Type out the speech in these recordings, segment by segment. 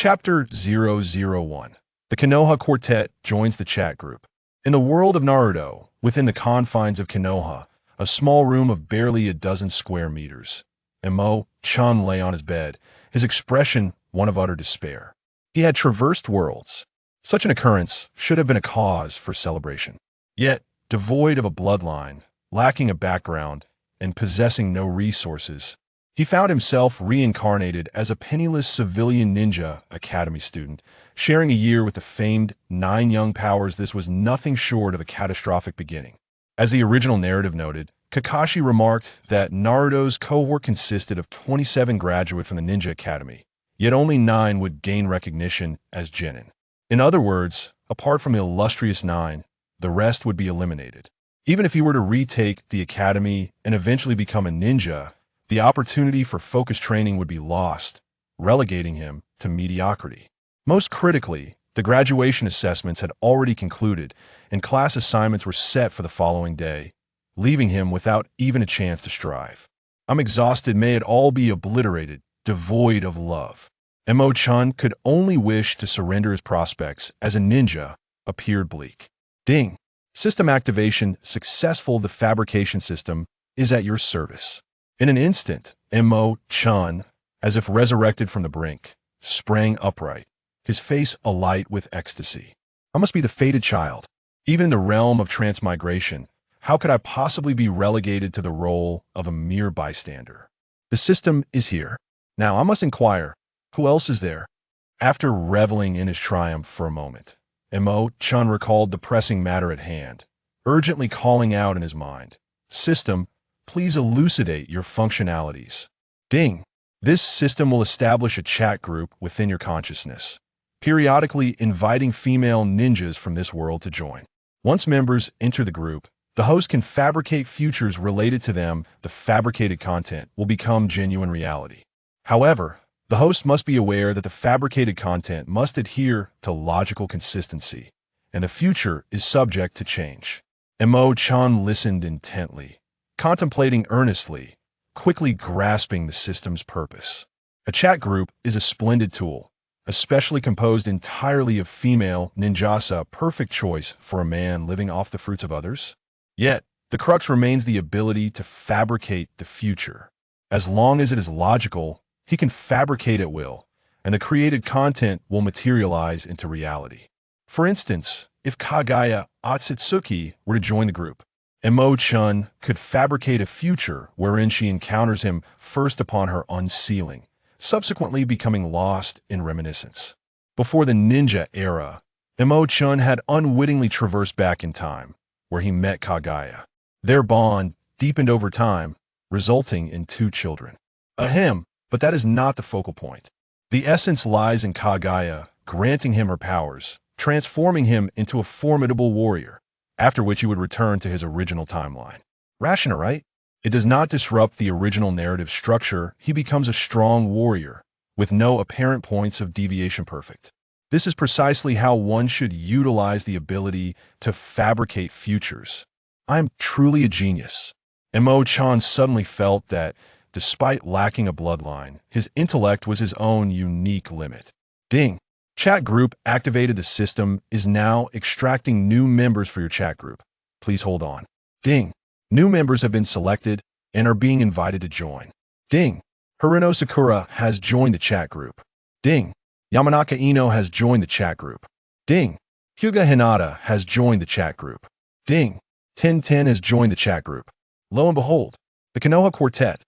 Chapter 001. The Konoha Quartet joins the chat group. In the world of Naruto, within the confines of Konoha, a small room of barely a dozen square meters, and Mo Chen lay on his bed, his expression one of utter despair. He had traversed worlds. Such an occurrence should have been a cause for celebration. Yet, devoid of a bloodline, lacking a background, and possessing no resources, he found himself reincarnated as a penniless civilian ninja academy student, sharing a year with the famed 9 young powers. This was nothing short of a catastrophic beginning. As the original narrative noted, Kakashi remarked that Naruto's cohort consisted of 27 graduates from the Ninja Academy, yet only 9 would gain recognition as genin. In other words, apart from the illustrious 9, the rest would be eliminated. Even if he were to retake the academy and eventually become a ninja, the opportunity for focused training would be lost, relegating him to mediocrity. Most critically, the graduation assessments had already concluded, and class assignments were set for the following day, leaving him without even a chance to strive. "I'm exhausted, may it all be obliterated, devoid of love." And Mo Chen could only wish to surrender his prospects as a ninja appeared bleak. Ding! System activation successful. The fabrication system is at your service. In an instant, Mo Chen, as if resurrected from the brink, sprang upright, his face alight with ecstasy. I must be the fated child. Even in the realm of transmigration, how could I possibly be relegated to the role of a mere bystander? The system is here. Now I must inquire, who else is there? After reveling in his triumph for a moment, Mo Chen recalled the pressing matter at hand, urgently calling out in his mind, "System, please elucidate your functionalities." Ding! This system will establish a chat group within your consciousness, periodically inviting female ninjas from this world to join. Once members enter the group, the host can fabricate futures related to them. The fabricated content will become genuine reality. However, the host must be aware that the fabricated content must adhere to logical consistency, and the future is subject to change. Mo Chen listened intently, contemplating earnestly, quickly grasping the system's purpose. A chat group is a splendid tool, especially composed entirely of female ninjas, a perfect choice for a man living off the fruits of others. Yet, the crux remains the ability to fabricate the future. As long as it is logical, he can fabricate at will, and the created content will materialize into reality. For instance, if Kaguya Otsutsuki were to join the group, Mo Chen could fabricate a future wherein she encounters him first upon her unsealing, subsequently becoming lost in reminiscence. Before the ninja era, Mo Chen had unwittingly traversed back in time, where he met Kaguya. Their bond deepened over time, resulting in 2 children. Ahem, but that is not the focal point. The essence lies in Kaguya granting him her powers, transforming him into a formidable warrior, after which he would return to his original timeline. Rational, right? It does not disrupt the original narrative structure. He becomes a strong warrior, with no apparent points of deviation. Perfect. This is precisely how one should utilize the ability to fabricate futures. I am truly a genius. And Mo Chen suddenly felt that, despite lacking a bloodline, his intellect was his own unique limit. Ding! Chat group activated. The system is now extracting new members for your chat group. Please hold on. Ding! New members have been selected and are being invited to join. Ding! Haruno Sakura has joined the chat group. Ding! Yamanaka Ino has joined the chat group. Ding! Hyuga Hinata has joined the chat group. Ding! Ten has joined the chat group. Lo and behold, the Konoha Quartet.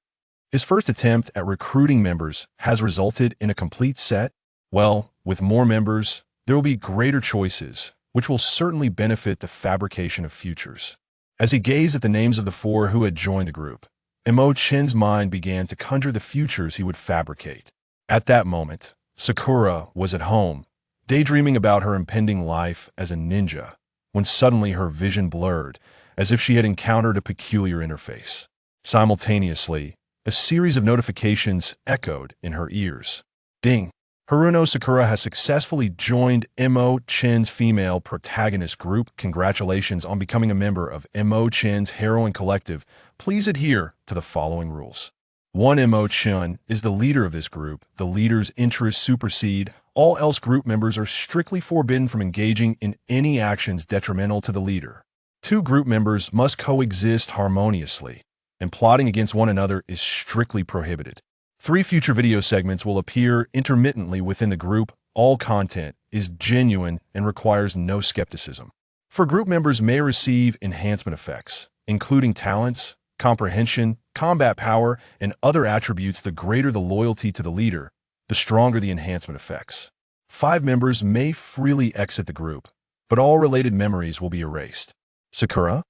His first attempt at recruiting members has resulted in a complete set. Well, with more members, there will be greater choices, which will certainly benefit the fabrication of futures. As he gazed at the names of the 4 who had joined the group, Mo Chen's mind began to conjure the futures he would fabricate. At that moment, Sakura was at home, daydreaming about her impending life as a ninja, when suddenly her vision blurred, as if she had encountered a peculiar interface. Simultaneously, a series of notifications echoed in her ears. Ding! Haruno Sakura has successfully joined Mo Chen's female protagonist group. Congratulations on becoming a member of Mo Chen's heroine collective. Please adhere to the following rules. 1. Mo Chen is the leader of this group. The leader's interests supersede All else group members are strictly forbidden from engaging in any actions detrimental to the leader. Two group members must coexist harmoniously, and plotting against one another is strictly prohibited. 3 future video segments will appear intermittently within the group. All content is genuine and requires no skepticism. For group members may receive enhancement effects, including talents, comprehension, combat power, and other attributes. The greater the loyalty to the leader, the stronger the enhancement effects. 5 members may freely exit the group, but all related memories will be erased. Sakura,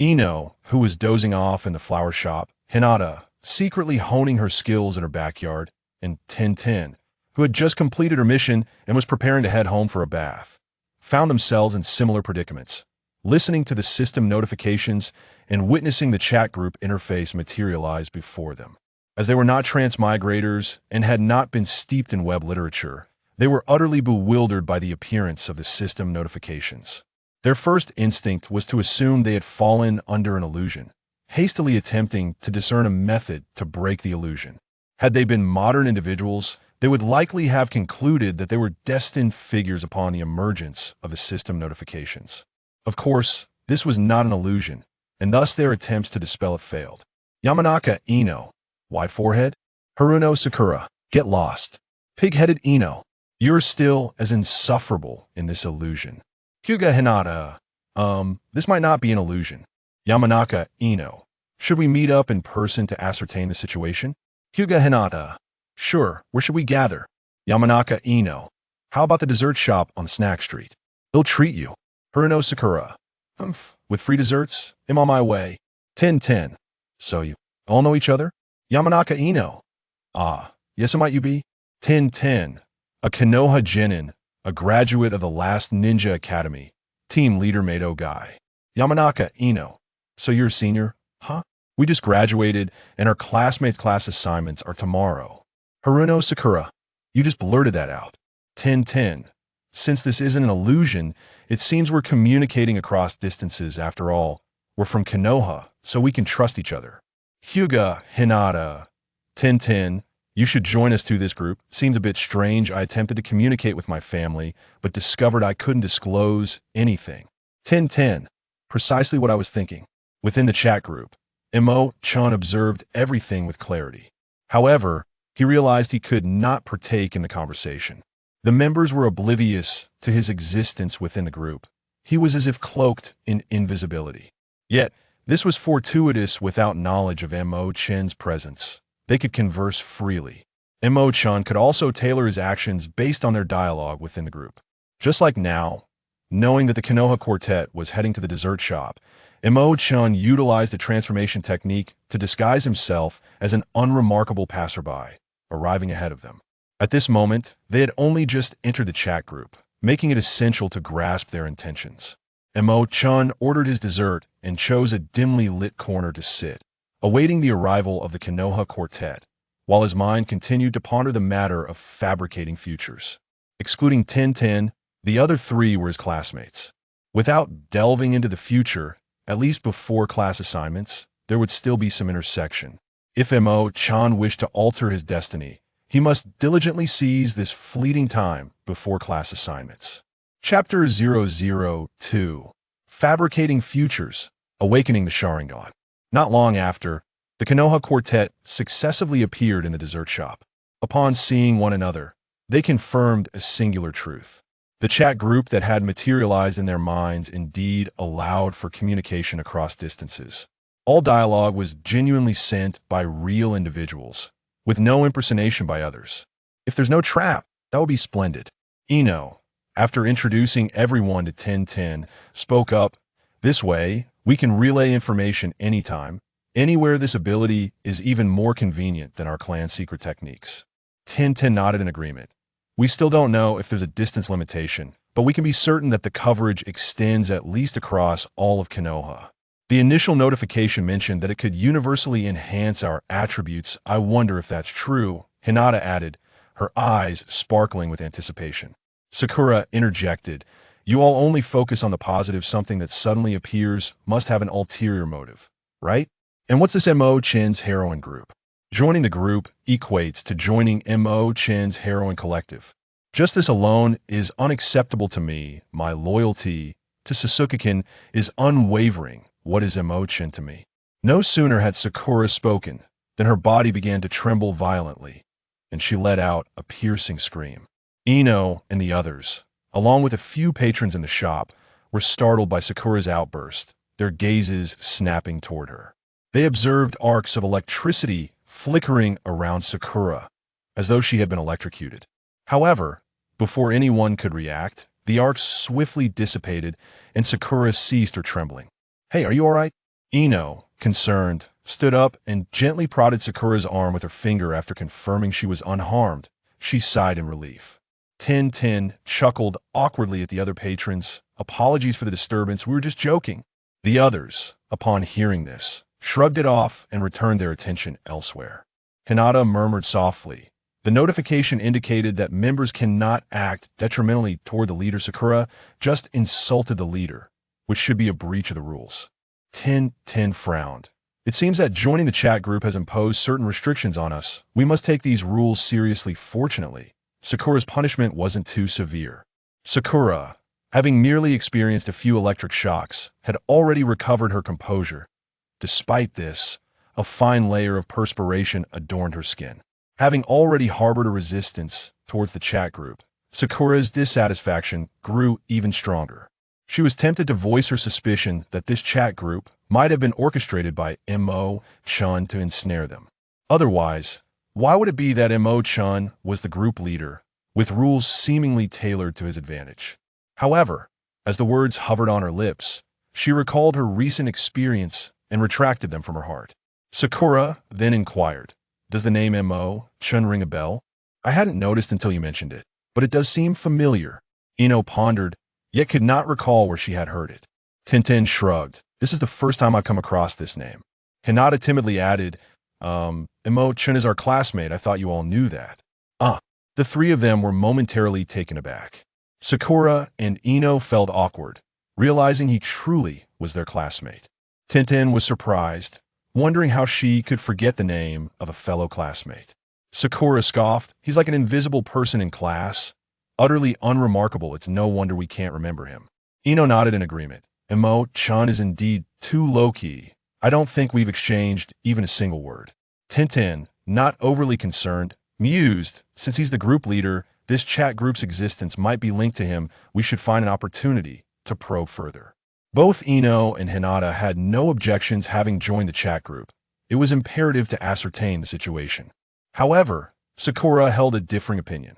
Ino, who was dozing off in the flower shop, Hinata, secretly honing her skills in her backyard, and Tintin, who had just completed her mission and was preparing to head home for a bath, found themselves in similar predicaments, listening to the system notifications and witnessing the chat group interface materialize before them. As they were not transmigrators and had not been steeped in web literature, they were utterly bewildered by the appearance of the system notifications. Their first instinct was to assume they had fallen under an illusion, hastily attempting to discern a method to break the illusion. Had they been modern individuals, they would likely have concluded that they were destined figures upon the emergence of the system notifications. Of course, this was not an illusion, and thus their attempts to dispel it failed. Yamanaka Ino, wide forehead. Haruno Sakura, get lost. Pig-headed Ino, you're still as insufferable in this illusion. Hyuga Hinata, this might not be an illusion. Yamanaka Ino, should we meet up in person to ascertain the situation? Hyuga Hinata, sure, where should we gather? Yamanaka Ino, how about the dessert shop on Snack Street? They'll treat you. Haruno Sakura, with free desserts, I'm on my way. 10-10. So you all know each other? Yamanaka Ino, yes, might you be? 10-10, a Konoha genin, a graduate of the last Ninja Academy, team leader Mado guy. Yamanaka Ino, so you're a senior, huh? We just graduated, and our classmates' class assignments are tomorrow. Haruno Sakura, you just blurted that out. 10-10. Since this isn't an illusion, it seems we're communicating across distances after all. We're from Konoha, so we can trust each other. Hyuga Hinata, 10-10, you should join us to this group. Seems a bit strange. I attempted to communicate with my family, but discovered I couldn't disclose anything. 10-10, precisely what I was thinking. Within the chat group, Mo Chen observed everything with clarity. However, he realized he could not partake in the conversation. The members were oblivious to his existence within the group. He was as if cloaked in invisibility. Yet, this was fortuitous without knowledge of Mo Chen's presence. They could converse freely. Mo Chen could also tailor his actions based on their dialogue within the group. Just like now, knowing that the Konoha Quartet was heading to the dessert shop, Mo Chen utilized a transformation technique to disguise himself as an unremarkable passerby, arriving ahead of them. At this moment, they had only just entered the chat group, making it essential to grasp their intentions. Mo Chen ordered his dessert and chose a dimly lit corner to sit, awaiting the arrival of the Konoha Quartet, while his mind continued to ponder the matter of fabricating futures. Excluding 10-10, the other 3 were his classmates. Without delving into the future, at least before class assignments, there would still be some intersection. If Mo Chen wished to alter his destiny, he must diligently seize this fleeting time before class assignments. Chapter 002, Fabricating Futures, Awakening the Sharingan. Not long after, the Konoha Quartet successively appeared in the dessert shop. Upon seeing one another, they confirmed a singular truth. The chat group that had materialized in their minds indeed allowed for communication across distances. All dialogue was genuinely sent by real individuals, with no impersonation by others. If there's no trap, that would be splendid. Ino, after introducing everyone to 10-10, spoke up, "This way, we can relay information anytime, anywhere. This ability is even more convenient than our clan's secret techniques." 10-10 nodded in agreement. "We still don't know if there's a distance limitation, but we can be certain that the coverage extends at least across all of Konoha. The initial notification mentioned that it could universally enhance our attributes. I wonder if that's true," Hinata added, her eyes sparkling with anticipation. Sakura interjected, "You all only focus on the positive. Something that suddenly appears must have an ulterior motive, right? And what's this Mo Chen's heroine group?" Joining the group equates to joining Mo Chen's heroine collective. Just this alone is unacceptable to me. My loyalty to Sasuke-kin is unwavering. What is Mo Chen to me? No sooner had Sakura spoken than her body began to tremble violently, and she let out a piercing scream. Ino and the others, along with a few patrons in the shop, were startled by Sakura's outburst, their gazes snapping toward her. They observed arcs of electricity flickering around Sakura, as though she had been electrocuted. However, before anyone could react, the arcs swiftly dissipated and Sakura ceased her trembling. "Hey, are you all right?" Ino, concerned, stood up and gently prodded Sakura's arm with her finger after confirming she was unharmed. She sighed in relief. Tin chuckled awkwardly at the other patrons. "Apologies for the disturbance, we were just joking." The others, upon hearing this, shrugged it off and returned their attention elsewhere. Hinata murmured softly. The notification indicated that members cannot act detrimentally toward the leader. Sakura just insulted the leader, which should be a breach of the rules. Tin frowned. "It seems that joining the chat group has imposed certain restrictions on us. We must take these rules seriously." Fortunately, Sakura's punishment wasn't too severe. Sakura, having merely experienced a few electric shocks, had already recovered her composure. Despite this, a fine layer of perspiration adorned her skin. Having already harbored a resistance towards the chat group, Sakura's dissatisfaction grew even stronger. She was tempted to voice her suspicion that this chat group might have been orchestrated by Mo Chen to ensnare them. Otherwise, why would it be that Mo Chen was the group leader, with rules seemingly tailored to his advantage? However, as the words hovered on her lips, she recalled her recent experience and retracted them from her heart. Sakura then inquired, "Does the name Mo Chen ring a bell? I hadn't noticed until you mentioned it, but it does seem familiar." Ino pondered, yet could not recall where she had heard it. Tintin shrugged. "This is the first time I've come across this name." Hinata timidly added, Mo Chen is our classmate. I thought you all knew that." The three of them were momentarily taken aback. Sakura and Ino felt awkward, realizing he truly was their classmate. Tintin was surprised, wondering how she could forget the name of a fellow classmate. Sakura scoffed, "He's like an invisible person in class. Utterly unremarkable, it's no wonder we can't remember him." Ino nodded in agreement. Mo Chen is indeed too low-key. I don't think we've exchanged even a single word. Tintin, not overly concerned, mused, "Since he's the group leader, this chat group's existence might be linked to him. We should find an opportunity to probe further." Both Ino and Hinata had no objections having joined the chat group. It was imperative to ascertain the situation. However, Sakura held a differing opinion.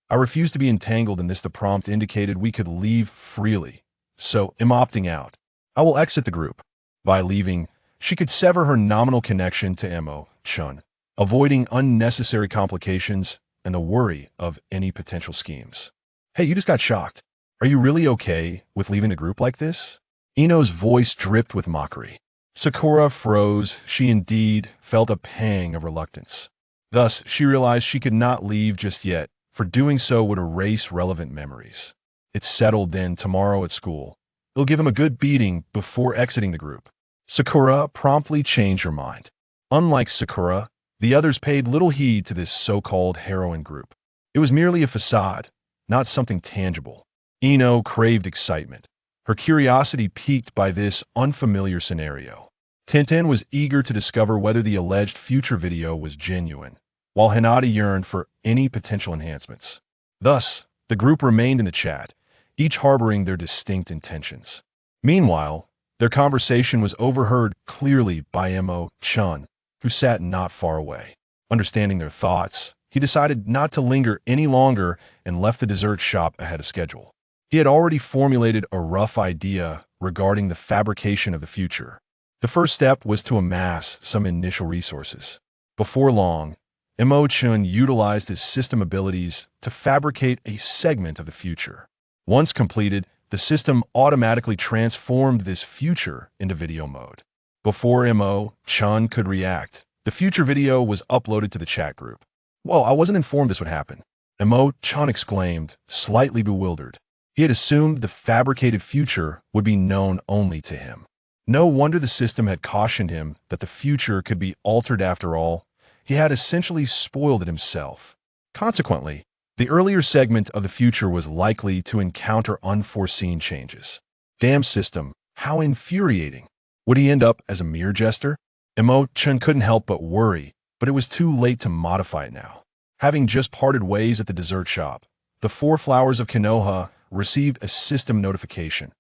"I refuse to be entangled in this." The prompt indicated we could leave freely, so I'm opting out. I will exit the group. By leaving, she could sever her nominal connection to Mo Chen, avoiding unnecessary complications and the worry of any potential schemes. "Hey, you just got shocked. Are you really okay with leaving the group like this?" Ino's voice dripped with mockery. Sakura froze. She indeed felt a pang of reluctance. Thus, she realized she could not leave just yet, for doing so would erase relevant memories. It's settled then. Tomorrow at school, it'll give him a good beating before exiting the group. Sakura promptly changed her mind. Unlike Sakura, the others paid little heed to this so-called heroine group. It was merely a facade, not something tangible. Ino craved excitement, her curiosity piqued by this unfamiliar scenario. Tintin was eager to discover whether the alleged future video was genuine, while Hinata yearned for any potential enhancements. Thus, the group remained in the chat, each harboring their distinct intentions. Meanwhile, their conversation was overheard clearly by Mo Chen, who sat not far away. Understanding their thoughts, he decided not to linger any longer and left the dessert shop ahead of schedule. He had already formulated a rough idea regarding the fabrication of the future. The first step was to amass some initial resources. Before long, Mo Chen utilized his system abilities to fabricate a segment of the future. Once completed, the system automatically transformed this future into video mode. Before Mo Chen could react, the future video was uploaded to the chat group. "Whoa, I wasn't informed this would happen," Mo Chen exclaimed, slightly bewildered. He had assumed the fabricated future would be known only to him. No wonder the system had cautioned him that the future could be altered. After all, he had essentially spoiled it himself. Consequently, The earlier segment of the future was likely to encounter unforeseen changes. Damn system, how infuriating. Would he end up as a mere jester? Mo Chen couldn't help but worry, but it was too late to modify it now. Having just parted ways at the dessert shop, the Four Flowers of Konoha received a system notification.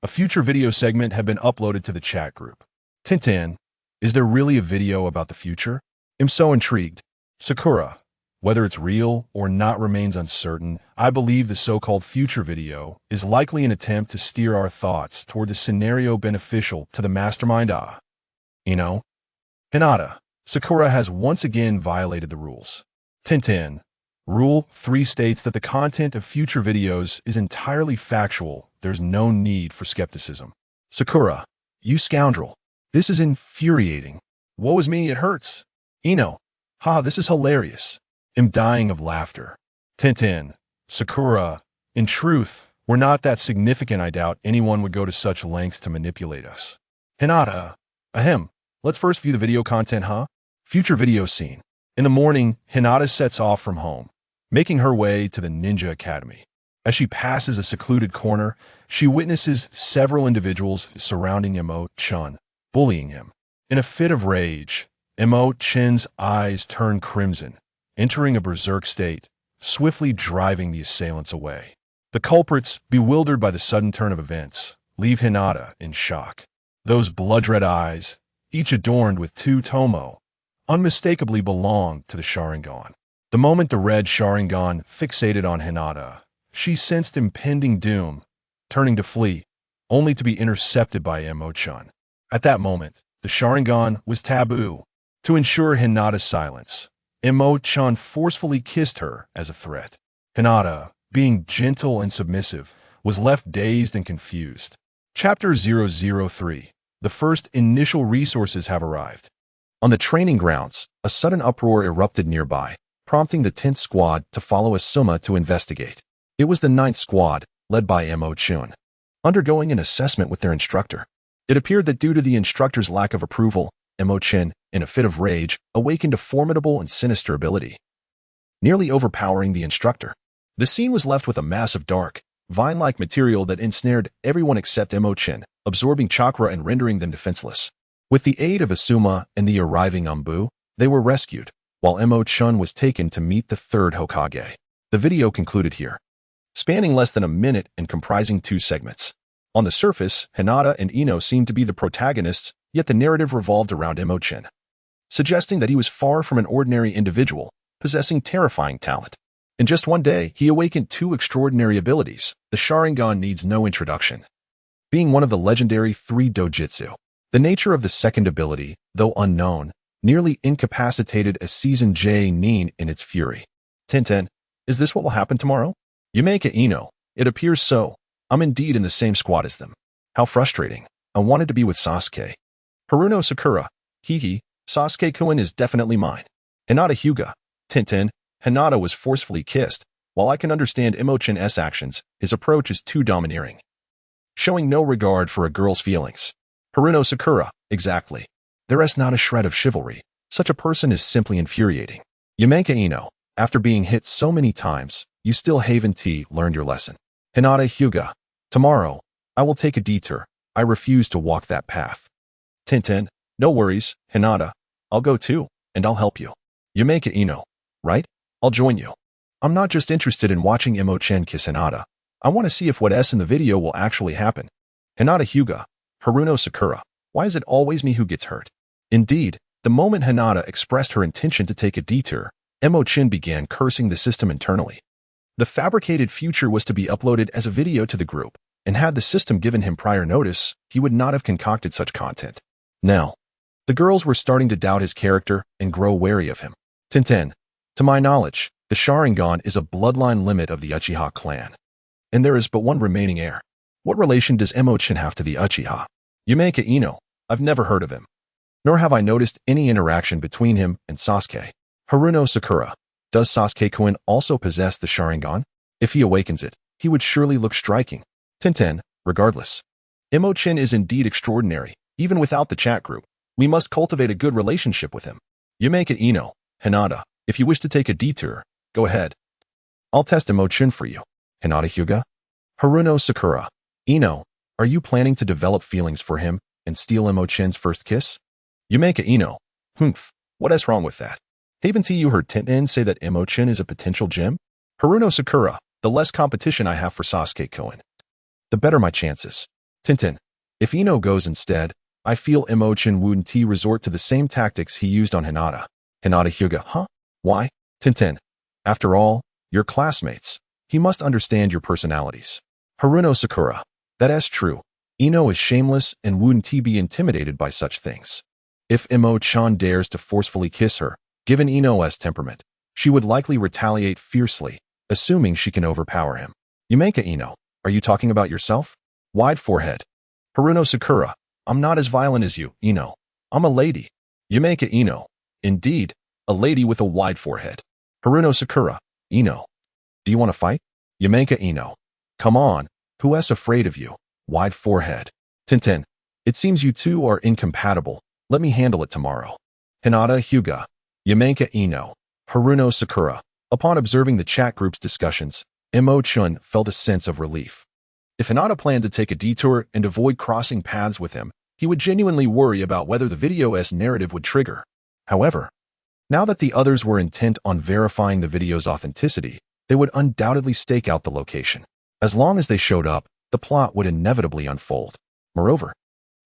A future video segment had been uploaded to the chat group. Tintin, is there really a video about the future? I'm so intrigued. Sakura, whether it's real or not remains uncertain. I believe the so-called future video is likely an attempt to steer our thoughts toward a scenario beneficial to the mastermind. Hinata, Sakura has once again violated the rules. Tintin, Rule 3 states that the content of future videos is entirely factual. There's no need for skepticism. Sakura, you scoundrel. This is infuriating. Woe is me, it hurts. This is hilarious. I'm dying of laughter. Tintin, Sakura, in truth, we're not that significant. I doubt anyone would go to such lengths to manipulate us. Hinata, let's first view the video content, Future video scene. In the morning, Hinata sets off from home, making her way to the Ninja Academy. As she passes a secluded corner, she witnesses several individuals surrounding Mo Chen, bullying him. In a fit of rage, Mo Chen's eyes turn crimson, entering a berserk state, swiftly driving the assailants away. The culprits, bewildered by the sudden turn of events, leave Hinata in shock. Those blood-red eyes, each adorned with two tomo, unmistakably belonged to the Sharingan. The moment the red Sharingan fixated on Hinata, she sensed impending doom, turning to flee, only to be intercepted by Mo Chen. At that moment, the Sharingan was taboo. To ensure Hinata's silence, Mo Chen forcefully kissed her as a threat. Hinata, being gentle and submissive, was left dazed and confused. Chapter 003. The first initial resources have arrived. On the training grounds, a sudden uproar erupted nearby, prompting the 10th squad to follow Asuma to investigate. It was the 9th squad, led by Mo Chen, undergoing an assessment with their instructor. It appeared that due to the instructor's lack of approval, Mo Chen, in a fit of rage, awakened a formidable and sinister ability, nearly overpowering the instructor. The scene was left with a mass of dark, vine-like material that ensnared everyone except Mo Chen, absorbing chakra and rendering them defenseless. With the aid of Asuma and the arriving Umbu, they were rescued, while Mo Chen was taken to meet the 3rd Hokage. The video concluded here, spanning less than a minute and comprising 2 segments. On the surface, Hinata and Ino seemed to be the protagonists, yet the narrative revolved around Mo Chen, suggesting that he was far from an ordinary individual, possessing terrifying talent. In just one day, he awakened 2 extraordinary abilities. The Sharingan needs no introduction, being one of the legendary 3 dojutsu. The nature of the second ability, though unknown, nearly incapacitated a seasoned Nin in its fury. Tintin, is this what will happen tomorrow? Yumeka Ino, it appears so. I'm indeed in the same squad as them. How frustrating. I wanted to be with Sasuke. Haruno Sakura, Sasuke-kun is definitely mine. Hinata Hyuga, Tintin, Hinata was forcefully kissed. While I can understand Mo Chen's actions, his approach is too domineering, showing no regard for a girl's feelings. Haruno Sakura, exactly. There is not a shred of chivalry. Such a person is simply infuriating. Yumeka Ino, after being hit so many times, you still haven't learned your lesson. Hinata Hyuga, tomorrow, I will take a detour. I refuse to walk that path. Tintin, no worries, Hinata. I'll go too, and I'll help you. Yumeka Ino, right? I'll join you. I'm not just interested in watching Mo Chen kiss Hinata. I want to see if what's in the video will actually happen. Hinata Hyuga, Haruno Sakura, why is it always me who gets hurt? Indeed, the moment Hinata expressed her intention to take a detour, Mo Chen began cursing the system internally. The fabricated future was to be uploaded as a video to the group, and had the system given him prior notice, he would not have concocted such content. Now, the girls were starting to doubt his character and grow wary of him. Tintin, to my knowledge, the Sharingan is a bloodline limit of the Uchiha clan, and there is but one remaining heir. What relation does Mo Chen have to the Uchiha? Yumeka Ino, I've never heard of him, nor have I noticed any interaction between him and Sasuke. Haruno Sakura, does Sasuke-kun also possess the Sharingan? If he awakens it, he would surely look striking. Tintin, regardless. Mo Chen is indeed extraordinary, even without the chat group. We must cultivate a good relationship with him. Yumeka Ino, Hinata, if you wish to take a detour, go ahead. I'll test Mo Chen for you. Hinata Hyuga? Haruno Sakura. Ino, are you planning to develop feelings for him and steal Mo Chen's first kiss? Yumeka Ino. Humph, what is wrong with that? Haven't you heard Tintin say that Mo Chen is a potential gem? Haruno Sakura. The less competition I have for Sasuke Koen, the better my chances. Tintin. If Ino goes instead, I feel Mo Chen wouldn't resort to the same tactics he used on Hinata. Hinata Hyuga. Huh? Why? Tintin. After all, you're classmates. He must understand your personalities. Haruno Sakura. That is true. Ino is shameless and wouldn't be intimidated by such things. If Mo Chen dares to forcefully kiss her, given Ino's temperament, she would likely retaliate fiercely, assuming she can overpower him. Yumeka Ino. Are you talking about yourself? Wide forehead. Haruno Sakura. I'm not as violent as you, Ino. I'm a lady. Yumeka Ino. Indeed, a lady with a wide forehead. Haruno Sakura. Ino. Do you want to fight? Yumeka Ino. Come on. Who is afraid of you? Wide forehead. Tintin. It seems you two are incompatible. Let me handle it tomorrow. Hinata Hyuga. Yumeka Ino. Haruno Sakura. Upon observing the chat group's discussions, Mo Chen felt a sense of relief. If Hinata planned to take a detour and avoid crossing paths with him, he would genuinely worry about whether the video's narrative would trigger. However, now that the others were intent on verifying the video's authenticity, they would undoubtedly stake out the location. As long as they showed up, the plot would inevitably unfold. Moreover,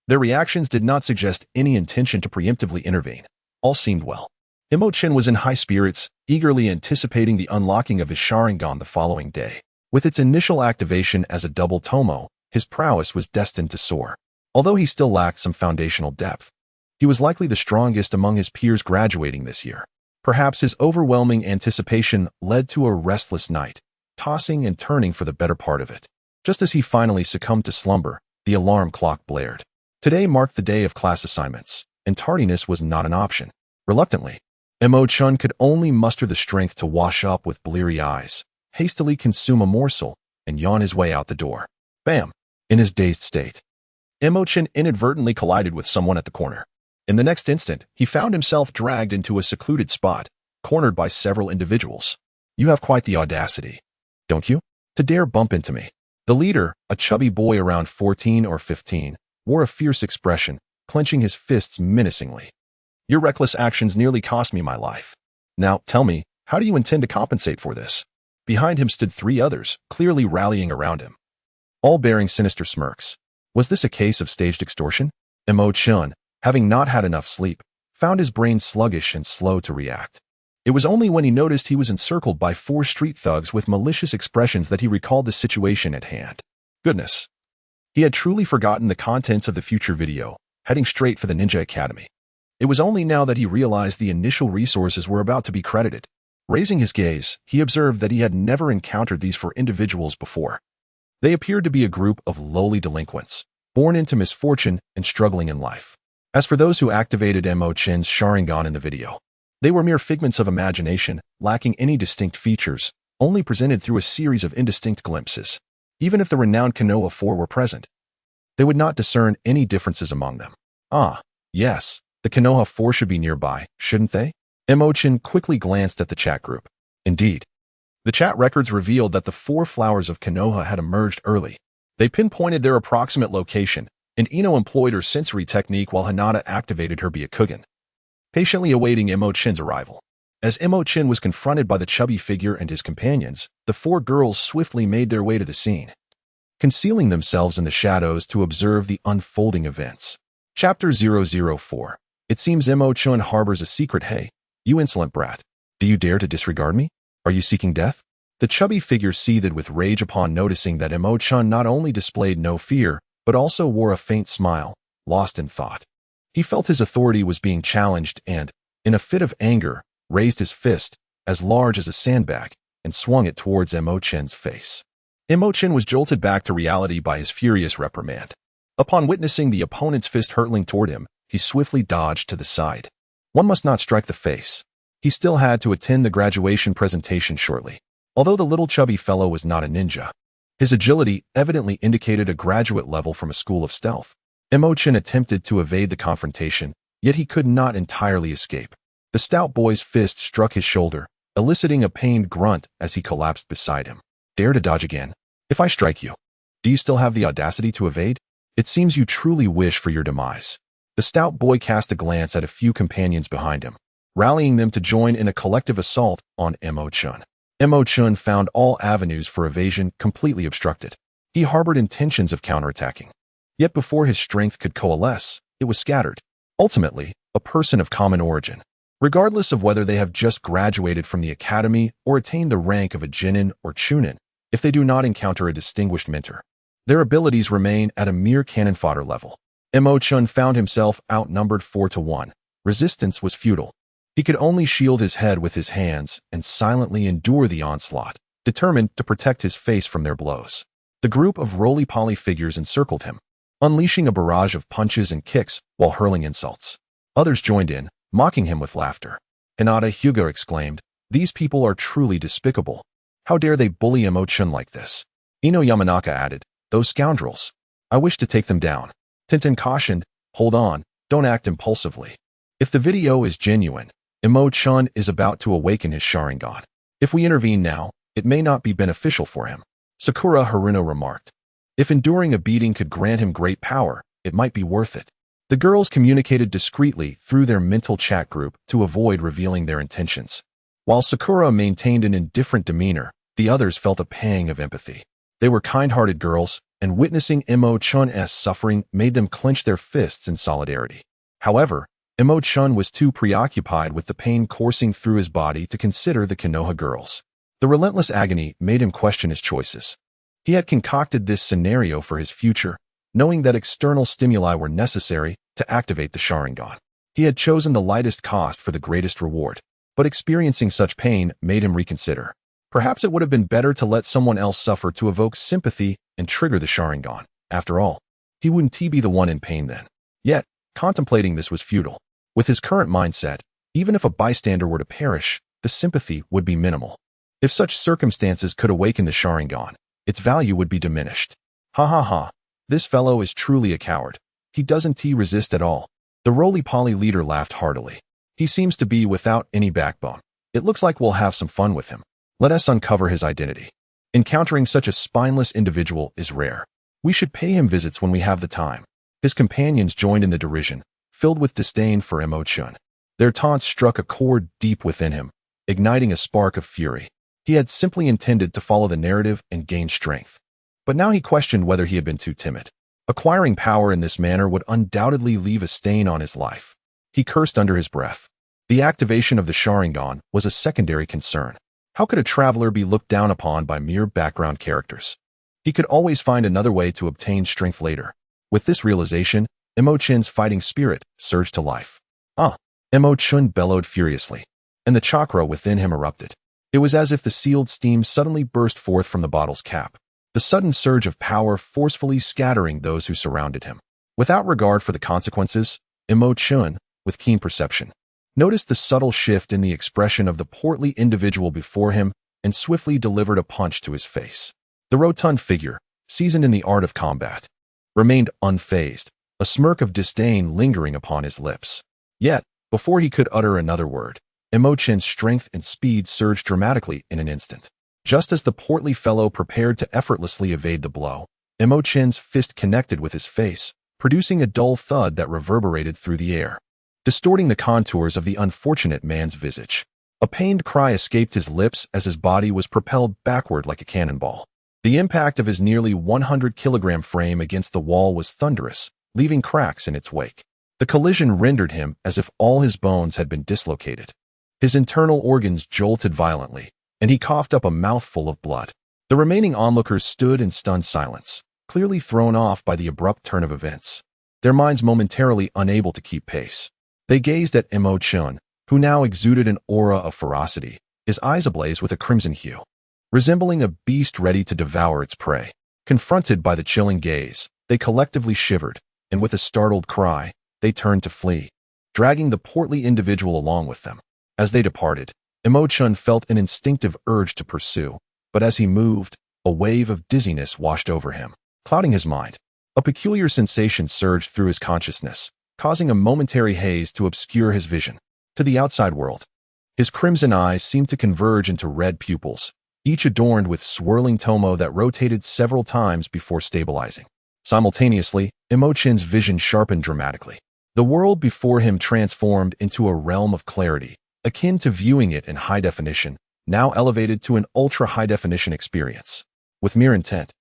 their reactions did not suggest any intention to preemptively intervene. All seemed well. Mo Chen was in high spirits, eagerly anticipating the unlocking of his Sharingan the following day. With its initial activation as a double tomo, his prowess was destined to soar. Although he still lacked some foundational depth, he was likely the strongest among his peers graduating this year. Perhaps his overwhelming anticipation led to a restless night, tossing and turning for the better part of it. Just as he finally succumbed to slumber, the alarm clock blared. Today marked the day of class assignments, and tardiness was not an option. Reluctantly, Mo Chen could only muster the strength to wash up with bleary eyes, hastily consume a morsel, and yawn his way out the door. Bam! In his dazed state, Mo Chen inadvertently collided with someone at the corner. In the next instant, he found himself dragged into a secluded spot, cornered by several individuals. You have quite the audacity, don't you, to dare bump into me? The leader, a chubby boy around 14 or 15, wore a fierce expression, clenching his fists menacingly. Your reckless actions nearly cost me my life. Now, tell me, how do you intend to compensate for this? Behind him stood three others, clearly rallying around him, all bearing sinister smirks. Was this a case of staged extortion? Mo Chen, having not had enough sleep, found his brain sluggish and slow to react. It was only when he noticed he was encircled by four street thugs with malicious expressions that he recalled the situation at hand. Goodness. He had truly forgotten the contents of the future video, heading straight for the Ninja Academy. It was only now that he realized the initial resources were about to be credited. Raising his gaze, he observed that he had never encountered these four individuals before. They appeared to be a group of lowly delinquents, born into misfortune and struggling in life. As for those who activated Mo Chen's Sharingan in the video, they were mere figments of imagination, lacking any distinct features, only presented through a series of indistinct glimpses. Even if the renowned Konoha Four were present, they would not discern any differences among them. Ah, yes. The Konoha Four should be nearby, shouldn't they? Mo Chen quickly glanced at the chat group. Indeed, the chat records revealed that the four flowers of Konoha had emerged early. They pinpointed their approximate location, and Ino employed her sensory technique while Hinata activated her Byakugan, patiently awaiting Mo Chen's arrival. As Mo Chen was confronted by the chubby figure and his companions, the four girls swiftly made their way to the scene, concealing themselves in the shadows to observe the unfolding events. Chapter 004. It seems Mo Chen harbors a secret. Hey, you insolent brat. Do you dare to disregard me? Are you seeking death? The chubby figure seethed with rage upon noticing that Mo Chen not only displayed no fear, but also wore a faint smile, lost in thought. He felt his authority was being challenged and, in a fit of anger, raised his fist, as large as a sandbag, and swung it towards Mo Chen's face. Mo Chen was jolted back to reality by his furious reprimand. Upon witnessing the opponent's fist hurtling toward him, he swiftly dodged to the side. One must not strike the face. He still had to attend the graduation presentation shortly. Although the little chubby fellow was not a ninja, his agility evidently indicated a graduate level from a school of stealth. Mo Chen attempted to evade the confrontation, yet he could not entirely escape. The stout boy's fist struck his shoulder, eliciting a pained grunt as he collapsed beside him. Dare to dodge again? If I strike you, do you still have the audacity to evade? It seems you truly wish for your demise. The stout boy cast a glance at a few companions behind him, rallying them to join in a collective assault on Mo Chen. Mo Chen found all avenues for evasion completely obstructed. He harbored intentions of counterattacking. Yet before his strength could coalesce, it was scattered. Ultimately, a person of common origin, regardless of whether they have just graduated from the academy or attained the rank of a Jinin or Chunin, if they do not encounter a distinguished mentor, their abilities remain at a mere cannon fodder level. Mo Chen found himself outnumbered 4-1. Resistance was futile. He could only shield his head with his hands and silently endure the onslaught, determined to protect his face from their blows. The group of roly-poly figures encircled him, unleashing a barrage of punches and kicks while hurling insults. Others joined in, mocking him with laughter. Hinata Hyuga exclaimed, "These people are truly despicable. How dare they bully Mo Chen like this?" Ino Yamanaka added, "Those scoundrels. I wish to take them down." Tintin cautioned, "Hold on, don't act impulsively. If the video is genuine, Mo Chen is about to awaken his Sharingan. If we intervene now, it may not be beneficial for him." Sakura Haruno remarked, "If enduring a beating could grant him great power, it might be worth it." The girls communicated discreetly through their mental chat group to avoid revealing their intentions. While Sakura maintained an indifferent demeanor, the others felt a pang of empathy. They were kind-hearted girls, and witnessing Mo Chen's suffering made them clench their fists in solidarity. However, Mo Chen was too preoccupied with the pain coursing through his body to consider the Konoha girls. The relentless agony made him question his choices. He had concocted this scenario for his future, knowing that external stimuli were necessary to activate the Sharingan. He had chosen the lightest cost for the greatest reward, but experiencing such pain made him reconsider. Perhaps it would have been better to let someone else suffer to evoke sympathy and trigger the Sharingan. After all, he wouldn't be the one in pain then. Yet, contemplating this was futile. With his current mindset, even if a bystander were to perish, the sympathy would be minimal. If such circumstances could awaken the Sharingan, its value would be diminished. Ha ha ha. This fellow is truly a coward. He doesn't resist at all. The roly-poly leader laughed heartily. He seems to be without any backbone. It looks like we'll have some fun with him. Let us uncover his identity. Encountering such a spineless individual is rare. We should pay him visits when we have the time. His companions joined in the derision, filled with disdain for Mo Chen. Their taunts struck a chord deep within him, igniting a spark of fury. He had simply intended to follow the narrative and gain strength. But now he questioned whether he had been too timid. Acquiring power in this manner would undoubtedly leave a stain on his life. He cursed under his breath. The activation of the Sharingan was a secondary concern. How could a traveler be looked down upon by mere background characters? He could always find another way to obtain strength later. With this realization, Mo Chen's fighting spirit surged to life. Mo Chen bellowed furiously, and the chakra within him erupted. It was as if the sealed steam suddenly burst forth from the bottle's cap, the sudden surge of power forcefully scattering those who surrounded him. Without regard for the consequences, Mo Chen, with keen perception, noticed the subtle shift in the expression of the portly individual before him and swiftly delivered a punch to his face. The rotund figure, seasoned in the art of combat, remained unfazed, a smirk of disdain lingering upon his lips. Yet, before he could utter another word, Mo Chen's strength and speed surged dramatically in an instant. Just as the portly fellow prepared to effortlessly evade the blow, Mo Chen's fist connected with his face, producing a dull thud that reverberated through the air, distorting the contours of the unfortunate man's visage. A pained cry escaped his lips as his body was propelled backward like a cannonball. The impact of his nearly 100-kilogram frame against the wall was thunderous, leaving cracks in its wake. The collision rendered him as if all his bones had been dislocated. His internal organs jolted violently, and he coughed up a mouthful of blood. The remaining onlookers stood in stunned silence, clearly thrown off by the abrupt turn of events, their minds momentarily unable to keep pace. They gazed at Mo Chen, who now exuded an aura of ferocity, his eyes ablaze with a crimson hue, resembling a beast ready to devour its prey. Confronted by the chilling gaze, they collectively shivered, and with a startled cry, they turned to flee, dragging the portly individual along with them. As they departed, Mo Chen felt an instinctive urge to pursue, but as he moved, a wave of dizziness washed over him, clouding his mind. A peculiar sensation surged through his consciousness, causing a momentary haze to obscure his vision. To the outside world, His crimson eyes seemed to converge into red pupils, each adorned with swirling tomo that rotated several times before stabilizing. Simultaneously, Mo Chen's vision sharpened dramatically. The world before him transformed into a realm of clarity, akin to viewing it in high definition, now elevated to an ultra-high-definition experience. With mere intent,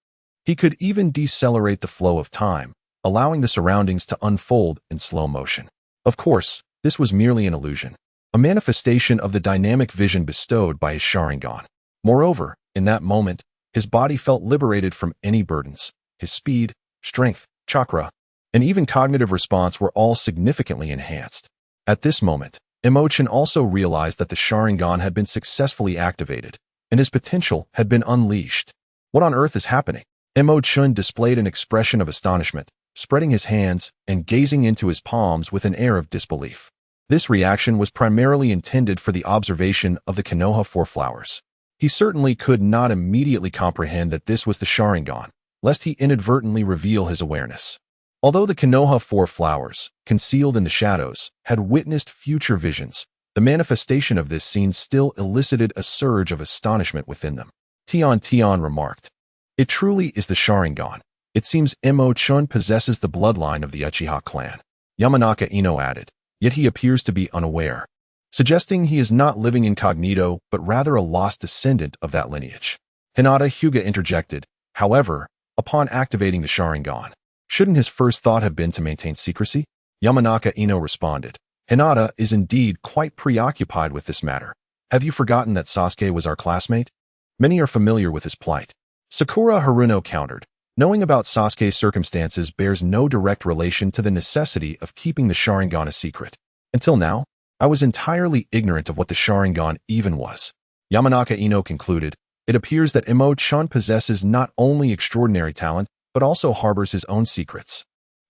he could even decelerate the flow of time, allowing the surroundings to unfold in slow motion. Of course, this was merely an illusion, a manifestation of the dynamic vision bestowed by his Sharingan. Moreover, in that moment, his body felt liberated from any burdens. His speed, strength, chakra, and even cognitive response were all significantly enhanced. At this moment, Mo Chen also realized that the Sharingan had been successfully activated, and his potential had been unleashed. What on earth is happening? Mo Chen displayed an expression of astonishment, spreading his hands and gazing into his palms with an air of disbelief. This reaction was primarily intended for the observation of the Konoha Four Flowers. He certainly could not immediately comprehend that this was the Sharingan, lest he inadvertently reveal his awareness. Although the Konoha Four Flowers, concealed in the shadows, had witnessed future visions, the manifestation of this scene still elicited a surge of astonishment within them. Tian remarked, "It truly is the Sharingan. It seems Mo Chen possesses the bloodline of the Uchiha clan." Yamanaka Ino added, "Yet he appears to be unaware," suggesting he is not living incognito but rather a lost descendant of that lineage. Hinata Hyuga interjected, "However, upon activating the Sharingan, shouldn't his first thought have been to maintain secrecy?" Yamanaka Ino responded, "Hinata is indeed quite preoccupied with this matter. Have you forgotten that Sasuke was our classmate? Many are familiar with his plight." Sakura Haruno countered, "Knowing about Sasuke's circumstances bears no direct relation to the necessity of keeping the Sharingan a secret. Until now, I was entirely ignorant of what the Sharingan even was." Yamanaka Ino concluded, "It appears that Mo Chen possesses not only extraordinary talent, but also harbors his own secrets."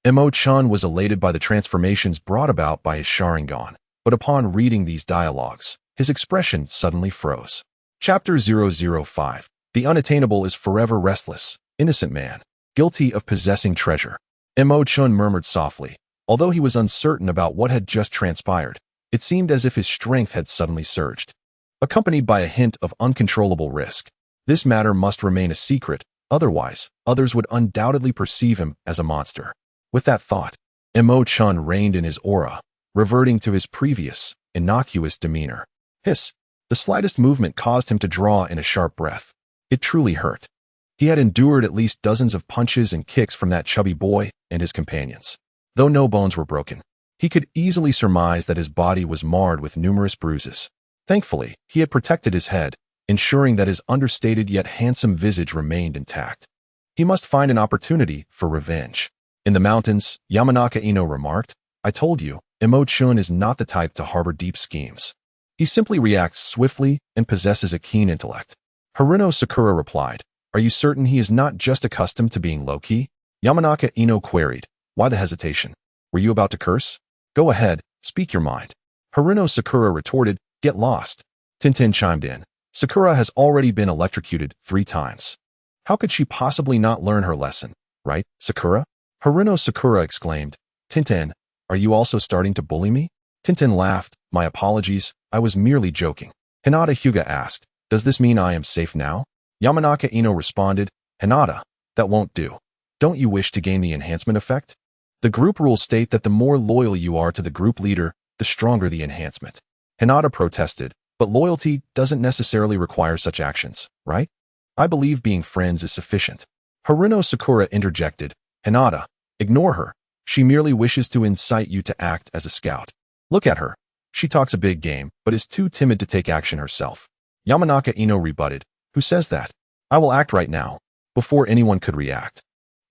Mo Chen was elated by the transformations brought about by his Sharingan, but upon reading these dialogues, his expression suddenly froze. Chapter 005. The unattainable is forever restless, innocent man, guilty of possessing treasure. Mo Chen murmured softly. Although he was uncertain about what had just transpired, it seemed as if his strength had suddenly surged, accompanied by a hint of uncontrollable risk. This matter must remain a secret, otherwise, others would undoubtedly perceive him as a monster. With that thought, Mo Chen reined in his aura, reverting to his previous, innocuous demeanor. Hiss! The slightest movement caused him to draw in a sharp breath. It truly hurt. He had endured at least dozens of punches and kicks from that chubby boy and his companions. Though no bones were broken, he could easily surmise that his body was marred with numerous bruises. Thankfully, he had protected his head, ensuring that his understated yet handsome visage remained intact. He must find an opportunity for revenge. In the mountains, Yamanaka Ino remarked, "I told you, Mo Chen is not the type to harbor deep schemes. He simply reacts swiftly and possesses a keen intellect." Haruno Sakura replied, "Are you certain he is not just accustomed to being low-key?" Yamanaka Ino queried, "Why the hesitation? Were you about to curse? Go ahead, speak your mind." Haruno Sakura retorted, "Get lost." Tintin chimed in, "Sakura has already been electrocuted 3 times. How could she possibly not learn her lesson, right, Sakura?" Haruno Sakura exclaimed, "Tintin, are you also starting to bully me?" Tintin laughed, "My apologies, I was merely joking." Hinata Hyuga asked, "Does this mean I am safe now?" Yamanaka Ino responded, "Hinata, that won't do. Don't you wish to gain the enhancement effect? The group rules state that the more loyal you are to the group leader, the stronger the enhancement." Hinata protested, "But loyalty doesn't necessarily require such actions, right? I believe being friends is sufficient." Haruno Sakura interjected, "Hinata, ignore her. She merely wishes to incite you to act as a scout. Look at her. She talks a big game, but is too timid to take action herself." Yamanaka Ino rebutted, "Who says that? I will act right now." Before anyone could react,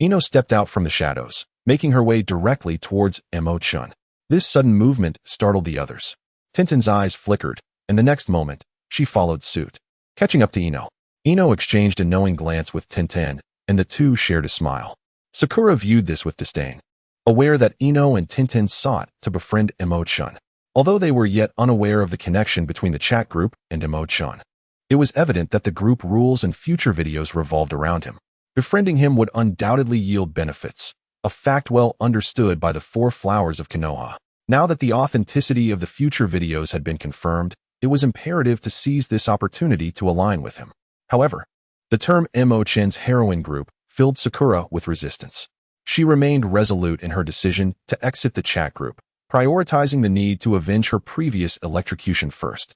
Ino stepped out from the shadows, making her way directly towards Mo Chen. This sudden movement startled the others. Tintin's eyes flickered, and the next moment, she followed suit. Catching up to Ino, Ino exchanged a knowing glance with Tintin, and the two shared a smile. Sakura viewed this with disdain, aware that Ino and Tintin sought to befriend Mo Chen. Although they were yet unaware of the connection between the chat group and Mo Chen, it was evident that the group rules and future videos revolved around him. Befriending him would undoubtedly yield benefits, a fact well understood by the 4 flowers of Konoha. Now that the authenticity of the future videos had been confirmed, it was imperative to seize this opportunity to align with him. However, the term Mo Chen's heroine group filled Sakura with resistance. She remained resolute in her decision to exit the chat group, prioritizing the need to avenge her previous electrocution first.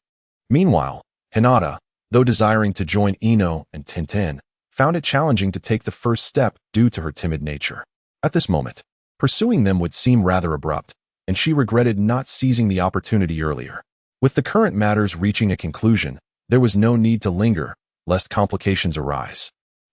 Meanwhile, Hinata, though desiring to join Ino and Tintin, found it challenging to take the first step due to her timid nature. At this moment, pursuing them would seem rather abrupt, and she regretted not seizing the opportunity earlier. With the current matters reaching a conclusion, there was no need to linger, lest complications arise.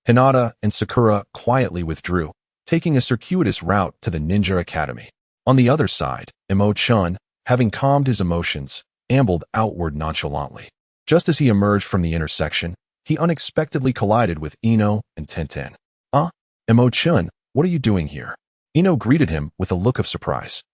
Hinata and Sakura quietly withdrew, taking a circuitous route to the Ninja Academy. On the other side, Mo Chen, having calmed his emotions, ambled outward nonchalantly. Just as he emerged from the intersection, he unexpectedly collided with Ino and Tintin. Mo Chen, what are you doing here? Ino greeted him with a look of surprise.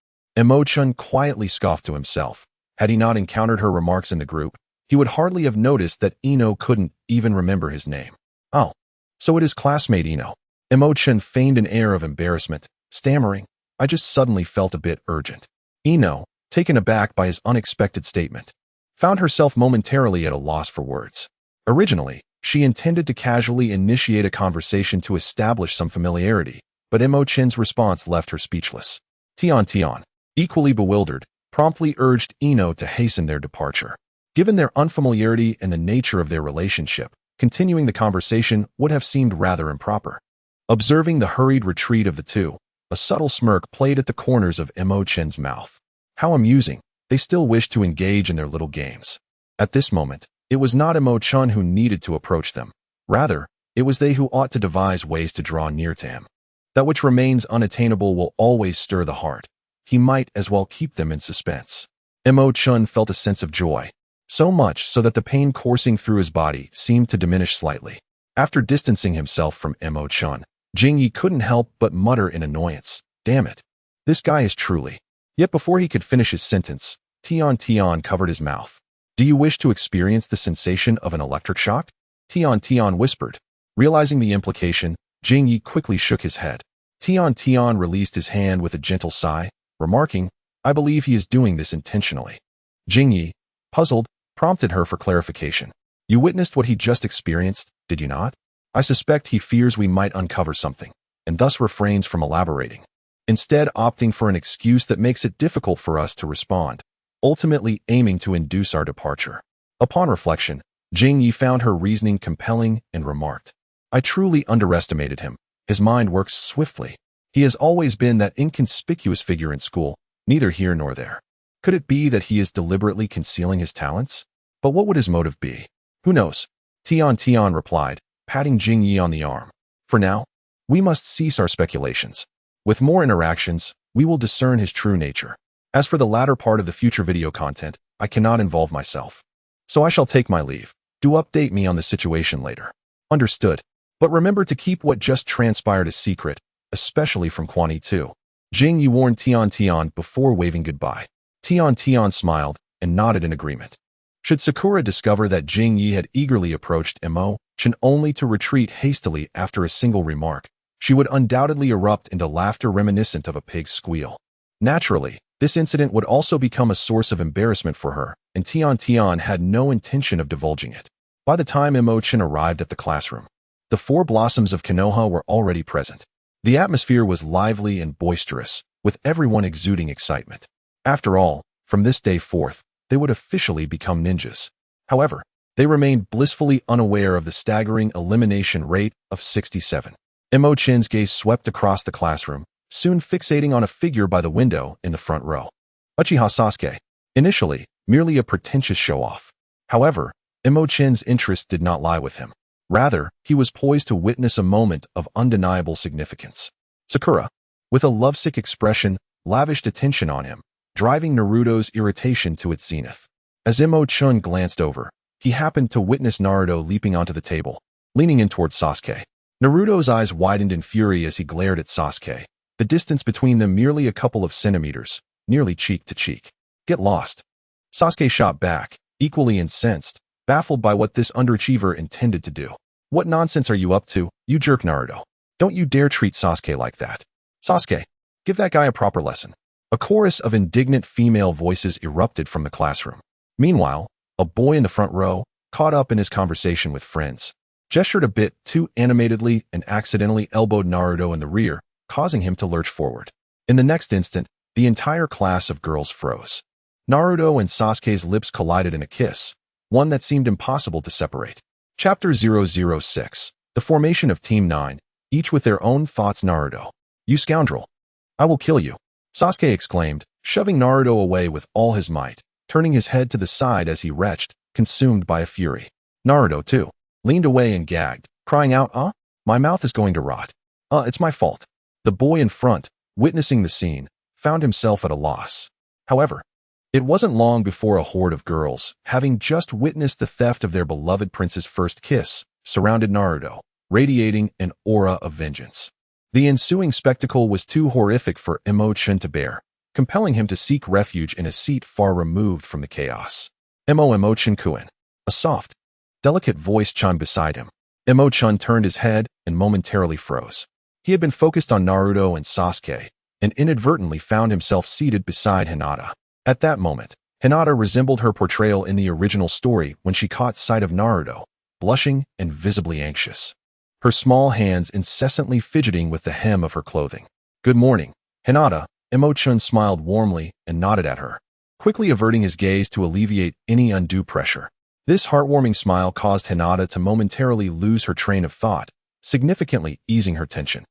Mo Chen quietly scoffed to himself. Had he not encountered her remarks in the group, he would hardly have noticed that Ino couldn't even remember his name. Oh, so it is classmate Ino. Mo Chen feigned an air of embarrassment, stammering, I just suddenly felt a bit urgent. Ino, taken aback by his unexpected statement, found herself momentarily at a loss for words. Originally, she intended to casually initiate a conversation to establish some familiarity, but Mo Chen's response left her speechless. Tian, equally bewildered, promptly urged Ino to hasten their departure. Given their unfamiliarity and the nature of their relationship, continuing the conversation would have seemed rather improper. Observing the hurried retreat of the two, a subtle smirk played at the corners of Mo Chen's mouth. How amusing, they still wished to engage in their little games. At this moment, it was not Mo Chen who needed to approach them. Rather, it was they who ought to devise ways to draw near to him. That which remains unattainable will always stir the heart. He might as well keep them in suspense. Mo Chen felt a sense of joy, so much so that the pain coursing through his body seemed to diminish slightly. After distancing himself from Mo Chen, Jingyi couldn't help but mutter in annoyance, damn it. This guy is truly. Yet before he could finish his sentence, Tian covered his mouth. Do you wish to experience the sensation of an electric shock? Tian whispered. Realizing the implication, Jingyi quickly shook his head. Tian released his hand with a gentle sigh, remarking, I believe he is doing this intentionally. Jingyi, puzzled, prompted her for clarification. You witnessed what he just experienced, did you not? I suspect he fears we might uncover something, and thus refrains from elaborating, instead opting for an excuse that makes it difficult for us to respond, ultimately aiming to induce our departure. Upon reflection, Jingyi found her reasoning compelling and remarked, I truly underestimated him. His mind works swiftly. He has always been that inconspicuous figure in school, neither here nor there. Could it be that he is deliberately concealing his talents? But what would his motive be? Who knows? Tian replied, patting Jingyi on the arm. For now, we must cease our speculations. With more interactions, we will discern his true nature. As for the latter part of the future video content, I cannot involve myself. So I shall take my leave. Do update me on the situation later. Understood. But remember to keep what just transpired a secret, especially from Kwani too. Jingyi warned Tian before waving goodbye. Tian smiled and nodded in agreement. Should Sakura discover that Jingyi had eagerly approached Mo Chen only to retreat hastily after a single remark, she would undoubtedly erupt into laughter reminiscent of a pig's squeal. Naturally, this incident would also become a source of embarrassment for her, and Tian had no intention of divulging it. By the time Mo Chen arrived at the classroom, the four blossoms of Konoha were already present. The atmosphere was lively and boisterous, with everyone exuding excitement. After all, from this day forth, they would officially become ninjas. However, they remained blissfully unaware of the staggering elimination rate of 67. Mo Chen's gaze swept across the classroom, soon fixating on a figure by the window in the front row. Uchiha Sasuke. Initially, merely a pretentious show-off. However, Mo Chen's interest did not lie with him. Rather, he was poised to witness a moment of undeniable significance. Sakura, with a lovesick expression, lavished attention on him, driving Naruto's irritation to its zenith. As Mo Chen glanced over, he happened to witness Naruto leaping onto the table, leaning in towards Sasuke. Naruto's eyes widened in fury as he glared at Sasuke, the distance between them merely a couple of centimeters, nearly cheek to cheek. Get lost. Sasuke shot back, equally incensed, baffled by what this underachiever intended to do. What nonsense are you up to, you jerk Naruto? Don't you dare treat Sasuke like that. Sasuke, give that guy a proper lesson. A chorus of indignant female voices erupted from the classroom. Meanwhile, a boy in the front row, caught up in his conversation with friends, gestured a bit too animatedly and accidentally elbowed Naruto in the rear, causing him to lurch forward. In the next instant, the entire class of girls froze. Naruto and Sasuke's lips collided in a kiss, one that seemed impossible to separate. Chapter 006. The formation of Team 9, each with their own thoughts. Naruto. You scoundrel! I will kill you! Sasuke exclaimed, shoving Naruto away with all his might, turning his head to the side as he retched, consumed by a fury. Naruto, too, leaned away and gagged, crying out, my mouth is going to rot. It's my fault. The boy in front, witnessing the scene, found himself at a loss. However, it wasn't long before a horde of girls, having just witnessed the theft of their beloved prince's first kiss, surrounded Naruto, radiating an aura of vengeance. The ensuing spectacle was too horrific for Mo Chen to bear, compelling him to seek refuge in a seat far removed from the chaos. Mo Chen-kun. A soft, delicate voice chimed beside him. Mo Chen turned his head and momentarily froze. He had been focused on Naruto and Sasuke, and inadvertently found himself seated beside Hinata. At that moment, Hinata resembled her portrayal in the original story when she caught sight of Naruto, blushing and visibly anxious, her small hands incessantly fidgeting with the hem of her clothing. Good morning, Hinata. Mo Chen smiled warmly and nodded at her, quickly averting his gaze to alleviate any undue pressure. This heartwarming smile caused Hinata to momentarily lose her train of thought, significantly easing her tension.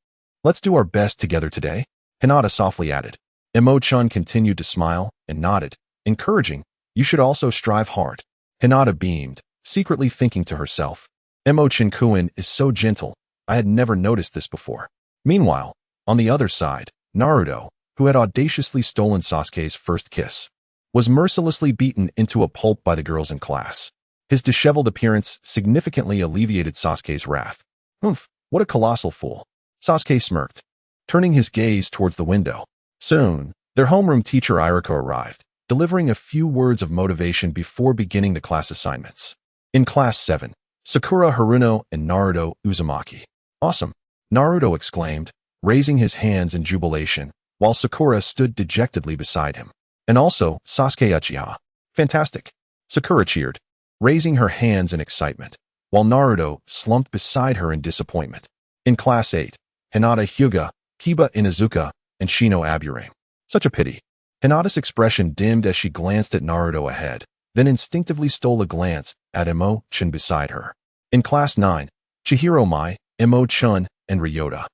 Let's do our best together today, Hinata softly added. Mo Chen continued to smile and nodded, encouraging, you should also strive hard. Hinata beamed, secretly thinking to herself, Mo Chen-kun is so gentle, I had never noticed this before. Meanwhile, on the other side, Naruto, who had audaciously stolen Sasuke's first kiss, was mercilessly beaten into a pulp by the girls in class. His disheveled appearance significantly alleviated Sasuke's wrath. Humph, what a colossal fool. Sasuke smirked, turning his gaze towards the window. Soon, their homeroom teacher Iriko arrived, delivering a few words of motivation before beginning the class assignments. In Class 7, Sakura Haruno and Naruto Uzumaki. Awesome, Naruto exclaimed, raising his hands in jubilation, while Sakura stood dejectedly beside him. And also, Sasuke Uchiha. Fantastic, Sakura cheered, raising her hands in excitement, while Naruto slumped beside her in disappointment. In Class 8, Hinata Hyuga, Kiba Inuzuka, and Shino Aburame. Such a pity. Hinata's expression dimmed as she glanced at Naruto ahead, then instinctively stole a glance at Mo Chen beside her. In Class 9, Chihiro Mai, Mo Chen, and Ryota.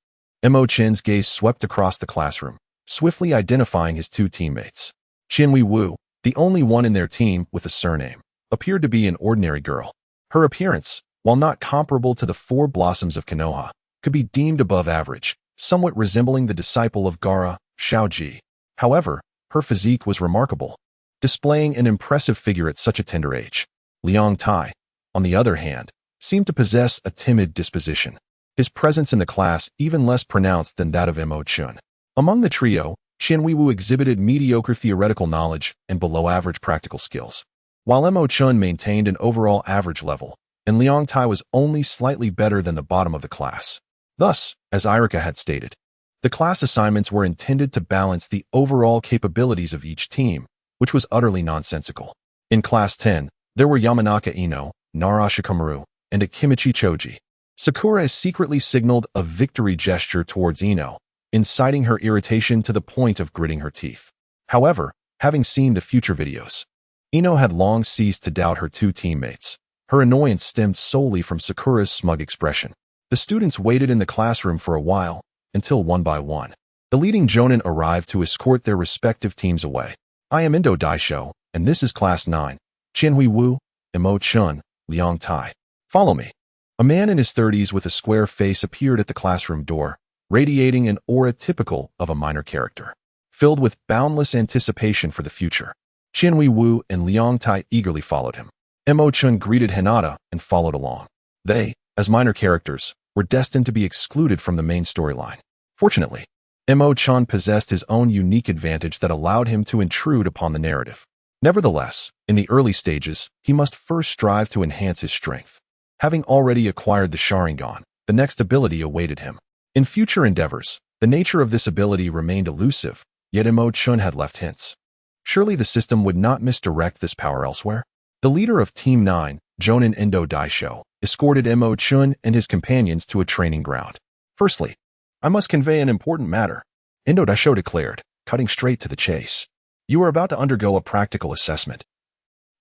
Mo Chen's gaze swept across the classroom, swiftly identifying his two teammates. Qinhui Wu, the only one in their team with a surname, appeared to be an ordinary girl. Her appearance, while not comparable to the four blossoms of Konoha, could be deemed above average, somewhat resembling the disciple of Gaara, Shaoji. However, her physique was remarkable, displaying an impressive figure at such a tender age. Liang Tai, on the other hand, seemed to possess a timid disposition, his presence in the class even less pronounced than that of Mo Chen. Among the trio, Qinhui Wu exhibited mediocre theoretical knowledge and below-average practical skills, while Mo Chen maintained an overall average level, and Liang Tai was only slightly better than the bottom of the class. Thus, as Irika had stated, the class assignments were intended to balance the overall capabilities of each team, which was utterly nonsensical. In Class 10, there were Yamanaka Ino, Nara Shikamaru, and Akimichi Choji. Sakura secretly signaled a victory gesture towards Ino, inciting her irritation to the point of gritting her teeth. However, having seen the future videos, Ino had long ceased to doubt her two teammates. Her annoyance stemmed solely from Sakura's smug expression. The students waited in the classroom for a while, until one by one, the leading jonin arrived to escort their respective teams away. I am Indo Daisho, and this is Class 9. Qinhui Wu, Mo Chen, Liang Tai. Follow me. A man in his 30s with a square face appeared at the classroom door, radiating an aura typical of a minor character, filled with boundless anticipation for the future. Qinhui Wu and Liang Tai eagerly followed him. Mo Chen greeted Hinata and followed along. They, as minor characters, were destined to be excluded from the main storyline. Fortunately, Mo Chen possessed his own unique advantage that allowed him to intrude upon the narrative. Nevertheless, in the early stages, he must first strive to enhance his strength. Having already acquired the Sharingan, the next ability awaited him. In future endeavors, the nature of this ability remained elusive, yet Mo Chen had left hints. Surely the system would not misdirect this power elsewhere? The leader of Team 9, Jonin Endo Daisho, escorted Mo Chen and his companions to a training ground. Firstly, I must convey an important matter, Endo Daisho declared, cutting straight to the chase. You are about to undergo a practical assessment,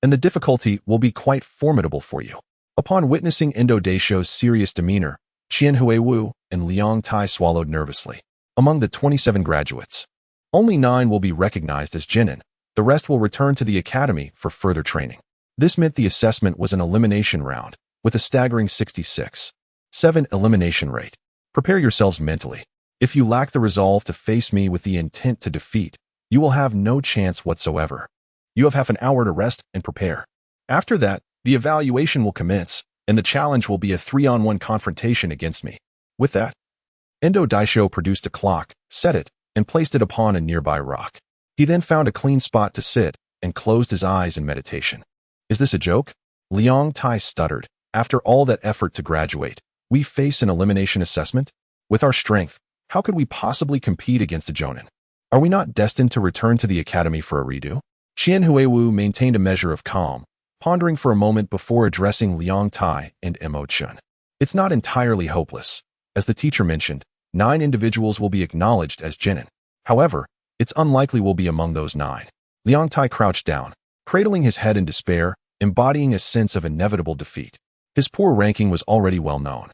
and the difficulty will be quite formidable for you. Upon witnessing Endo Daisho's serious demeanor, Qian Huiwu and Liang Tai swallowed nervously. Among the 27 graduates, only 9 will be recognized as Jinin. The rest will return to the academy for further training. This meant the assessment was an elimination round, with a staggering 66.7 elimination rate. Prepare yourselves mentally. If you lack the resolve to face me with the intent to defeat, you will have no chance whatsoever. You have half an hour to rest and prepare. After that, the evaluation will commence, and the challenge will be a 3-on-1 confrontation against me. With that, Endo Daisho produced a clock, set it, and placed it upon a nearby rock. He then found a clean spot to sit and closed his eyes in meditation. Is this a joke? Liang Tai stuttered. After all that effort to graduate, we face an elimination assessment? With our strength, how could we possibly compete against a Jonin? Are we not destined to return to the academy for a redo? Qian Huiwu maintained a measure of calm, pondering for a moment before addressing Liang Tai and Mo Chen. It's not entirely hopeless. As the teacher mentioned, 9 individuals will be acknowledged as Jinin. However, it's unlikely we'll be among those 9. Liang Tai crouched down, cradling his head in despair, embodying a sense of inevitable defeat. His poor ranking was already well known,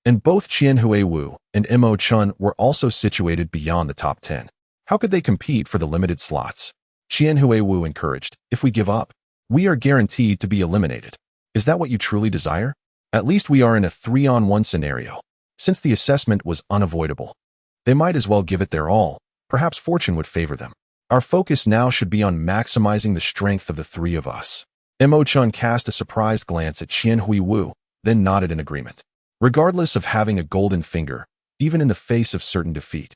and both Qian Huiwu and Mo Chen were also situated beyond the top 10. How could they compete for the limited slots? Qian Huiwu encouraged, if we give up, we are guaranteed to be eliminated. Is that what you truly desire? At least we are in a 3-on-1 scenario. Since the assessment was unavoidable, they might as well give it their all. Perhaps fortune would favor them. Our focus now should be on maximizing the strength of the 3 of us. Mo Chen cast a surprised glance at Qian Huiwu, then nodded in agreement. Regardless of having a golden finger, even in the face of certain defeat,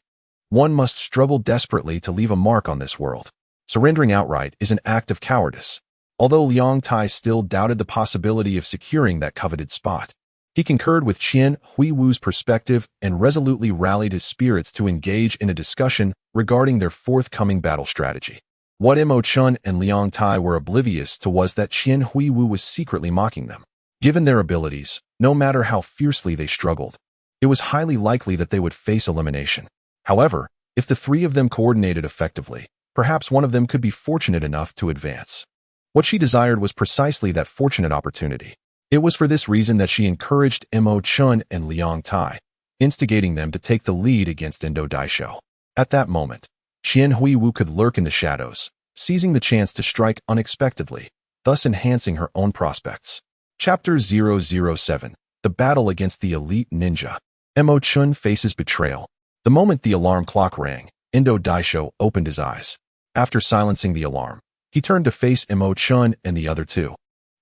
one must struggle desperately to leave a mark on this world. Surrendering outright is an act of cowardice. Although Liang Tai still doubted the possibility of securing that coveted spot, he concurred with Qian Huiwu's perspective and resolutely rallied his spirits to engage in a discussion regarding their forthcoming battle strategy. What Mo Chen and Liang Tai were oblivious to was that Qian Huiwu was secretly mocking them. Given their abilities, no matter how fiercely they struggled, it was highly likely that they would face elimination. However, if the 3 of them coordinated effectively, perhaps one of them could be fortunate enough to advance. What she desired was precisely that fortunate opportunity. It was for this reason that she encouraged Mo Chen and Liang Tai, instigating them to take the lead against Endo Daisho. At that moment, Qian Huiwu could lurk in the shadows, seizing the chance to strike unexpectedly, thus enhancing her own prospects. Chapter 007, The Battle Against the Elite Ninja. Mo Chen faces betrayal. The moment the alarm clock rang, Endo Daisho opened his eyes. After silencing the alarm, he turned to face Mo Chen and the other 2,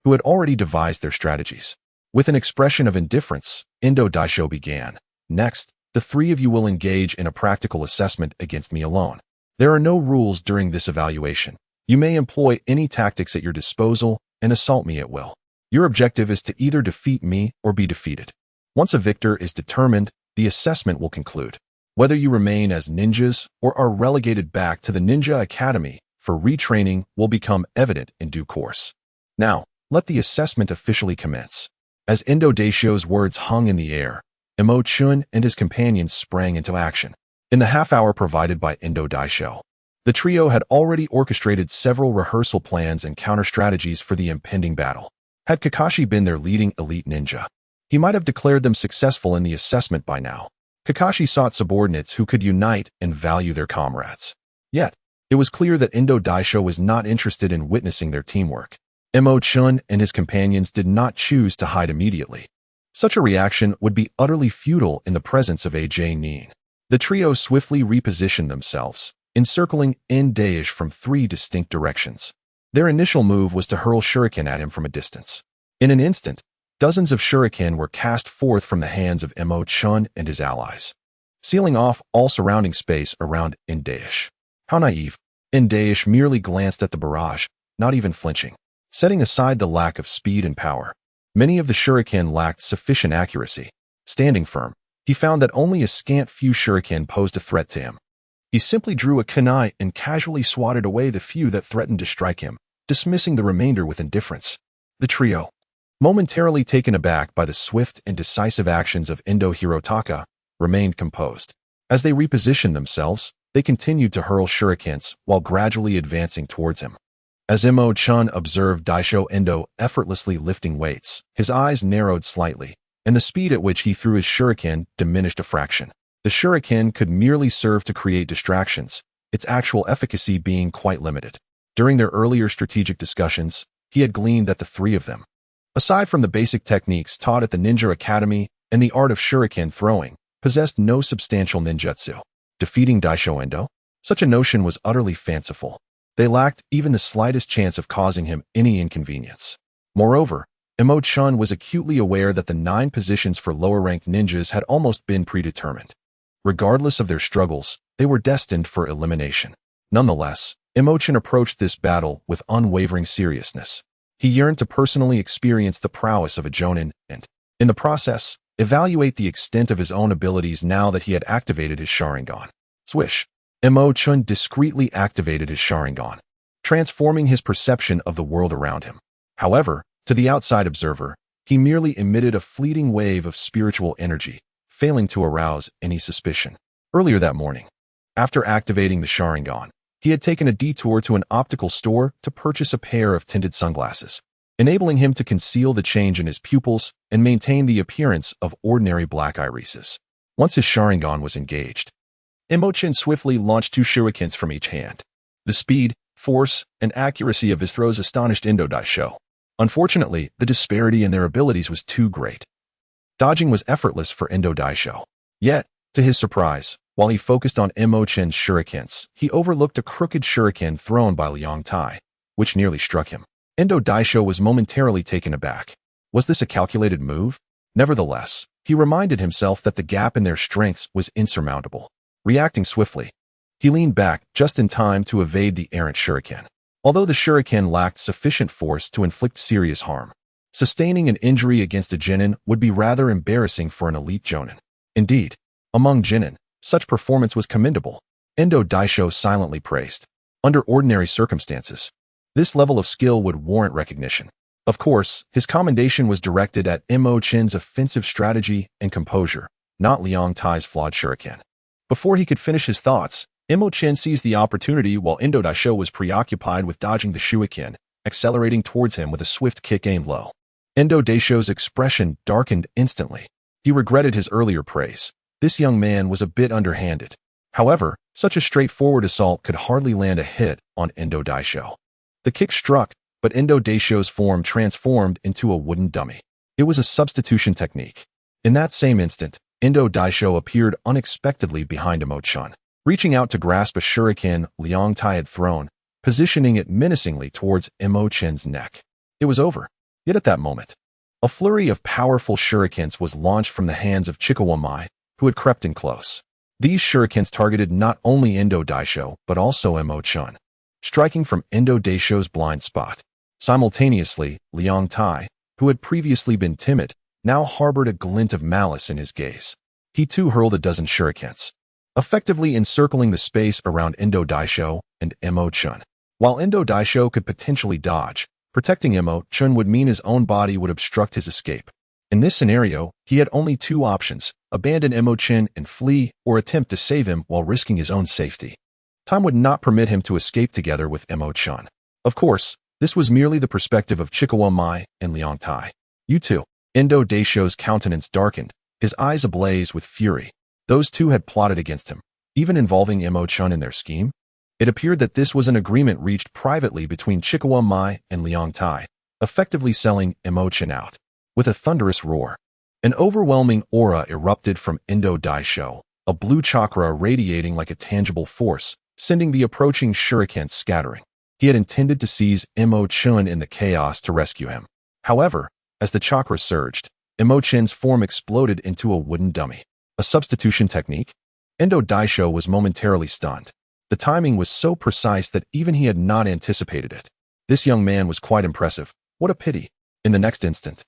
who had already devised their strategies. With an expression of indifference, Endo Daisho began. Next, the 3 of you will engage in a practical assessment against me alone. There are no rules during this evaluation. You may employ any tactics at your disposal and assault me at will. Your objective is to either defeat me or be defeated. Once a victor is determined, the assessment will conclude. Whether you remain as ninjas or are relegated back to the Ninja Academy for retraining will become evident in due course. Now, let the assessment officially commence. As Endo Daisho's words hung in the air, Mo Chen and his companions sprang into action. In the half-hour provided by Endo Daisho, the trio had already orchestrated several rehearsal plans and counter-strategies for the impending battle. Had Kakashi been their leading elite ninja, he might have declared them successful in the assessment by now. Kakashi sought subordinates who could unite and value their comrades. Yet, it was clear that Endo Daisho was not interested in witnessing their teamwork. Mo Chen and his companions did not choose to hide immediately. Such a reaction would be utterly futile in the presence of AJ Nin. The trio swiftly repositioned themselves, encircling Daesh from 3 distinct directions. Their initial move was to hurl shuriken at him from a distance. In an instant, dozens of shuriken were cast forth from the hands of Mo Chen and his allies, sealing off all surrounding space around Daesh. How naive. Daesh merely glanced at the barrage, not even flinching. Setting aside the lack of speed and power, many of the shuriken lacked sufficient accuracy. Standing firm, he found that only a scant few shuriken posed a threat to him. He simply drew a kunai and casually swatted away the few that threatened to strike him, dismissing the remainder with indifference. The trio, momentarily taken aback by the swift and decisive actions of Endo Hirotaka, remained composed. As they repositioned themselves, they continued to hurl shurikens while gradually advancing towards him. As Mo Chen observed Daisho Endo effortlessly lifting weights, his eyes narrowed slightly, and the speed at which he threw his shuriken diminished a fraction. The shuriken could merely serve to create distractions, its actual efficacy being quite limited. During their earlier strategic discussions, he had gleaned that the three of them, aside from the basic techniques taught at the Ninja Academy and the art of shuriken throwing, possessed no substantial ninjutsu. Defeating Daisho Endo? Such a notion was utterly fanciful. They lacked even the slightest chance of causing him any inconvenience. Moreover, Mo Chen was acutely aware that the 9 positions for lower-ranked ninjas had almost been predetermined. Regardless of their struggles, they were destined for elimination. Nonetheless, Mo Chen approached this battle with unwavering seriousness. He yearned to personally experience the prowess of a Jonin and, in the process, evaluate the extent of his own abilities now that he had activated his Sharingan. Swish! Mo Chen discreetly activated his Sharingan, transforming his perception of the world around him. However, to the outside observer, he merely emitted a fleeting wave of spiritual energy, failing to arouse any suspicion. Earlier that morning, after activating the Sharingan, he had taken a detour to an optical store to purchase a pair of tinted sunglasses, enabling him to conceal the change in his pupils and maintain the appearance of ordinary black irises. Once his Sharingan was engaged, Mo Chen swiftly launched 2 shurikens from each hand. The speed, force, and accuracy of his throws astonished Endo Daisho. Unfortunately, the disparity in their abilities was too great. Dodging was effortless for Endo Daisho. Yet, to his surprise, while he focused on Mo Chen's shurikens, he overlooked a crooked shuriken thrown by Liang Tai, which nearly struck him. Endo Daisho was momentarily taken aback. Was this a calculated move? Nevertheless, he reminded himself that the gap in their strengths was insurmountable. Reacting swiftly, he leaned back just in time to evade the errant shuriken. Although the shuriken lacked sufficient force to inflict serious harm, sustaining an injury against a genin would be rather embarrassing for an elite jonin. Indeed, among genin, such performance was commendable. Endo Daisho silently praised. Under ordinary circumstances, this level of skill would warrant recognition. Of course, his commendation was directed at Mo Chen's offensive strategy and composure, not Liang Tai's flawed shuriken. Before he could finish his thoughts, Mo Chen seized the opportunity while Endo Daisho was preoccupied with dodging the shuriken, accelerating towards him with a swift kick aimed low. Endo Daisho's expression darkened instantly. He regretted his earlier praise. This young man was a bit underhanded. However, such a straightforward assault could hardly land a hit on Endo Daisho. The kick struck, but Endo Daisho's form transformed into a wooden dummy. It was a substitution technique. In that same instant, Endo Daisho appeared unexpectedly behind Mo Chen, reaching out to grasp a shuriken Liang Tai had thrown, positioning it menacingly towards Mo Chen's neck. It was over. Yet at that moment, a flurry of powerful shurikens was launched from the hands of Chikawamai, who had crept in close. These shurikens targeted not only Endo Daisho, but also Mo Chen, striking from Endo Daisho's blind spot. Simultaneously, Liang Tai, who had previously been timid, now harbored a glint of malice in his gaze. He too hurled a dozen shurikens, effectively encircling the space around Endo Daisho and Mo Chen. While Endo Daisho could potentially dodge, protecting Mo Chen would mean his own body would obstruct his escape. In this scenario, he had only 2 options: abandon Mo Chen and flee, or attempt to save him while risking his own safety. Time would not permit him to escape together with Mo Chen. Of course, this was merely the perspective of Chikawamai and Liang Tai. You too. Endo Daisho's countenance darkened, his eyes ablaze with fury. Those 2 had plotted against him, even involving Mo Chen in their scheme. It appeared that this was an agreement reached privately between Chikawamai and Liang Tai, effectively selling Mo Chen out. With a thunderous roar, an overwhelming aura erupted from Endo Daisho, a blue chakra radiating like a tangible force, sending the approaching shurikens scattering. He had intended to seize Mo Chen in the chaos to rescue him. However, as the chakra surged, Mo Chen's form exploded into a wooden dummy. A substitution technique? Endo Daisho was momentarily stunned. The timing was so precise that even he had not anticipated it. This young man was quite impressive. What a pity. In the next instant,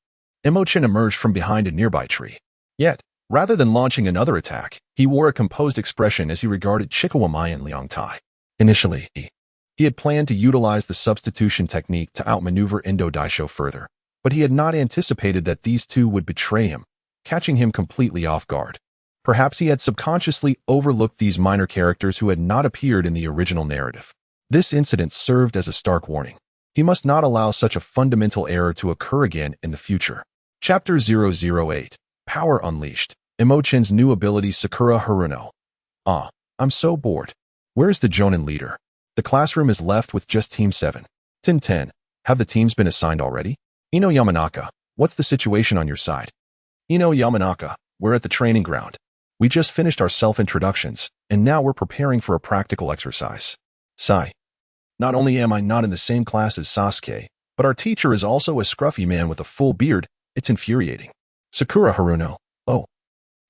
Mo Chen emerged from behind a nearby tree. Yet, rather than launching another attack, he wore a composed expression as he regarded Chikawamai and Liang Tai. Initially, he had planned to utilize the substitution technique to outmaneuver Endo Daisho further, but he had not anticipated that these two would betray him, catching him completely off guard. Perhaps he had subconsciously overlooked these minor characters who had not appeared in the original narrative. This incident served as a stark warning. He must not allow such a fundamental error to occur again in the future. Chapter 008. Power Unleashed. Mo Chen's new ability Sakura Haruno. I'm so bored. Where's the Jonin leader? The classroom is left with just Team 7. 10-10. Have the teams been assigned already? Ino Yamanaka, what's the situation on your side? Ino Yamanaka, we're at the training ground. We just finished our self-introductions, and now we're preparing for a practical exercise. Sigh. Not only am I not in the same class as Sasuke, but our teacher is also a scruffy man with a full beard. It's infuriating. Sakura Haruno. Oh.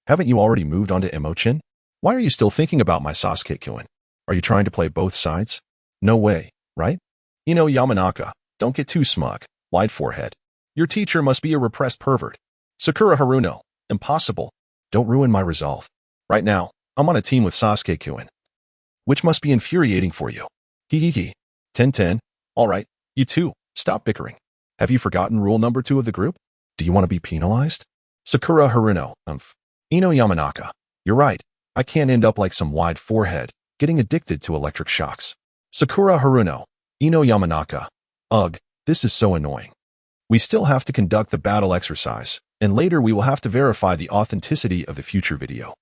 Haven't you already moved on to Mo Chen? Why are you still thinking about my Sasuke-kun? Are you trying to play both sides? No way, right? Ino Yamanaka, don't get too smug. Wide forehead. Your teacher must be a repressed pervert. Sakura Haruno. Impossible. Don't ruin my resolve. Right now, I'm on a team with Sasuke-kun, which must be infuriating for you. Hee. 10-10. All right, you two, stop bickering. Have you forgotten rule number 2 of the group? Do you want to be penalized? Sakura Haruno. Ino Yamanaka. You're right. I can't end up like some wide forehead, getting addicted to electric shocks. Sakura Haruno. Ino Yamanaka. Ugh, this is so annoying. We still have to conduct the battle exercise, and later we will have to verify the authenticity of the future video.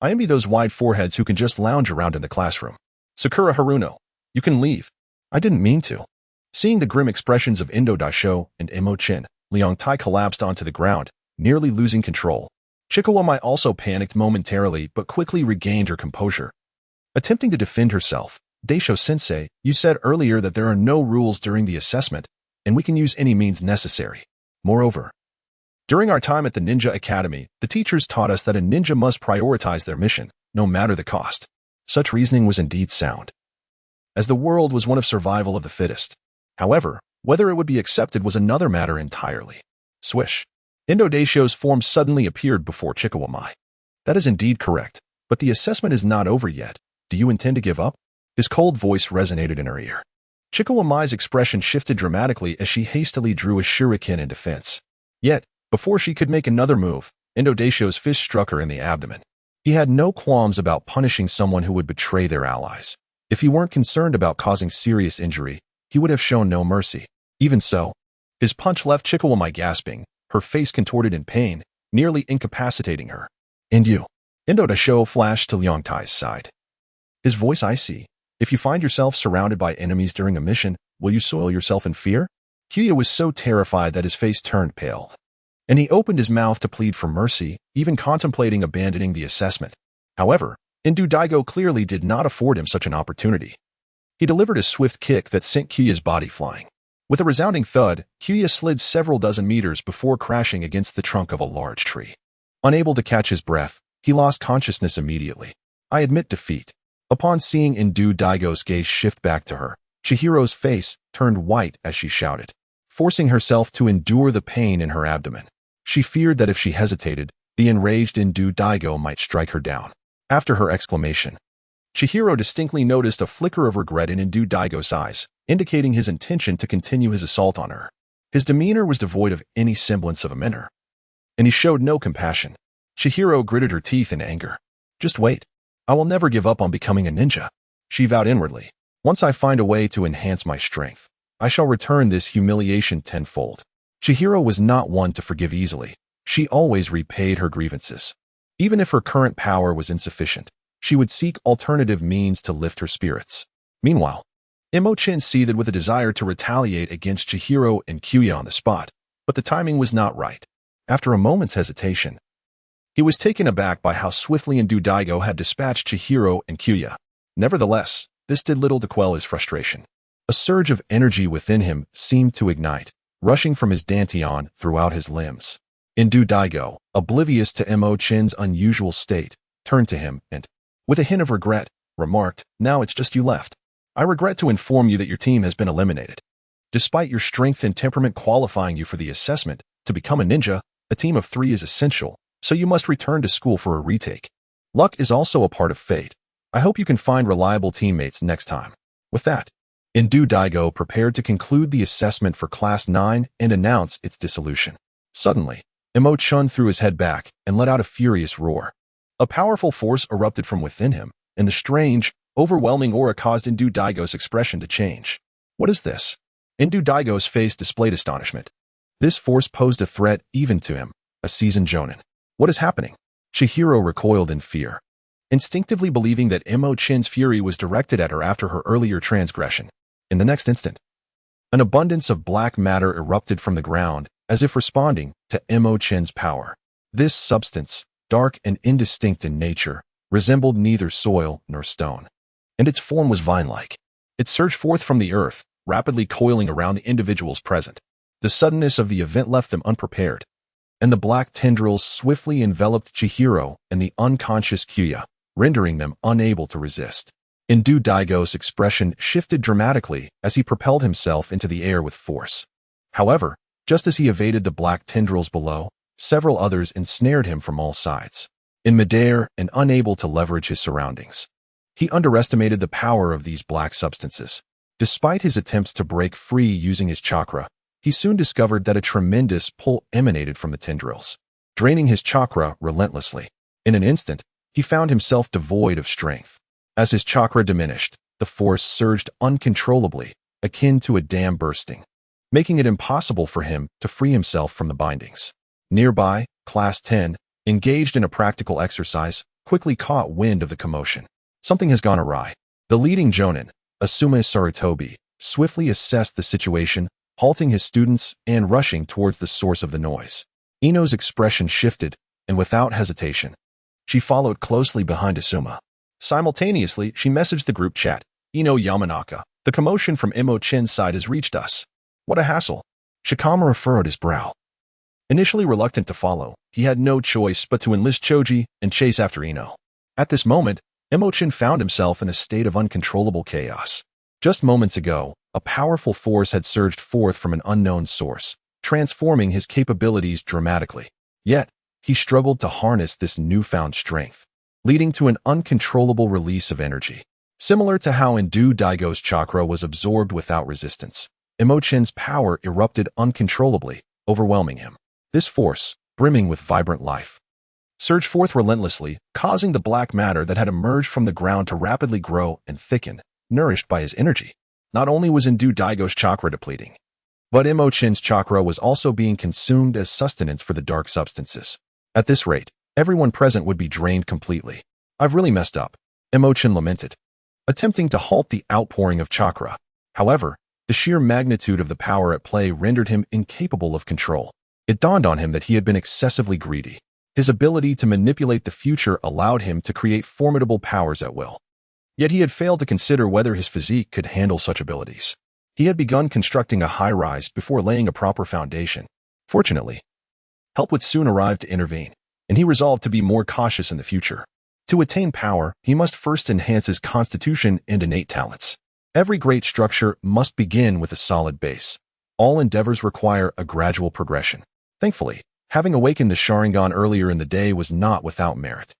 I envy those wide foreheads who can just lounge around in the classroom. Sakura Haruno. You can leave. I didn't mean to. Seeing the grim expressions of Indo Daisho and Mo Chen, Liang Tai collapsed onto the ground, nearly losing control. Chikawamai also panicked momentarily but quickly regained her composure. Attempting to defend herself, Daisho-sensei, you said earlier that there are no rules during the assessment, and we can use any means necessary. Moreover, during our time at the Ninja Academy, the teachers taught us that a ninja must prioritize their mission, no matter the cost. Such reasoning was indeed sound, as the world was one of survival of the fittest. However, whether it would be accepted was another matter entirely. Swish. Indo Daisho's form suddenly appeared before Chikawamai. That is indeed correct, but the assessment is not over yet. Do you intend to give up? His cold voice resonated in her ear. Chikawamai's expression shifted dramatically as she hastily drew a shuriken in defense. Yet, before she could make another move, Indo Daisho's fist struck her in the abdomen. He had no qualms about punishing someone who would betray their allies. If he weren't concerned about causing serious injury, he would have shown no mercy. Even so, his punch left Chikawamai gasping, her face contorted in pain, nearly incapacitating her. And you? Indo Daisho flashed to Liang Tai's side. His voice icy. If you find yourself surrounded by enemies during a mission, will you soil yourself in fear? Huo was so terrified that his face turned pale, and he opened his mouth to plead for mercy, even contemplating abandoning the assessment. However, Indu Daigo clearly did not afford him such an opportunity. He delivered a swift kick that sent Kyoya's body flying. With a resounding thud, Kyoya slid several dozen meters before crashing against the trunk of a large tree. Unable to catch his breath, he lost consciousness immediately. I admit defeat. Upon seeing Indu Daigo's gaze shift back to her, Chihiro's face turned white as she shouted, forcing herself to endure the pain in her abdomen. She feared that if she hesitated, the enraged Indu Daigo might strike her down. After her exclamation, Chihiro distinctly noticed a flicker of regret in Indu Daigo's eyes, indicating his intention to continue his assault on her. His demeanor was devoid of any semblance of a manner, and he showed no compassion. Chihiro gritted her teeth in anger. Just wait. I will never give up on becoming a ninja, she vowed inwardly. Once I find a way to enhance my strength, I shall return this humiliation tenfold. Chihiro was not one to forgive easily. She always repaid her grievances. Even if her current power was insufficient, she would seek alternative means to lift her spirits. Meanwhile, Mo Chen seethed with a desire to retaliate against Chihiro and Kyoya on the spot, but the timing was not right. After a moment's hesitation, he was taken aback by how swiftly Indu Daigo had dispatched Chihiro and Kyoya. Nevertheless, this did little to quell his frustration. A surge of energy within him seemed to ignite, rushing from his dantian throughout his limbs. Indu Daigo, oblivious to Mo Chen's unusual state, turned to him and, with a hint of regret, remarked, "Now it's just you left. I regret to inform you that your team has been eliminated. Despite your strength and temperament qualifying you for the assessment, to become a ninja, a team of 3 is essential, so you must return to school for a retake. Luck is also a part of fate. I hope you can find reliable teammates next time." With that, Indu Daigo prepared to conclude the assessment for Class 9 and announce its dissolution. Suddenly, Mo Chen threw his head back and let out a furious roar. A powerful force erupted from within him, and the strange, overwhelming aura caused Indu Daigo's expression to change. What is this? Indu Daigo's face displayed astonishment. This force posed a threat even to him, a seasoned jonin. What is happening? Chihiro recoiled in fear, instinctively believing that Mo Chen's fury was directed at her after her earlier transgression. In the next instant, an abundance of black matter erupted from the ground, as if responding to Mo Chen's power. This substance, dark and indistinct in nature, resembled neither soil nor stone, and its form was vine-like. It surged forth from the earth, rapidly coiling around the individuals present. The suddenness of the event left them unprepared, and the black tendrils swiftly enveloped Chihiro and the unconscious Kuya, rendering them unable to resist. Indu Daigo's expression shifted dramatically as he propelled himself into the air with force. However, just as he evaded the black tendrils below, several others ensnared him from all sides. In midair and unable to leverage his surroundings, he underestimated the power of these black substances. Despite his attempts to break free using his chakra, he soon discovered that a tremendous pull emanated from the tendrils, draining his chakra relentlessly. In an instant, he found himself devoid of strength. As his chakra diminished, the force surged uncontrollably, akin to a dam bursting, making it impossible for him to free himself from the bindings. Nearby, Class 10, engaged in a practical exercise, quickly caught wind of the commotion. Something has gone awry. The leading jonin, Asuma Sarutobi, swiftly assessed the situation, halting his students and rushing towards the source of the noise. Ino's expression shifted, and without hesitation, she followed closely behind Asuma. Simultaneously, she messaged the group chat. Ino Yamanaka, the commotion from Mo Chen's side has reached us. What a hassle. Shikamura furrowed his brow. Initially reluctant to follow, he had no choice but to enlist Choji and chase after Ino. At this moment, Mo Chen found himself in a state of uncontrollable chaos. Just moments ago, a powerful force had surged forth from an unknown source, transforming his capabilities dramatically. Yet, he struggled to harness this newfound strength, leading to an uncontrollable release of energy. Similar to how Indu Daigo's chakra was absorbed without resistance, Mo Chen's power erupted uncontrollably, overwhelming him. This force, brimming with vibrant life, surged forth relentlessly, causing the black matter that had emerged from the ground to rapidly grow and thicken, nourished by his energy. Not only was Indu Daigo's chakra depleting, but Mo Chen's chakra was also being consumed as sustenance for the dark substances. At this rate, everyone present would be drained completely. I've really messed up, Mo Chen lamented, attempting to halt the outpouring of chakra. However, the sheer magnitude of the power at play rendered him incapable of control. It dawned on him that he had been excessively greedy. His ability to manipulate the future allowed him to create formidable powers at will. Yet he had failed to consider whether his physique could handle such abilities. He had begun constructing a high-rise before laying a proper foundation. Fortunately, help would soon arrive to intervene, and he resolved to be more cautious in the future. To attain power, he must first enhance his constitution and innate talents. Every great structure must begin with a solid base. All endeavors require a gradual progression. Thankfully, having awakened the Sharingan earlier in the day was not without merit.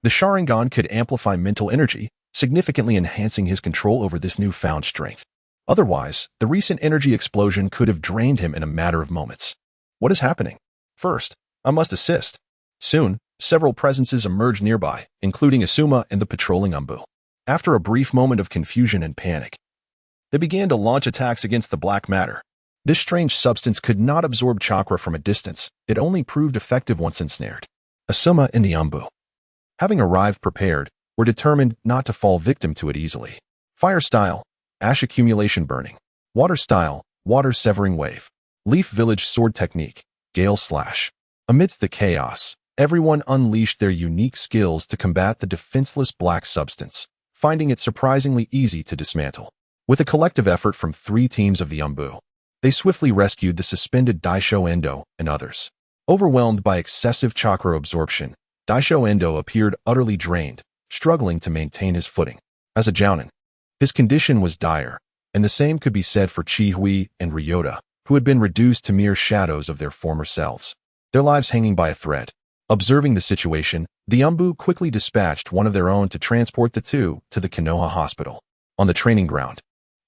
The Sharingan could amplify mental energy, significantly enhancing his control over this newfound strength. Otherwise, the recent energy explosion could have drained him in a matter of moments. What is happening? First, I must assist. Soon, several presences emerged nearby, including Asuma and the patrolling Umbu. After a brief moment of confusion and panic, they began to launch attacks against the black matter. This strange substance could not absorb chakra from a distance. It only proved effective once ensnared. Asuma and the Umbu, having arrived prepared, were determined not to fall victim to it easily. Fire style, ash accumulation burning. Water style, water severing wave. Leaf village sword technique, gale slash. Amidst the chaos, everyone unleashed their unique skills to combat the defenseless black substance, finding it surprisingly easy to dismantle. With a collective effort from 3 teams of the Umbu, they swiftly rescued the suspended Daisho Endo and others. Overwhelmed by excessive chakra absorption, Daisho Endo appeared utterly drained, struggling to maintain his footing. As a jounin, his condition was dire, and the same could be said for Chi Hui and Ryota, who had been reduced to mere shadows of their former selves, their lives hanging by a thread. Observing the situation, the Umbu quickly dispatched one of their own to transport the two to the Konoha hospital. On the training ground,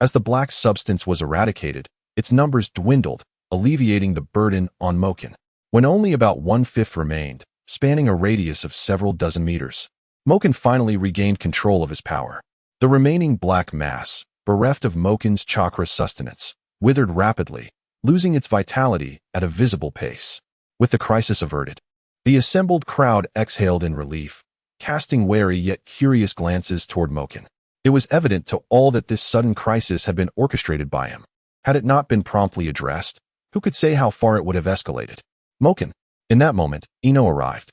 As the black substance was eradicated, its numbers dwindled, alleviating the burden on Mo Chen. When only about 1/5 remained, spanning a radius of several dozen meters, Mo Chen finally regained control of his power. The remaining black mass, bereft of Mo Chen's chakra sustenance, withered rapidly, losing its vitality at a visible pace. With the crisis averted, the assembled crowd exhaled in relief, casting wary yet curious glances toward Mo Chen. It was evident to all that this sudden crisis had been orchestrated by him. Had it not been promptly addressed, who could say how far it would have escalated? Mo Chen. In that moment, Ino arrived,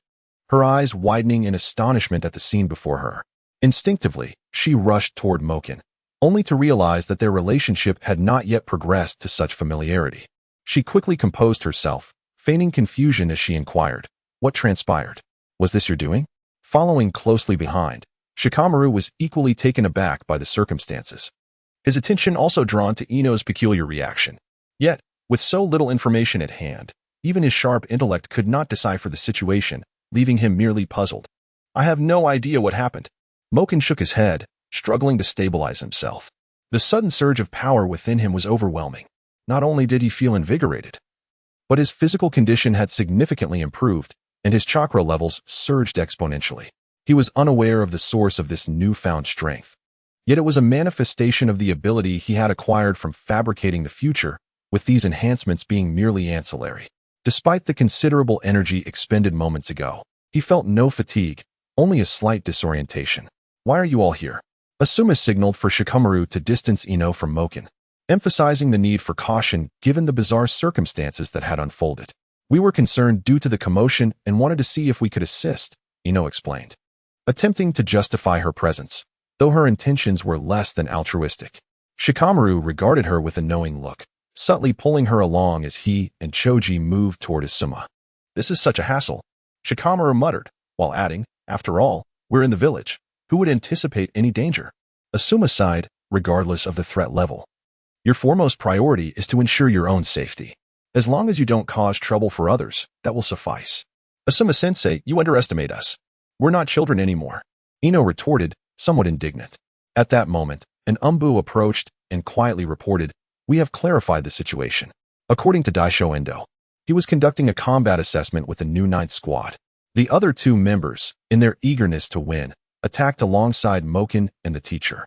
her eyes widening in astonishment at the scene before her. Instinctively, she rushed toward Mo Chen, only to realize that their relationship had not yet progressed to such familiarity. She quickly composed herself, feigning confusion as she inquired, "What transpired? Was this your doing?" Following closely behind, Shikamaru was equally taken aback by the circumstances, his attention also drawn to Ino's peculiar reaction. Yet, with so little information at hand, even his sharp intellect could not decipher the situation, leaving him merely puzzled. "I have no idea what happened." Mo Chen shook his head, struggling to stabilize himself. The sudden surge of power within him was overwhelming. Not only did he feel invigorated, but his physical condition had significantly improved, and his chakra levels surged exponentially. He was unaware of the source of this newfound strength. Yet it was a manifestation of the ability he had acquired from fabricating the future, with these enhancements being merely ancillary. Despite the considerable energy expended moments ago, he felt no fatigue, only a slight disorientation. "Why are you all here?" Asuma signaled for Shikamaru to distance Ino from Mo Chen, emphasizing the need for caution given the bizarre circumstances that had unfolded. "We were concerned due to the commotion and wanted to see if we could assist," Ino explained, attempting to justify her presence, though her intentions were less than altruistic. Shikamaru regarded her with a knowing look, subtly pulling her along as he and Choji moved toward Asuma. "This is such a hassle," Shikamaru muttered, while adding, "After all, we're in the village. Who would anticipate any danger?" Asuma sighed, regardless of the threat level. "Your foremost priority is to ensure your own safety. As long as you don't cause trouble for others, that will suffice." "Asuma-sensei, you underestimate us. We're not children anymore," Ino retorted, somewhat indignant. At that moment, an Umbu approached and quietly reported, "We have clarified the situation." According to Daisho Endo, he was conducting a combat assessment with the new 9th Squad. The other two members, in their eagerness to win, attacked alongside Mo Chen and the teacher.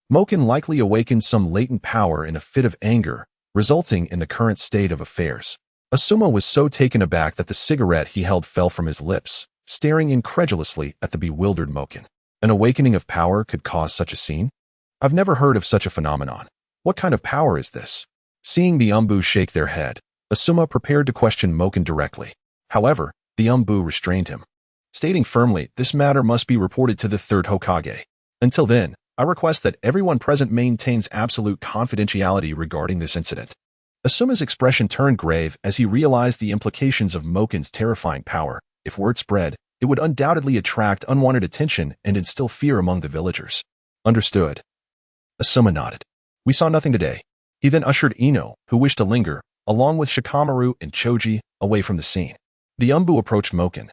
Mo Chen likely awakened some latent power in a fit of anger, resulting in the current state of affairs. Asuma was so taken aback that the cigarette he held fell from his lips, staring incredulously at the bewildered Mo Chen. An awakening of power could cause such a scene? I've never heard of such a phenomenon. What kind of power is this? Seeing the Umbu shake their head, Asuma prepared to question Mo Chen directly. However, the Umbu restrained him, stating firmly, "This matter must be reported to the 3rd Hokage. Until then, I request that everyone present maintains absolute confidentiality regarding this incident." Asuma's expression turned grave as he realized the implications of Mo Chen's terrifying power. If word spread, it would undoubtedly attract unwanted attention and instill fear among the villagers. "Understood." Asuma nodded. "We saw nothing today." He then ushered Ino, who wished to linger, along with Shikamaru and Choji, away from the scene. The Umbu approached Mo Chen,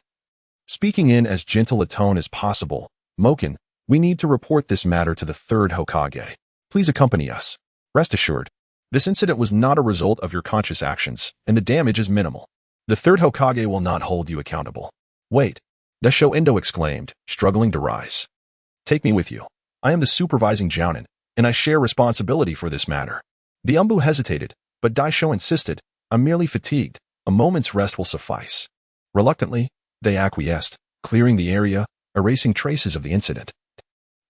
speaking in as gentle a tone as possible. "Mo Chen, we need to report this matter to the 3rd Hokage. Please accompany us. Rest assured, this incident was not a result of your conscious actions, and the damage is minimal. The 3rd Hokage will not hold you accountable." "Wait," Daisho Endo exclaimed, struggling to rise. "Take me with you. I am the supervising Jounin, and I share responsibility for this matter." The Umbu hesitated, but Daisho insisted, "I'm merely fatigued. A moment's rest will suffice." Reluctantly, they acquiesced, clearing the area, erasing traces of the incident,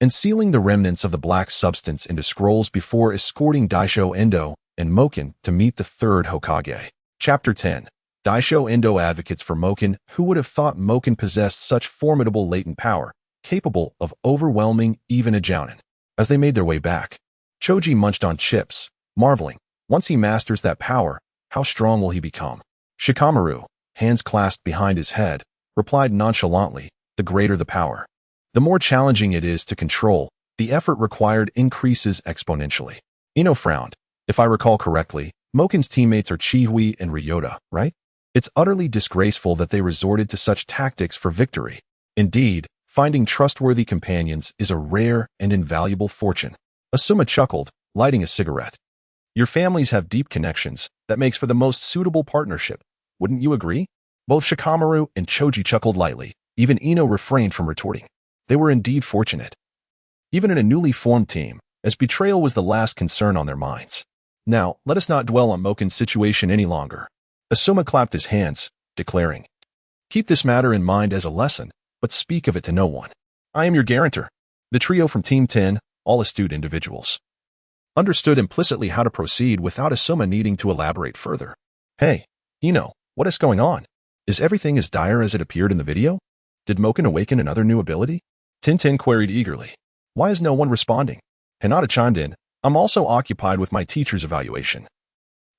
and sealing the remnants of the black substance into scrolls before escorting Daisho Endo and Mo Chen to meet the 3rd Hokage. Chapter 10. Daisho Endo advocates for Mo Chen. Who would have thought Mo Chen possessed such formidable latent power, capable of overwhelming even a Jounin? As they made their way back, Choji munched on chips, marveling, once he masters that power, how strong will he become? Shikamaru, hands clasped behind his head, replied nonchalantly, "The greater the power, the more challenging it is to control. The effort required increases exponentially." Ino frowned. "If I recall correctly, Mo Chen's teammates are Chihui and Ryota, right? It's utterly disgraceful that they resorted to such tactics for victory. Indeed, finding trustworthy companions is a rare and invaluable fortune." Asuma chuckled, lighting a cigarette. Your families have deep connections that makes for the most suitable partnership. Wouldn't you agree? Both Shikamaru and Choji chuckled lightly. Even Ino refrained from retorting. They were indeed fortunate. Even in a newly formed team, as betrayal was the last concern on their minds. Now, let us not dwell on Moken's situation any longer. Asuma clapped his hands, declaring, "Keep this matter in mind as a lesson, but speak of it to no one. I am your guarantor." The trio from Team 10, all astute individuals, understood implicitly how to proceed without Asuma needing to elaborate further. "Hey, Ino, what is going on? Is everything as dire as it appeared in the video? Did Moken awaken another new ability?" Tintin queried eagerly. "Why is no one responding?" Hinata chimed in, "I'm also occupied with my teacher's evaluation,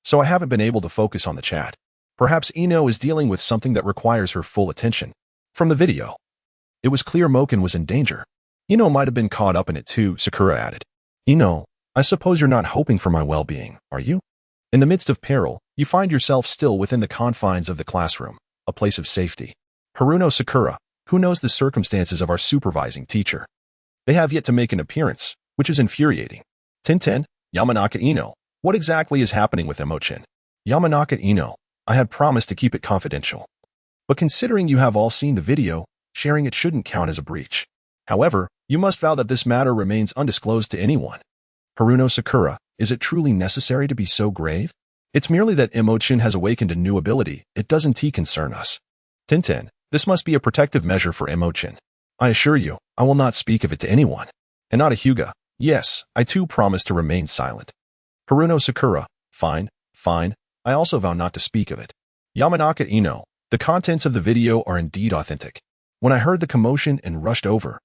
so I haven't been able to focus on the chat. Perhaps Ino is dealing with something that requires her full attention." From the video, it was clear Moken was in danger. "Ino might have been caught up in it too," Sakura added. "Ino, I suppose you're not hoping for my well-being, are you? In the midst of peril, you find yourself still within the confines of the classroom, a place of safety. Haruno Sakura, who knows the circumstances of our supervising teacher? They have yet to make an appearance, which is infuriating. Tintin, Yamanaka Ino, what exactly is happening with Mo Chen?" "Yamanaka Ino, I had promised to keep it confidential. But considering you have all seen the video, sharing it shouldn't count as a breach. However, you must vow that this matter remains undisclosed to anyone." Haruno Sakura, is it truly necessary to be so grave? It's merely that Mo Chen has awakened a new ability. It doesn't concern us. Tintin, this must be a protective measure for Mo Chen. I assure you, I will not speak of it to anyone. Hinata Hyuga, yes, I too promise to remain silent. Haruno Sakura, fine, fine, I also vow not to speak of it. Yamanaka Ino, the contents of the video are indeed authentic. When I heard the commotion and rushed over,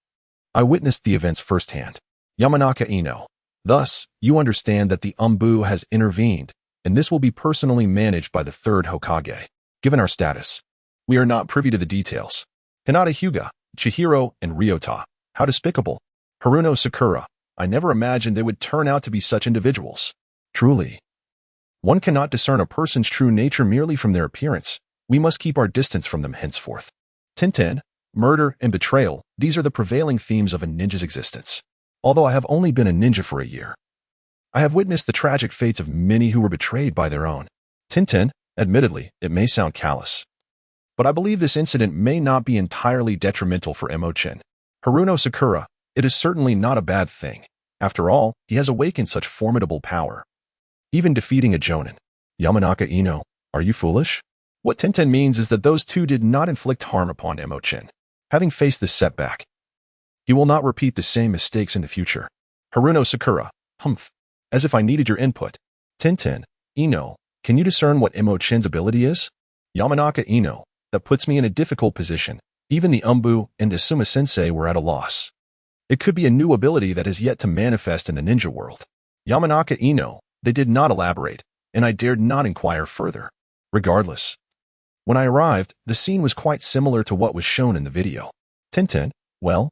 I witnessed the events firsthand. Yamanaka Ino, thus, you understand that the Umbu has intervened, and this will be personally managed by the third Hokage. Given our status, we are not privy to the details. Hinata Hyuga, Chihiro, and Ryota, how despicable. Haruno Sakura, I never imagined they would turn out to be such individuals. Truly, one cannot discern a person's true nature merely from their appearance. We must keep our distance from them henceforth. Tintin, murder and betrayal, these are the prevailing themes of a ninja's existence. Although I have only been a ninja for a year, I have witnessed the tragic fates of many who were betrayed by their own. Tintin, admittedly, it may sound callous, but I believe this incident may not be entirely detrimental for Mo Chen. Haruno Sakura, it is certainly not a bad thing. After all, he has awakened such formidable power, even defeating a Jonin. Yamanaka Ino, are you foolish? What Tintin means is that those two did not inflict harm upon Mo Chen. Having faced this setback, he will not repeat the same mistakes in the future. Haruno Sakura, humph, as if I needed your input. Tintin, Ino, can you discern what Mo Chen's ability is? Yamanaka Ino, that puts me in a difficult position. Even the Umbu and Asuma-sensei were at a loss. It could be a new ability that is yet to manifest in the ninja world. Yamanaka Ino, they did not elaborate, and I dared not inquire further. Regardless, when I arrived, the scene was quite similar to what was shown in the video. Tintin, well,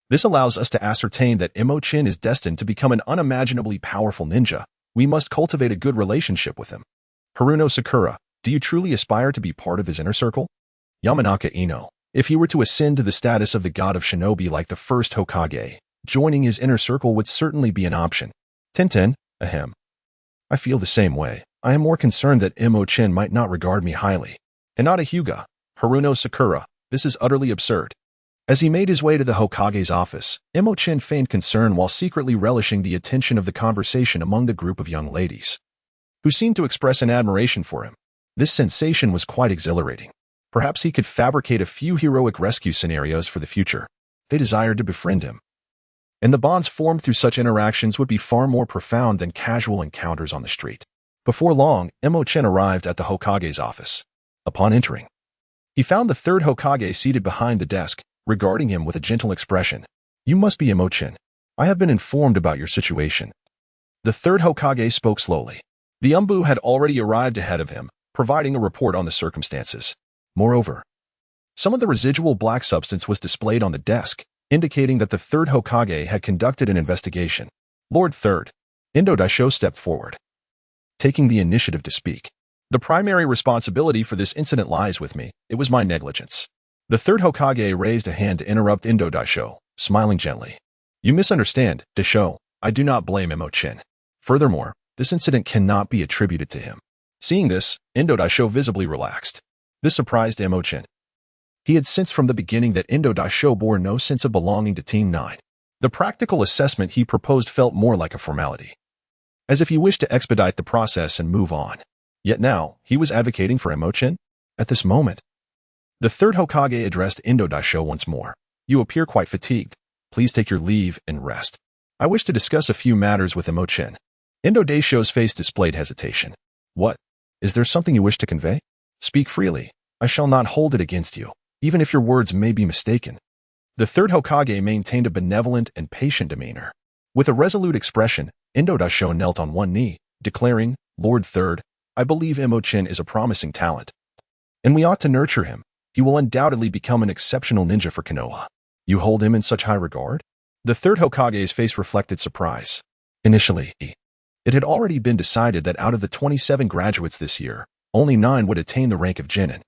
this allows us to ascertain that Mo Chen is destined to become an unimaginably powerful ninja. We must cultivate a good relationship with him. Haruno Sakura, do you truly aspire to be part of his inner circle? Yamanaka Ino, if he were to ascend to the status of the god of shinobi like the first Hokage, joining his inner circle would certainly be an option. Tintin, ahem. I feel the same way. I am more concerned that Mo Chen might not regard me highly. Hinata Hyuga, Haruno Sakura, this is utterly absurd. As he made his way to the Hokage's office, Mo Chen feigned concern while secretly relishing the attention of the conversation among the group of young ladies, who seemed to express an admiration for him. This sensation was quite exhilarating. Perhaps he could fabricate a few heroic rescue scenarios for the future. They desired to befriend him, and the bonds formed through such interactions would be far more profound than casual encounters on the street. Before long, Mo Chen arrived at the Hokage's office. Upon entering, he found the third Hokage seated behind the desk, regarding him with a gentle expression. You must be Mo Chen. I have been informed about your situation. The third Hokage spoke slowly. The Umbu had already arrived ahead of him, providing a report on the circumstances. Moreover, some of the residual black substance was displayed on the desk, indicating that the third Hokage had conducted an investigation. Lord Third, Indo Daisho stepped forward, taking the initiative to speak. The primary responsibility for this incident lies with me. It was my negligence. The third Hokage raised a hand to interrupt Indo Daisho, smiling gently. You misunderstand, Daisho. I do not blame Mo Chen. Furthermore, this incident cannot be attributed to him. Seeing this, Indo Daisho visibly relaxed. This surprised Mo Chen. He had sensed from the beginning that Indo Daisho bore no sense of belonging to Team 9. The practical assessment he proposed felt more like a formality, as if he wished to expedite the process and move on. Yet now, he was advocating for Mo Chen? At this moment, the third Hokage addressed Indo Daisho once more. You appear quite fatigued. Please take your leave and rest. I wish to discuss a few matters with Mo Chen. Indo Daisho's face displayed hesitation. What? Is there something you wish to convey? Speak freely. I shall not hold it against you, even if your words may be mistaken. The third Hokage maintained a benevolent and patient demeanor. With a resolute expression, Indo Daisho knelt on one knee, declaring, Lord Third, I believe Mo Chen is a promising talent, and we ought to nurture him. He will undoubtedly become an exceptional ninja for Konoha. You hold him in such high regard? The third Hokage's face reflected surprise. Initially, it had already been decided that out of the 27 graduates this year, only 9 would attain the rank of Genin.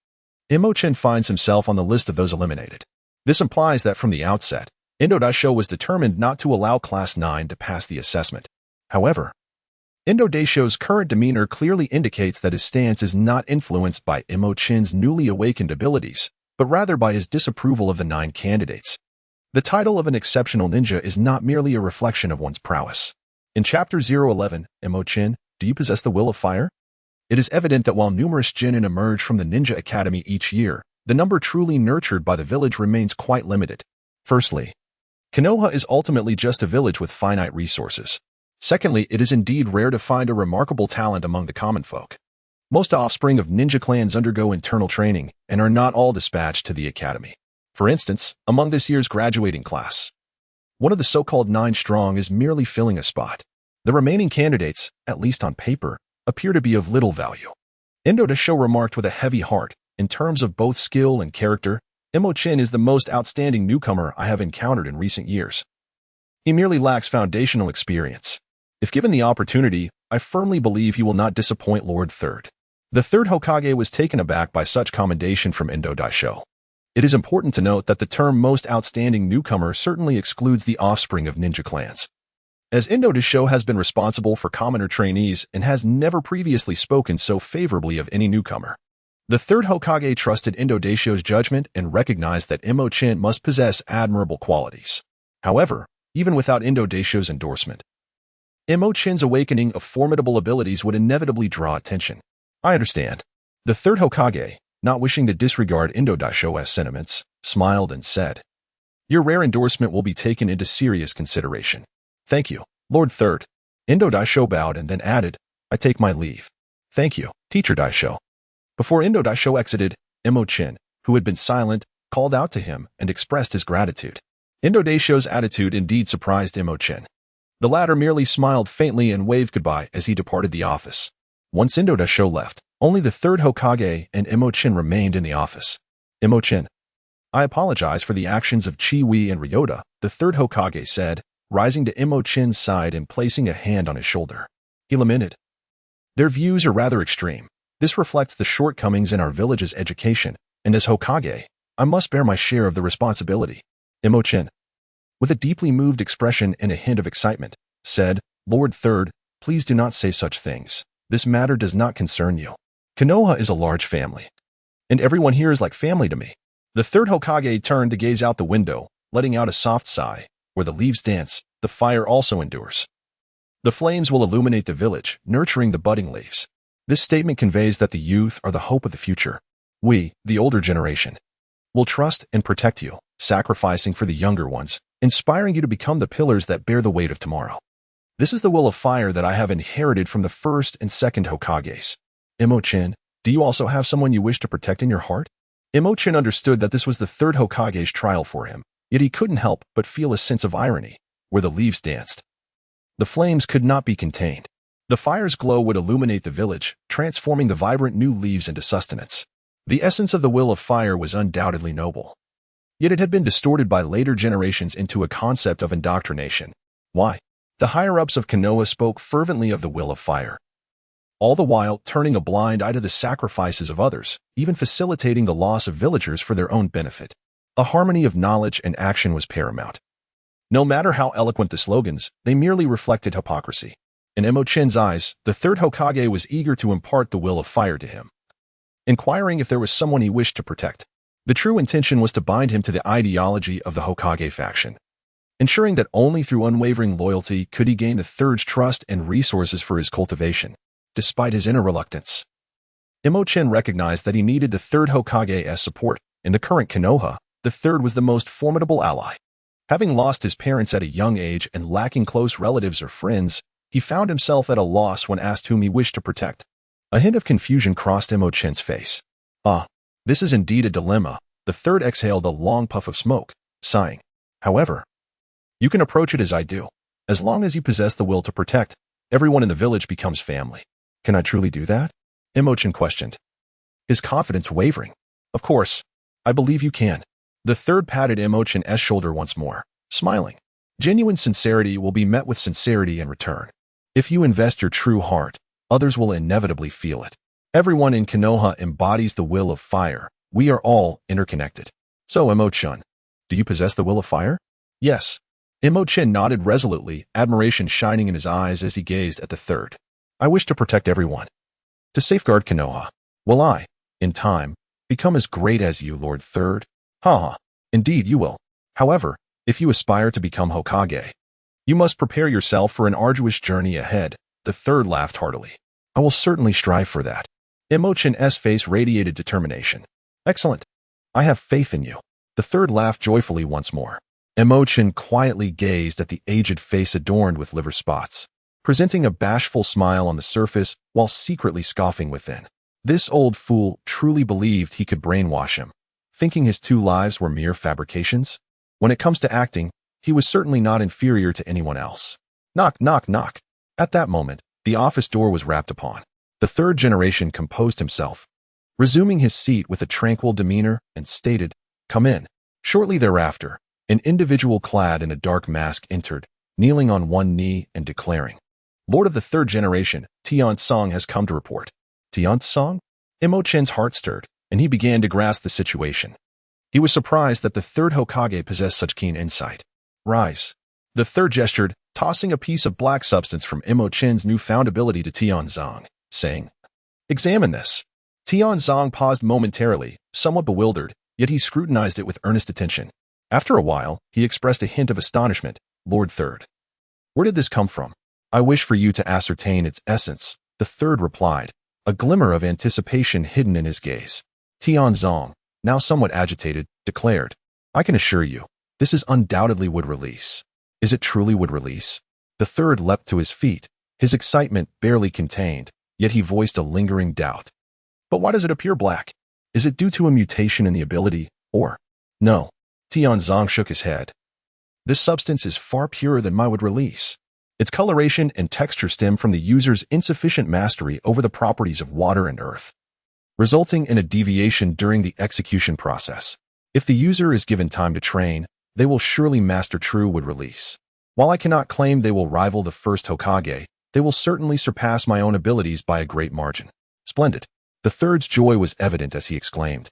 Mo Chen finds himself on the list of those eliminated. This implies that from the outset, Indo Daisho was determined not to allow Class 9 to pass the assessment. However, Indo Daisho's current demeanor clearly indicates that his stance is not influenced by Mo Chen's newly awakened abilities, but rather by his disapproval of the 9 candidates. The title of an exceptional ninja is not merely a reflection of one's prowess. In Chapter 011, Mo Chen, do you possess the will of fire? It is evident that while numerous genin emerge from the Ninja Academy each year, the number truly nurtured by the village remains quite limited. Firstly, Konoha is ultimately just a village with finite resources. Secondly, it is indeed rare to find a remarkable talent among the common folk. Most offspring of ninja clans undergo internal training and are not all dispatched to the academy. For instance, among this year's graduating class, one of the so-called 9 strong is merely filling a spot. The remaining candidates, at least on paper, appear to be of little value. Indo Daisho remarked with a heavy heart, in terms of both skill and character, Mo Chen is the most outstanding newcomer I have encountered in recent years. He merely lacks foundational experience. If given the opportunity, I firmly believe he will not disappoint Lord Third. The third Hokage was taken aback by such commendation from Indo Daisho. It is important to note that the term most outstanding newcomer certainly excludes the offspring of ninja clans. As Indo Daisho has been responsible for commoner trainees and has never previously spoken so favorably of any newcomer. The third Hokage trusted Indo Daisho's judgment and recognized that Mo Chen must possess admirable qualities. However, even without Indo Daisho's endorsement, Mo Chen's awakening of formidable abilities would inevitably draw attention. I understand. The third Hokage, not wishing to disregard Indo Daisho's sentiments, smiled and said, Your rare endorsement will be taken into serious consideration. Thank you, Lord Third. Indo Daisho bowed and then added, I take my leave. Thank you, Teacher Daisho. Before Indo Daisho exited, Mo Chen, who had been silent, called out to him and expressed his gratitude. Indo Daisho's attitude indeed surprised Mo Chen. The latter merely smiled faintly and waved goodbye as he departed the office. Once Indo Daisho left, only the third Hokage and Mo Chen remained in the office. Mo Chen, I apologize for the actions of Chi Wei and Ryota, the third Hokage said, rising to Mo Chen's side and placing a hand on his shoulder. He lamented. Their views are rather extreme. This reflects the shortcomings in our village's education, and as Hokage, I must bear my share of the responsibility. Mo Chen, with a deeply moved expression and a hint of excitement, said, Lord Third, please do not say such things. This matter does not concern you. Konoha is a large family, and everyone here is like family to me. The third Hokage turned to gaze out the window, letting out a soft sigh. Where the leaves dance, the fire also endures. The flames will illuminate the village, nurturing the budding leaves. This statement conveys that the youth are the hope of the future. We, the older generation, will trust and protect you, sacrificing for the younger ones, inspiring you to become the pillars that bear the weight of tomorrow. This is the will of fire that I have inherited from the first and second Hokages. Mo Chen, do you also have someone you wish to protect in your heart? Mo Chen understood that this was the third Hokage's trial for him, yet he couldn't help but feel a sense of irony, where the leaves danced. The flames could not be contained. The fire's glow would illuminate the village, transforming the vibrant new leaves into sustenance. The essence of the will of fire was undoubtedly noble. Yet it had been distorted by later generations into a concept of indoctrination. Why? The higher-ups of Konoha spoke fervently of the will of fire, all the while turning a blind eye to the sacrifices of others, even facilitating the loss of villagers for their own benefit. A harmony of knowledge and action was paramount. No matter how eloquent the slogans, they merely reflected hypocrisy. In Mo Chen's eyes, the third Hokage was eager to impart the will of fire to him, inquiring if there was someone he wished to protect. The true intention was to bind him to the ideology of the Hokage faction, ensuring that only through unwavering loyalty could he gain the third's trust and resources for his cultivation, despite his inner reluctance. Mo Chen recognized that he needed the third Hokage as support. In the current Konoha, the third was the most formidable ally. Having lost his parents at a young age and lacking close relatives or friends, he found himself at a loss when asked whom he wished to protect. A hint of confusion crossed Mo Chen's face. This is indeed a dilemma. The third exhaled a long puff of smoke, sighing. However, you can approach it as I do. As long as you possess the will to protect, everyone in the village becomes family. Can I truly do that? Mo Chen questioned, his confidence wavering. Of course, I believe you can. The third patted Mo Chen's shoulder once more, smiling. Genuine sincerity will be met with sincerity in return. If you invest your true heart, others will inevitably feel it. Everyone in Konoha embodies the will of fire. We are all interconnected. So, Mo Chen, do you possess the will of fire? Yes. Mo Chen nodded resolutely, admiration shining in his eyes as he gazed at the third. I wish to protect everyone. To safeguard Konoha. Will I, in time, become as great as you, Lord Third? Indeed you will. However, if you aspire to become Hokage, you must prepare yourself for an arduous journey ahead. The third laughed heartily. I will certainly strive for that. Mo Chen's face radiated determination. Excellent. I have faith in you. The third laughed joyfully once more. Mo Chen quietly gazed at the aged face adorned with liver spots, presenting a bashful smile on the surface while secretly scoffing within. This old fool truly believed he could brainwash him, thinking his 2 lives were mere fabrications. When it comes to acting, he was certainly not inferior to anyone else. Knock, knock, knock. At that moment, the office door was rapped upon. The third generation composed himself, resuming his seat with a tranquil demeanor, and stated, "Come in." Shortly thereafter, an individual clad in a dark mask entered, kneeling on one knee and declaring, "Lord of the third generation, Tian Song has come to report." Tian Song? Mo Chen's heart stirred, and he began to grasp the situation. He was surprised that the third Hokage possessed such keen insight. Rise. The third gestured, tossing a piece of black substance from Mo Chen's newfound ability to Tian Song, saying, "Examine this." Tian Zong paused momentarily, somewhat bewildered, yet he scrutinized it with earnest attention. After a while, he expressed a hint of astonishment. "Lord Third, where did this come from?" "I wish for you to ascertain its essence," the third replied, a glimmer of anticipation hidden in his gaze. Tian Zong, now somewhat agitated, declared, "I can assure you, this is undoubtedly wood release." "Is it truly wood release?" The third leapt to his feet, his excitement barely contained, yet he voiced a lingering doubt. "But why does it appear black? Is it due to a mutation in the ability, or—" "No." Tian Zong shook his head. "This substance is far purer than my wood release. Its coloration and texture stem from the user's insufficient mastery over the properties of water and earth, resulting in a deviation during the execution process. If the user is given time to train, they will surely master true wood release. While I cannot claim they will rival the first Hokage, they will certainly surpass my own abilities by a great margin." "Splendid." The third's joy was evident as he exclaimed,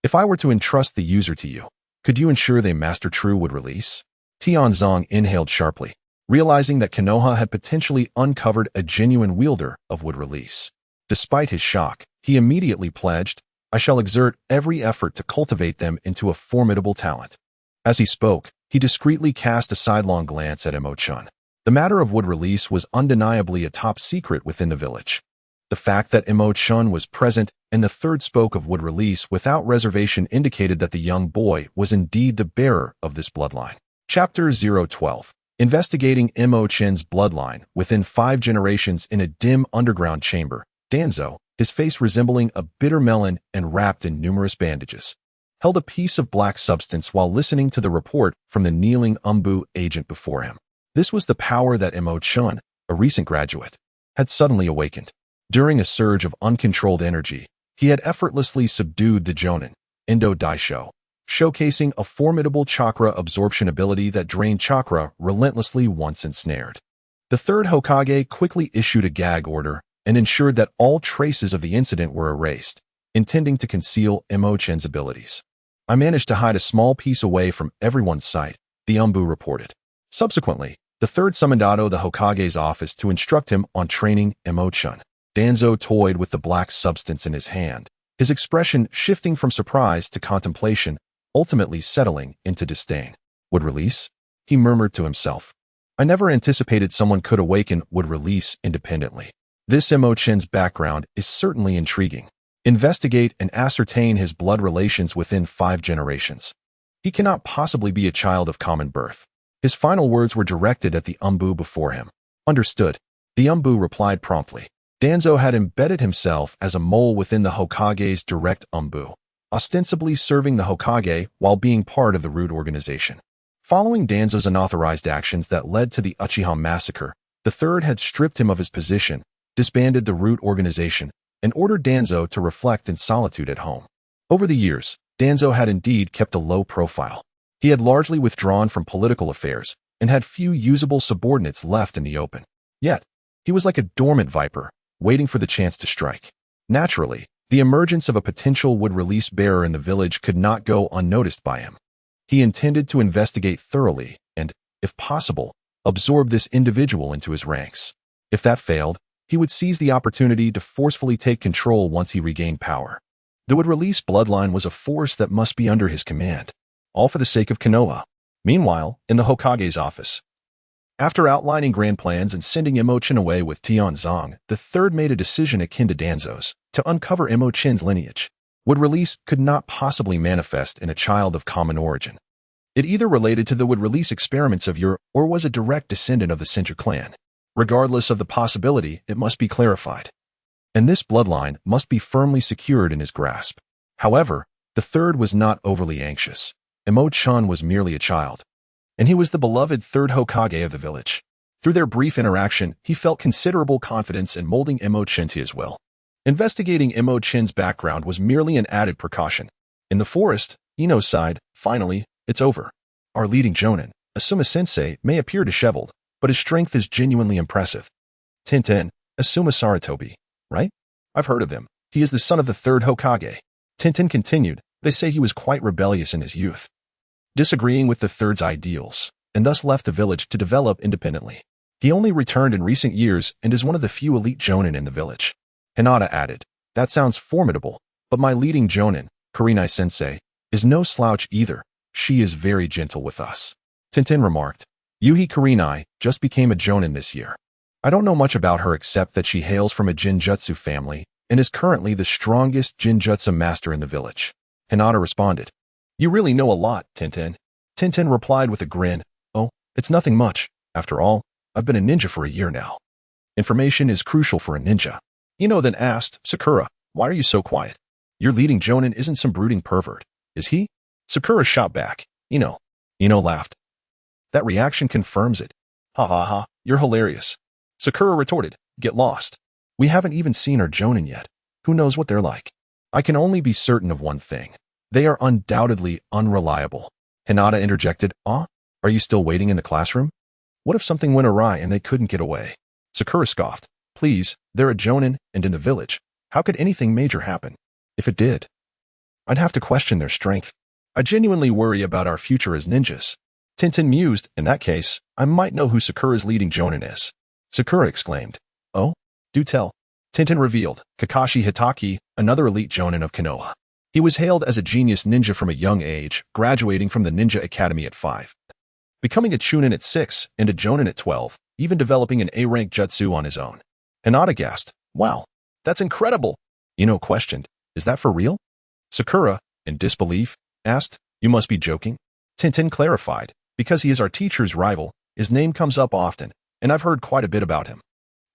"If I were to entrust the user to you, could you ensure they master true wood release?" Tian Zong inhaled sharply, realizing that Konoha had potentially uncovered a genuine wielder of wood release. Despite his shock, he immediately pledged, "I shall exert every effort to cultivate them into a formidable talent." As he spoke, he discreetly cast a sidelong glance at Mo Chen. The matter of wood release was undeniably a top secret within the village. The fact that Mo Chen was present and the third spoke of wood release without reservation indicated that the young boy was indeed the bearer of this bloodline. Chapter 012. Investigating Mo Chen's bloodline within 5 generations in a dim underground chamber. Danzo, his face resembling a bitter melon and wrapped in numerous bandages, held a piece of black substance while listening to the report from the kneeling Umbu agent before him. This was the power that Mo Chen, a recent graduate, had suddenly awakened. During a surge of uncontrolled energy, he had effortlessly subdued the Jonin, Indo Daisho, showcasing a formidable chakra absorption ability that drained chakra relentlessly once ensnared. The third Hokage quickly issued a gag order and ensured that all traces of the incident were erased, intending to conceal Mo Chen's abilities. "I managed to hide a small piece away from everyone's sight," the Umbu reported. Subsequently, The third summoned Ado the Hokage's office to instruct him on training Mo Chen. Danzo toyed with the black substance in his hand, his expression shifting from surprise to contemplation, ultimately settling into disdain. Would release? He murmured to himself. I never anticipated someone could awaken would release independently. This Mo Chen's background is certainly intriguing. Investigate and ascertain his blood relations within 5 generations. He cannot possibly be a child of common birth. His final words were directed at the Umbu before him. Understood. The Umbu replied promptly. Danzo had embedded himself as a mole within the Hokage's direct Umbu, ostensibly serving the Hokage while being part of the root organization. Following Danzo's unauthorized actions that led to the Uchiha massacre, the third had stripped him of his position, disbanded the root organization, and ordered Danzo to reflect in solitude at home. Over the years, Danzo had indeed kept a low profile. He had largely withdrawn from political affairs and had few usable subordinates left in the open. Yet, he was like a dormant viper, waiting for the chance to strike. Naturally, the emergence of a potential would-release bearer in the village could not go unnoticed by him. He intended to investigate thoroughly and, if possible, absorb this individual into his ranks. If that failed, he would seize the opportunity to forcefully take control once he regained power. The would-release bloodline was a force that must be under his command, all for the sake of Konoha. Meanwhile, in the Hokage's office, after outlining grand plans and sending Mo Chen away with Tianzong, the third made a decision akin to Danzo's, to uncover Mo Chen's lineage. Would-release could not possibly manifest in a child of common origin. It either related to the would-release experiments of Ur or was a direct descendant of the Sinjar clan. Regardless of the possibility, it must be clarified. And this bloodline must be firmly secured in his grasp. However, the third was not overly anxious. Mo Chen was merely a child, and he was the beloved third Hokage of the village. Through their brief interaction, he felt considerable confidence in molding Mo Chen to his will. Investigating Mo Chen's background was merely an added precaution. In the forest, Ino sighed, finally, it's over. Our leading jonin, Asuma-sensei, may appear disheveled, but his strength is genuinely impressive. Tintin, Asuma Saratobi, right? I've heard of him. He is the son of the third Hokage. Tintin continued, they say he was quite rebellious in his youth, disagreeing with the third's ideals, and thus left the village to develop independently. He only returned in recent years and is one of the few elite jonin in the village. Hinata added, that sounds formidable, but my leading jonin, Kurenai-sensei, is no slouch either. She is very gentle with us. Tintin remarked, Yuhi Kurenai just became a jonin this year. I don't know much about her except that she hails from a Jinjutsu family and is currently the strongest Jinjutsu master in the village. Hinata responded, you really know a lot, Tintin. Tintin replied with a grin, oh, it's nothing much. After all, I've been a ninja for a year now. Information is crucial for a ninja. Ino then asked, Sakura, why are you so quiet? Your leading jonin isn't some brooding pervert, is he? Sakura shot back, Ino. Ino laughed. That reaction confirms it. Ha ha ha, you're hilarious. Sakura retorted, get lost. We haven't even seen our jonin yet. Who knows what they're like? I can only be certain of one thing. They are undoubtedly unreliable. Hinata interjected, are you still waiting in the classroom? What if something went awry and they couldn't get away? Sakura scoffed, please, they're a jonin and in the village. How could anything major happen? If it did, I'd have to question their strength. I genuinely worry about our future as ninjas. Tintin mused, in that case, I might know who Sakura's leading jonin is. Sakura exclaimed, oh, do tell. Tintin revealed, Kakashi Hitaki, another elite jonin of Konoha. He was hailed as a genius ninja from a young age, graduating from the Ninja Academy at 5. Becoming a chunin at 6 and a jonin at 12, even developing an A-rank jutsu on his own. Hinata gasped, wow, that's incredible. Ino questioned, is that for real? Sakura, in disbelief, asked, you must be joking. Tintin clarified, because he is our teacher's rival, his name comes up often, and I've heard quite a bit about him.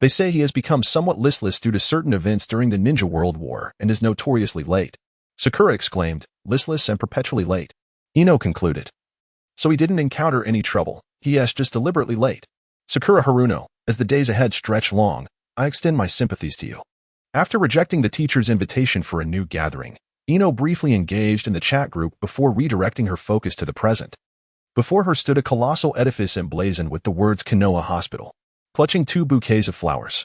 They say he has become somewhat listless due to certain events during the Ninja World War and is notoriously late. Sakura exclaimed, listless and perpetually late. Ino concluded. So he didn't encounter any trouble, he is just deliberately late. Sakura Haruno, as the days ahead stretch long, I extend my sympathies to you. After rejecting the teacher's invitation for a new gathering, Ino briefly engaged in the chat group before redirecting her focus to the present. Before her stood a colossal edifice emblazoned with the words Konoha Hospital, clutching 2 bouquets of flowers.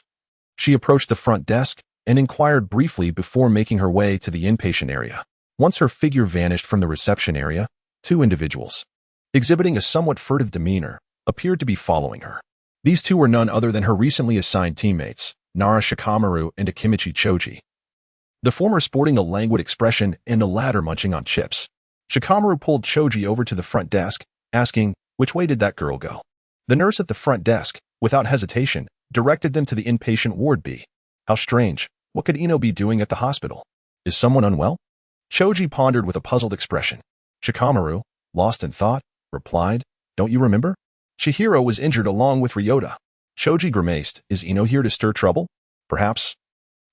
She approached the front desk and inquired briefly before making her way to the inpatient area. Once her figure vanished from the reception area, 2 individuals, exhibiting a somewhat furtive demeanor, appeared to be following her. These two were none other than her recently assigned teammates, Nara Shikamaru and Akimichi Choji. The former sporting a languid expression and the latter munching on chips. Shikamaru pulled Choji over to the front desk, asking, "Which way did that girl go?" The nurse at the front desk, without hesitation, directed them to the inpatient ward B. How strange. What could Ino be doing at the hospital? Is someone unwell? Choji pondered with a puzzled expression. Shikamaru, lost in thought, replied, "Don't you remember? Chihiro was injured along with Ryota." Choji grimaced. Is Ino here to stir trouble? Perhaps.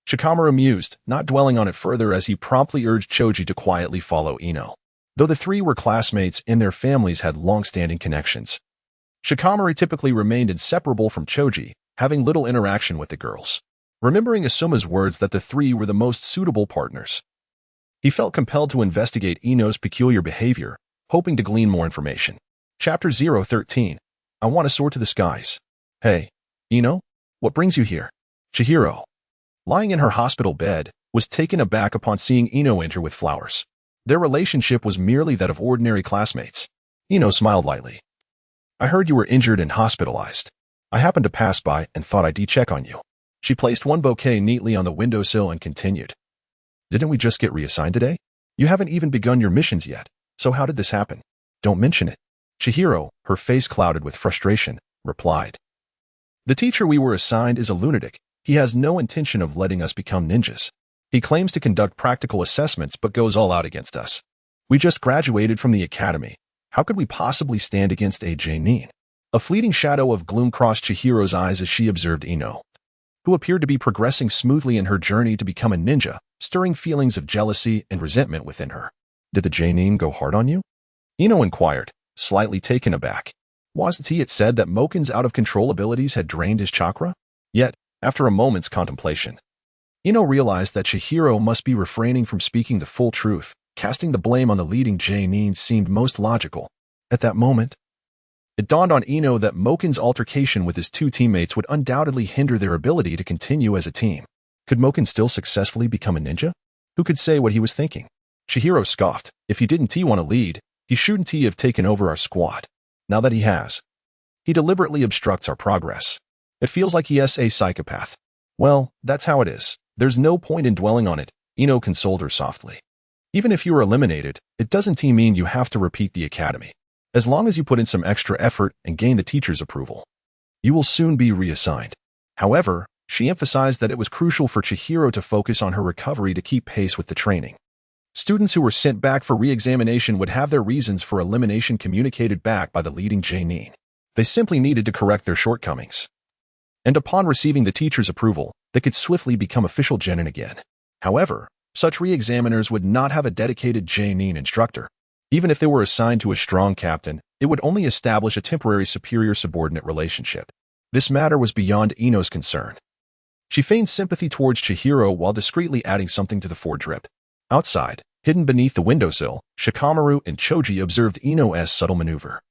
Shikamaru mused, not dwelling on it further as he promptly urged Choji to quietly follow Ino. Though the three were classmates and their families had long-standing connections, Shikamaru typically remained inseparable from Choji, having little interaction with the girls. Remembering Asuma's words that the three were the most suitable partners, he felt compelled to investigate Ino's peculiar behavior, hoping to glean more information. Chapter 013. I want to soar to the skies. Hey, Ino? What brings you here? Chihiro, lying in her hospital bed, was taken aback upon seeing Ino enter with flowers. Their relationship was merely that of ordinary classmates. Ino smiled lightly. I heard you were injured and hospitalized. I happened to pass by and thought I'd check on you. She placed one bouquet neatly on the windowsill and continued. Didn't we just get reassigned today? You haven't even begun your missions yet, so how did this happen? Don't mention it. Chihiro, her face clouded with frustration, replied. The teacher we were assigned is a lunatic. He has no intention of letting us become ninjas. He claims to conduct practical assessments but goes all out against us. We just graduated from the academy. How could we possibly stand against a Jainin? A fleeting shadow of gloom crossed Chihiro's eyes as she observed Ino, who appeared to be progressing smoothly in her journey to become a ninja, stirring feelings of jealousy and resentment within her. Did the Jainin go hard on you? Ino inquired, slightly taken aback. Wasn't he it said that Moken's out-of-control abilities had drained his chakra? Yet, after a moment's contemplation, Ino realized that Chihiro must be refraining from speaking the full truth. Casting the blame on the leading Jainin seemed most logical. At that moment, it dawned on Ino that Moken's altercation with his two teammates would undoubtedly hinder their ability to continue as a team. Could Moken still successfully become a ninja? Who could say what he was thinking? Chihiro scoffed. If he didn't want to lead, he shouldn't have taken over our squad. Now that he has, he deliberately obstructs our progress. It feels like he is a psychopath. Well, that's how it is. There's no point in dwelling on it, Ino consoled her softly. Even if you are eliminated, it doesn't mean you have to repeat the academy. As long as you put in some extra effort and gain the teacher's approval, you will soon be reassigned. However, she emphasized that it was crucial for Chihiro to focus on her recovery to keep pace with the training. Students who were sent back for re-examination would have their reasons for elimination communicated back by the leading Jainin. They simply needed to correct their shortcomings. And upon receiving the teacher's approval, they could swiftly become official genin again. However, such re-examiners would not have a dedicated Jainin instructor. Even if they were assigned to a strong captain, it would only establish a temporary superior-subordinate relationship. This matter was beyond Ino's concern. She feigned sympathy towards Chihiro while discreetly adding something to the foredrip. Outside, hidden beneath the windowsill, Shikamaru and Choji observed Ino's subtle maneuver.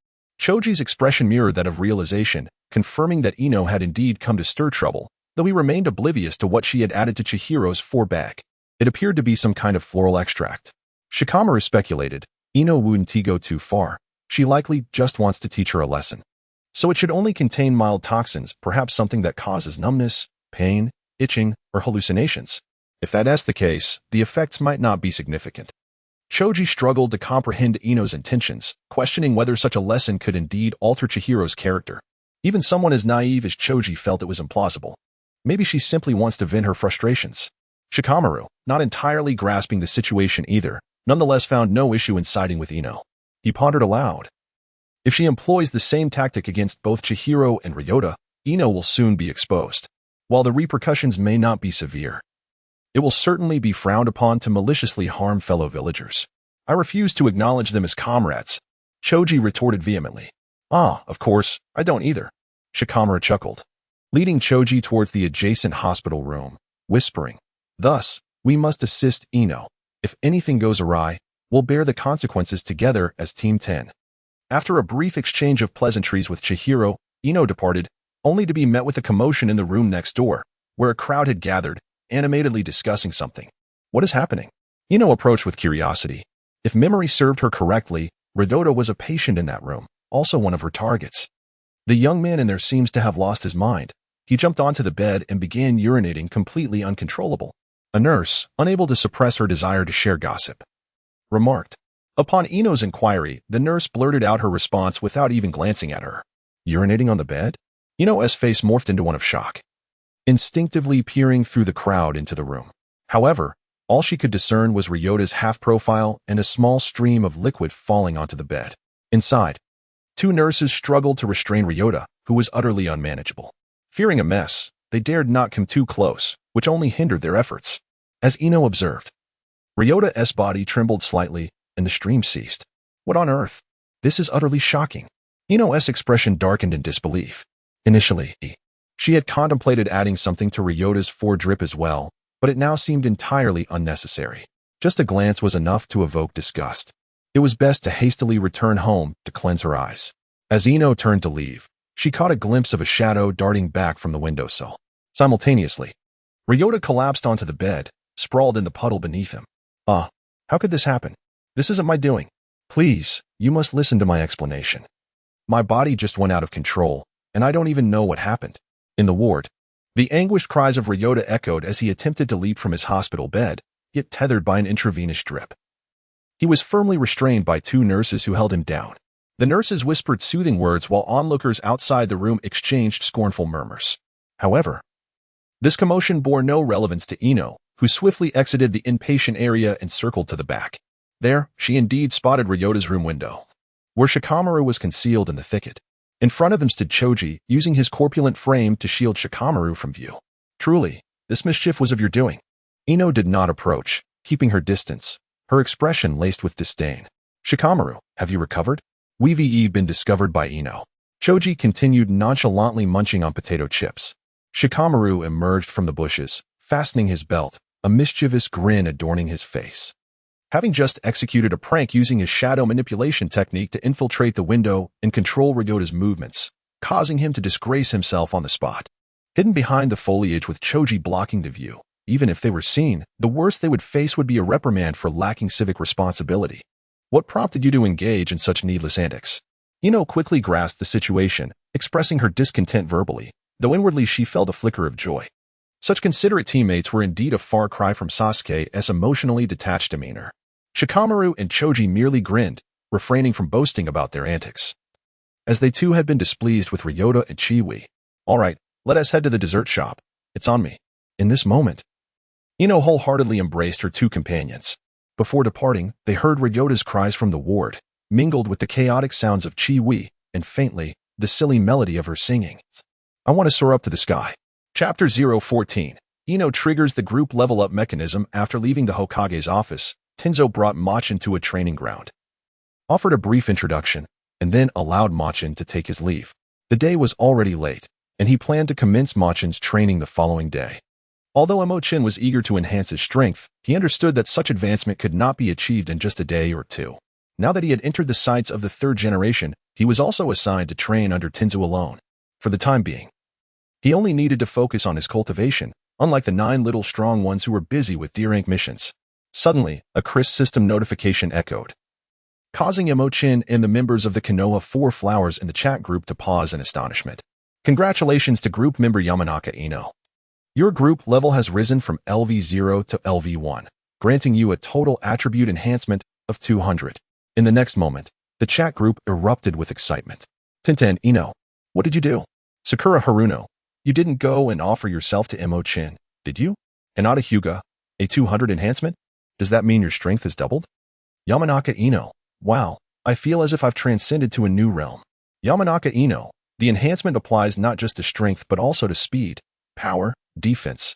Choji's expression mirrored that of realization, confirming that Ino had indeed come to stir trouble, though he remained oblivious to what she had added to Chihiro's forebag. It appeared to be some kind of floral extract. Shikamaru speculated, Ino wouldn't go too far. She likely just wants to teach her a lesson. So it should only contain mild toxins, perhaps something that causes numbness, pain, itching, or hallucinations. If that is the case, the effects might not be significant. Choji struggled to comprehend Ino's intentions, questioning whether such a lesson could indeed alter Chihiro's character. Even someone as naive as Choji felt it was implausible. Maybe she simply wants to vent her frustrations. Shikamaru, not entirely grasping the situation either, nonetheless found no issue in siding with Ino. He pondered aloud. If she employs the same tactic against both Chihiro and Ryota, Ino will soon be exposed. While the repercussions may not be severe, it will certainly be frowned upon to maliciously harm fellow villagers. I refuse to acknowledge them as comrades, Choji retorted vehemently. Ah, of course, I don't either. Shikamaru chuckled, leading Choji towards the adjacent hospital room, whispering, Thus, we must assist Ino. If anything goes awry, we'll bear the consequences together as Team 10. After a brief exchange of pleasantries with Chihiro, Ino departed, only to be met with a commotion in the room next door, where a crowd had gathered, animatedly discussing something. What is happening? Ino approached with curiosity. If memory served her correctly, Ryota was a patient in that room, also one of her targets. The young man in there seems to have lost his mind. He jumped onto the bed and began urinating completely uncontrollable. A nurse, unable to suppress her desire to share gossip, remarked. Upon Ino's inquiry, the nurse blurted out her response without even glancing at her. Urinating on the bed? Ino's face morphed into one of shock, instinctively peering through the crowd into the room. However, all she could discern was Ryota's half-profile and a small stream of liquid falling onto the bed. Inside, two nurses struggled to restrain Ryota, who was utterly unmanageable. Fearing a mess, they dared not come too close, which only hindered their efforts. As Ino observed, Ryota's body trembled slightly, and the stream ceased. What on earth? This is utterly shocking. Ino's expression darkened in disbelief. Initially, she had contemplated adding something to Ryota's foredrip as well, but it now seemed entirely unnecessary. Just a glance was enough to evoke disgust. It was best to hastily return home to cleanse her eyes. As Ino turned to leave, she caught a glimpse of a shadow darting back from the windowsill. Simultaneously, Ryota collapsed onto the bed, sprawled in the puddle beneath him. How could this happen? This isn't my doing. Please, you must listen to my explanation. My body just went out of control, and I don't even know what happened. In the ward, the anguished cries of Ryota echoed as he attempted to leap from his hospital bed, yet tethered by an intravenous drip. He was firmly restrained by two nurses who held him down. The nurses whispered soothing words while onlookers outside the room exchanged scornful murmurs. However, this commotion bore no relevance to Ino, who swiftly exited the inpatient area and circled to the back. There, she indeed spotted Ryota's room window, where Shikamaru was concealed in the thicket. In front of them stood Choji, using his corpulent frame to shield Shikamaru from view. Truly, this mischief was of your doing. Ino did not approach, keeping her distance, her expression laced with disdain. Shikamaru, have you recovered? We've been discovered by Ino. Choji continued nonchalantly munching on potato chips. Shikamaru emerged from the bushes, fastening his belt, a mischievous grin adorning his face. Having just executed a prank using his shadow manipulation technique to infiltrate the window and control Ryota's movements, causing him to disgrace himself on the spot. Hidden behind the foliage with Choji blocking the view, even if they were seen, the worst they would face would be a reprimand for lacking civic responsibility. What prompted you to engage in such needless antics? Ino quickly grasped the situation, expressing her discontent verbally, though inwardly she felt a flicker of joy. Such considerate teammates were indeed a far cry from Sasuke's emotionally detached demeanor. Shikamaru and Choji merely grinned, refraining from boasting about their antics, as they too had been displeased with Ryota and Chiwi. All right, let us head to the dessert shop. It's on me. In this moment, Ino wholeheartedly embraced her two companions. Before departing, they heard Ryota's cries from the ward, mingled with the chaotic sounds of Chiwi, and faintly, the silly melody of her singing. I want to soar up to the sky. Chapter 014. Ino triggers the group level-up mechanism. After leaving the Hokage's office, Tenzo brought Mo Chen to a training ground, offered a brief introduction, and then allowed Mo Chen to take his leave. The day was already late, and he planned to commence Mo Chen's training the following day. Although Mo Chen was eager to enhance his strength, he understood that such advancement could not be achieved in just a day or two. Now that he had entered the sights of the third generation, he was also assigned to train under Tenzo alone. For the time being, he only needed to focus on his cultivation, unlike the 9 little strong ones who were busy with D-rank missions. Suddenly, a crisp system notification echoed, causing Mo Chen and the members of the Konoha 4 Flowers in the chat group to pause in astonishment. Congratulations to group member Yamanaka Ino. Your group level has risen from LV0 to LV1, granting you a total attribute enhancement of 200. In the next moment, the chat group erupted with excitement. Tenten Ino, what did you do? Sakura Haruno, you didn't go and offer yourself to Mo Chen, did you? Hinata Hyuga, a 200 enhancement? Does that mean your strength has doubled? Yamanaka Ino, wow, I feel as if I've transcended to a new realm. Yamanaka Ino, the enhancement applies not just to strength but also to speed, power, defense,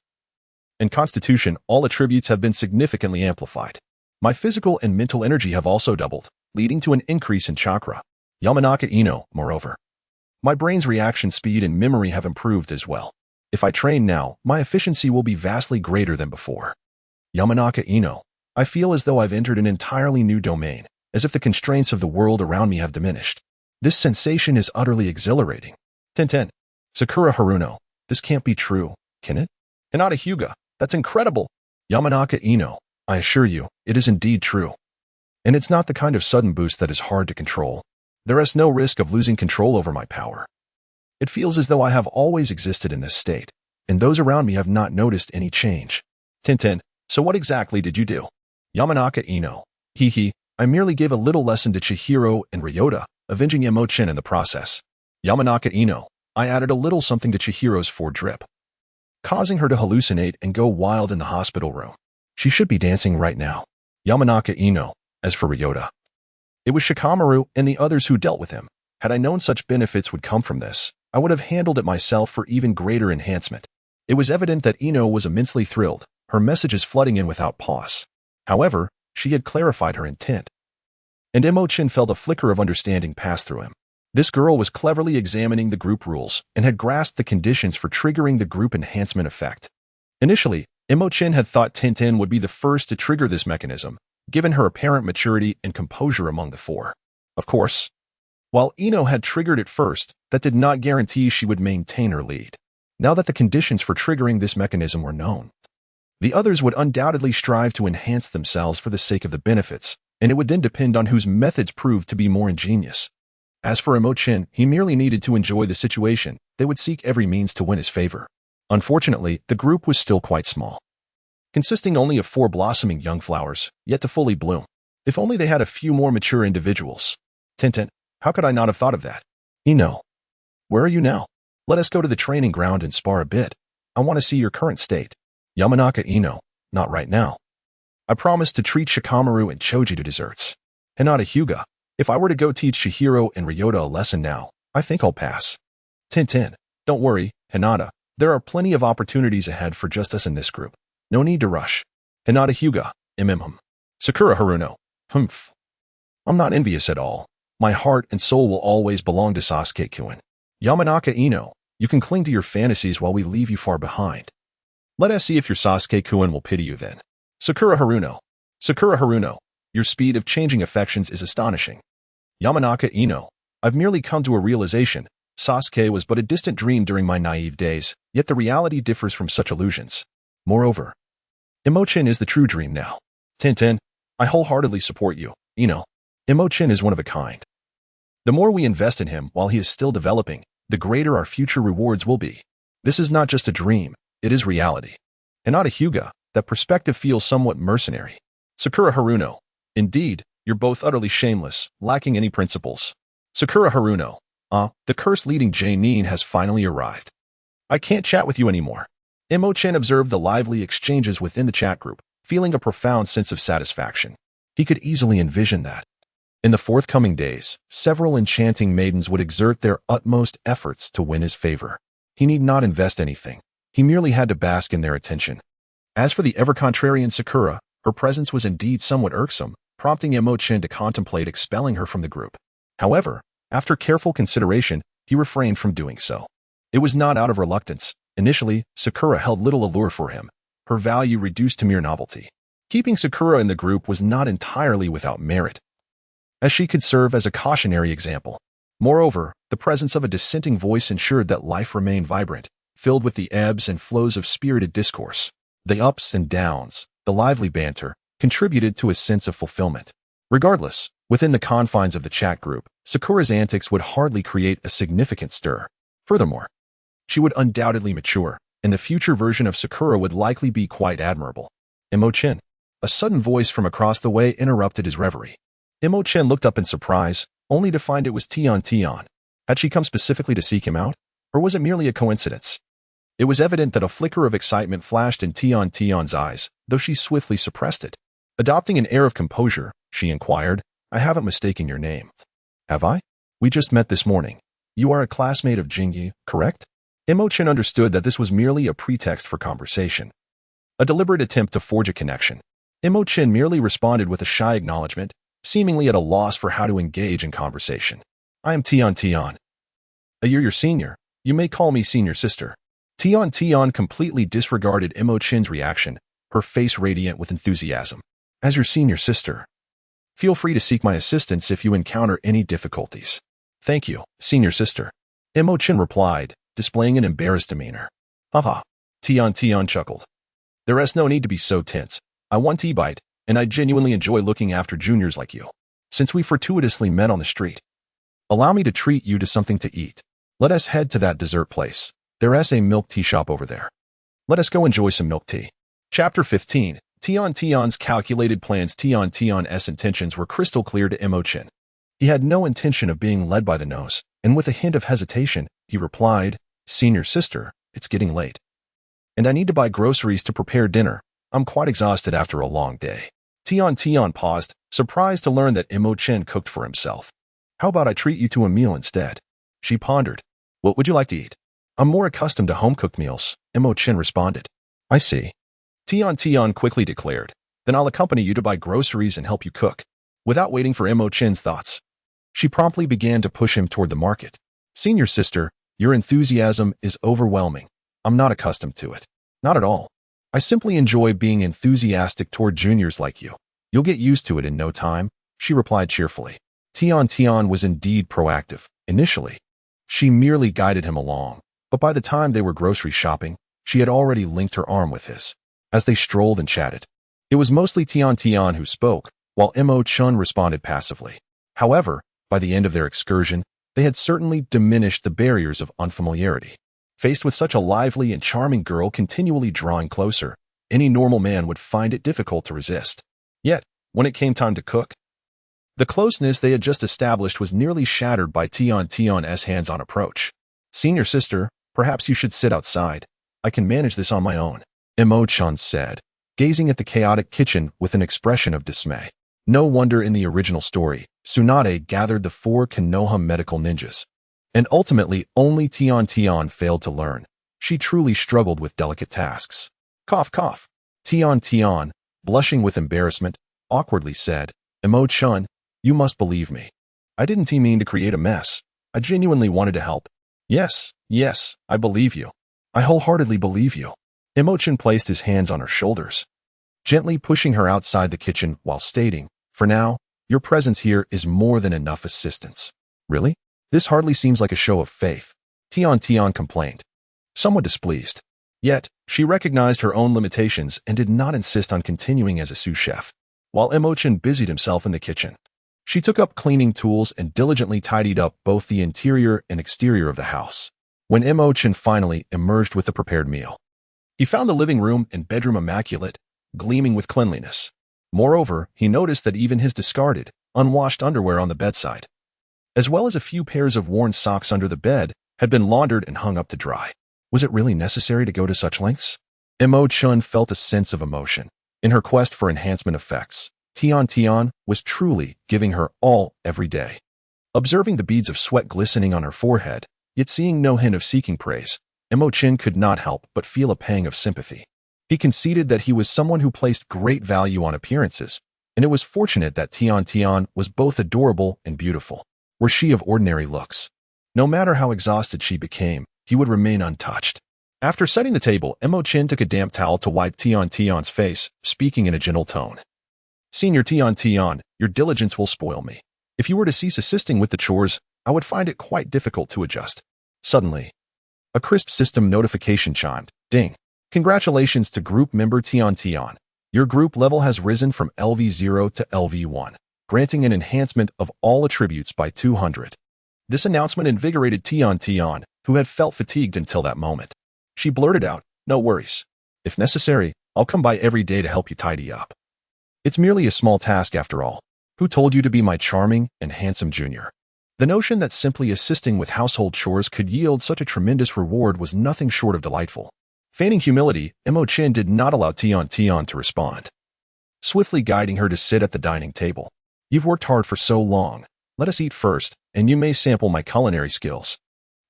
and constitution. All attributes have been significantly amplified. My physical and mental energy have also doubled, leading to an increase in chakra. Yamanaka Ino, moreover, my brain's reaction speed and memory have improved as well. If I train now, my efficiency will be vastly greater than before. Yamanaka Ino, I feel as though I've entered an entirely new domain, as if the constraints of the world around me have diminished. This sensation is utterly exhilarating. Tenten, Sakura Haruno, this can't be true, can it? Hinata Hyuga, that's incredible. Yamanaka Ino, I assure you, it is indeed true. And it's not the kind of sudden boost that is hard to control. There is no risk of losing control over my power. It feels as though I have always existed in this state, and those around me have not noticed any change. Tintin, so what exactly did you do? Yamanaka Ino. Hee, I merely gave a little lesson to Chihiro and Ryota, avenging Mo Chen in the process. Yamanaka Ino. I added a little something to Chihiro's drip, causing her to hallucinate and go wild in the hospital room. She should be dancing right now. Yamanaka Ino. As for Ryota, it was Shikamaru and the others who dealt with him. Had I known such benefits would come from this, I would have handled it myself for even greater enhancement. It was evident that Ino was immensely thrilled, her messages flooding in without pause. However, she had clarified her intent. And Mo Chen felt a flicker of understanding pass through him. This girl was cleverly examining the group rules and had grasped the conditions for triggering the group enhancement effect. Initially, Mo Chen had thought Tintin would be the first to trigger this mechanism, given her apparent maturity and composure among the four. Of course, while Ino had triggered it first, that did not guarantee she would maintain her lead. Now that the conditions for triggering this mechanism were known, the others would undoubtedly strive to enhance themselves for the sake of the benefits, and it would then depend on whose methods proved to be more ingenious. As for Mo Chen, he merely needed to enjoy the situation. They would seek every means to win his favor. Unfortunately, the group was still quite small, consisting only of 4 blossoming young flowers, yet to fully bloom. If only they had a few more mature individuals. Tintin, how could I not have thought of that? Ino, where are you now? Let us go to the training ground and spar a bit. I want to see your current state. Yamanaka Ino, not right now. I promised to treat Shikamaru and Choji to desserts. Hinata Hyuga, if I were to go teach Chihiro and Ryota a lesson now, I think I'll pass. Tintin, don't worry, Hinata. There are plenty of opportunities ahead for just us in this group. No need to rush. Hinata Hyuga, Sakura Haruno, humph. I'm not envious at all. My heart and soul will always belong to Sasuke-kun. Yamanaka Ino, you can cling to your fantasies while we leave you far behind. Let us see if your Sasuke-kun will pity you then. Sakura Haruno, your speed of changing affections is astonishing. Yamanaka Ino, I've merely come to a realization. Sasuke was but a distant dream during my naive days, yet the reality differs from such illusions. Moreover, Mo Chen is the true dream now. Tintin, I wholeheartedly support you. Ino, Mo Chen is one of a kind. The more we invest in him while he is still developing, the greater our future rewards will be. This is not just a dream, it is reality. Hinata Hyuga, that perspective feels somewhat mercenary. Sakura Haruno, indeed, you're both utterly shameless, lacking any principles. Sakura Haruno, the curse leading Jainin has finally arrived. I can't chat with you anymore. Mo Chen observed the lively exchanges within the chat group, feeling a profound sense of satisfaction. He could easily envision that. In the forthcoming days, several enchanting maidens would exert their utmost efforts to win his favor. He need not invest anything. He merely had to bask in their attention. As for the ever-contrarian Sakura, her presence was indeed somewhat irksome, prompting Mo Chen to contemplate expelling her from the group. However, after careful consideration, he refrained from doing so. It was not out of reluctance. Initially, Sakura held little allure for him, her value reduced to mere novelty. Keeping Sakura in the group was not entirely without merit, as she could serve as a cautionary example. Moreover, the presence of a dissenting voice ensured that life remained vibrant, filled with the ebbs and flows of spirited discourse. The ups and downs, the lively banter, contributed to a sense of fulfillment. Regardless, within the confines of the chat group, Sakura's antics would hardly create a significant stir. Furthermore, she would undoubtedly mature, and the future version of Sakura would likely be quite admirable. Mo Chen. A sudden voice from across the way interrupted his reverie. Mo Chen looked up in surprise, only to find it was Tian. Had she come specifically to seek him out, or was it merely a coincidence? It was evident that a flicker of excitement flashed in Tian's eyes, though she swiftly suppressed it. Adopting an air of composure, she inquired, I haven't mistaken your name. Have I? We just met this morning. You are a classmate of Jingyi, correct? Mo Chen understood that this was merely a pretext for conversation, a deliberate attempt to forge a connection. Mo Chen merely responded with a shy acknowledgement, seemingly at a loss for how to engage in conversation. I am Tian. A year your senior. You may call me senior sister. Tian completely disregarded Mo Chen's reaction, her face radiant with enthusiasm. As your senior sister, feel free to seek my assistance if you encounter any difficulties. Thank you, senior sister. Mo Chen replied, displaying an embarrassed demeanor. Haha. Tian chuckled. There is no need to be so tense. I want E-Bite, and I genuinely enjoy looking after juniors like you. Since we fortuitously met on the street, allow me to treat you to something to eat. Let us head to that dessert place. There's a milk tea shop over there. Let us go enjoy some milk tea. Chapter 15. Tian's calculated plans. Tian's intentions were crystal clear to Mo Chen. He had no intention of being led by the nose, and with a hint of hesitation, he replied, "Senior sister, it's getting late. And I need to buy groceries to prepare dinner. I'm quite exhausted after a long day." Tian paused, surprised to learn that Mo Chen cooked for himself. "How about I treat you to a meal instead?" She pondered. "What would you like to eat?" "I'm more accustomed to home-cooked meals," Mo Chen responded. "I see." Tian quickly declared. "Then I'll accompany you to buy groceries and help you cook." Without waiting for Mo Chen's thoughts, she promptly began to push him toward the market. "Senior sister, your enthusiasm is overwhelming. I'm not accustomed to it. Not at all. I simply enjoy being enthusiastic toward juniors like you. You'll get used to it in no time," she replied cheerfully. Tian was indeed proactive. Initially, she merely guided him along, but by the time they were grocery shopping, she had already linked her arm with his. As they strolled and chatted, it was mostly Tian who spoke, while Mo Chen responded passively. However, by the end of their excursion, they had certainly diminished the barriers of unfamiliarity. Faced with such a lively and charming girl continually drawing closer, any normal man would find it difficult to resist. Yet, when it came time to cook, the closeness they had just established was nearly shattered by Tian's hands-on approach. "Senior sister, perhaps you should sit outside. I can manage this on my own," Mo Chen said, gazing at the chaotic kitchen with an expression of dismay. No wonder in the original story, Tsunade gathered the 4 Konoha medical ninjas. And ultimately, only Tian failed to learn. She truly struggled with delicate tasks. Cough, cough. Tian, blushing with embarrassment, awkwardly said, "Mo Chen, you must believe me. I didn't mean to create a mess. I genuinely wanted to help." Yes, I believe you. I wholeheartedly believe you." Mo Chen placed his hands on her shoulders, gently pushing her outside the kitchen while stating, "For now, your presence here is more than enough assistance." "Really? This hardly seems like a show of faith," Tian complained, somewhat displeased. Yet, she recognized her own limitations and did not insist on continuing as a sous chef. While Mo Chen busied himself in the kitchen, she took up cleaning tools and diligently tidied up both the interior and exterior of the house. When Mo Chen finally emerged with the prepared meal, he found the living room and bedroom immaculate, gleaming with cleanliness. Moreover, he noticed that even his discarded, unwashed underwear on the bedside, as well as a few pairs of worn socks under the bed, had been laundered and hung up to dry. Was it really necessary to go to such lengths? Mo Chen felt a sense of emotion. In her quest for enhancement effects, Tian was truly giving her all every day. Observing the beads of sweat glistening on her forehead, yet seeing no hint of seeking praise, Mo Chen could not help but feel a pang of sympathy. He conceded that he was someone who placed great value on appearances, and it was fortunate that Tian was both adorable and beautiful. Were she of ordinary looks, no matter how exhausted she became, he would remain untouched. After setting the table, Mo Chen took a damp towel to wipe Tian's face, speaking in a gentle tone. "Senior Tian, your diligence will spoil me. If you were to cease assisting with the chores, I would find it quite difficult to adjust." Suddenly, a crisp system notification chimed. Ding. "Congratulations to group member Tian. Your group level has risen from LV0 to LV1, granting an enhancement of all attributes by 200. This announcement invigorated Tian, who had felt fatigued until that moment. She blurted out, "No worries. If necessary, I'll come by every day to help you tidy up. It's merely a small task after all. Who told you to be my charming and handsome junior?" The notion that simply assisting with household chores could yield such a tremendous reward was nothing short of delightful. Feigning humility, Mo Chen did not allow Tian to respond, swiftly guiding her to sit at the dining table. "You've worked hard for so long. Let us eat first, and you may sample my culinary skills."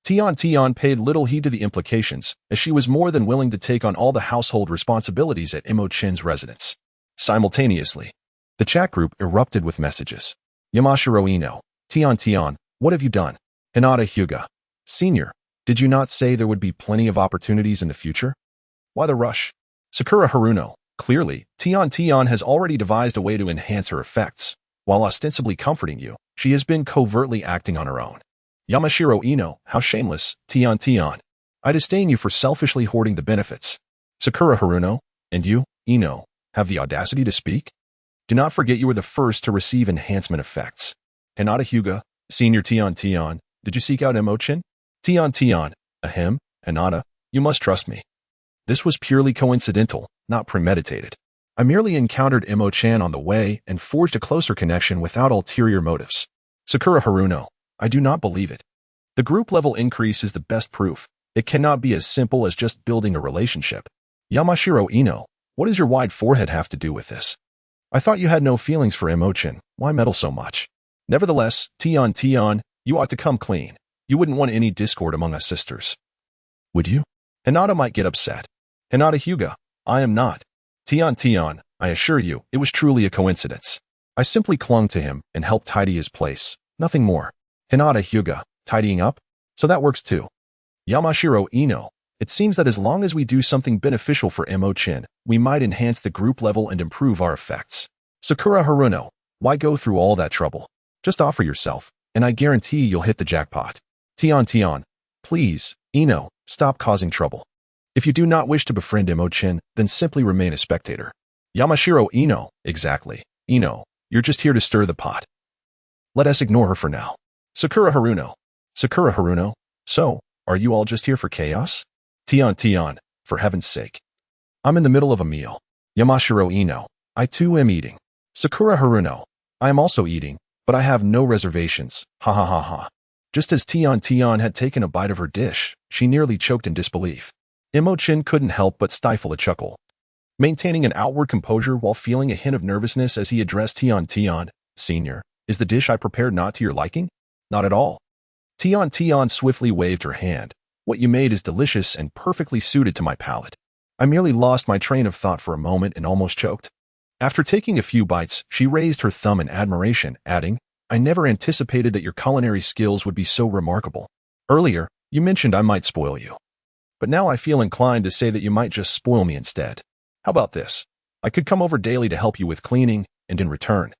Tian paid little heed to the implications, as she was more than willing to take on all the household responsibilities at Mo Chen's residence. Simultaneously, the chat group erupted with messages. "Yamashiro Ino, Tian, what have you done? Hinata Hyuga, Senior, did you not say there would be plenty of opportunities in the future? Why the rush? Sakura Haruno, clearly, Tian has already devised a way to enhance her effects. While ostensibly comforting you, she has been covertly acting on her own. Yamashiro Ino, how shameless, Tian. I disdain you for selfishly hoarding the benefits. Sakura Haruno, and you, Ino, have the audacity to speak? Do not forget you were the first to receive enhancement effects. Hinata Hyuga, Senior Tian, did you seek out Mo Chen? Tian, ahem, Hinata, you must trust me. This was purely coincidental, not premeditated. I merely encountered Mo Chen on the way and forged a closer connection without ulterior motives. Sakura Haruno, I do not believe it. The group level increase is the best proof. It cannot be as simple as just building a relationship. Yamashiro Ino, what does your wide forehead have to do with this? I thought you had no feelings for Mo Chen. Why meddle so much? Nevertheless, Tian, you ought to come clean. You wouldn't want any discord among us sisters. Would you? Hinata might get upset. Hinata Hyuga, I am not. Tian, I assure you, it was truly a coincidence. I simply clung to him and helped tidy his place. Nothing more. Hinata Hyuga, tidying up? So that works too. Yamashiro Ino, it seems that as long as we do something beneficial for Mo Chen, we might enhance the group level and improve our effects. Sakura Haruno, why go through all that trouble? Just offer yourself, and I guarantee you'll hit the jackpot. Tian, please, Ino, stop causing trouble. If you do not wish to befriend Mo Chen, then simply remain a spectator. Yamashiro Ino, exactly. Ino, you're just here to stir the pot. Let us ignore her for now. Sakura Haruno, so, are you all just here for chaos? Tian, for heaven's sake. I'm in the middle of a meal. Yamashiro Ino, I too am eating. Sakura Haruno, I am also eating, but I have no reservations. Ha ha ha ha. Just as Tian had taken a bite of her dish, she nearly choked in disbelief. Mo Chen couldn't help but stifle a chuckle. Maintaining an outward composure while feeling a hint of nervousness as he addressed Tian, Senior, is the dish I prepared not to your liking? Not at all. Tian swiftly waved her hand. What you made is delicious and perfectly suited to my palate. I merely lost my train of thought for a moment and almost choked. After taking a few bites, she raised her thumb in admiration, adding, I never anticipated that your culinary skills would be so remarkable. Earlier, you mentioned I might spoil you. But now I feel inclined to say that you might just spoil me instead. How about this? I could come over daily to help you with cleaning, and in return,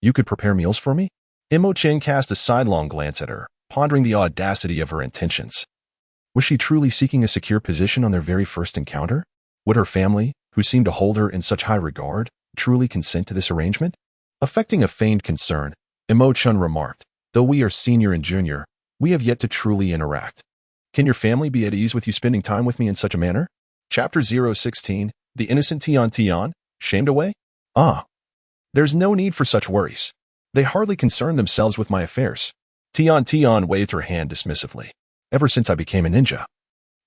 you could prepare meals for me? Mo Chen cast a sidelong glance at her, pondering the audacity of her intentions. Was she truly seeking a secure position on their very first encounter? Would her family, who seemed to hold her in such high regard, truly consent to this arrangement? Affecting a feigned concern, Mo Chen remarked, though we are senior and junior, we have yet to truly interact. Can your family be at ease with you spending time with me in such a manner? Chapter 016, The Innocent Tian, shamed away? Ah. There's no need for such worries. They hardly concern themselves with my affairs. Tian waved her hand dismissively. Ever since I became a ninja,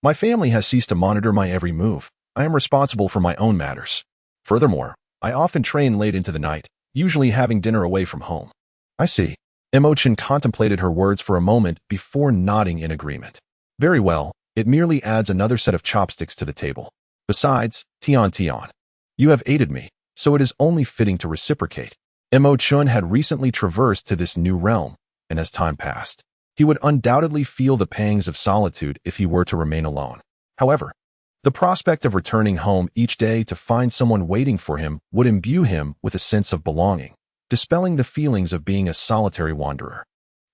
my family has ceased to monitor my every move. I am responsible for my own matters. Furthermore, I often train late into the night, usually having dinner away from home. I see. Mo Chen contemplated her words for a moment before nodding in agreement. Very well, it merely adds another set of chopsticks to the table. Besides, Tian, you have aided me, so it is only fitting to reciprocate. Mo Chen had recently traversed to this new realm, and as time passed, he would undoubtedly feel the pangs of solitude if he were to remain alone. However, the prospect of returning home each day to find someone waiting for him would imbue him with a sense of belonging, dispelling the feelings of being a solitary wanderer.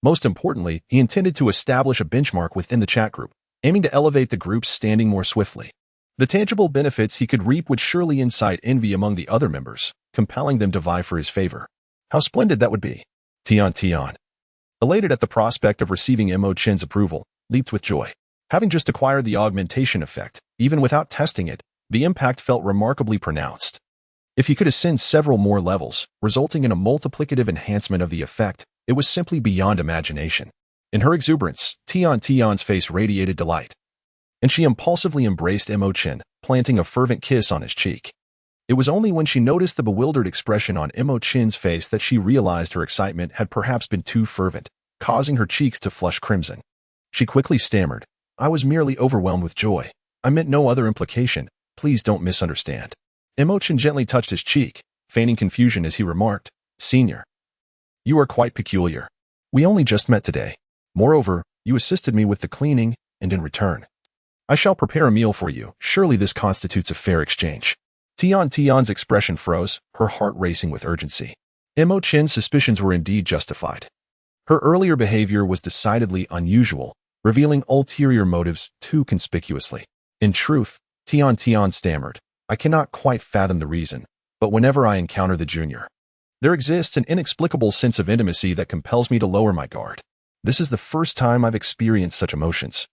Most importantly, he intended to establish a benchmark within the chat group, aiming to elevate the group's standing more swiftly. The tangible benefits he could reap would surely incite envy among the other members, compelling them to vie for his favor. How splendid that would be! Tian, elated at the prospect of receiving Mo Chen's approval, leaped with joy. Having just acquired the augmentation effect, even without testing it, the impact felt remarkably pronounced. If he could ascend several more levels, resulting in a multiplicative enhancement of the effect, it was simply beyond imagination. In her exuberance, Tian's face radiated delight, and she impulsively embraced Mo Chen, planting a fervent kiss on his cheek. It was only when she noticed the bewildered expression on Mo Chen's face that she realized her excitement had perhaps been too fervent, causing her cheeks to flush crimson. She quickly stammered, I was merely overwhelmed with joy. I meant no other implication. Please don't misunderstand. Mo Chen gently touched his cheek, feigning confusion as he remarked, Senior, you are quite peculiar. We only just met today. Moreover, you assisted me with the cleaning, and in return, I shall prepare a meal for you. Surely this constitutes a fair exchange. Tian's expression froze, her heart racing with urgency. Mo Chen's suspicions were indeed justified. Her earlier behavior was decidedly unusual, revealing ulterior motives too conspicuously. In truth, Tian stammered, I cannot quite fathom the reason, but whenever I encounter the junior, there exists an inexplicable sense of intimacy that compels me to lower my guard. This is the first time I've experienced such emotions,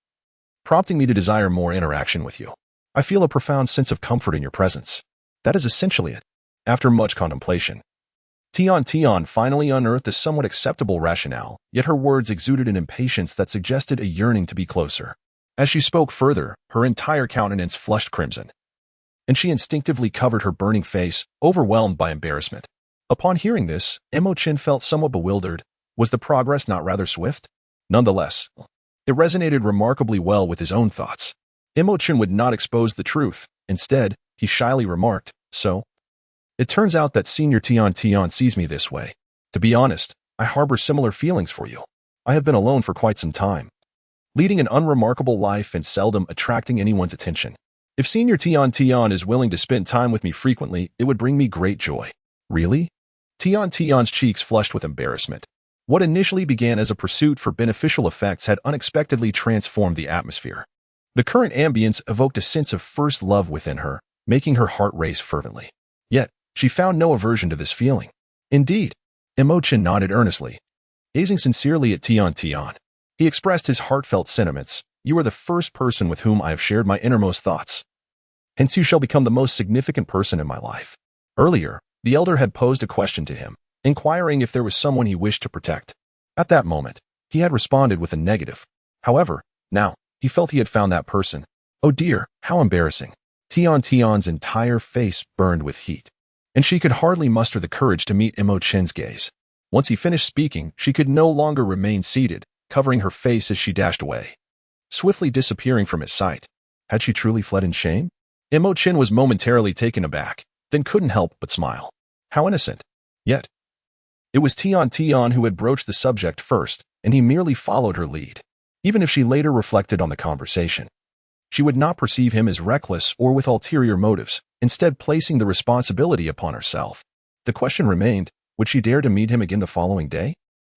prompting me to desire more interaction with you. I feel a profound sense of comfort in your presence. That is essentially it. After much contemplation, Tian finally unearthed a somewhat acceptable rationale, yet her words exuded an impatience that suggested a yearning to be closer. As she spoke further, her entire countenance flushed crimson, and she instinctively covered her burning face, overwhelmed by embarrassment. Upon hearing this, Mo Chen felt somewhat bewildered. Was the progress not rather swift? Nonetheless, it resonated remarkably well with his own thoughts. Mo Chen would not expose the truth. Instead, he shyly remarked, "So, it turns out that Senior Tian sees me this way. To be honest, I harbor similar feelings for you. I have been alone for quite some time, leading an unremarkable life and seldom attracting anyone's attention. If Senior Tian is willing to spend time with me frequently, it would bring me great joy." "Really?" Tian's cheeks flushed with embarrassment. What initially began as a pursuit for beneficial effects had unexpectedly transformed the atmosphere. The current ambience evoked a sense of first love within her, making her heart race fervently. Yet, she found no aversion to this feeling. Indeed, Mo Chen nodded earnestly, gazing sincerely at Tian. He expressed his heartfelt sentiments. "You are the first person with whom I have shared my innermost thoughts. Hence you shall become the most significant person in my life." Earlier, the elder had posed a question to him, inquiring if there was someone he wished to protect. At that moment, he had responded with a negative. However, now, he felt he had found that person. Oh dear, how embarrassing. Tian's entire face burned with heat, and she could hardly muster the courage to meet Mo Chen's gaze. Once he finished speaking, she could no longer remain seated, covering her face as she dashed away, swiftly disappearing from his sight. Had she truly fled in shame? Mo Chen was momentarily taken aback, then couldn't help but smile. How innocent. Yet, it was Tian who had broached the subject first, and he merely followed her lead. Even if she later reflected on the conversation, she would not perceive him as reckless or with ulterior motives, instead placing the responsibility upon herself. The question remained, would she dare to meet him again the following day?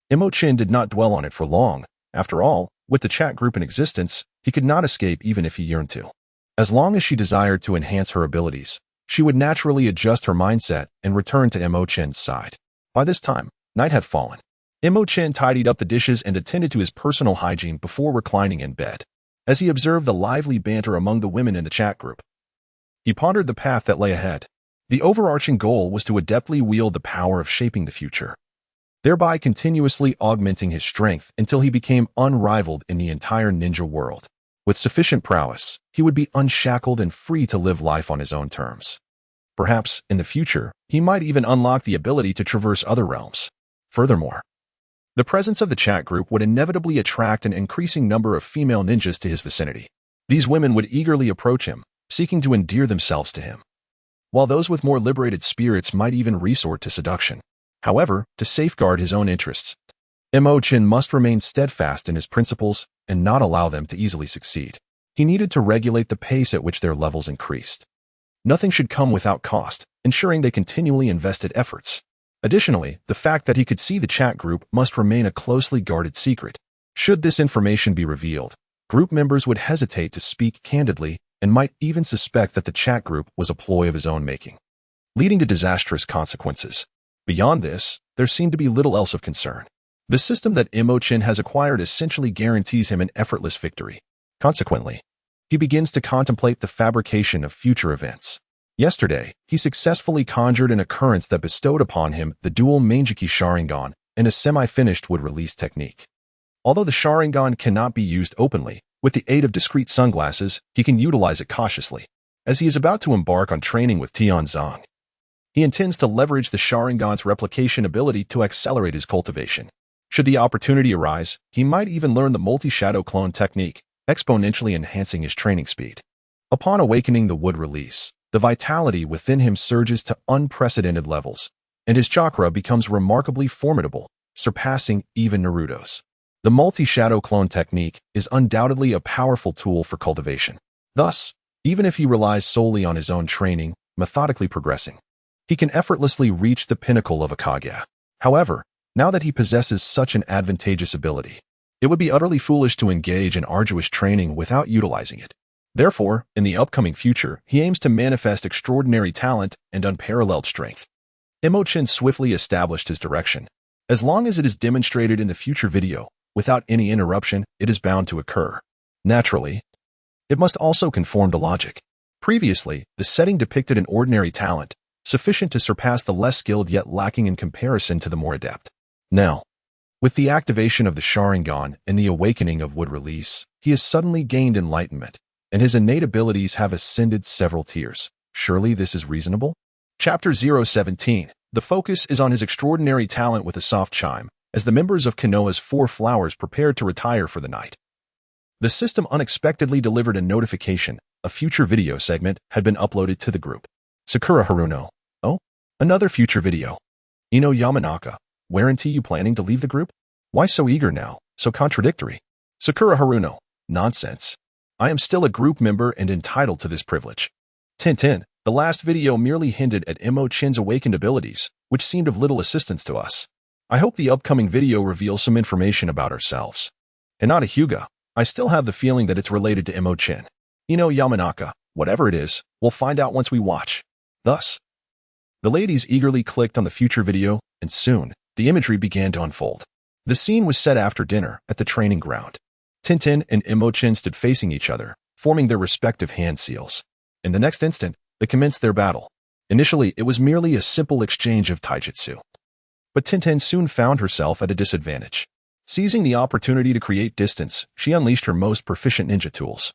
Mo Chen did not dwell on it for long. After all, with the chat group in existence, he could not escape even if he yearned to. As long as she desired to enhance her abilities, she would naturally adjust her mindset and return to Mo Chen's side. By this time, night had fallen. Mo Chen tidied up the dishes and attended to his personal hygiene before reclining in bed. As he observed the lively banter among the women in the chat group, he pondered the path that lay ahead. The overarching goal was to adeptly wield the power of shaping the future, thereby continuously augmenting his strength until he became unrivaled in the entire ninja world. With sufficient prowess, he would be unshackled and free to live life on his own terms. Perhaps, in the future, he might even unlock the ability to traverse other realms. Furthermore, the presence of the chat group would inevitably attract an increasing number of female ninjas to his vicinity. These women would eagerly approach him, seeking to endear themselves to him, while those with more liberated spirits might even resort to seduction. However, to safeguard his own interests, Mo Chen must remain steadfast in his principles and not allow them to easily succeed. He needed to regulate the pace at which their levels increased. Nothing should come without cost, ensuring they continually invested efforts. Additionally, the fact that he could see the chat group must remain a closely guarded secret. Should this information be revealed, group members would hesitate to speak candidly and might even suspect that the chat group was a ploy of his own making, leading to disastrous consequences. Beyond this, there seemed to be little else of concern. The system that Mo Chen has acquired essentially guarantees him an effortless victory. Consequently, he begins to contemplate the fabrication of future events. Yesterday, he successfully conjured an occurrence that bestowed upon him the dual Manjiki Sharingan and a semi-finished wood-release technique. Although the Sharingan cannot be used openly, with the aid of discreet sunglasses, he can utilize it cautiously. As he is about to embark on training with Tian Zhang, he intends to leverage the Sharingan's replication ability to accelerate his cultivation. Should the opportunity arise, he might even learn the multi-shadow clone technique, exponentially enhancing his training speed. Upon awakening the wood release, the vitality within him surges to unprecedented levels, and his chakra becomes remarkably formidable, surpassing even Naruto's. The multi-shadow clone technique is undoubtedly a powerful tool for cultivation. Thus, even if he relies solely on his own training, methodically progressing, he can effortlessly reach the pinnacle of a Kage. However, now that he possesses such an advantageous ability, it would be utterly foolish to engage in arduous training without utilizing it. Therefore, in the upcoming future, he aims to manifest extraordinary talent and unparalleled strength. Mo Chen swiftly established his direction. As long as it is demonstrated in the future video, Without any interruption, it is bound to occur. Naturally, it must also conform to logic. Previously, the setting depicted an ordinary talent, sufficient to surpass the less skilled yet lacking in comparison to the more adept. Now, with the activation of the Sharingan and the awakening of Wood Release, he has suddenly gained enlightenment, and his innate abilities have ascended several tiers. Surely this is reasonable? Chapter 017. The focus is on his extraordinary talent with a soft chime, as the members of Konoha's Four Flowers prepared to retire for the night. The system unexpectedly delivered a notification. A future video segment had been uploaded to the group. Sakura Haruno. Oh, another future video. Ino Yamanaka. Weren't you planning to leave the group? Why so eager now? So contradictory. Sakura Haruno. Nonsense. I am still a group member and entitled to this privilege. Tintin. The last video merely hinted at Mo Chen's awakened abilities, which seemed of little assistance to us. I hope the upcoming video reveals some information about ourselves. Hinata Hyuga. I still have the feeling that it's related to Mo Chen. Ino Yamanaka. Whatever it is, we'll find out once we watch. Thus, the ladies eagerly clicked on the future video, and soon, the imagery began to unfold. The scene was set after dinner at the training ground. Tintin and Mo Chen stood facing each other, forming their respective hand seals. In the next instant, they commenced their battle. Initially, it was merely a simple exchange of taijutsu. But Tintin soon found herself at a disadvantage. Seizing the opportunity to create distance, she unleashed her most proficient ninja tools,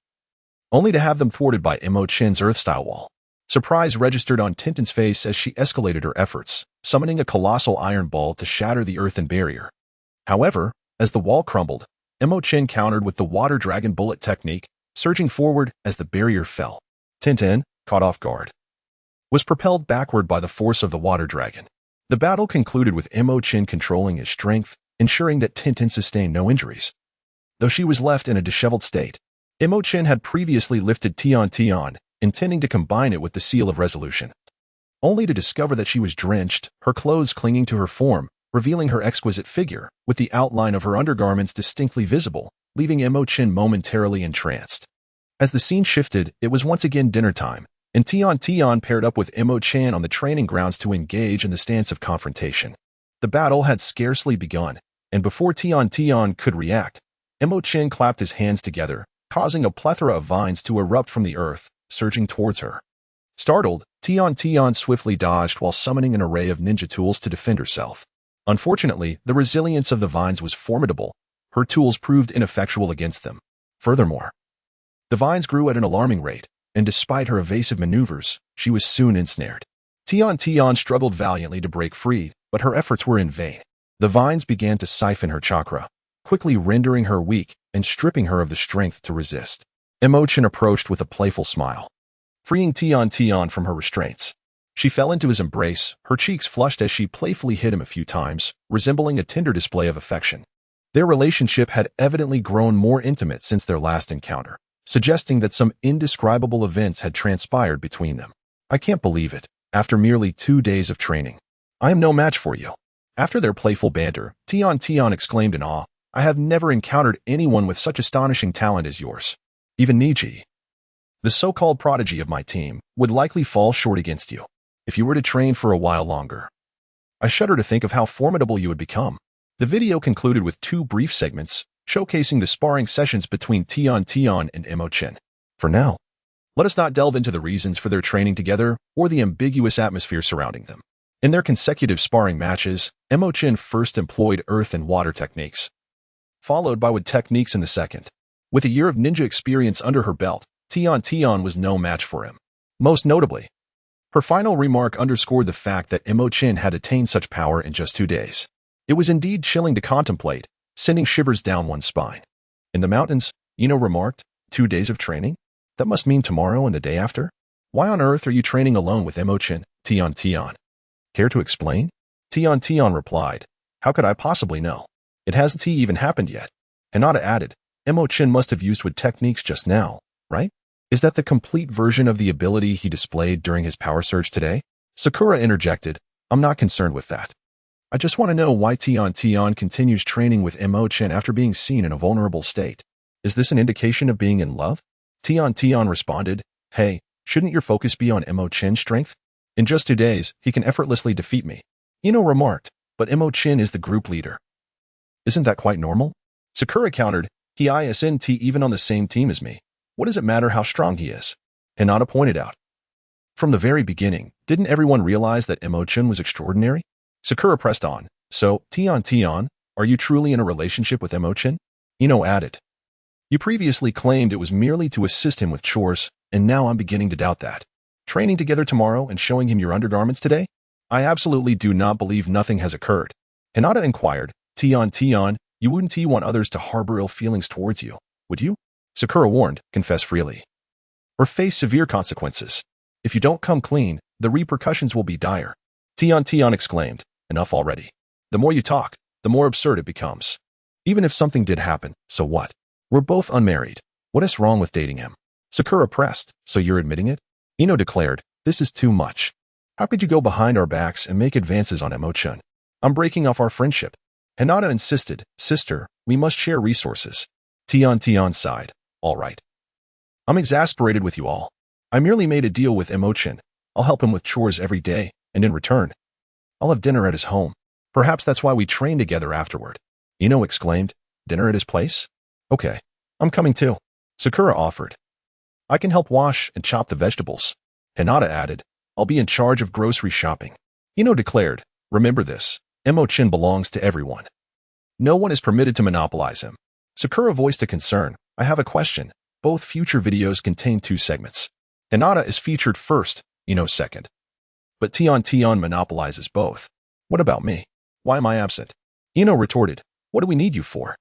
only to have them thwarted by Mo Chen's earth-style wall. Surprise registered on Tintin's face as she escalated her efforts, summoning a colossal iron ball to shatter the earthen barrier. However, as the wall crumbled, Mo Chen countered with the water dragon bullet technique, surging forward as the barrier fell. Tintin, caught off guard, was propelled backward by the force of the water dragon. The battle concluded with Mo Chen controlling his strength, ensuring that Tintin sustained no injuries. Though she was left in a disheveled state, Mo Chen had previously lifted Tian, intending to combine it with the Seal of Resolution, only to discover that she was drenched, her clothes clinging to her form, revealing her exquisite figure, with the outline of her undergarments distinctly visible, leaving Mo Chen momentarily entranced. As the scene shifted, it was once again dinner time, and Tian paired up with Mo Chen on the training grounds to engage in the stance of confrontation. The battle had scarcely begun, and before Tian could react, Mo Chen clapped his hands together, causing a plethora of vines to erupt from the earth, surging towards her. Startled, Tian swiftly dodged while summoning an array of ninja tools to defend herself. Unfortunately, the resilience of the vines was formidable. Her tools proved ineffectual against them. Furthermore, the vines grew at an alarming rate, and despite her evasive maneuvers, she was soon ensnared. Tian struggled valiantly to break free, but her efforts were in vain. The vines began to siphon her chakra, quickly rendering her weak and stripping her of the strength to resist. Mo Chen approached with a playful smile, freeing Tian from her restraints. She fell into his embrace, her cheeks flushed as she playfully hit him a few times, resembling a tender display of affection. Their relationship had evidently grown more intimate since their last encounter, suggesting that some indescribable events had transpired between them. I can't believe it. After merely 2 days of training, I am no match for you. After their playful banter, Tian exclaimed in awe, I have never encountered anyone with such astonishing talent as yours. Even Niji, the so-called prodigy of my team, would likely fall short against you if you were to train for a while longer. I shudder to think of how formidable you would become. The video concluded with 2 brief segments, showcasing the sparring sessions between Tian and Mo Chen. For now, let us not delve into the reasons for their training together or the ambiguous atmosphere surrounding them. In their consecutive sparring matches, Mo Chen first employed earth and water techniques, followed by wood techniques in the second. With a year of ninja experience under her belt, Tian was no match for him. Most notably, her final remark underscored the fact that Mo Chen had attained such power in just 2 days. It was indeed chilling to contemplate, sending shivers down one's spine. In the mountains, Ino remarked, 2 days of training? That must mean tomorrow and the day after? Why on earth are you training alone with Mo Chen, Tian? Care to explain? Tian replied, how could I possibly know? It hasn't even happened yet. Hinata added, Mo Chen must have used wood techniques just now, right? Is that the complete version of the ability he displayed during his power surge today? Sakura interjected, I'm not concerned with that. I just want to know why Tian continues training with Mo Chen after being seen in a vulnerable state. Is this an indication of being in love? Tian responded, hey, shouldn't your focus be on Mo Chen's strength? In just 2 days, he can effortlessly defeat me. Ino remarked, but Mo Chen is the group leader. Isn't that quite normal? Sakura countered, he isn't even on the same team as me. What does it matter how strong he is? Hinata pointed out. From the very beginning, didn't everyone realize that Mo Chen was extraordinary? Sakura pressed on. So, Tion, are you truly in a relationship with Mo Chen? Ino added. You previously claimed it was merely to assist him with chores, and now I'm beginning to doubt that. Training together tomorrow and showing him your undergarments today? I absolutely do not believe nothing has occurred. Hinata inquired, Tion, you wouldn't want others to harbor ill feelings towards you, would you? Sakura warned, confess freely. Or face severe consequences. If you don't come clean, the repercussions will be dire. Tion exclaimed, enough already. The more you talk, the more absurd it becomes. Even if something did happen, so what? We're both unmarried. What is wrong with dating him? Sakura pressed, so you're admitting it? Ino declared, this is too much. How could you go behind our backs and make advances on Mo Chen? I'm breaking off our friendship. Hinata insisted, sister, we must share resources. Tion sighed, all right. I'm exasperated with you all. I merely made a deal with Mo Chen. I'll help him with chores every day, and in return, I'll have dinner at his home. Perhaps that's why we train together afterward. Ino exclaimed, dinner at his place? Okay, I'm coming too. Sakura offered. I can help wash and chop the vegetables. Hinata added, I'll be in charge of grocery shopping. Ino declared, remember this, Mo Chen belongs to everyone. No one is permitted to monopolize him. Sakura voiced a concern, I have a question. Both future videos contain 2 segments. Hinata is featured first, Ino second. But Tion monopolizes both. What about me? Why am I absent? Ino retorted, what do we need you for?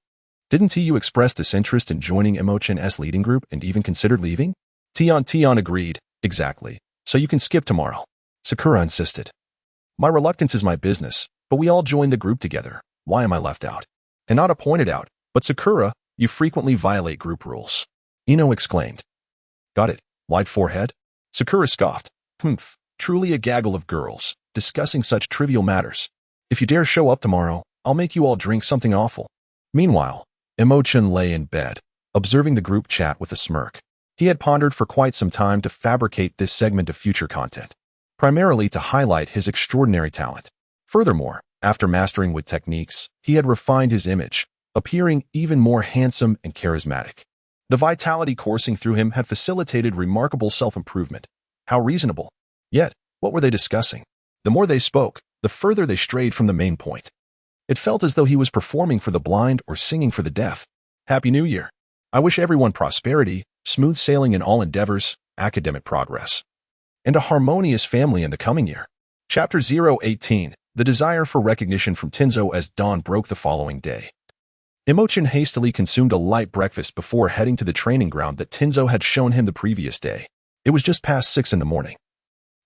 Didn't you express disinterest in joining Mo Chen's leading group and even considered leaving? Tion agreed, exactly. So you can skip tomorrow. Sakura insisted. My reluctance is my business, but we all joined the group together. Why am I left out? Hinata pointed out, but Sakura, you frequently violate group rules. Ino exclaimed. Got it, wide forehead? Sakura scoffed. Truly a gaggle of girls, discussing such trivial matters. If you dare show up tomorrow, I'll make you all drink something awful. Meanwhile, Mo Chen lay in bed, observing the group chat with a smirk. He had pondered for quite some time to fabricate this segment of future content, primarily to highlight his extraordinary talent. Furthermore, after mastering wood techniques, he had refined his image, appearing even more handsome and charismatic. The vitality coursing through him had facilitated remarkable self-improvement. How reasonable. Yet, what were they discussing? The more they spoke, the further they strayed from the main point. It felt as though he was performing for the blind or singing for the deaf. Happy New Year. I wish everyone prosperity, smooth sailing in all endeavors, academic progress, and a harmonious family in the coming year. Chapter 018, The Desire for Recognition from Tenzo as dawn broke the following day. Mo Chen hastily consumed a light breakfast before heading to the training ground that Tenzo had shown him the previous day. It was just past 6 in the morning.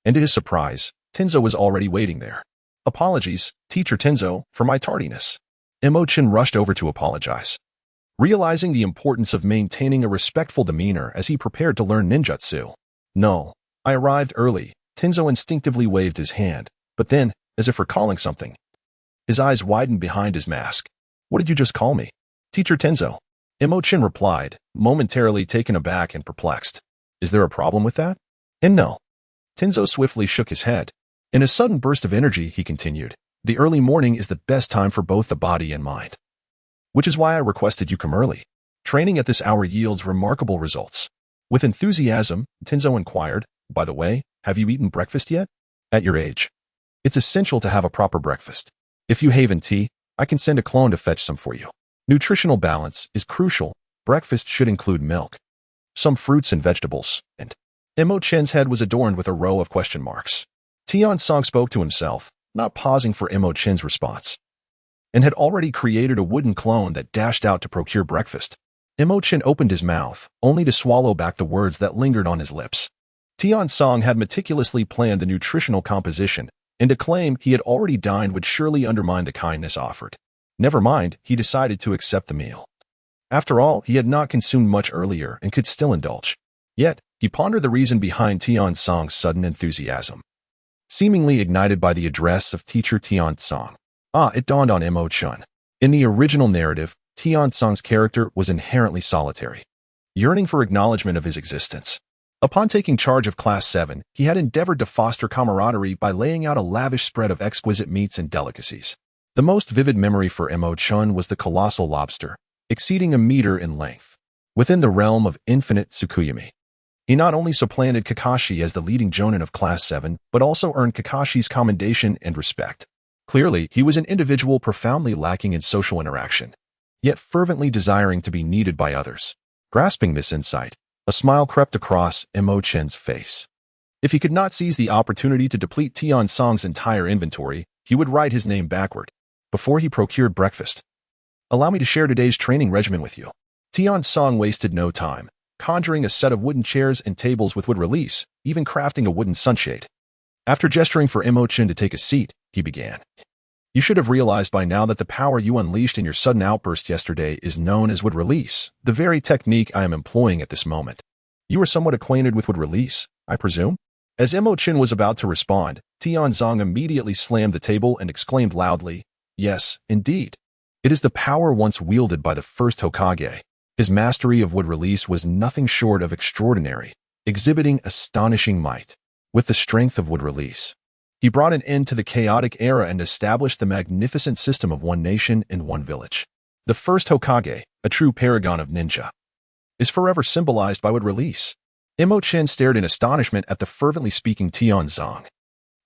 And to his surprise, Tenzo was already waiting there. Apologies, Teacher Tenzo, for my tardiness. Mo Chen rushed over to apologize. Realizing the importance of maintaining a respectful demeanor as he prepared to learn ninjutsu. No, I arrived early. Tenzo instinctively waved his hand, but then, as if recalling something, his eyes widened behind his mask. What did you just call me? Teacher Tenzo. Mo Chen replied, momentarily taken aback and perplexed. Is there a problem with that? And no. Tenzo swiftly shook his head. In a sudden burst of energy, he continued, the early morning is the best time for both the body and mind. Which is why I requested you come early. Training at this hour yields remarkable results. With enthusiasm, Tenzo inquired, by the way, have you eaten breakfast yet? At your age, it's essential to have a proper breakfast. If you have tea, I can send a clone to fetch some for you. Nutritional balance is crucial. Breakfast should include milk, some fruits and vegetables, and Mo Chen's head was adorned with a row of question marks. Tian Song spoke to himself, not pausing for Mo Chen's response, and had already created a wooden clone that dashed out to procure breakfast. Mo Chen opened his mouth, only to swallow back the words that lingered on his lips. Tian Song had meticulously planned the nutritional composition, and to claim he had already dined would surely undermine the kindness offered. Never mind, he decided to accept the meal. After all, he had not consumed much earlier and could still indulge. Yet, he pondered the reason behind Tian Song's sudden enthusiasm, seemingly ignited by the address of teacher Tian Song. It dawned on Mo Chen. In the original narrative, Tian Song's character was inherently solitary, yearning for acknowledgement of his existence. Upon taking charge of Class 7, he had endeavored to foster camaraderie by laying out a lavish spread of exquisite meats and delicacies. The most vivid memory for Mo Chen was the colossal lobster, exceeding a meter in length. Within the realm of infinite Tsukuyami, he not only supplanted Kakashi as the leading jonin of Class 7, but also earned Kakashi's commendation and respect. Clearly, he was an individual profoundly lacking in social interaction, yet fervently desiring to be needed by others. Grasping this insight, a smile crept across Mo Chen's face. If he could not seize the opportunity to deplete Tian Song's entire inventory, he would write his name backward before he procured breakfast. Allow me to share today's training regimen with you. Tian Song wasted no time, conjuring a set of wooden chairs and tables with wood release, even crafting a wooden sunshade. After gesturing for Mo Chen to take a seat, he began. You should have realized by now that the power you unleashed in your sudden outburst yesterday is known as wood release, the very technique I am employing at this moment. You are somewhat acquainted with wood release, I presume? As Mo Chen was about to respond, Tian Song immediately slammed the table and exclaimed loudly, "Yes, indeed. It is the power once wielded by the first Hokage." His mastery of wood release was nothing short of extraordinary, exhibiting astonishing might. With the strength of wood release, he brought an end to the chaotic era and established the magnificent system of one nation and one village. The first Hokage, a true paragon of ninja, is forever symbolized by wood release. Mo Chen stared in astonishment at the fervently speaking Tian Song,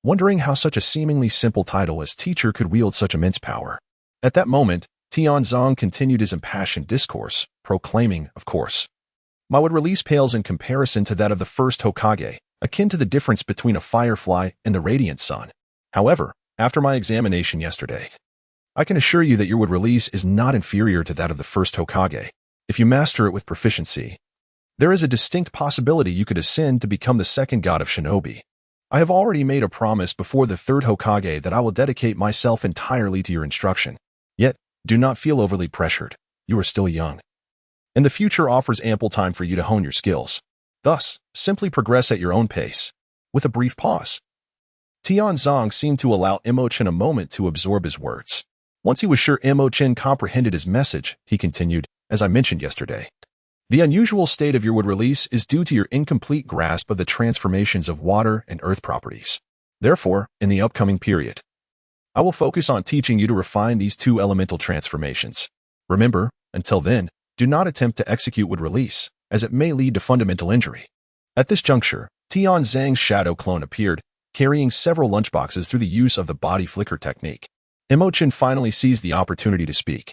wondering how such a seemingly simple title as teacher could wield such immense power. At that moment, Tian Song continued his impassioned discourse, proclaiming, of course, my wood release pales in comparison to that of the first Hokage, akin to the difference between a firefly and the radiant sun. However, after my examination yesterday, I can assure you that your wood release is not inferior to that of the first Hokage. If you master it with proficiency, there is a distinct possibility you could ascend to become the second god of shinobi. I have already made a promise before the third Hokage that I will dedicate myself entirely to your instruction. Yet, do not feel overly pressured. You are still young, and the future offers ample time for you to hone your skills. Thus, simply progress at your own pace. With a brief pause, Tian Song seemed to allow Mo Chen a moment to absorb his words. Once he was sure Mo Chen comprehended his message, he continued, as I mentioned yesterday, the unusual state of your wood release is due to your incomplete grasp of the transformations of water and earth properties. Therefore, in the upcoming period, I will focus on teaching you to refine these two elemental transformations. Remember, until then, do not attempt to execute wood release, as it may lead to fundamental injury. At this juncture, Tian Zhang's shadow clone appeared, carrying several lunchboxes through the use of the body flicker technique. Mo Chen finally seized the opportunity to speak,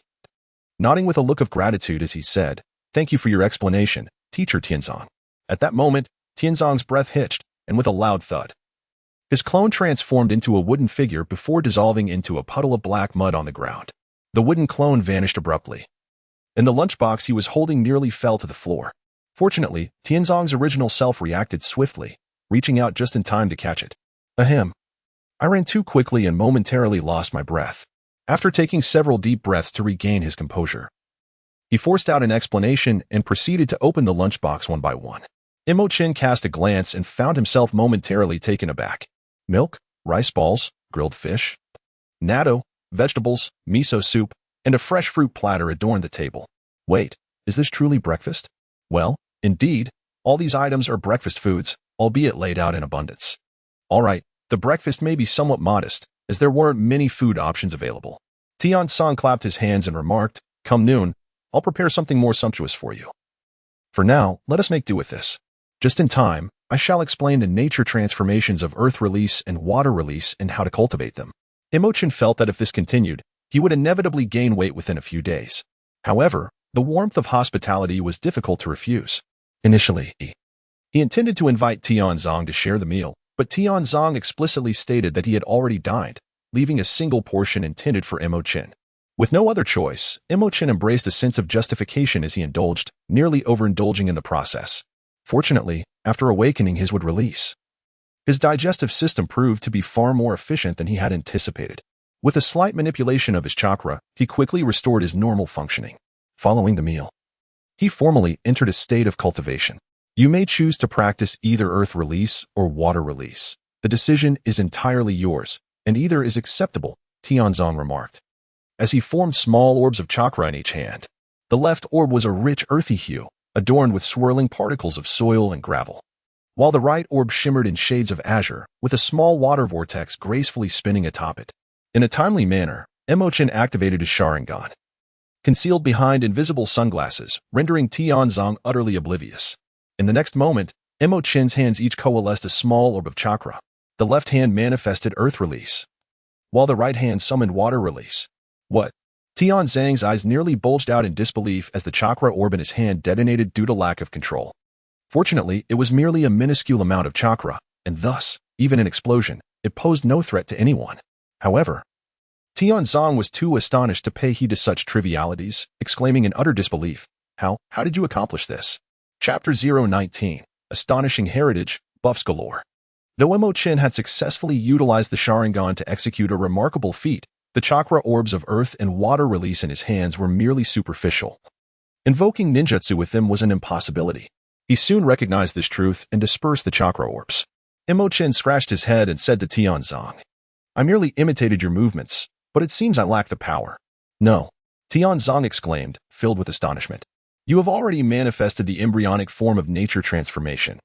nodding with a look of gratitude as he said, "Thank you for your explanation, teacher Tianzong." At that moment, Tianzong's breath hitched, and with a loud thud, his clone transformed into a wooden figure before dissolving into a puddle of black mud on the ground. The wooden clone vanished abruptly, and the lunchbox he was holding nearly fell to the floor. Fortunately, Tianzong's original self reacted swiftly, reaching out just in time to catch it. Ahem. I ran too quickly and momentarily lost my breath. After taking several deep breaths to regain his composure, he forced out an explanation and proceeded to open the lunchbox one by one. Mo Chen cast a glance and found himself momentarily taken aback. Milk, rice balls, grilled fish, natto, vegetables, miso soup, and a fresh fruit platter adorned the table. Wait, is this truly breakfast? Well, indeed, all these items are breakfast foods, albeit laid out in abundance. All right, the breakfast may be somewhat modest, as there weren't many food options available. Tian Song clapped his hands and remarked, "Come noon, I'll prepare something more sumptuous for you. For now, let us make do with this. Just in time, I shall explain the nature transformations of earth release and water release and how to cultivate them." Mo Chen felt that if this continued, he would inevitably gain weight within a few days. However, the warmth of hospitality was difficult to refuse. Initially, he intended to invite Tian Zong to share the meal, but Tian Zong explicitly stated that he had already dined, leaving a single portion intended for Mo Chen. With no other choice, Mo Chen embraced a sense of justification as he indulged, nearly overindulging in the process. Fortunately, after awakening his wood release, his digestive system proved to be far more efficient than he had anticipated. With a slight manipulation of his chakra, he quickly restored his normal functioning. Following the meal, he formally entered a state of cultivation. You may choose to practice either earth release or water release. The decision is entirely yours, and either is acceptable, Tianzong remarked, as he formed small orbs of chakra in each hand. The left orb was a rich earthy hue, adorned with swirling particles of soil and gravel, while the right orb shimmered in shades of azure, with a small water vortex gracefully spinning atop it. In a timely manner, Mo Chen activated his Sharingan, concealed behind invisible sunglasses, rendering Tianzong utterly oblivious. In the next moment, Mo Chen's hands each coalesced a small orb of chakra. The left hand manifested earth release, while the right hand summoned water release. What? Tianzong's eyes nearly bulged out in disbelief as the chakra orb in his hand detonated due to lack of control. Fortunately, it was merely a minuscule amount of chakra, and thus, even an explosion, it posed no threat to anyone. However, Tianzong was too astonished to pay heed to such trivialities, exclaiming in utter disbelief, How did you accomplish this? Chapter 019, Astonishing Heritage, Buffs Galore. Though Mo Chen had successfully utilized the Sharingan to execute a remarkable feat, the chakra orbs of earth and water release in his hands were merely superficial. Invoking ninjutsu with them was an impossibility. He soon recognized this truth and dispersed the chakra orbs. Mo Chen scratched his head and said to Tianzong, I merely imitated your movements, but it seems I lack the power. No, Tianzong exclaimed, filled with astonishment. You have already manifested the embryonic form of nature transformation.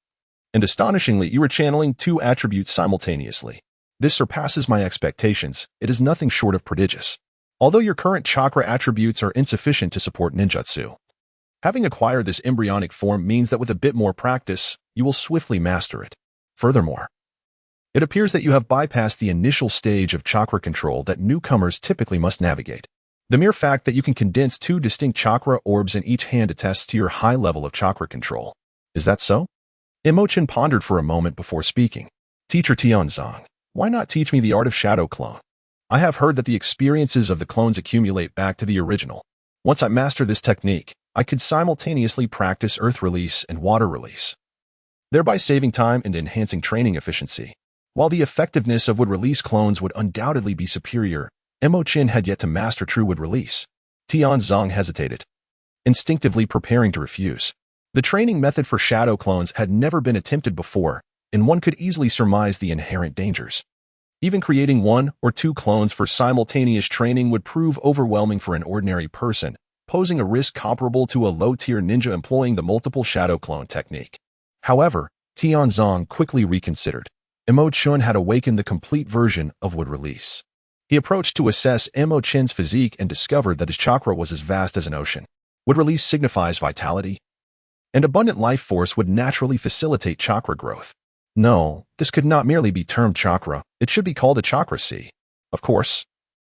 And astonishingly, you are channeling two attributes simultaneously. This surpasses my expectations. It is nothing short of prodigious. Although your current chakra attributes are insufficient to support ninjutsu, having acquired this embryonic form means that with a bit more practice, you will swiftly master it. Furthermore, it appears that you have bypassed the initial stage of chakra control that newcomers typically must navigate. The mere fact that you can condense two distinct chakra orbs in each hand attests to your high level of chakra control. Is that so? Mo Chen pondered for a moment before speaking. Teacher Tianzong, why not teach me the art of shadow clone? I have heard that the experiences of the clones accumulate back to the original. Once I master this technique, I could simultaneously practice earth release and water release, thereby saving time and enhancing training efficiency. While the effectiveness of wood release clones would undoubtedly be superior, Mo Chen had yet to master true wood release. Tianzong hesitated, instinctively preparing to refuse. The training method for shadow clones had never been attempted before, and one could easily surmise the inherent dangers. Even creating one or two clones for simultaneous training would prove overwhelming for an ordinary person, posing a risk comparable to a low-tier ninja employing the multiple shadow clone technique. However, Tianzong quickly reconsidered. Mo Chen had awakened the complete version of wood release. He approached to assess Mo Chen's physique and discovered that his chakra was as vast as an ocean. Wood release signifies vitality, and abundant life force would naturally facilitate chakra growth. No, this could not merely be termed chakra, it should be called a chakra sea. Of course,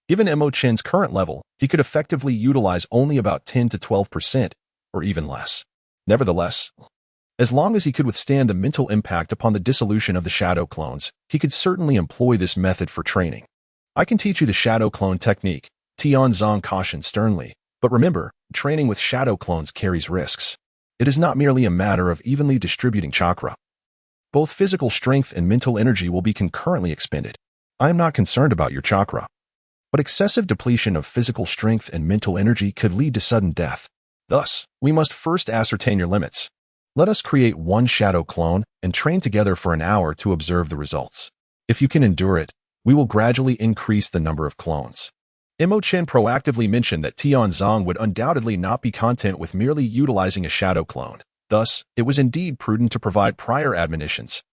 given Mo Chen's current level, he could effectively utilize only about 10 to 12%, or even less. Nevertheless, as long as he could withstand the mental impact upon the dissolution of the shadow clones, he could certainly employ this method for training. I can teach you the shadow clone technique, Tianzong cautioned sternly, but remember, training with shadow clones carries risks. It is not merely a matter of evenly distributing chakra. Both physical strength and mental energy will be concurrently expended. I am not concerned about your chakra, but excessive depletion of physical strength and mental energy could lead to sudden death. Thus, we must first ascertain your limits. Let us create one shadow clone and train together for an hour to observe the results. If you can endure it, we will gradually increase the number of clones. Mo Chen proactively mentioned that Tianzong would undoubtedly not be content with merely utilizing a shadow clone. Thus, it was indeed prudent to provide prior admonitions.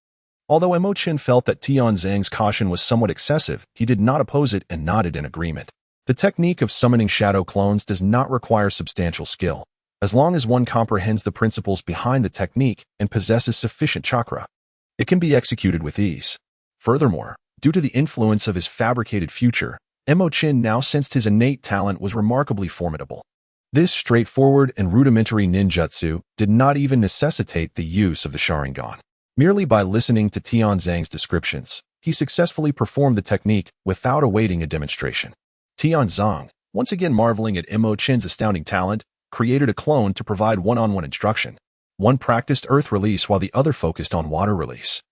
Although Mo Chen felt that Tianzong's caution was somewhat excessive, he did not oppose it and nodded in agreement. The technique of summoning shadow clones does not require substantial skill, as long as one comprehends the principles behind the technique and possesses sufficient chakra. It can be executed with ease. Furthermore, due to the influence of his fabricated future, Mo Chen now sensed his innate talent was remarkably formidable. This straightforward and rudimentary ninjutsu did not even necessitate the use of the Sharingan. Merely by listening to Tianzong's descriptions, he successfully performed the technique without awaiting a demonstration. Tianzong, once again marveling at Mo Chen's astounding talent, created a clone to provide one-on-one instruction. One practiced earth release while the other focused on water release.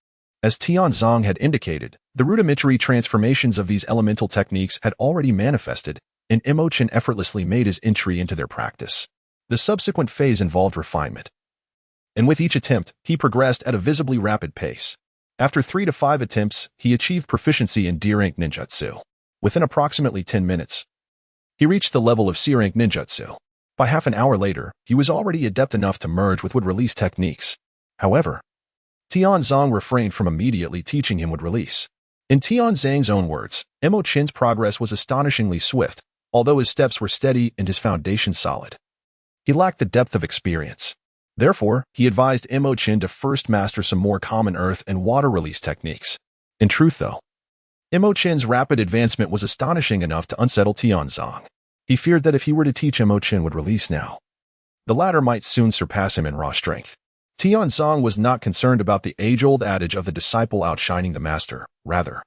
As Tianzong had indicated, the rudimentary transformations of these elemental techniques had already manifested, and Mo Chen effortlessly made his entry into their practice. The subsequent phase involved refinement, and with each attempt, he progressed at a visibly rapid pace. After 3 to 5 attempts, he achieved proficiency in D-rank ninjutsu. Within approximately 10 minutes, he reached the level of C-rank ninjutsu. By half an hour later, he was already adept enough to merge with wood release techniques. However, Tianzong refrained from immediately teaching him wood release. In Tianzong's own words, Mo Chen's progress was astonishingly swift, although his steps were steady and his foundation solid. He lacked the depth of experience. Therefore, he advised Mo Chen to first master some more common earth and water release techniques. In truth, though, Mo Chen's rapid advancement was astonishing enough to unsettle Tianzong. He feared that if he were to teach Mo Chen would release now, the latter might soon surpass him in raw strength. Tianzong was not concerned about the age-old adage of the disciple outshining the master. Rather,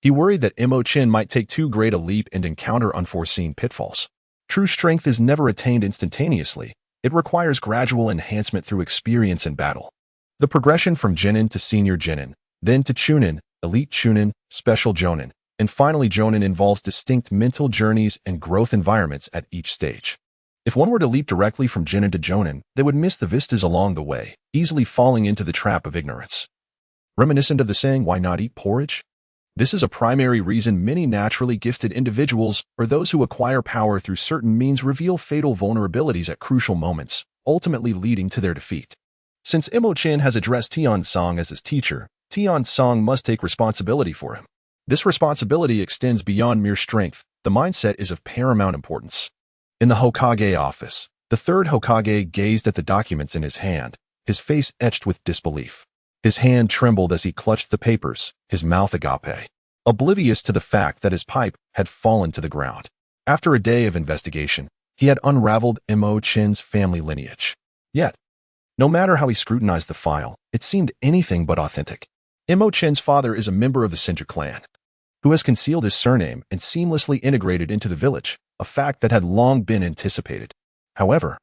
he worried that Mo Chen might take too great a leap and encounter unforeseen pitfalls. True strength is never attained instantaneously. It requires gradual enhancement through experience in battle. The progression from Genin to senior Genin, then to Chunin, elite Chunin, special Jonin, and finally Jonin involves distinct mental journeys and growth environments at each stage. If one were to leap directly from Genin to Jonin, they would miss the vistas along the way, easily falling into the trap of ignorance. Reminiscent of the saying, "Why not eat porridge?" This is a primary reason many naturally gifted individuals, or those who acquire power through certain means, reveal fatal vulnerabilities at crucial moments, ultimately leading to their defeat. Since Mo Chen has addressed Tianzong as his teacher, Tianzong must take responsibility for him. This responsibility extends beyond mere strength. The mindset is of paramount importance. In the Hokage office, the third Hokage gazed at the documents in his hand, his face etched with disbelief. His hand trembled as he clutched the papers, his mouth agape, oblivious to the fact that his pipe had fallen to the ground. After a day of investigation, he had unraveled Mo Chen's family lineage. Yet, no matter how he scrutinized the file, it seemed anything but authentic. Mo Chen's father is a member of the Senju clan, who has concealed his surname and seamlessly integrated into the village, a fact that had long been anticipated. However,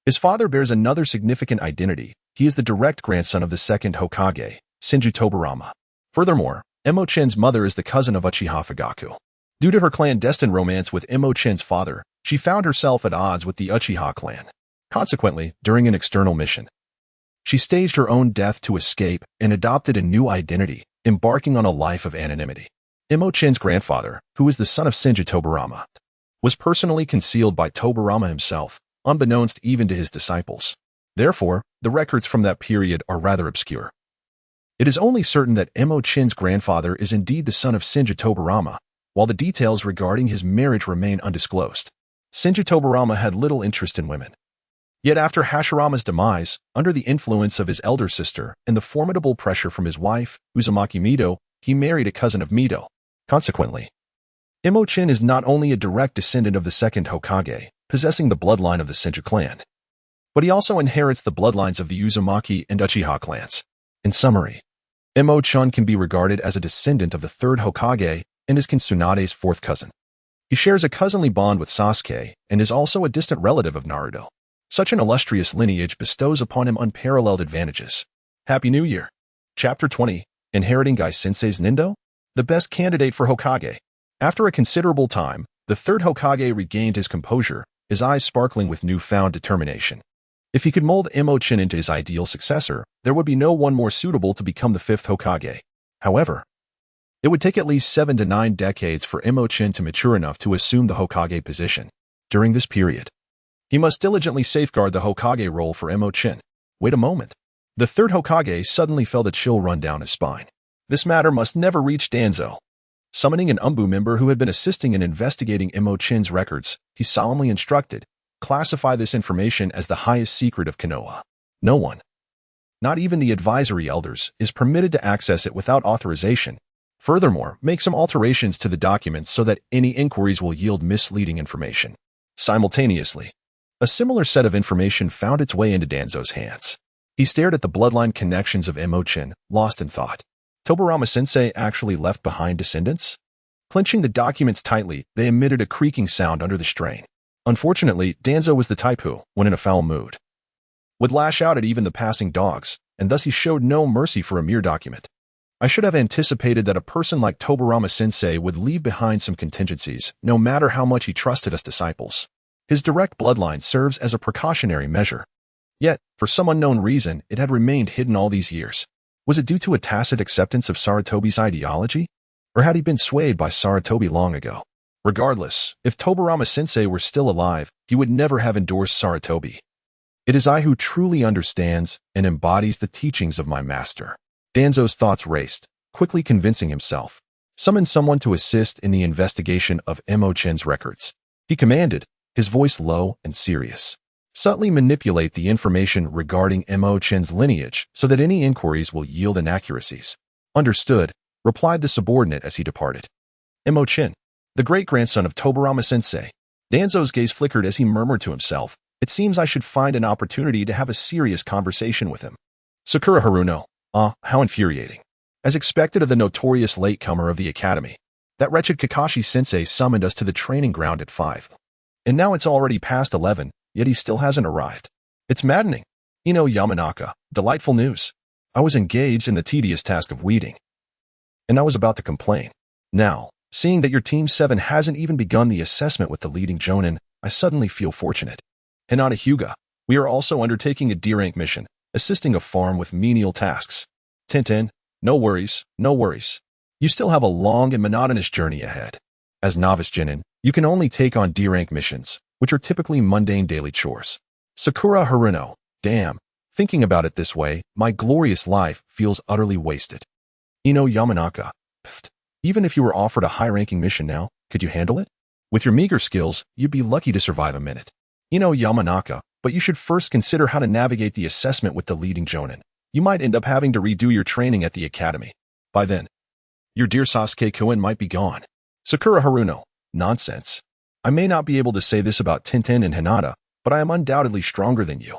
his father bears another significant identity. He is the direct grandson of the second Hokage, Senju Tobarama. Furthermore, Mo Chen's mother is the cousin of Uchiha Fugaku. Due to her clandestine romance with Mo Chen's father, she found herself at odds with the Uchiha clan. Consequently, during an external mission, she staged her own death to escape and adopted a new identity, embarking on a life of anonymity. Mo Chen's grandfather, who is the son of Senju Tobarama, was personally concealed by Tobarama himself, unbeknownst even to his disciples. Therefore, the records from that period are rather obscure. It is only certain that Mo Chen's grandfather is indeed the son of Senju Tobarama, while the details regarding his marriage remain undisclosed. Senju Tobarama had little interest in women. Yet after Hashirama's demise, under the influence of his elder sister and the formidable pressure from his wife, Uzumaki Mido, he married a cousin of Mido. Consequently, Mo Chen is not only a direct descendant of the second Hokage, possessing the bloodline of the Senju clan, but he also inherits the bloodlines of the Uzumaki and Uchiha clans. In summary, Mo Chen can be regarded as a descendant of the third Hokage and is Tsunade's fourth cousin. He shares a cousinly bond with Sasuke and is also a distant relative of Naruto. Such an illustrious lineage bestows upon him unparalleled advantages. Happy New Year! Chapter 20, Inheriting Gai Sensei's Nindo? The best candidate for Hokage. After a considerable time, the third Hokage regained his composure, his eyes sparkling with newfound determination. If he could mold Mo Chen into his ideal successor, there would be no one more suitable to become the fifth Hokage. However, it would take at least 7 to 9 decades for Mo Chen to mature enough to assume the Hokage position. During this period, he must diligently safeguard the Hokage role for Mo Chen. Wait a moment. The third Hokage suddenly felt a chill run down his spine. This matter must never reach Danzo. Summoning an Umbu member who had been assisting in investigating Mo Chen's records, he solemnly instructed, classify this information as the highest secret of Konoha. No one, not even the advisory elders, is permitted to access it without authorization. Furthermore, make some alterations to the documents so that any inquiries will yield misleading information. Simultaneously, a similar set of information found its way into Danzo's hands. He stared at the bloodline connections of Mo Chen, lost in thought. Tobarama-sensei actually left behind descendants? Clenching the documents tightly, they emitted a creaking sound under the strain. Unfortunately, Danzo was the type who, when in a foul mood, would lash out at even the passing dogs, and thus he showed no mercy for a mere document. I should have anticipated that a person like Tobarama-sensei would leave behind some contingencies, no matter how much he trusted us disciples. His direct bloodline serves as a precautionary measure. Yet, for some unknown reason, it had remained hidden all these years. Was it due to a tacit acceptance of Sarutobi's ideology? Or had he been swayed by Sarutobi long ago? Regardless, if Tobarama-sensei were still alive, he would never have endorsed Sarutobi. It is I who truly understands and embodies the teachings of my master. Danzo's thoughts raced, quickly convincing himself. Summon someone to assist in the investigation of Mo Chen's records. He commanded, his voice low and serious. Subtly manipulate the information regarding Mo Chen's lineage so that any inquiries will yield inaccuracies. Understood, replied the subordinate as he departed. Mo Chen, the great-grandson of Tobarama-sensei. Danzo's gaze flickered as he murmured to himself, it seems I should find an opportunity to have a serious conversation with him. Sakura Haruno, how infuriating. As expected of the notorious latecomer of the academy, that wretched Kakashi-sensei summoned us to the training ground at 5. And now it's already past 11, yet he still hasn't arrived. It's maddening. Yamanaka, delightful news. I was engaged in the tedious task of weeding. And I was about to complain. Now, seeing that your Team 7 hasn't even begun the assessment with the leading jonin, I suddenly feel fortunate. Hinata Hyuga, we are also undertaking a D-rank mission, assisting a farm with menial tasks. Tintin, no worries, no worries. You still have a long and monotonous journey ahead. As novice genin, you can only take on D-rank missions, which are typically mundane daily chores. Sakura Haruno, damn, thinking about it this way, my glorious life feels utterly wasted. Yamanaka, pfft, even if you were offered a high-ranking mission now, could you handle it? With your meager skills, you'd be lucky to survive a minute. Yamanaka, but you should first consider how to navigate the assessment with the leading jonin. You might end up having to redo your training at the academy. By then, your dear Sasuke-kun might be gone. Sakura Haruno, nonsense. I may not be able to say this about Tintin and Hinata, but I am undoubtedly stronger than you.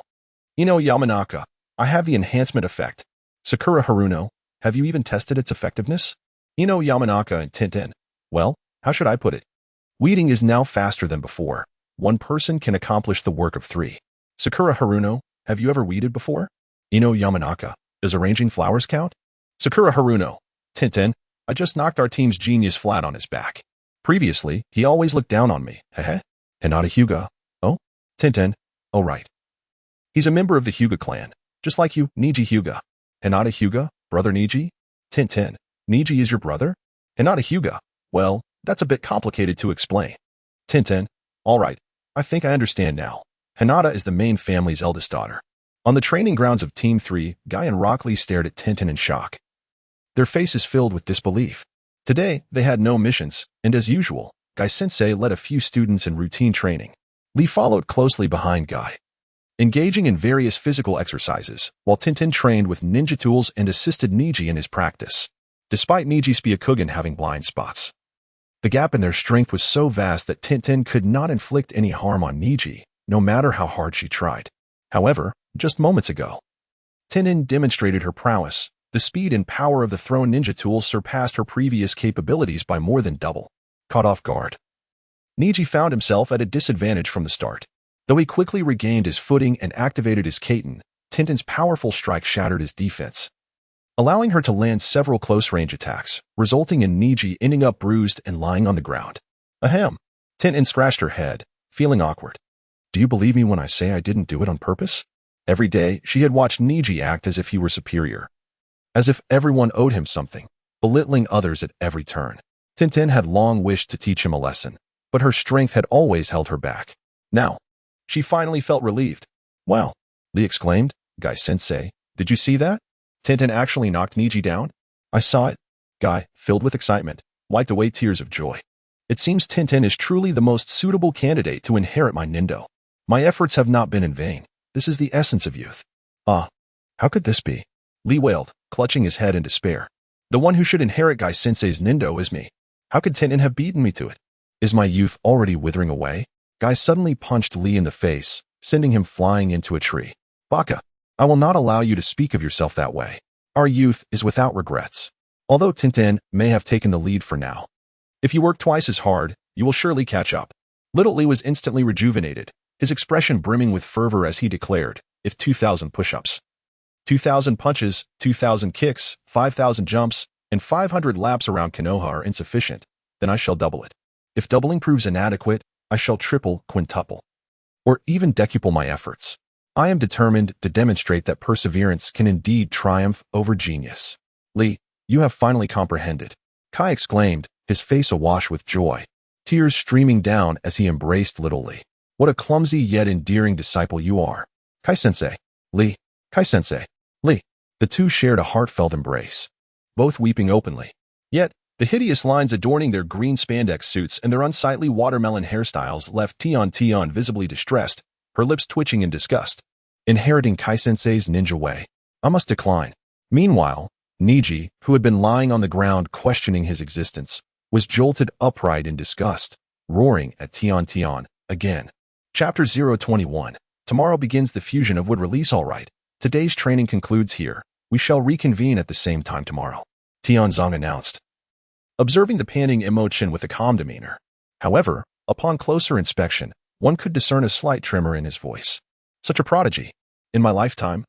Yamanaka, I have the enhancement effect. Sakura Haruno, have you even tested its effectiveness? Yamanaka and Tintin, well, how should I put it? Weeding is now faster than before. One person can accomplish the work of 3. Sakura Haruno, have you ever weeded before? Yamanaka, does arranging flowers count? Sakura Haruno, Tintin, I just knocked our team's genius flat on his back. Previously, he always looked down on me. Hehe. Hinata Hyuga. Oh? Tintin. Oh right. He's a member of the Hyuga clan, just like you, Niji Hyuga. Hinata Hyuga, brother Niji? Tintin. Niji is your brother? Hinata Hyuga. Well, that's a bit complicated to explain. Tintin. All right. I think I understand now. Hinata is the main family's eldest daughter. On the training grounds of Team 3, Guy and Rock Lee stared at Tintin in shock. Their faces filled with disbelief. Today, they had no missions, and as usual, Guy-sensei led a few students in routine training. Lee followed closely behind Guy, engaging in various physical exercises, while Tintin trained with ninja tools and assisted Niji in his practice. Despite Niji's Byakugan having blind spots, the gap in their strength was so vast that Tintin could not inflict any harm on Niji, no matter how hard she tried. However, just moments ago, Tintin demonstrated her prowess. The speed and power of the thrown ninja tools surpassed her previous capabilities by more than double. Caught off guard, Niji found himself at a disadvantage from the start. Though he quickly regained his footing and activated his Kaiten, Tintin's powerful strike shattered his defense, allowing her to land several close-range attacks, resulting in Niji ending up bruised and lying on the ground. Ahem. Tintin scratched her head, feeling awkward. Do you believe me when I say I didn't do it on purpose? Every day, she had watched Niji act as if he were superior, as if everyone owed him something, belittling others at every turn. Tintin had long wished to teach him a lesson, but her strength had always held her back. Now, she finally felt relieved. Wow, Lee exclaimed. Guy-sensei, did you see that? Tintin actually knocked Niji down? I saw it. Guy, filled with excitement, wiped away tears of joy. It seems Tintin is truly the most suitable candidate to inherit my Nindo. My efforts have not been in vain. This is the essence of youth. Ah, how could this be? Lee wailed, clutching his head in despair. The one who should inherit Guy-sensei's Nindo is me. How could Tintin have beaten me to it? Is my youth already withering away? Guy suddenly punched Lee in the face, sending him flying into a tree. Baka, I will not allow you to speak of yourself that way. Our youth is without regrets. Although Tintin may have taken the lead for now, if you work twice as hard, you will surely catch up. Little Lee was instantly rejuvenated, his expression brimming with fervor as he declared, if 2,000 push-ups, 2,000 punches, 2,000 kicks, 5,000 jumps, and 500 laps around Konoha are insufficient, then I shall double it. If doubling proves inadequate, I shall triple, quintuple, or even decuple my efforts. I am determined to demonstrate that perseverance can indeed triumph over genius. Lee, you have finally comprehended, Kai exclaimed, his face awash with joy, tears streaming down as he embraced little Lee. What a clumsy yet endearing disciple you are. Kai-sensei, Lee, Kai-sensei, Lee. The two shared a heartfelt embrace, both weeping openly. Yet, The hideous lines adorning their green spandex suits and their unsightly watermelon hairstyles left Tian visibly distressed, her lips twitching in disgust. Inheriting Kai-sensei's ninja way. I must decline. Meanwhile, Niji, who had been lying on the ground questioning his existence, was jolted upright in disgust, roaring at Tian again. Chapter 021. Tomorrow begins the fusion of wood release. All right. Today's training concludes here. We shall reconvene at the same time tomorrow, Tianzong announced, observing the panting Mo Chen with a calm demeanor. However, upon closer inspection, one could discern a slight tremor in his voice. Such a prodigy. In my lifetime,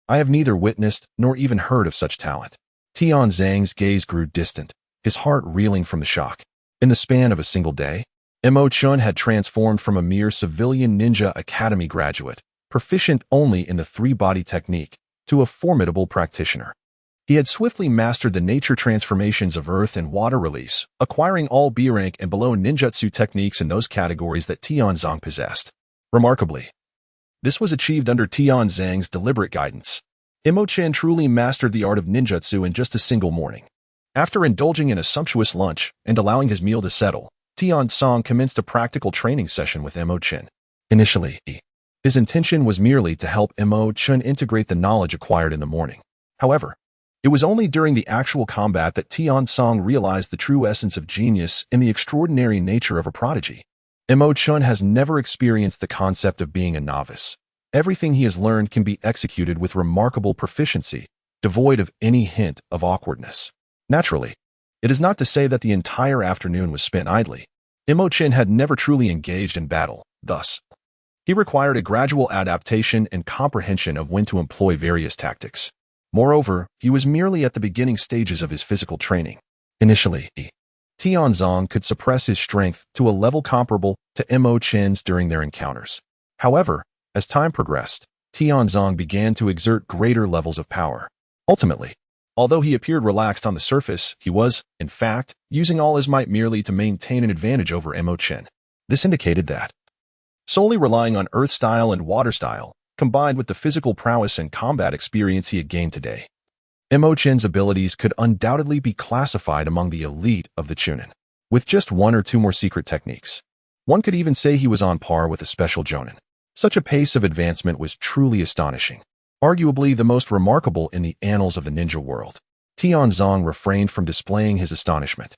I have neither witnessed nor even heard of such talent. Tianzong's gaze grew distant, his heart reeling from the shock. In the span of a single day, Mo Chen had transformed from a mere civilian ninja academy graduate, proficient only in the three-body technique, to a formidable practitioner. He had swiftly mastered the nature transformations of earth and water release, acquiring all B rank and below ninjutsu techniques in those categories that Tianzong possessed. Remarkably, this was achieved under Tianzong's deliberate guidance. Mo Chen truly mastered the art of ninjutsu in just a single morning. After indulging in a sumptuous lunch and allowing his meal to settle, Tianzong commenced a practical training session with Mo Chen. Initially, his intention was merely to help Mo Chen integrate the knowledge acquired in the morning. However, it was only during the actual combat that Tianzong realized the true essence of genius and the extraordinary nature of a prodigy. Mo Chen has never experienced the concept of being a novice. Everything he has learned can be executed with remarkable proficiency, devoid of any hint of awkwardness. Naturally, it is not to say that the entire afternoon was spent idly. Mo Chen had never truly engaged in battle, thus, he required a gradual adaptation and comprehension of when to employ various tactics. Moreover, he was merely at the beginning stages of his physical training. Initially, Tianzong could suppress his strength to a level comparable to Mo Chen's during their encounters. However, as time progressed, Tianzong began to exert greater levels of power. Ultimately, although he appeared relaxed on the surface, he was, in fact, using all his might merely to maintain an advantage over Mo Chen. This indicated that, solely relying on earth style and water style, combined with the physical prowess and combat experience he had gained today, Mo Chen's abilities could undoubtedly be classified among the elite of the Chunin. With just one or two more secret techniques, one could even say he was on par with a special Jonin. Such a pace of advancement was truly astonishing, arguably the most remarkable in the annals of the ninja world. Tianzong refrained from displaying his astonishment,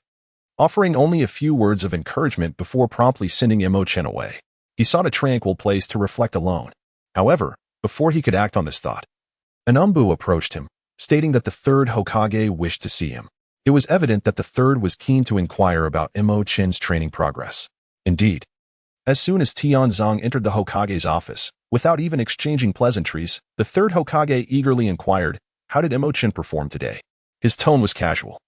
offering only a few words of encouragement before promptly sending Mo Chen away. He sought a tranquil place to reflect alone. However, before he could act on this thought, an Umbu approached him, stating that the third Hokage wished to see him. It was evident that the third was keen to inquire about Mo Chen's training progress. Indeed, as soon as Tianzong entered the Hokage's office, without even exchanging pleasantries, the third Hokage eagerly inquired, "How did Mo Chen perform today?" His tone was casual,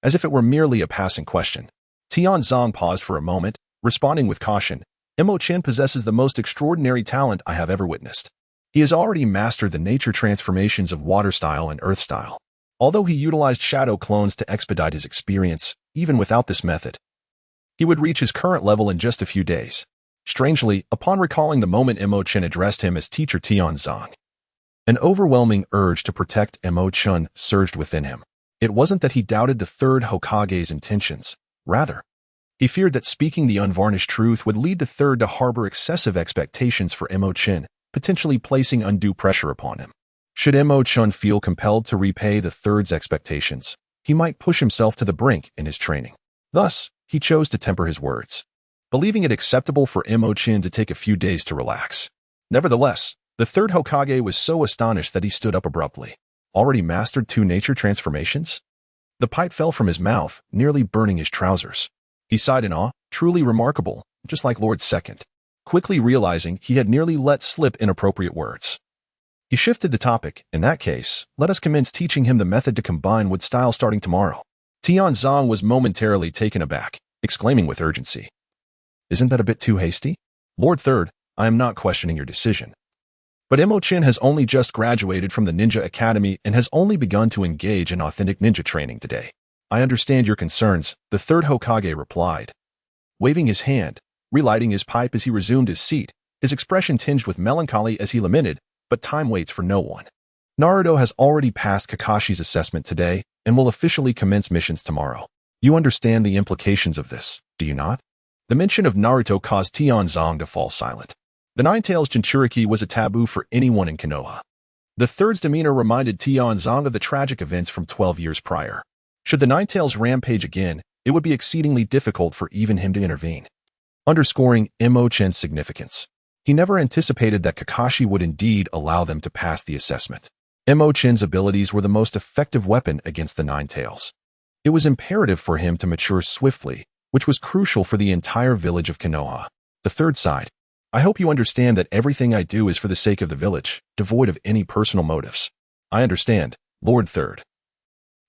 as if it were merely a passing question. Tianzong paused for a moment, responding with caution, "Mo Chen possesses the most extraordinary talent I have ever witnessed. He has already mastered the nature transformations of water style and earth style. Although he utilized shadow clones to expedite his experience, even without this method, he would reach his current level in just a few days." Strangely, upon recalling the moment Mo Chen addressed him as teacher Tianzong, an overwhelming urge to protect Mo Chen surged within him. It wasn't that he doubted the third Hokage's intentions. Rather, he feared that speaking the unvarnished truth would lead the third to harbor excessive expectations for Mo Chen, potentially placing undue pressure upon him. Should Mo Chen feel compelled to repay the third's expectations, he might push himself to the brink in his training. Thus, he chose to temper his words, believing it acceptable for Mo Chen to take a few days to relax. Nevertheless, the third Hokage was so astonished that he stood up abruptly. Already mastered 2 nature transformations? The pipe fell from his mouth, nearly burning his trousers. He sighed in awe, truly remarkable, just like Lord Second. Quickly realizing he had nearly let slip inappropriate words, he shifted the topic. "In that case, let us commence teaching him the method to combine wood style starting tomorrow." Tianzong was momentarily taken aback, exclaiming with urgency, "Isn't that a bit too hasty? Lord Third, I am not questioning your decision. But Mo Chen has only just graduated from the Ninja Academy and has only begun to engage in authentic ninja training today. I understand your concerns," the third Hokage replied, waving his hand, relighting his pipe as he resumed his seat, his expression tinged with melancholy as he lamented, "But time waits for no one. Naruto has already passed Kakashi's assessment today and will officially commence missions tomorrow. You understand the implications of this, do you not? The mention of Naruto caused Tianzong to fall silent. The Nine-Tails Jinchuriki was a taboo for anyone in Konoha. The third's demeanor reminded Tianzong of the tragic events from 12 years prior. Should the Nine-Tails rampage again, it would be exceedingly difficult for even him to intervene. Underscoring Mo Chen's significance. He never anticipated that Kakashi would indeed allow them to pass the assessment. Mo Chen's abilities were the most effective weapon against the Nine-Tails. It was imperative for him to mature swiftly, which was crucial for the entire village of Konoha. The third side. I hope you understand that everything I do is for the sake of the village, devoid of any personal motives. I understand, Lord Third.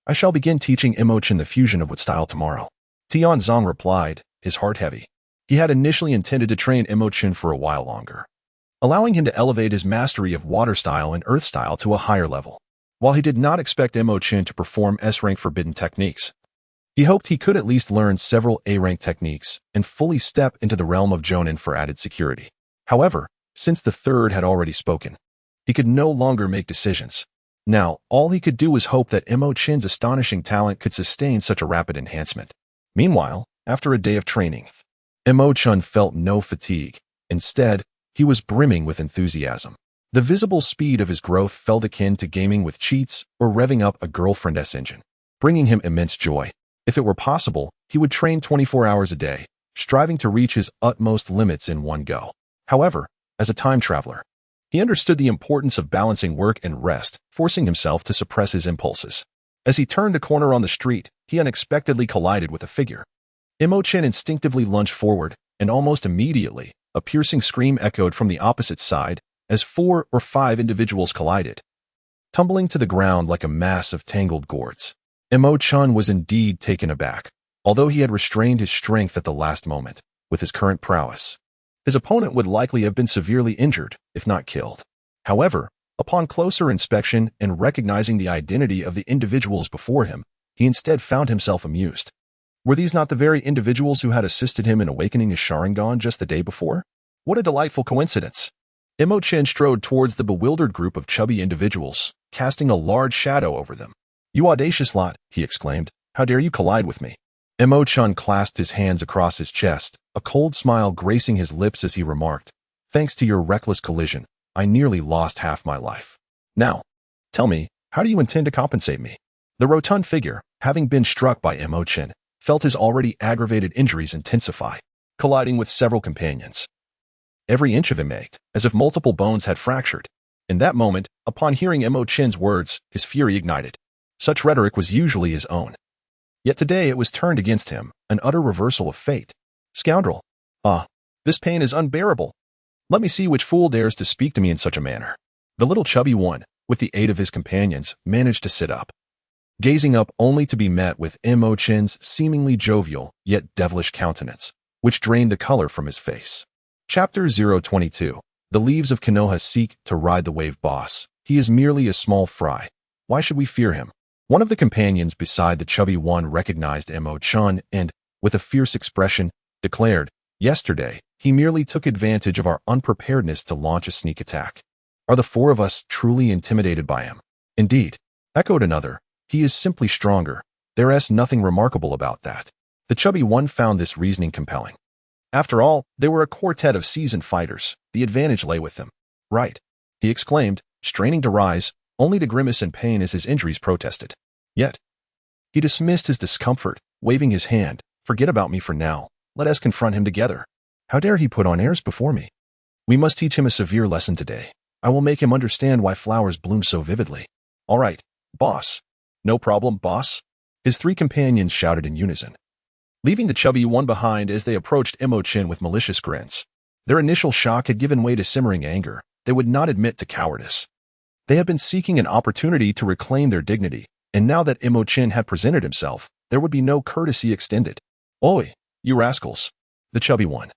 I shall begin teaching Mo Chen the fusion of what style tomorrow. Tianzong replied, his heart heavy. He had initially intended to train Mo Chen for a while longer, allowing him to elevate his mastery of water style and earth style to a higher level. While he did not expect Mo Chen to perform S-rank forbidden techniques, he hoped he could at least learn several A-rank techniques and fully step into the realm of Jonin for added security. However, since the third had already spoken, he could no longer make decisions. Now, all he could do was hope that Mo Chen's astonishing talent could sustain such a rapid enhancement. Meanwhile, after a day of training, Mo Chen felt no fatigue. Instead, he was brimming with enthusiasm. The visible speed of his growth felt akin to gaming with cheats or revving up a girlfriend's engine, bringing him immense joy. If it were possible, he would train 24 hours a day, striving to reach his utmost limits in one go. However, as a time traveler, he understood the importance of balancing work and rest, forcing himself to suppress his impulses. As he turned the corner on the street, he unexpectedly collided with a figure. Mo Chen instinctively lunged forward, and almost immediately, a piercing scream echoed from the opposite side as 4 or 5 individuals collided, tumbling to the ground like a mass of tangled gourds. Mo Chen was indeed taken aback. Although he had restrained his strength at the last moment, with his current prowess, his opponent would likely have been severely injured, if not killed. However, upon closer inspection and recognizing the identity of the individuals before him, he instead found himself amused. Were these not the very individuals who had assisted him in awakening his Sharingan just the day before? What a delightful coincidence! Mo Chen strode towards the bewildered group of chubby individuals, casting a large shadow over them. You audacious lot, he exclaimed. How dare you collide with me? Mo Chen clasped his hands across his chest, a cold smile gracing his lips as he remarked, thanks to your reckless collision, I nearly lost half my life. Now, tell me, how do you intend to compensate me? The rotund figure, having been struck by Mo Chen, felt his already aggravated injuries intensify, colliding with several companions. Every inch of him ached, as if multiple bones had fractured. In that moment, upon hearing Mo Chen's words, his fury ignited. Such rhetoric was usually his own. Yet today it was turned against him, an utter reversal of fate. Scoundrel! Ah, this pain is unbearable. Let me see which fool dares to speak to me in such a manner. The little chubby one, with the aid of his companions, managed to sit up, gazing up only to be met with Mo Chen's seemingly jovial yet devilish countenance, which drained the color from his face. Chapter 022. The leaves of Konoha seek to ride the wave boss. He is merely a small fry. Why should we fear him? One of the companions beside the chubby one recognized Mo Chen and, with a fierce expression, declared, yesterday, he merely took advantage of our unpreparedness to launch a sneak attack. Are the 4 of us truly intimidated by him? Indeed, echoed another, he is simply stronger. There is nothing remarkable about that. The chubby one found this reasoning compelling. After all, they were a quartet of seasoned fighters. The advantage lay with them. Right, he exclaimed, straining to rise, only to grimace in pain as his injuries protested. Yet, he dismissed his discomfort, waving his hand. Forget about me for now. Let us confront him together. How dare he put on airs before me? We must teach him a severe lesson today. I will make him understand why flowers bloom so vividly. All right, boss. No problem, boss. His 3 companions shouted in unison, leaving the chubby one behind as they approached Mo Chen with malicious grins. Their initial shock had given way to simmering anger. They would not admit to cowardice. They had been seeking an opportunity to reclaim their dignity, and now that Mo Chen had presented himself, there would be no courtesy extended. Oi, you rascals! The chubby one,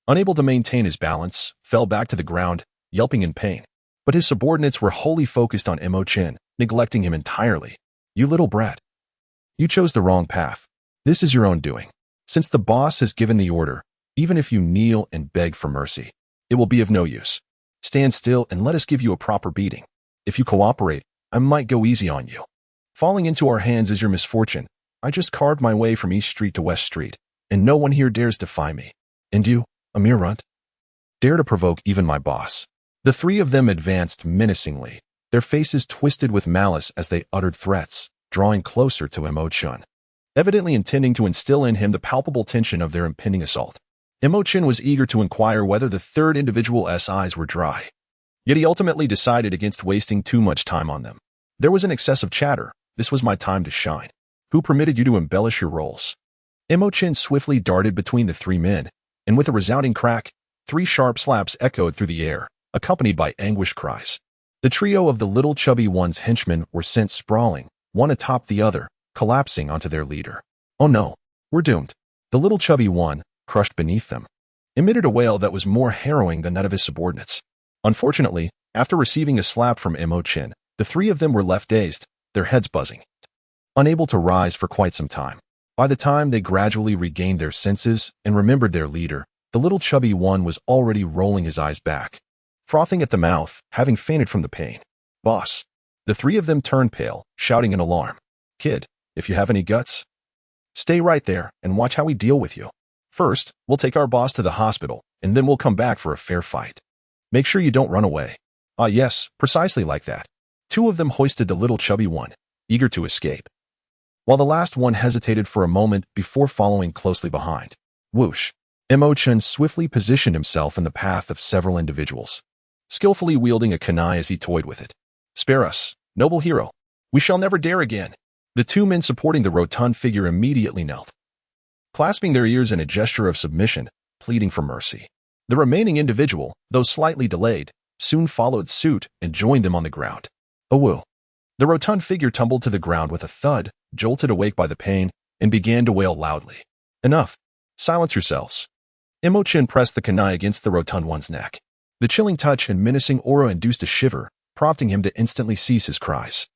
unable to maintain his balance, fell back to the ground, yelping in pain. But his subordinates were wholly focused on Mo Chen, neglecting him entirely. You little brat. You chose the wrong path. This is your own doing. Since the boss has given the order, even if you kneel and beg for mercy, it will be of no use. Stand still and let us give you a proper beating. If you cooperate, I might go easy on you. Falling into our hands is your misfortune. I just carved my way from East Street to West Street, and no one here dares defy me. And you, a mere runt, dare to provoke even my boss." The three of them advanced menacingly, their faces twisted with malice as they uttered threats, drawing closer to Mo Chen, evidently intending to instill in him the palpable tension of their impending assault. Mo Chen was eager to inquire whether the third individual's eyes were dry. Yet he ultimately decided against wasting too much time on them. There was an excess of chatter. This was my time to shine. Who permitted you to embellish your roles? Mo Chen swiftly darted between the three men, and with a resounding crack, 3 sharp slaps echoed through the air, accompanied by anguished cries. The trio of the little chubby one's henchmen were sent sprawling, one atop the other, collapsing onto their leader. "Oh no, we're doomed." The little chubby one, crushed beneath them, emitted a wail that was more harrowing than that of his subordinates. Unfortunately, after receiving a slap from Mo Chen, the three of them were left dazed, their heads buzzing, unable to rise for quite some time. By the time they gradually regained their senses and remembered their leader, the little chubby one was already rolling his eyes back, frothing at the mouth, having fainted from the pain. "Boss." The three of them turned pale, shouting in alarm. "Kid, if you have any guts, stay right there and watch how we deal with you. First, we'll take our boss to the hospital, and then we'll come back for a fair fight. Make sure you don't run away." "Ah yes, precisely like that." Two of them hoisted the little chubby one, eager to escape, while the last one hesitated for a moment before following closely behind. Whoosh! Mo Chen swiftly positioned himself in the path of several individuals, skillfully wielding a kunai as he toyed with it. "Spare us, noble hero. We shall never dare again." The two men supporting the rotund figure immediately knelt, clasping their ears in a gesture of submission, pleading for mercy. The remaining individual, though slightly delayed, soon followed suit and joined them on the ground. "Awoo!" The rotund figure tumbled to the ground with a thud, jolted awake by the pain, and began to wail loudly. "Enough! Silence yourselves." Mo Chen pressed the kunai against the rotund one's neck. The chilling touch and menacing aura induced a shiver, prompting him to instantly cease his cries.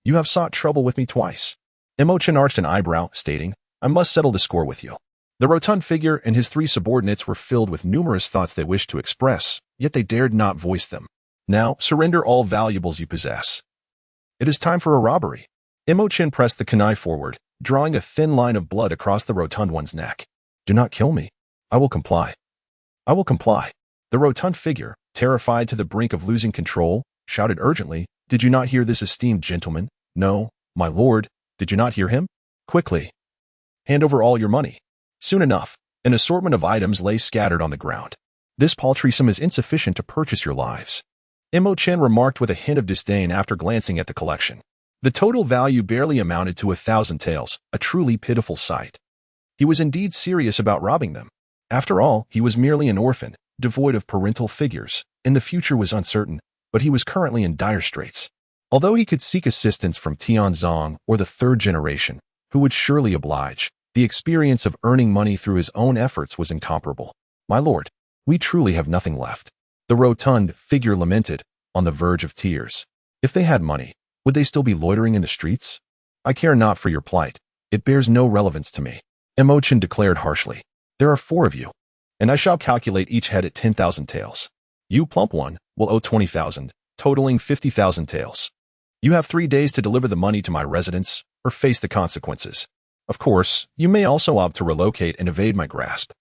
"You have sought trouble with me twice." Mo Chen arched an eyebrow, stating, "I must settle the score with you." The rotund figure and his three subordinates were filled with numerous thoughts they wished to express, yet they dared not voice them. "Now, surrender all valuables you possess. It is time for a robbery." Mo Chen pressed the kunai forward, drawing a thin line of blood across the rotund one's neck. "Do not kill me. I will comply. I will comply." The rotund figure, terrified to the brink of losing control, shouted urgently, "Did you not hear this esteemed gentleman? No, my lord, did you not hear him? Quickly, hand over all your money." Soon enough, an assortment of items lay scattered on the ground. "This paltry sum is insufficient to purchase your lives," Mo Chen remarked with a hint of disdain after glancing at the collection. The total value barely amounted to 1,000 taels, a truly pitiful sight. He was indeed serious about robbing them. After all, he was merely an orphan, devoid of parental figures, and the future was uncertain, but he was currently in dire straits. Although he could seek assistance from Tianzong or the third generation, who would surely oblige, the experience of earning money through his own efforts was incomparable. "My lord, we truly have nothing left," the rotund figure lamented, on the verge of tears. "If they had money, would they still be loitering in the streets? I care not for your plight. It bears no relevance to me," Mo Chen declared harshly. "There are 4 of you, and I shall calculate each head at 10,000 taels. You, plump one, will owe 20,000, totaling 50,000 taels. You have 3 days to deliver the money to my residence or face the consequences. Of course, you may also opt to relocate and evade my grasp.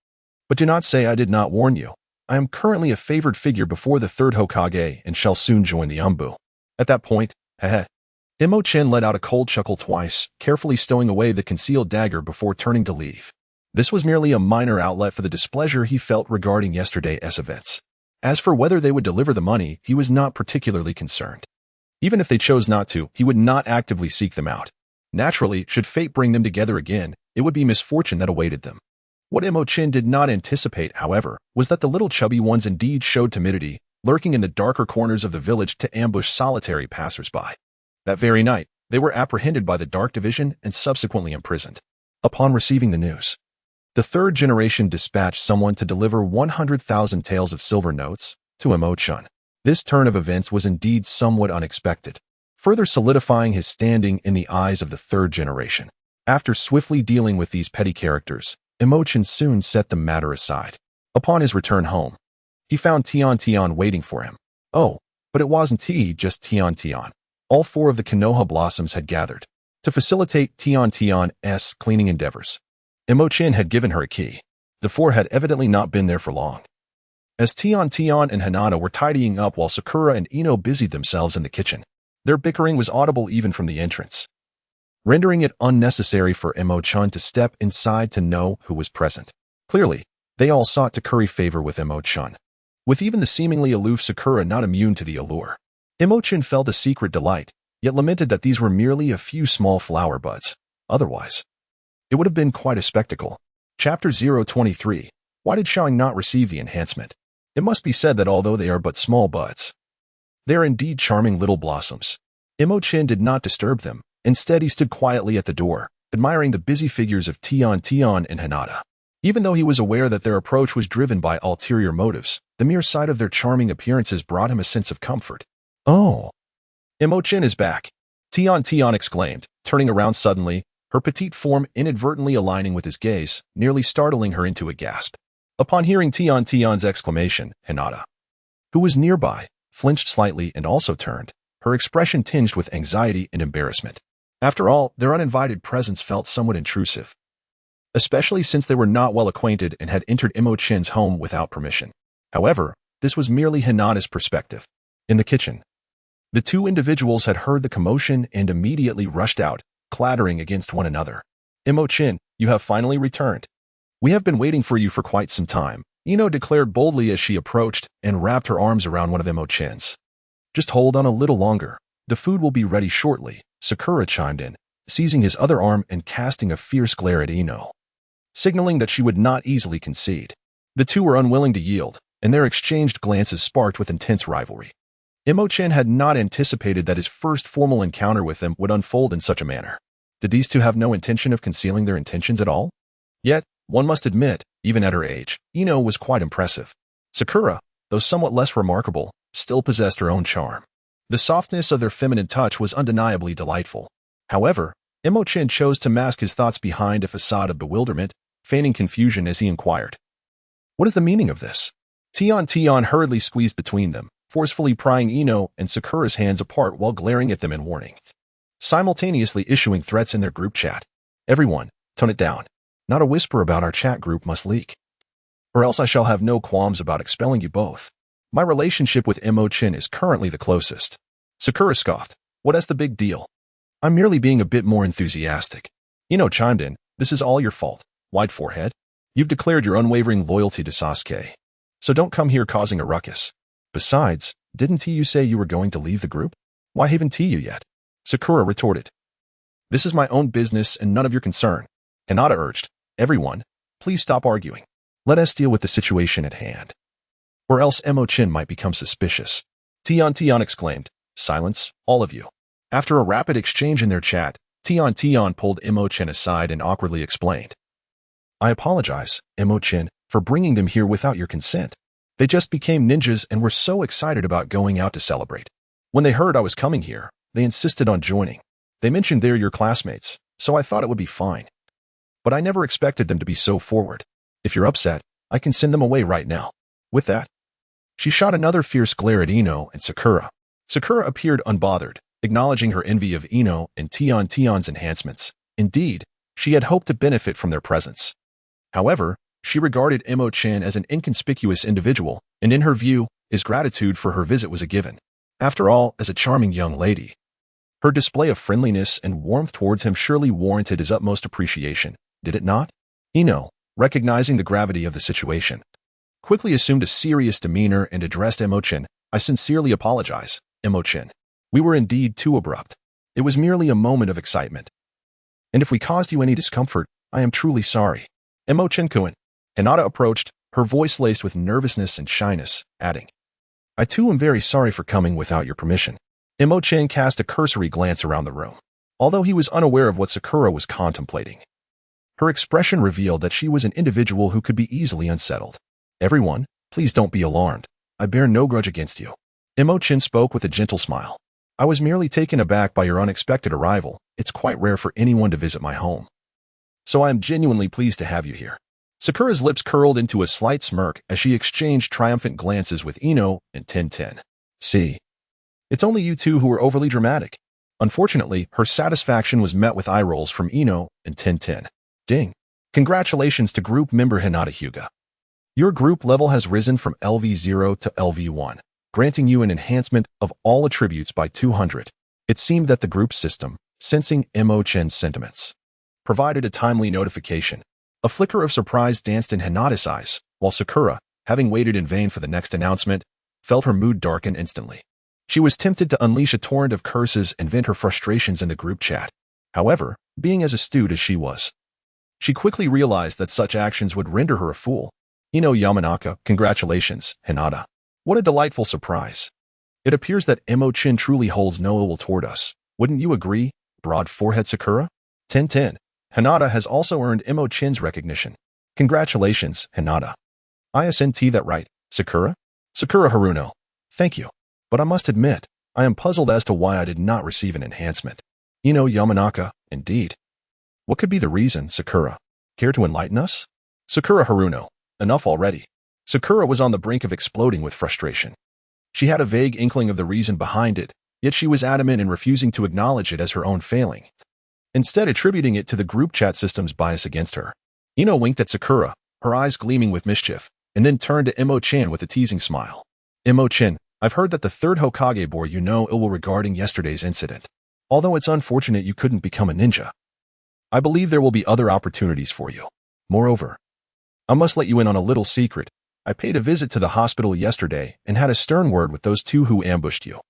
But do not say I did not warn you. I am currently a favored figure before the third Hokage and shall soon join the Umbu." At that point, Mo Chen let out a cold chuckle twice, carefully stowing away the concealed dagger before turning to leave. This was merely a minor outlet for the displeasure he felt regarding yesterday's events. As for whether they would deliver the money, he was not particularly concerned. Even if they chose not to, he would not actively seek them out. Naturally, should fate bring them together again, it would be misfortune that awaited them. What Mo Chen did not anticipate, however, was that the little chubby ones indeed showed timidity, lurking in the darker corners of the village to ambush solitary passers-by. That very night, they were apprehended by the Dark Division and subsequently imprisoned. Upon receiving the news, the third generation dispatched someone to deliver 100,000 taels of silver notes to Mo Chen. This turn of events was indeed somewhat unexpected, further solidifying his standing in the eyes of the third generation. After swiftly dealing with these petty characters, Mo Chen soon set the matter aside. Upon his return home, he found Tian waiting for him. Oh, but it wasn't just Tian. All 4 of the Konoha blossoms had gathered. to facilitate Tian's cleaning endeavors. Mo Chen had given her a key. The four had evidently not been there for long. As Tian and Hinata were tidying up while Sakura and Ino busied themselves in the kitchen, their bickering was audible even from the entrance, rendering it unnecessary for Mo Chen to step inside to know who was present. Clearly, they all sought to curry favor with Mo Chen, with even the seemingly aloof Sakura not immune to the allure. Mo Chen felt a secret delight, yet lamented that these were merely a few small flower buds. Otherwise, it would have been quite a spectacle. Chapter 023. Why did Sharingan not receive the enhancement? It must be said that although they are but small buds, they are indeed charming little blossoms. Mo Chen did not disturb them. Instead, he stood quietly at the door, admiring the busy figures of Tian and Hinata. Even though he was aware that their approach was driven by ulterior motives, the mere sight of their charming appearances brought him a sense of comfort. Oh, Mo Chen is back, Tian exclaimed, turning around suddenly, her petite form inadvertently aligning with his gaze, nearly startling her into a gasp. Upon hearing Tian's exclamation, Hinata, who was nearby, flinched slightly and also turned, her expression tinged with anxiety and embarrassment. After all, their uninvited presence felt somewhat intrusive, especially since they were not well acquainted and had entered Mo Chen's home without permission. However, this was merely Hinata's perspective. In the kitchen, the two individuals had heard the commotion and immediately rushed out, clattering against one another. Mo Chen, you have finally returned. We have been waiting for you for quite some time, Ino declared boldly as she approached and wrapped her arms around one of Mo Chen's. Just hold on a little longer. The food will be ready shortly, Sakura chimed in, seizing his other arm and casting a fierce glare at Ino, signaling that she would not easily concede. The two were unwilling to yield, and their exchanged glances sparked with intense rivalry. Mo Chen had not anticipated that his first formal encounter with them would unfold in such a manner. Did these two have no intention of concealing their intentions at all? Yet, one must admit, even at her age, Ino was quite impressive. Sakura, though somewhat less remarkable, still possessed her own charm. The softness of their feminine touch was undeniably delightful. However, Mo Chen chose to mask his thoughts behind a facade of bewilderment, feigning confusion as he inquired, what is the meaning of this? Tian hurriedly squeezed between them, forcefully prying Ino and Sakura's hands apart while glaring at them in warning, simultaneously issuing threats in their group chat. Everyone, tone it down. Not a whisper about our chat group must leak, or else I shall have no qualms about expelling you both. My relationship with Mo Chen is currently the closest. Sakura scoffed. What's the big deal? I'm merely being a bit more enthusiastic. Ino chimed in. This is all your fault, wide forehead. You've declared your unwavering loyalty to Sasuke, so don't come here causing a ruckus. Besides, didn't you say you were going to leave the group? Why haven't you yet? Sakura retorted. This is my own business and none of your concern. Hinata urged. Everyone, please stop arguing. Let us deal with the situation at hand, or else Mo Chen might become suspicious. Tian exclaimed. Silence, all of you. After a rapid exchange in their chat, Tian pulled Mo Chen aside and awkwardly explained. I apologize, Mo Chen, for bringing them here without your consent. They just became ninjas and were so excited about going out to celebrate. When they heard I was coming here, they insisted on joining. They mentioned they're your classmates, so I thought it would be fine. But I never expected them to be so forward. If you're upset, I can send them away right now. With that, she shot another fierce glare at Ino and Sakura. Sakura appeared unbothered, acknowledging her envy of Ino and Tian's enhancements. Indeed, she had hoped to benefit from their presence. However, she regarded Mo Chen as an inconspicuous individual, and in her view, his gratitude for her visit was a given. After all, as a charming young lady, her display of friendliness and warmth towards him surely warranted his utmost appreciation, did it not? Ino, recognizing the gravity of the situation, quickly assumed a serious demeanor and addressed Mo Chen. I sincerely apologize, Mo Chen. We were indeed too abrupt. It was merely a moment of excitement. And if we caused you any discomfort, I am truly sorry. Mo Chen-kun. Hinata approached, her voice laced with nervousness and shyness, adding, I too am very sorry for coming without your permission. Mo Chen cast a cursory glance around the room. Although he was unaware of what Sakura was contemplating, her expression revealed that she was an individual who could be easily unsettled. Everyone, please don't be alarmed. I bear no grudge against you. Mo Chen spoke with a gentle smile. I was merely taken aback by your unexpected arrival. It's quite rare for anyone to visit my home, so I am genuinely pleased to have you here. Sakura's lips curled into a slight smirk as she exchanged triumphant glances with Ino and Ten. See, it's only you two who are overly dramatic. Unfortunately, her satisfaction was met with eye rolls from Ino and Tintin. Ding. Congratulations to group member Hinata Hyuga. Your group level has risen from LV0 to LV1, granting you an enhancement of all attributes by 200. It seemed that the group system, sensing Mo Chen's sentiments, provided a timely notification. A flicker of surprise danced in Hinata's eyes, while Sakura, having waited in vain for the next announcement, felt her mood darken instantly. She was tempted to unleash a torrent of curses and vent her frustrations in the group chat. However, being as astute as she was, she quickly realized that such actions would render her a fool. Ino Yamanaka, congratulations, Hinata. What a delightful surprise. It appears that Mo Chen truly holds no ill will toward us. Wouldn't you agree, broad forehead Sakura? 10-10. Hinata has also earned Mo Chen's recognition. Congratulations, Hinata. Isn't that right, Sakura? Sakura Haruno. Thank you. But I must admit, I am puzzled as to why I did not receive an enhancement. Ino Yamanaka, indeed. What could be the reason, Sakura? Care to enlighten us? Sakura Haruno. Enough already. Sakura was on the brink of exploding with frustration. She had a vague inkling of the reason behind it, yet she was adamant in refusing to acknowledge it as her own failing, instead attributing it to the group chat system's bias against her. Ino winked at Sakura, her eyes gleaming with mischief, and then turned to Mo Chen with a teasing smile. Mo Chen, I've heard that the third Hokage bore you no ill will regarding yesterday's incident. Although it's unfortunate you couldn't become a ninja, I believe there will be other opportunities for you. Moreover, I must let you in on a little secret. I paid a visit to the hospital yesterday and had a stern word with those two who ambushed you.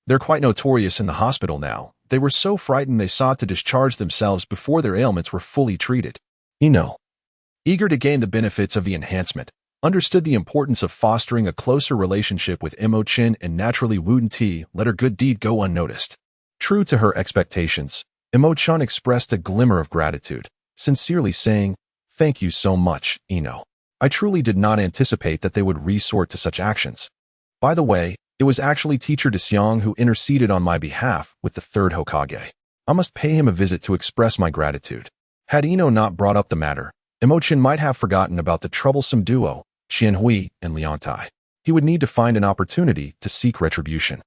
They're quite notorious in the hospital now. They were so frightened they sought to discharge themselves before their ailments were fully treated. Ino, eager to gain the benefits of the enhancement, understood the importance of fostering a closer relationship with Mo Chen and naturally wouldn't let her good deed go unnoticed. True to her expectations, Mo Chen expressed a glimmer of gratitude, sincerely saying, "Thank you so much, Ino. I truly did not anticipate that they would resort to such actions. By the way, it was actually Teacher Desyang who interceded on my behalf with the third Hokage. I must pay him a visit to express my gratitude." Had Ino not brought up the matter, Mo Chen might have forgotten about the troublesome duo, Xianhui and Liantai. He would need to find an opportunity to seek retribution.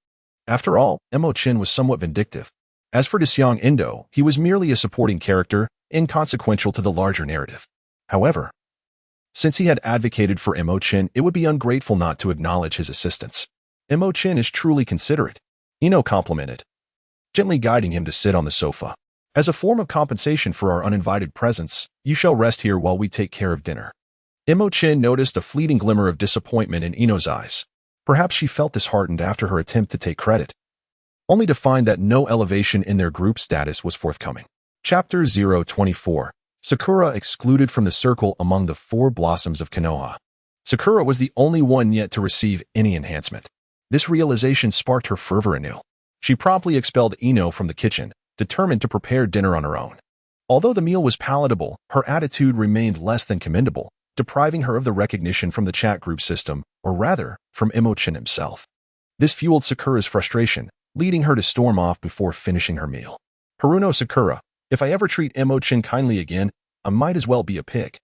After all, Mo Chen was somewhat vindictive. As for Desyang Indo, he was merely a supporting character, inconsequential to the larger narrative. However, since he had advocated for Mo Chen, it would be ungrateful not to acknowledge his assistance. Mo Chen is truly considerate, Ino complimented, gently guiding him to sit on the sofa. As a form of compensation for our uninvited presence, you shall rest here while we take care of dinner. Mo Chen noticed a fleeting glimmer of disappointment in Ino's eyes. Perhaps she felt disheartened after her attempt to take credit, only to find that no elevation in their group status was forthcoming. Chapter 024. Sakura excluded from the circle among the four blossoms of Konoha. Sakura was the only one yet to receive any enhancement. This realization sparked her fervor anew. She promptly expelled Ino from the kitchen, determined to prepare dinner on her own. Although the meal was palatable, her attitude remained less than commendable, depriving her of the recognition from the chat group system, or rather, from Mo Chen himself. This fueled Sakura's frustration, leading her to storm off before finishing her meal. Haruno Sakura, if I ever treat Mo Chen kindly again, I might as well be a pig.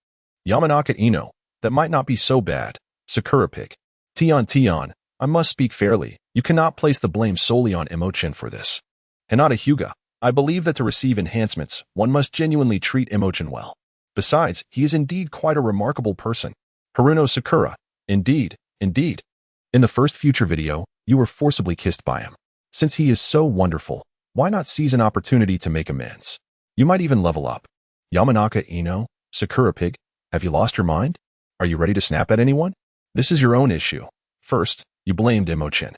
Yamanaka Ino, that might not be so bad. Sakura pig. Tion, I must speak fairly. You cannot place the blame solely on Mo Chen for this. Hinata Hyuga, I believe that to receive enhancements, one must genuinely treat Mo Chen well. Besides, he is indeed quite a remarkable person. Haruno Sakura, indeed. In the first future video, you were forcibly kissed by him. Since he is so wonderful, why not seize an opportunity to make amends? You might even level up. Yamanaka Ino, Sakura pig, have you lost your mind? Are you ready to snap at anyone? This is your own issue. First, you blamed Mo Chen,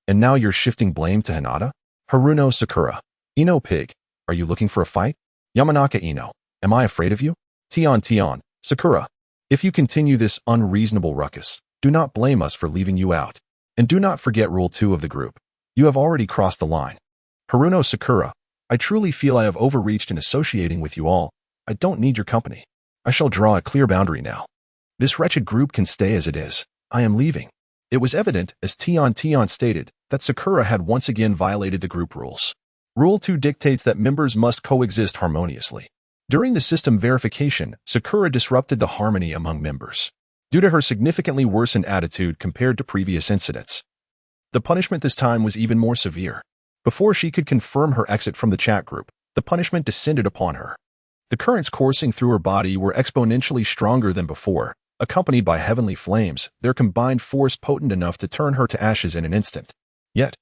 and now you're shifting blame to Hinata? Haruno Sakura, Ino pig, are you looking for a fight? Yamanaka Ino, am I afraid of you? Tion, Sakura, if you continue this unreasonable ruckus, do not blame us for leaving you out. And do not forget rule 2 of the group. You have already crossed the line. Haruno Sakura, I truly feel I have overreached in associating with you all. I don't need your company. I shall draw a clear boundary now. This wretched group can stay as it is. I am leaving. It was evident, as Tion stated, that Sakura had once again violated the group rules. Rule 2 dictates that members must coexist harmoniously. During the system verification, Sakura disrupted the harmony among members, due to her significantly worsened attitude compared to previous incidents. The punishment this time was even more severe. Before she could confirm her exit from the chat group, the punishment descended upon her. The currents coursing through her body were exponentially stronger than before, accompanied by heavenly flames, their combined force potent enough to turn her to ashes in an instant. Yet,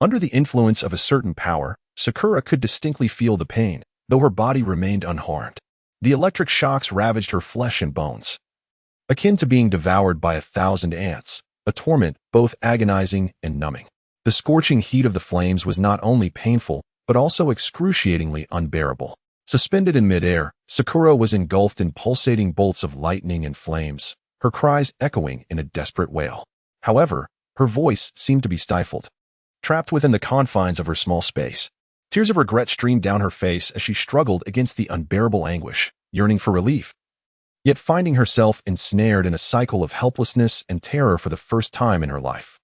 under the influence of a certain power, Sakura could distinctly feel the pain, though her body remained unharmed. The electric shocks ravaged her flesh and bones, akin to being devoured by 1,000 ants, a torment both agonizing and numbing. The scorching heat of the flames was not only painful, but also excruciatingly unbearable. Suspended in midair, Sakura was engulfed in pulsating bolts of lightning and flames, her cries echoing in a desperate wail. However, her voice seemed to be stifled. Trapped within the confines of her small space, tears of regret streamed down her face as she struggled against the unbearable anguish, yearning for relief, yet finding herself ensnared in a cycle of helplessness and terror for the first time in her life.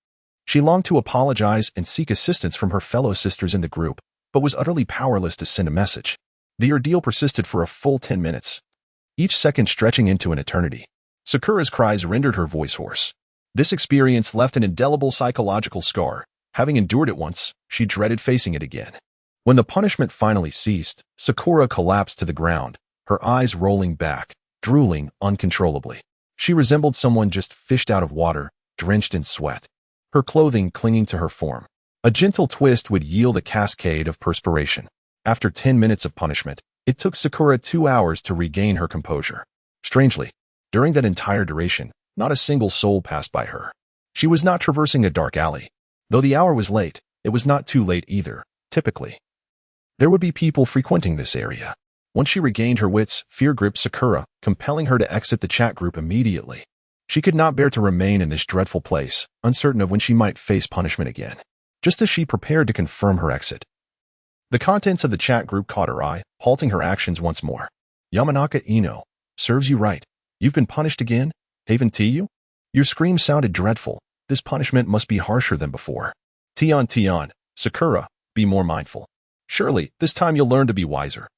She longed to apologize and seek assistance from her fellow sisters in the group, but was utterly powerless to send a message. The ordeal persisted for a full 10 minutes, each second stretching into an eternity. Sakura's cries rendered her voice hoarse. This experience left an indelible psychological scar. Having endured it once, she dreaded facing it again. When the punishment finally ceased, Sakura collapsed to the ground, her eyes rolling back, drooling uncontrollably. She resembled someone just fished out of water, drenched in sweat, her clothing clinging to her form. A gentle twist would yield a cascade of perspiration. After 10 minutes of punishment, it took Sakura 2 hours to regain her composure. Strangely, during that entire duration, not a single soul passed by her. She was not traversing a dark alley. Though the hour was late, it was not too late either. Typically, there would be people frequenting this area. Once she regained her wits, fear gripped Sakura, compelling her to exit the chat group immediately. She could not bear to remain in this dreadful place, uncertain of when she might face punishment again. Just as she prepared to confirm her exit, the contents of the chat group caught her eye, halting her actions once more. Yamanaka Ino, serves you right. You've been punished again? Haven Tiyu? Your scream sounded dreadful. This punishment must be harsher than before. Tion, Sakura, be more mindful. Surely, this time you'll learn to be wiser.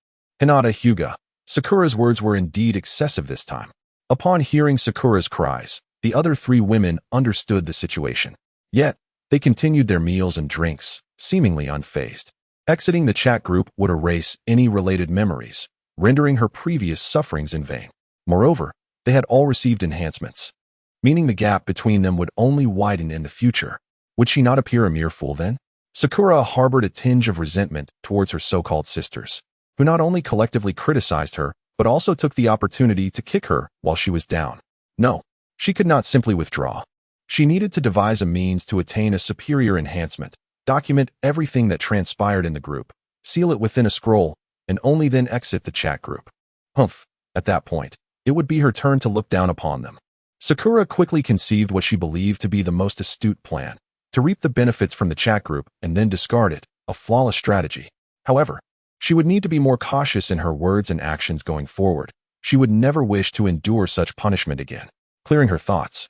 Hinata Hyuga. Sakura's words were indeed excessive this time. Upon hearing Sakura's cries, the other 3 women understood the situation. Yet, they continued their meals and drinks, seemingly unfazed. Exiting the chat group would erase any related memories, rendering her previous sufferings in vain. Moreover, they had all received enhancements, meaning the gap between them would only widen in the future. Would she not appear a mere fool then? Sakura harbored a tinge of resentment towards her so-called sisters, who not only collectively criticized her, but also took the opportunity to kick her while she was down. No, she could not simply withdraw. She needed to devise a means to attain a superior enhancement, document everything that transpired in the group, seal it within a scroll, and only then exit the chat group. Humph, at that point, it would be her turn to look down upon them. Sakura quickly conceived what she believed to be the most astute plan, to reap the benefits from the chat group and then discard it, a flawless strategy. However, she would need to be more cautious in her words and actions going forward. She would never wish to endure such punishment again. Clearing her thoughts,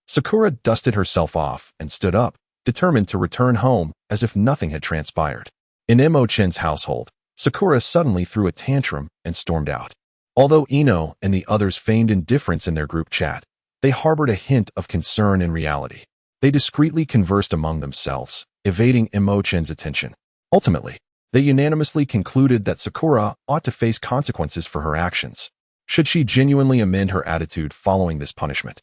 Sakura dusted herself off and stood up, determined to return home as if nothing had transpired. In Mo Chen's household, Sakura suddenly threw a tantrum and stormed out. Although Ino and the others feigned indifference in their group chat, they harbored a hint of concern in reality. They discreetly conversed among themselves, evading Mo Chen's attention. Ultimately, they unanimously concluded that Sakura ought to face consequences for her actions. Should she genuinely amend her attitude following this punishment,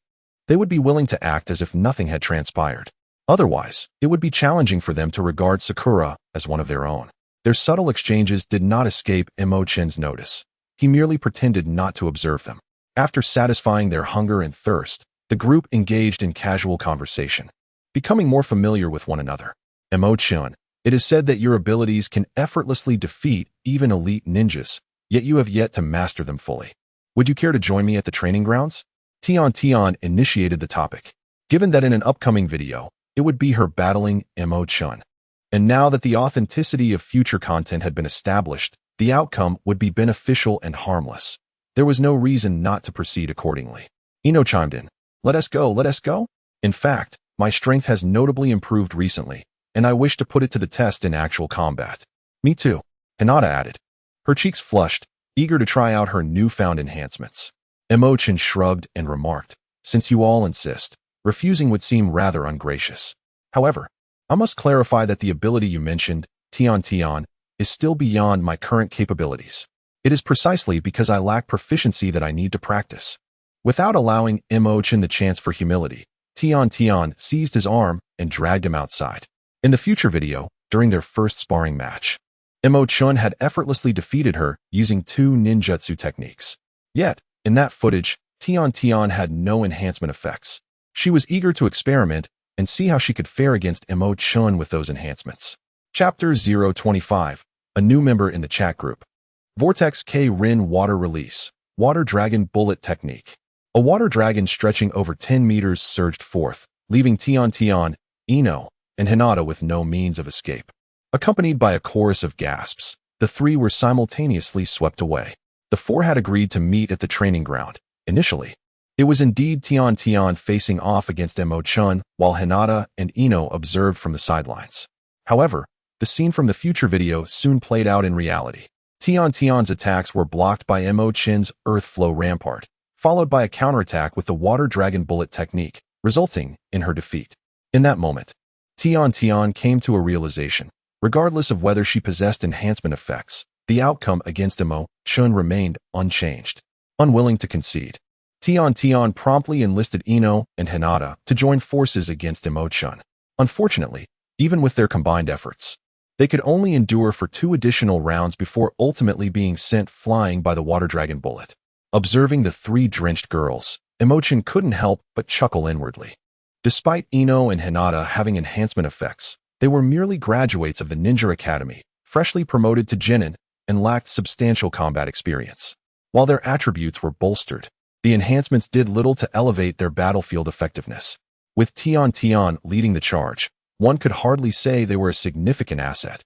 they would be willing to act as if nothing had transpired. Otherwise, it would be challenging for them to regard Sakura as one of their own. Their subtle exchanges did not escape Mo Chen's notice. He merely pretended not to observe them. After satisfying their hunger and thirst, the group engaged in casual conversation, becoming more familiar with one another. Mo Chen, it is said that your abilities can effortlessly defeat even elite ninjas, yet you have yet to master them fully. Would you care to join me at the training grounds? Tion initiated the topic, given that in an upcoming video, it would be her battling Mo Chen. And now that the authenticity of future content had been established, the outcome would be beneficial and harmless. There was no reason not to proceed accordingly. Ino chimed in. Let us go, let us go. In fact, my strength has notably improved recently, and I wish to put it to the test in actual combat. Me too, Hinata added. Her cheeks flushed, eager to try out her newfound enhancements. Mo Chen shrugged and remarked, since you all insist, refusing would seem rather ungracious. However, I must clarify that the ability you mentioned, Tian, is still beyond my current capabilities. It is precisely because I lack proficiency that I need to practice. Without allowing Mo Chen the chance for humility, Tian seized his arm and dragged him outside. In the future video, during their first sparring match, Mo Chen had effortlessly defeated her using 2 ninjutsu techniques. Yet, in that footage, Tian had no enhancement effects. She was eager to experiment and see how she could fare against Mo Chen with those enhancements. Chapter 025, a new member in the chat group. Vortex K Rin Water Release, Water Dragon Bullet Technique. A water dragon stretching over 10 meters surged forth, leaving Tian, Ino, and Hinata with no means of escape. Accompanied by a chorus of gasps, the 3 were simultaneously swept away. The 4 had agreed to meet at the training ground. Initially, it was indeed Tian facing off against Mo Chen, while Hinata and Ino observed from the sidelines. However, the scene from the future video soon played out in reality. Tian's attacks were blocked by Mo Chen's Earth Flow Rampart, followed by a counterattack with the Water Dragon Bullet technique, resulting in her defeat. In that moment, Tian came to a realization. Regardless of whether she possessed enhancement effects, the outcome against Mo Chen remained unchanged. Unwilling to concede, Tian promptly enlisted Ino and Hinata to join forces against Mo Chen. Unfortunately, even with their combined efforts, they could only endure for 2 additional rounds before ultimately being sent flying by the Water Dragon Bullet. Observing the 3 drenched girls, Mo Chen couldn't help but chuckle inwardly. Despite Ino and Hinata having enhancement effects, they were merely graduates of the Ninja Academy, freshly promoted to Genin, and lacked substantial combat experience. While their attributes were bolstered, the enhancements did little to elevate their battlefield effectiveness. With Tian leading the charge, one could hardly say they were a significant asset.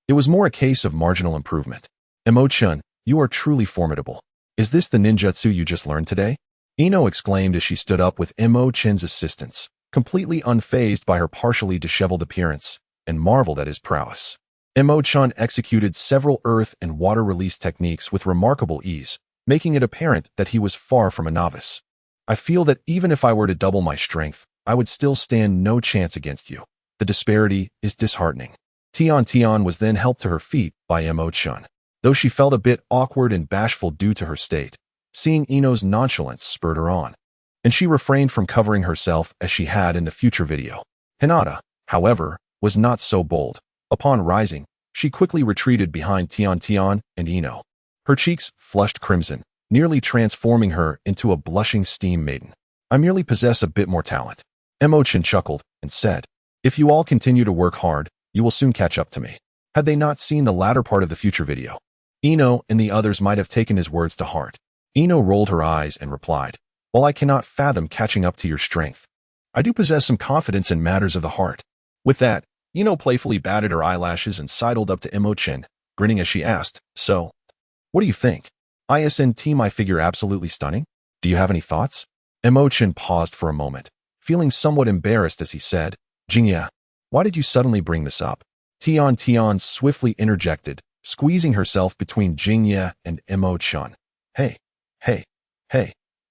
It was more a case of marginal improvement. Mo Chen, you are truly formidable. Is this the ninjutsu you just learned today? Ino exclaimed as she stood up with Mo Chen's assistance, completely unfazed by her partially disheveled appearance, and marveled at his prowess. Mo Chen executed several earth and water release techniques with remarkable ease, making it apparent that he was far from a novice. I feel that even if I were to double my strength, I would still stand no chance against you. The disparity is disheartening. Tian was then helped to her feet by Mo Chen. Though she felt a bit awkward and bashful due to her state, seeing Ino's nonchalance spurred her on, and she refrained from covering herself as she had in the future video. Hinata, however, was not so bold. Upon rising, she quickly retreated behind Tian and Ino. Her cheeks flushed crimson, nearly transforming her into a blushing steam maiden. I merely possess a bit more talent. Mo Chen chuckled and said, if you all continue to work hard, you will soon catch up to me. Had they not seen the latter part of the future video, Ino and the others might have taken his words to heart. Ino rolled her eyes and replied, while I cannot fathom catching up to your strength, I do possess some confidence in matters of the heart. With that, Ino playfully batted her eyelashes and sidled up to Mo Chen, grinning as she asked, so, what do you think? Isn't my figure absolutely stunning? Do you have any thoughts? Mo Chen paused for a moment, feeling somewhat embarrassed as he said, Jingya, why did you suddenly bring this up? Tian swiftly interjected, squeezing herself between Jingya and Mo Chen. Hey,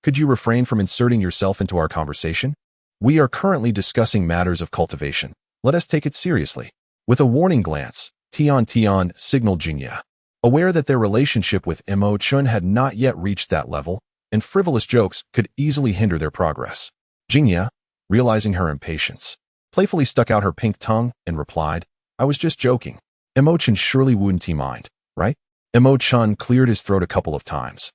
could you refrain from inserting yourself into our conversation? We are currently discussing matters of cultivation. Let us take it seriously. With a warning glance, Tian signaled Jingya. Aware that their relationship with Mo Chen had not yet reached that level, and frivolous jokes could easily hinder their progress. Jingya, realizing her impatience, playfully stuck out her pink tongue and replied, I was just joking. Mo Chen surely wouldn't mind, right? Mo Chen cleared his throat a couple of times,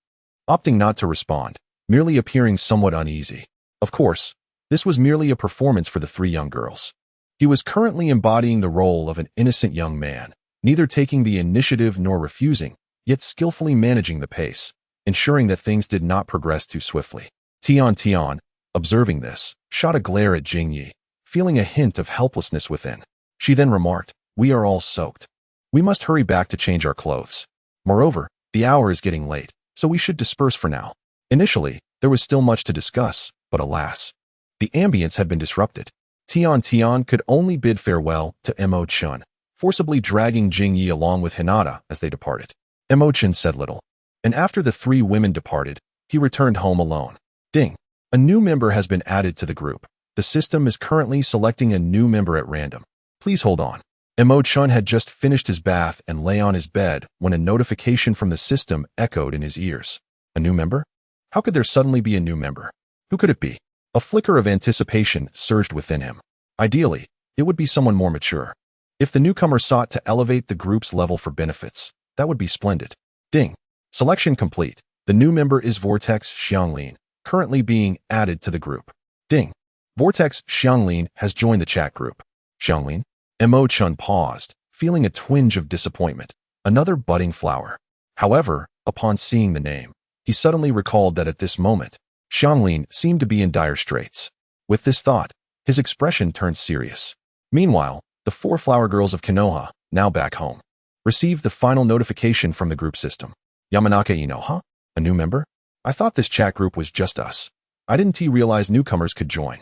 opting not to respond, merely appearing somewhat uneasy. Of course, this was merely a performance for the 3 young girls. He was currently embodying the role of an innocent young man, neither taking the initiative nor refusing, yet skillfully managing the pace, ensuring that things did not progress too swiftly. Tian, observing this, shot a glare at Jingyi, feeling a hint of helplessness within. She then remarked, we are all soaked. We must hurry back to change our clothes. Moreover, the hour is getting late, so we should disperse for now. Initially, there was still much to discuss, but alas, the ambience had been disrupted. Tian could only bid farewell to Mo Chen, forcibly dragging Jingyi along with Hinata as they departed. Mo Chen said little, and after the 3 women departed, he returned home alone. Ding! A new member has been added to the group. The system is currently selecting a new member at random. Please hold on. And Mo Chen had just finished his bath and lay on his bed when a notification from the system echoed in his ears. A new member? How could there suddenly be a new member? Who could it be? A flicker of anticipation surged within him. Ideally, it would be someone more mature. If the newcomer sought to elevate the group's level for benefits, that would be splendid. Ding. Selection complete. The new member is Vortex Xianglin, currently being added to the group. Ding. Vortex Xianglin has joined the chat group. Xianglin? Mo Chen paused, feeling a twinge of disappointment. Another budding flower. However, upon seeing the name, he suddenly recalled that at this moment, Xianglin seemed to be in dire straits. With this thought, his expression turned serious. Meanwhile, the 4 flower girls of Konoha, now back home, received the final notification from the group system. Yamanaka Inoha? A new member? I thought this chat group was just us. I didn't realize newcomers could join.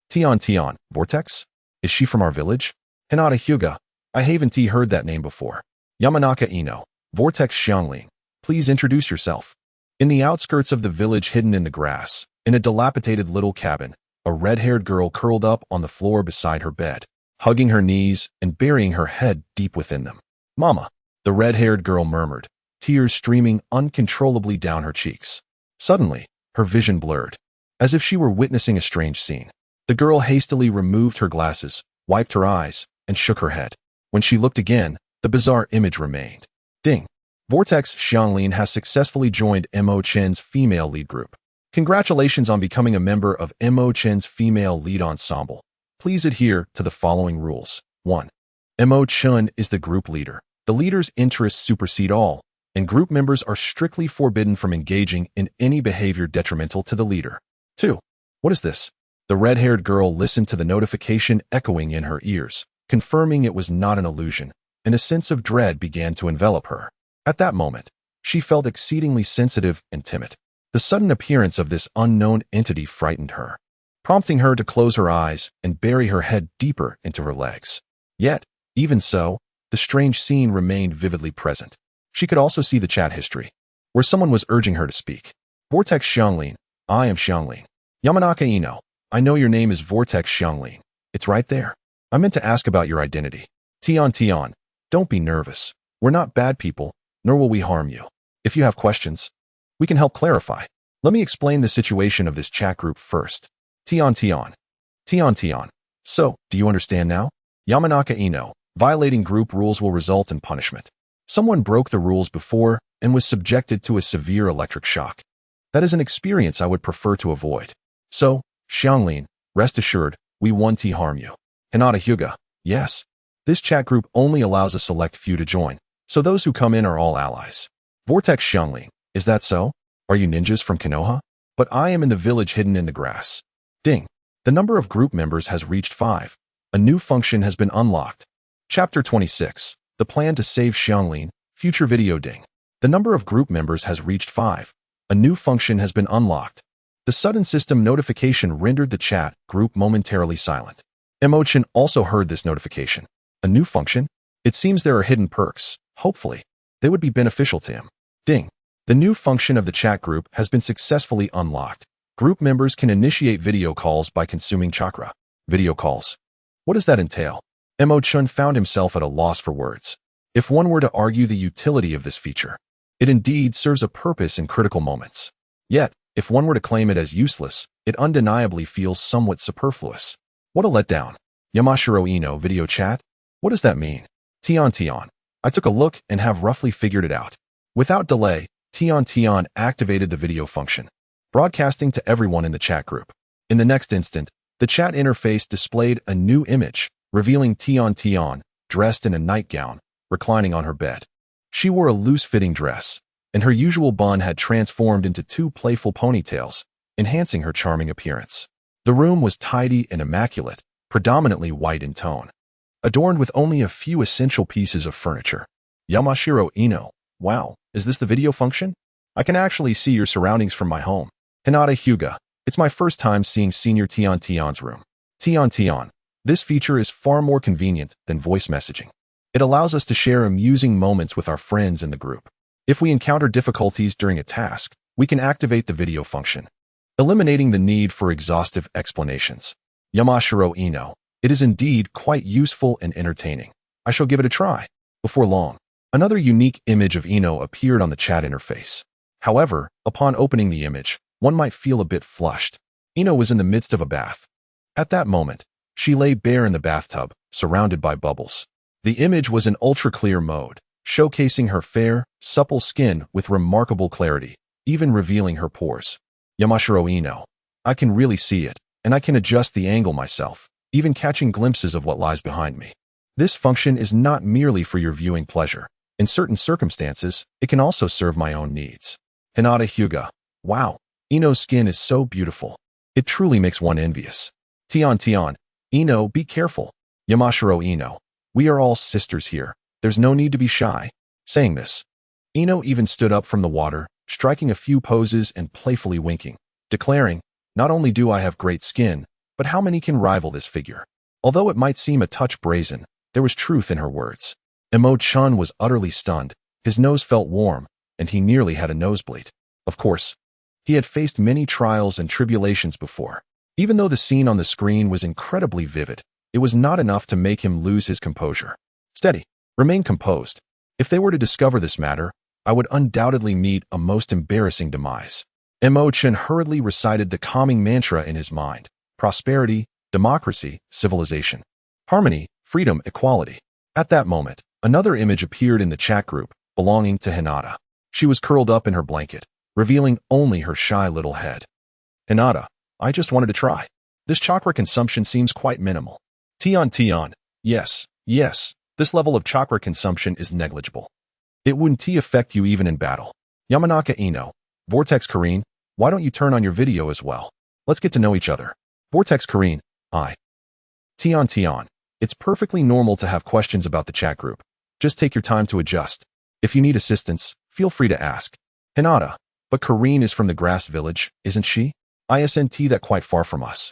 Tion, Vortex? Is she from our village? Hinata Hyuga. I haven't heard that name before. Yamanaka Ino, Vortex Xianglin. Please introduce yourself. In the outskirts of the village hidden in the grass, in a dilapidated little cabin, a red-haired girl curled up on the floor beside her bed, hugging her knees and burying her head deep within them. Mama, the red-haired girl murmured, tears streaming uncontrollably down her cheeks. Suddenly, her vision blurred, as if she were witnessing a strange scene. The girl hastily removed her glasses, wiped her eyes, and shook her head. When she looked again, the bizarre image remained. Ding. Vortex Xianglin has successfully joined Mo Chen's female lead group. Congratulations on becoming a member of Mo Chen's female lead ensemble. Please adhere to the following rules. 1. Mo Chen is the group leader. The leader's interests supersede all, and group members are strictly forbidden from engaging in any behavior detrimental to the leader. 2. What is this? The red-haired girl listened to the notification echoing in her ears, confirming it was not an illusion, and a sense of dread began to envelop her. At that moment, she felt exceedingly sensitive and timid. The sudden appearance of this unknown entity frightened her, prompting her to close her eyes and bury her head deeper into her legs. Yet, even so, the strange scene remained vividly present. She could also see the chat history, where someone was urging her to speak. Vortex Xianglin, I am Xianglin. Yamanaka Ino, I know your name is Vortex Xianglin. It's right there. I meant to ask about your identity. Tion, don't be nervous. We're not bad people, nor will we harm you. If you have questions, we can help clarify. Let me explain the situation of this chat group first. Tion. So, do you understand now? Yamanaka Ino, violating group rules will result in punishment. Someone broke the rules before and was subjected to a severe electric shock. That is an experience I would prefer to avoid. So, Xianglin, rest assured, we won't harm you. Hinata Hyuga, yes. This chat group only allows a select few to join, so those who come in are all allies. Vortex Xianglin, is that so? Are you ninjas from Konoha? But I am in the village hidden in the grass. Ding. The number of group members has reached 5. A new function has been unlocked. Chapter 26. The plan to save Xianglin. Future video. Ding. The number of group members has reached 5. A new function has been unlocked. The sudden system notification rendered the chat group momentarily silent. Mo Chen also heard this notification. A new function? It seems there are hidden perks. Hopefully, they would be beneficial to him. Ding. The new function of the chat group has been successfully unlocked. Group members can initiate video calls by consuming chakra. Video calls. What does that entail? Mo Chen found himself at a loss for words. If one were to argue the utility of this feature, it indeed serves a purpose in critical moments. Yet, if one were to claim it as useless, it undeniably feels somewhat superfluous. What a letdown. Yamashiro Ino video chat? What does that mean? Tion. I took a look and have roughly figured it out. Without delay, Tion activated the video function, broadcasting to everyone in the chat group. In the next instant, the chat interface displayed a new image, revealing Tion, dressed in a nightgown, reclining on her bed. She wore a loose-fitting dress, and her usual bun had transformed into 2 playful ponytails, enhancing her charming appearance. The room was tidy and immaculate, predominantly white in tone, adorned with only a few essential pieces of furniture. Yamashiro Ino, wow, is this the video function? I can actually see your surroundings from my home. Hinata Hyuga, it's my first time seeing Senior Tion's room. Tion, this feature is far more convenient than voice messaging. It allows us to share amusing moments with our friends in the group. If we encounter difficulties during a task, we can activate the video function, eliminating the need for exhaustive explanations. Yamashiro Ino, It is indeed quite useful and entertaining. I shall give it a try. Before long, another unique image of Ino appeared on the chat interface. However, upon opening the image, one might feel a bit flushed. Ino was in the midst of a bath. At that moment, she lay bare in the bathtub, surrounded by bubbles. The image was in ultra-clear mode, showcasing her fair, supple skin with remarkable clarity, even revealing her pores. Yamashiro Ino. I can really see it, and I can adjust the angle myself, even catching glimpses of what lies behind me. This function is not merely for your viewing pleasure. In certain circumstances, it can also serve my own needs. Hinata Hyuga. Wow, Ino's skin is so beautiful. It truly makes one envious. Tion. Ino, be careful. Yamashiro Ino. We are all sisters here. There's no need to be shy. Saying this, Ino even stood up from the water, striking a few poses and playfully winking, declaring, not only do I have great skin, but how many can rival this figure? Although it might seem a touch brazen, there was truth in her words. Mo Chen was utterly stunned. His nose felt warm, and he nearly had a nosebleed. Of course, he had faced many trials and tribulations before. Even though the scene on the screen was incredibly vivid, it was not enough to make him lose his composure. Steady. Remain composed. If they were to discover this matter, I would undoubtedly meet a most embarrassing demise. Mo Chen hurriedly recited the calming mantra in his mind. Prosperity, democracy, civilization. Harmony, freedom, equality. At that moment, another image appeared in the chat group, belonging to Hinata. She was curled up in her blanket, revealing only her shy little head. Hinata, I just wanted to try. This chakra consumption seems quite minimal. Tion. Yes. This level of chakra consumption is negligible. It wouldn't affect you even in battle. Yamanaka Ino. Vortex Karine, why don't you turn on your video as well? Let's get to know each other. Vortex Karine, I. Tion. It's perfectly normal to have questions about the chat group. Just take your time to adjust. If you need assistance, feel free to ask. Hinata, but Karine is from the grass village, isn't she? Isn't that quite far from us?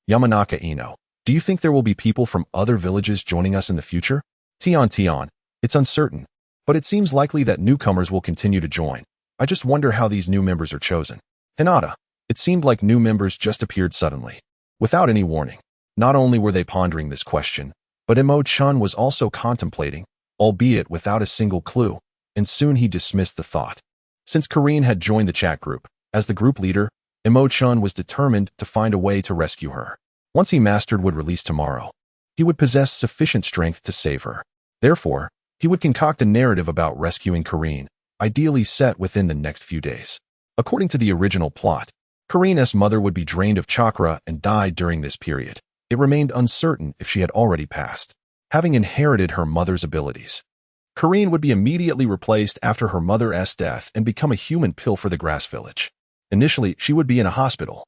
Yamanaka Ino. Do you think there will be people from other villages joining us in the future? Tion. It's uncertain, but it seems likely that newcomers will continue to join. I just wonder how these new members are chosen. Hinata. It seemed like new members just appeared suddenly, without any warning. Not only were they pondering this question, but Mo Chen was also contemplating, albeit without a single clue, and soon he dismissed the thought. Since Karine had joined the chat group, as the group leader, Mo Chen was determined to find a way to rescue her. Once he mastered would release tomorrow, he would possess sufficient strength to save her. Therefore, he would concoct a narrative about rescuing Karine, ideally set within the next few days. According to the original plot, Karine's mother would be drained of chakra and died during this period. It remained uncertain if she had already passed, having inherited her mother's abilities. Karine would be immediately replaced after her mother's death and become a human pill for the grass village. Initially, she would be in a hospital,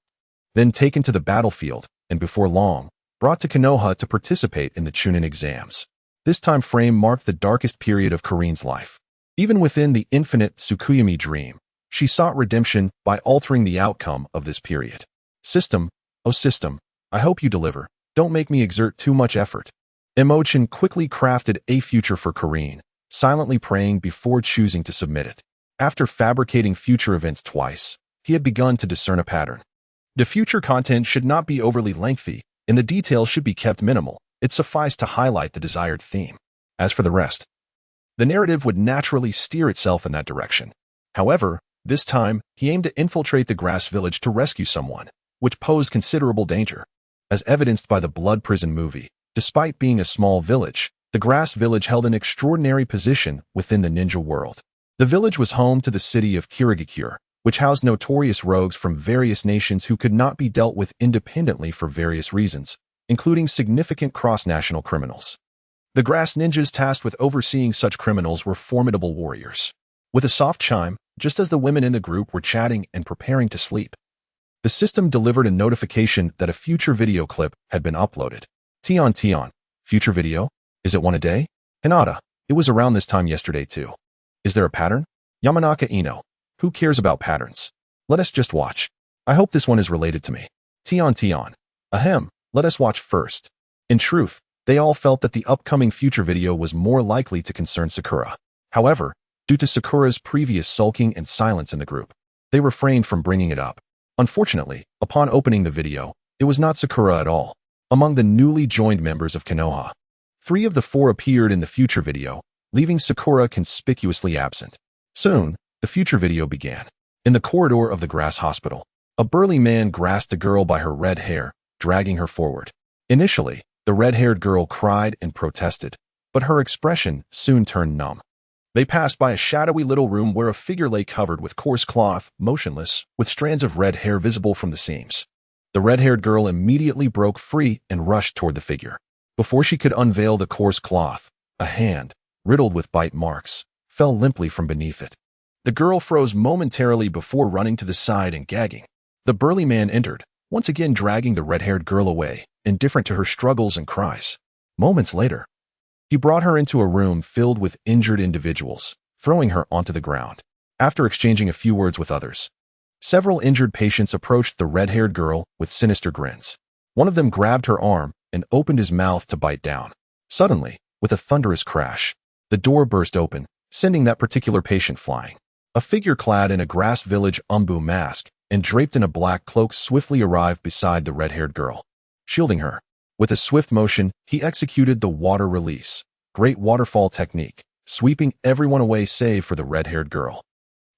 then taken to the battlefield, and before long, brought to Konoha to participate in the Chunin exams. This time frame marked the darkest period of Karine's life. Even within the infinite Tsukuyami dream, she sought redemption by altering the outcome of this period. System, oh system, I hope you deliver. Don't make me exert too much effort. Mo Chen quickly crafted a future for Karine, silently praying before choosing to submit it. After fabricating future events twice, he had begun to discern a pattern. The future content should not be overly lengthy, and the details should be kept minimal. It sufficed to highlight the desired theme. As for the rest, the narrative would naturally steer itself in that direction. However, this time, he aimed to infiltrate the grass village to rescue someone, which posed considerable danger. As evidenced by the Blood Prison movie, despite being a small village, the grass village held an extraordinary position within the ninja world. The village was home to the city of Kirigakure, which housed notorious rogues from various nations who could not be dealt with independently for various reasons, including significant cross-national criminals. The grass ninjas tasked with overseeing such criminals were formidable warriors. With a soft chime, just as the women in the group were chatting and preparing to sleep, the system delivered a notification that a future video clip had been uploaded. Tion. Future video? Is it one a day? Hinata. It was around this time yesterday too. Is there a pattern? Yamanaka Ino. Who cares about patterns? Let us just watch. I hope this one is related to me. Tion. Ahem. Let us watch first. In truth, they all felt that the upcoming future video was more likely to concern Sakura. However, due to Sakura's previous sulking and silence in the group, they refrained from bringing it up. Unfortunately, upon opening the video, it was not Sakura at all. among the newly joined members of Konoha. 3 of the 4 appeared in the future video, leaving Sakura conspicuously absent. Soon, the future video began. In the corridor of the grass hospital, a burly man grasped a girl by her red hair, dragging her forward. Initially, the red-haired girl cried and protested, but her expression soon turned numb. They passed by a shadowy little room where a figure lay covered with coarse cloth, motionless, with strands of red hair visible from the seams. The red-haired girl immediately broke free and rushed toward the figure. Before she could unveil the coarse cloth, a hand, riddled with bite marks, fell limply from beneath it. The girl froze momentarily before running to the side and gagging. The burly man entered, once again dragging the red-haired girl away, indifferent to her struggles and cries. Moments later, he brought her into a room filled with injured individuals, throwing her onto the ground. After exchanging a few words with others, several injured patients approached the red-haired girl with sinister grins. One of them grabbed her arm and opened his mouth to bite down. Suddenly, with a thunderous crash, the door burst open, sending that particular patient flying. A figure clad in a grass village umbu mask and draped in a black cloak swiftly arrived beside the red-haired girl, shielding her. With a swift motion, he executed the water release, great waterfall technique, sweeping everyone away save for the red-haired girl.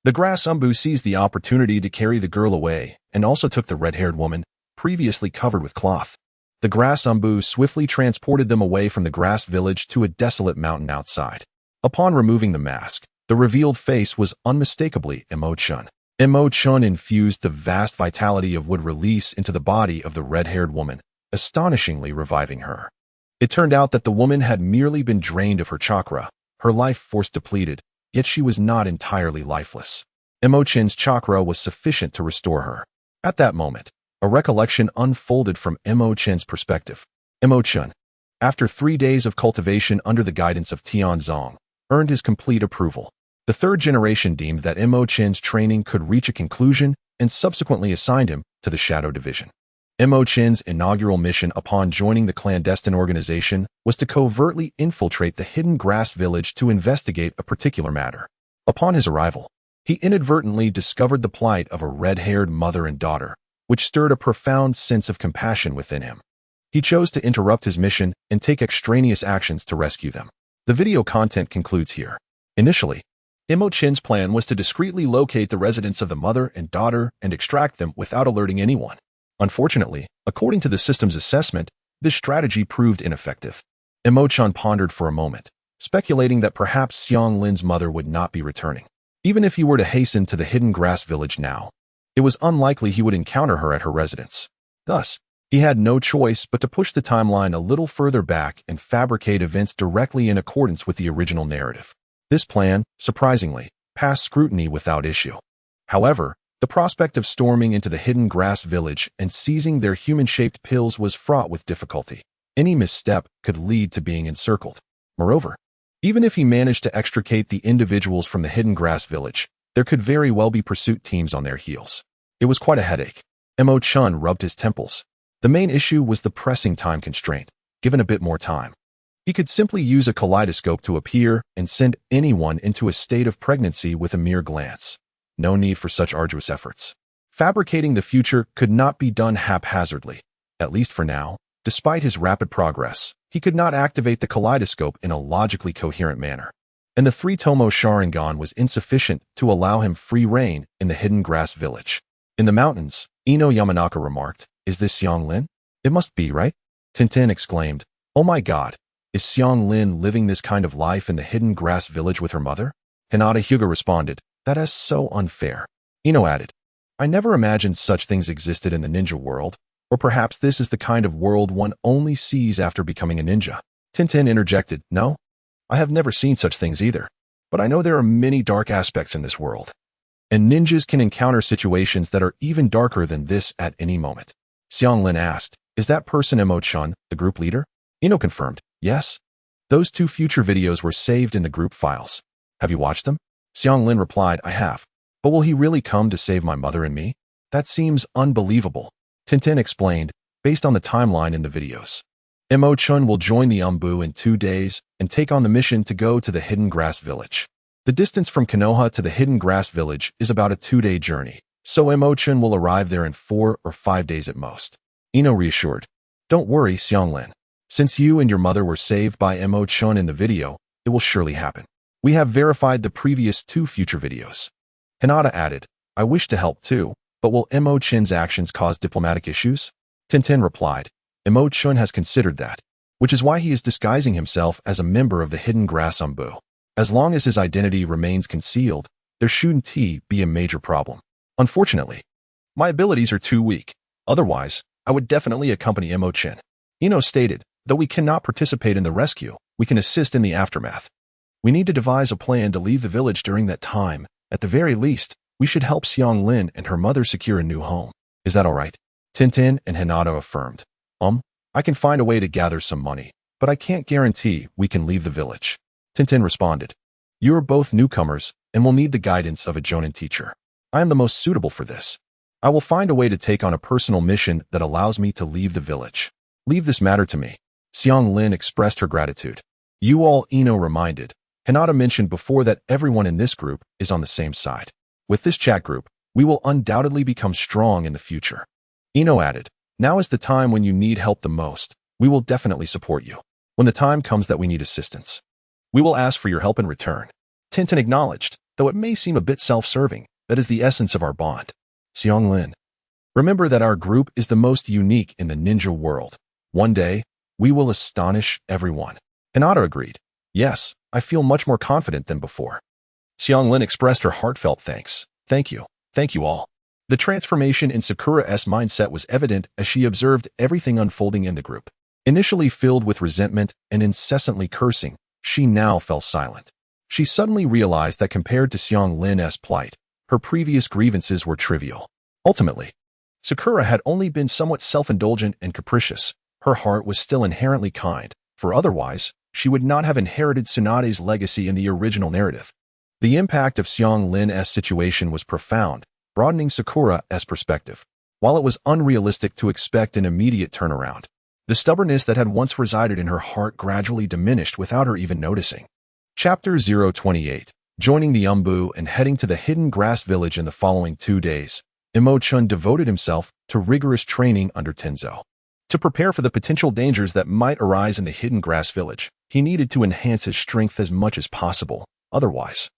The grass umbu seized the opportunity to carry the girl away and also took the red-haired woman, previously covered with cloth. The grass umbu swiftly transported them away from the grass village to a desolate mountain outside. Upon removing the mask, the revealed face was unmistakably Mo Chen. Mo Chen infused the vast vitality of wood release into the body of the red-haired woman, astonishingly reviving her. It turned out that the woman had merely been drained of her chakra, her life force depleted, yet she was not entirely lifeless. Mo Chen's chakra was sufficient to restore her. At that moment, a recollection unfolded from Mo Chen's perspective. Mo Chen, after 3 days of cultivation under the guidance of Tianzong, earned his complete approval. The 3rd generation deemed that Mo Chen's training could reach a conclusion and subsequently assigned him to the Shadow Division. Mo Chen's inaugural mission upon joining the clandestine organization was to covertly infiltrate the hidden grass village to investigate a particular matter. Upon his arrival, he inadvertently discovered the plight of a red-haired mother and daughter, which stirred a profound sense of compassion within him. He chose to interrupt his mission and take extraneous actions to rescue them. The video content concludes here. Initially, Mo Chen's plan was to discreetly locate the residence of the mother and daughter and extract them without alerting anyone. Unfortunately, according to the system's assessment, this strategy proved ineffective. Mo Chen pondered for a moment, speculating that perhaps Xiang Lin's mother would not be returning. Even if he were to hasten to the hidden grass village now, it was unlikely he would encounter her at her residence. Thus, he had no choice but to push the timeline a little further back and fabricate events directly in accordance with the original narrative. This plan, surprisingly, passed scrutiny without issue. However, the prospect of storming into the hidden grass village and seizing their human-shaped pills was fraught with difficulty. Any misstep could lead to being encircled. Moreover, even if he managed to extricate the individuals from the hidden grass village, there could very well be pursuit teams on their heels. It was quite a headache. Mo Chen rubbed his temples. The main issue was the pressing time constraint. Given a bit more time, he could simply use a kaleidoscope to appear and send anyone into a state of pregnancy with a mere glance. No need for such arduous efforts. Fabricating the future could not be done haphazardly. At least for now, despite his rapid progress, he could not activate the kaleidoscope in a logically coherent manner. And the 3-tomo Sharingan was insufficient to allow him free reign in the hidden grass village. In the mountains, Ino Yamanaka remarked, "Is this Xiang Lin? It must be, right?" Tintin exclaimed, "Oh my god, is Xiang Lin living this kind of life in the hidden grass village with her mother?" Hinata Hyuga responded, "That is so unfair." Ino added, "I never imagined such things existed in the ninja world, or perhaps this is the kind of world one only sees after becoming a ninja." Tintin interjected, "No, I have never seen such things either, but I know there are many dark aspects in this world, and ninjas can encounter situations that are even darker than this at any moment." Xiang Lin asked, "Is that person Mo Chen, the group leader?" Ino confirmed, "Yes. Those 2 future videos were saved in the group files. Have you watched them?" Xiang Lin replied, "I have. But will he really come to save my mother and me? That seems unbelievable." Tintin explained, based on the timeline in the videos. Mo Chen will join the umbu in 2 days and take on the mission to go to the hidden grass village. The distance from Konoha to the hidden grass village is about a 2-day journey, so Mo Chen will arrive there in 4 or 5 days at most. Ino reassured, Don't worry, Xianglin. Since you and your mother were saved by Mo Chen in the video, it will surely happen. We have verified the previous 2 future videos. Hinata added, I wish to help too, but will Mo Chen's actions cause diplomatic issues? Tintin replied, Mo Chen has considered that, which is why he is disguising himself as a member of the hidden grass umbu. As long as his identity remains concealed, there shouldn't be a major problem. Unfortunately, my abilities are too weak. Otherwise, I would definitely accompany Mo Chen. Ino stated, though we cannot participate in the rescue, we can assist in the aftermath. We need to devise a plan to leave the village during that time. At the very least, we should help Xianglin and her mother secure a new home. Is that all right? Tintin and Hinata affirmed. I can find a way to gather some money, but I can't guarantee we can leave the village. Tintin responded, You are both newcomers and will need the guidance of a Jonin teacher. I am the most suitable for this. I will find a way to take on a personal mission that allows me to leave the village. Leave this matter to me. Xianglin expressed her gratitude. You all, Ino reminded. Hinata mentioned before that everyone in this group is on the same side. With this chat group, we will undoubtedly become strong in the future. Ino added, Now is the time when you need help the most. We will definitely support you. When the time comes that we need assistance, we will ask for your help in return. Tintin acknowledged, though it may seem a bit self-serving, that is the essence of our bond. Xianglin, remember that our group is the most unique in the ninja world. One day, we will astonish everyone. Hinata agreed. Yes, I feel much more confident than before. Xianglin expressed her heartfelt thanks. Thank you all. The transformation in Sakura's mindset was evident as she observed everything unfolding in the group. Initially filled with resentment and incessantly cursing, she now fell silent. She suddenly realized that compared to Xianglin's plight, her previous grievances were trivial. Ultimately, Sakura had only been somewhat self-indulgent and capricious. Her heart was still inherently kind, for otherwise, she would not have inherited Tsunade's legacy in the original narrative. The impact of Xianglin's situation was profound, broadening Sakura's perspective. While it was unrealistic to expect an immediate turnaround, the stubbornness that had once resided in her heart gradually diminished without her even noticing. Chapter 028. Joining the Umbu and heading to the hidden grass village in the following 2 days, Mo Chen devoted himself to rigorous training under Tenzo. To prepare for the potential dangers that might arise in the hidden grass village, he needed to enhance his strength as much as possible. Otherwise,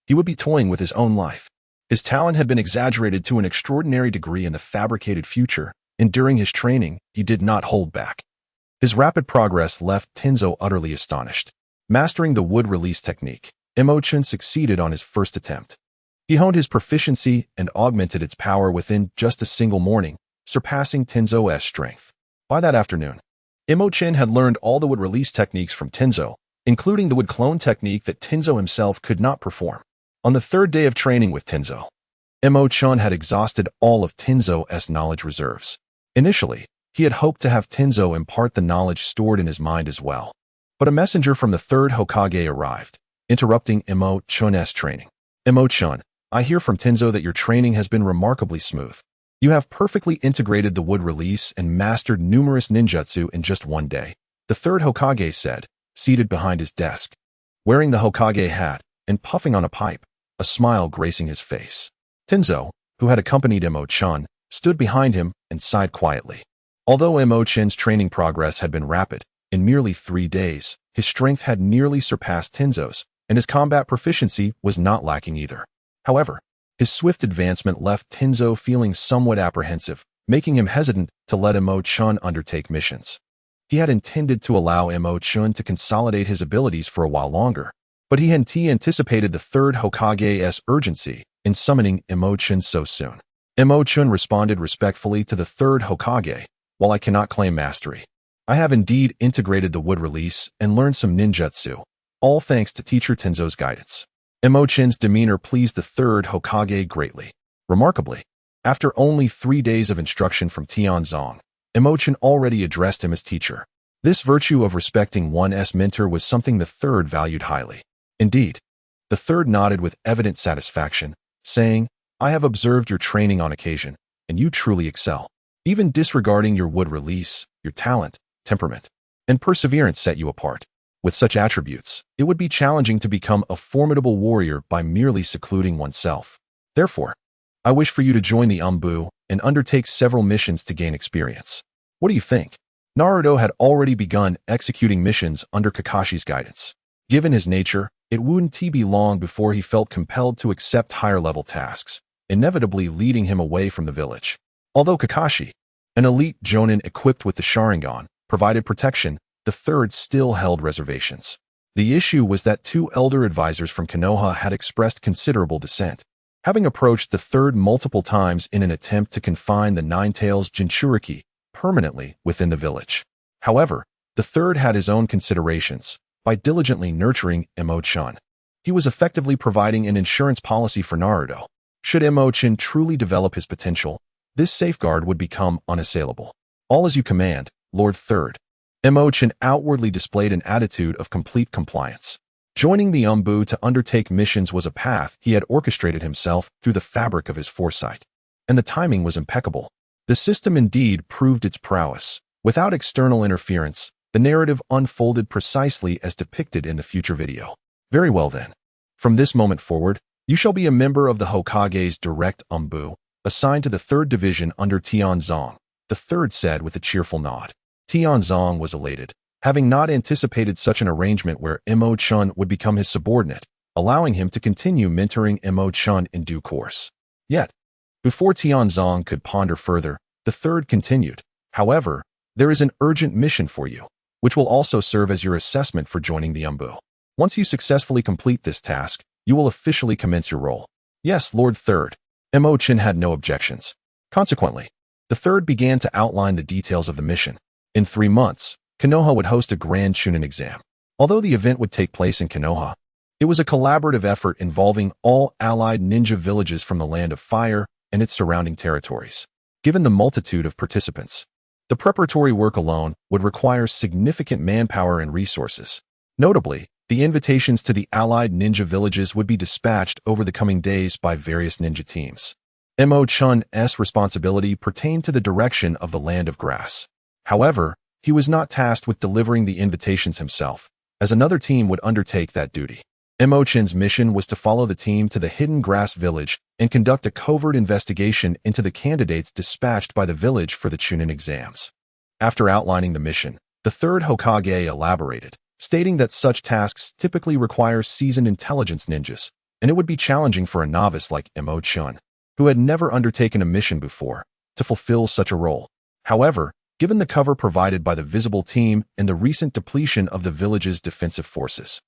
he would be toying with his own life. His talent had been exaggerated to an extraordinary degree in the fabricated future, and during his training, he did not hold back. His rapid progress left Tenzo utterly astonished. Mastering the wood release technique, Mo Chen succeeded on his first attempt. He honed his proficiency and augmented its power within just a single morning, surpassing Tenzo's strength. By that afternoon, Mo Chen had learned all the wood release techniques from Tenzo, including the wood clone technique that Tenzo himself could not perform. On the 3rd day of training with Tenzo, Mo Chen had exhausted all of Tenzo's knowledge reserves. Initially, he had hoped to have Tenzo impart the knowledge stored in his mind as well. But a messenger from the 3rd Hokage arrived, interrupting Mo Chen's training. Mo Chen, I hear from Tenzo that your training has been remarkably smooth. You have perfectly integrated the wood release and mastered numerous ninjutsu in just 1 day, the 3rd Hokage said, seated behind his desk. Wearing the Hokage hat and puffing on a pipe, a smile gracing his face. Tenzo, who had accompanied Mo Chen, stood behind him and sighed quietly. Although Mo Chen's training progress had been rapid, in merely 3 days, his strength had nearly surpassed Tenzo's, and his combat proficiency was not lacking either. However, his swift advancement left Tenzo feeling somewhat apprehensive, making him hesitant to let Mo Chen undertake missions. He had intended to allow Mo Chen to consolidate his abilities for a while longer, but he anticipated the 3rd Hokage's urgency in summoning Mo Chen so soon. Mo Chen responded respectfully to the 3rd Hokage, while I cannot claim mastery, I have indeed integrated the wood release and learned some ninjutsu, all thanks to teacher Tenzo's guidance. Mo Chen's demeanor pleased the 3rd Hokage greatly. Remarkably, after only 3 days of instruction from Tianzong, Mo Chen already addressed him as teacher. This virtue of respecting one's mentor was something the 3rd valued highly. Indeed, the 3rd nodded with evident satisfaction, saying, I have observed your training on occasion, and you truly excel. Even disregarding your wood release, your talent, temperament, and perseverance set you apart. With such attributes, it would be challenging to become a formidable warrior by merely secluding oneself. Therefore, I wish for you to join the Umbu and undertake several missions to gain experience. What do you think? Naruto had already begun executing missions under Kakashi's guidance. Given his nature, it wouldn't be long before he felt compelled to accept higher-level tasks, inevitably leading him away from the village. Although Kakashi, an elite jonin equipped with the Sharingan, provided protection, the third still held reservations. The issue was that two elder advisors from Konoha had expressed considerable dissent, having approached the third multiple times in an attempt to confine the Nine-Tails Jinchuriki permanently within the village. However, the third had his own considerations. By diligently nurturing Mo Chen, he was effectively providing an insurance policy for Naruto. Should Mo Chen truly develop his potential, this safeguard would become unassailable. All as you command, Lord Third. Mo Chen outwardly displayed an attitude of complete compliance. Joining the Umbu to undertake missions was a path he had orchestrated himself through the fabric of his foresight. And the timing was impeccable. The system indeed proved its prowess. Without external interference, the narrative unfolded precisely as depicted in the future video. Very well then. From this moment forward, you shall be a member of the Hokage's direct Umbu, assigned to the 3rd Division under Tianzong, the third said with a cheerful nod. Tianzong was elated, having not anticipated such an arrangement where Mo Chen would become his subordinate, allowing him to continue mentoring Mo Chen in due course. Yet, before Tianzong could ponder further, the third continued. However, there is an urgent mission for you, which will also serve as your assessment for joining the Umbu. Once you successfully complete this task, you will officially commence your role. Yes, Lord Third. Mo Chen had no objections. Consequently, the third began to outline the details of the mission. In 3 months, Konoha would host a grand Chunin exam. Although the event would take place in Konoha, it was a collaborative effort involving all allied ninja villages from the Land of Fire and its surrounding territories. Given the multitude of participants, the preparatory work alone would require significant manpower and resources. Notably, the invitations to the allied ninja villages would be dispatched over the coming days by various ninja teams. Mo Chen's responsibility pertained to the direction of the Land of Grass. However, he was not tasked with delivering the invitations himself, as another team would undertake that duty. Mo Chen's mission was to follow the team to the Hidden Grass Village and conduct a covert investigation into the candidates dispatched by the village for the Chunin exams. After outlining the mission, the third Hokage elaborated, stating that such tasks typically require seasoned intelligence ninjas, and it would be challenging for a novice like Mo Chen, who had never undertaken a mission before, to fulfill such a role. However, given the cover provided by the visible team and the recent depletion of the village's defensive forces,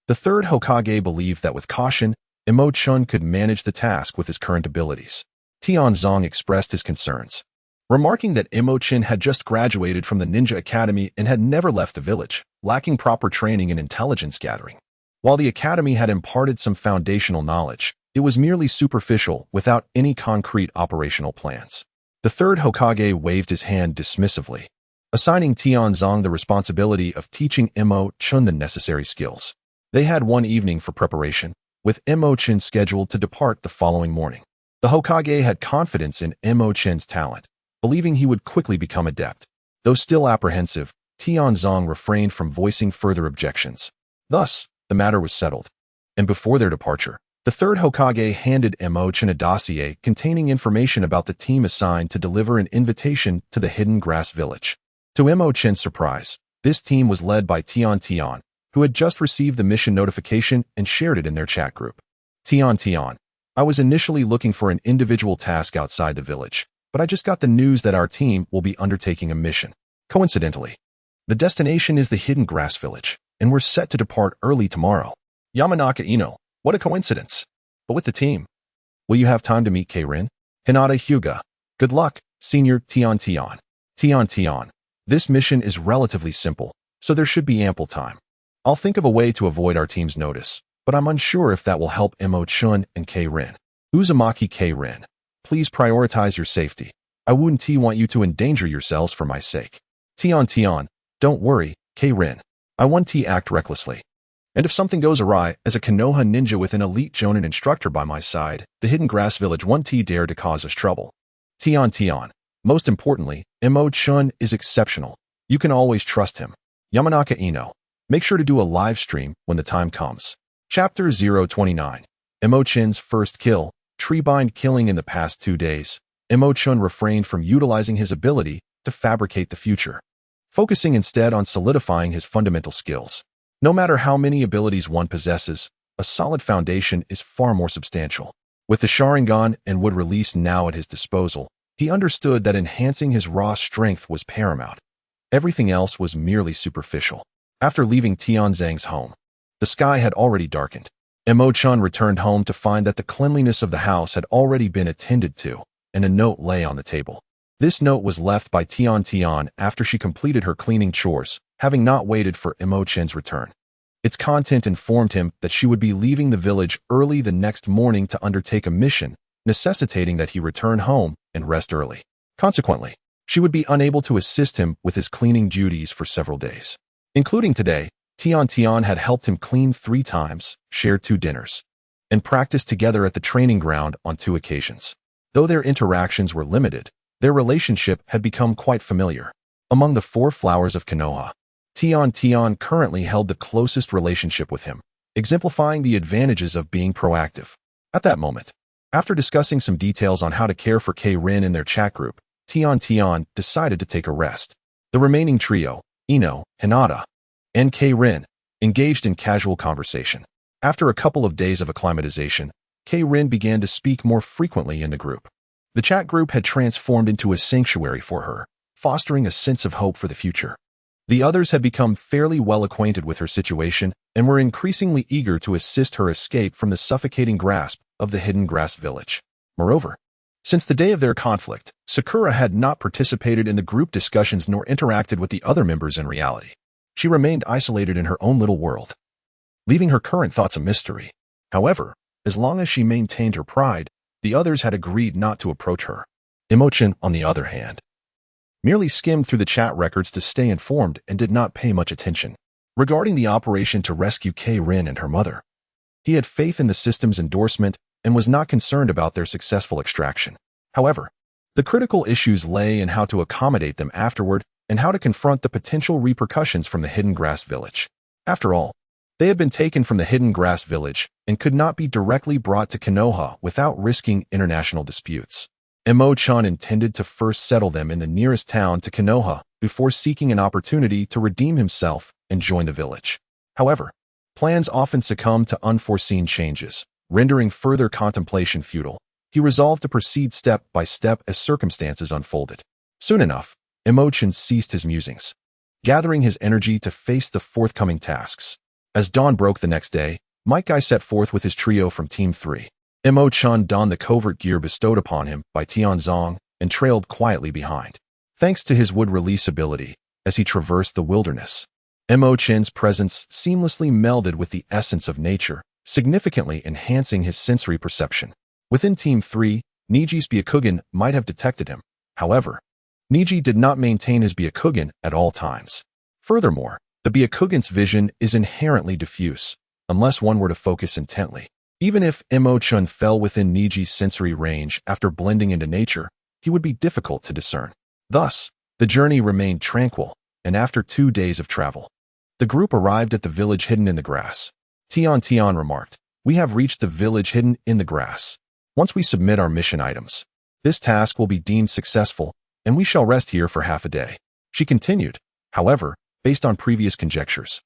the third Hokage believed that with caution, Mo Chen could manage the task with his current abilities. Tianzong expressed his concerns, remarking that Mo Chen had just graduated from the Ninja Academy and had never left the village, lacking proper training in intelligence gathering. While the academy had imparted some foundational knowledge, it was merely superficial without any concrete operational plans. The third Hokage waved his hand dismissively, assigning Tianzong the responsibility of teaching Mo Chen the necessary skills. They had one evening for preparation, with Mo Chen scheduled to depart the following morning. The Hokage had confidence in Mo Chen's talent, believing he would quickly become adept. Though still apprehensive, Tianzong refrained from voicing further objections. Thus, the matter was settled. And before their departure, the third Hokage handed Mo Chen a dossier containing information about the team assigned to deliver an invitation to the Hidden Grass Village. To Mo Chen's surprise, this team was led by Tian, who had just received the mission notification and shared it in their chat group. Tian, I was initially looking for an individual task outside the village, but I just got the news that our team will be undertaking a mission. Coincidentally, the destination is the Hidden Grass Village, and we're set to depart early tomorrow. Yamanaka Ino, what a coincidence. But with the team, will you have time to meet K-Rin? Hinata Hyuga, good luck, Senior Tian. Tian, this mission is relatively simple, so there should be ample time. I'll think of a way to avoid our team's notice, but I'm unsure if that will help Mo Chen and K-Rin. Uzumaki K-Rin, please prioritize your safety. I wouldn't want you to endanger yourselves for my sake. Tian, don't worry, K-Rin. I want to act recklessly. And if something goes awry, as a Konoha ninja with an elite jonin instructor by my side, the Hidden Grass Village won't dare to cause us trouble. Tian, most importantly, Mo Chen is exceptional. You can always trust him. Yamanaka Ino, make sure to do a live stream when the time comes. Chapter 029. Mo Chen's first kill, tree-bind killing in the past 2 days. Mo Chen refrained from utilizing his ability to fabricate the future. focusing instead on solidifying his fundamental skills. No matter how many abilities one possesses, a solid foundation is far more substantial. With the Sharingan and wood release now at his disposal, he understood that enhancing his raw strength was paramount. Everything else was merely superficial. After leaving Tianzhang's home, the sky had already darkened, and Mo Chen returned home to find that the cleanliness of the house had already been attended to, and a note lay on the table. This note was left by Tian after she completed her cleaning chores, having not waited for Mo Chen's return. Its content informed him that she would be leaving the village early the next morning to undertake a mission, necessitating that he return home and rest early. Consequently, she would be unable to assist him with his cleaning duties for several days. Including today, Tian had helped him clean 3 times, shared 2 dinners, and practiced together at the training ground on 2 occasions. Though their interactions were limited, their relationship had become quite familiar. Among the 4 flowers of Konoha, Tian currently held the closest relationship with him, exemplifying the advantages of being proactive. At that moment, after discussing some details on how to care for Rin in their chat group, Tian decided to take a rest. The remaining trio, Ino, Hinata, and Rin, engaged in casual conversation. After a couple of days of acclimatization, Rin began to speak more frequently in the group. The chat group had transformed into a sanctuary for her, fostering a sense of hope for the future. The others had become fairly well acquainted with her situation and were increasingly eager to assist her escape from the suffocating grasp of the hidden grass village. Moreover, since the day of their conflict, Sakura had not participated in the group discussions nor interacted with the other members in reality. She remained isolated in her own little world, leaving her current thoughts a mystery. However, as long as she maintained her pride, the others had agreed not to approach her. Mo Chen, on the other hand, merely skimmed through the chat records to stay informed and did not pay much attention. Regarding the operation to rescue Rin and her mother, he had faith in the system's endorsement and was not concerned about their successful extraction. However, the critical issues lay in how to accommodate them afterward and how to confront the potential repercussions from the hidden grass village. After all, they had been taken from the hidden grass village and could not be directly brought to Konoha without risking international disputes. Mo Chen intended to first settle them in the nearest town to Konoha before seeking an opportunity to redeem himself and join the village. However, plans often succumb to unforeseen changes, rendering further contemplation futile. He resolved to proceed step by step as circumstances unfolded. Soon enough, Mo Chen ceased his musings, gathering his energy to face the forthcoming tasks. As dawn broke the next day, Mike Guy set forth with his trio from Team 3. Mo Chen donned the covert gear bestowed upon him by Tianzhang and trailed quietly behind. Thanks to his wood release ability, as he traversed the wilderness, Mo Chen's presence seamlessly melded with the essence of nature, significantly enhancing his sensory perception. Within Team 3, Niji's Byakugan might have detected him. However, Niji did not maintain his Byakugan at all times. Furthermore, the Byakugan's vision is inherently diffuse, unless one were to focus intently. Even if Mo Chen fell within Niji's sensory range after blending into nature, he would be difficult to discern. Thus, the journey remained tranquil, and after 2 days of travel, the group arrived at the village hidden in the grass. Tian remarked, "We have reached the village hidden in the grass. Once we submit our mission items, this task will be deemed successful, and we shall rest here for half a day." She continued, "However, based on previous conjectures,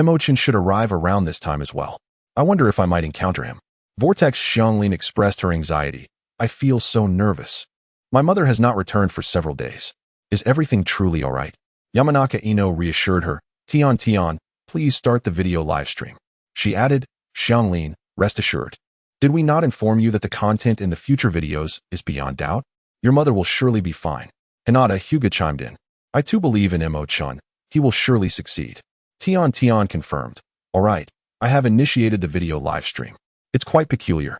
Mo Chen should arrive around this time as well. I wonder if I might encounter him." Vortex Xianglin expressed her anxiety. "I feel so nervous. My mother has not returned for several days. Is everything truly all right?" Yamanaka Ino reassured her. Tian, please start the video live stream." She added, "Xianglin, rest assured. Did we not inform you that the content in the future videos is beyond doubt? Your mother will surely be fine." Hinata Hyuga chimed in. "I too believe in Mo Chen. He will surely succeed." Tian confirmed. "All right, I have initiated the video live stream. It's quite peculiar.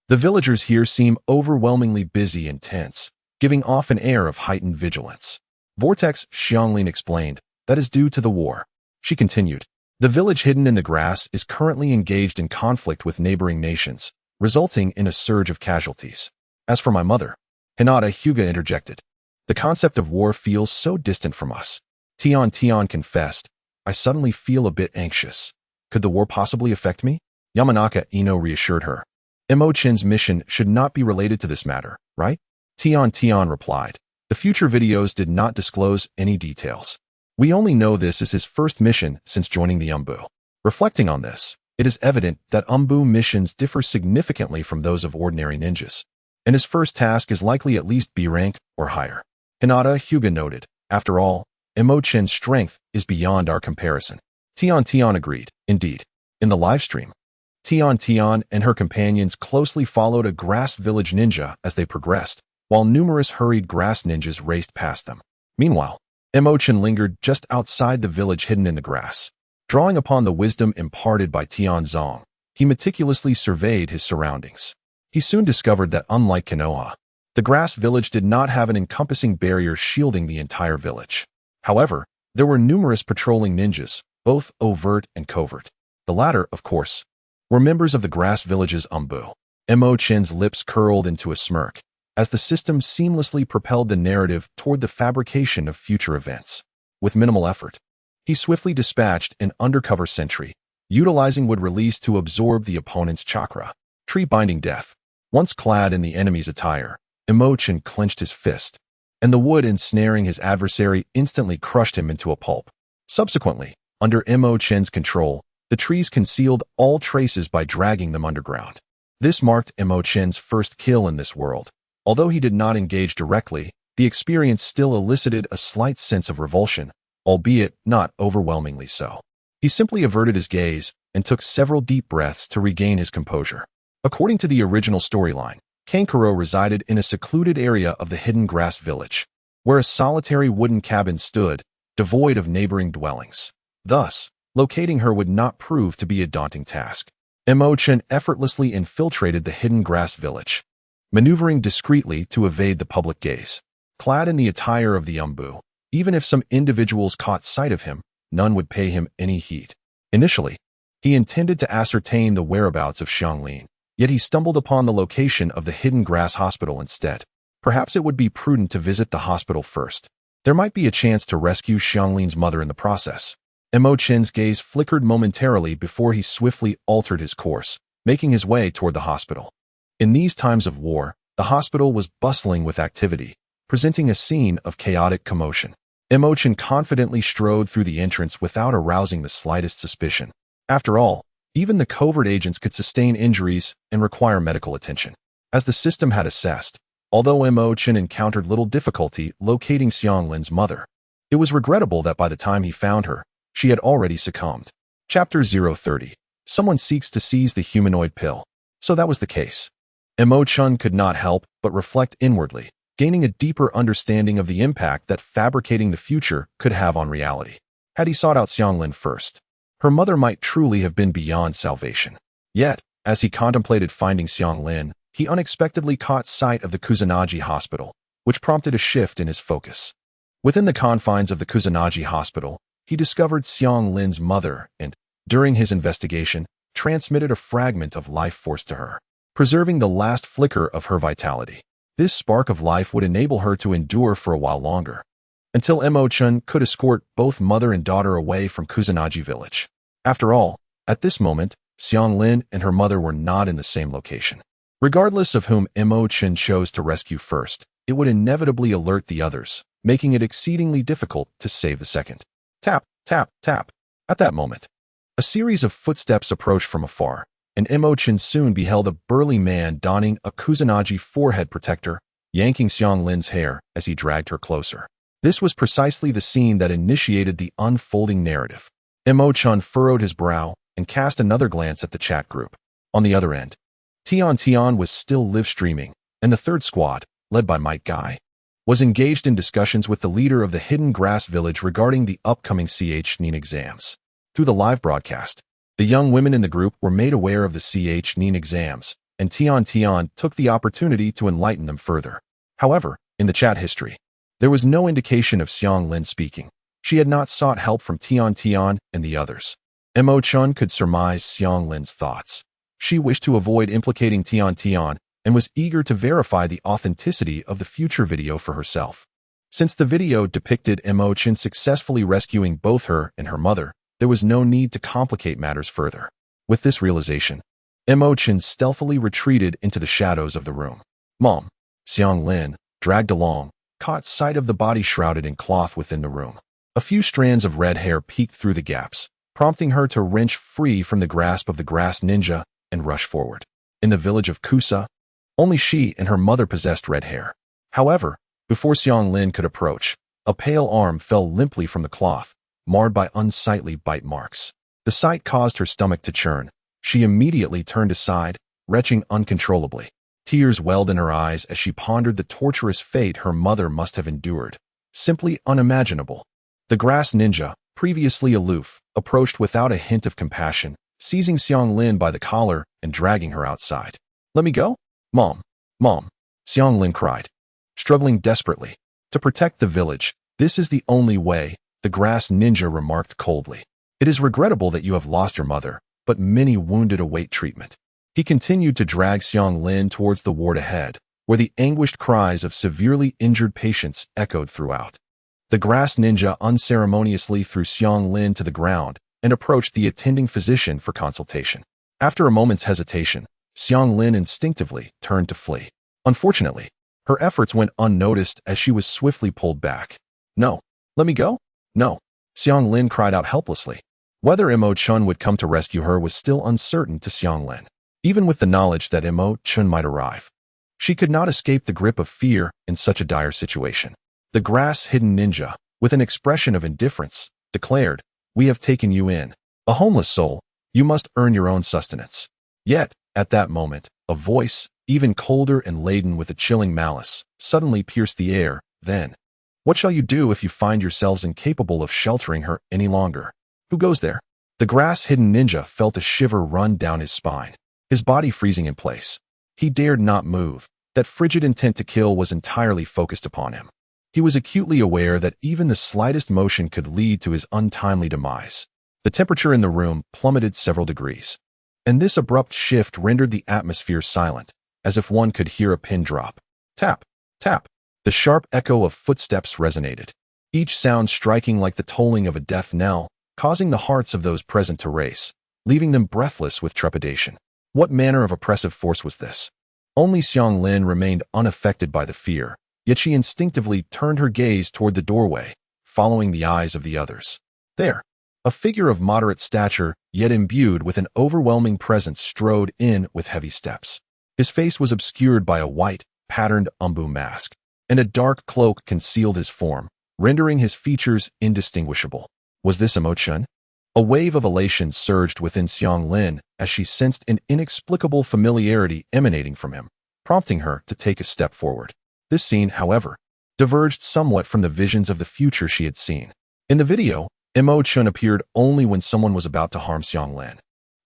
The villagers here seem overwhelmingly busy and tense, giving off an air of heightened vigilance." Vortex Xianglin explained, "That is due to the war." She continued, "The village hidden in the grass is currently engaged in conflict with neighboring nations, resulting in a surge of casualties. As for my mother," Hinata Hyuga interjected, "the concept of war feels so distant from us." Tian confessed, "I suddenly feel a bit anxious. Could the war possibly affect me?" Yamanaka Ino reassured her. Mo Chen's mission should not be related to this matter, right? Tian replied. The future videos did not disclose any details. We only know this is his first mission since joining the Umbu. Reflecting on this, it is evident that Umbu missions differ significantly from those of ordinary ninjas, and his first task is likely at least B rank or higher. Hinata Hyuga noted, after all, Mo Chen's strength is beyond our comparison. Tian agreed, indeed. In the livestream, Tian and her companions closely followed a grass village ninja as they progressed, while numerous hurried grass ninjas raced past them. Meanwhile, Mo Chen lingered just outside the village hidden in the grass. Drawing upon the wisdom imparted by Tian Zong, he meticulously surveyed his surroundings. He soon discovered that unlike Konoha, the grass village did not have an encompassing barrier shielding the entire village. However, there were numerous patrolling ninjas, both overt and covert. The latter, of course, were members of the grass village's Umbu. Mo Chen's lips curled into a smirk, as the system seamlessly propelled the narrative toward the fabrication of future events. With minimal effort, he swiftly dispatched an undercover sentry, utilizing wood release to absorb the opponent's chakra. Tree-binding death. Once clad in the enemy's attire, Mo Chen clenched his fist, and the wood ensnaring his adversary instantly crushed him into a pulp. Subsequently, under Mo Chen's control, the trees concealed all traces by dragging them underground. This marked Mo Chen's first kill in this world. Although he did not engage directly, the experience still elicited a slight sense of revulsion, albeit not overwhelmingly so. He simply averted his gaze and took several deep breaths to regain his composure. According to the original storyline, Kankuro resided in a secluded area of the hidden grass village, where a solitary wooden cabin stood, devoid of neighboring dwellings. Thus, locating her would not prove to be a daunting task. Mo Chen effortlessly infiltrated the hidden grass village, maneuvering discreetly to evade the public gaze. Clad in the attire of the Umbu, even if some individuals caught sight of him, none would pay him any heed. Initially, he intended to ascertain the whereabouts of Xianglin, yet he stumbled upon the location of the hidden grass hospital instead. Perhaps it would be prudent to visit the hospital first. There might be a chance to rescue Xianglin's mother in the process. Mo Chen's gaze flickered momentarily before he swiftly altered his course, making his way toward the hospital. In these times of war, the hospital was bustling with activity, presenting a scene of chaotic commotion. Mo Chen confidently strode through the entrance without arousing the slightest suspicion. After all, even the covert agents could sustain injuries and require medical attention. As the system had assessed, although Mo Chen encountered little difficulty locating Xianglin's mother, it was regrettable that by the time he found her, she had already succumbed. Chapter 030. Someone seeks to seize the humanoid pill. So that was the case. Mo Chen could not help but reflect inwardly, gaining a deeper understanding of the impact that fabricating the future could have on reality. Had he sought out Xianglin first, her mother might truly have been beyond salvation. Yet, as he contemplated finding Xianglin, he unexpectedly caught sight of the Kusanagi Hospital, which prompted a shift in his focus. Within the confines of the Kusanagi Hospital, he discovered Xianglin's mother and, during his investigation, transmitted a fragment of life force to her, preserving the last flicker of her vitality. This spark of life would enable her to endure for a while longer, until Mo Chen could escort both mother and daughter away from Kusanagi village. After all, at this moment, Xianglin and her mother were not in the same location. Regardless of whom Mo Chen chose to rescue first, it would inevitably alert the others, making it exceedingly difficult to save the second. Tap, tap, tap. At that moment, a series of footsteps approached from afar, and Mo Chen soon beheld a burly man donning a Kusanagi forehead protector, yanking Xianglin's hair as he dragged her closer. This was precisely the scene that initiated the unfolding narrative. Mo Chen furrowed his brow and cast another glance at the chat group. On the other end, Tian was still live-streaming, and the third squad, led by Mike Guy, was engaged in discussions with the leader of the hidden grass village regarding the upcoming CH-NEEN exams. Through the live broadcast, the young women in the group were made aware of the CH-NEEN exams, and Tian took the opportunity to enlighten them further. However, in the chat history, there was no indication of Xianglin speaking. She had not sought help from Tian and the others. Mo Chen could surmise Xianglin's thoughts. She wished to avoid implicating Tian and was eager to verify the authenticity of the future video for herself. Since the video depicted Mo Chen successfully rescuing both her and her mother, there was no need to complicate matters further. With this realization, Mo Chen stealthily retreated into the shadows of the room. Mom, Xianglin, dragged along, caught sight of the body shrouded in cloth within the room. A few strands of red hair peeked through the gaps, prompting her to wrench free from the grasp of the grass ninja and rush forward. In the village of Kusa, only she and her mother possessed red hair. However, before Xianglin could approach, a pale arm fell limply from the cloth, marred by unsightly bite marks. The sight caused her stomach to churn. She immediately turned aside, retching uncontrollably. Tears welled in her eyes as she pondered the torturous fate her mother must have endured. Simply unimaginable. The grass ninja, previously aloof, approached without a hint of compassion, seizing Xianglin by the collar and dragging her outside. "Let me go? Mom! Mom!" Xianglin cried, struggling desperately. "To protect the village, this is the only way," the grass ninja remarked coldly. "It is regrettable that you have lost your mother, but many wounded await treatment." He continued to drag Xianglin towards the ward ahead, where the anguished cries of severely injured patients echoed throughout. The grass ninja unceremoniously threw Xianglin to the ground and approached the attending physician for consultation. After a moment's hesitation, Xianglin instinctively turned to flee. Unfortunately, her efforts went unnoticed as she was swiftly pulled back. "No, let me go? No," Xianglin cried out helplessly. Whether Mo Chen would come to rescue her was still uncertain to Xianglin, even with the knowledge that Mo Chen might arrive. She could not escape the grip of fear in such a dire situation. The grass-hidden ninja, with an expression of indifference, declared, "We have taken you in. A homeless soul, you must earn your own sustenance." Yet, at that moment, a voice, even colder and laden with a chilling malice, suddenly pierced the air. "Then, what shall you do if you find yourselves incapable of sheltering her any longer? Who goes there?" The grass-hidden ninja felt a shiver run down his spine, his body freezing in place. He dared not move. That frigid intent to kill was entirely focused upon him. He was acutely aware that even the slightest motion could lead to his untimely demise. The temperature in the room plummeted several degrees, and this abrupt shift rendered the atmosphere silent, as if one could hear a pin drop. Tap, tap. The sharp echo of footsteps resonated, each sound striking like the tolling of a death knell, causing the hearts of those present to race, leaving them breathless with trepidation. What manner of oppressive force was this? Only Xianglin remained unaffected by the fear, yet she instinctively turned her gaze toward the doorway, following the eyes of the others. There, a figure of moderate stature, yet imbued with an overwhelming presence, strode in with heavy steps. His face was obscured by a white, patterned umbu mask, and a dark cloak concealed his form, rendering his features indistinguishable. Was this Mo Chen? A wave of elation surged within Xianglin as she sensed an inexplicable familiarity emanating from him, prompting her to take a step forward. This scene, however, diverged somewhat from the visions of the future she had seen. In the video, Mo Chen appeared only when someone was about to harm Xianglin,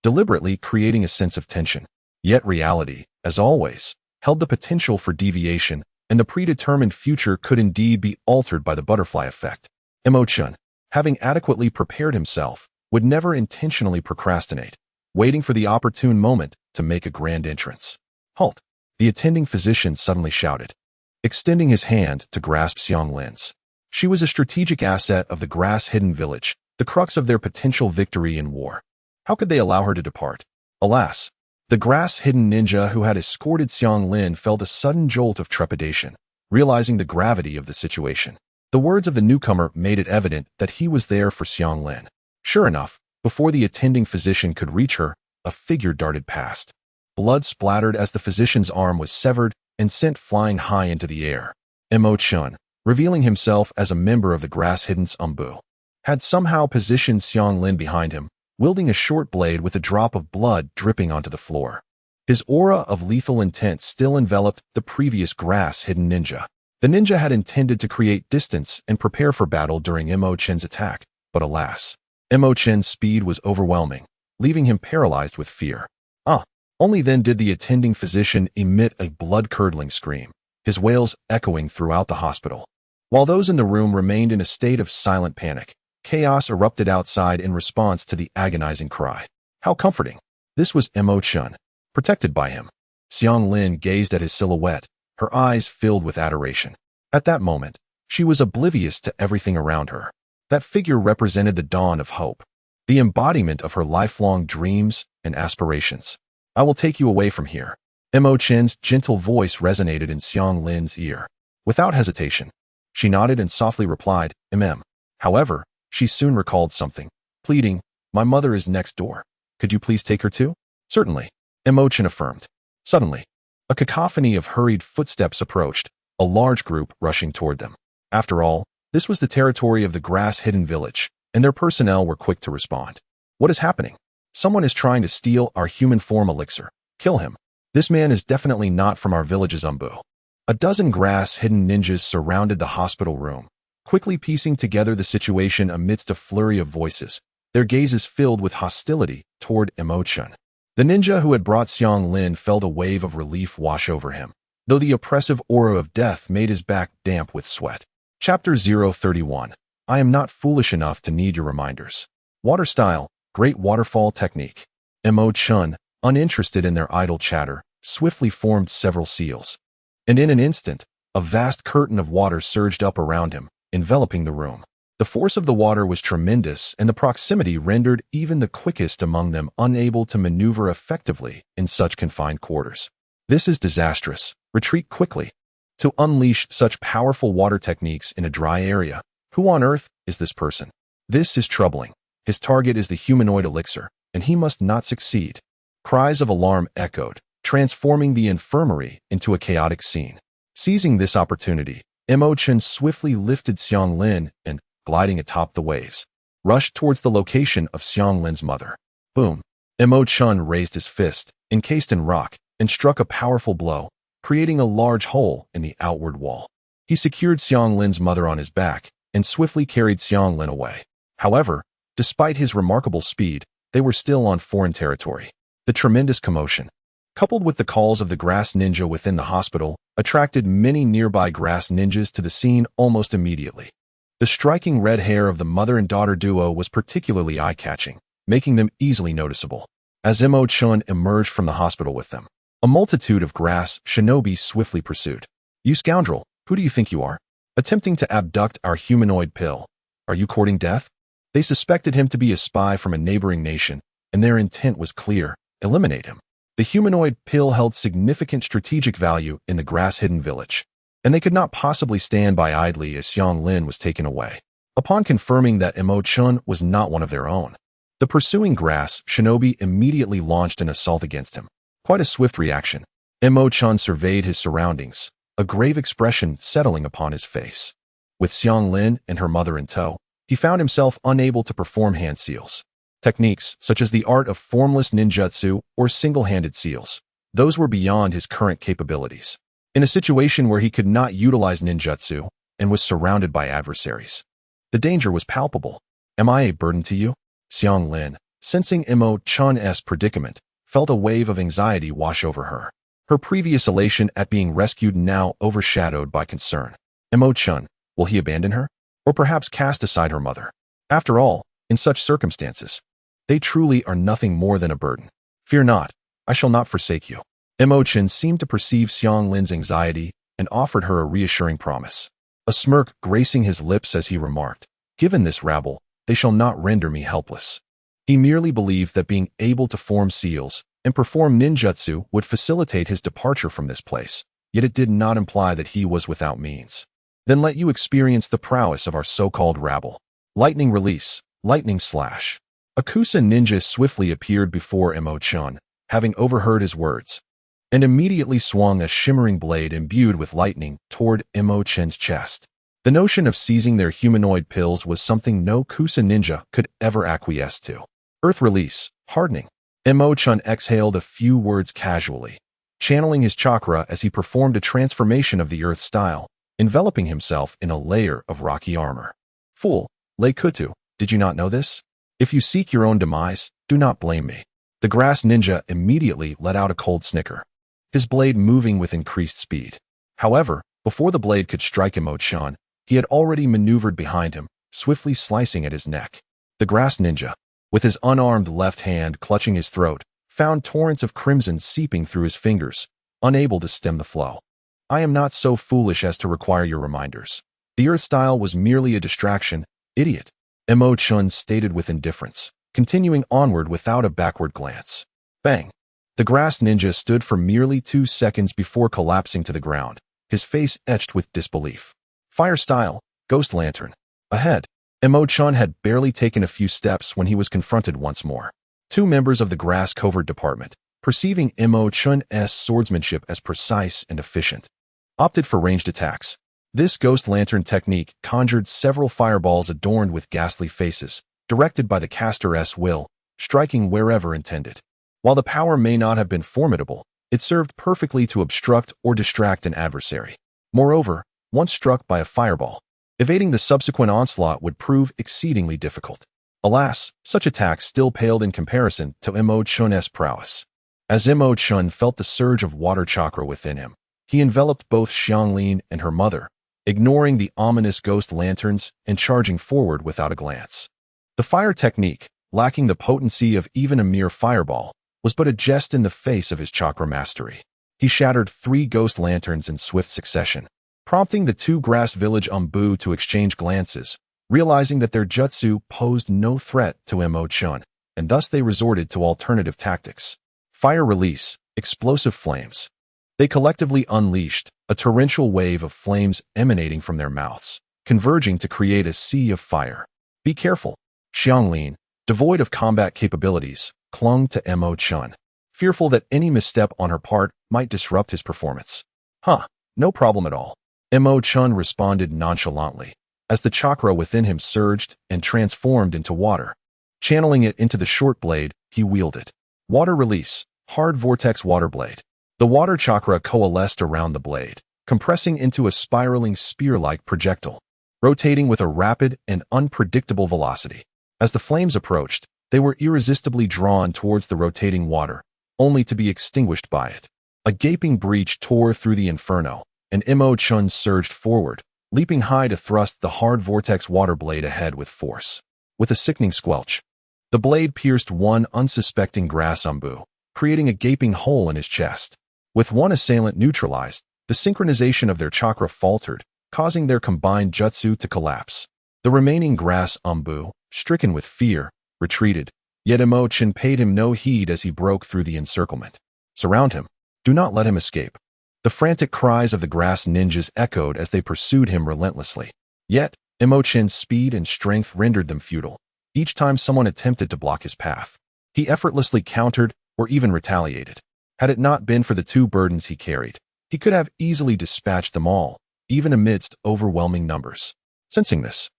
deliberately creating a sense of tension. Yet reality, as always, held the potential for deviation, and the predetermined future could indeed be altered by the butterfly effect. Mo Chen, having adequately prepared himself, would never intentionally procrastinate, waiting for the opportune moment to make a grand entrance. "Halt!" the attending physician suddenly shouted, extending his hand to grasp Xianglin's. She was a strategic asset of the grass-hidden village, the crux of their potential victory in war. How could they allow her to depart? Alas, the grass-hidden ninja who had escorted Xianglin felt a sudden jolt of trepidation, realizing the gravity of the situation. The words of the newcomer made it evident that he was there for Xianglin. Sure enough, before the attending physician could reach her, a figure darted past. Blood splattered as the physician's arm was severed and sent flying high into the air. Mo Chen, revealing himself as a member of the grass-hidden's umbu, had somehow positioned Xianglin behind him, wielding a short blade with a drop of blood dripping onto the floor. His aura of lethal intent still enveloped the previous grass-hidden ninja. The ninja had intended to create distance and prepare for battle during Mo Chen's attack, but alas, Mo Chen's speed was overwhelming, leaving him paralyzed with fear. Only then did the attending physician emit a blood-curdling scream, his wails echoing throughout the hospital. While those in the room remained in a state of silent panic, chaos erupted outside in response to the agonizing cry. How comforting! This was Mo Chen, protected by him. Xianglin gazed at his silhouette, her eyes filled with adoration. At that moment, she was oblivious to everything around her. That figure represented the dawn of hope, the embodiment of her lifelong dreams and aspirations. "I will take you away from here." Mo Chen's gentle voice resonated in Xianglin's ear. Without hesitation, she nodded and softly replied, However, she soon recalled something, pleading, "My mother is next door. Could you please take her too?" "Certainly," Mo Chen affirmed. Suddenly, a cacophony of hurried footsteps approached, a large group rushing toward them. After all, this was the territory of the grass-hidden village, and their personnel were quick to respond. "What is happening? Someone is trying to steal our human form elixir. Kill him. This man is definitely not from our village's Umbu." A dozen grass-hidden ninjas surrounded the hospital room, quickly piecing together the situation amidst a flurry of voices, their gazes filled with hostility toward Mo Chen. The ninja who had brought Xiang Lin felt a wave of relief wash over him, though the oppressive aura of death made his back damp with sweat. Chapter 031. I am not foolish enough to need your reminders. Water style, great waterfall technique. Mo Chen, uninterested in their idle chatter, swiftly formed several seals. And in an instant, a vast curtain of water surged up around him, enveloping the room. The force of the water was tremendous, and the proximity rendered even the quickest among them unable to maneuver effectively in such confined quarters. This is disastrous. Retreat quickly. To unleash such powerful water techniques in a dry area, who on earth is this person? This is troubling. His target is the humanoid elixir, and he must not succeed. Cries of alarm echoed, transforming the infirmary into a chaotic scene. Seizing this opportunity, Mo Chen swiftly lifted Xiang Lin and, gliding atop the waves, rushed towards the location of Xiang Lin's mother. Boom! Mo Chen raised his fist, encased in rock, and struck a powerful blow, creating a large hole in the outward wall. He secured Xiang Lin's mother on his back and swiftly carried Xiang Lin away. However, despite his remarkable speed, they were still on foreign territory. The tremendous commotion, coupled with the calls of the grass ninja within the hospital, attracted many nearby grass ninjas to the scene almost immediately. The striking red hair of the mother and daughter duo was particularly eye-catching, making them easily noticeable. As Mo Chen emerged from the hospital with them, a multitude of grass shinobi swiftly pursued. "You scoundrel, who do you think you are? Attempting to abduct our humanoid pill. Are you courting death?" They suspected him to be a spy from a neighboring nation, and their intent was clear: eliminate him. The humanoid pill held significant strategic value in the grass-hidden village, and they could not possibly stand by idly as Xiang Lin was taken away. Upon confirming that Mo Chen was not one of their own, the pursuing grass shinobi immediately launched an assault against him. Quite a swift reaction. Mo Chen surveyed his surroundings, a grave expression settling upon his face. With Xiang Lin and her mother in tow, he found himself unable to perform hand seals. Techniques such as the art of formless ninjutsu or single-handed seals, those were beyond his current capabilities. In a situation where he could not utilize ninjutsu and was surrounded by adversaries, the danger was palpable. "Am I a burden to you?" Xiang Lin, sensing Mo Chen's predicament, felt a wave of anxiety wash over her. Her previous elation at being rescued now overshadowed by concern. Mo Chen, will he abandon her? Or perhaps cast aside her mother? After all, in such circumstances, they truly are nothing more than a burden. "Fear not, I shall not forsake you." Mo Chen seemed to perceive Xiang Lin's anxiety and offered her a reassuring promise. A smirk gracing his lips as he remarked, "Given this rabble, they shall not render me helpless." He merely believed that being able to form seals and perform ninjutsu would facilitate his departure from this place, yet it did not imply that he was without means. "Then let you experience the prowess of our so-called rabble." Lightning release, lightning slash. A Kusa ninja swiftly appeared before Mo Chen, having overheard his words, and immediately swung a shimmering blade imbued with lightning toward Mo Chen's chest. The notion of seizing their humanoid pills was something no Kusa ninja could ever acquiesce to. Earth release, hardening. Mo Chen exhaled a few words casually, channeling his chakra as he performed a transformation of the earth style, enveloping himself in a layer of rocky armor. "Fool, Lei Kutu, did you not know this? If you seek your own demise, do not blame me." The grass ninja immediately let out a cold snicker, his blade moving with increased speed. However, before the blade could strike Mo Chen, he had already maneuvered behind him, swiftly slicing at his neck. The grass ninja, with his unarmed left hand clutching his throat, found torrents of crimson seeping through his fingers, unable to stem the flow. "I am not so foolish as to require your reminders. The earth style was merely a distraction, idiot," Mo Chen stated with indifference, continuing onward without a backward glance. Bang! The grass ninja stood for merely 2 seconds before collapsing to the ground, his face etched with disbelief. Fire style, ghost lantern. Ahead. Mo Chen had barely taken a few steps when he was confronted once more. Two members of the Grass Covert Department, perceiving Mo Chen's swordsmanship as precise and efficient, opted for ranged attacks. This ghost lantern technique conjured several fireballs adorned with ghastly faces, directed by the caster's will, striking wherever intended. While the power may not have been formidable, it served perfectly to obstruct or distract an adversary. Moreover, once struck by a fireball, evading the subsequent onslaught would prove exceedingly difficult. Alas, such attacks still paled in comparison to Mo Chen's prowess. As Mo Chen felt the surge of water chakra within him, he enveloped both Xianglin and her mother, ignoring the ominous ghost lanterns and charging forward without a glance. The fire technique, lacking the potency of even a mere fireball, was but a jest in the face of his chakra mastery. He shattered 3 ghost lanterns in swift succession, prompting the 2 grass village Umbu to exchange glances, realizing that their jutsu posed no threat to Mo Chen, and thus they resorted to alternative tactics. Fire release, explosive flames. They collectively unleashed a torrential wave of flames emanating from their mouths, converging to create a sea of fire. Be careful. Xianglin, devoid of combat capabilities, clung to Mo Chen, fearful that any misstep on her part might disrupt his performance. No problem at all. Mo Chen responded nonchalantly, as the chakra within him surged and transformed into water. Channeling it into the short blade, he wielded. Water release, hard vortex water blade. The water chakra coalesced around the blade, compressing into a spiraling spear-like projectile, rotating with a rapid and unpredictable velocity. As the flames approached, they were irresistibly drawn towards the rotating water, only to be extinguished by it. A gaping breach tore through the inferno, and Mo Chen surged forward, leaping high to thrust the hard vortex water blade ahead with force. With a sickening squelch, the blade pierced one unsuspecting grass Umbu, creating a gaping hole in his chest. With one assailant neutralized, the synchronization of their chakra faltered, causing their combined jutsu to collapse. The remaining grass Umbu, stricken with fear, retreated, yet Mo Chen paid him no heed as he broke through the encirclement. Surround him. Do not let him escape. The frantic cries of the grass ninjas echoed as they pursued him relentlessly. Yet, Mo Chen's speed and strength rendered them futile. Each time someone attempted to block his path, he effortlessly countered or even retaliated. Had it not been for the 2 burdens he carried, he could have easily dispatched them all, even amidst overwhelming numbers. Sensing this,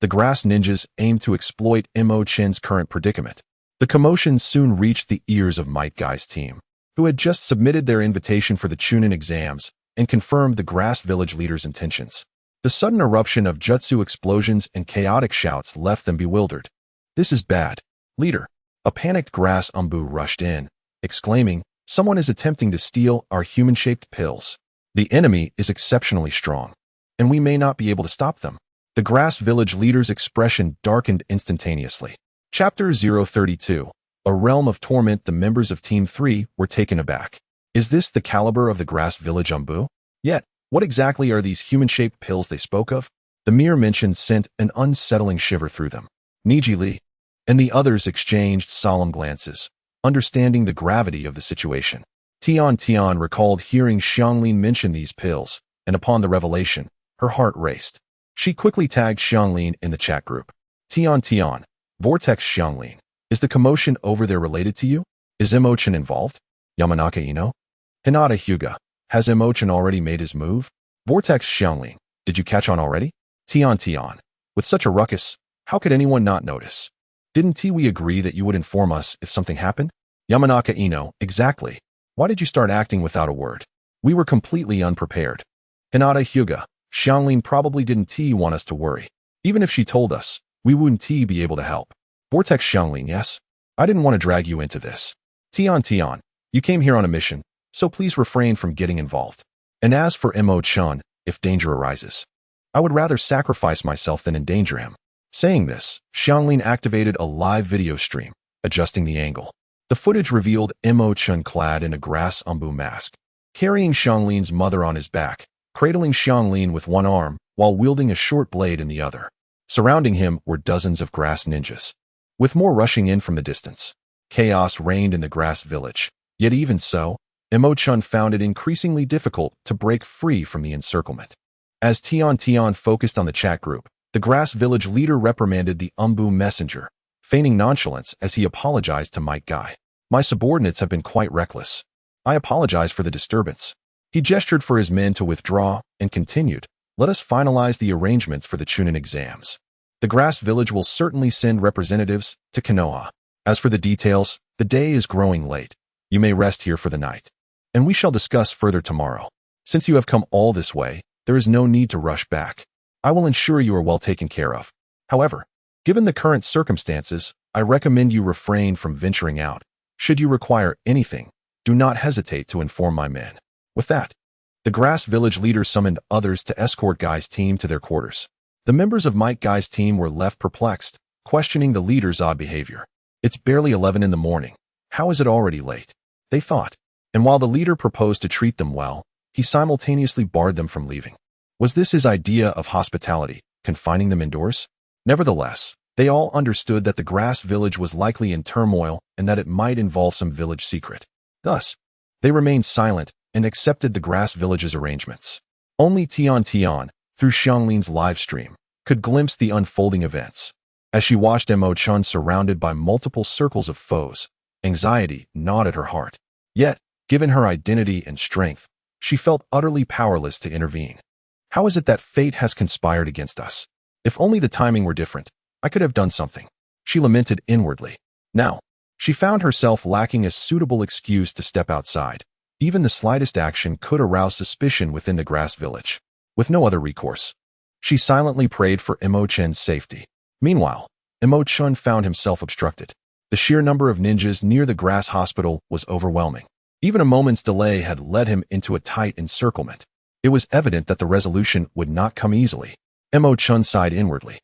the grass ninjas aimed to exploit Mo Chen's current predicament. The commotion soon reached the ears of Might Guy's team, who had just submitted their invitation for the Chunin exams and confirmed the grass village leader's intentions. The sudden eruption of jutsu explosions and chaotic shouts left them bewildered. This is bad. Leader. A panicked grass Umbu rushed in, exclaiming, someone is attempting to steal our human-shaped pills. The enemy is exceptionally strong, and we may not be able to stop them. The grass village leader's expression darkened instantaneously. Chapter 032. A realm of torment. The members of Team 3 were taken aback. Is this the caliber of the grass village Umbu? Yet, what exactly are these human-shaped pills they spoke of? The mere mention sent an unsettling shiver through them. Niji Li and the others exchanged solemn glances, understanding the gravity of the situation. Tian recalled hearing Xianglin mention these pills, and upon the revelation, her heart raced. She quickly tagged Xianglin in the chat group. Tian, Vortex Xianglin, is the commotion over there related to you? Is Mo Chen involved? Yamanaka Ino? Hinata Hyuga, has Mo Chen already made his move? Vortex Xianglin, did you catch on already? Tian, with such a ruckus, how could anyone not notice? Didn't we agree that you would inform us if something happened? Yamanaka Ino, exactly. Why did you start acting without a word? We were completely unprepared. Hinata Hyuga, Xianglin probably didn't want us to worry. Even if she told us, we wouldn't be able to help. Vortex Xianglin, yes? I didn't want to drag you into this. Tian, you came here on a mission, so please refrain from getting involved. And as for Mo Chen, if danger arises, I would rather sacrifice myself than endanger him. Saying this, Xianglin activated a live video stream, adjusting the angle. The footage revealed Mo Chen clad in a grass Umbu mask, carrying Xianglin's mother on his back, cradling Xianglin with one arm while wielding a short blade in the other. Surrounding him were dozens of grass ninjas, with more rushing in from the distance. Chaos reigned in the grass village, yet even so, Mo Chen found it increasingly difficult to break free from the encirclement. As Tian focused on the chat group, The grass village leader reprimanded the Umbu messenger, feigning nonchalance as he apologized to Mike Guy. My subordinates have been quite reckless. I apologize for the disturbance. He gestured for his men to withdraw and continued, let us finalize the arrangements for the Chunin exams. The grass village will certainly send representatives to Konoha. As for the details, the day is growing late. You may rest here for the night, and we shall discuss further tomorrow. Since you have come all this way, there is no need to rush back. I will ensure you are well taken care of. However, given the current circumstances, I recommend you refrain from venturing out. Should you require anything, do not hesitate to inform my men. With that, the grass village leader summoned others to escort Guy's team to their quarters. The members of Mike Guy's team were left perplexed, questioning the leader's odd behavior. It's barely 11 in the morning. How is it already late? They thought. And while the leader proposed to treat them well, he simultaneously barred them from leaving. Was this his idea of hospitality, confining them indoors? Nevertheless, they all understood that the grass village was likely in turmoil and that it might involve some village secret. Thus, they remained silent and accepted the grass village's arrangements. Only Tian, through Xianglin's live stream, could glimpse the unfolding events. As she watched Mo Chen surrounded by multiple circles of foes, anxiety gnawed at her heart. Yet, given her identity and strength, she felt utterly powerless to intervene. How is it that fate has conspired against us? If only the timing were different, I could have done something. She lamented inwardly. Now, she found herself lacking a suitable excuse to step outside. Even the slightest action could arouse suspicion within the grass village. With no other recourse, she silently prayed for Mo Chen's safety. Meanwhile, Mo Chen found himself obstructed. The sheer number of ninjas near the grass hospital was overwhelming. Even a moment's delay had led him into a tight encirclement. It was evident that the resolution would not come easily. Mo Chen sighed inwardly.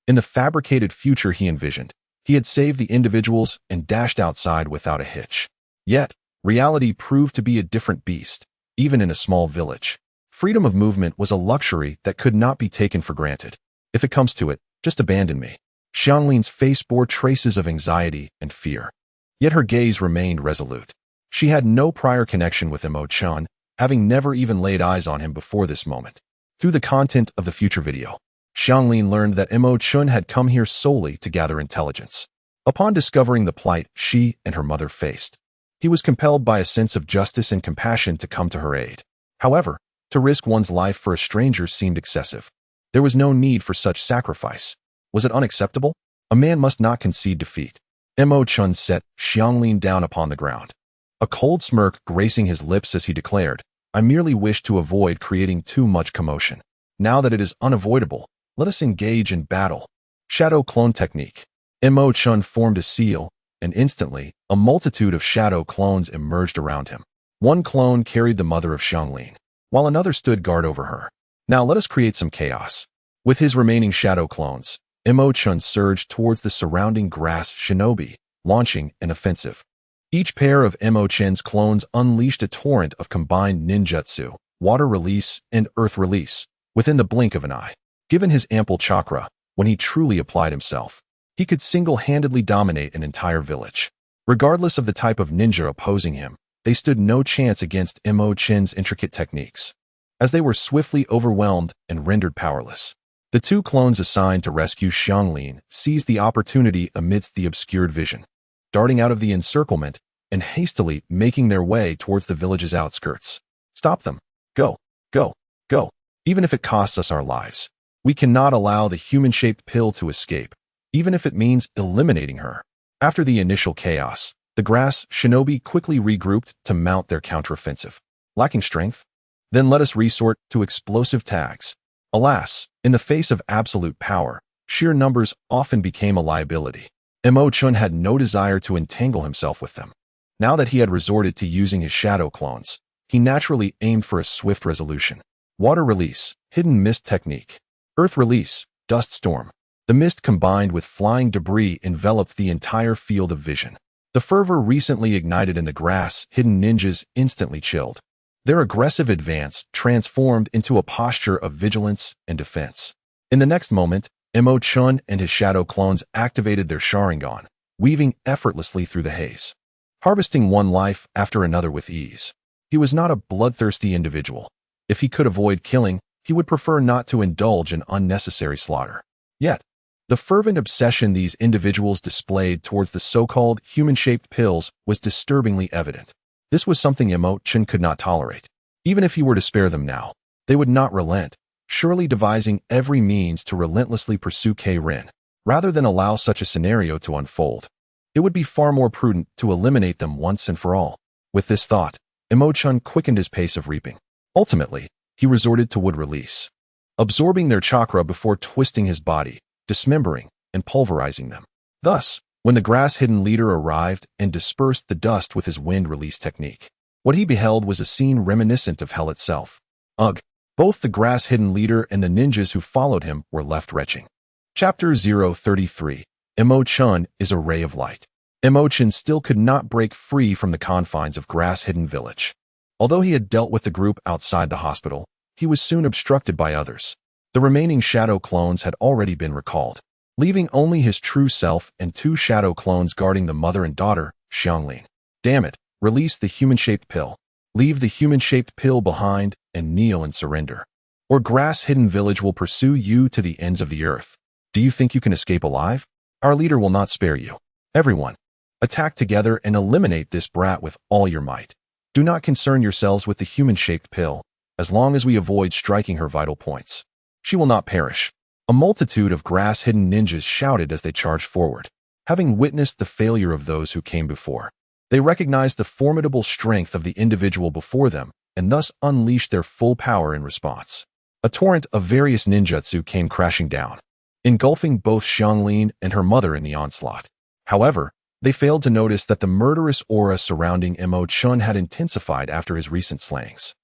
In the fabricated future he envisioned, he had saved the individuals and dashed outside without a hitch. Yet, reality proved to be a different beast, even in a small village. Freedom of movement was a luxury that could not be taken for granted. If it comes to it, just abandon me. Xianglin's face bore traces of anxiety and fear. Yet her gaze remained resolute. She had no prior connection with Mo Chen, having never even laid eyes on him before this moment. Through the content of the future video, Xianglin learned that Mo Chen had come here solely to gather intelligence. Upon discovering the plight she and her mother faced, he was compelled by a sense of justice and compassion to come to her aid. However, to risk one's life for a stranger seemed excessive. There was no need for such sacrifice. Was it unacceptable? A man must not concede defeat. Mo Chen set Xianglin down upon the ground. A cold smirk gracing his lips as he declared, I merely wish to avoid creating too much commotion. Now that it is unavoidable, let us engage in battle. Shadow clone technique. Mo Chen formed a seal, and instantly, a multitude of shadow clones emerged around him. One clone carried the mother of Xianglin, while another stood guard over her. Now let us create some chaos. With his remaining shadow clones, Mo Chen surged towards the surrounding grass shinobi, launching an offensive. Each pair of Mo Chen's clones unleashed a torrent of combined ninjutsu, water release, and earth release, within the blink of an eye. Given his ample chakra, when he truly applied himself, he could single-handedly dominate an entire village. Regardless of the type of ninja opposing him, they stood no chance against Mo Chen's intricate techniques, as they were swiftly overwhelmed and rendered powerless. The two clones assigned to rescue Xianglin seized the opportunity amidst the obscured vision, darting out of the encirclement and hastily making their way towards the village's outskirts. Stop them. Go, go, go. Even if it costs us our lives. We cannot allow the human-shaped pill to escape, even if it means eliminating her. After the initial chaos, the grass shinobi quickly regrouped to mount their counteroffensive. Lacking strength? Then let us resort to explosive tags. Alas, in the face of absolute power, sheer numbers often became a liability. Mo Chen had no desire to entangle himself with them. Now that he had resorted to using his shadow clones, he naturally aimed for a swift resolution. Water release, hidden mist technique. Earth release, dust storm. The mist combined with flying debris enveloped the entire field of vision. The fervor recently ignited in the grass hidden ninjas instantly chilled. Their aggressive advance transformed into a posture of vigilance and defense. In the next moment, Mo Chen and his shadow clones activated their Sharingan, weaving effortlessly through the haze, harvesting one life after another with ease. He was not a bloodthirsty individual. If he could avoid killing, he would prefer not to indulge in unnecessary slaughter. Yet, the fervent obsession these individuals displayed towards the so-called human-shaped pills was disturbingly evident. This was something Mo Chen could not tolerate. Even if he were to spare them now, they would not relent, surely devising every means to relentlessly pursue K-Rin, rather than allow such a scenario to unfold. It would be far more prudent to eliminate them once and for all. With this thought, Mo Chen quickened his pace of reaping. Ultimately, he resorted to wood release, absorbing their chakra before twisting his body, dismembering, and pulverizing them. Thus, when the grass-hidden leader arrived and dispersed the dust with his wind release technique, what he beheld was a scene reminiscent of hell itself. Ugh! Both the grass-hidden leader and the ninjas who followed him were left retching. Chapter 033. Mo Chen is a ray of light. Mo Chen still could not break free from the confines of Grass-Hidden Village. Although he had dealt with the group outside the hospital, he was soon obstructed by others. The remaining shadow clones had already been recalled, leaving only his true self and two shadow clones guarding the mother and daughter, Xianglin. Damn it, release the human-shaped pill. Leave the human-shaped pill behind and kneel and surrender. Or Grass-Hidden Village will pursue you to the ends of the earth. Do you think you can escape alive? Our leader will not spare you. Everyone, attack together and eliminate this brat with all your might. Do not concern yourselves with the human-shaped pill, as long as we avoid striking her vital points. She will not perish. A multitude of grass-hidden ninjas shouted as they charged forward. Having witnessed the failure of those who came before, they recognized the formidable strength of the individual before them and thus unleashed their full power in response. A torrent of various ninjutsu came crashing down, engulfing both Xianglin and her mother in the onslaught. However, they failed to notice that the murderous aura surrounding Mo Chen had intensified after his recent slayings.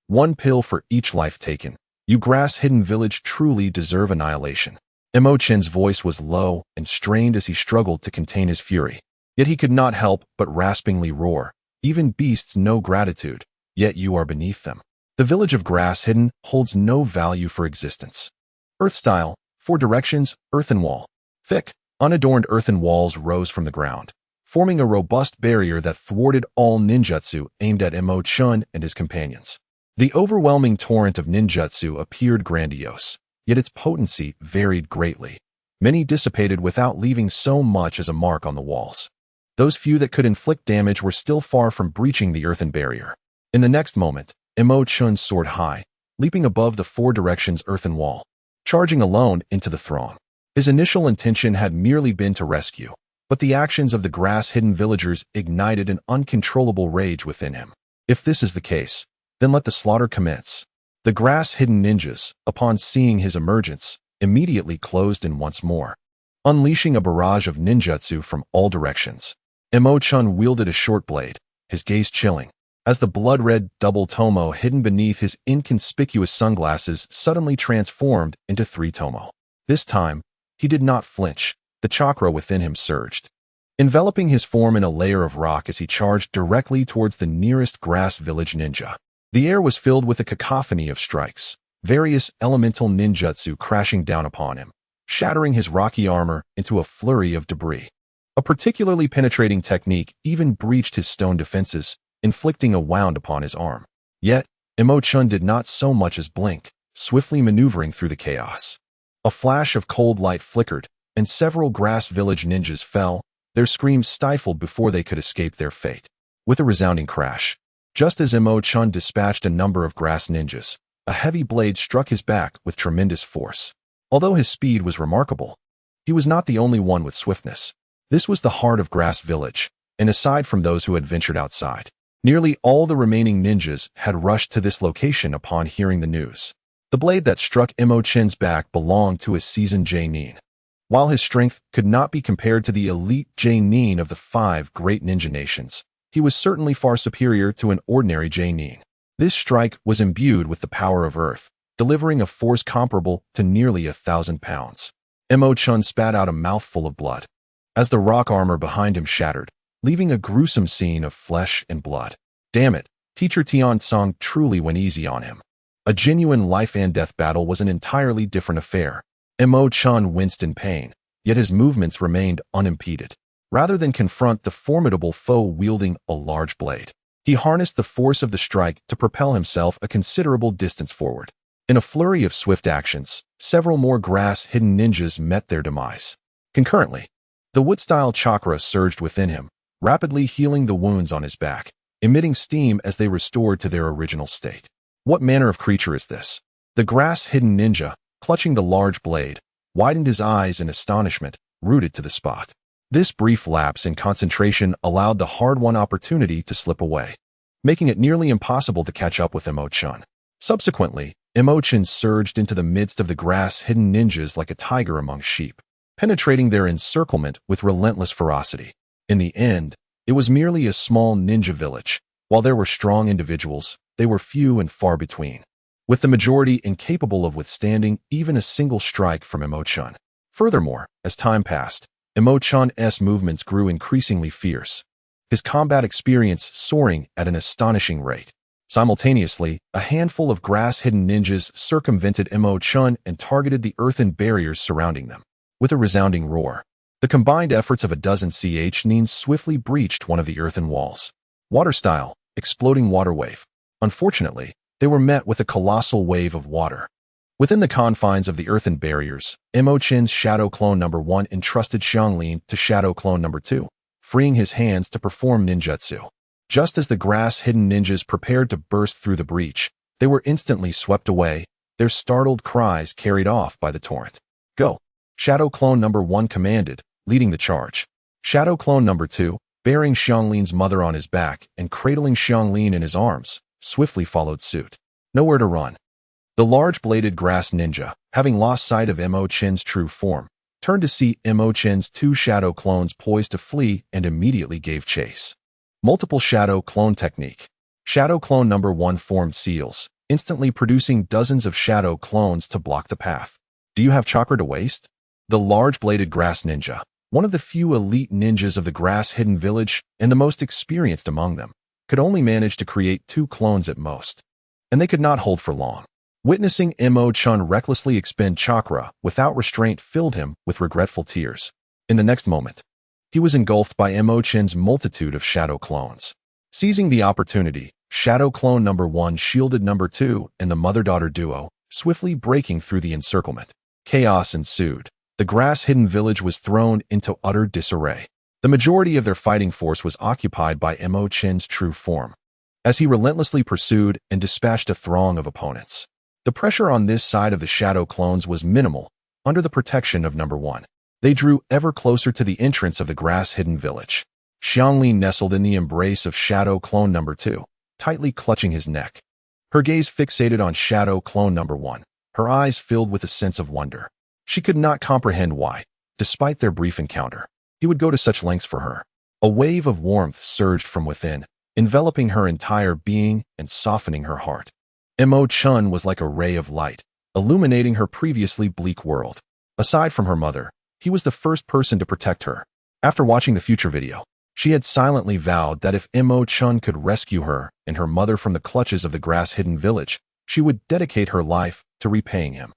One pill for each life taken. You Grass-Hidden Village truly deserve annihilation. Mo Chen's voice was low and strained as he struggled to contain his fury. Yet he could not help but raspingly roar. Even beasts know gratitude, yet you are beneath them. The village of Grass-Hidden holds no value for existence. Earth style, 4 directions, earthen wall. Thick, unadorned earthen walls rose from the ground, forming a robust barrier that thwarted all ninjutsu aimed at Mo Chen and his companions. The overwhelming torrent of ninjutsu appeared grandiose, yet its potency varied greatly. Many dissipated without leaving so much as a mark on the walls. Those few that could inflict damage were still far from breaching the earthen barrier. In the next moment, Mo Chen soared high, leaping above the 4 directions earthen wall, charging alone into the throng. His initial intention had merely been to rescue, but the actions of the grass-hidden villagers ignited an uncontrollable rage within him. If this is the case, then let the slaughter commence. The grass-hidden ninjas, upon seeing his emergence, immediately closed in once more, unleashing a barrage of ninjutsu from all directions. Mo Chen wielded a short blade, his gaze chilling, as the blood-red double tomo hidden beneath his inconspicuous sunglasses suddenly transformed into 3 tomo. This time, he did not flinch. The chakra within him surged, enveloping his form in a layer of rock as he charged directly towards the nearest grass village ninja. The air was filled with a cacophony of strikes, various elemental ninjutsu crashing down upon him, shattering his rocky armor into a flurry of debris. A particularly penetrating technique even breached his stone defenses, inflicting a wound upon his arm. Yet, Mo Chen did not so much as blink, swiftly maneuvering through the chaos. A flash of cold light flickered, and several grass village ninjas fell, their screams stifled before they could escape their fate. With a resounding crash, just as Mo Chen dispatched a number of grass ninjas, a heavy blade struck his back with tremendous force. Although his speed was remarkable, he was not the only one with swiftness. This was the heart of Grass Village, and aside from those who had ventured outside, nearly all the remaining ninjas had rushed to this location upon hearing the news. The blade that struck Mo Chen's back belonged to a seasoned Jainin. While his strength could not be compared to the elite Jainin of the 5 great ninja nations, he was certainly far superior to an ordinary Jainin. This strike was imbued with the power of earth, delivering a force comparable to nearly 1,000 pounds. Mo Chen spat out a mouthful of blood, as the rock armor behind him shattered, leaving a gruesome scene of flesh and blood. Damn it, Teacher Tian Song truly went easy on him. A genuine life-and-death battle was an entirely different affair. Mo Chen winced in pain, yet his movements remained unimpeded. Rather than confront the formidable foe wielding a large blade, he harnessed the force of the strike to propel himself a considerable distance forward. In a flurry of swift actions, several more grass-hidden ninjas met their demise. Concurrently, the wood-style chakra surged within him, rapidly healing the wounds on his back, emitting steam as they restored to their original state. What manner of creature is this? The grass-hidden ninja, clutching the large blade, widened his eyes in astonishment, rooted to the spot. This brief lapse in concentration allowed the hard-won opportunity to slip away, making it nearly impossible to catch up with Mo Chen. Subsequently, Mo Chen surged into the midst of the grass-hidden ninjas like a tiger among sheep, penetrating their encirclement with relentless ferocity. In the end, it was merely a small ninja village. While there were strong individuals, they were few and far between, with the majority incapable of withstanding even a single strike from Mo Chen. Furthermore, as time passed, Mo Chen's movements grew increasingly fierce, his combat experience soaring at an astonishing rate. Simultaneously, a handful of grass-hidden ninjas circumvented Mo Chen and targeted the earthen barriers surrounding them. With a resounding roar, the combined efforts of a dozen nines swiftly breached one of the earthen walls. Water-style, exploding water wave. Unfortunately, they were met with a colossal wave of water. Within the confines of the earthen barriers, Mo Chen's Shadow Clone No. 1 entrusted Xianglin to Shadow Clone No. 2, freeing his hands to perform ninjutsu. Just as the grass-hidden ninjas prepared to burst through the breach, they were instantly swept away, their startled cries carried off by the torrent. Go! Shadow Clone No. 1 commanded, leading the charge. Shadow Clone No. 2, bearing Xianglin's mother on his back and cradling Xianglin in his arms, swiftly followed suit. Nowhere to run. The large-bladed grass ninja, having lost sight of Mo Chen's true form, turned to see Mo Chen's two shadow clones poised to flee and immediately gave chase. Multiple shadow clone technique. Shadow Clone No. 1 formed seals, instantly producing dozens of shadow clones to block the path. Do you have chakra to waste? The large-bladed grass ninja, one of the few elite ninjas of the grass-hidden village and the most experienced among them, could only manage to create 2 clones at most. And they could not hold for long. Witnessing Mo Chen recklessly expend chakra without restraint filled him with regretful tears. In the next moment, he was engulfed by Mo Chen's multitude of shadow clones. Seizing the opportunity, Shadow Clone No. 1 shielded No. 2 and the mother-daughter duo, swiftly breaking through the encirclement. Chaos ensued. The grass-hidden village was thrown into utter disarray. The majority of their fighting force was occupied by Mo Chen's true form, as he relentlessly pursued and dispatched a throng of opponents. The pressure on this side of the shadow clones was minimal, under the protection of No. 1. They drew ever closer to the entrance of the grass-hidden village. Xianglin nestled in the embrace of Shadow Clone No. 2, tightly clutching his neck. Her gaze fixated on Shadow Clone No. 1, her eyes filled with a sense of wonder. She could not comprehend why, despite their brief encounter, he would go to such lengths for her. A wave of warmth surged from within, enveloping her entire being and softening her heart. Mo Chen was like a ray of light, illuminating her previously bleak world. Aside from her mother, he was the first person to protect her. After watching the future video, she had silently vowed that if Mo Chen could rescue her and her mother from the clutches of the grass-hidden village, she would dedicate her life to repaying him.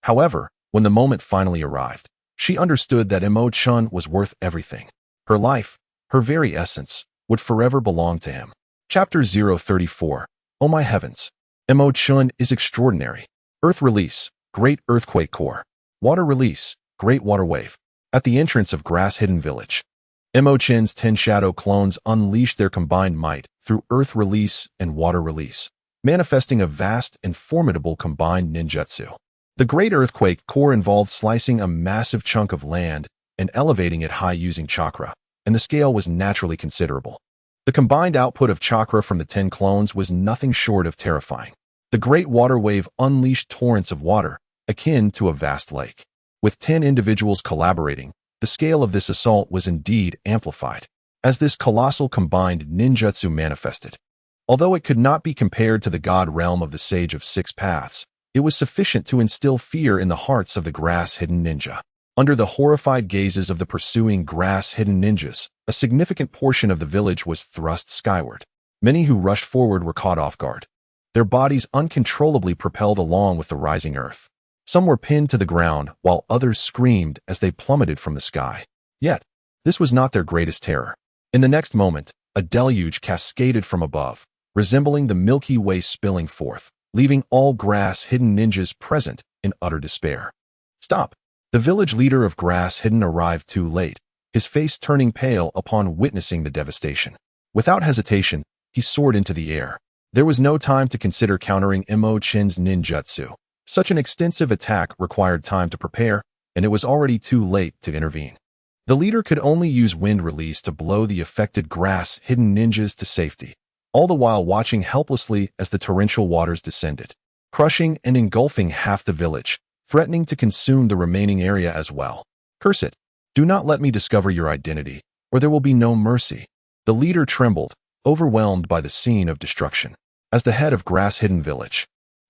However, when the moment finally arrived, she understood that Mo Chen was worth everything. Her life, her very essence, would forever belong to him. Chapter 034. Oh my heavens! Mo Chen is extraordinary. Earth release, great earthquake core. Water release, great water wave. At the entrance of grass-hidden village, Mo Chen's 10 shadow clones unleashed their combined might through earth release and water release, manifesting a vast and formidable combined ninjutsu. The great earthquake core involved slicing a massive chunk of land and elevating it high using chakra, and the scale was naturally considerable. The combined output of chakra from the 10 clones was nothing short of terrifying. The great water wave unleashed torrents of water, akin to a vast lake. With 10 individuals collaborating, the scale of this assault was indeed amplified, as this colossal combined ninjutsu manifested. Although it could not be compared to the god realm of the Sage of Six Paths, it was sufficient to instill fear in the hearts of the grass-hidden ninja. Under the horrified gazes of the pursuing grass-hidden ninjas, a significant portion of the village was thrust skyward. Many who rushed forward were caught off guard, their bodies uncontrollably propelled along with the rising earth. Some were pinned to the ground, while others screamed as they plummeted from the sky. Yet, this was not their greatest terror. In the next moment, a deluge cascaded from above, resembling the Milky Way spilling forth, leaving all grass-hidden ninjas present in utter despair. Stop! The village leader of Grass Hidden arrived too late, his face turning pale upon witnessing the devastation. Without hesitation, he soared into the air. There was no time to consider countering Mo Chen's ninjutsu. Such an extensive attack required time to prepare, and it was already too late to intervene. The leader could only use wind release to blow the affected grass-hidden ninjas to safety, all the while watching helplessly as the torrential waters descended, crushing and engulfing half the village, threatening to consume the remaining area as well. Curse it! Do not let me discover your identity, or there will be no mercy. The leader trembled, overwhelmed by the scene of destruction. As the head of Grass Hidden Village,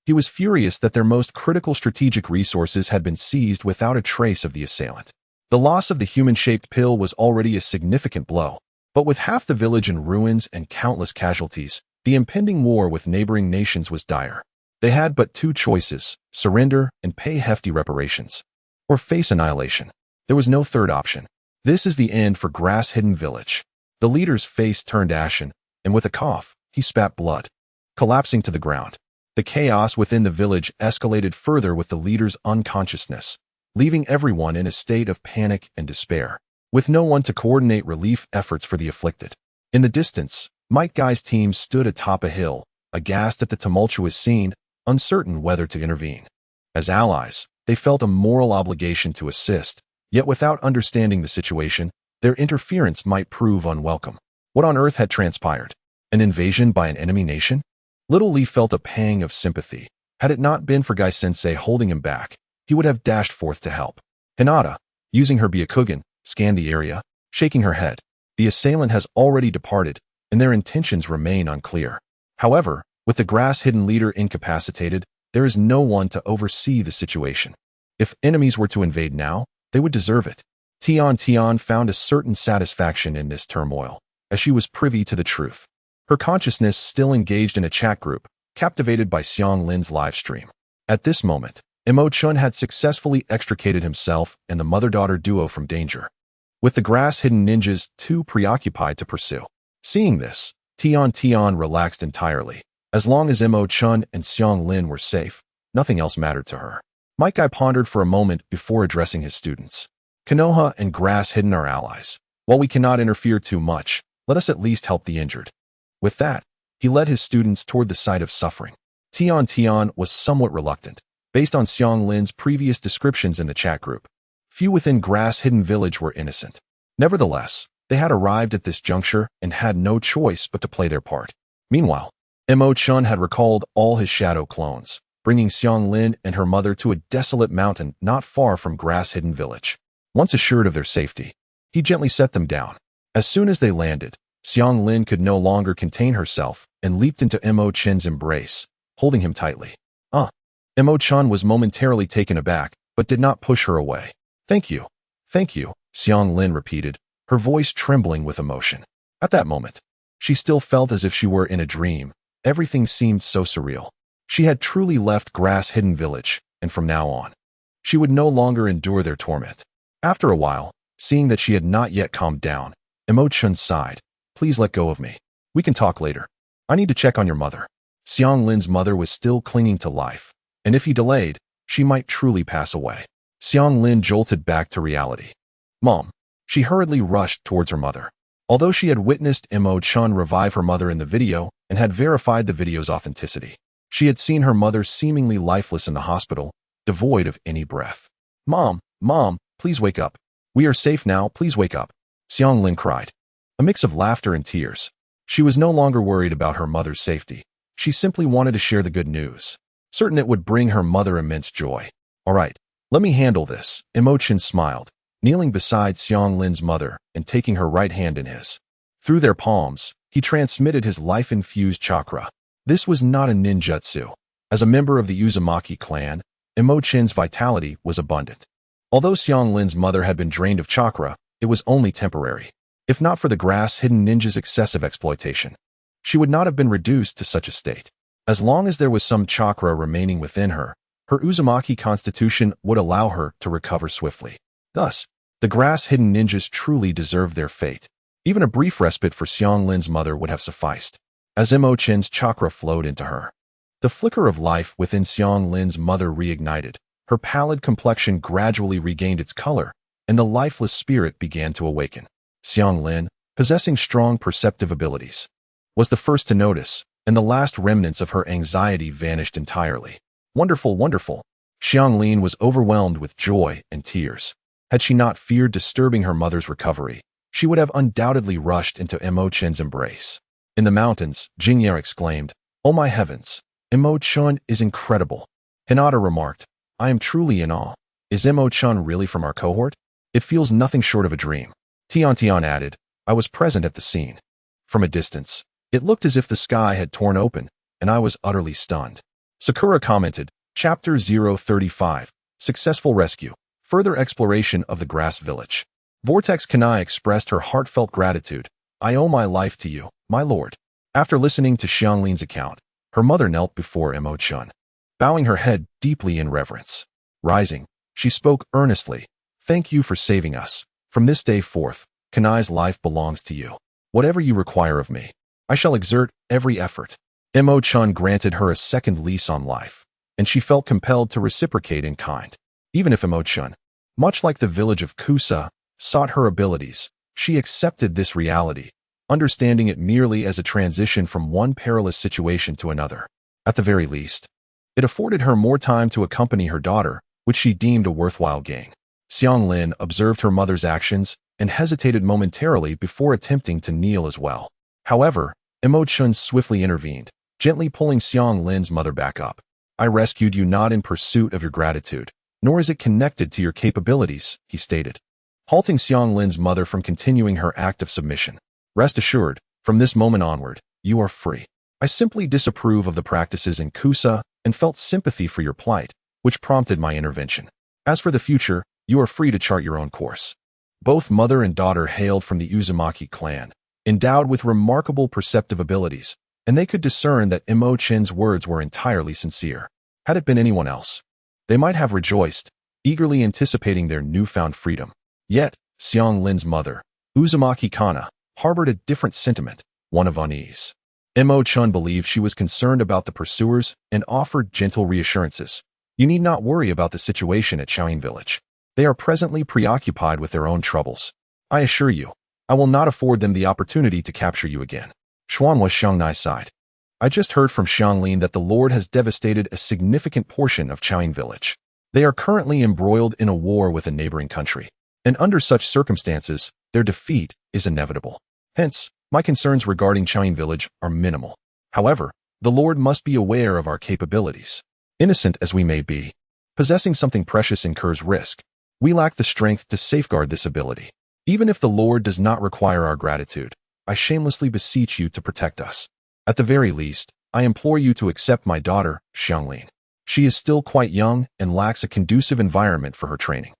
he was furious that their most critical strategic resources had been seized without a trace of the assailant. The loss of the human-shaped pill was already a significant blow, but with half the village in ruins and countless casualties, the impending war with neighboring nations was dire. They had but two choices: surrender and pay hefty reparations, or face annihilation. There was no third option. This is the end for Grass Hidden Village. The leader's face turned ashen, and with a cough, he spat blood, collapsing to the ground. The chaos within the village escalated further with the leader's unconsciousness, leaving everyone in a state of panic and despair, with no one to coordinate relief efforts for the afflicted. In the distance, Mike Guy's team stood atop a hill, aghast at the tumultuous scene, uncertain whether to intervene. As allies, they felt a moral obligation to assist, yet without understanding the situation, their interference might prove unwelcome. What on earth had transpired? An invasion by an enemy nation? Little Lee felt a pang of sympathy. Had it not been for Guy-sensei holding him back, he would have dashed forth to help. Hinata, using her Byakugan, scanned the area, shaking her head. The assailant has already departed, and their intentions remain unclear. However, with the grass-hidden leader incapacitated, there is no one to oversee the situation. If enemies were to invade now, they would deserve it. Tian found a certain satisfaction in this turmoil, as she was privy to the truth. Her consciousness still engaged in a chat group, captivated by Xiang Lin's live stream. At this moment, Mo Chen had successfully extricated himself and the mother-daughter duo from danger, with the grass-hidden ninjas too preoccupied to pursue. Seeing this, Tian relaxed entirely. As long as Mo Chen and Xiang Lin were safe, nothing else mattered to her. Mike Guy pondered for a moment before addressing his students. Konoha and Grass Hidden are allies. While we cannot interfere too much, let us at least help the injured. With that, he led his students toward the site of suffering. Tian was somewhat reluctant, based on Xiang Lin's previous descriptions in the chat group. Few within Grass Hidden Village were innocent. Nevertheless, they had arrived at this juncture and had no choice but to play their part. Meanwhile, Mo Chen had recalled all his shadow clones, bringing Xiang Lin and her mother to a desolate mountain not far from Grass Hidden Village. Once assured of their safety, he gently set them down. As soon as they landed, Xiang Lin could no longer contain herself and leaped into Mo Chen's embrace, holding him tightly. Mo Chen was momentarily taken aback, but did not push her away. Thank you, Xiang Lin repeated, her voice trembling with emotion. At that moment, she still felt as if she were in a dream. Everything seemed so surreal. She had truly left Grass Hidden Village, and from now on, she would no longer endure their torment. After a while, seeing that she had not yet calmed down, Mo Chen sighed. Please let go of me. We can talk later. I need to check on your mother. Xiang Lin's mother was still clinging to life, and if he delayed, she might truly pass away. Xiang Lin jolted back to reality. Mom. She hurriedly rushed towards her mother. Although she had witnessed Mo Chen revive her mother in the video and had verified the video's authenticity, she had seen her mother seemingly lifeless in the hospital, devoid of any breath. Mom, please wake up. We are safe now, please wake up. Xiang Lin cried. A mix of laughter and tears. She was no longer worried about her mother's safety. She simply wanted to share the good news, certain it would bring her mother immense joy. All right, let me handle this. Mo Chen smiled, kneeling beside Xiang Lin's mother and taking her right hand in his. Through their palms, he transmitted his life-infused chakra. This was not a ninjutsu. As a member of the Uzumaki clan, Mo Chen's vitality was abundant. Although Xiang Lin's mother had been drained of chakra, it was only temporary. If not for the grass-hidden ninja's excessive exploitation, she would not have been reduced to such a state. As long as there was some chakra remaining within her, her Uzumaki constitution would allow her to recover swiftly. Thus, the grass-hidden ninjas truly deserved their fate. Even a brief respite for Xiang Lin's mother would have sufficed, as Mo Chen's chakra flowed into her. The flicker of life within Xiang Lin's mother reignited. Her pallid complexion gradually regained its color, and the lifeless spirit began to awaken. Xiang Lin, possessing strong perceptive abilities, was the first to notice, and the last remnants of her anxiety vanished entirely. Wonderful, wonderful! Xiang Lin was overwhelmed with joy and tears. Had she not feared disturbing her mother's recovery, she would have undoubtedly rushed into Mo Chen's embrace. In the mountains, Jingye exclaimed, "Oh my heavens! Mo Chen is incredible." Hinata remarked, "I am truly in awe. Is Mo Chen really from our cohort? It feels nothing short of a dream." Tian added, "I was present at the scene. From a distance, it looked as if the sky had torn open, and I was utterly stunned." Sakura commented, Chapter 035, Successful Rescue, Further Exploration of the Grass Village. Vortex Kanai expressed her heartfelt gratitude. "I owe my life to you, my lord." After listening to Xiang Lin's account, her mother knelt before Mo Chen, bowing her head deeply in reverence. Rising, she spoke earnestly, "Thank you for saving us. From this day forth, Kanai's life belongs to you. Whatever you require of me, I shall exert every effort." Mo Chen granted her a second lease on life, and she felt compelled to reciprocate in kind. Even if Mo Chen, much like the village of Kusa, sought her abilities, she accepted this reality, understanding it merely as a transition from one perilous situation to another. At the very least, it afforded her more time to accompany her daughter, which she deemed a worthwhile gain. Xiang Lin observed her mother's actions and hesitated momentarily before attempting to kneel as well. However, Mo Chen swiftly intervened, gently pulling Xiang Lin's mother back up. "I rescued you not in pursuit of your gratitude, nor is it connected to your capabilities," he stated, halting Xiang Lin's mother from continuing her act of submission. "Rest assured, from this moment onward, you are free. I simply disapprove of the practices in Kusa and felt sympathy for your plight, which prompted my intervention. As for the future, you are free to chart your own course." Both mother and daughter hailed from the Uzumaki clan, endowed with remarkable perceptive abilities, and they could discern that Mo Chen's words were entirely sincere. Had it been anyone else, they might have rejoiced, eagerly anticipating their newfound freedom. Yet, Xiang Lin's mother, Uzumaki Kana, harbored a different sentiment, one of unease. Mo Chen believed she was concerned about the pursuers and offered gentle reassurances. "You need not worry about the situation at Shaoyin Village. They are presently preoccupied with their own troubles. I assure you, I will not afford them the opportunity to capture you again." Xuan was Xiangnai's side. "I just heard from Xiang Lin that the Lord has devastated a significant portion of Shaoyin Village. They are currently embroiled in a war with a neighboring country, and under such circumstances, their defeat is inevitable. Hence, my concerns regarding Shaoyin Village are minimal. However, the Lord must be aware of our capabilities. Innocent as we may be, possessing something precious incurs risk. We lack the strength to safeguard this ability. Even if the Lord does not require our gratitude, I shamelessly beseech you to protect us. At the very least, I implore you to accept my daughter, Xiang Lin. She is still quite young and lacks a conducive environment for her training.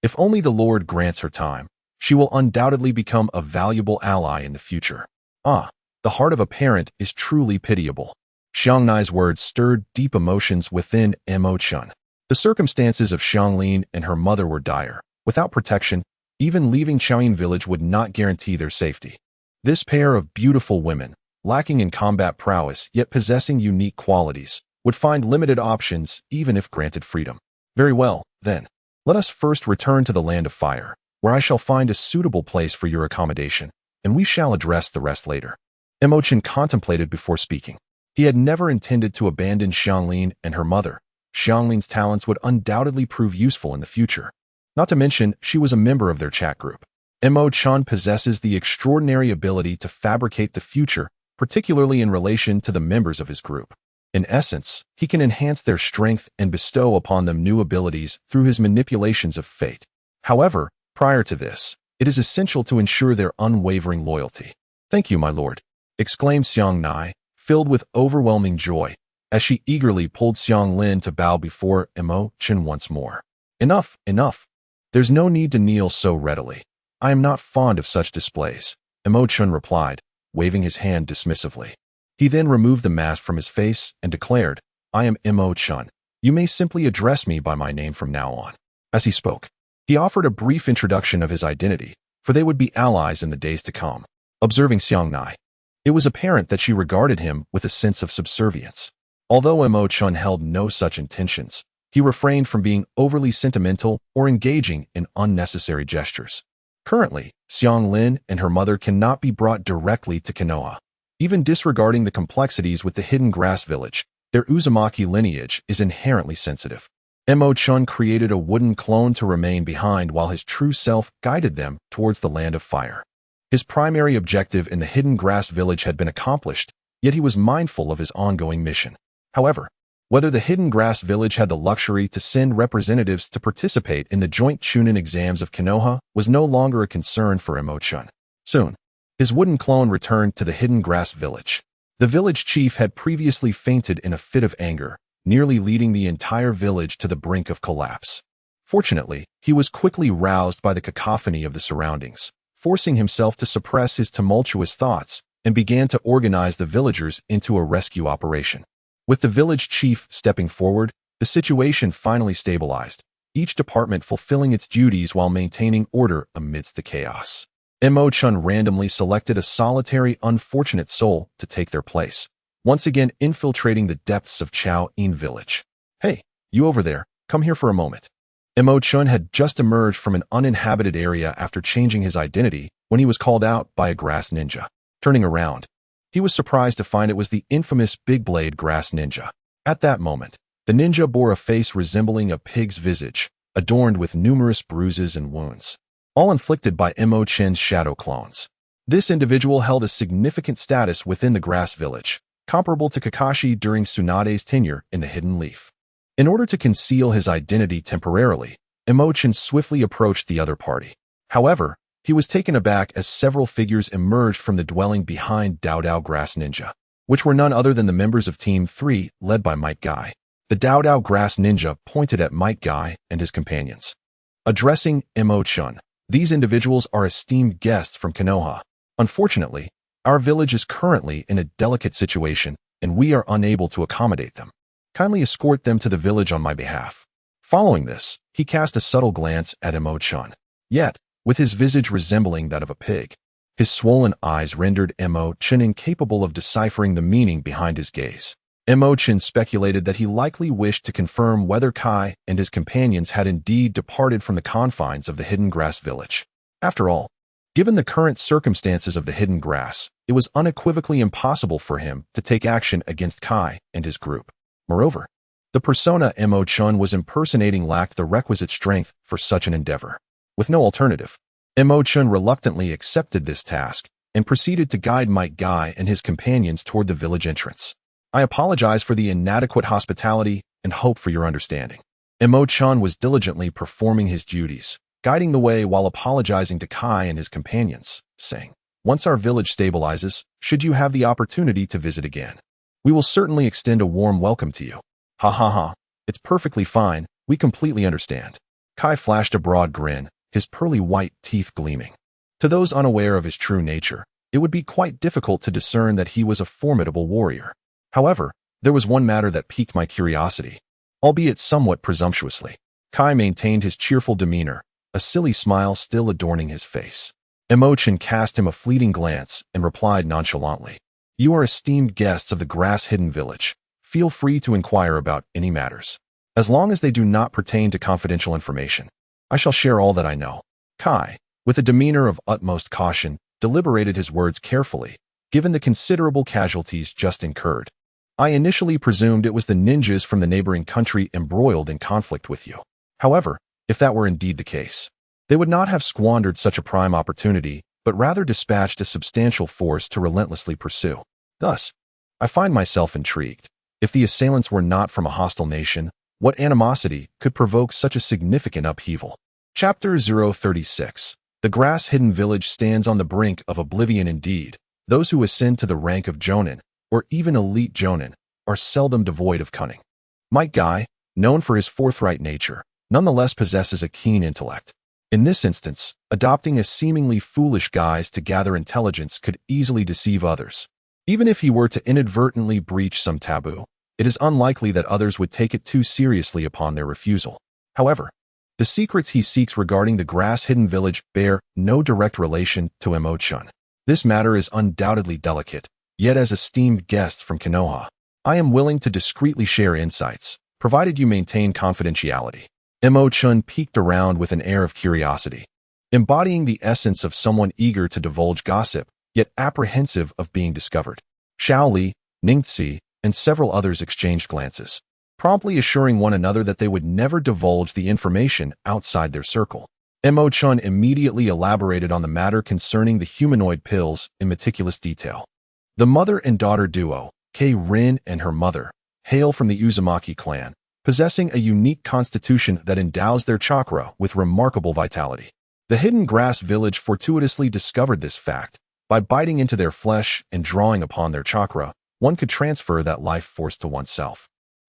If only the Lord grants her time, she will undoubtedly become a valuable ally in the future." Ah, the heart of a parent is truly pitiable. Xiangnai's words stirred deep emotions within Mo Chen. The circumstances of Xiang Lin and her mother were dire. Without protection, even leaving Shaoyin Village would not guarantee their safety. This pair of beautiful women, lacking in combat prowess yet possessing unique qualities, would find limited options even if granted freedom. "Very well, then. Let us first return to the Land of Fire, where I shall find a suitable place for your accommodation, and we shall address the rest later." Mo Chen contemplated before speaking. He had never intended to abandon Xiang Lin and her mother. Xiang Lin's talents would undoubtedly prove useful in the future. Not to mention, she was a member of their chat group. Mo Chen possesses the extraordinary ability to fabricate the future, particularly in relation to the members of his group. In essence, he can enhance their strength and bestow upon them new abilities through his manipulations of fate. However, prior to this, it is essential to ensure their unwavering loyalty. "Thank you, my lord," exclaimed Xiang Nai, filled with overwhelming joy, as she eagerly pulled Xiang Lin to bow before Mo Chen once more. "Enough, enough. There's no need to kneel so readily. I am not fond of such displays," Mo Chen replied, waving his hand dismissively. He then removed the mask from his face and declared, "I am Mo Chen. You may simply address me by my name from now on." As he spoke, he offered a brief introduction of his identity, for they would be allies in the days to come. Observing Xiang Nai, it was apparent that she regarded him with a sense of subservience. Although Mo Chen held no such intentions, he refrained from being overly sentimental or engaging in unnecessary gestures. Currently, Xiang Lin and her mother cannot be brought directly to Konoha. Even disregarding the complexities with the hidden grass village, their Uzumaki lineage is inherently sensitive. Mo Chen created a wooden clone to remain behind while his true self guided them towards the land of fire. His primary objective in the hidden grass village had been accomplished, yet he was mindful of his ongoing mission. However, whether the hidden grass village had the luxury to send representatives to participate in the joint Chunin exams of Konoha was no longer a concern for Mo Chen. Soon, his wooden clone returned to the hidden grass village. The village chief had previously fainted in a fit of anger, nearly leading the entire village to the brink of collapse. Fortunately, he was quickly roused by the cacophony of the surroundings, forcing himself to suppress his tumultuous thoughts and began to organize the villagers into a rescue operation. With the village chief stepping forward, the situation finally stabilized, each department fulfilling its duties while maintaining order amidst the chaos. Mo Chen randomly selected a solitary, unfortunate soul to take their place, once again infiltrating the depths of Chao In village. "Hey, you over there, come here for a moment." Mo Chen had just emerged from an uninhabited area after changing his identity when he was called out by a grass ninja. Turning around, he was surprised to find it was the infamous Big Blade Grass Ninja. At that moment, the ninja bore a face resembling a pig's visage, adorned with numerous bruises and wounds, all inflicted by Mo Chen's shadow clones. This individual held a significant status within the grass village, comparable to Kakashi during Tsunade's tenure in the Hidden Leaf. In order to conceal his identity temporarily, Mo Chen swiftly approached the other party. However, he was taken aback as several figures emerged from the dwelling behind Dao Dao Grass Ninja, which were none other than the members of Team 3 led by Might Guy. The Dao Dao Grass Ninja pointed at Might Guy and his companions. Addressing Mo Chen, "These individuals are esteemed guests from Konoha. Unfortunately, our village is currently in a delicate situation and we are unable to accommodate them. Kindly escort them to the village on my behalf." Following this, he cast a subtle glance at Mo Chen. Yet, with his visage resembling that of a pig, his swollen eyes rendered Mo Chen incapable of deciphering the meaning behind his gaze. Mo Chen speculated that he likely wished to confirm whether Kai and his companions had indeed departed from the confines of the hidden grass village. After all, given the current circumstances of the hidden grass, it was unequivocally impossible for him to take action against Kai and his group. Moreover, the persona Mo Chen was impersonating lacked the requisite strength for such an endeavor. With no alternative, Mo Chen reluctantly accepted this task and proceeded to guide Might Guy and his companions toward the village entrance. "I apologize for the inadequate hospitality and hope for your understanding." Mo Chen was diligently performing his duties, guiding the way while apologizing to Kai and his companions, saying, "Once our village stabilizes, should you have the opportunity to visit again, we will certainly extend a warm welcome to you." "Ha ha ha, it's perfectly fine, we completely understand." Kai flashed a broad grin, his pearly white teeth gleaming. To those unaware of his true nature, it would be quite difficult to discern that he was a formidable warrior. However, there was one matter that piqued my curiosity, albeit somewhat presumptuously. Kai maintained his cheerful demeanor, a silly smile still adorning his face. Mo Chen cast him a fleeting glance and replied nonchalantly, "You are esteemed guests of the grass-hidden village. Feel free to inquire about any matters. As long as they do not pertain to confidential information, I shall share all that I know." Kai, with a demeanor of utmost caution, deliberated his words carefully, given the considerable casualties just incurred. "I initially presumed it was the ninjas from the neighboring country embroiled in conflict with you. However, if that were indeed the case, they would not have squandered such a prime opportunity, but rather dispatched a substantial force to relentlessly pursue. Thus, I find myself intrigued. If the assailants were not from a hostile nation, what animosity could provoke such a significant upheaval?" Chapter 036. The grass-hidden village stands on the brink of oblivion indeed. Those who ascend to the rank of Jonin, or even elite Jonin, are seldom devoid of cunning. Might Guy, known for his forthright nature, nonetheless possesses a keen intellect. In this instance, adopting a seemingly foolish guise to gather intelligence could easily deceive others. Even if he were to inadvertently breach some taboo, it is unlikely that others would take it too seriously upon their refusal. However, the secrets he seeks regarding the grass-hidden village bear no direct relation to Mo Chen. This matter is undoubtedly delicate, yet as esteemed guests from Konoha, I am willing to discreetly share insights, provided you maintain confidentiality. Mo Chen peeked around with an air of curiosity, embodying the essence of someone eager to divulge gossip, yet apprehensive of being discovered. Xiao Li, Ningzi, and several others exchanged glances, promptly assuring one another that they would never divulge the information outside their circle. Mo Chen immediately elaborated on the matter concerning the humanoid pills in meticulous detail. The mother and daughter duo, Kei Rin and her mother, hail from the Uzumaki clan, possessing a unique constitution that endows their chakra with remarkable vitality. The hidden grass village fortuitously discovered this fact. By biting into their flesh and drawing upon their chakra, one could transfer that life force to oneself,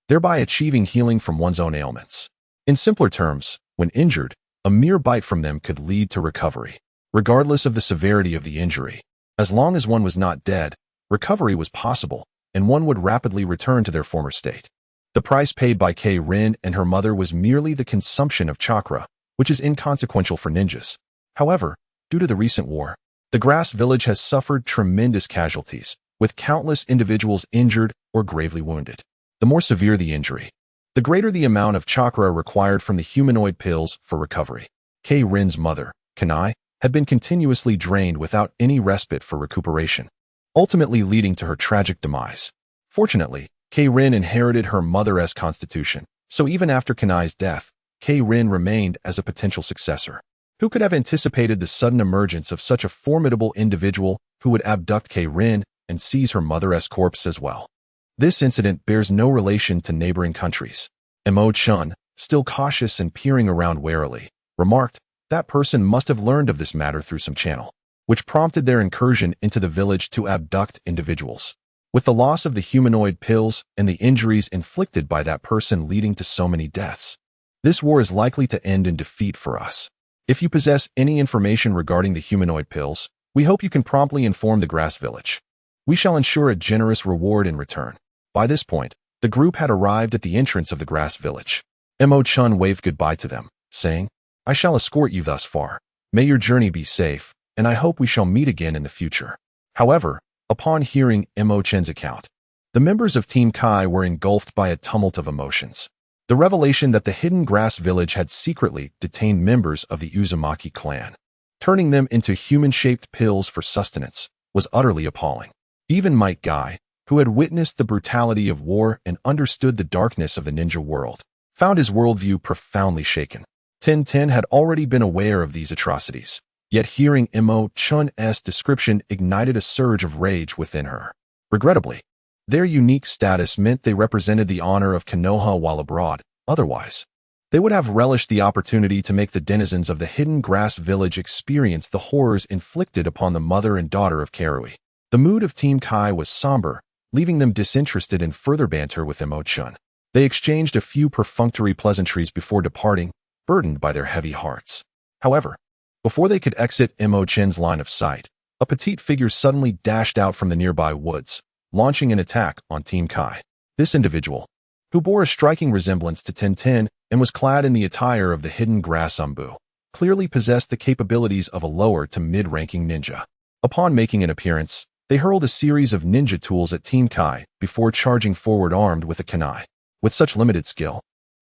thereby achieving healing from one's own ailments. In simpler terms, when injured, a mere bite from them could lead to recovery, regardless of the severity of the injury. As long as one was not dead, recovery was possible, and one would rapidly return to their former state. The price paid by Kei Rin and her mother was merely the consumption of chakra, which is inconsequential for ninjas. However, due to the recent war, the grass village has suffered tremendous casualties, with countless individuals injured or gravely wounded. The more severe the injury, the greater the amount of chakra required from the humanoid pills for recovery. Kei Rin's mother, Kanai, had been continuously drained without any respite for recuperation, ultimately leading to her tragic demise. Fortunately, Kei Rin inherited her mother's constitution, so even after Kanai's death, Kei Rin remained as a potential successor. Who could have anticipated the sudden emergence of such a formidable individual who would abduct Kei Rin and seize her mother's corpse as well? This incident bears no relation to neighboring countries. Mo Chen, still cautious and peering around warily, remarked, "That person must have learned of this matter through some channel, which prompted their incursion into the village to abduct individuals. With the loss of the humanoid pills and the injuries inflicted by that person leading to so many deaths, this war is likely to end in defeat for us. If you possess any information regarding the humanoid pills, we hope you can promptly inform the grass village. We shall ensure a generous reward in return." By this point, the group had arrived at the entrance of the grass village. Mo Chen waved goodbye to them, saying, "I shall escort you thus far. May your journey be safe, and I hope we shall meet again in the future." However, upon hearing Mo Chen's account, the members of Team Kai were engulfed by a tumult of emotions. The revelation that the hidden grass village had secretly detained members of the Uzumaki clan, turning them into human-shaped pills for sustenance, was utterly appalling. Even Might Guy, who had witnessed the brutality of war and understood the darkness of the ninja world, found his worldview profoundly shaken. Ten had already been aware of these atrocities, yet hearing Mo Chen's description ignited a surge of rage within her. Regrettably, their unique status meant they represented the honor of Konoha while abroad. Otherwise, they would have relished the opportunity to make the denizens of the hidden grass village experience the horrors inflicted upon the mother and daughter of Karui. The mood of Team Kai was somber, leaving them disinterested in further banter with Mo Chen. They exchanged a few perfunctory pleasantries before departing, burdened by their heavy hearts. However, before they could exit Mo Chen's line of sight, a petite figure suddenly dashed out from the nearby woods, launching an attack on Team Kai. This individual, who bore a striking resemblance to Ten and was clad in the attire of the hidden grass Umbu, clearly possessed the capabilities of a lower to mid-ranking ninja. Upon making an appearance, they hurled a series of ninja tools at Team Kai before charging forward armed with a kunai. With such limited skill,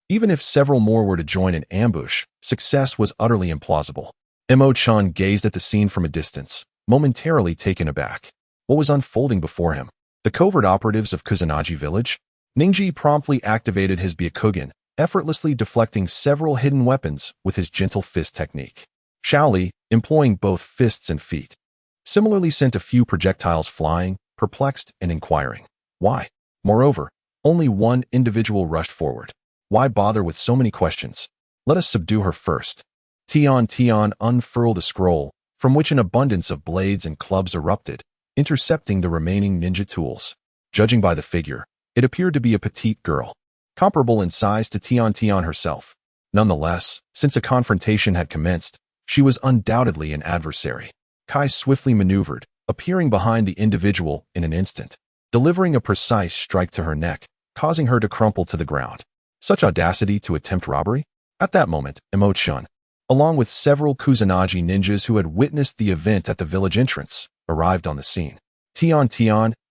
even if several more were to join in ambush, success was utterly implausible. Mo Chen gazed at the scene from a distance, momentarily taken aback. What was unfolding before him? The covert operatives of Kusanagi village? Ningji promptly activated his Byakugan, effortlessly deflecting several hidden weapons with his gentle fist technique. Shaoli, employing both fists and feet, similarly sent a few projectiles flying, perplexed and inquiring. Why? Moreover, only one individual rushed forward. Why bother with so many questions? Let us subdue her first. Tian unfurled a scroll, from which an abundance of blades and clubs erupted, intercepting the remaining ninja tools. Judging by the figure, it appeared to be a petite girl, comparable in size to Tian herself. Nonetheless, since a confrontation had commenced, she was undoubtedly an adversary. Kai swiftly maneuvered, appearing behind the individual in an instant, delivering a precise strike to her neck, causing her to crumple to the ground. Such audacity to attempt robbery? At that moment, Mo Chen, along with several Kusanagi ninjas who had witnessed the event at the village entrance, arrived on the scene. Tian,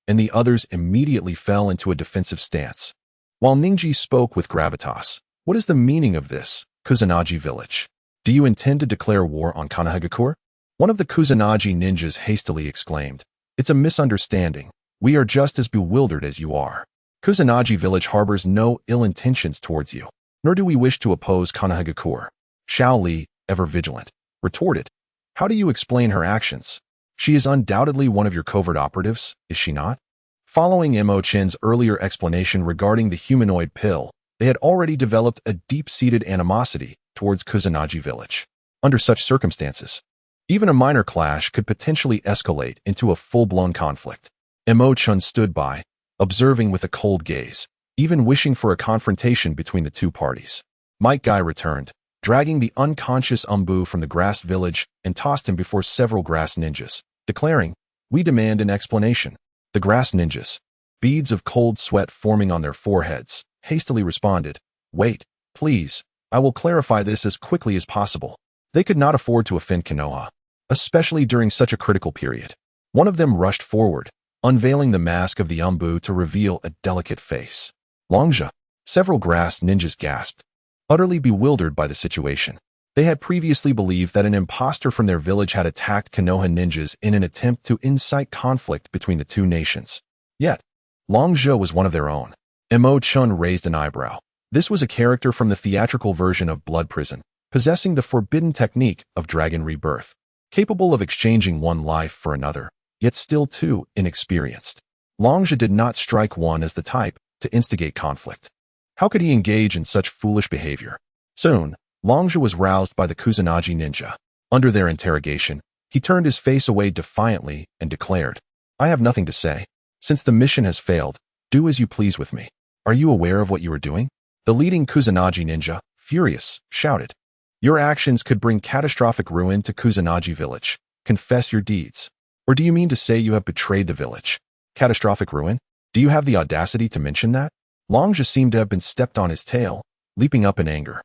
and the others immediately fell into a defensive stance. While Ningji spoke with gravitas, "What is the meaning of this, Kusanagi village? Do you intend to declare war on Konohagakure?" One of the Kusanagi ninjas hastily exclaimed. "It's a misunderstanding. We are just as bewildered as you are. Kusanagi village harbors no ill intentions towards you, nor do we wish to oppose Konohagakure." Xiao Li, ever vigilant, retorted. "How do you explain her actions? She is undoubtedly one of your covert operatives, is she not?" Following Mo Chen's earlier explanation regarding the humanoid pill, they had already developed a deep-seated animosity towards Kusanagi village. Under such circumstances, even a minor clash could potentially escalate into a full-blown conflict. Mo Chen stood by, observing with a cold gaze, even wishing for a confrontation between the two parties. Might Guy returned, dragging the unconscious Umbu from the grass village and tossed him before several grass ninjas, declaring, "We demand an explanation." The grass ninjas, beads of cold sweat forming on their foreheads, hastily responded, "Wait, please, I will clarify this as quickly as possible." They could not afford to offend Konoha, especially during such a critical period. One of them rushed forward, unveiling the mask of the Umbu to reveal a delicate face. "Longja," several grass ninjas gasped, utterly bewildered by the situation. They had previously believed that an imposter from their village had attacked Konoha ninjas in an attempt to incite conflict between the two nations. Yet, Longja was one of their own. Mo Chen raised an eyebrow. This was a character from the theatrical version of Blood Prison, possessing the forbidden technique of dragon rebirth, capable of exchanging one life for another, yet still too inexperienced. Longja did not strike one as the type to instigate conflict. How could he engage in such foolish behavior? Soon, Longja was roused by the Kusanagi ninja. Under their interrogation, he turned his face away defiantly and declared, "I have nothing to say. Since the mission has failed, do as you please with me. Are you aware of what you are doing?" The leading Kusanagi ninja, furious, shouted, "Your actions could bring catastrophic ruin to Kusanagi village. Confess your deeds. Or do you mean to say you have betrayed the village? Catastrophic ruin? Do you have the audacity to mention that?" Longja seemed to have been stepped on his tail, leaping up in anger.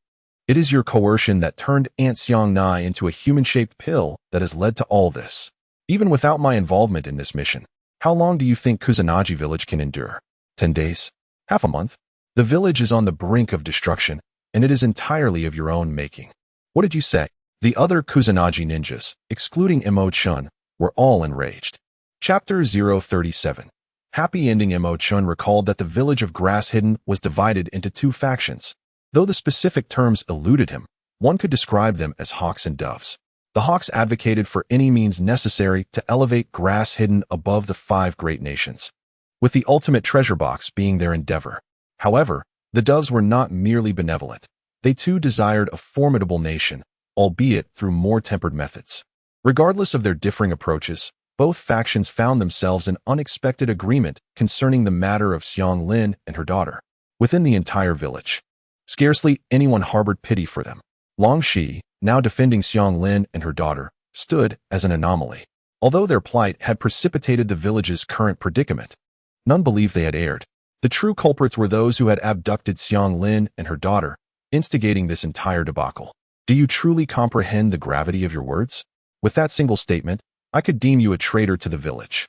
"It is your coercion that turned Aunt Xiang Nai into a human-shaped pill that has led to all this. Even without my involvement in this mission, how long do you think Kusanagi village can endure? 10 days? Half a month? The village is on the brink of destruction, and it is entirely of your own making. What did you say?" The other Kusanagi ninjas, excluding Mo Chen, were all enraged. Chapter 037. Happy ending. Mo Chen recalled that the village of Grass Hidden was divided into two factions. Though the specific terms eluded him, one could describe them as hawks and doves. The hawks advocated for any means necessary to elevate Grass Hidden above the 5 great nations, with the ultimate treasure box being their endeavor. However, the doves were not merely benevolent. They too desired a formidable nation, albeit through more tempered methods. Regardless of their differing approaches, both factions found themselves in unexpected agreement concerning the matter of Xiang Lin and her daughter. Within the entire village, scarcely anyone harbored pity for them. Long Shi, now defending Xiang Lin and her daughter, stood as an anomaly. Although their plight had precipitated the village's current predicament, none believed they had erred. The true culprits were those who had abducted Xiang Lin and her daughter, instigating this entire debacle. Do you truly comprehend the gravity of your words? With that single statement, I could deem you a traitor to the village.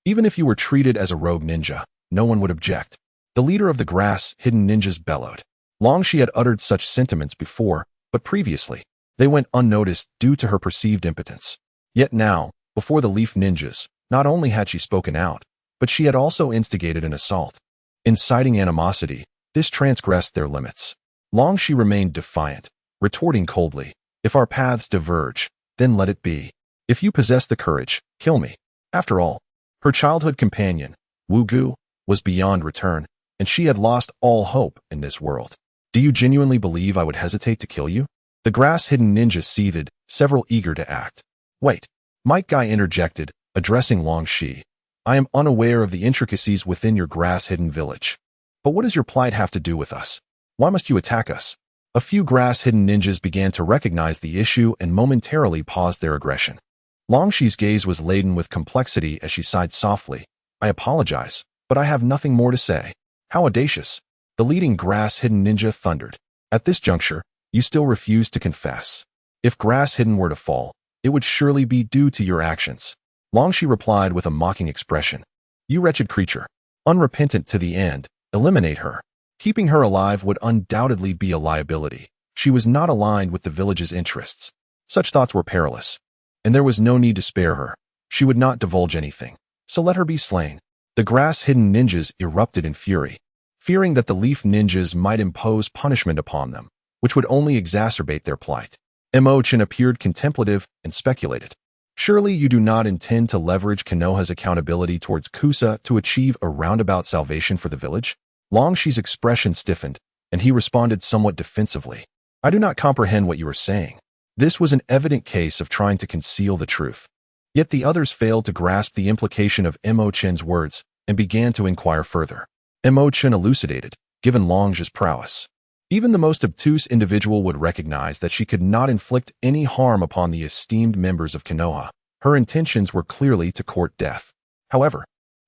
Even if you were treated as a rogue ninja, no one would object. The leader of the Grass Hidden ninjas bellowed. Long Shi had uttered such sentiments before, but previously, they went unnoticed due to her perceived impotence. Yet now, before the Leaf ninjas, not only had she spoken out, but she had also instigated an assault. Inciting animosity, this transgressed their limits. Long Shi remained defiant, retorting coldly, "If our paths diverge, then let it be. If you possess the courage, kill me." After all, her childhood companion, Wu Gu, was beyond return, and she had lost all hope in this world. "Do you genuinely believe I would hesitate to kill you?" The Grass Hidden ninja seethed, several eager to act. "Wait," Might Guy interjected, addressing Long Shi. "I am unaware of the intricacies within your Grass Hidden village. But what does your plight have to do with us? Why must you attack us?" A few Grass Hidden ninjas began to recognize the issue and momentarily paused their aggression. Long Shi's gaze was laden with complexity as she sighed softly. "I apologize, but I have nothing more to say." "How audacious!" the leading Grass Hidden ninja thundered. "At this juncture, you still refuse to confess. If Grass Hidden were to fall, it would surely be due to your actions." Long Shi replied with a mocking expression. You wretched creature. Unrepentant to the end, eliminate her. Keeping her alive would undoubtedly be a liability. She was not aligned with the village's interests. Such thoughts were perilous, and there was no need to spare her. She would not divulge anything, so let her be slain. The grass-hidden ninjas erupted in fury, fearing that the leaf ninjas might impose punishment upon them, which would only exacerbate their plight. Mo Chen appeared contemplative and speculated. Surely you do not intend to leverage Konoha's accountability towards Kusa to achieve a roundabout salvation for the village? Longshi's expression stiffened, and he responded somewhat defensively. I do not comprehend what you are saying. This was an evident case of trying to conceal the truth. Yet the others failed to grasp the implication of Mo Chen's words and began to inquire further. Mo Chen elucidated, given Longshi's prowess. Even the most obtuse individual would recognize that she could not inflict any harm upon the esteemed members of Konoha. Her intentions were clearly to court death. However,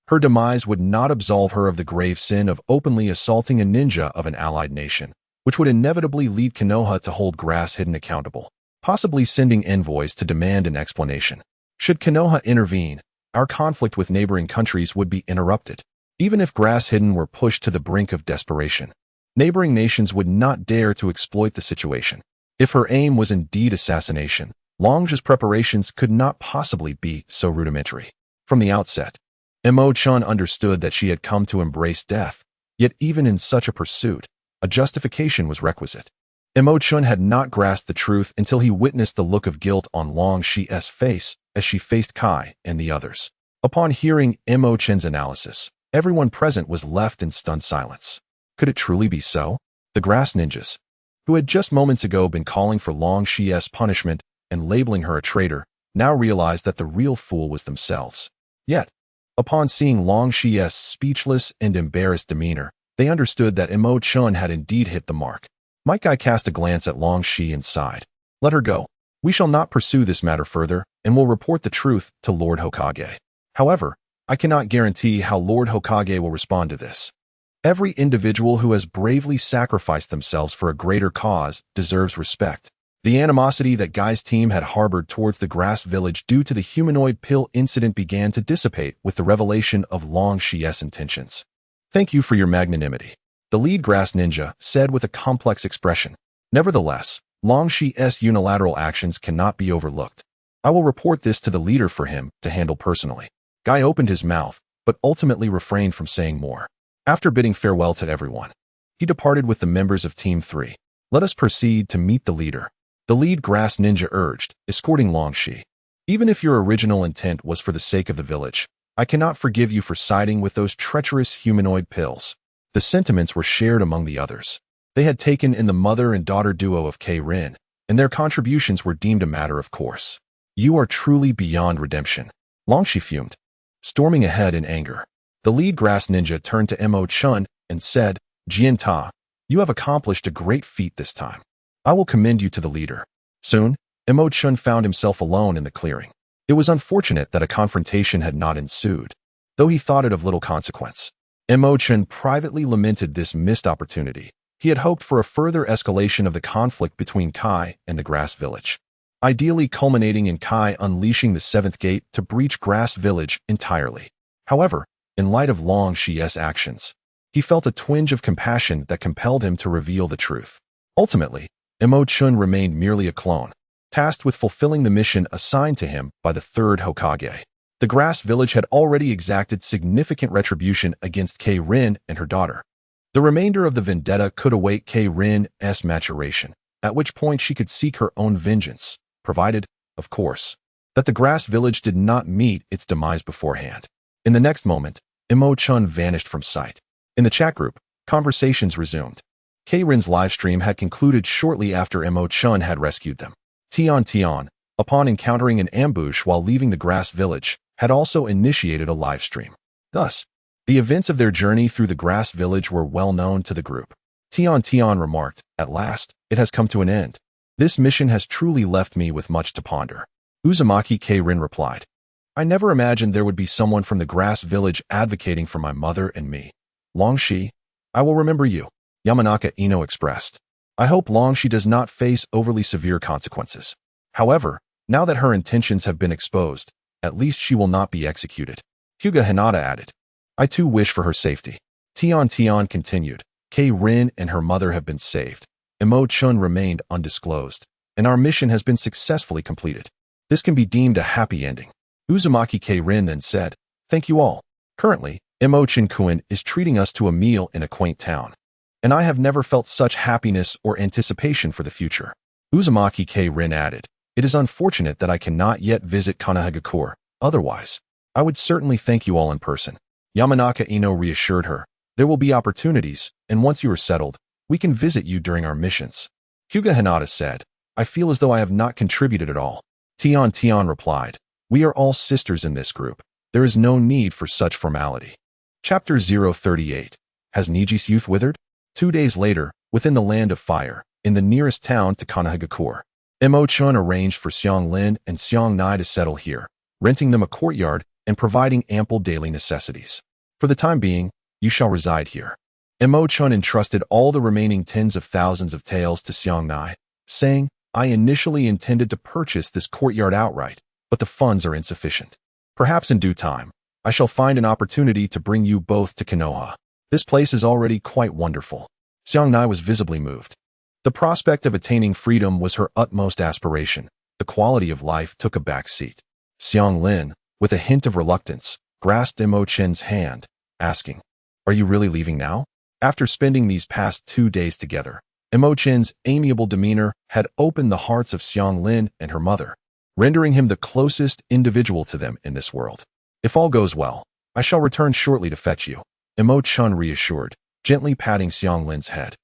her demise would not absolve her of the grave sin of openly assaulting a ninja of an allied nation, which would inevitably lead Konoha to hold Grass Hidden accountable, possibly sending envoys to demand an explanation. Should Konoha intervene, our conflict with neighboring countries would be interrupted. Even if Grass Hidden were pushed to the brink of desperation, neighboring nations would not dare to exploit the situation. If her aim was indeed assassination, Longshi's preparations could not possibly be so rudimentary. From the outset, Mo Chen understood that she had come to embrace death, yet even in such a pursuit, a justification was requisite. Mo Chen had not grasped the truth until he witnessed the look of guilt on Longshi's face as she faced Kai and the others. Upon hearing Mo Chen's analysis, everyone present was left in stunned silence. Could it truly be so? The grass ninjas, who had just moments ago been calling for Longshi's punishment and labeling her a traitor, now realized that the real fool was themselves. Yet, upon seeing Longshi's speechless and embarrassed demeanor, they understood that Mo Chen had indeed hit the mark. Might Guy cast a glance at Longshi and sighed. Let her go. We shall not pursue this matter further, and will report the truth to Lord Hokage. However, I cannot guarantee how Lord Hokage will respond to this. Every individual who has bravely sacrificed themselves for a greater cause deserves respect. The animosity that Guy's team had harbored towards the grass village due to the humanoid pill incident began to dissipate with the revelation of Longshi's intentions. Thank you for your magnanimity, the lead grass ninja said with a complex expression. Nevertheless, Longshi's unilateral actions cannot be overlooked. I will report this to the leader for him to handle personally. Guy opened his mouth, but ultimately refrained from saying more. After bidding farewell to everyone, he departed with the members of Team 3. Let us proceed to meet the leader, the lead grass ninja urged, escorting Longshi. Even if your original intent was for the sake of the village, I cannot forgive you for siding with those treacherous humanoid pills. The sentiments were shared among the others. They had taken in the mother and daughter duo of K-Rin, and their contributions were deemed a matter of course. You are truly beyond redemption. Longshi fumed, storming ahead in anger. The lead grass ninja turned to Mo Chen and said, Jian-ta, you have accomplished a great feat this time. I will commend you to the leader. Soon, Mo Chen found himself alone in the clearing. It was unfortunate that a confrontation had not ensued, though he thought it of little consequence. Mo Chen privately lamented this missed opportunity. He had hoped for a further escalation of the conflict between Kai and the grass village, ideally culminating in Kai unleashing the seventh gate to breach grass village entirely. However, in light of Longshi's actions, he felt a twinge of compassion that compelled him to reveal the truth. Ultimately, Mo Chen remained merely a clone, tasked with fulfilling the mission assigned to him by the third Hokage. The grass village had already exacted significant retribution against K-Rin and her daughter. The remainder of the vendetta could await K-Rin's maturation, at which point she could seek her own vengeance, provided, of course, that the grass village did not meet its demise beforehand. In the next moment, Mo Chen vanished from sight. In the chat group, conversations resumed. K-Rin's livestream had concluded shortly after Mo Chen had rescued them. Tian, upon encountering an ambush while leaving the grass village, had also initiated a livestream. Thus, the events of their journey through the grass village were well known to the group. Tian remarked, At last, it has come to an end. This mission has truly left me with much to ponder. Uzumaki K-Rin replied, I never imagined there would be someone from the grass village advocating for my mother and me. Longshi, I will remember you. Yamanaka Ino expressed. I hope Longshi does not face overly severe consequences. However, now that her intentions have been exposed, at least she will not be executed. Hyuga Hinata added. I too wish for her safety. Tian Tian continued. Kei Rin and her mother have been saved, and Mo Chen remained undisclosed, and our mission has been successfully completed. This can be deemed a happy ending. Uzumaki Kei Rin then said, Thank you all. Currently, Mo Chen Kuin is treating us to a meal in a quaint town, and I have never felt such happiness or anticipation for the future. Uzumaki Kei Rin added, It is unfortunate that I cannot yet visit Kanahagakure, otherwise, I would certainly thank you all in person. Yamanaka Ino reassured her, There will be opportunities, and once you are settled, we can visit you during our missions. Hyuga Hinata said, I feel as though I have not contributed at all. Tian Tian replied, We are all sisters in this group. There is no need for such formality. Chapter 038. Has Niji's youth withered? 2 days later, within the land of fire, in the nearest town to Kanahagakure, Mo Chen arranged for Xiang Lin and Xiang Nai to settle here, renting them a courtyard and providing ample daily necessities. For the time being, you shall reside here. Mo Chen entrusted all the remaining tens of thousands of taels to Xiang Nai, saying, I initially intended to purchase this courtyard outright, but the funds are insufficient. Perhaps in due time, I shall find an opportunity to bring you both to Konoha. This place is already quite wonderful. Xiang Nai was visibly moved. The prospect of attaining freedom was her utmost aspiration. The quality of life took a back seat. Xiang Lin, with a hint of reluctance, grasped Mo Chen's hand, asking, Are you really leaving now? After spending these past 2 days together, Mo Chen's amiable demeanor had opened the hearts of Xiang Lin and her mother, rendering him the closest individual to them in this world. If all goes well, I shall return shortly to fetch you, Mo Chen reassured, gently patting Xiang Lin's head.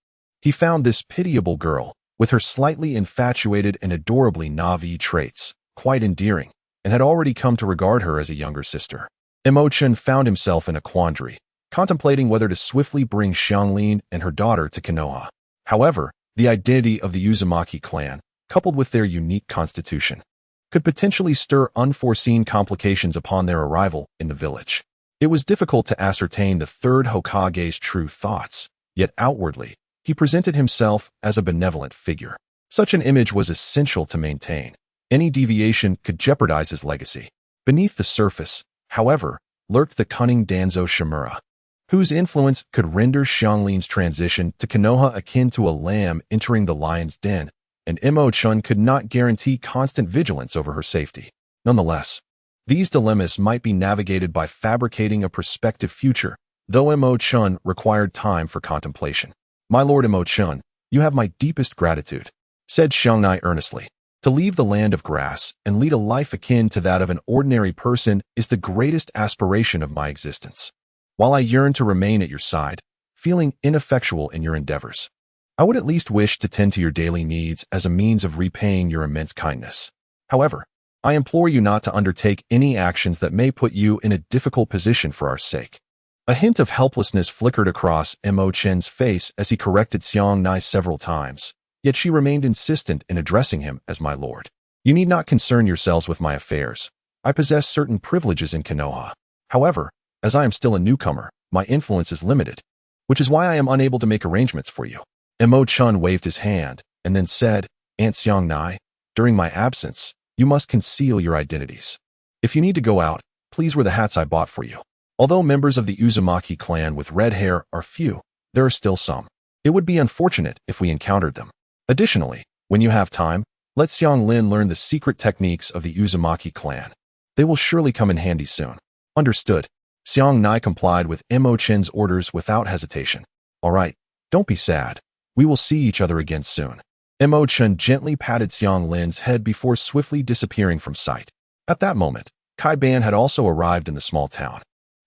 He found this pitiable girl, with her slightly infatuated and adorably Na'vi traits, quite endearing, and had already come to regard her as a younger sister. Mo Chen found himself in a quandary, contemplating whether to swiftly bring Xianglin and her daughter to Konoha. However, the identity of the Uzumaki clan, coupled with their unique constitution, could potentially stir unforeseen complications upon their arrival in the village. It was difficult to ascertain the third Hokage's true thoughts, yet outwardly, he presented himself as a benevolent figure. Such an image was essential to maintain. Any deviation could jeopardize his legacy. Beneath the surface, however, lurked the cunning Danzo Shimura, whose influence could render Xianglin's transition to Konoha akin to a lamb entering the lion's den, and Mo Chen could not guarantee constant vigilance over her safety. Nonetheless, these dilemmas might be navigated by fabricating a prospective future, though Mo Chen required time for contemplation. My lord Mo Chen, you have my deepest gratitude, said Xiangnai earnestly. To leave the land of grass and lead a life akin to that of an ordinary person is the greatest aspiration of my existence. While I yearn to remain at your side, feeling ineffectual in your endeavors, I would at least wish to tend to your daily needs as a means of repaying your immense kindness. However, I implore you not to undertake any actions that may put you in a difficult position for our sake. A hint of helplessness flickered across Mo Chen's face as he corrected Xiang Nai several times, yet she remained insistent in addressing him as my lord. You need not concern yourselves with my affairs. I possess certain privileges in Konoha. However, as I am still a newcomer, my influence is limited, which is why I am unable to make arrangements for you. Mo Chen waved his hand and then said, Aunt Xiang Nai, during my absence, you must conceal your identities. If you need to go out, please wear the hats I bought for you. Although members of the Uzumaki clan with red hair are few, there are still some. It would be unfortunate if we encountered them. Additionally, when you have time, let Xiang Lin learn the secret techniques of the Uzumaki clan. They will surely come in handy soon. Understood. Xiang Nai complied with Mo Chen's orders without hesitation. All right, don't be sad. We will see each other again soon. Mo Chen gently patted Xiang Lin's head before swiftly disappearing from sight. At that moment, Kai Ban had also arrived in the small town.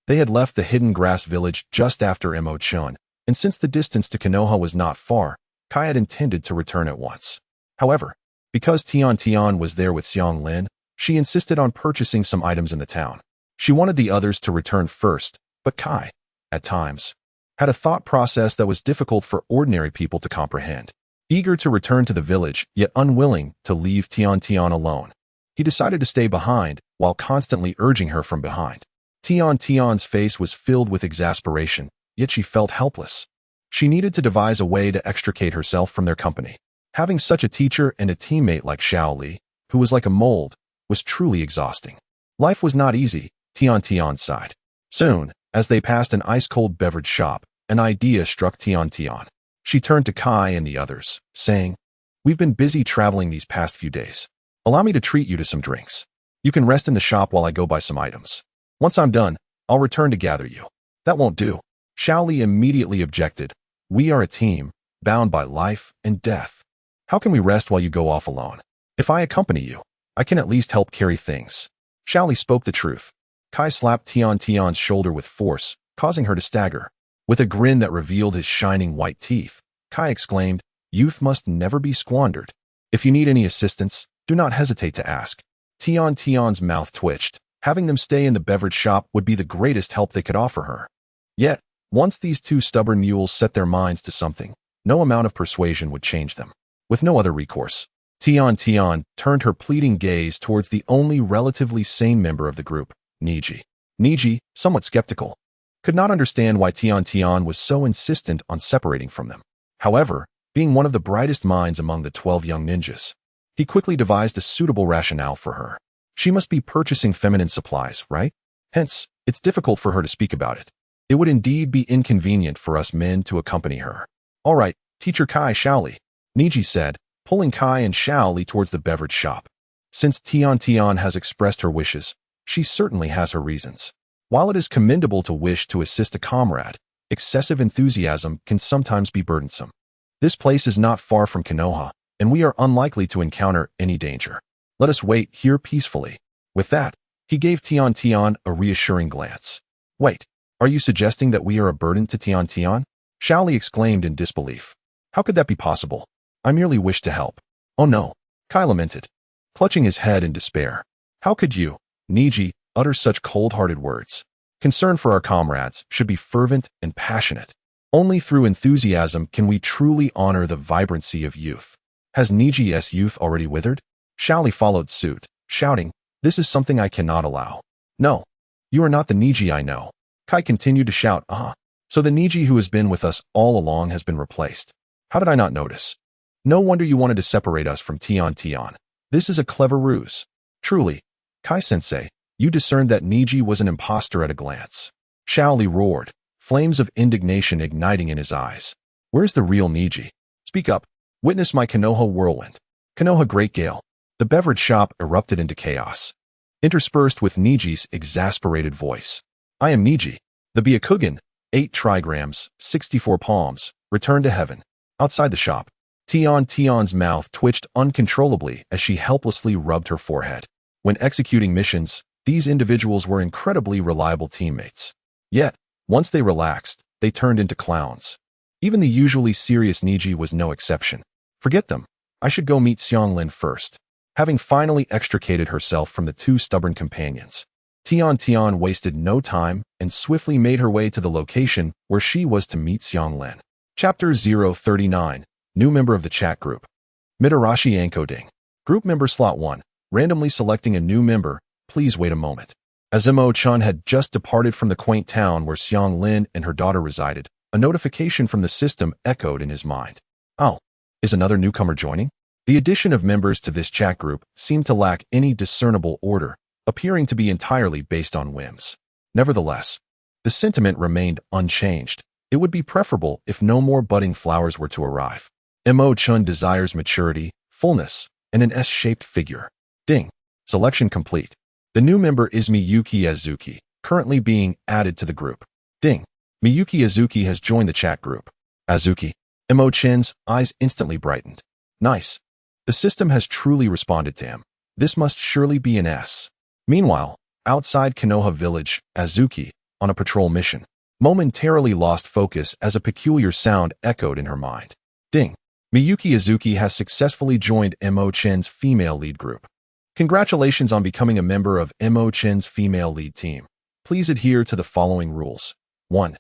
They had left the hidden grass village just after Mo Chen, and since the distance to Konoha was not far, Kai had intended to return at once. However, because Tian Tian was there with Xiang Lin, she insisted on purchasing some items in the town. She wanted the others to return first, but Kai, at times, had a thought process that was difficult for ordinary people to comprehend. Eager to return to the village, yet unwilling to leave Tian Tian alone, he decided to stay behind while constantly urging her from behind. Tian Tian's face was filled with exasperation, yet she felt helpless. She needed to devise a way to extricate herself from their company. Having such a teacher and a teammate like Xiao Li, who was like a mold, was truly exhausting. Life was not easy, Tian Tian sighed. Soon, As they passed an ice-cold beverage shop, an idea struck Tian Tian. She turned to Kai and the others, saying, "We've been busy traveling these past few days. Allow me to treat you to some drinks. You can rest in the shop while I go buy some items. Once I'm done, I'll return to gather you." "That won't do." Shaoli immediately objected. "We are a team, bound by life and death. How can we rest while you go off alone? If I accompany you, I can at least help carry things." Shaoli spoke the truth. Kai slapped Tian Tian's shoulder with force, causing her to stagger. With a grin that revealed his shining white teeth, Kai exclaimed, "Youth must never be squandered. If you need any assistance, do not hesitate to ask." Tian Tian's mouth twitched. Having them stay in the beverage shop would be the greatest help they could offer her. Yet, once these two stubborn mules set their minds to something, no amount of persuasion would change them. With no other recourse, Tian Tian turned her pleading gaze towards the only relatively sane member of the group, Niji. Niji, somewhat skeptical, could not understand why Tian Tian was so insistent on separating from them. However, being one of the brightest minds among the 12 young ninjas, he quickly devised a suitable rationale for her. She must be purchasing feminine supplies, right? Hence, it's difficult for her to speak about it. It would indeed be inconvenient for us men to accompany her. "All right, Teacher Kai Shaoli," Niji said, pulling Kai and Shaoli towards the beverage shop. Since Tian Tian has expressed her wishes, she certainly has her reasons. While it is commendable to wish to assist a comrade, excessive enthusiasm can sometimes be burdensome. This place is not far from Konoha, and we are unlikely to encounter any danger. Let us wait here peacefully. With that, he gave Tian Tian a reassuring glance. "Wait, are you suggesting that we are a burden to Tian Tian?" Shaoli exclaimed in disbelief. "How could that be possible? I merely wish to help." "Oh no," Kai lamented, clutching his head in despair. "How could you, Niji, utter such cold-hearted words? Concern for our comrades should be fervent and passionate. Only through enthusiasm can we truly honor the vibrancy of youth. Has Niji's youth already withered?" Shaoli followed suit, shouting, "This is something I cannot allow." "No, you are not the Niji I know." Kai continued to shout, "So the Niji who has been with us all along has been replaced. How did I not notice? No wonder you wanted to separate us from Tian Tian. This is a clever ruse. Truly, Kai-sensei, you discerned that Niji was an imposter at a glance." Shaoli roared, flames of indignation igniting in his eyes. "Where's the real Niji? Speak up. Witness my Konoha whirlwind. Konoha Great Gale." The beverage shop erupted into chaos, interspersed with Niji's exasperated voice. "I am Niji, the Byakugan, 8 trigrams, 64 palms, returned to heaven." Outside the shop, Tian Tian's mouth twitched uncontrollably as she helplessly rubbed her forehead. When executing missions, these individuals were incredibly reliable teammates. Yet, once they relaxed, they turned into clowns. Even the usually serious Niji was no exception. "Forget them. I should go meet Xianglin first." Having finally extricated herself from the two stubborn companions, Tian Tian wasted no time and swiftly made her way to the location where she was to meet Xianglin. Chapter 039, New member of the chat group. Mitarashi encoding. Group member slot 1. Randomly selecting a new member, please wait a moment. As Mo Chen had just departed from the quaint town where Xianglin and her daughter resided, a notification from the system echoed in his mind. "Oh, is another newcomer joining?" The addition of members to this chat group seemed to lack any discernible order, appearing to be entirely based on whims. Nevertheless, the sentiment remained unchanged. It would be preferable if no more budding flowers were to arrive. Mo Chen desires maturity, fullness, and an S-shaped figure. Ding. Selection complete. The new member is Miyuki Azuki, currently being added to the group. Ding. Miyuki Azuki has joined the chat group. Azuki. Mo Chen's eyes instantly brightened. Nice. The system has truly responded to him. This must surely be an S. Meanwhile, outside Konoha village, Azuki, on a patrol mission, momentarily lost focus as a peculiar sound echoed in her mind. Ding. Miyuki Azuki has successfully joined Mo Chen's female lead group. Congratulations on becoming a member of Mo Chen's female lead team. Please adhere to the following rules. 1.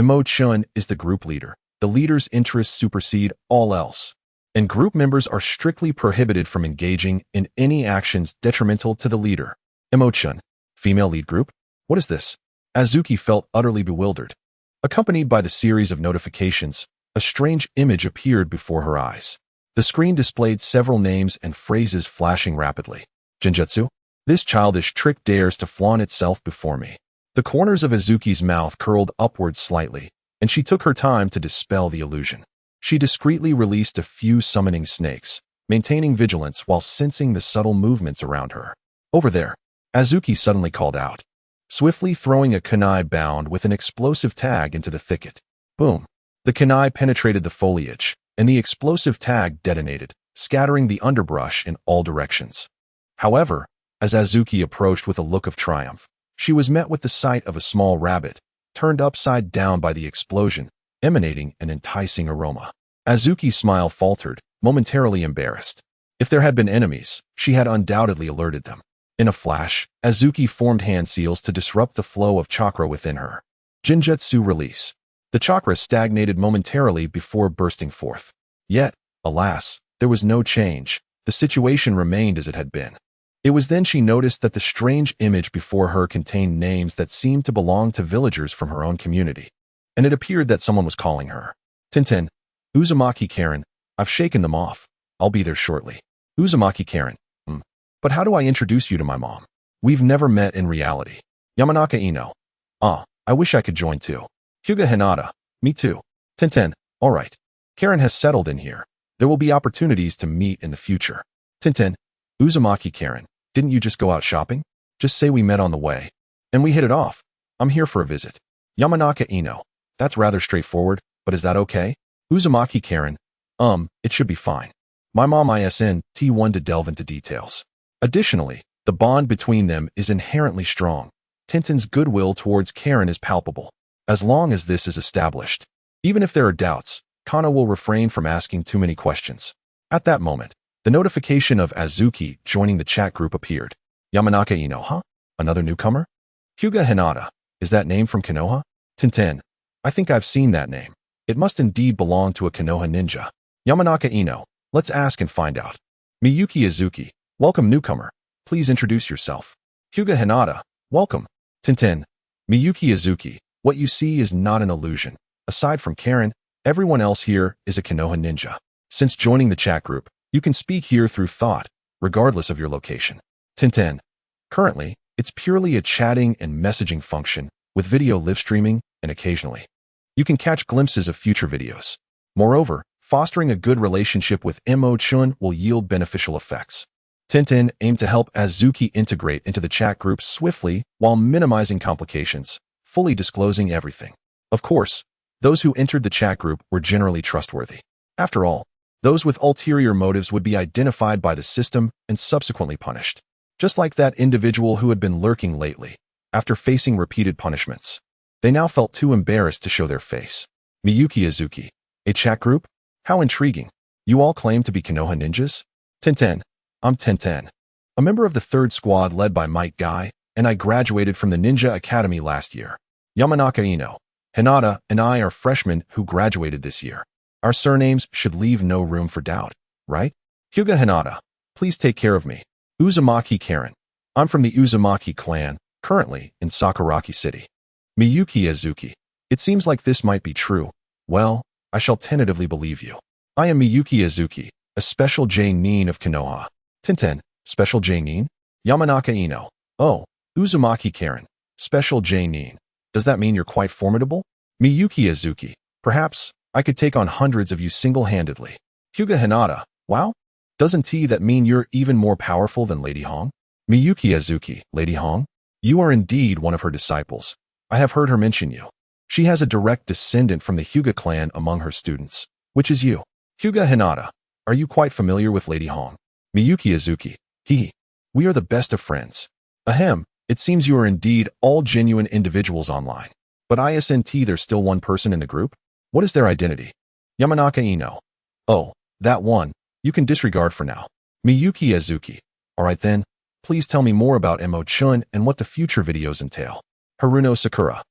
Mo Chen is the group leader. The leader's interests supersede all else, and group members are strictly prohibited from engaging in any actions detrimental to the leader. Mo Chen, female lead group? What is this? Azuki felt utterly bewildered. Accompanied by the series of notifications, a strange image appeared before her eyes. The screen displayed several names and phrases flashing rapidly. Genjutsu? This childish trick dares to flaunt itself before me. The corners of Azuki's mouth curled upwards slightly, and she took her time to dispel the illusion. She discreetly released a few summoning snakes, maintaining vigilance while sensing the subtle movements around her. Over there, Azuki suddenly called out, swiftly throwing a kunai bound with an explosive tag into the thicket. Boom! The kunai penetrated the foliage, and the explosive tag detonated, scattering the underbrush in all directions. However, as Azuki approached with a look of triumph, she was met with the sight of a small rabbit, turned upside down by the explosion, emanating an enticing aroma. Azuki's smile faltered, momentarily embarrassed. If there had been enemies, she had undoubtedly alerted them. In a flash, Azuki formed hand seals to disrupt the flow of chakra within her. Jinjutsu release. The chakra stagnated momentarily before bursting forth. Yet, alas, there was no change. The situation remained as it had been. It was then she noticed that the strange image before her contained names that seemed to belong to villagers from her own community. And it appeared that someone was calling her. Tintin, Uzumaki Karen, I've shaken them off. I'll be there shortly. Uzumaki Karen. But how do I introduce you to my mom? We've never met in reality. Yamanaka Ino. I wish I could join too. Hyuga Hinata. Me too. Tintin. All right. Karen has settled in here. There will be opportunities to meet in the future. Tintin. Uzumaki Karen. Didn't you just go out shopping? Just say we met on the way. And we hit it off. I'm here for a visit. Yamanaka Ino. That's rather straightforward, but is that okay? Uzumaki Karen. It should be fine. My mom isn't one to delve into details. Additionally, the bond between them is inherently strong. Tintin's goodwill towards Karen is palpable. As long as this is established, even if there are doubts, Kana will refrain from asking too many questions. At that moment, the notification of Azuki joining the chat group appeared. Yamanaka Ino, huh? Another newcomer? Hyuga Hinata. Is that name from Konoha? Tintin. I think I've seen that name. It must indeed belong to a Konoha ninja. Yamanaka Ino. Let's ask and find out. Miyuki Azuki. Welcome, newcomer. Please introduce yourself. Hyuga Hinata. Welcome. Tintin. Miyuki Azuki. What you see is not an illusion. Aside from Karen, everyone else here is a Konoha ninja. Since joining the chat group, you can speak here through thought, regardless of your location. Tintin. Currently, it's purely a chatting and messaging function, with video live streaming, and occasionally, you can catch glimpses of future videos. Moreover, fostering a good relationship with Mo Chen will yield beneficial effects. Tintin aimed to help Azuki integrate into the chat group swiftly while minimizing complications, fully disclosing everything. Of course, those who entered the chat group were generally trustworthy. After all, those with ulterior motives would be identified by the system and subsequently punished. Just like that individual who had been lurking lately, after facing repeated punishments. They now felt too embarrassed to show their face. Miyuki Azuki. A chat group? How intriguing. You all claim to be Konoha ninjas? Tintin. I'm Tintin, a member of the 3rd squad led by Might Guy, and I graduated from the Ninja Academy last year. Yamanaka Ino. Hinata and I are freshmen who graduated this year. Our surnames should leave no room for doubt, right? Hyuga Hinata. Please take care of me. Uzumaki Karen. I'm from the Uzumaki clan, currently in Sakuraki City. Miyuki Azuki. It seems like this might be true. Well, I shall tentatively believe you. I am Miyuki Azuki, a special J-nin of Konoha. Tintin, special J-nin? Yamanaka Ino. Oh, Uzumaki Karen, special J-nin. Does that mean you're quite formidable? Miyuki Azuki. Perhaps I could take on hundreds of you single-handedly. Hyuga Hinata. Wow? Doesn't that mean you're even more powerful than Lady Hong? Miyuki Azuki. Lady Hong? You are indeed one of her disciples. I have heard her mention you. She has a direct descendant from the Hyuga clan among her students. Which is you? Hyuga Hinata. Are you quite familiar with Lady Hong? Miyuki Azuki. We are the best of friends. Ahem, it seems you are indeed all genuine individuals online. But there's still one person in the group? What is their identity? Yamanaka Ino. Oh, that one. You can disregard for now. Miyuki Azuki. Alright then, please tell me more about Mo Chen and what the future videos entail. Haruno Sakura.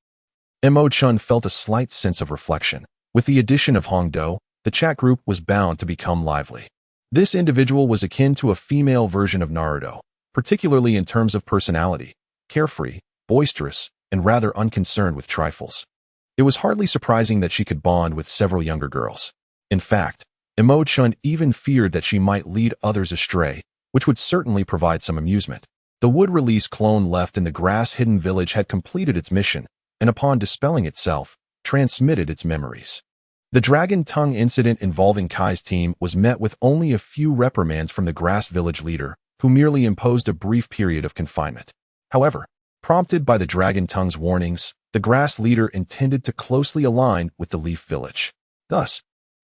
Mo Chen felt a slight sense of reflection. With the addition of Hongdo, the chat group was bound to become lively. This individual was akin to a female version of Naruto, particularly in terms of personality, carefree, boisterous, and rather unconcerned with trifles. It was hardly surprising that she could bond with several younger girls. In fact, Mo Chen even feared that she might lead others astray, which would certainly provide some amusement. The wood-release clone left in the grass-hidden village had completed its mission, and upon dispelling itself, transmitted its memories. The Dragon Tongue incident involving Kai's team was met with only a few reprimands from the grass village leader, who merely imposed a brief period of confinement. However, prompted by the Dragon Tongue's warnings, the grass leader intended to closely align with the Leaf Village. Thus,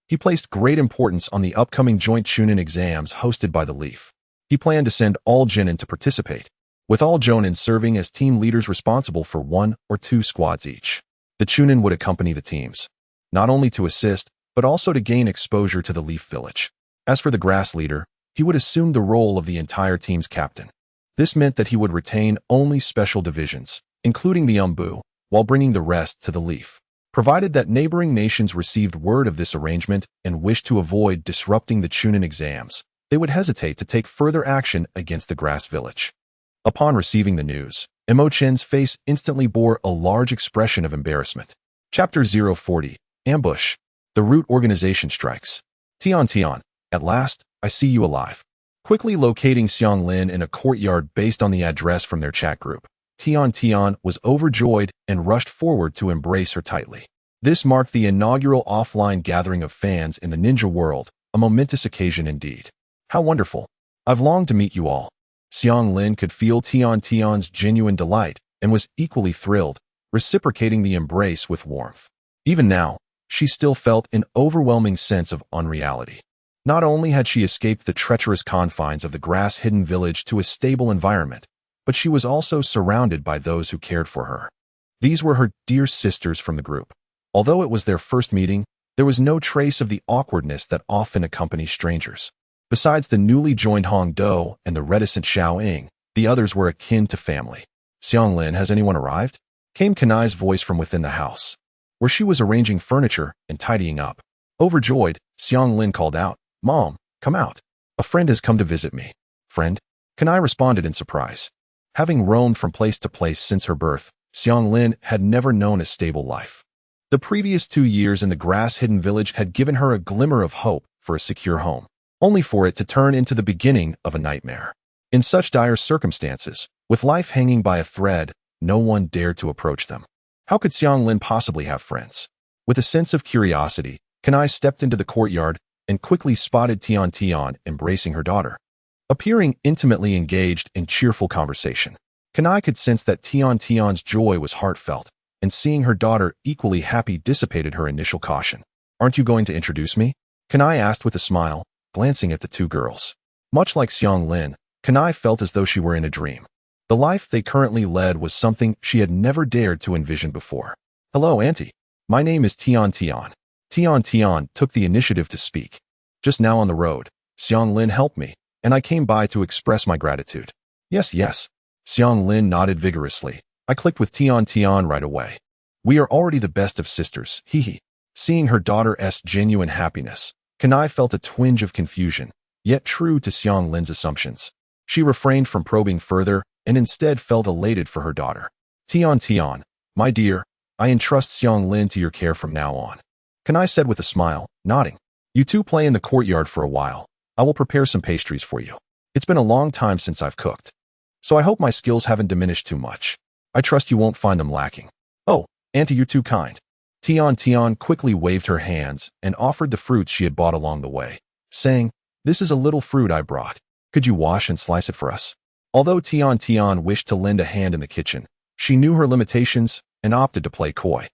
he placed great importance on the upcoming joint Chunin exams hosted by the Leaf. He planned to send all Jonin to participate, with all Jonin serving as team leaders responsible for 1 or 2 squads each. The Chunin would accompany the teams, not only to assist, but also to gain exposure to the Leaf Village. As for the grass leader, he would assume the role of the entire team's captain. This meant that he would retain only special divisions, including the Umbu, while bringing the rest to the Leaf. Provided that neighboring nations received word of this arrangement and wished to avoid disrupting the Chunin exams, they would hesitate to take further action against the grass village. Upon receiving the news, Mo Chen's face instantly bore a large expression of embarrassment. Chapter 040. Ambush. The root organization strikes. Tian, at last, I see you alive. Quickly locating Xiang Lin in a courtyard based on the address from their chat group, Tian was overjoyed and rushed forward to embrace her tightly. This marked the inaugural offline gathering of fans in the ninja world, a momentous occasion indeed. How wonderful. I've longed to meet you all. Xiang Lin could feel Tian's genuine delight and was equally thrilled, reciprocating the embrace with warmth. Even now, she still felt an overwhelming sense of unreality. Not only had she escaped the treacherous confines of the grass-hidden village to a stable environment, but she was also surrounded by those who cared for her. These were her dear sisters from the group. Although it was their first meeting, there was no trace of the awkwardness that often accompanies strangers. Besides the newly joined Hong Do and the reticent Huo Ying, the others were akin to family. Xiang Lin, has anyone arrived? Came Kanai's voice from within the house, where she was arranging furniture and tidying up. Overjoyed, Xiang Lin called out, Mom, come out. A friend has come to visit me. Friend? Kanai responded in surprise. Having roamed from place to place since her birth, Xiang Lin had never known a stable life. The previous 2 years in the grass-hidden village had given her a glimmer of hope for a secure home, only for it to turn into the beginning of a nightmare. In such dire circumstances, with life hanging by a thread, no one dared to approach them. How could Xiang Lin possibly have friends? With a sense of curiosity, Kanai stepped into the courtyard and quickly spotted Tian embracing her daughter, appearing intimately engaged in cheerful conversation. Kanai could sense that Tian's joy was heartfelt, and seeing her daughter equally happy dissipated her initial caution. Aren't you going to introduce me? Kanai asked with a smile, glancing at the 2 girls. Much like Xiang Lin, Kanai felt as though she were in a dream. The life they currently led was something she had never dared to envision before. Hello, Auntie. My name is Tian. Tian took the initiative to speak. Just now on the road, Xiang Lin helped me, and I came by to express my gratitude. Yes. Xiang Lin nodded vigorously. I clicked with Tian right away. We are already the best of sisters, hee. Seeing her daughter's genuine happiness, Kanai felt a twinge of confusion, yet true to Xiang Lin's assumptions. She refrained from probing further and instead felt elated for her daughter. Tian, my dear, I entrust Xiang Lin to your care from now on. Kanai said with a smile, nodding. You 2 play in the courtyard for a while. I will prepare some pastries for you. It's been a long time since I've cooked, so I hope my skills haven't diminished too much. I trust you won't find them lacking. Oh, Auntie, you're too kind. Tian quickly waved her hands and offered the fruits she had bought along the way, saying, This is a little fruit I brought. Could you wash and slice it for us? Although Tian wished to lend a hand in the kitchen, she knew her limitations and opted to play coy,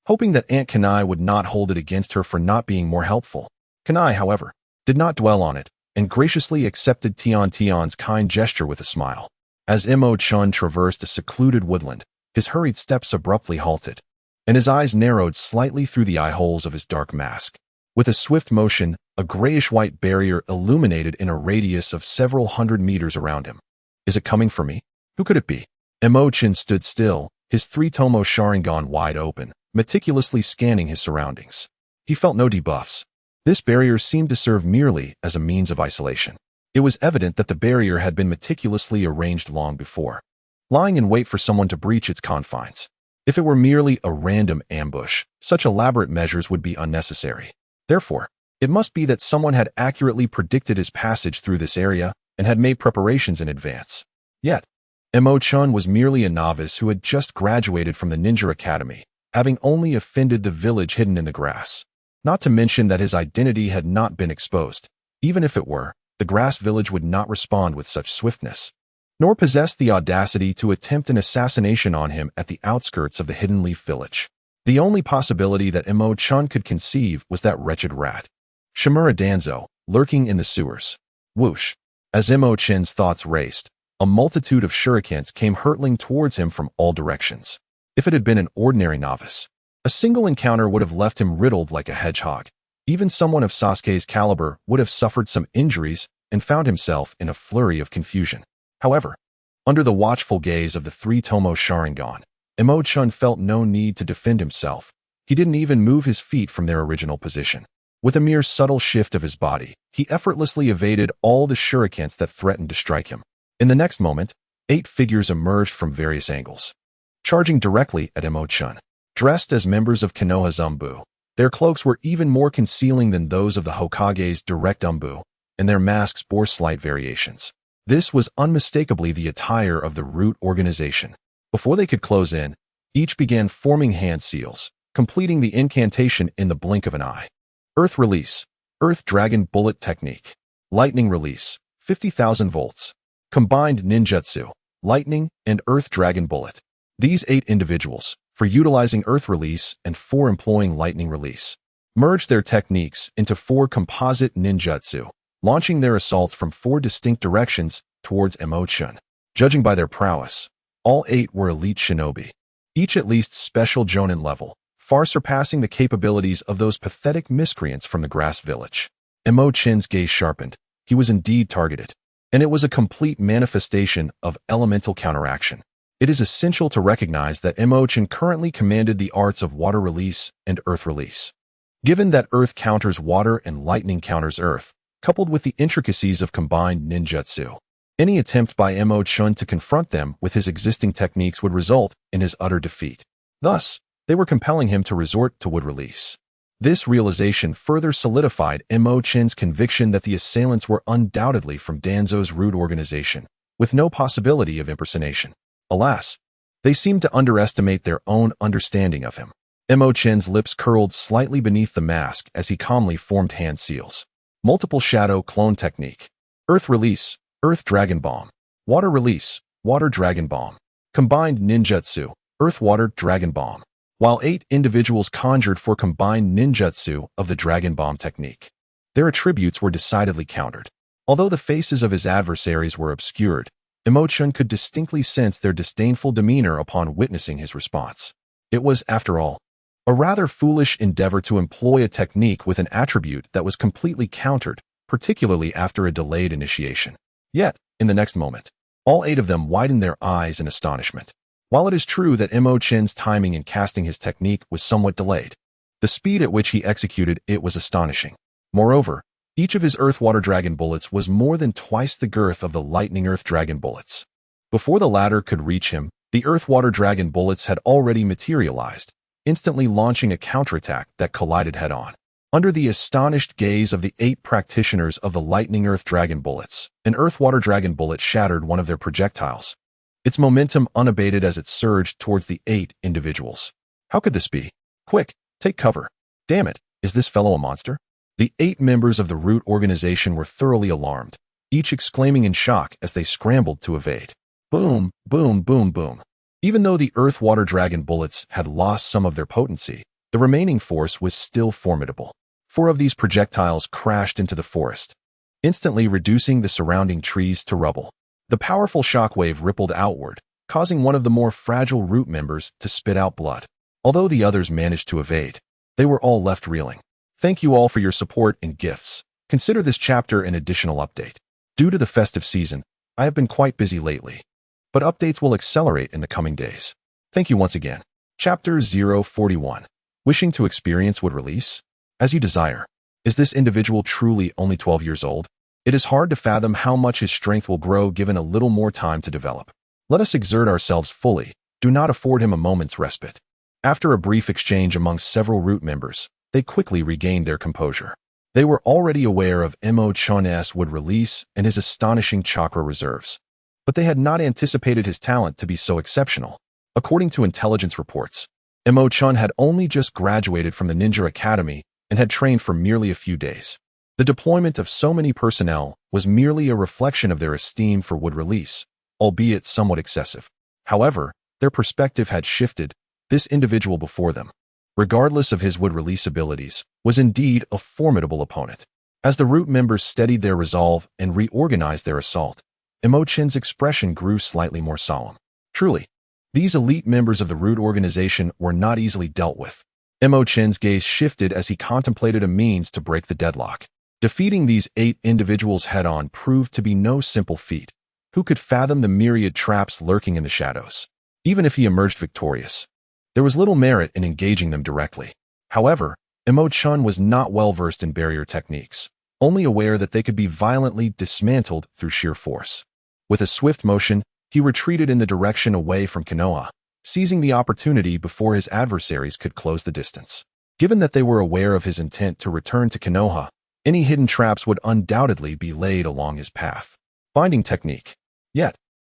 hoping that Aunt Kanai would not hold it against her for not being more helpful. Kanai, however, did not dwell on it and graciously accepted Tian's kind gesture with a smile. As Mo Chen traversed a secluded woodland, his hurried steps abruptly halted, and his eyes narrowed slightly through the eye holes of his dark mask. With a swift motion, a grayish-white barrier illuminated in a radius of several hundred meters around him. Is it coming for me? Who could it be? Mo Chen stood still, his 3-tomo Sharingan wide open, meticulously scanning his surroundings. He felt no debuffs. This barrier seemed to serve merely as a means of isolation. It was evident that the barrier had been meticulously arranged long before, lying in wait for someone to breach its confines. If it were merely a random ambush, such elaborate measures would be unnecessary. Therefore, it must be that someone had accurately predicted his passage through this area and had made preparations in advance. Yet, Mo Chen was merely a novice who had just graduated from the ninja academy, having only offended the village hidden in the grass. Not to mention that his identity had not been exposed. Even if it were, the grass village would not respond with such swiftness, nor possess the audacity to attempt an assassination on him at the outskirts of the Hidden Leaf village. The only possibility that Mo Chen could conceive was that wretched rat, Shimura Danzo, lurking in the sewers. Whoosh! As Mo Chen's thoughts raced, a multitude of shurikens came hurtling towards him from all directions. If it had been an ordinary novice, a single encounter would have left him riddled like a hedgehog. Even someone of Sasuke's caliber would have suffered some injuries and found himself in a flurry of confusion. However, under the watchful gaze of the three-tomo Sharingan, Mo Chen felt no need to defend himself. He didn't even move his feet from their original position. With a mere subtle shift of his body, he effortlessly evaded all the shurikens that threatened to strike him. In the next moment, 8 figures emerged from various angles, charging directly at Mo Chen. Dressed as members of Konoha Zumbu, their cloaks were even more concealing than those of the Hokage's direct Umbu, and their masks bore slight variations. This was unmistakably the attire of the Root organization. Before they could close in, each began forming hand seals, completing the incantation in the blink of an eye. Earth Release, Earth Dragon Bullet Technique. Lightning Release, 50,000 volts. Combined Ninjutsu, Lightning and Earth Dragon Bullet. These 8 individuals, for utilizing Earth Release and 4 employing Lightning Release, merged their techniques into 4 composite ninjutsu, launching their assaults from 4 distinct directions towards Mo Chen. Judging by their prowess, all 8 were elite shinobi, each at least special Jonin level, far surpassing the capabilities of those pathetic miscreants from the grass village. Mo Chen's gaze sharpened. He was indeed targeted, and it was a complete manifestation of elemental counteraction. It is essential to recognize that Mo Chen currently commanded the arts of water release and earth release. Given that earth counters water and lightning counters earth, coupled with the intricacies of combined ninjutsu, any attempt by Mo Chen to confront them with his existing techniques would result in his utter defeat. Thus, they were compelling him to resort to wood release. This realization further solidified Mo Chen's conviction that the assailants were undoubtedly from Danzo's Root organization, with no possibility of impersonation. Alas, they seemed to underestimate their own understanding of him. Mo Chen's lips curled slightly beneath the mask as he calmly formed hand seals. Multiple Shadow Clone Technique. Earth Release, Earth Dragon Bomb. Water Release, Water Dragon Bomb. Combined Ninjutsu, Earth Water Dragon Bomb. While 8 individuals conjured for combined ninjutsu of the Dragon Bomb technique, their attributes were decidedly countered. Although the faces of his adversaries were obscured, Mo Chen could distinctly sense their disdainful demeanor upon witnessing his response. It was, after all, a rather foolish endeavor to employ a technique with an attribute that was completely countered, particularly after a delayed initiation. Yet, in the next moment, all 8 of them widened their eyes in astonishment. While it is true that Mo Chen's timing in casting his technique was somewhat delayed, the speed at which he executed it was astonishing. Moreover, each of his Earth-Water Dragon bullets was more than twice the girth of the Lightning Earth Dragon bullets. Before the latter could reach him, the Earth-Water Dragon bullets had already materialized, instantly launching a counterattack that collided head-on. Under the astonished gaze of the 8 practitioners of the Lightning Earth Dragon bullets, an Earth-Water Dragon bullet shattered one of their projectiles, its momentum unabated as it surged towards the 8 individuals. How could this be? Quick, take cover. Damn it, is this fellow a monster? The 8 members of the Root organization were thoroughly alarmed, each exclaiming in shock as they scrambled to evade. Boom, boom, boom, boom. Even though the Earth-Water Dragon bullets had lost some of their potency, the remaining force was still formidable. 4 of these projectiles crashed into the forest, instantly reducing the surrounding trees to rubble. The powerful shockwave rippled outward, causing one of the more fragile Root members to spit out blood. Although the others managed to evade, they were all left reeling. Thank you all for your support and gifts. Consider this chapter an additional update. Due to the festive season, I have been quite busy lately, but updates will accelerate in the coming days. Thank you once again. Chapter 041. Wishing to experience would release? As you desire. Is this individual truly only 12 years old? It is hard to fathom how much his strength will grow given a little more time to develop. Let us exert ourselves fully. Do not afford him a moment's respite. After a brief exchange among several Root members, they quickly regained their composure. They were already aware of Mo Chen's would release and his astonishing chakra reserves. but they had not anticipated his talent to be so exceptional. According to intelligence reports, Mo Chen had only just graduated from the Ninja Academy and had trained for merely a few days. The deployment of so many personnel was merely a reflection of their esteem for wood release, albeit somewhat excessive. However, their perspective had shifted. This individual before them, regardless of his wood release abilities, was indeed a formidable opponent. As the root members steadied their resolve and reorganized their assault, Mo Chen's expression grew slightly more solemn. Truly, these elite members of the root organization were not easily dealt with. Mo Chen's gaze shifted as he contemplated a means to break the deadlock. Defeating these 8 individuals head-on proved to be no simple feat. Who could fathom the myriad traps lurking in the shadows? Even if he emerged victorious, there was little merit in engaging them directly. However, Mo Chen was not well versed in barrier techniques, only aware that they could be violently dismantled through sheer force. With a swift motion, he retreated in the direction away from Konoha, seizing the opportunity before his adversaries could close the distance. Given that they were aware of his intent to return to Konoha, any hidden traps would undoubtedly be laid along his path. Binding technique. Yet,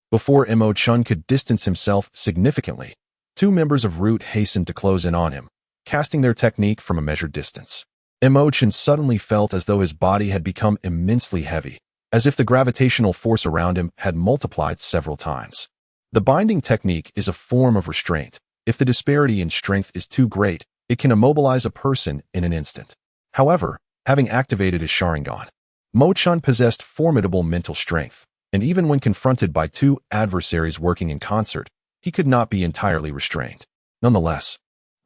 before Mo Chen could distance himself significantly, 2 members of Root hastened to close in on him, casting their technique from a measured distance. Mo Chen suddenly felt as though his body had become immensely heavy, as if the gravitational force around him had multiplied several times. The binding technique is a form of restraint. If the disparity in strength is too great, it can immobilize a person in an instant. However, having activated his Sharingan, Mo Chen possessed formidable mental strength, and even when confronted by 2 adversaries working in concert, he could not be entirely restrained. Nonetheless,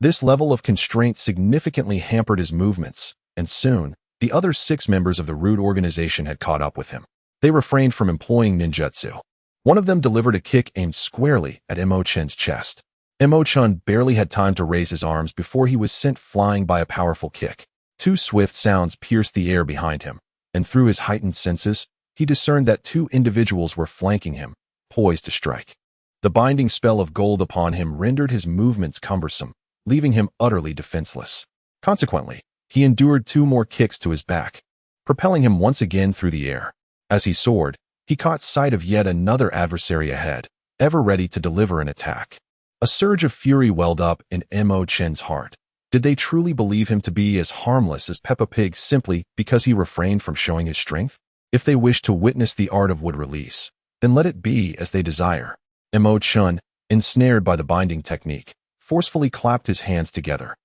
this level of constraint significantly hampered his movements, and soon, the other 6 members of the Root organization had caught up with him. They refrained from employing ninjutsu. One of them delivered a kick aimed squarely at Mo Chen's chest. Mo Chen barely had time to raise his arms before he was sent flying by a powerful kick. 2 swift sounds pierced the air behind him, and through his heightened senses, he discerned that 2 individuals were flanking him, poised to strike. The binding spell of gold upon him rendered his movements cumbersome, leaving him utterly defenseless. Consequently, he endured 2 more kicks to his back, propelling him once again through the air. As he soared, he caught sight of yet another adversary ahead, ever ready to deliver an attack. A surge of fury welled up in Mo Chen's heart. Did they truly believe him to be as harmless as Peppa Pig simply because he refrained from showing his strength? If they wish to witness the art of wood release, then let it be as they desire. Mo Chen, ensnared by the binding technique, forcefully clapped his hands together,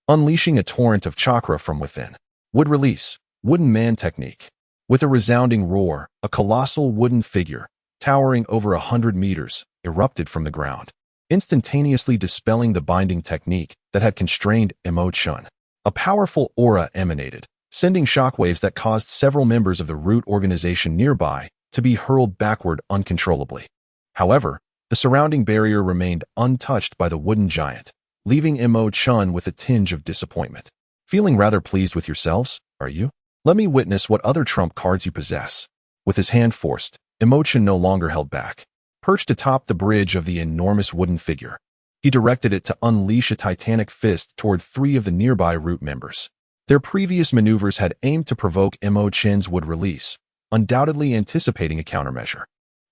unleashing a torrent of chakra from within. Wood release, wooden man technique. With a resounding roar, a colossal wooden figure, towering over 100 meters, erupted from the ground, instantaneously dispelling the binding technique that had constrained Mo Chen. A powerful aura emanated, sending shockwaves that caused several members of the Root organization nearby to be hurled backward uncontrollably. However, the surrounding barrier remained untouched by the wooden giant, leaving Mo Chen with a tinge of disappointment. Feeling rather pleased with yourselves, are you? Let me witness what other trump cards you possess. With his hand forced, Mo Chen no longer held back. Perched atop the bridge of the enormous wooden figure, he directed it to unleash a titanic fist toward 3 of the nearby Root members. Their previous maneuvers had aimed to provoke Mo Chen's wood release, undoubtedly anticipating a countermeasure.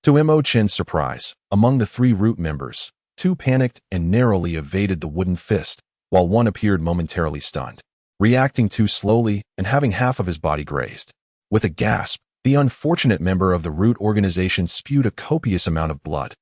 To Mo Chen's surprise, among the 3 Root members, 2 panicked and narrowly evaded the wooden fist, while 1 appeared momentarily stunned, reacting too slowly and having half of his body grazed. With a gasp, the unfortunate member of the Root organization spewed a copious amount of blood,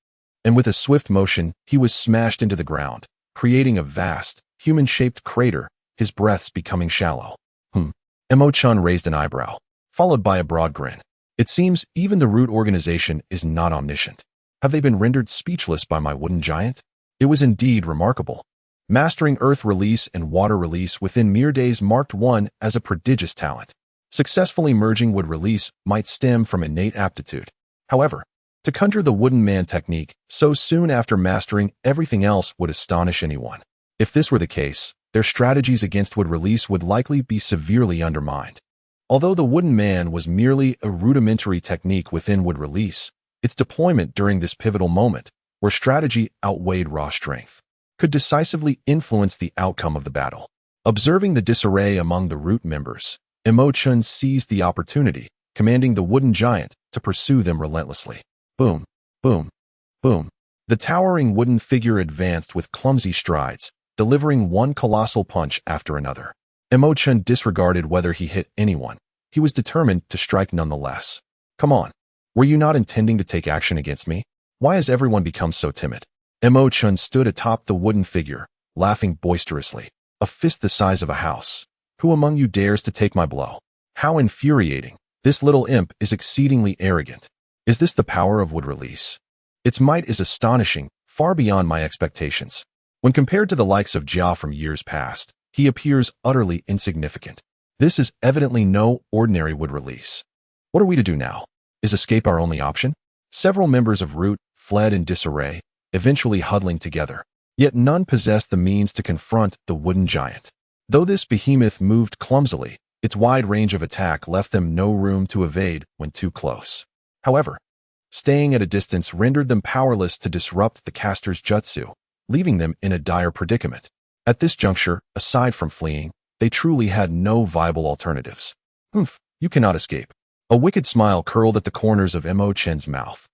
and with a swift motion, he was smashed into the ground, creating a vast, human-shaped crater, his breaths becoming shallow. Mo Chen raised an eyebrow, followed by a broad grin. It seems even the Root organization is not omniscient. Have they been rendered speechless by my wooden giant? It was indeed remarkable. Mastering earth release and water release within mere days marked one as a prodigious talent. Successfully merging wood release might stem from innate aptitude. However, to conjure the wooden man technique so soon after mastering everything else would astonish anyone. If this were the case, their strategies against wood release would likely be severely undermined. Although the wooden man was merely a rudimentary technique within wood release, its deployment during this pivotal moment, where strategy outweighed raw strength, could decisively influence the outcome of the battle. Observing the disarray among the Root members, Mo Chen seized the opportunity, commanding the wooden giant to pursue them relentlessly. Boom, Boom. Boom. The towering wooden figure advanced with clumsy strides, delivering one colossal punch after another. Mo Chen disregarded whether he hit anyone. He was determined to strike nonetheless. Come on. Were you not intending to take action against me? Why has everyone become so timid? Mo Chen stood atop the wooden figure, laughing boisterously. A fist the size of a house. Who among you dares to take my blow? How infuriating. This little imp is exceedingly arrogant. Is this the power of wood release? Its might is astonishing, far beyond my expectations. When compared to the likes of Jia from years past, he appears utterly insignificant. This is evidently no ordinary wood release. What are we to do now? Is escape our only option? Several members of Root fled in disarray, eventually huddling together. Yet none possessed the means to confront the wooden giant. Though this behemoth moved clumsily, its wide range of attack left them no room to evade when too close. However, staying at a distance rendered them powerless to disrupt the caster's jutsu, leaving them in a dire predicament. At this juncture, aside from fleeing, they truly had no viable alternatives. You cannot escape. A wicked smile curled at the corners of Mo Chen's mouth.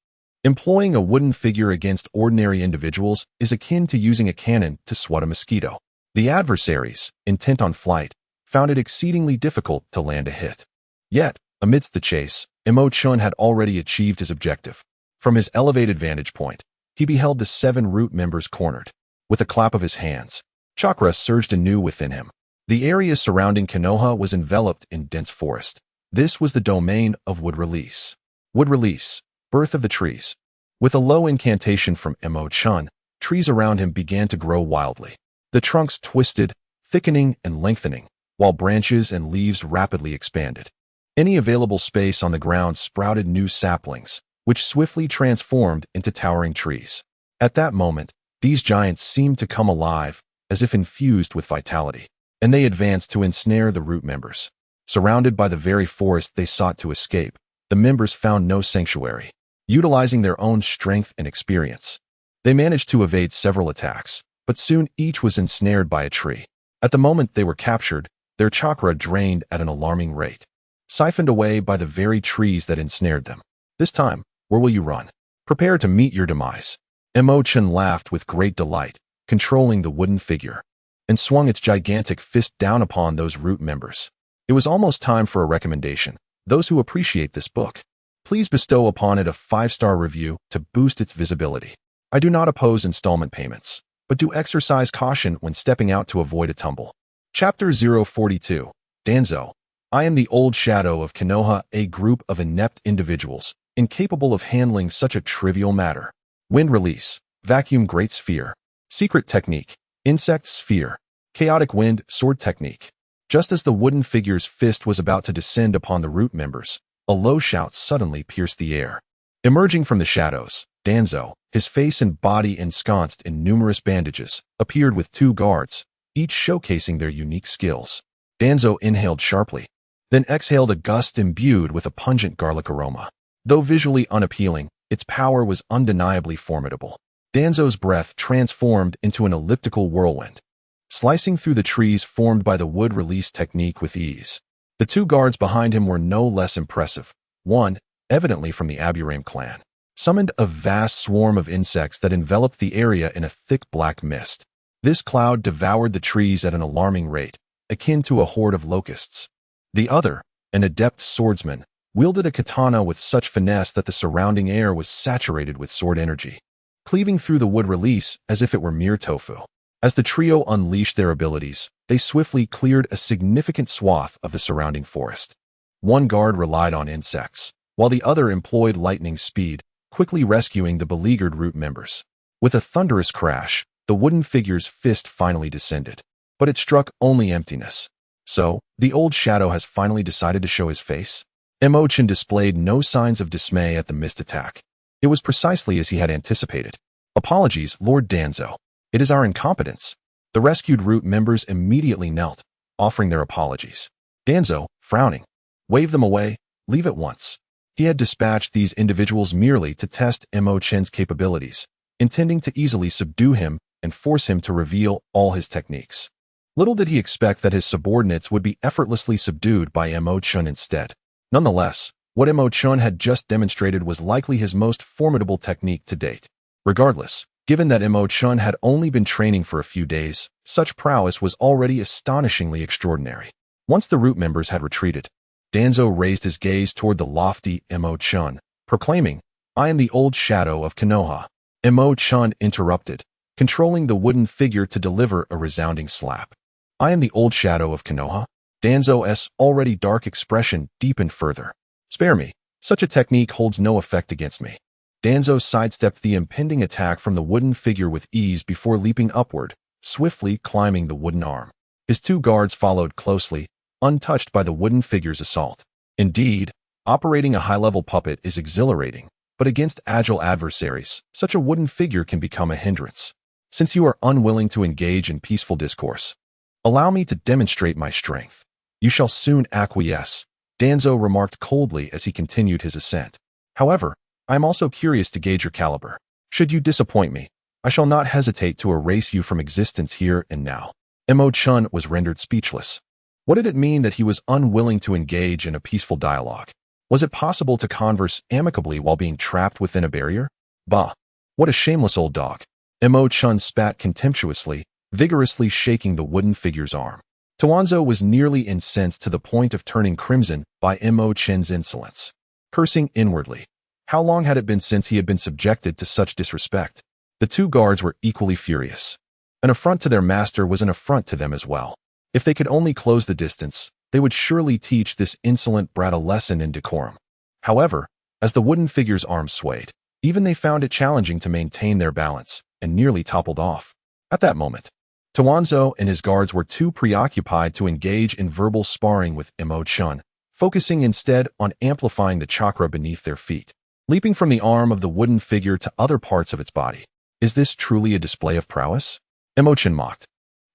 Employing a wooden figure against ordinary individuals is akin to using a cannon to swat a mosquito. The adversaries, intent on flight, found it exceedingly difficult to land a hit. Yet, amidst the chase, Mo Chen had already achieved his objective. From his elevated vantage point, he beheld the 7 Root members cornered. With a clap of his hands, chakra surged anew within him. The area surrounding Konoha was enveloped in dense forest. This was the domain of wood release. Wood release, birth of the trees. With a low incantation from Mo Chen, trees around him began to grow wildly. The trunks twisted, thickening and lengthening, while branches and leaves rapidly expanded. Any available space on the ground sprouted new saplings, which swiftly transformed into towering trees. At that moment, these giants seemed to come alive, as if infused with vitality, and they advanced to ensnare the Root members. Surrounded by the very forest they sought to escape, the members found no sanctuary. Utilizing their own strength and experience, they managed to evade several attacks, but soon each was ensnared by a tree. At the moment they were captured, their chakra drained at an alarming rate, siphoned away by the very trees that ensnared them. This time, where will you run? Prepare to meet your demise. Mo Chen laughed with great delight, controlling the wooden figure, and swung its gigantic fist down upon those Root members. It was almost time for a recommendation. Those who appreciate this book, please bestow upon it a 5-star review to boost its visibility. I do not oppose installment payments, but do exercise caution when stepping out to avoid a tumble. Chapter 042. Danzo. I am the old shadow of Konoha, a group of inept individuals, incapable of handling such a trivial matter. Wind release, vacuum great sphere, secret technique, insect sphere, chaotic wind sword technique. Just as the wooden figure's fist was about to descend upon the Root members, a low shout suddenly pierced the air. Emerging from the shadows, Danzo, his face and body ensconced in numerous bandages, appeared with 2 guards, each showcasing their unique skills. Danzo inhaled sharply, then exhaled a gust imbued with a pungent garlic aroma. Though visually unappealing, its power was undeniably formidable. Danzo's breath transformed into an elliptical whirlwind, slicing through the trees formed by the wood release technique with ease. The 2 guards behind him were no less impressive. One, evidently from the Aburame clan, summoned a vast swarm of insects that enveloped the area in a thick black mist. This cloud devoured the trees at an alarming rate, akin to a horde of locusts. The other, an adept swordsman, wielded a katana with such finesse that the surrounding air was saturated with sword energy, cleaving through the wood release as if it were mere tofu. As the trio unleashed their abilities, they swiftly cleared a significant swath of the surrounding forest. One guard relied on insects, while the other employed lightning speed, quickly rescuing the beleaguered Root members. With a thunderous crash, the wooden figure's fist finally descended, but it struck only emptiness. So, the old shadow has finally decided to show his face? Mo Chen displayed no signs of dismay at the missed attack. It was precisely as he had anticipated. Apologies, Lord Danzo. It is our incompetence. The rescued Root members immediately knelt, offering their apologies. Danzo, frowning, waved them away. Leave at once. He had dispatched these individuals merely to test Mo Chen's capabilities, intending to easily subdue him and force him to reveal all his techniques. Little did he expect that his subordinates would be effortlessly subdued by Mo Chen instead. Nonetheless, What Mo Chen had just demonstrated was likely his most formidable technique to date. Regardless, given that Mo Chen had only been training for a few days, such prowess was already astonishingly extraordinary. Once the root members had retreated, Danzo raised his gaze toward the lofty Mo Chen, proclaiming, "I am the old shadow of Konoha." Mo Chen interrupted, controlling the wooden figure to deliver a resounding slap. "I am the old shadow of Konoha?" Danzo's already dark expression deepened further. "Spare me. Such a technique holds no effect against me." Danzo sidestepped the impending attack from the wooden figure with ease before leaping upward, swiftly climbing the wooden arm. His two guards followed closely, untouched by the wooden figure's assault. Indeed, operating a high-level puppet is exhilarating, but against agile adversaries, such a wooden figure can become a hindrance. Since you are unwilling to engage in peaceful discourse, allow me to demonstrate my strength. You shall soon acquiesce, Danzo remarked coldly as he continued his ascent. "However, I am also curious to gauge your caliber. Should you disappoint me, I shall not hesitate to erase you from existence here and now." Mo Chen was rendered speechless. What did it mean that he was unwilling to engage in a peaceful dialogue? Was it possible to converse amicably while being trapped within a barrier? Bah! What a shameless old dog. Mo Chen spat contemptuously, vigorously shaking the wooden figure's arm. Tuanzo was nearly incensed to the point of turning crimson by Mo Chen's insolence. Cursing inwardly, how long had it been since he had been subjected to such disrespect? The two guards were equally furious. An affront to their master was an affront to them as well. If they could only close the distance, they would surely teach this insolent brat a lesson in decorum. However, as the wooden figure's arm swayed, even they found it challenging to maintain their balance, and nearly toppled off. At that moment, Tuanzo and his guards were too preoccupied to engage in verbal sparring with Mo Chen, focusing instead on amplifying the chakra beneath their feet, leaping from the arm of the wooden figure to other parts of its body. Is this truly a display of prowess? Mo Chen mocked.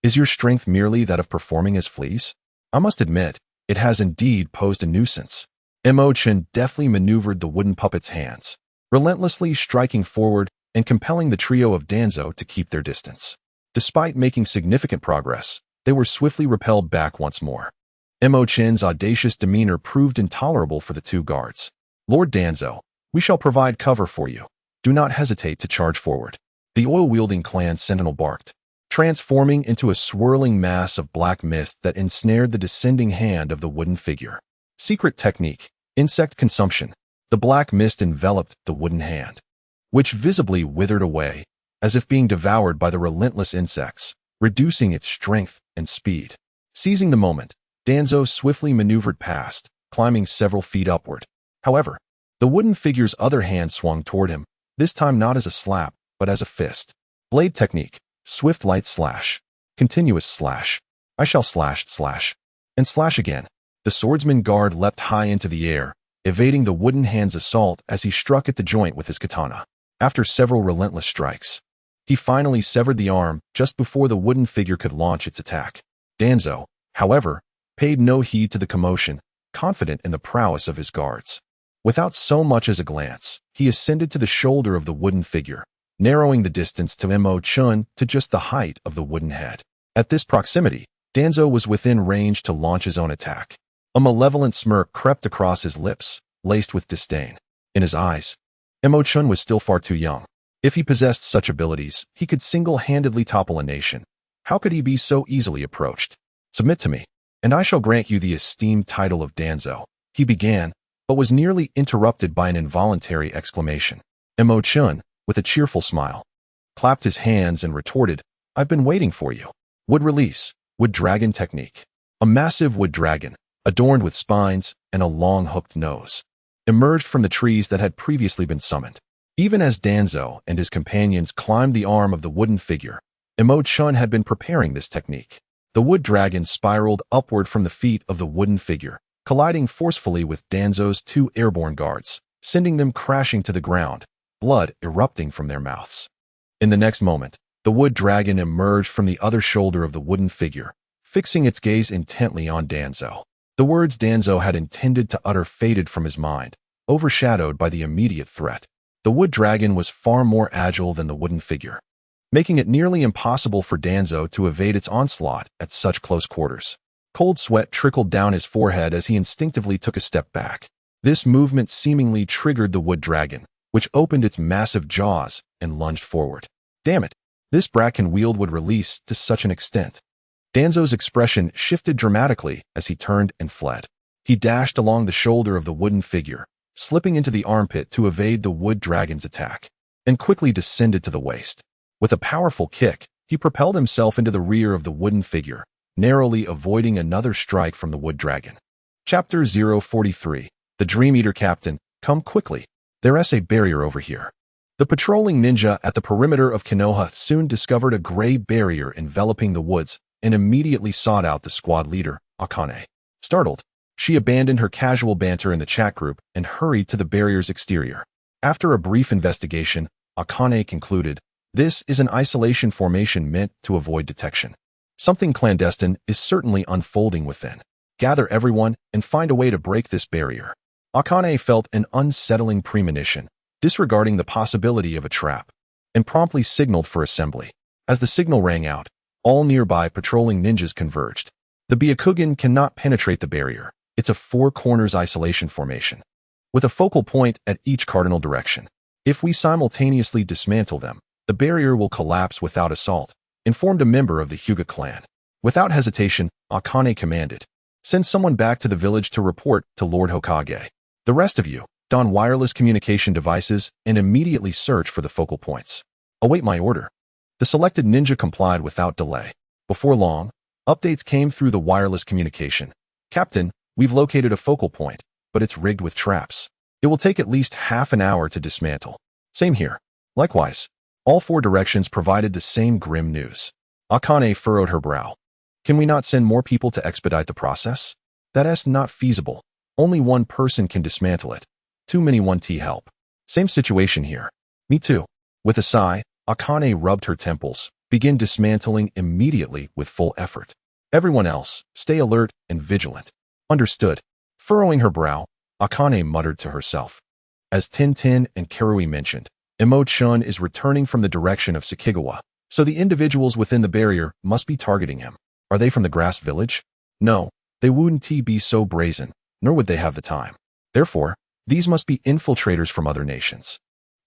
Is your strength merely that of performing as fleas? I must admit, it has indeed posed a nuisance. Mo Chen deftly maneuvered the wooden puppet's hands, relentlessly striking forward and compelling the trio of Danzo to keep their distance. Despite making significant progress, they were swiftly repelled back once more. Mo Chen's audacious demeanor proved intolerable for the two guards. "Lord Danzo, we shall provide cover for you. Do not hesitate to charge forward." The oil-wielding clan sentinel barked, transforming into a swirling mass of black mist that ensnared the descending hand of the wooden figure. Secret technique, insect consumption. The black mist enveloped the wooden hand, which visibly withered away, as if being devoured by the relentless insects, reducing its strength and speed. Seizing the moment, Danzo swiftly maneuvered past, climbing several feet upward. However, the wooden figure's other hand swung toward him, this time not as a slap, but as a fist. Blade technique, swift light slash, continuous slash. I shall slash, and slash again. The swordsman guard leapt high into the air, evading the wooden hand's assault as he struck at the joint with his katana. After several relentless strikes, he finally severed the arm just before the wooden figure could launch its attack. Danzo, however, paid no heed to the commotion, confident in the prowess of his guards. Without so much as a glance, he ascended to the shoulder of the wooden figure, narrowing the distance to Mo Chen to just the height of the wooden head. At this proximity, Danzo was within range to launch his own attack. A malevolent smirk crept across his lips, laced with disdain. In his eyes, Mo Chen was still far too young. If he possessed such abilities, he could single-handedly topple a nation. How could he be so easily approached? "Submit to me, and I shall grant you the esteemed title of Danzo," he began, but was nearly interrupted by an involuntary exclamation. Mo Chen, with a cheerful smile, clapped his hands and retorted, "I've been waiting for you." Wood release, wood dragon technique. A massive wood dragon, adorned with spines and a long hooked nose, emerged from the trees that had previously been summoned. Even as Danzo and his companions climbed the arm of the wooden figure, Mo Chen had been preparing this technique. The wood dragon spiraled upward from the feet of the wooden figure, colliding forcefully with Danzo's two airborne guards, sending them crashing to the ground, blood erupting from their mouths. In the next moment, the wood dragon emerged from the other shoulder of the wooden figure, fixing its gaze intently on Danzo. The words Danzo had intended to utter faded from his mind, overshadowed by the immediate threat. The wood dragon was far more agile than the wooden figure, making it nearly impossible for Danzo to evade its onslaught at such close quarters. Cold sweat trickled down his forehead as he instinctively took a step back. This movement seemingly triggered the wood dragon, which opened its massive jaws and lunged forward. Damn it! This brat can wield wood release to such an extent. Danzo's expression shifted dramatically as he turned and fled. He dashed along the shoulder of the wooden figure, slipping into the armpit to evade the wood dragon's attack, and quickly descended to the waist. With a powerful kick, he propelled himself into the rear of the wooden figure, narrowly avoiding another strike from the wood dragon. Chapter 043. The Dream Eater Captain, come quickly. There's a barrier over here. The patrolling ninja at the perimeter of Konoha soon discovered a gray barrier enveloping the woods and immediately sought out the squad leader, Akane. Startled, she abandoned her casual banter in the chat group and hurried to the barrier's exterior. After a brief investigation, Akane concluded, this is an isolation formation meant to avoid detection. Something clandestine is certainly unfolding within. Gather everyone and find a way to break this barrier. Akane felt an unsettling premonition, disregarding the possibility of a trap, and promptly signaled for assembly. As the signal rang out, all nearby patrolling ninjas converged. The Byakugan cannot penetrate the barrier. It's a four-corners isolation formation, with a focal point at each cardinal direction. If we simultaneously dismantle them, the barrier will collapse without assault, informed a member of the Hyuga clan. Without hesitation, Akane commanded, send someone back to the village to report to Lord Hokage. The rest of you, don wireless communication devices and immediately search for the focal points. Await my order. The selected ninja complied without delay. Before long, updates came through the wireless communication. Captain, we've located a focal point, but it's rigged with traps. It will take at least half an hour to dismantle. Same here. Likewise, all four directions provided the same grim news. Akane furrowed her brow. Can we not send more people to expedite the process? That's not feasible. Only one person can dismantle it. Too many 1T help. Same situation here. Me too. With a sigh, Akane rubbed her temples, begin dismantling immediately with full effort. Everyone else, stay alert and vigilant. Understood. Furrowing her brow, Akane muttered to herself. As Tintin and Karui mentioned, Mo Chen is returning from the direction of Sakigawa, so the individuals within the barrier must be targeting him. Are they from the grass village? No, they wouldn't be so brazen, nor would they have the time. Therefore, these must be infiltrators from other nations.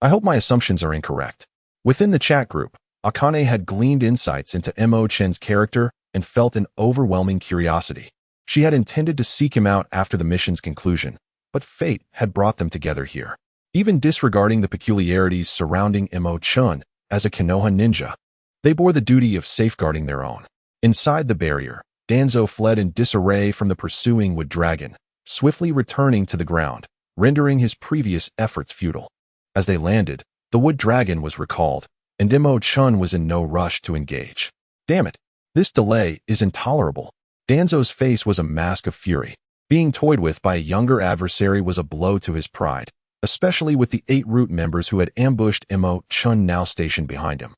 I hope my assumptions are incorrect. Within the chat group, Akane had gleaned insights into Mo Chen's character and felt an overwhelming curiosity. She had intended to seek him out after the mission's conclusion, but fate had brought them together here. Even disregarding the peculiarities surrounding Mo Chen as a Konoha ninja, they bore the duty of safeguarding their own. Inside the barrier, Danzo fled in disarray from the pursuing wood dragon, swiftly returning to the ground, rendering his previous efforts futile. As they landed, the wood dragon was recalled, and Mo Chen was in no rush to engage. Damn it, this delay is intolerable. Danzo's face was a mask of fury. Being toyed with by a younger adversary was a blow to his pride, especially with the 8 root members who had ambushed Mo Chen now stationed behind him.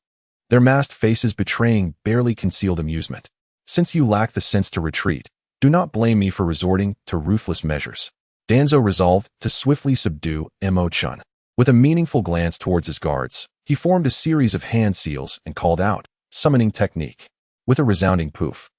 Their masked faces betraying barely concealed amusement. Since you lack the sense to retreat, do not blame me for resorting to ruthless measures. Danzo resolved to swiftly subdue Mo Chen. With a meaningful glance towards his guards, he formed a series of hand seals and called out, summoning technique. With a resounding poof,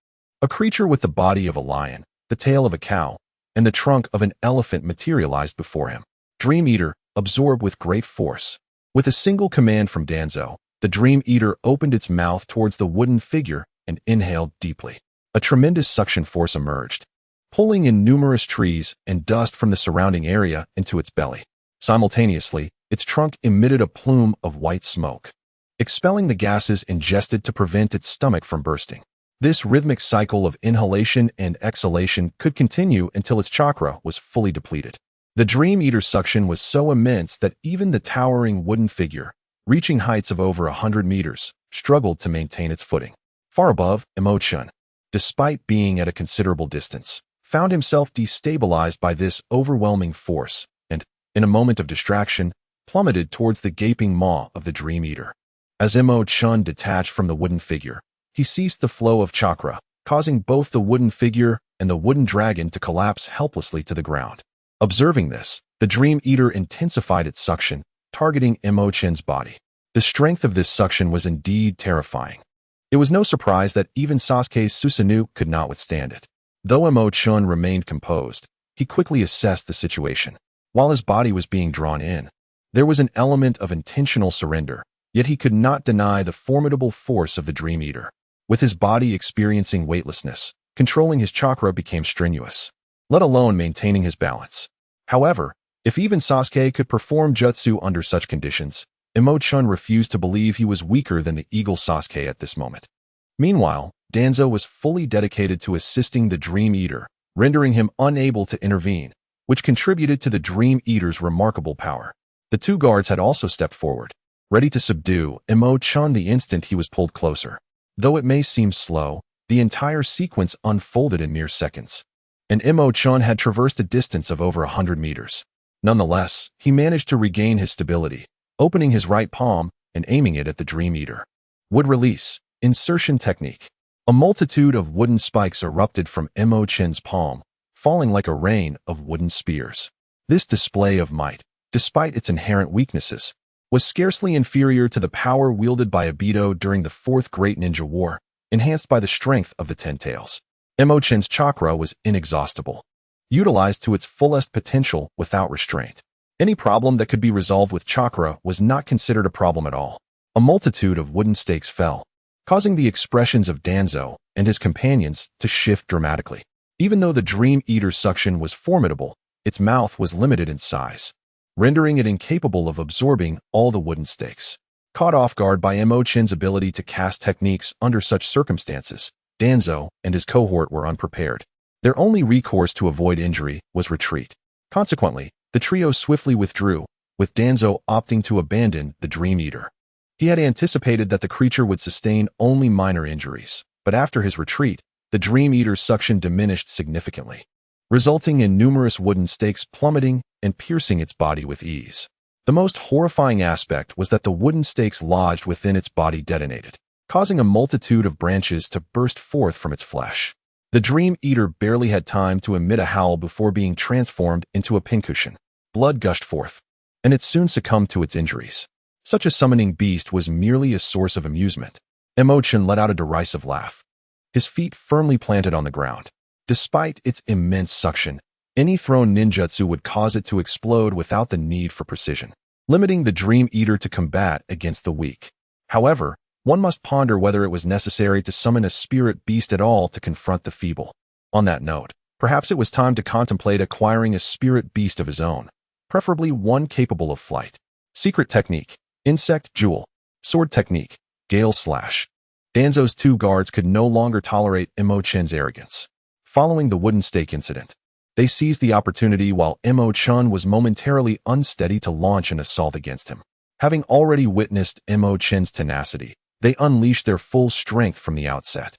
a creature with the body of a lion, the tail of a cow, and the trunk of an elephant materialized before him. Dream Eater, absorbed with great force. With a single command from Danzo, the Dream Eater opened its mouth towards the wooden figure and inhaled deeply. A tremendous suction force emerged, pulling in numerous trees and dust from the surrounding area into its belly. Simultaneously, its trunk emitted a plume of white smoke, expelling the gases ingested to prevent its stomach from bursting. This rhythmic cycle of inhalation and exhalation could continue until its chakra was fully depleted. The Dream Eater's suction was so immense that even the towering wooden figure, reaching heights of over 100 meters, struggled to maintain its footing. Far above, Mo Chen, despite being at a considerable distance, found himself destabilized by this overwhelming force and, in a moment of distraction, plummeted towards the gaping maw of the Dream Eater. As Mo Chen detached from the wooden figure, he ceased the flow of chakra, causing both the wooden figure and the wooden dragon to collapse helplessly to the ground. Observing this, the Dream Eater intensified its suction, targeting Mo Chen's body. The strength of this suction was indeed terrifying. It was no surprise that even Sasuke Susanoo could not withstand it. Though Mo Chen remained composed, he quickly assessed the situation. While his body was being drawn in, there was an element of intentional surrender, yet he could not deny the formidable force of the Dream Eater. With his body experiencing weightlessness, controlling his chakra became strenuous, let alone maintaining his balance. However, if even Sasuke could perform jutsu under such conditions, Mo Chen refused to believe he was weaker than the Eagle Sasuke at this moment. Meanwhile, Danzo was fully dedicated to assisting the Dream Eater, rendering him unable to intervene, which contributed to the Dream Eater's remarkable power. The two guards had also stepped forward, ready to subdue Mo Chen the instant he was pulled closer. Though it may seem slow, the entire sequence unfolded in mere seconds, and Mo Chen had traversed a distance of over 100 meters. Nonetheless, he managed to regain his stability, opening his right palm and aiming it at the Dream Eater. Wood release, insertion technique. A multitude of wooden spikes erupted from Mo Chen's palm, falling like a rain of wooden spears. This display of might, despite its inherent weaknesses, was scarcely inferior to the power wielded by Obito during the Fourth Great Ninja War, enhanced by the strength of the Ten Tails. Mo Chen's chakra was inexhaustible, utilized to its fullest potential without restraint. Any problem that could be resolved with chakra was not considered a problem at all. A multitude of wooden stakes fell, causing the expressions of Danzo and his companions to shift dramatically. Even though the Dream Eater's suction was formidable, its mouth was limited in size, rendering it incapable of absorbing all the wooden stakes. Caught off guard by Mo Chen's ability to cast techniques under such circumstances, Danzo and his cohort were unprepared. Their only recourse to avoid injury was retreat. Consequently, the trio swiftly withdrew, with Danzo opting to abandon the Dream Eater. He had anticipated that the creature would sustain only minor injuries, but after his retreat, the Dream Eater's suction diminished significantly, resulting in numerous wooden stakes plummeting and piercing its body with ease. The most horrifying aspect was that the wooden stakes lodged within its body detonated, causing a multitude of branches to burst forth from its flesh. The Dream Eater barely had time to emit a howl before being transformed into a pincushion. Blood gushed forth, and it soon succumbed to its injuries. Such a summoning beast was merely a source of amusement. Mo Chen let out a derisive laugh, his feet firmly planted on the ground. Despite its immense suction, any thrown ninjutsu would cause it to explode without the need for precision, limiting the Dream Eater to combat against the weak. However, one must ponder whether it was necessary to summon a spirit beast at all to confront the feeble. On that note, perhaps it was time to contemplate acquiring a spirit beast of his own, preferably one capable of flight. Secret technique, insect jewel. Sword technique, gale slash. Danzo's two guards could no longer tolerate Mo Chen's arrogance. Following the wooden stake incident, they seized the opportunity while Mo Chen was momentarily unsteady to launch an assault against him. Having already witnessed Mo Chen's tenacity, they unleashed their full strength from the outset.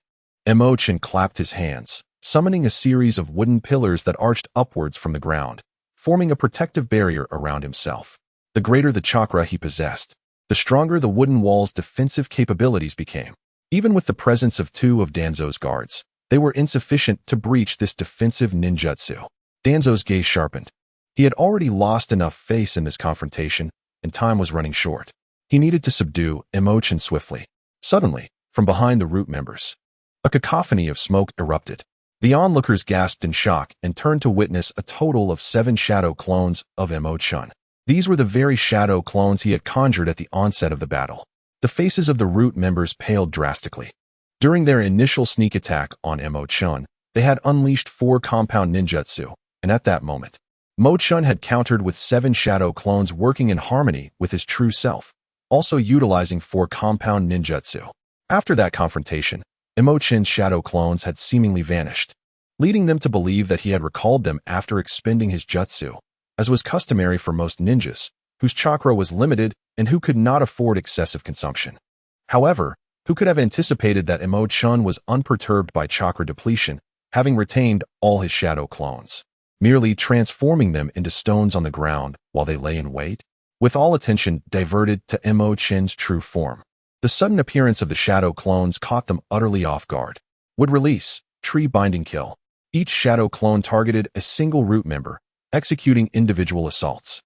Mo Chen clapped his hands, summoning a series of wooden pillars that arched upwards from the ground, forming a protective barrier around himself. The greater the chakra he possessed, the stronger the wooden wall's defensive capabilities became. Even with the presence of two of Danzo's guards, they were insufficient to breach this defensive ninjutsu. Danzo's gaze sharpened. He had already lost enough face in this confrontation, and time was running short. He needed to subdue Mo Chen swiftly. Suddenly, from behind the root members, a cacophony of smoke erupted. The onlookers gasped in shock and turned to witness a total of 7 shadow clones of Mo Chen. These were the very shadow clones he had conjured at the onset of the battle. The faces of the root members paled drastically. During their initial sneak attack on Mo Chen, they had unleashed 4 compound ninjutsu, and at that moment, Mo Chen had countered with 7 shadow clones working in harmony with his true self, also utilizing 4 compound ninjutsu. After that confrontation, Mo Chen's shadow clones had seemingly vanished, leading them to believe that he had recalled them after expending his jutsu, as was customary for most ninjas, whose chakra was limited and who could not afford excessive consumption. However, who could have anticipated that Mo Chen was unperturbed by chakra depletion, having retained all his shadow clones, merely transforming them into stones on the ground while they lay in wait? With all attention diverted to Mo Chen's true form, the sudden appearance of the shadow clones caught them utterly off guard. Would release, tree binding kill. Each shadow clone targeted a single root member, executing individual assaults.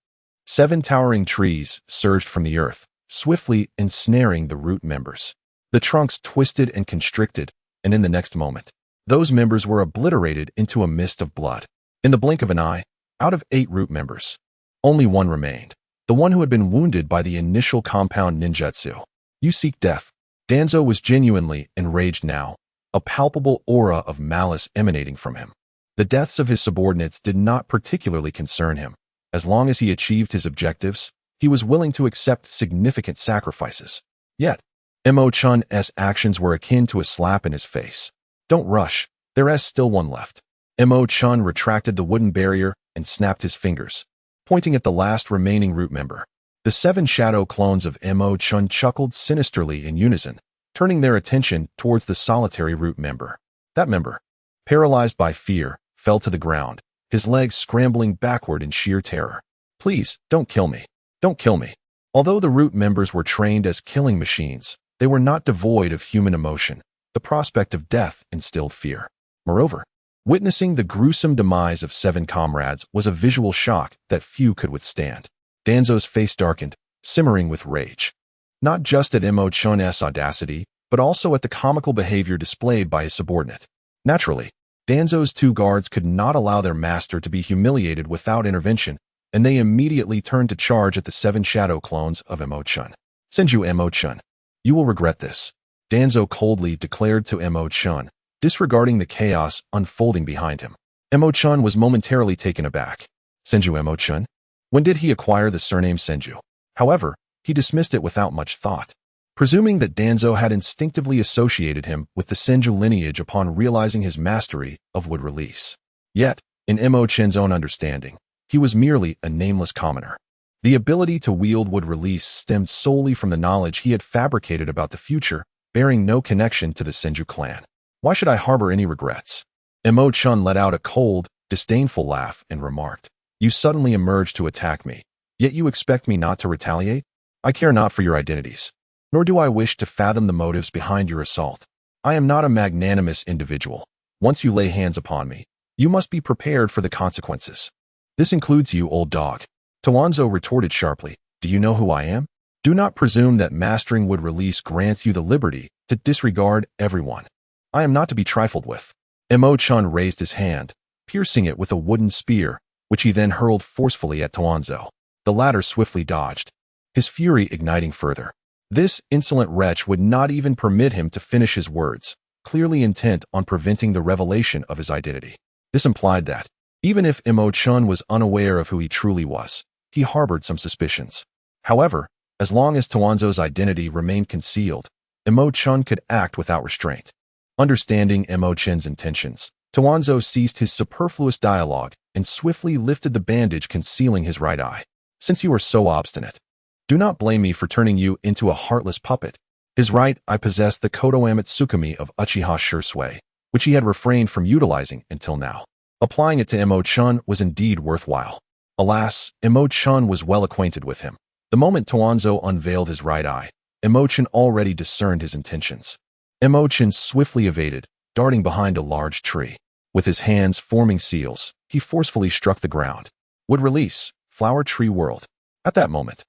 7 towering trees surged from the earth, swiftly ensnaring the root members. The trunks twisted and constricted, and in the next moment, those members were obliterated into a mist of blood. In the blink of an eye, out of 8 root members, Only one remained, the one who had been wounded by the initial compound ninjutsu. You seek death. Danzo was genuinely enraged now, a palpable aura of malice emanating from him. The deaths of his subordinates did not particularly concern him. As long as he achieved his objectives, he was willing to accept significant sacrifices. Yet, Mo Chen's actions were akin to a slap in his face. Don't rush, there is still one left. Mo Chen retracted the wooden barrier and snapped his fingers, pointing at the last remaining root member. The 7 shadow clones of Mo Chen chuckled sinisterly in unison, turning their attention towards the solitary root member. That member, paralyzed by fear, fell to the ground, his legs scrambling backward in sheer terror. Please, don't kill me. Don't kill me. Although the root members were trained as killing machines, they were not devoid of human emotion. The prospect of death instilled fear. Moreover, witnessing the gruesome demise of 7 comrades was a visual shock that few could withstand. Danzo's face darkened, simmering with rage. Not just at Mo Chen's audacity, but also at the comical behavior displayed by his subordinate. Naturally, Danzo's 2 guards could not allow their master to be humiliated without intervention, and they immediately turned to charge at the 7 shadow clones of Mo Chen. Senju Mo Chen, you will regret this, Danzo coldly declared to Mo Chen, disregarding the chaos unfolding behind him. Mo Chen was momentarily taken aback. Senju Mo Chen? When did he acquire the surname Senju? However, he dismissed it without much thought, presuming that Danzo had instinctively associated him with the Senju lineage upon realizing his mastery of wood release. Yet, in Mo Chen's own understanding, he was merely a nameless commoner. The ability to wield wood release stemmed solely from the knowledge he had fabricated about the future, bearing no connection to the Senju clan. Why should I harbor any regrets? Mo Chen let out a cold, disdainful laugh and remarked, You suddenly emerged to attack me, yet you expect me not to retaliate? I care not for your identities, nor do I wish to fathom the motives behind your assault. I am not a magnanimous individual. Once you lay hands upon me, you must be prepared for the consequences. This includes you, old dog. Tuanzo retorted sharply, Do you know who I am? Do not presume that mastering wood release grants you the liberty to disregard everyone. I am not to be trifled with. Mo Chen raised his hand, piercing it with a wooden spear, which he then hurled forcefully at Tuanzo. The latter swiftly dodged, his fury igniting further. This insolent wretch would not even permit him to finish his words, clearly intent on preventing the revelation of his identity. This implied that, even if Mo Chen was unaware of who he truly was, he harbored some suspicions. However, as long as Tuanzo's identity remained concealed, Mo Chen could act without restraint. Understanding Mo Chen's intentions, Tuanzo ceased his superfluous dialogue and swiftly lifted the bandage concealing his right eye. Since you are so obstinate, do not blame me for turning you into a heartless puppet. His right eye possessed the Kodo Amatsukami of Uchiha Shursui, which he had refrained from utilizing until now. Applying it to Mo Chen was indeed worthwhile. Alas, Mo Chen was well acquainted with him. The moment Tuanzo unveiled his right eye, Mo Chen already discerned his intentions. Mo Chen swiftly evaded, darting behind a large tree. With his hands forming seals, he forcefully struck the ground. Would release, Flower Tree World. At that moment,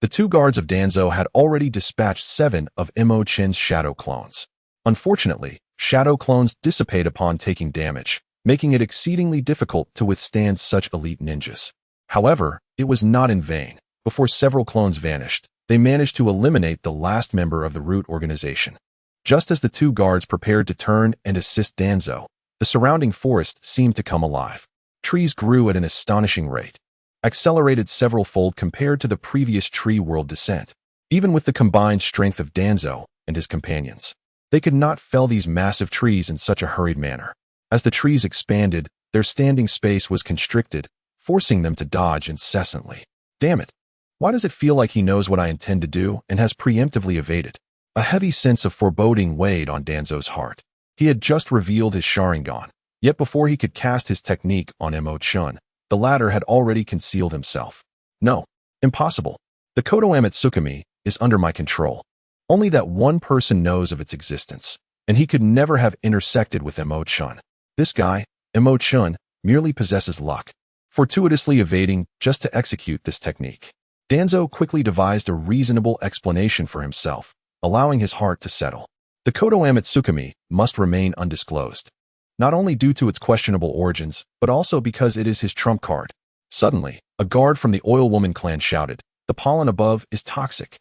the 2 guards of Danzo had already dispatched 7 of Mo Chen's shadow clones. Unfortunately, shadow clones dissipate upon taking damage, making it exceedingly difficult to withstand such elite ninjas. However, it was not in vain. Before several clones vanished, they managed to eliminate the last member of the root organization. Just as the 2 guards prepared to turn and assist Danzo, the surrounding forest seemed to come alive. Trees grew at an astonishing rate, accelerated several-fold compared to the previous tree world descent. Even with the combined strength of Danzo and his companions, they could not fell these massive trees in such a hurried manner. As the trees expanded, their standing space was constricted, forcing them to dodge incessantly. Damn it! Why does it feel like he knows what I intend to do and has preemptively evaded? A heavy sense of foreboding weighed on Danzo's heart. He had just revealed his Sharingan, yet before he could cast his technique on Mo Chen, the latter had already concealed himself. No, impossible. The Kodo Amatsukami is under my control. Only that one person knows of its existence, and he could never have intersected with Mo Chen. This guy, Mo Chen, merely possesses luck, fortuitously evading just to execute this technique. Danzo quickly devised a reasonable explanation for himself, allowing his heart to settle. The Kodo Amatsukami must remain undisclosed, not only due to its questionable origins, but also because it is his trump card. Suddenly, a guard from the Oil Woman clan shouted, "The pollen above is toxic."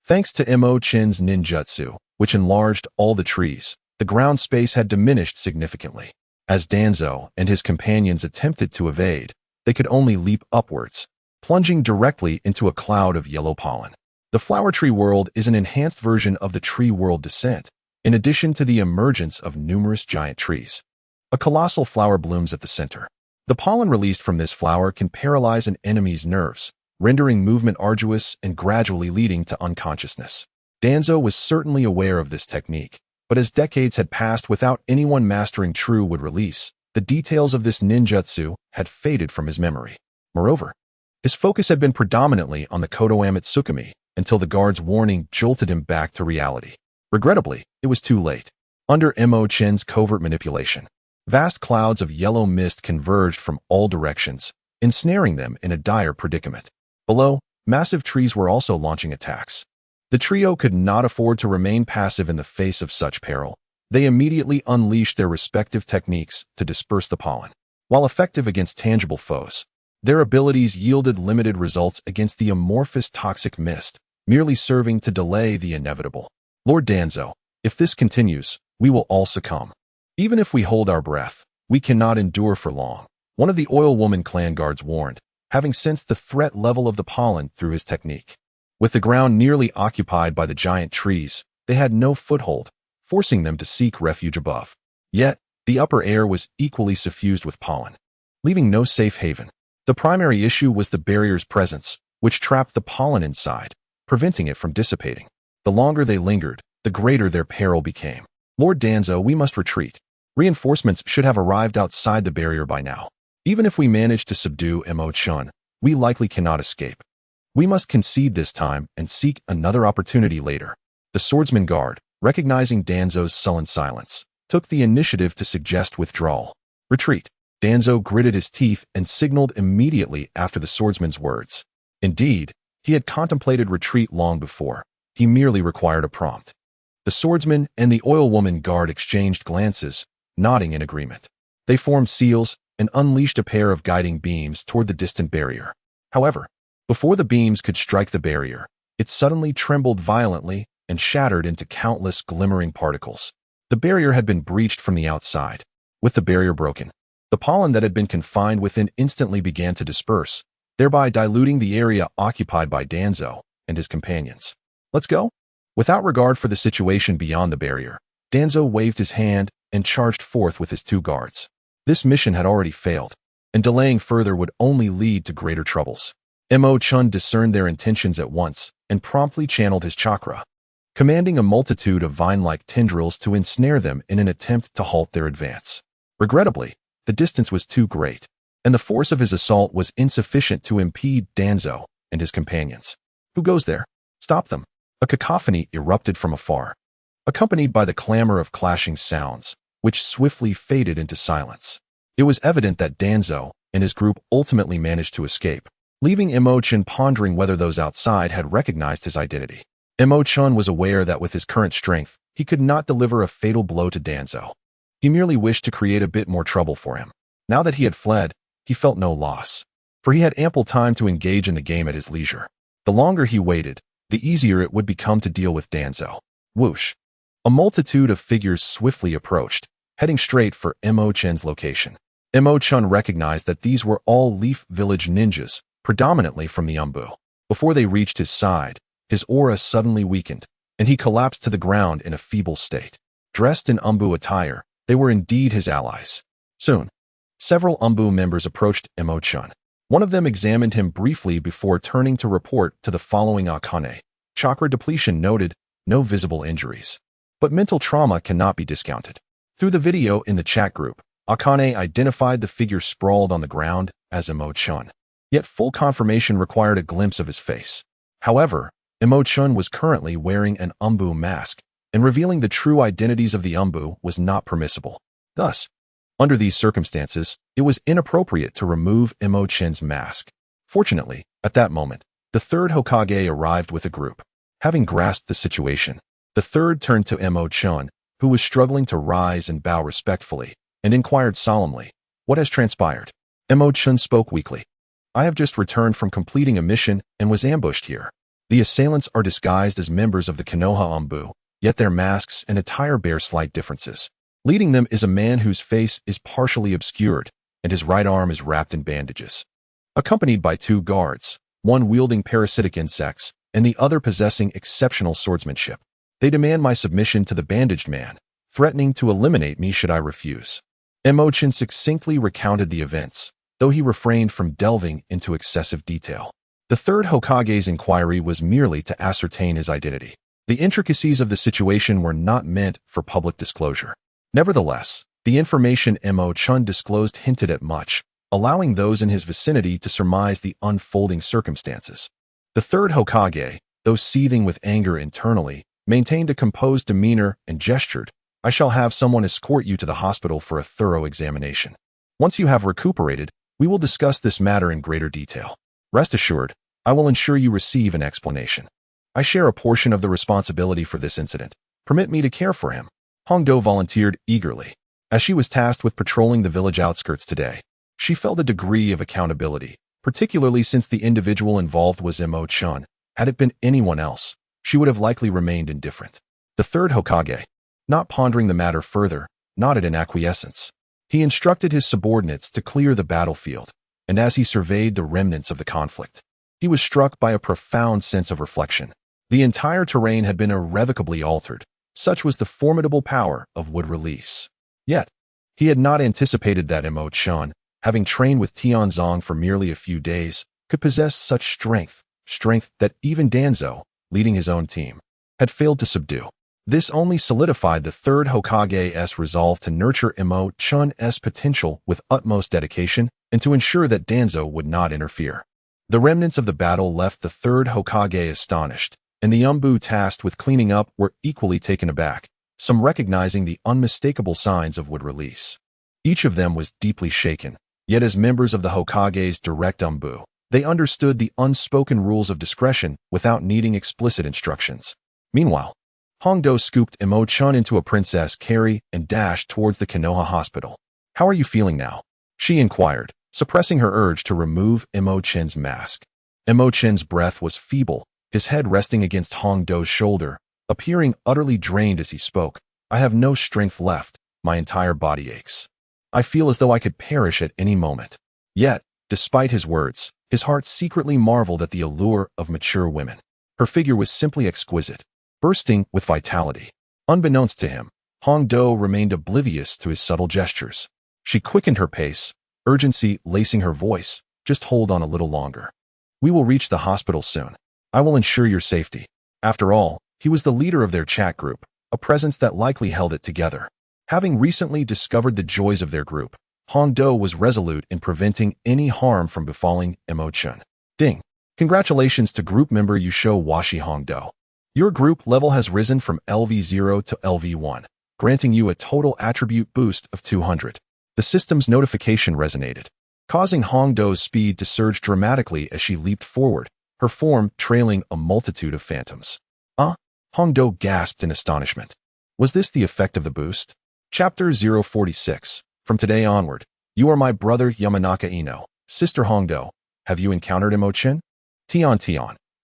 Thanks to Mo Chen's ninjutsu, which enlarged all the trees, the ground space had diminished significantly. As Danzo and his companions attempted to evade, they could only leap upwards, plunging directly into a cloud of yellow pollen. The flower tree world is an enhanced version of the tree world descent, in addition to the emergence of numerous giant trees. A colossal flower blooms at the center. The pollen released from this flower can paralyze an enemy's nerves, rendering movement arduous and gradually leading to unconsciousness. Danzo was certainly aware of this technique, but as decades had passed without anyone mastering true wood release, the details of this ninjutsu had faded from his memory. Moreover, his focus had been predominantly on the Kodoame Tsukumi until the guard's warning jolted him back to reality. Regrettably, it was too late. Under Mo Chen's covert manipulation, vast clouds of yellow mist converged from all directions, ensnaring them in a dire predicament. Below, massive trees were also launching attacks. The trio could not afford to remain passive in the face of such peril. They immediately unleashed their respective techniques to disperse the pollen. While effective against tangible foes, their abilities yielded limited results against the amorphous toxic mist, merely serving to delay the inevitable. Lord Danzo, if this continues, we will all succumb. Even if we hold our breath, we cannot endure for long, one of the Oil Woman clan guards warned, having sensed the threat level of the pollen through his technique. With the ground nearly occupied by the giant trees, they had no foothold, forcing them to seek refuge above. Yet, the upper air was equally suffused with pollen, leaving no safe haven. The primary issue was the barrier's presence, which trapped the pollen inside, preventing it from dissipating. The longer they lingered, the greater their peril became. Lord Danzo, we must retreat. Reinforcements should have arrived outside the barrier by now. Even if we manage to subdue Mo Chen, we likely cannot escape. We must concede this time and seek another opportunity later. The swordsman guard, recognizing Danzo's sullen silence, took the initiative to suggest withdrawal. Retreat. Danzo gritted his teeth and signaled immediately after the swordsman's words. Indeed, he had contemplated retreat long before. He merely required a prompt. The swordsman and the Oil Woman guard exchanged glances, nodding in agreement. They formed seals and unleashed a pair of guiding beams toward the distant barrier. However, before the beams could strike the barrier, it suddenly trembled violently and shattered into countless glimmering particles. The barrier had been breached from the outside. With the barrier broken, the pollen that had been confined within instantly began to disperse, thereby diluting the area occupied by Danzo and his companions. Let's go? Without regard for the situation beyond the barrier, Danzo waved his hand and charged forth with his two guards. This mission had already failed, and delaying further would only lead to greater troubles. Mo Chen discerned their intentions at once and promptly channeled his chakra, commanding a multitude of vine-like tendrils to ensnare them in an attempt to halt their advance. Regrettably, the distance was too great, and the force of his assault was insufficient to impede Danzo and his companions. Who goes there? Stop them! A cacophony erupted from afar, accompanied by the clamor of clashing sounds, which swiftly faded into silence. It was evident that Danzo and his group ultimately managed to escape, leaving Mo Chen pondering whether those outside had recognized his identity. Mo Chen was aware that with his current strength, he could not deliver a fatal blow to Danzo. He merely wished to create a bit more trouble for him. Now that he had fled, he felt no loss, for he had ample time to engage in the game at his leisure. The longer he waited, the easier it would become to deal with Danzo. Whoosh! A multitude of figures swiftly approached, heading straight for Mo Chen's location. Mo Chen recognized that these were all Leaf Village ninjas, predominantly from the Umbu. Before they reached his side, his aura suddenly weakened, and he collapsed to the ground in a feeble state. Dressed in Umbu attire, they were indeed his allies. Soon, several Umbu members approached Mo Chen. One of them examined him briefly before turning to report to the following Akane. Chakra depletion noted, no visible injuries. But mental trauma cannot be discounted. Through the video in the chat group, Akane identified the figure sprawled on the ground as Mo Chen. Yet full confirmation required a glimpse of his face. However, Mo Chen was currently wearing an Umbu mask, and revealing the true identities of the Umbu was not permissible. Thus, under these circumstances, it was inappropriate to remove Mo Chen's mask. Fortunately, at that moment, the third Hokage arrived with a group. Having grasped the situation, the third turned to Mo Chen, who was struggling to rise and bow respectfully, and inquired solemnly, "What has transpired?" Mo Chen spoke weakly. I have just returned from completing a mission and was ambushed here. The assailants are disguised as members of the Konoha Anbu, yet their masks and attire bear slight differences. Leading them is a man whose face is partially obscured, and his right arm is wrapped in bandages. Accompanied by 2 guards, one wielding parasitic insects, and the other possessing exceptional swordsmanship. They demand my submission to the bandaged man, threatening to eliminate me should I refuse. Mo Chen succinctly recounted the events, though he refrained from delving into excessive detail. The third Hokage's inquiry was merely to ascertain his identity. The intricacies of the situation were not meant for public disclosure. Nevertheless, the information Mo Chen disclosed hinted at much, allowing those in his vicinity to surmise the unfolding circumstances. The third Hokage, though seething with anger internally, maintained a composed demeanor and gestured, "I shall have someone escort you to the hospital for a thorough examination. Once you have recuperated, we will discuss this matter in greater detail. Rest assured, I will ensure you receive an explanation. I share a portion of the responsibility for this incident. Permit me to care for him." Hongdo volunteered eagerly. As she was tasked with patrolling the village outskirts today, she felt a degree of accountability, particularly since the individual involved was Mo Chen. Had it been anyone else, she would have likely remained indifferent. The third Hokage, not pondering the matter further, nodded in acquiescence. He instructed his subordinates to clear the battlefield, and as he surveyed the remnants of the conflict, he was struck by a profound sense of reflection. The entire terrain had been irrevocably altered. Such was the formidable power of wood release. Yet, he had not anticipated that Mo Chen, having trained with Tianzong for merely a few days, could possess such strength that even Danzo, leading his own team, had failed to subdue. This only solidified the third Hokage's resolve to nurture Mo Chen's potential with utmost dedication and to ensure that Danzo would not interfere. The remnants of the battle left the third Hokage astonished, and the Anbu tasked with cleaning up were equally taken aback, some recognizing the unmistakable signs of wood release. Each of them was deeply shaken, yet as members of the Hokage's direct Anbu, they understood the unspoken rules of discretion without needing explicit instructions. Meanwhile, Hongdo scooped Mo Chen into a princess carry and dashed towards the Konoha hospital. "How are you feeling now?" she inquired, suppressing her urge to remove Mo Chen's mask. Mo Chen's breath was feeble, his head resting against Hongdo's shoulder, appearing utterly drained as he spoke. "I have no strength left, my entire body aches. I feel as though I could perish at any moment." Yet, despite his words, his heart secretly marveled at the allure of mature women. Her figure was simply exquisite, bursting with vitality. Unbeknownst to him, Hongdo remained oblivious to his subtle gestures. She quickened her pace, urgency lacing her voice. "Just hold on a little longer. We will reach the hospital soon. I will ensure your safety." After all, he was the leader of their chat group, a presence that likely held it together. Having recently discovered the joys of their group, Hongdo was resolute in preventing any harm from befalling Mo Chen. Ding! Congratulations to group member Yusho Washi Hongdo. Your group level has risen from LV0 to LV1, granting you a total attribute boost of 200. The system's notification resonated, causing Hongdo's speed to surge dramatically as she leaped forward, her form trailing a multitude of phantoms. Hongdo gasped in astonishment. Was this the effect of the boost? Chapter 046. From today onward, you are my brother Yamanaka Ino. Sister Hongdo, have you encountered Mo Chen? Tian,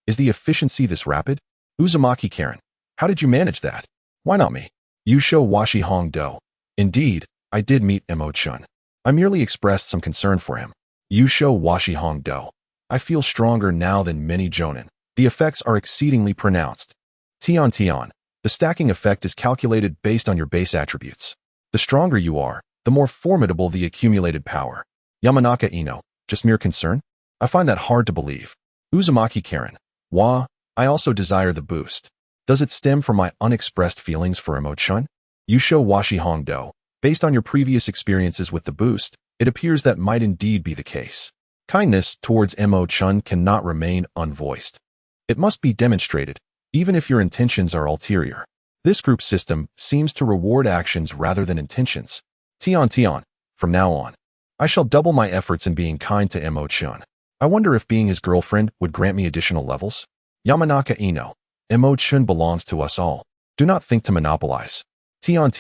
is the efficiency this rapid? Uzumaki Karen, how did you manage that? Why not me? Yusho Washi Hongdo. Indeed, I did meet Mo Chen. I merely expressed some concern for him. Yusho Washi Hongdo. I feel stronger now than many jonin. The effects are exceedingly pronounced. Tian, the stacking effect is calculated based on your base attributes. The stronger you are, the more formidable the accumulated power. Yamanaka Ino, just mere concern? I find that hard to believe. Uzumaki Karen. I also desire the boost. Does it stem from my unexpressed feelings for Mo Chen? Yusho Washi Hongdo. Based on your previous experiences with the boost, it appears that might indeed be the case. Kindness towards Mo Chen cannot remain unvoiced. It must be demonstrated, even if your intentions are ulterior. This group system seems to reward actions rather than intentions. Tian, from now on, I shall double my efforts in being kind to Mo Chen. I wonder if being his girlfriend would grant me additional levels? Yamanaka Ino. Mo Chen belongs to us all. Do not think to monopolize. Tian.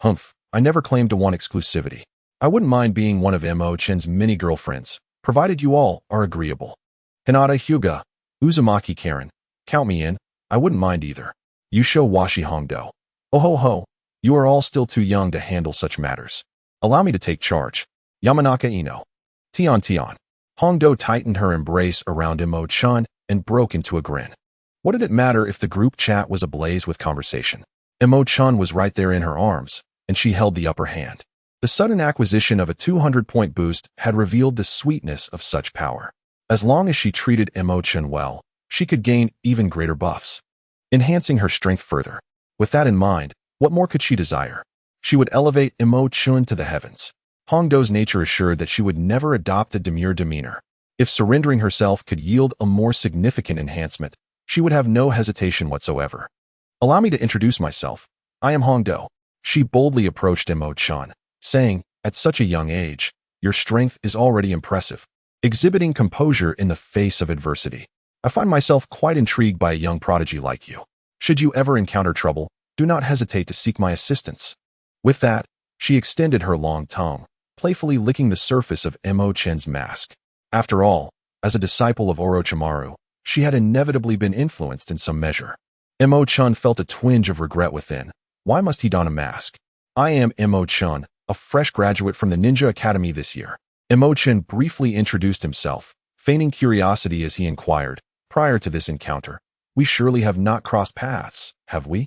I never claimed to want exclusivity. I wouldn't mind being one of Mo Chen's many girlfriends, provided you all are agreeable. Hinata Hyuga, Uzumaki Karen, count me in, I wouldn't mind either. Yusho Washi Hongdo. Oh ho ho, you are all still too young to handle such matters. Allow me to take charge. Yamanaka Ino. Tion Tion. Hongdo tightened her embrace around Mo Chen and broke into a grin. What did it matter if the group chat was ablaze with conversation? Mo Chen was right there in her arms, and she held the upper hand. The sudden acquisition of a 200-point boost had revealed the sweetness of such power. As long as she treated Mo Chen well, she could gain even greater buffs, enhancing her strength further. With that in mind, what more could she desire? She would elevate Mo Chen to the heavens. Hongdo's nature assured that she would never adopt a demure demeanor. If surrendering herself could yield a more significant enhancement, she would have no hesitation whatsoever. Allow me to introduce myself. I am Hongdo. She boldly approached Mo Chen, saying, at such a young age, your strength is already impressive, exhibiting composure in the face of adversity. I find myself quite intrigued by a young prodigy like you. Should you ever encounter trouble, do not hesitate to seek my assistance. With that, she extended her long tongue, playfully licking the surface of Mo Chen's mask. After all, as a disciple of Orochimaru, she had inevitably been influenced in some measure. Mo Chen felt a twinge of regret within. Why must he don a mask? I am Mo Chen, a fresh graduate from the Ninja Academy this year. Mo Chen briefly introduced himself, feigning curiosity as he inquired, prior to this encounter, we surely have not crossed paths, have we?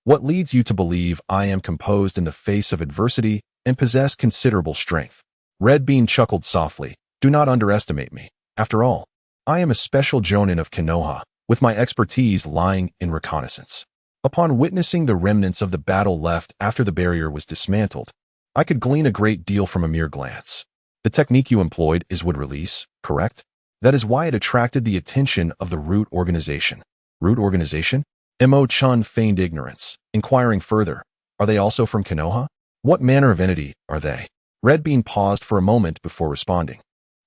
What leads you to believe I am composed in the face of adversity and possess considerable strength? Red Bean chuckled softly. Do not underestimate me. After all, I am a special jonin of Konoha, with my expertise lying in reconnaissance. Upon witnessing the remnants of the battle left after the barrier was dismantled, I could glean a great deal from a mere glance. The technique you employed is wood release, correct? That is why it attracted the attention of the Root Organization. Root Organization? Mo Chen feigned ignorance, inquiring further, are they also from Konoha? What manner of entity are they? Red Bean paused for a moment before responding.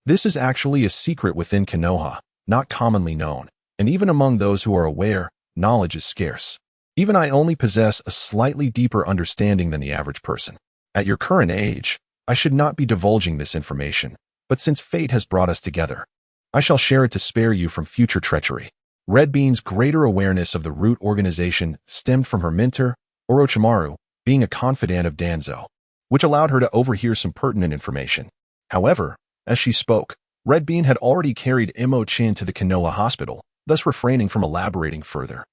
This is actually a secret within Konoha, not commonly known, and even among those who are aware, knowledge is scarce. Even I only possess a slightly deeper understanding than the average person. At your current age, I should not be divulging this information, but since fate has brought us together, I shall share it to spare you from future treachery. Red Bean's greater awareness of the Root Organization stemmed from her mentor, Orochimaru, being a confidant of Danzo, which allowed her to overhear some pertinent information. However, as she spoke, Red Bean had already carried Mo Chen to the Konoha hospital, thus refraining from elaborating further.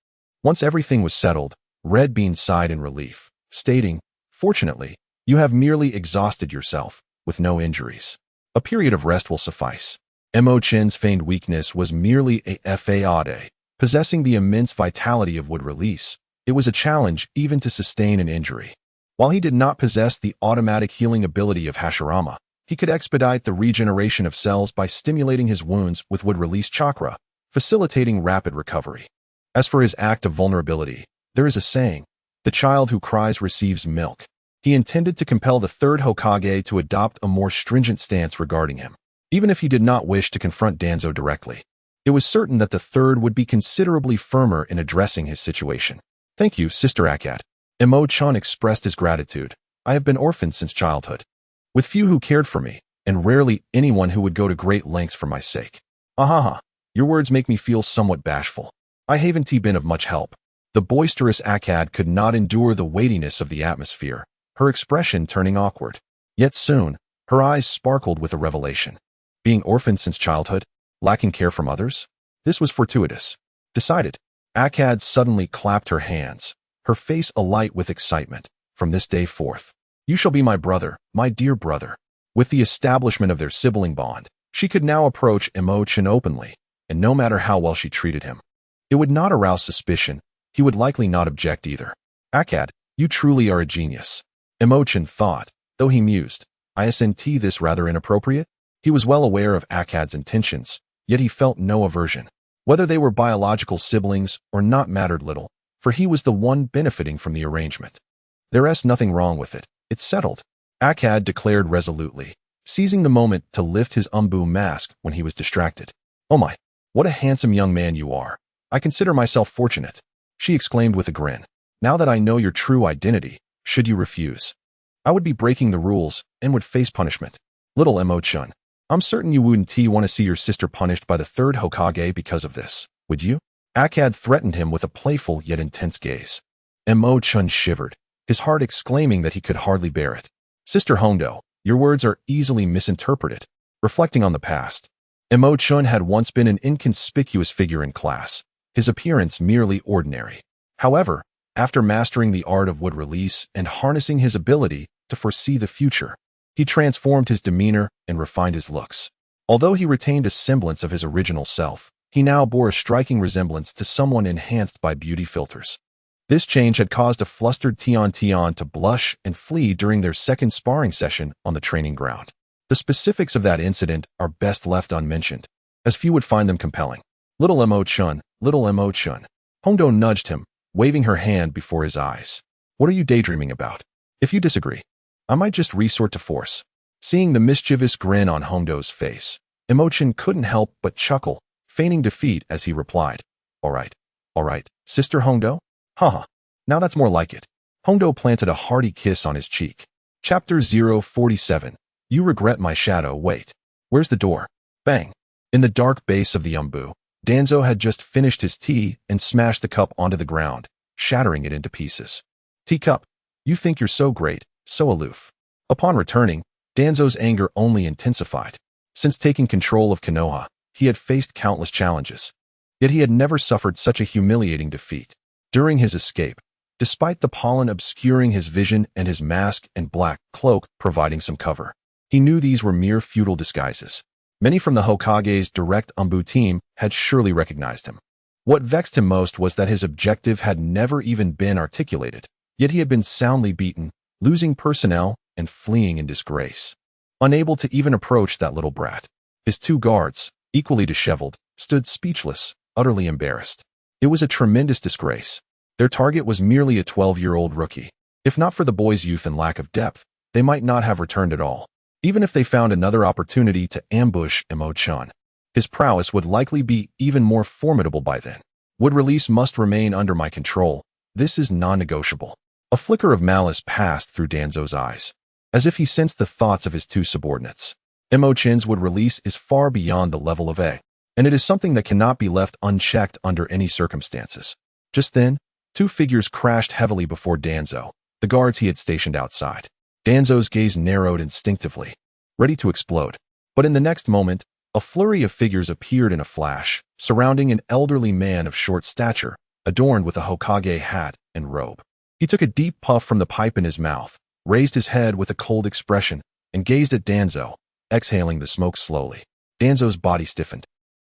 Once everything was settled, Red Bean sighed in relief, stating, fortunately, you have merely exhausted yourself, with no injuries. A period of rest will suffice. Mo Chen's feigned weakness was merely a fade. Possessing the immense vitality of wood release, it was a challenge even to sustain an injury. While he did not possess the automatic healing ability of Hashirama, he could expedite the regeneration of cells by stimulating his wounds with wood release chakra, facilitating rapid recovery. As for his act of vulnerability, there is a saying, the child who cries receives milk. He intended to compel the third Hokage to adopt a more stringent stance regarding him, even if he did not wish to confront Danzo directly. It was certain that the third would be considerably firmer in addressing his situation. Thank you, Sister Akkad. Mo Chen expressed his gratitude. I have been orphaned since childhood, with few who cared for me, and rarely anyone who would go to great lengths for my sake. Ahaha, your words make me feel somewhat bashful. I haven't been of much help. The boisterous Akkad could not endure the weightiness of the atmosphere, her expression turning awkward. Yet soon, her eyes sparkled with a revelation. Being orphaned since childhood, lacking care from others? This was fortuitous. Decided. Akkad suddenly clapped her hands, her face alight with excitement. From this day forth, you shall be my brother, my dear brother. With the establishment of their sibling bond, she could now approach Mo Chen openly, and no matter how well she treated him, it would not arouse suspicion. He would likely not object either. Akkad, you truly are a genius. Mo Chen thought, though he mused, isn't this rather inappropriate? He was well aware of Akkad's intentions, yet he felt no aversion. Whether they were biological siblings or not mattered little, for he was the one benefiting from the arrangement. There's nothing wrong with it. It's settled. Akkad declared resolutely, seizing the moment to lift his umbu mask when he was distracted. Oh my, what a handsome young man you are. I consider myself fortunate, she exclaimed with a grin. Now that I know your true identity, should you refuse, I would be breaking the rules and would face punishment. Little Mo Chen, I'm certain you wouldn't want to see your sister punished by the third Hokage because of this, would you? Akkad threatened him with a playful yet intense gaze. And Mo Chen shivered, his heart exclaiming that he could hardly bear it. Sister Hondo, your words are easily misinterpreted. Reflecting on the past, Mo Chen had once been an inconspicuous figure in class, his appearance merely ordinary. However, after mastering the art of wood release and harnessing his ability to foresee the future, he transformed his demeanor and refined his looks. Although he retained a semblance of his original self, he now bore a striking resemblance to someone enhanced by beauty filters. This change had caused a flustered Tian to blush and flee during their second sparring session on the training ground. The specifics of that incident are best left unmentioned, as few would find them compelling. Little Mo Chen, little Mo Chen. Hondo nudged him, waving her hand before his eyes. What are you daydreaming about? If you disagree, I might just resort to force. Seeing the mischievous grin on Hondo's face, Mo Chen couldn't help but chuckle, feigning defeat as he replied, all right, Sister Hondo? Haha, now that's more like it. Hondo planted a hearty kiss on his cheek. Chapter 047. You regret my shadow, wait. Where's the door? Bang. In the dark base of the Umbu, Danzo had just finished his tea and smashed the cup onto the ground, shattering it into pieces. Teacup, you think you're so great, so aloof. Upon returning, Danzo's anger only intensified. Since taking control of Konoha, he had faced countless challenges, yet he had never suffered such a humiliating defeat. During his escape, despite the pollen obscuring his vision and his mask and black cloak providing some cover, he knew these were mere futile disguises. Many from the Hokage's direct Umbu team had surely recognized him. What vexed him most was that his objective had never even been articulated, yet he had been soundly beaten, losing personnel and fleeing in disgrace. Unable to even approach that little brat, his two guards, equally disheveled, stood speechless, utterly embarrassed. It was a tremendous disgrace. Their target was merely a 12-year-old rookie. If not for the boy's youth and lack of depth, they might not have returned at all. Even if they found another opportunity to ambush Mo Chen, his prowess would likely be even more formidable by then. Wood release must remain under my control. This is non-negotiable. A flicker of malice passed through Danzo's eyes, as if he sensed the thoughts of his two subordinates. Mo Chen's wood release is far beyond the level of A, and it is something that cannot be left unchecked under any circumstances. Just then, two figures crashed heavily before Danzo, the guards he had stationed outside. Danzo's gaze narrowed instinctively, ready to explode. But in the next moment, a flurry of figures appeared in a flash, surrounding an elderly man of short stature, adorned with a Hokage hat and robe. He took a deep puff from the pipe in his mouth, raised his head with a cold expression, and gazed at Danzo, exhaling the smoke slowly. Danzo's body stiffened,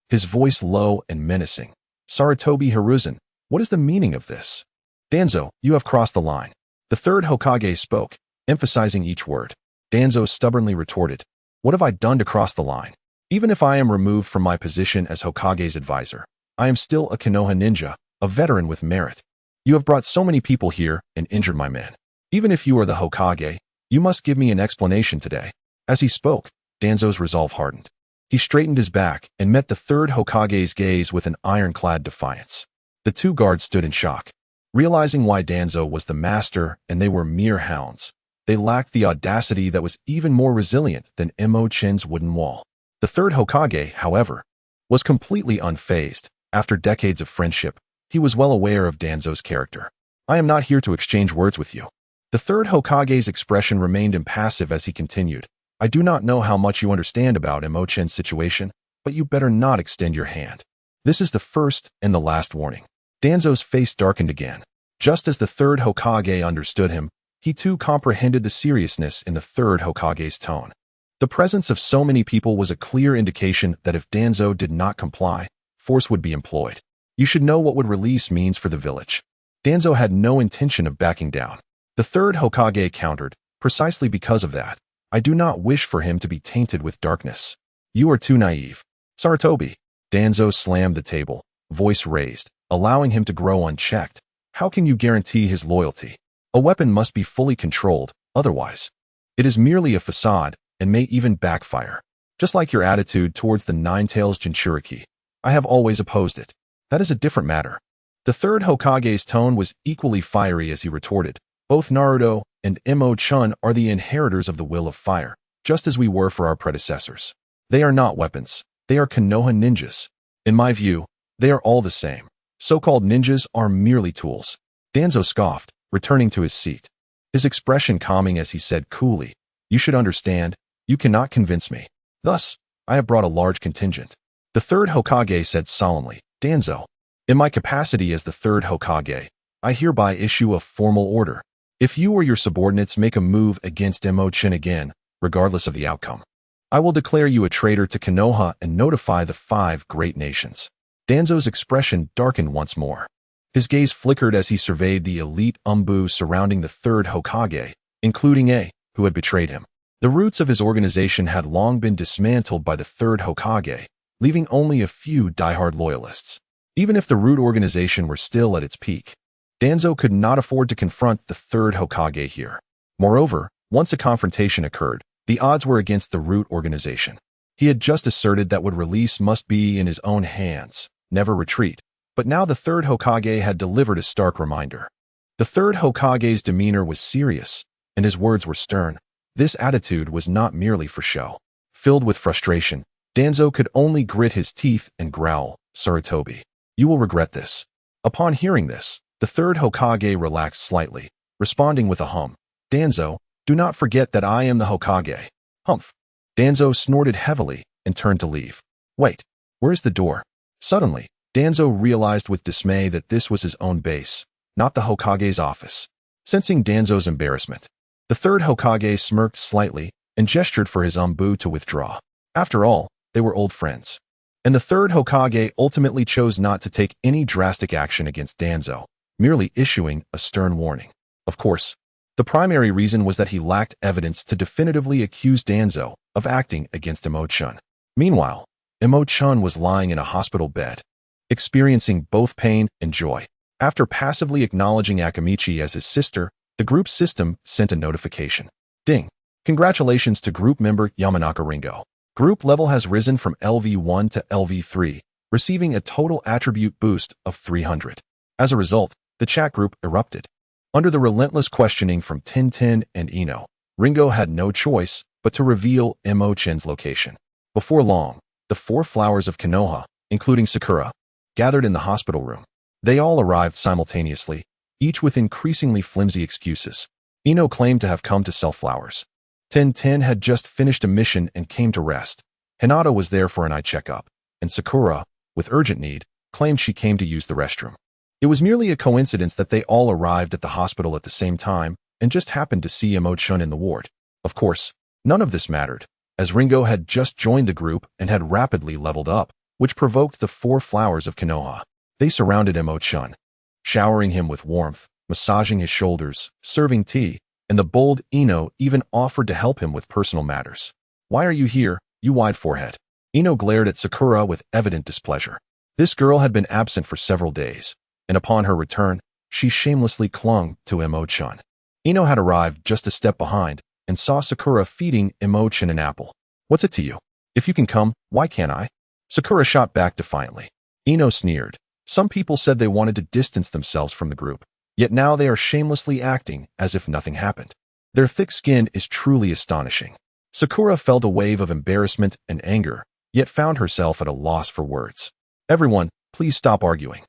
his voice low and menacing. Sarutobi Hiruzen, what is the meaning of this? Danzo, you have crossed the line. The third Hokage spoke, emphasizing each word. Danzo stubbornly retorted, what have I done to cross the line? Even if I am removed from my position as Hokage's advisor, I am still a Konoha ninja, a veteran with merit. You have brought so many people here and injured my men. Even if you are the Hokage, you must give me an explanation today. As he spoke, Danzo's resolve hardened. He straightened his back and met the third Hokage's gaze with an ironclad defiance. The two guards stood in shock. Realizing why Danzo was the master and they were mere hounds, they lacked the audacity that was even more resilient than Mo Chen's wooden wall. The third Hokage, however, was completely unfazed. After decades of friendship, he was well aware of Danzo's character. I am not here to exchange words with you. The third Hokage's expression remained impassive as he continued. I do not know how much you understand about Mo Chen's situation, but you better not extend your hand. This is the first and the last warning. Danzo's face darkened again. Just as the third Hokage understood him, he too comprehended the seriousness in the third Hokage's tone. The presence of so many people was a clear indication that if Danzo did not comply, force would be employed. You should know what would release means for the village. Danzo had no intention of backing down. The third Hokage countered, precisely because of that. I do not wish for him to be tainted with darkness. You are too naive. Sarutobi. Danzo slammed the table, voice raised, allowing him to grow unchecked. How can you guarantee his loyalty? A weapon must be fully controlled, otherwise, it is merely a facade and may even backfire. Just like your attitude towards the Nine-Tails Jinchuriki, I have always opposed it. That is a different matter. The third Hokage's tone was equally fiery as he retorted, both Naruto and Mo Chen are the inheritors of the will of fire, just as we were for our predecessors. They are not weapons. They are Konoha ninjas. In my view, they are all the same. So-called ninjas are merely tools. Danzo scoffed, returning to his seat. His expression calming as he said coolly, "You should understand, you cannot convince me. Thus, I have brought a large contingent." The third Hokage said solemnly, "Danzo, in my capacity as the third Hokage, I hereby issue a formal order. If you or your subordinates make a move against Mo Chen again, regardless of the outcome, I will declare you a traitor to Konoha and notify the 5 great nations." Danzo's expression darkened once more. His gaze flickered as he surveyed the elite umbu surrounding the third Hokage, including A, who had betrayed him. The roots of his organization had long been dismantled by the third Hokage, leaving only a few diehard loyalists. Even if the root organization were still at its peak, Danzo could not afford to confront the third Hokage here. Moreover, once a confrontation occurred, the odds were against the root organization. He had just asserted that what release must be in his own hands, never retreat. But now the third Hokage had delivered a stark reminder. The third Hokage's demeanor was serious, and his words were stern. This attitude was not merely for show. Filled with frustration, Danzo could only grit his teeth and growl, "Sarutobi, you will regret this." Upon hearing this, the third Hokage relaxed slightly, responding with a hum. "Danzo, do not forget that I am the Hokage." Humph. Danzo snorted heavily and turned to leave. Wait, where's the door? Suddenly, Danzo realized with dismay that this was his own base, not the Hokage's office. Sensing Danzo's embarrassment, the third Hokage smirked slightly and gestured for his umbu to withdraw. After all, they were old friends. And the third Hokage ultimately chose not to take any drastic action against Danzo, merely issuing a stern warning. Of course, the primary reason was that he lacked evidence to definitively accuse Danzo of acting against Mo Chen. Meanwhile, Mo Chen was lying in a hospital bed, experiencing both pain and joy. After passively acknowledging Akamichi as his sister, the group system sent a notification. Ding! Congratulations to group member Yamanaka Ringo. Group level has risen from LV1 to LV3, receiving a total attribute boost of 300. As a result, the chat group erupted. Under the relentless questioning from Tintin and Ino, Ringo had no choice but to reveal Mo Chen's location. Before long, the 4 flowers of Konoha, including Sakura, gathered in the hospital room. They all arrived simultaneously, each with increasingly flimsy excuses. Ino claimed to have come to sell flowers. Tintin had just finished a mission and came to rest. Hinata was there for an eye checkup, and Sakura, with urgent need, claimed she came to use the restroom. It was merely a coincidence that they all arrived at the hospital at the same time and just happened to see Mo Chen in the ward. Of course, none of this mattered, as Ringo had just joined the group and had rapidly leveled up, which provoked the 4 flowers of Konoha. They surrounded Mo Chen, showering him with warmth, massaging his shoulders, serving tea, and the bold Ino even offered to help him with personal matters. "Why are you here, you wide forehead?" Ino glared at Sakura with evident displeasure. This girl had been absent for several days, and upon her return, she shamelessly clung to Mo Chen. Ino had arrived just a step behind and saw Sakura feeding Mo Chen an apple. "What's it to you? If you can come, why can't I?" Sakura shot back defiantly. Ino sneered. Some people said they wanted to distance themselves from the group, yet now they are shamelessly acting as if nothing happened. Their thick skin is truly astonishing. Sakura felt a wave of embarrassment and anger, yet found herself at a loss for words. "Everyone, please stop arguing."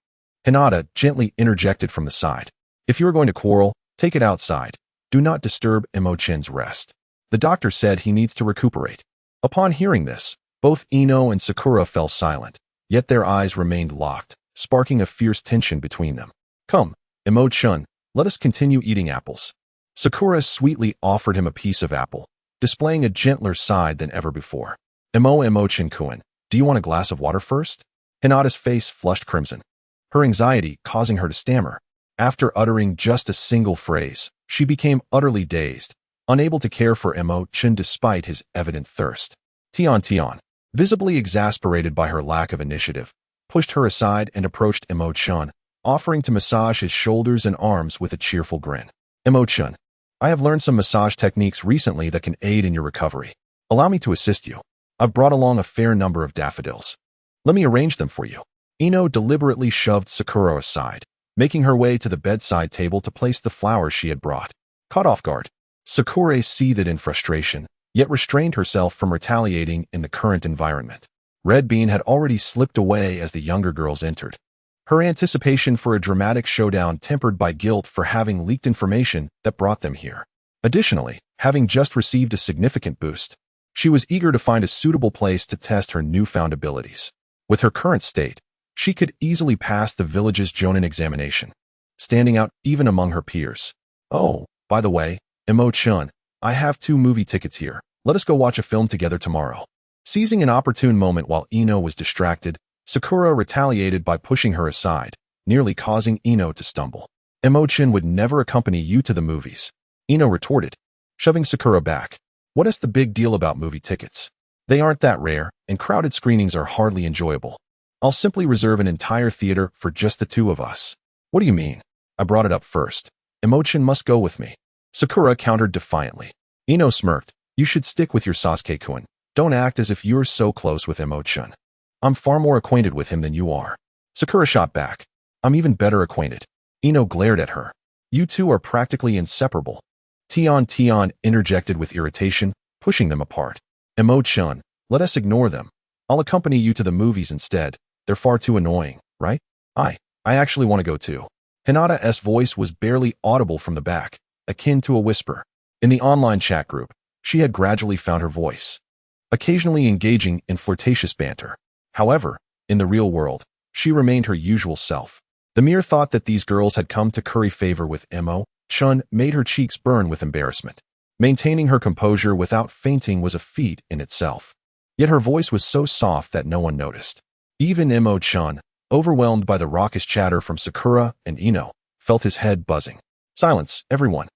Hinata gently interjected from the side. "If you are going to quarrel, take it outside. Do not disturb Mo Chen's rest. The doctor said he needs to recuperate." Upon hearing this, both Ino and Sakura fell silent, yet their eyes remained locked, sparking a fierce tension between them. "Come, Mo Chen, let us continue eating apples." Sakura sweetly offered him a piece of apple, displaying a gentler side than ever before. Mo Chen-kun, do you want a glass of water first?" Hinata's face flushed crimson, her anxiety causing her to stammer. After uttering just a single phrase, she became utterly dazed, unable to care for Mo Chen despite his evident thirst. Tian, visibly exasperated by her lack of initiative, pushed her aside and approached Mo Chen, offering to massage his shoulders and arms with a cheerful grin. "Mo Chen, I have learned some massage techniques recently that can aid in your recovery. Allow me to assist you. I've brought along a fair number of daffodils. Let me arrange them for you." Ino deliberately shoved Sakura aside, making her way to the bedside table to place the flowers she had brought. Caught off guard, Sakura seethed in frustration, yet restrained herself from retaliating in the current environment. Red Bean had already slipped away as the younger girls entered. Her anticipation for a dramatic showdown tempered by guilt for having leaked information that brought them here. Additionally, having just received a significant boost, she was eager to find a suitable place to test her newfound abilities. With her current state, she could easily pass the village's Jonin examination, standing out even among her peers. Oh, by the way, Mo Chen, I have 2 movie tickets here. Let us go watch a film together tomorrow. Seizing an opportune moment while Ino was distracted, Sakura retaliated by pushing her aside, nearly causing Ino to stumble. Mo Chen would never accompany you to the movies, Ino retorted, shoving Sakura back. What is the big deal about movie tickets? They aren't that rare, and crowded screenings are hardly enjoyable. I'll simply reserve an entire theater for just the 2 of us. What do you mean? I brought it up first. Mo Chen must go with me. Sakura countered defiantly. Ino smirked. You should stick with your Sasuke-kun. Don't act as if you're so close with Mo Chen. I'm far more acquainted with him than you are. Sakura shot back. I'm even better acquainted. Ino glared at her. You two are practically inseparable. Tion interjected with irritation, pushing them apart. Mo Chen, let us ignore them. I'll accompany you to the movies instead. They're far too annoying, right? I actually want to go too. Hinata's voice was barely audible from the back, akin to a whisper. In the online chat group, she had gradually found her voice, occasionally engaging in flirtatious banter. However, in the real world, she remained her usual self. The mere thought that these girls had come to curry favor with Mo Chen made her cheeks burn with embarrassment. Maintaining her composure without fainting was a feat in itself. Yet her voice was so soft that no one noticed. Even Mo Chen, overwhelmed by the raucous chatter from Sakura and Ino, felt his head buzzing. Silence, everyone.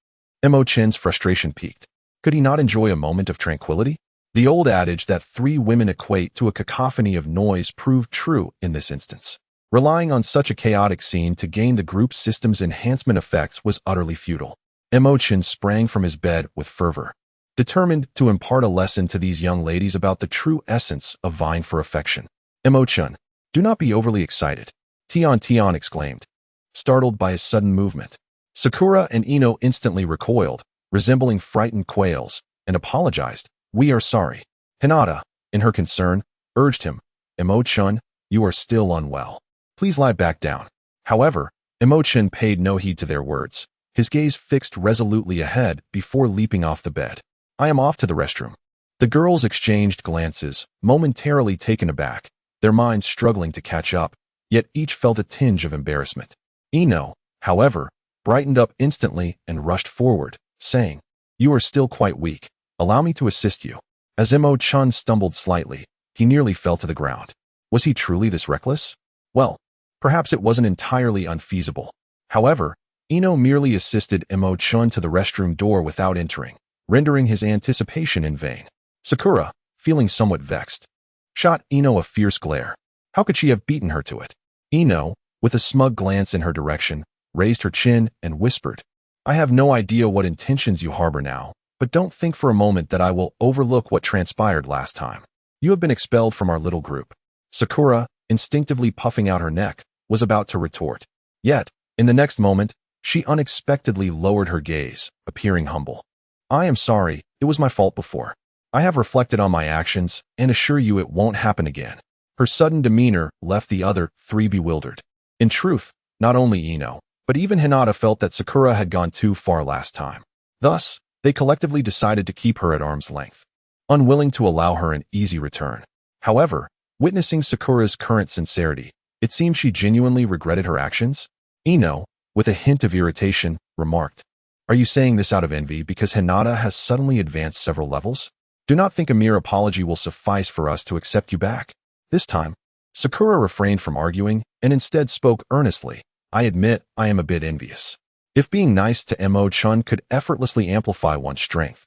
Mo Chen's frustration peaked. Could he not enjoy a moment of tranquility? The old adage that 3 women equate to a cacophony of noise proved true in this instance. Relying on such a chaotic scene to gain the group's system's enhancement effects was utterly futile. Mo Chen sprang from his bed with fervor, determined to impart a lesson to these young ladies about the true essence of vying for affection. Mo Chen, do not be overly excited, Tion exclaimed, startled by his sudden movement. Sakura and Ino instantly recoiled, resembling frightened quails, and apologized. We are sorry. Hinata, in her concern, urged him. Mo Chen, you are still unwell. Please lie back down. However, Mo Chen paid no heed to their words, his gaze fixed resolutely ahead before leaping off the bed. I am off to the restroom. The girls exchanged glances, momentarily taken aback, their minds struggling to catch up, yet each felt a tinge of embarrassment. Ino, however, brightened up instantly and rushed forward, saying, You are still quite weak. Allow me to assist you. As Mo Chen stumbled slightly, he nearly fell to the ground. Was he truly this reckless? Well, perhaps it wasn't entirely unfeasible. However, Ino merely assisted Mo Chen to the restroom door without entering, rendering his anticipation in vain. Sakura, feeling somewhat vexed, shot Ino a fierce glare. How could she have beaten her to it? Ino, with a smug glance in her direction, raised her chin and whispered, I have no idea what intentions you harbor now, but don't think for a moment that I will overlook what transpired last time. You have been expelled from our little group. Sakura, instinctively puffing out her neck, was about to retort. Yet, in the next moment, she unexpectedly lowered her gaze, appearing humble. I am sorry, it was my fault before. I have reflected on my actions and assure you it won't happen again. Her sudden demeanor left the other 3 bewildered. In truth, not only Ino, but even Hinata felt that Sakura had gone too far last time. Thus, they collectively decided to keep her at arm's length, unwilling to allow her an easy return. However, witnessing Sakura's current sincerity, it seemed she genuinely regretted her actions. Ino, with a hint of irritation, remarked, Are you saying this out of envy because Hinata has suddenly advanced several levels? Do not think a mere apology will suffice for us to accept you back. This time, Sakura refrained from arguing and instead spoke earnestly. I admit I am a bit envious. If being nice to Mo Chen could effortlessly amplify one's strength,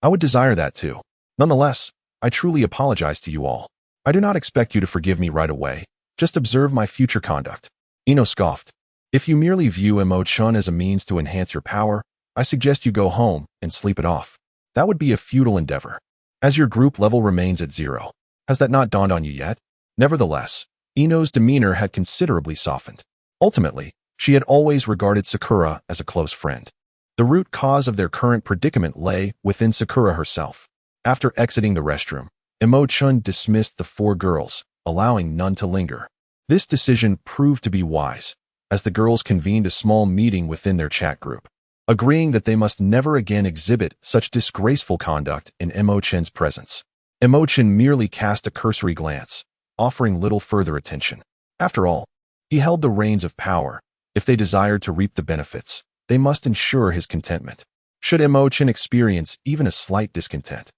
I would desire that too. Nonetheless, I truly apologize to you all. I do not expect you to forgive me right away. Just observe my future conduct. Ino scoffed. If you merely view Mo Chen as a means to enhance your power, I suggest you go home and sleep it off. That would be a futile endeavor, as your group level remains at 0. Has that not dawned on you yet? Nevertheless, Ino's demeanor had considerably softened. Ultimately, she had always regarded Sakura as a close friend. The root cause of their current predicament lay within Sakura herself. After exiting the restroom, Mo Chen dismissed the 4 girls, allowing none to linger. This decision proved to be wise, as the girls convened a small meeting within their chat group, agreeing that they must never again exhibit such disgraceful conduct in Mo Chen's presence. Mo Chen merely cast a cursory glance, offering little further attention. After all, he held the reins of power. If they desired to reap the benefits, they must ensure his contentment. Should Mo Chen experience even a slight discontent,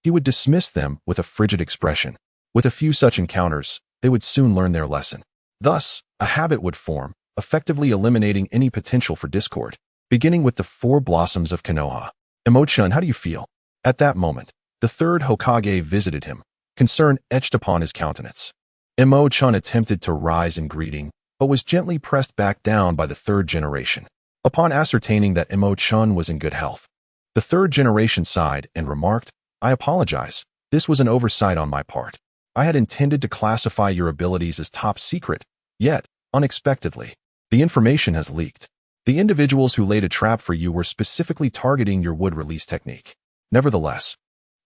he would dismiss them with a frigid expression. With a few such encounters, they would soon learn their lesson. Thus, a habit would form, effectively eliminating any potential for discord. Beginning with the 4 blossoms of Konoha. Mo Chen, how do you feel? At that moment, the 3rd Hokage visited him, concern etched upon his countenance. Mo Chen attempted to rise in greeting, but was gently pressed back down by the 3rd generation. Upon ascertaining that Mo Chen was in good health, the 3rd generation sighed and remarked, "I apologize. This was an oversight on my part. I had intended to classify your abilities as top secret, yet, unexpectedly, the information has leaked. The individuals who laid a trap for you were specifically targeting your wood release technique. Nevertheless,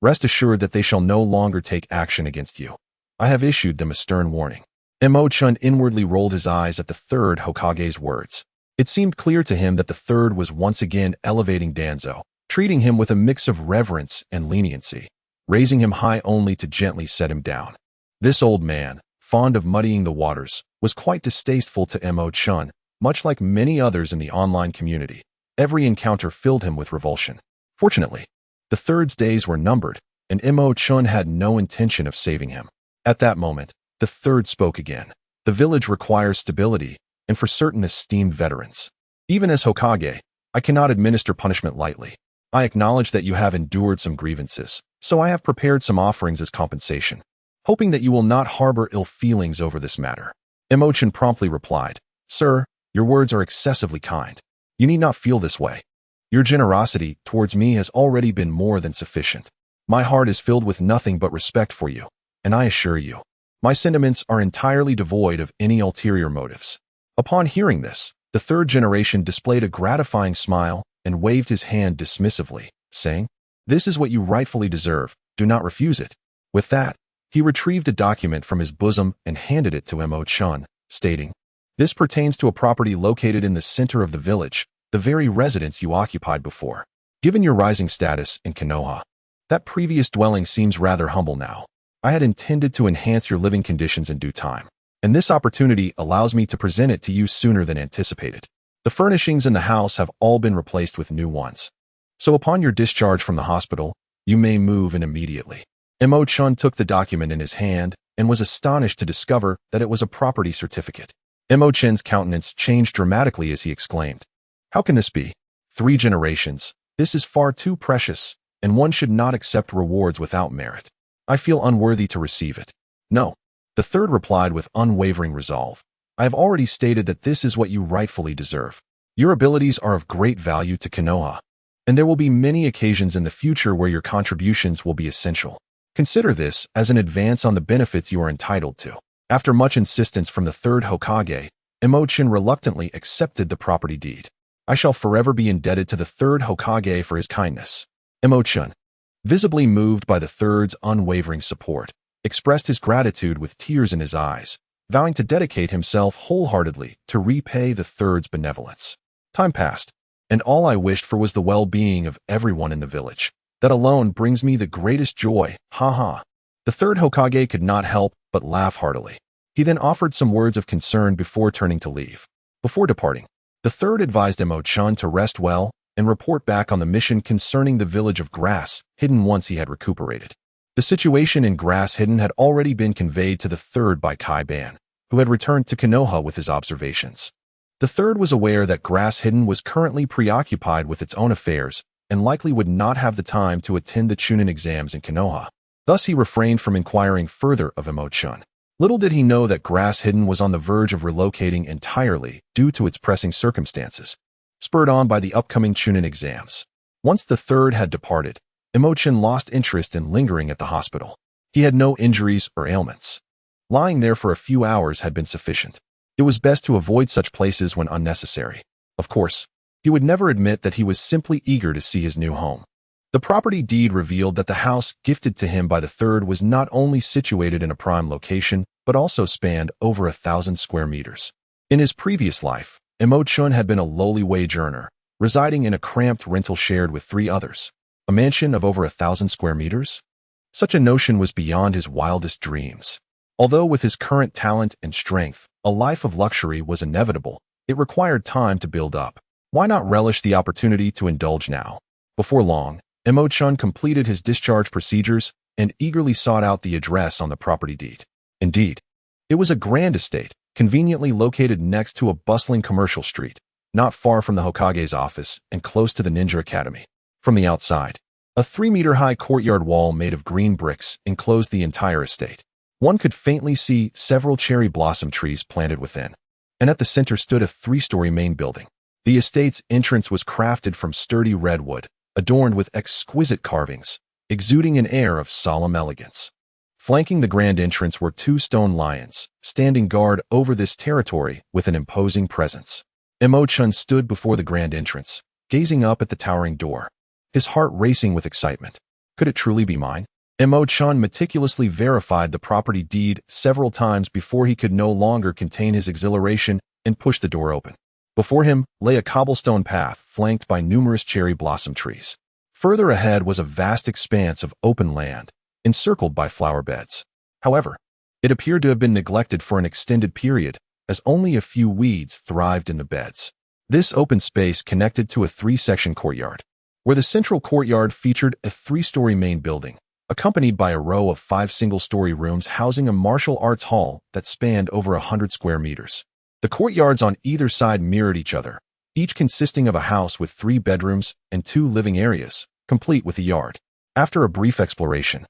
rest assured that they shall no longer take action against you. I have issued them a stern warning." Mo Chen inwardly rolled his eyes at the 3rd Hokage's words. It seemed clear to him that the 3rd was once again elevating Danzo, treating him with a mix of reverence and leniency, raising him high only to gently set him down. This old man, fond of muddying the waters, was quite distasteful to Mo Chen, much like many others in the online community. Every encounter filled him with revulsion. Fortunately, the 3rd's days were numbered, and Mo Chen had no intention of saving him. At that moment, the 3rd spoke again. "The village requires stability, and for certain esteemed veterans. Even as Hokage, I cannot administer punishment lightly. I acknowledge that you have endured some grievances, so I have prepared some offerings as compensation, hoping that you will not harbor ill feelings over this matter." Mo Chen promptly replied, "Sir, your words are excessively kind. You need not feel this way. Your generosity towards me has already been more than sufficient. My heart is filled with nothing but respect for you, and I assure you, my sentiments are entirely devoid of any ulterior motives." Upon hearing this, the 3rd generation displayed a gratifying smile and waved his hand dismissively, saying, "This is what you rightfully deserve. Do not refuse it." With that, he retrieved a document from his bosom and handed it to Mo Chen, stating, "This pertains to a property located in the center of the village, the very residence you occupied before. Given your rising status in Konoha, that previous dwelling seems rather humble now. I had intended to enhance your living conditions in due time, and this opportunity allows me to present it to you sooner than anticipated. The furnishings in the house have all been replaced with new ones. So upon your discharge from the hospital, you may move in immediately." Mo Chen took the document in his hand and was astonished to discover that it was a property certificate. Mo Chen's countenance changed dramatically as he exclaimed, "How can this be? 3 generations. This is far too precious, and one should not accept rewards without merit. I feel unworthy to receive it." "No," the 3rd replied with unwavering resolve. "I have already stated that this is what you rightfully deserve. Your abilities are of great value to Konoha, and there will be many occasions in the future where your contributions will be essential. Consider this as an advance on the benefits you are entitled to." After much insistence from the 3rd Hokage, Mo Chen reluctantly accepted the property deed. "I shall forever be indebted to the 3rd Hokage for his kindness." Mo Chen, visibly moved by the 3rd's unwavering support, expressed his gratitude with tears in his eyes, vowing to dedicate himself wholeheartedly to repay the 3rd's benevolence. Time passed, and all I wished for was the well-being of everyone in the village. That alone brings me the greatest joy, ha ha. The 3rd Hokage could not help but laugh heartily. He then offered some words of concern before turning to leave. Before departing, the 3rd advised Mo Chen to rest well and report back on the mission concerning the village of Grass Hidden once he had recuperated. The situation in Grass Hidden had already been conveyed to the 3rd by Kai Ban, who had returned to Konoha with his observations. The 3rd was aware that Grass Hidden was currently preoccupied with its own affairs and likely would not have the time to attend the Chunin exams in Konoha. Thus he refrained from inquiring further of Mo Chen. Little did he know that Grass Hidden was on the verge of relocating entirely due to its pressing circumstances, spurred on by the upcoming Chunin exams. Once the 3rd had departed, Mo Chen lost interest in lingering at the hospital. He had no injuries or ailments. Lying there for a few hours had been sufficient. It was best to avoid such places when unnecessary. Of course, he would never admit that he was simply eager to see his new home. The property deed revealed that the house gifted to him by the third was not only situated in a prime location, but also spanned over 1,000 square meters. In his previous life, Mo Chen had been a lowly wage earner, residing in a cramped rental shared with 3 others. A mansion of over 1,000 square meters? Such a notion was beyond his wildest dreams. Although with his current talent and strength, a life of luxury was inevitable, it required time to build up. Why not relish the opportunity to indulge now? Before long, Mo Chen completed his discharge procedures and eagerly sought out the address on the property deed. Indeed, it was a grand estate, conveniently located next to a bustling commercial street, not far from the Hokage's office and close to the Ninja Academy. From the outside, a 3-meter-high courtyard wall made of green bricks enclosed the entire estate. One could faintly see several cherry blossom trees planted within, and at the center stood a 3-story main building. The estate's entrance was crafted from sturdy redwood, adorned with exquisite carvings, exuding an air of solemn elegance. Flanking the grand entrance were 2 stone lions, standing guard over this territory with an imposing presence. Mo Chen stood before the grand entrance, gazing up at the towering door, his heart racing with excitement. Could it truly be mine? Mo Chen meticulously verified the property deed several times before he could no longer contain his exhilaration and pushed the door open. Before him lay a cobblestone path flanked by numerous cherry blossom trees. Further ahead was a vast expanse of open land, encircled by flower beds. However, it appeared to have been neglected for an extended period, as only a few weeds thrived in the beds. This open space connected to a 3-section courtyard, where the central courtyard featured a 3-story main building, accompanied by a row of 5 single-story rooms housing a martial arts hall that spanned over 100 square meters. The courtyards on either side mirrored each other, each consisting of a house with 3 bedrooms and 2 living areas, complete with a yard. After a brief exploration,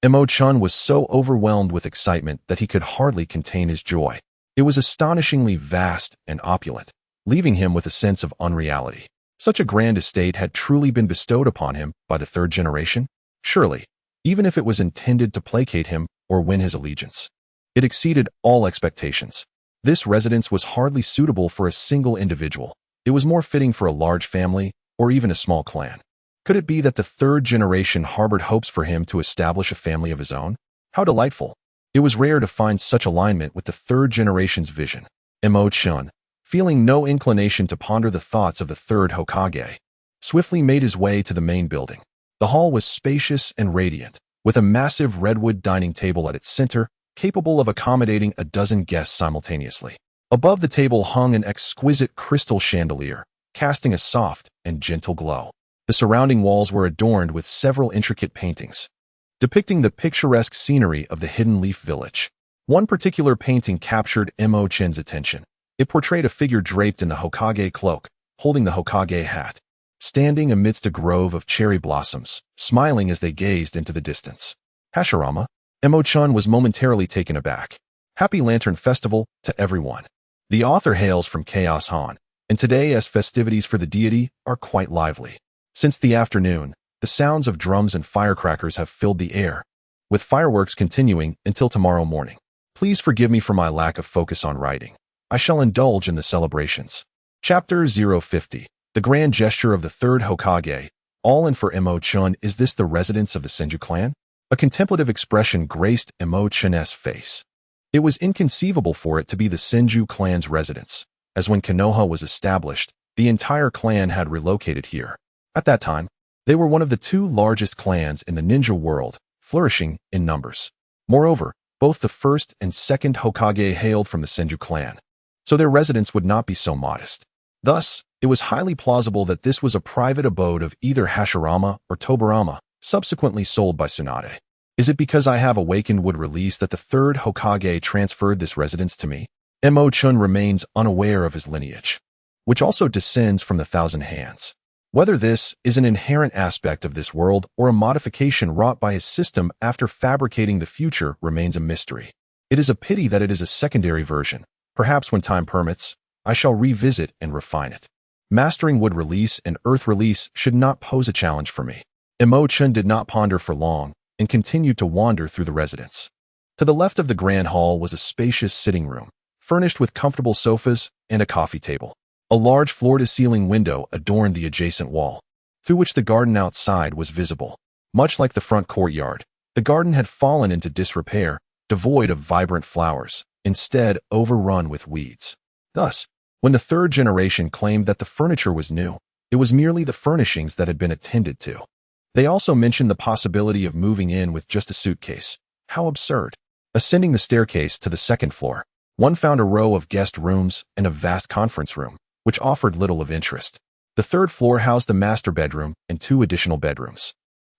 Mo Chen was so overwhelmed with excitement that he could hardly contain his joy. It was astonishingly vast and opulent, leaving him with a sense of unreality. Such a grand estate had truly been bestowed upon him by the 3rd generation? Surely, even if it was intended to placate him or win his allegiance. It exceeded all expectations. This residence was hardly suitable for a single individual. It was more fitting for a large family or even a small clan. Could it be that the 3rd generation harbored hopes for him to establish a family of his own? How delightful! It was rare to find such alignment with the 3rd generation's vision. Mo Chen, feeling no inclination to ponder the thoughts of the 3rd Hokage, swiftly made his way to the main building. The hall was spacious and radiant, with a massive redwood dining table at its center, capable of accommodating a dozen guests simultaneously. Above the table hung an exquisite crystal chandelier, casting a soft and gentle glow. The surrounding walls were adorned with several intricate paintings, depicting the picturesque scenery of the Hidden Leaf Village. One particular painting captured Mo Chen's attention. It portrayed a figure draped in the Hokage cloak, holding the Hokage hat, standing amidst a grove of cherry blossoms, smiling as they gazed into the distance. Hashirama? Mo Chen was momentarily taken aback. Happy Lantern Festival to everyone. The author hails from Chaos Han, and today as festivities for the deity are quite lively. Since the afternoon, the sounds of drums and firecrackers have filled the air, with fireworks continuing until tomorrow morning. Please forgive me for my lack of focus on writing. I shall indulge in the celebrations. Chapter 050. The grand gesture of the 3rd Hokage. All in for Mo Chen. Is this the residence of the Senju clan? A contemplative expression graced Mo Chen's face. It was inconceivable for it to be the Senju clan's residence, as when Konoha was established, the entire clan had relocated here. At that time, they were one of the 2 largest clans in the ninja world, flourishing in numbers. Moreover, both the 1st and 2nd Hokage hailed from the Senju clan, so their residence would not be so modest. Thus, it was highly plausible that this was a private abode of either Hashirama or Tobarama, subsequently sold by Tsunade. Is it because I have awakened would release that the 3rd Hokage transferred this residence to me? Mo Chen remains unaware of his lineage, which also descends from the Thousand Hands. Whether this is an inherent aspect of this world or a modification wrought by his system after fabricating the future remains a mystery. It is a pity that it is a secondary version. Perhaps when time permits, I shall revisit and refine it. Mastering wood release and earth release should not pose a challenge for me. Mo Chen did not ponder for long and continued to wander through the residence. To the left of the grand hall was a spacious sitting room, furnished with comfortable sofas and a coffee table. A large floor-to-ceiling window adorned the adjacent wall, through which the garden outside was visible. Much like the front courtyard, the garden had fallen into disrepair, devoid of vibrant flowers, instead overrun with weeds. Thus, when the third generation claimed that the furniture was new, it was merely the furnishings that had been attended to. They also mentioned the possibility of moving in with just a suitcase. How absurd. Ascending the staircase to the second floor, one found a row of guest rooms and a vast conference room, which offered little of interest. The third floor housed the master bedroom and 2 additional bedrooms.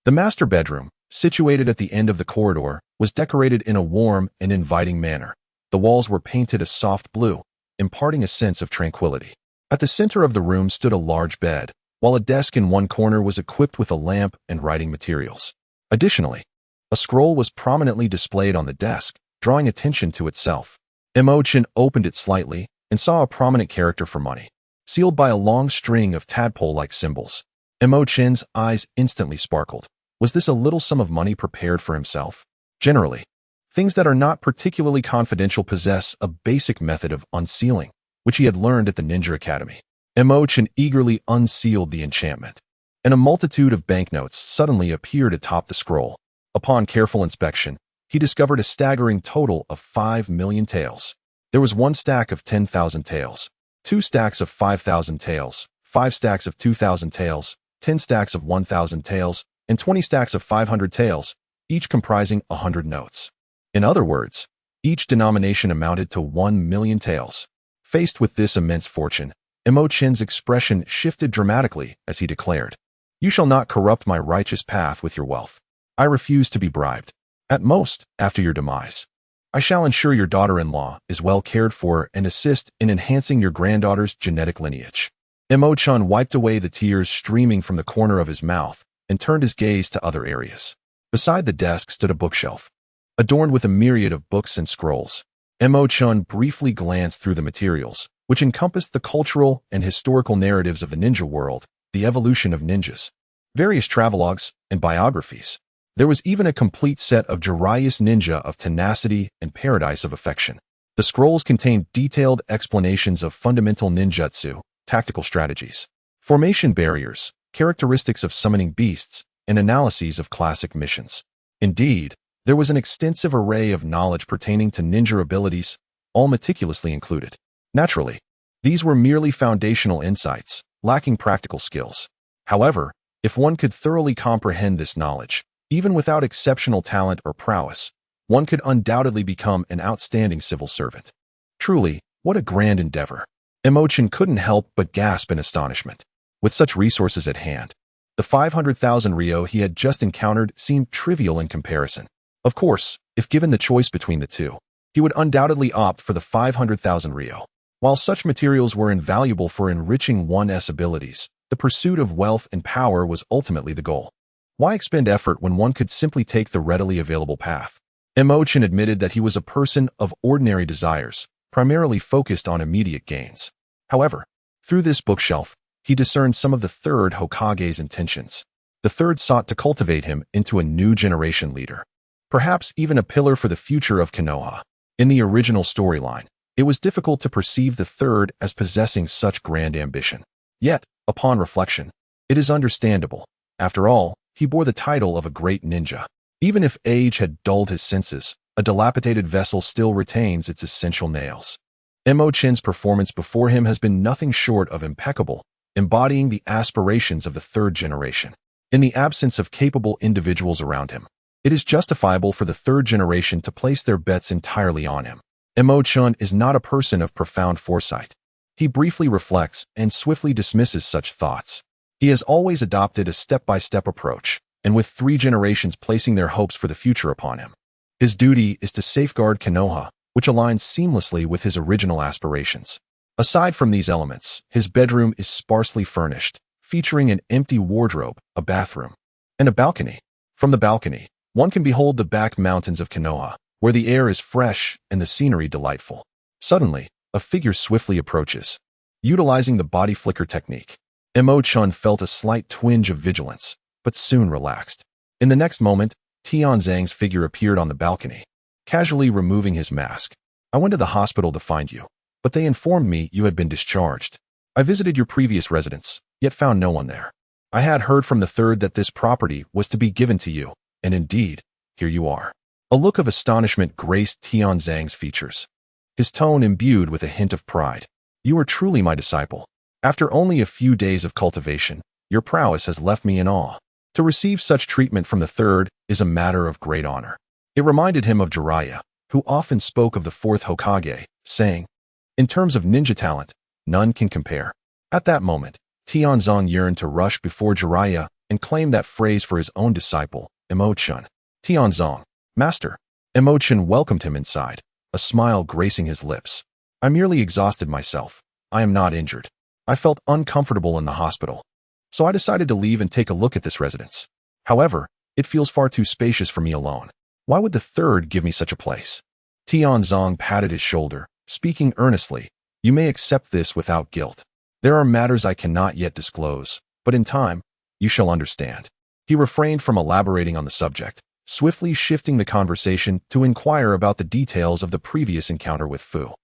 The master bedroom, situated at the end of the corridor, was decorated in a warm and inviting manner. The walls were painted a soft blue, imparting a sense of tranquility. At the center of the room stood a large bed, while a desk in one corner was equipped with a lamp and writing materials. Additionally, a scroll was prominently displayed on the desk, drawing attention to itself. Mo Chen opened it slightly and saw a prominent character for money, sealed by a long string of tadpole-like symbols. Mo Chen's eyes instantly sparkled. Was this a little sum of money prepared for himself? Generally, things that are not particularly confidential possess a basic method of unsealing, which he had learned at the Ninja Academy. Mo Chen eagerly unsealed the enchantment, and a multitude of banknotes suddenly appeared atop the scroll. Upon careful inspection, he discovered a staggering total of 5 million taels. There was 1 stack of 10,000 taels, 2 stacks of 5,000 taels, 5 stacks of 2,000 taels, 10 stacks of 1,000 taels, and 20 stacks of 500 taels, each comprising 100 notes. In other words, each denomination amounted to 1 million taels. Faced with this immense fortune, Mo Chen's expression shifted dramatically as he declared, "You shall not corrupt my righteous path with your wealth. I refuse to be bribed. At most, after your demise, I shall ensure your daughter-in-law is well cared for and assist in enhancing your granddaughter's genetic lineage." Mo Chen wiped away the tears streaming from the corner of his mouth and turned his gaze to other areas. Beside the desk stood a bookshelf, adorned with a myriad of books and scrolls. Mo Chen briefly glanced through the materials, which encompassed the cultural and historical narratives of the ninja world, the evolution of ninjas, various travelogues, and biographies. There was even a complete set of Jiraiya's Ninja of Tenacity and Paradise of Affection. The scrolls contained detailed explanations of fundamental ninjutsu, tactical strategies, formation barriers, characteristics of summoning beasts, and analyses of classic missions. Indeed, there was an extensive array of knowledge pertaining to ninja abilities, all meticulously included. Naturally, these were merely foundational insights, lacking practical skills. However, if one could thoroughly comprehend this knowledge, even without exceptional talent or prowess, one could undoubtedly become an outstanding civil servant. Truly, what a grand endeavor. Mo Chen couldn't help but gasp in astonishment. With such resources at hand, the 500,000 Rio he had just encountered seemed trivial in comparison. Of course, if given the choice between the two, he would undoubtedly opt for the 500,000 Rio. While such materials were invaluable for enriching one's abilities, the pursuit of wealth and power was ultimately the goal. Why expend effort when one could simply take the readily available path? Mo Chen admitted that he was a person of ordinary desires, primarily focused on immediate gains. However, through this bookshelf, he discerned some of the third Hokage's intentions. The third sought to cultivate him into a new generation leader, perhaps even a pillar for the future of Konoha. In the original storyline, it was difficult to perceive the third as possessing such grand ambition. Yet, upon reflection, it is understandable. After all, he bore the title of a great ninja. Even if age had dulled his senses, a dilapidated vessel still retains its essential nails. Mo Chen's performance before him has been nothing short of impeccable, embodying the aspirations of the third generation. In the absence of capable individuals around him, it is justifiable for the third generation to place their bets entirely on him. Mo Chen is not a person of profound foresight. He briefly reflects and swiftly dismisses such thoughts. He has always adopted a step-by-step approach, and with 3 generations placing their hopes for the future upon him, his duty is to safeguard Konoha, which aligns seamlessly with his original aspirations. Aside from these elements, his bedroom is sparsely furnished, featuring an empty wardrobe, a bathroom, and a balcony. From the balcony, one can behold the back mountains of Konoha, where the air is fresh and the scenery delightful. Suddenly, a figure swiftly approaches. Utilizing the body flicker technique, Mo Chen felt a slight twinge of vigilance, but soon relaxed. In the next moment, Tian Zhang's figure appeared on the balcony, casually removing his mask. "I went to the hospital to find you, but they informed me you had been discharged. I visited your previous residence, yet found no one there. I had heard from the third that this property was to be given to you, and indeed, here you are. A look of astonishment graced Tian Zhang's features, his tone imbued with a hint of pride. You are truly my disciple. After only a few days of cultivation, your prowess has left me in awe. To receive such treatment from the third is a matter of great honor. It reminded him of Jiraiya, who often spoke of the fourth Hokage, saying, in terms of ninja talent, none can compare. At that moment, Tianzong yearned to rush before Jiraiya and claim that phrase for his own disciple, Mo Chen. Tianzong, master. Mo Chen welcomed him inside, a smile gracing his lips. I merely exhausted myself. I am not injured. I felt uncomfortable in the hospital, so I decided to leave and take a look at this residence. However, it feels far too spacious for me alone. Why would the third give me such a place? Tianzong patted his shoulder, speaking earnestly. You may accept this without guilt. There are matters I cannot yet disclose, but in time, you shall understand. He refrained from elaborating on the subject, swiftly shifting the conversation to inquire about the details of the previous encounter with Fu.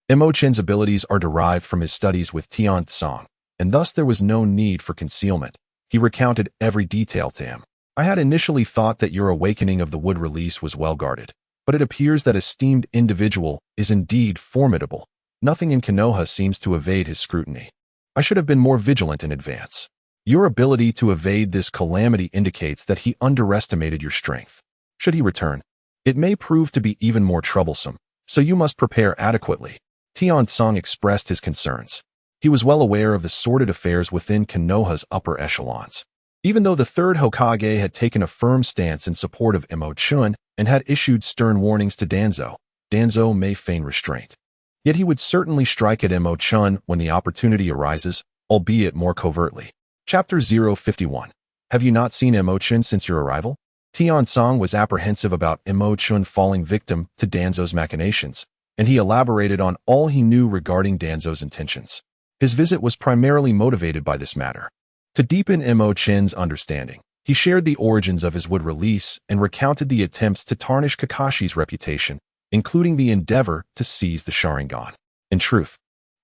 Mo Chen's abilities are derived from his studies with Tianzong, and thus there was no need for concealment. He recounted every detail to him. I had initially thought that your awakening of the wood release was well guarded, but it appears that esteemed individual is indeed formidable. Nothing in Konoha seems to evade his scrutiny. I should have been more vigilant in advance. Your ability to evade this calamity indicates that he underestimated your strength. Should he return, it may prove to be even more troublesome, so you must prepare adequately. Tianzong expressed his concerns. He was well aware of the sordid affairs within Konoha's upper echelons. Even though the third Hokage had taken a firm stance in support of Mo Chen and had issued stern warnings to Danzo may feign restraint. Yet he would certainly strike at Mo Chen when the opportunity arises, albeit more covertly. Chapter 051. Have you not seen Mo Chen since your arrival? Tianzong was apprehensive about Mo Chen falling victim to Danzo's machinations, and he elaborated on all he knew regarding Danzo's intentions. His visit was primarily motivated by this matter. To deepen Mo Chen's understanding, he shared the origins of his wood release and recounted the attempts to tarnish Kakashi's reputation, including the endeavor to seize the Sharingan. In truth,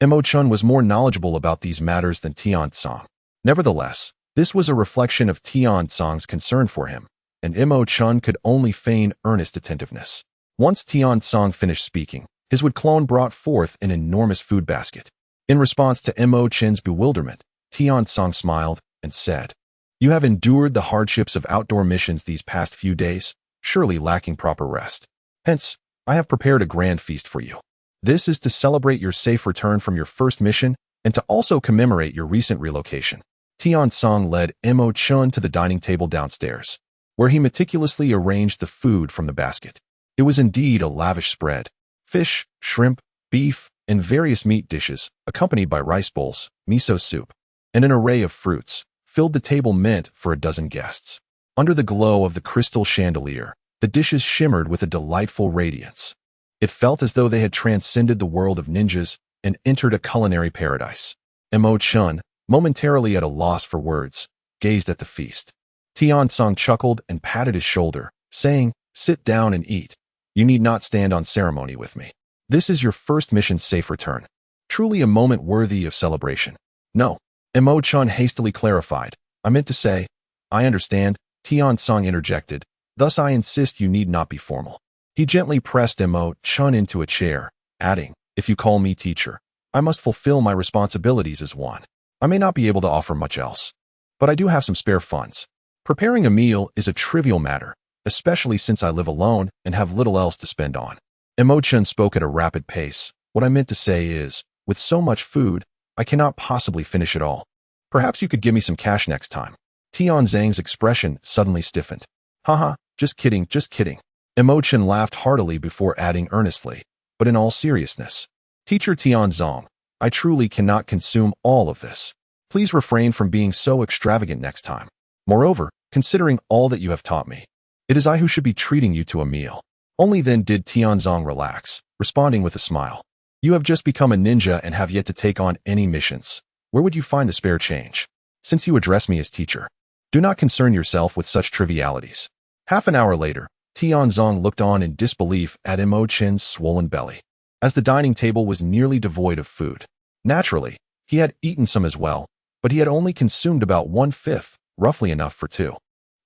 Mo Chen was more knowledgeable about these matters than Tianzong. Nevertheless, this was a reflection of Tianzong's concern for him, and Mo Chen could only feign earnest attentiveness. Once Tianzong finished speaking, his wood clone brought forth an enormous food basket. In response to Mo Chen's bewilderment, Tianzong smiled and said, You have endured the hardships of outdoor missions these past few days, surely lacking proper rest. Hence, I have prepared a grand feast for you. This is to celebrate your safe return from your first mission and to also commemorate your recent relocation. Tianzong led Mo Chen to the dining table downstairs, where he meticulously arranged the food from the basket. It was indeed a lavish spread. Fish, shrimp, beef, and various meat dishes, accompanied by rice bowls, miso soup, and an array of fruits, filled the table meant for a dozen guests. Under the glow of the crystal chandelier, the dishes shimmered with a delightful radiance. It felt as though they had transcended the world of ninjas and entered a culinary paradise. Mo Chen, momentarily at a loss for words, gazed at the feast. Tianzong chuckled and patted his shoulder, saying, Sit down and eat. You need not stand on ceremony with me. This is your first mission's safe return. Truly a moment worthy of celebration. No, Mo Chen hastily clarified. I meant to say, I understand, Tianzong interjected. Thus I insist you need not be formal. He gently pressed Mo Chen into a chair, adding, If you call me teacher, I must fulfill my responsibilities as one. I may not be able to offer much else, but I do have some spare funds. Preparing a meal is a trivial matter, especially since I live alone and have little else to spend on. Mo Chen spoke at a rapid pace. What I meant to say is, with so much food, I cannot possibly finish it all. Perhaps you could give me some cash next time. Tianzong's expression suddenly stiffened. Haha, just kidding, just kidding. Mo Chen laughed heartily before adding earnestly, but in all seriousness. Teacher Tianzong, I truly cannot consume all of this. Please refrain from being so extravagant next time. Moreover, considering all that you have taught me, it is I who should be treating you to a meal. Only then did Tianzong relax, responding with a smile. You have just become a ninja and have yet to take on any missions. Where would you find the spare change? Since you address me as teacher, do not concern yourself with such trivialities. Half an hour later, Tianzong looked on in disbelief at Mo Chen's swollen belly, as the dining table was nearly devoid of food. Naturally, he had eaten some as well, but he had only consumed about 1/5, roughly enough for two.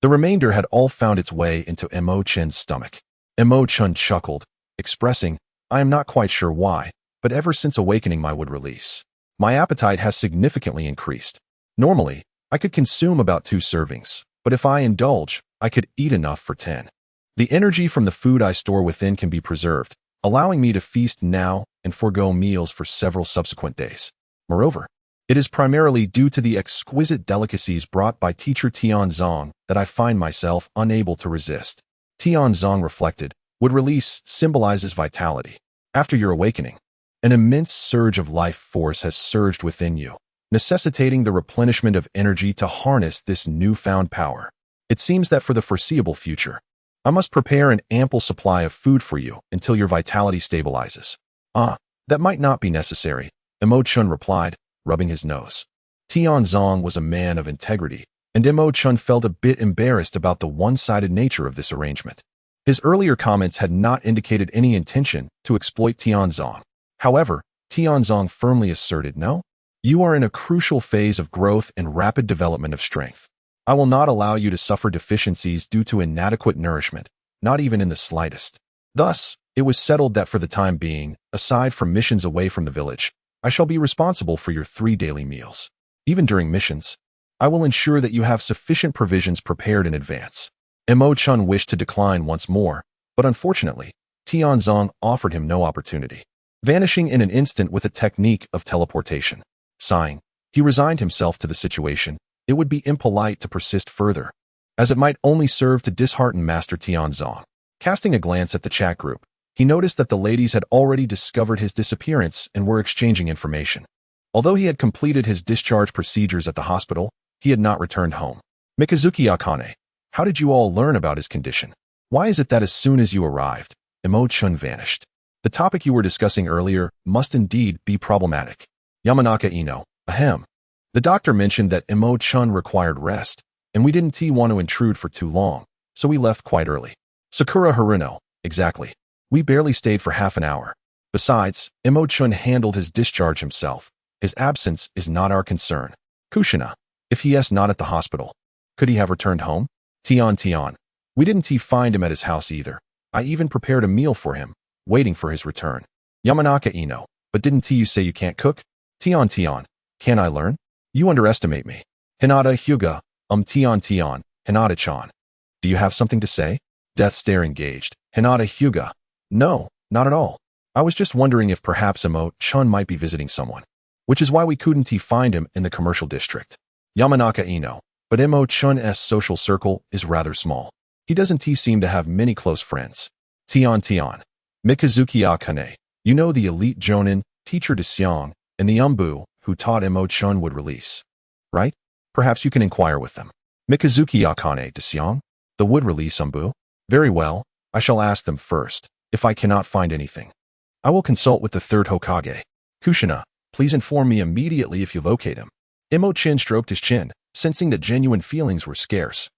The remainder had all found its way into Mo Chen's stomach. Mo Chen chuckled, expressing, "I am not quite sure why, but ever since awakening my wood release, my appetite has significantly increased. Normally, I could consume about 2 servings, but if I indulge, I could eat enough for 10. The energy from the food I store within can be preserved, allowing me to feast now and forego meals for several subsequent days. Moreover, it is primarily due to the exquisite delicacies brought by teacher Tianzong that I find myself unable to resist." Tianzong reflected, "Wood release symbolizes vitality. After your awakening, an immense surge of life force has surged within you, necessitating the replenishment of energy to harness this newfound power. It seems that for the foreseeable future, I must prepare an ample supply of food for you until your vitality stabilizes." "Ah, that might not be necessary," Mo Chen replied, rubbing his nose. Tianzong was a man of integrity, and Mo Chen felt a bit embarrassed about the one-sided nature of this arrangement. His earlier comments had not indicated any intention to exploit Tianzong. However, Tianzong firmly asserted, "No, you are in a crucial phase of growth and rapid development of strength. I will not allow you to suffer deficiencies due to inadequate nourishment, not even in the slightest." Thus, it was settled that for the time being, aside from missions away from the village, I shall be responsible for your 3 daily meals. Even during missions, I will ensure that you have sufficient provisions prepared in advance. Mo Chen wished to decline once more, but unfortunately, Tianzong offered him no opportunity, vanishing in an instant with a technique of teleportation. Sighing, he resigned himself to the situation. It would be impolite to persist further, as it might only serve to dishearten Master Tianzong. Casting a glance at the chat group, he noticed that the ladies had already discovered his disappearance and were exchanging information. Although he had completed his discharge procedures at the hospital, he had not returned home. "Mikazuki Akane, how did you all learn about his condition? Why is it that as soon as you arrived, Mo Chen vanished? The topic you were discussing earlier must indeed be problematic." Yamanaka Ino, ahem. "The doctor mentioned that Mo Chen required rest, and we didn't want to intrude for too long, so we left quite early." Sakura Haruno, exactly. "We barely stayed for half an hour. Besides, Mo Chen handled his discharge himself. His absence is not our concern." Kushina, "If he is not at the hospital, could he have returned home?" Tian, "We didn't find him at his house either. I even prepared a meal for him, waiting for his return." Yamanaka Ino, "But didn't you say you can't cook?" Tian, "Can I learn? You underestimate me." Hinata Hyuga, Tian, "Hinata-chan, do you have something to say?" Death stare engaged. Hinata Hyuga, "No, not at all. I was just wondering if perhaps Mo Chen might be visiting someone, which is why we couldn't find him in the commercial district." Yamanaka Ino, "But Mo Chen's social circle is rather small. He doesn't seem to have many close friends." Tian, "Mikazuki Akane, you know the elite Jonin, teacher Dexiang, and the Umbu who taught Mo Chen would release, right? Perhaps you can inquire with them." Mikazuki Akane, Dexiang, "The wood release Umbu? Very well, I shall ask them first. If I cannot find anything, I will consult with the 3rd Hokage. Kushina, please inform me immediately if you locate him." Mo Chen stroked his chin, sensing that genuine feelings were scarce,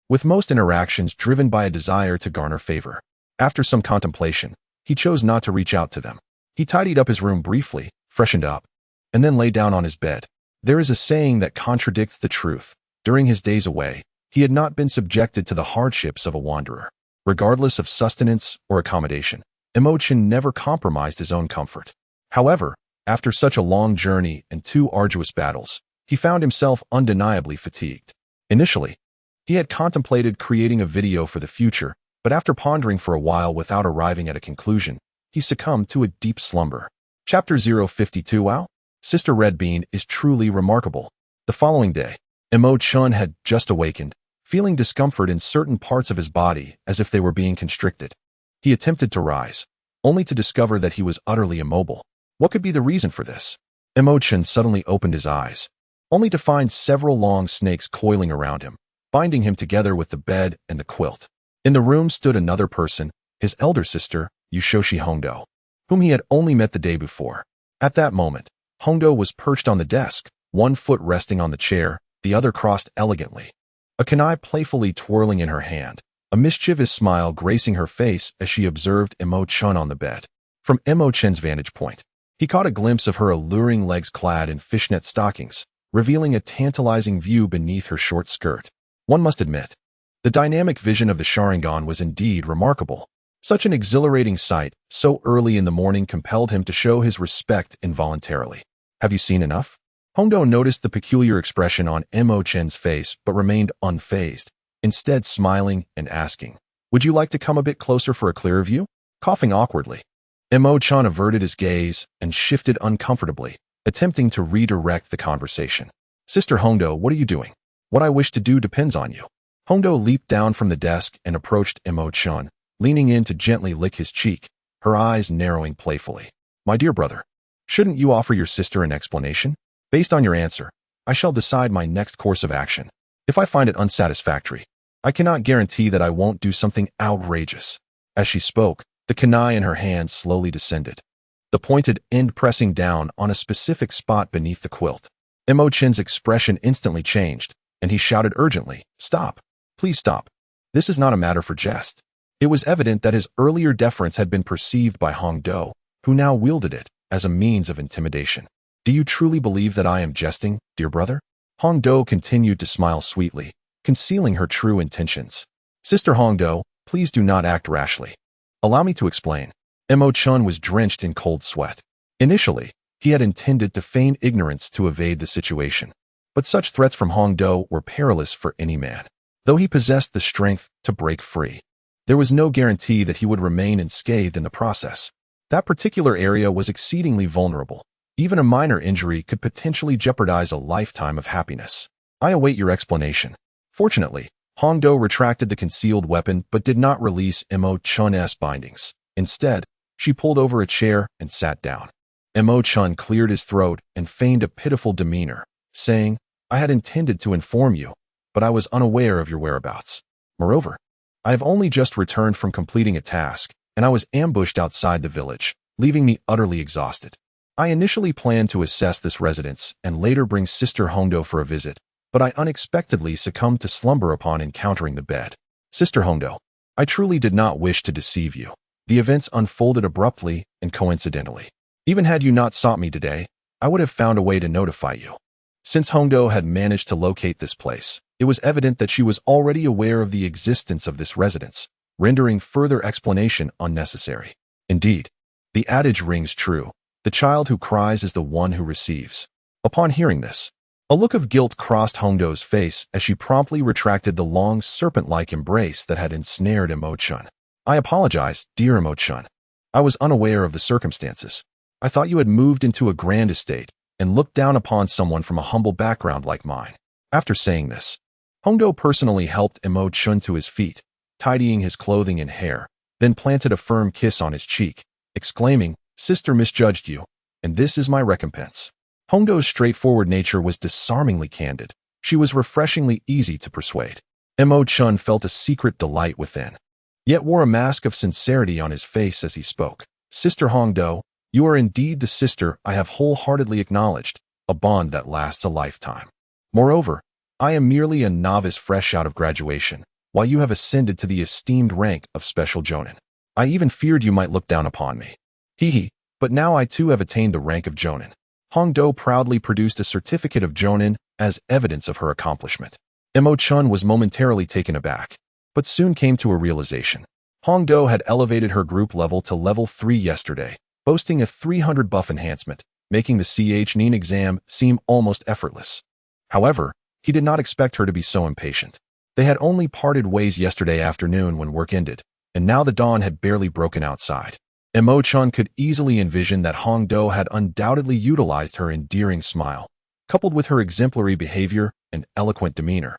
with most interactions driven by a desire to garner favor. After some contemplation, he chose not to reach out to them. He tidied up his room briefly, freshened up, and then lay down on his bed. There is a saying that contradicts the truth. During his days away, he had not been subjected to the hardships of a wanderer. Regardless of sustenance or accommodation, Mo Chen never compromised his own comfort. However, after such a long journey and 2 arduous battles, he found himself undeniably fatigued. Initially, he had contemplated creating a video for the future, but after pondering for a while without arriving at a conclusion, he succumbed to a deep slumber. Chapter 052. Wow, Sister Red Bean is truly remarkable. The following day, Mo Chen had just awakened, feeling discomfort in certain parts of his body as if they were being constricted. He attempted to rise, only to discover that he was utterly immobile. What could be the reason for this? Mo Chen suddenly opened his eyes, only to find several long snakes coiling around him, binding him together with the bed and the quilt. In the room stood another person, his elder sister, Yushoshi Hongdo, whom he had only met the day before. At that moment, Hongdo was perched on the desk, one foot resting on the chair, the other crossed elegantly, a kunai playfully twirling in her hand, a mischievous smile gracing her face as she observed Mo Chen on the bed. From Mo Chen's vantage point, he caught a glimpse of her alluring legs clad in fishnet stockings, revealing a tantalizing view beneath her short skirt. One must admit, the dynamic vision of the Sharingan was indeed remarkable. Such an exhilarating sight, so early in the morning, compelled him to show his respect involuntarily. Have you seen enough? Hongdo noticed the peculiar expression on Mo Chen's face but remained unfazed, instead smiling and asking, "Would you like to come a bit closer for a clearer view?" Coughing awkwardly, Mo Chen averted his gaze and shifted uncomfortably, attempting to redirect the conversation. "Sister Hongdo, what are you doing? What I wish to do depends on you." Hongdo leaped down from the desk and approached Mo Chen, leaning in to gently lick his cheek, her eyes narrowing playfully. "My dear brother, shouldn't you offer your sister an explanation? Based on your answer, I shall decide my next course of action. If I find it unsatisfactory, I cannot guarantee that I won't do something outrageous." As she spoke, the kunai in her hand slowly descended, the pointed end pressing down on a specific spot beneath the quilt. Mo Chen's expression instantly changed, and he shouted urgently, "Stop! Please stop. This is not a matter for jest." It was evident that his earlier deference had been perceived by Hongdo, who now wielded it as a means of intimidation. "Do you truly believe that I am jesting, dear brother?" Hongdo continued to smile sweetly, concealing her true intentions. "Sister Hongdo, please do not act rashly. Allow me to explain." Mo Chen was drenched in cold sweat. Initially, he had intended to feign ignorance to evade the situation, but such threats from Hongdo were perilous for any man. Though he possessed the strength to break free, there was no guarantee that he would remain unscathed in the process. That particular area was exceedingly vulnerable. Even a minor injury could potentially jeopardize a lifetime of happiness. "I await your explanation." Fortunately, Hongdo retracted the concealed weapon but did not release Mo Chen's bindings. Instead, she pulled over a chair and sat down. Mo Chen cleared his throat and feigned a pitiful demeanor, saying, "I had intended to inform you, but I was unaware of your whereabouts. Moreover, I have only just returned from completing a task, and I was ambushed outside the village, leaving me utterly exhausted. I initially planned to assess this residence and later bring Sister Hongdo for a visit, but I unexpectedly succumbed to slumber upon encountering the bed. Sister Hongdo, I truly did not wish to deceive you. The events unfolded abruptly and coincidentally. Even had you not sought me today, I would have found a way to notify you." Since Hongdo had managed to locate this place, it was evident that she was already aware of the existence of this residence, rendering further explanation unnecessary. Indeed, the adage rings true. The child who cries is the one who receives. Upon hearing this, a look of guilt crossed Hongdo's face as she promptly retracted the long serpent-like embrace that had ensnared Mo Chen. "I apologize, dear Mo Chen. I was unaware of the circumstances. I thought you had moved into a grand estate and looked down upon someone from a humble background like mine." After saying this, Hongdo personally helped Mo Chen to his feet, tidying his clothing and hair, then planted a firm kiss on his cheek, exclaiming, "Sister misjudged you, and this is my recompense." Hongdo's straightforward nature was disarmingly candid. She was refreshingly easy to persuade. Mo Chen felt a secret delight within, yet wore a mask of sincerity on his face as he spoke. "Sister Hongdo, you are indeed the sister I have wholeheartedly acknowledged, a bond that lasts a lifetime. Moreover, I am merely a novice fresh out of graduation, while you have ascended to the esteemed rank of Special Jonin. I even feared you might look down upon me. Hee, but now I too have attained the rank of Jonin." Hongdo proudly produced a certificate of Jonin as evidence of her accomplishment. Mo Chen was momentarily taken aback, but soon came to a realization. Hongdo had elevated her group level to level 3 yesterday, boasting a 300 buff enhancement, making the CH exam seem almost effortless. However, he did not expect her to be so impatient. They had only parted ways yesterday afternoon when work ended, and now the dawn had barely broken outside. Mo Chen could easily envision that Hongdo had undoubtedly utilized her endearing smile, coupled with her exemplary behavior and eloquent demeanor,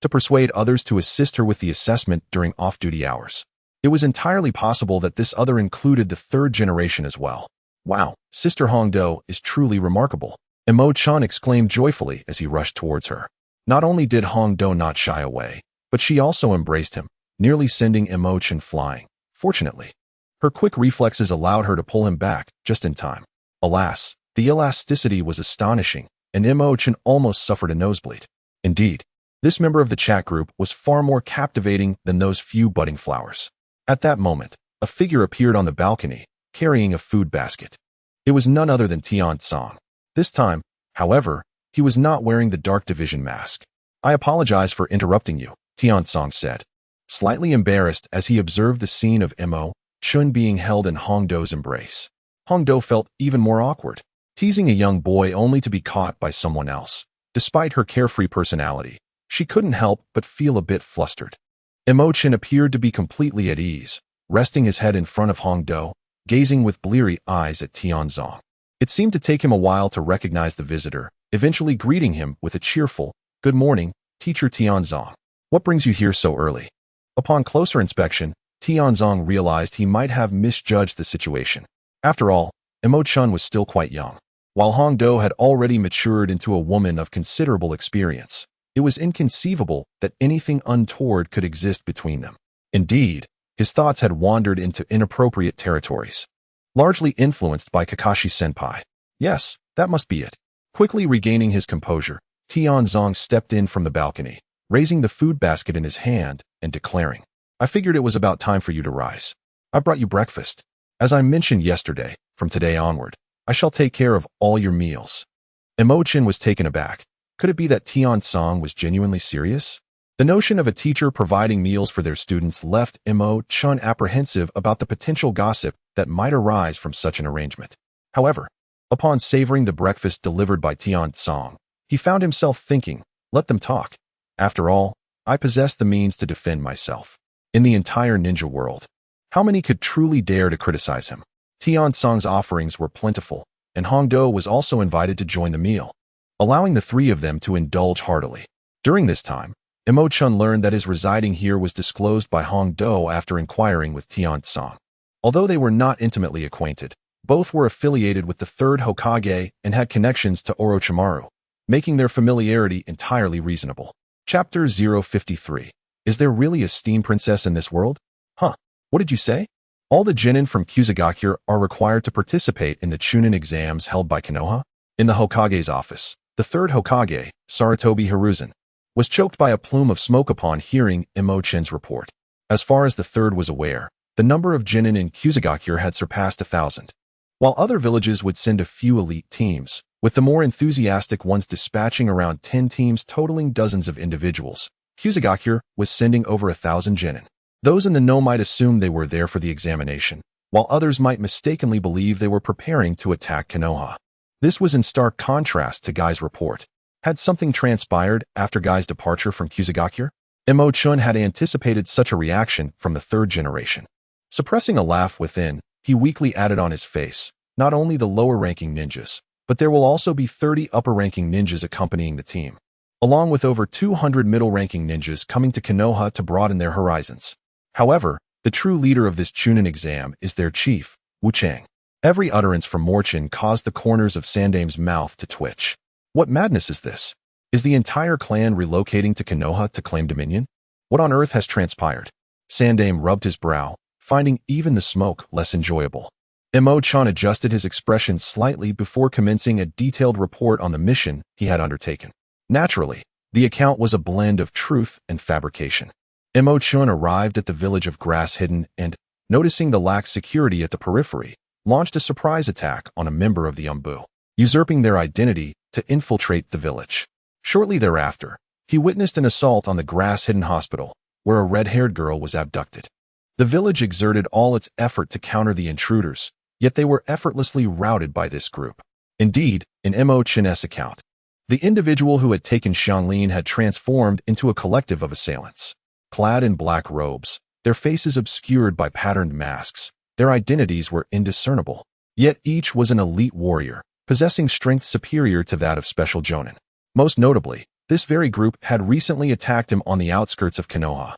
to persuade others to assist her with the assessment during off-duty hours. It was entirely possible that this other included the third generation as well. "Wow, Sister Hongdo is truly remarkable," Mo Chen exclaimed joyfully as he rushed towards her. Not only did Hongdo not shy away, but she also embraced him, nearly sending Mo Chen flying. Fortunately, her quick reflexes allowed her to pull him back just in time. Alas, the elasticity was astonishing, and Mo Chen almost suffered a nosebleed. Indeed, this member of the chat group was far more captivating than those few budding flowers. At that moment, a figure appeared on the balcony, carrying a food basket. It was none other than Tian Tsang. This time, however, he He was not wearing the Dark Division mask. "I apologize for interrupting you," Tiansong said, slightly embarrassed as he observed the scene of Mo Chen being held in Hongdo's embrace. Hongdo felt even more awkward, teasing a young boy only to be caught by someone else. Despite her carefree personality, she couldn't help but feel a bit flustered. Mo Chen appeared to be completely at ease, resting his head in front of Hongdo, gazing with bleary eyes at Tianzong. It seemed to take him a while to recognize the visitor, eventually greeting him with a cheerful, "Good morning, Teacher Tianzong. What brings you here so early?" Upon closer inspection, Tianzong realized he might have misjudged the situation. After all, Mo Chen was still quite young. While Hongdo had already matured into a woman of considerable experience, it was inconceivable that anything untoward could exist between them. Indeed, his thoughts had wandered into inappropriate territories, largely influenced by Kakashi-senpai. Yes, that must be it. Quickly regaining his composure, Tianzong stepped in from the balcony, raising the food basket in his hand and declaring, "I figured it was about time for you to rise. I brought you breakfast. As I mentioned yesterday, from today onward, I shall take care of all your meals." Mo Chen was taken aback. Could it be that Tiansong was genuinely serious? The notion of a teacher providing meals for their students left Mo Chen apprehensive about the potential gossip that might arise from such an arrangement. However, upon savoring the breakfast delivered by Tiansong, he found himself thinking, "Let them talk. After all, I possess the means to defend myself. In the entire ninja world, how many could truly dare to criticize him?" Tiansong's offerings were plentiful, and Hongdo was also invited to join the meal, allowing the three of them to indulge heartily. During this time, Mo Chen learned that his residing here was disclosed by Hongdo after inquiring with Tiansong. Although they were not intimately acquainted, both were affiliated with the third Hokage and had connections to Orochimaru, making their familiarity entirely reasonable. Chapter 053. Is there really a steam princess in this world? Huh, what did you say? All the genin from Kusagakure are required to participate in the Chunin exams held by Konoha. In the Hokage's office, the third Hokage, Sarutobi Hiruzen, was choked by a plume of smoke upon hearing Mo Chen's report. As far as the third was aware, the number of genin in Kusagakure had surpassed 1,000. While other villages would send a few elite teams, with the more enthusiastic ones dispatching around 10 teams totaling dozens of individuals, Kusagakure was sending over 1,000 genin. Those in the know might assume they were there for the examination, while others might mistakenly believe they were preparing to attack Konoha. This was in stark contrast to Guy's report. Had something transpired after Guy's departure from Kusagakure? Mo Chen had anticipated such a reaction from the third generation. Suppressing a laugh within, he weakly added on his face, "Not only the lower-ranking ninjas, but there will also be 30 upper-ranking ninjas accompanying the team, along with over 200 middle-ranking ninjas coming to Konoha to broaden their horizons. However, the true leader of this Chunin exam is their chief, Wu Chang." Every utterance from Mo Chen caused the corners of Sandame's mouth to twitch. What madness is this? Is the entire clan relocating to Konoha to claim dominion? What on earth has transpired? Sandame rubbed his brow, finding even the smoke less enjoyable. Mo Chen adjusted his expression slightly before commencing a detailed report on the mission he had undertaken. Naturally, the account was a blend of truth and fabrication. Mo Chen arrived at the village of Grass Hidden and, noticing the lax security at the periphery, launched a surprise attack on a member of the Umbu, usurping their identity to infiltrate the village. Shortly thereafter, he witnessed an assault on the Grass Hidden Hospital, where a red-haired girl was abducted. The village exerted all its effort to counter the intruders, yet they were effortlessly routed by this group. Indeed, in Mo Chen's account, the individual who had taken Xianglin had transformed into a collective of assailants. Clad in black robes, their faces obscured by patterned masks, their identities were indiscernible. Yet each was an elite warrior, possessing strength superior to that of Special Jonin. Most notably, this very group had recently attacked him on the outskirts of Konoha.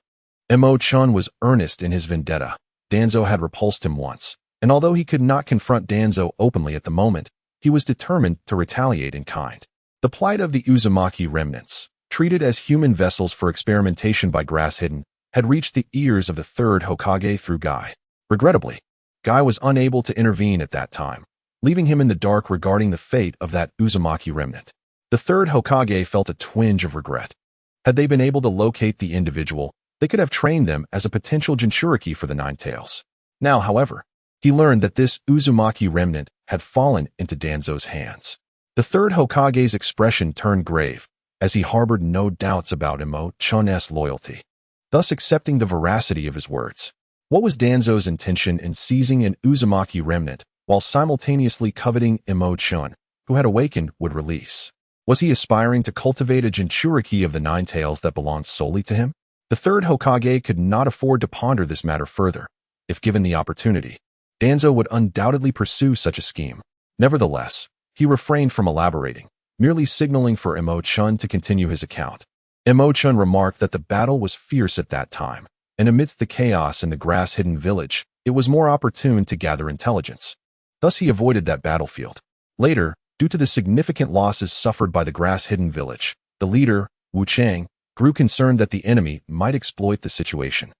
Mo Chen was earnest in his vendetta. Danzo had repulsed him once, and although he could not confront Danzo openly at the moment, he was determined to retaliate in kind. The plight of the Uzumaki remnants, treated as human vessels for experimentation by Grass Hidden, had reached the ears of the third Hokage through Guy. Regrettably, Guy was unable to intervene at that time, leaving him in the dark regarding the fate of that Uzumaki remnant. The third Hokage felt a twinge of regret. Had they been able to locate the individual, they could have trained them as a potential Jinchuriki for the Nine Tails. Now, however, he learned that this Uzumaki remnant had fallen into Danzo's hands. The third Hokage's expression turned grave, as he harbored no doubts about Mo Chen's loyalty, thus accepting the veracity of his words. What was Danzo's intention in seizing an Uzumaki remnant while simultaneously coveting Mo Chen, who had awakened, would release? Was he aspiring to cultivate a Jinchuriki of the Nine Tails that belonged solely to him? The third Hokage could not afford to ponder this matter further. If given the opportunity, Danzo would undoubtedly pursue such a scheme. Nevertheless, he refrained from elaborating, merely signaling for Mo Chen to continue his account. Mo Chen remarked that the battle was fierce at that time, and amidst the chaos in the grass-hidden village, it was more opportune to gather intelligence. Thus he avoided that battlefield. Later, due to the significant losses suffered by the grass-hidden village, the leader, Wu Chang, grew concerned that the enemy might exploit the situation.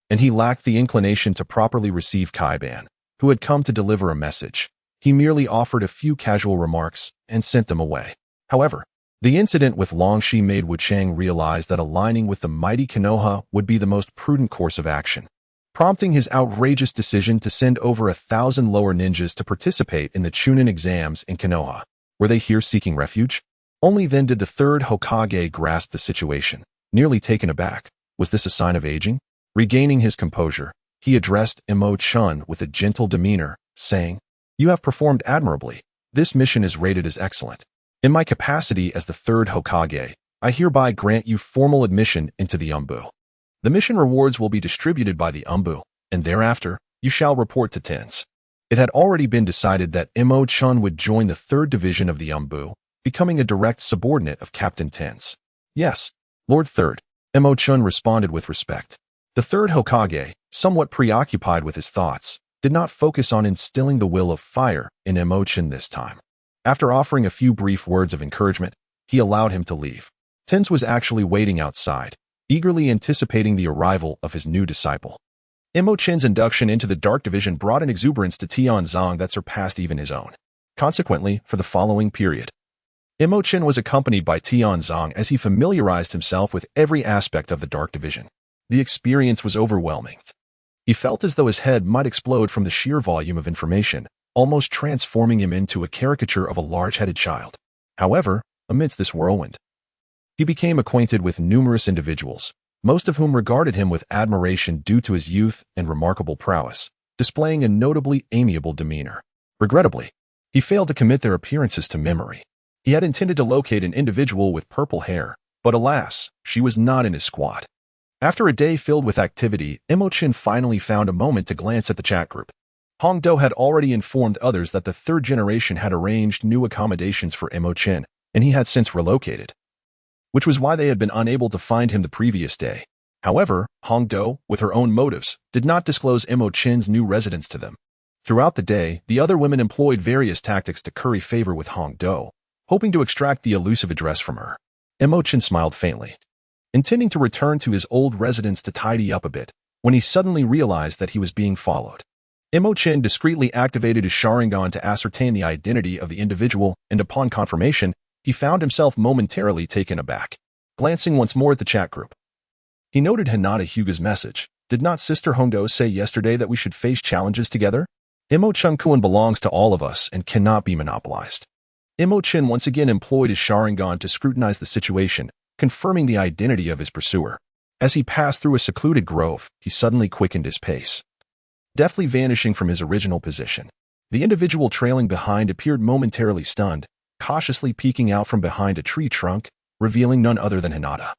And he lacked the inclination to properly receive Kaiban, who had come to deliver a message. He merely offered a few casual remarks and sent them away. However, the incident with Longshi made Wu Chang realize that aligning with the mighty Konoha would be the most prudent course of action, prompting his outrageous decision to send over 1,000 lower ninjas to participate in the Chunin exams in Konoha. Were they here seeking refuge? Only then did the third Hokage grasp the situation, nearly taken aback. Was this a sign of aging? Regaining his composure, he addressed Mo Chen with a gentle demeanor, saying, "You have performed admirably. This mission is rated as excellent. In my capacity as the third Hokage, I hereby grant you formal admission into the Umbu. The mission rewards will be distributed by the Umbu, and thereafter, you shall report to Tens." It had already been decided that Mo Chen would join the 3rd Division of the Umbu, becoming a direct subordinate of Captain Tens. "Yes, Lord Third," Mo Chen responded with respect. The third Hokage, somewhat preoccupied with his thoughts, did not focus on instilling the will of fire in Mo Chen this time. After offering a few brief words of encouragement, he allowed him to leave. Tens was actually waiting outside, eagerly anticipating the arrival of his new disciple. Mo Chen's induction into the Dark Division brought an exuberance to Tianzong that surpassed even his own. Consequently, for the following period, Mo Chen was accompanied by Tianzong as he familiarized himself with every aspect of the Dark Division. The experience was overwhelming. He felt as though his head might explode from the sheer volume of information, almost transforming him into a caricature of a large-headed child. However, amidst this whirlwind, he became acquainted with numerous individuals, most of whom regarded him with admiration due to his youth and remarkable prowess, displaying a notably amiable demeanor. Regrettably, he failed to commit their appearances to memory. He had intended to locate an individual with purple hair, but alas, she was not in his squad. After a day filled with activity, Mo Chen finally found a moment to glance at the chat group. Hongdo had already informed others that the 3rd generation had arranged new accommodations for Mo Chen, and he had since relocated, which was why they had been unable to find him the previous day. However, Hongdo, with her own motives, did not disclose Mo Chen's new residence to them. Throughout the day, the other women employed various tactics to curry favor with Hongdo, hoping to extract the elusive address from her. Mo Chen smiled faintly, intending to return to his old residence to tidy up a bit, when he suddenly realized that he was being followed. Mo Chen discreetly activated his Sharingan to ascertain the identity of the individual, and upon confirmation, he found himself momentarily taken aback. Glancing once more at the chat group, he noted Hinata Hyuga's message. "Did not Sister Hongdo say yesterday that we should face challenges together? Mo Chen-kun belongs to all of us and cannot be monopolized." Mo Chen once again employed his Sharingan to scrutinize the situation, confirming the identity of his pursuer. As he passed through a secluded grove, he suddenly quickened his pace, deftly vanishing from his original position. The individual trailing behind appeared momentarily stunned, cautiously peeking out from behind a tree trunk, revealing none other than Hinata.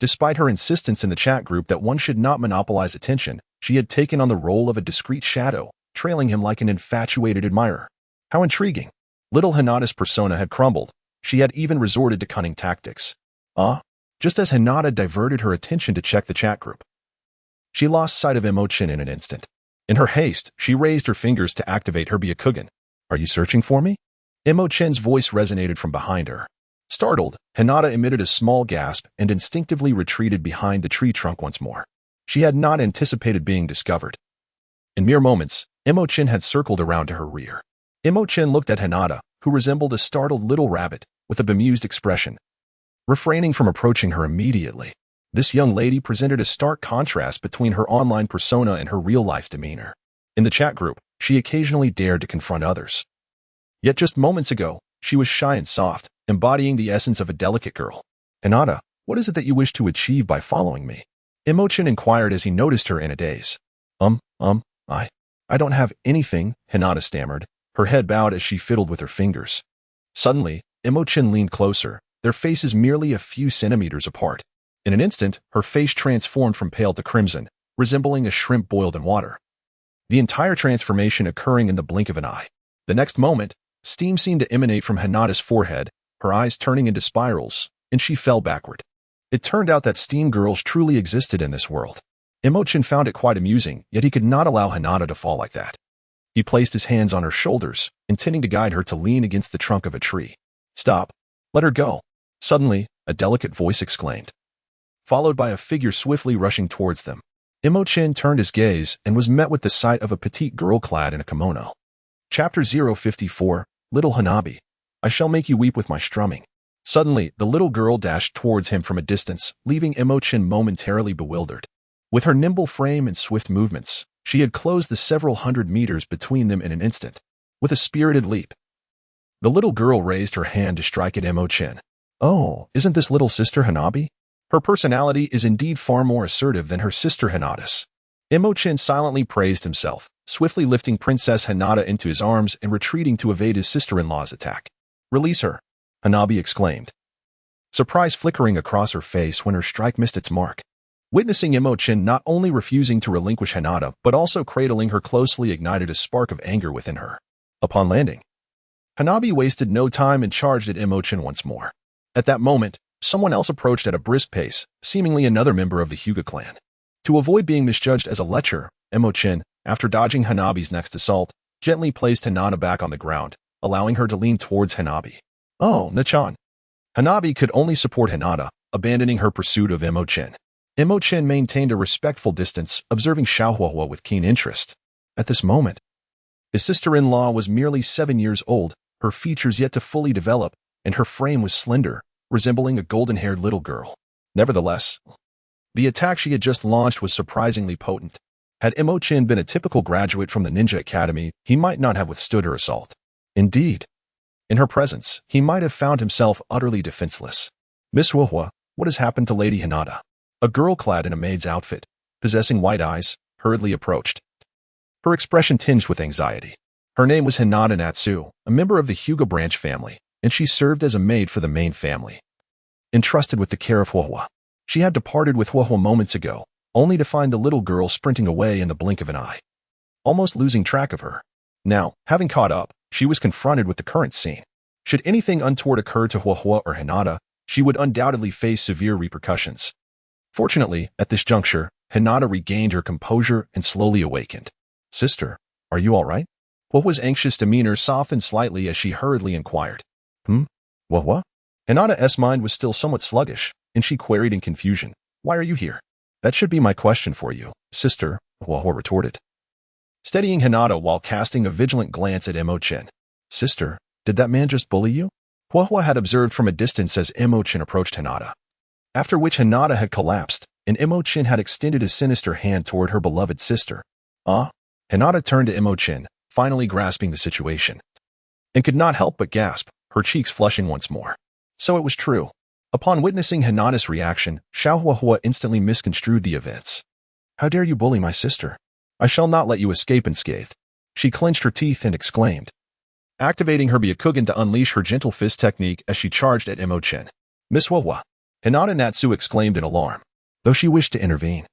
Despite her insistence in the chat group that one should not monopolize attention, she had taken on the role of a discreet shadow, trailing him like an infatuated admirer. How intriguing! Little Hinata's persona had crumbled. She had even resorted to cunning tactics. Just as Hinata diverted her attention to check the chat group, she lost sight of Mo Chen in an instant. In her haste, she raised her fingers to activate her Byakugan. "Are you searching for me?" Mo Chen's voice resonated from behind her. Startled, Hinata emitted a small gasp and instinctively retreated behind the tree trunk once more. She had not anticipated being discovered. In mere moments, Mo Chen had circled around to her rear. Mo Chen looked at Hinata, who resembled a startled little rabbit, with a bemused expression, refraining from approaching her immediately. This young lady presented a stark contrast between her online persona and her real-life demeanor. In the chat group, she occasionally dared to confront others. Yet just moments ago, She was shy and soft, embodying the essence of a delicate girl. "Hinata, what is it that you wish to achieve by following me?" Mo Chen inquired as he noticed her in a daze. I don't have anything," Hinata stammered, her head bowed as she fiddled with her fingers. Suddenly, Mo Chen leaned closer, their faces merely a few centimeters apart. In an instant, her face transformed from pale to crimson, resembling a shrimp boiled in water. The entire transformation occurring in the blink of an eye. The next moment, steam seemed to emanate from Hinata's forehead, her eyes turning into spirals, and she fell backward. It turned out that steam girls truly existed in this world. Mo Chen found it quite amusing, yet he could not allow Hinata to fall like that. He placed his hands on her shoulders, intending to guide her to lean against the trunk of a tree. "Stop. Let her go." Suddenly, a delicate voice exclaimed, followed by a figure swiftly rushing towards them. Mo Chen turned his gaze and was met with the sight of a petite girl clad in a kimono. Chapter 054, Little Hanabi. I shall make you weep with my strumming. Suddenly, the little girl dashed towards him from a distance, leaving Mo Chen momentarily bewildered. With her nimble frame and swift movements, she had closed the several hundred meters between them in an instant. With a spirited leap, the little girl raised her hand to strike at Mo Chen. "Oh, isn't this little sister Hanabi? Her personality is indeed far more assertive than her sister Hinata's." Mo Chen silently praised himself, swiftly lifting Princess Hinata into his arms and retreating to evade his sister-in-law's attack. "Release her," Hanabi exclaimed, surprise flickering across her face when her strike missed its mark. Witnessing Mo Chen not only refusing to relinquish Hinata, but also cradling her closely ignited a spark of anger within her. Upon landing, Hanabi wasted no time and charged at Mo Chen once more. At that moment, someone else approached at a brisk pace, seemingly another member of the Hyuga clan. To avoid being misjudged as a lecher, Mo Chen, after dodging Hanabi's next assault, gently placed Hinata back on the ground, allowing her to lean towards Hanabi. "Oh, Nachan." Hanabi could only support Hinata, abandoning her pursuit of Mo Chen. Mo Chen maintained a respectful distance, observing Xiaohuahua with keen interest. At this moment, his sister-in-law was merely 7 years old, her features yet to fully develop, and her frame was slender, resembling a golden-haired little girl. Nevertheless, the attack she had just launched was surprisingly potent. Had Mo Chen been a typical graduate from the Ninja Academy, he might not have withstood her assault. Indeed, in her presence, he might have found himself utterly defenseless. "Miss Huohua, what has happened to Lady Hinata?" A girl clad in a maid's outfit, possessing white eyes, hurriedly approached. Her expression tinged with anxiety. Her name was Hinata Natsu, a member of the Hyuga branch family, and she served as a maid for the main family. Entrusted with the care of Huohua, she had departed with Huohua moments ago, only to find the little girl sprinting away in the blink of an eye, almost losing track of her. Now, having caught up, she was confronted with the current scene. Should anything untoward occur to Huohua or Hinata, she would undoubtedly face severe repercussions. Fortunately, at this juncture, Hinata regained her composure and slowly awakened. "Sister, are you all right?" Huohua's anxious demeanor softened slightly as she hurriedly inquired. What? Hinata's mind was still somewhat sluggish, and she queried in confusion, "Why are you here?" "That should be my question for you, sister," Huohua retorted, steadying Hinata while casting a vigilant glance at Mo Chen. "Sister, did that man just bully you?" Huohua had observed from a distance as Mo Chen approached Hinata. After which Hinata had collapsed, and Mo Chen had extended a sinister hand toward her beloved sister. Hinata turned to Mo Chen, finally grasping the situation, and could not help but gasp, her cheeks flushing once more. So it was true. Upon witnessing Hinata's reaction, Xiaohuahua instantly misconstrued the events. "How dare you bully my sister? I shall not let you escape unscathed." She clenched her teeth and exclaimed, activating her Byakugan to unleash her gentle fist technique as she charged at Mo Chen. "Miss Huohua," Hinata Natsu exclaimed in alarm. Though she wished to intervene,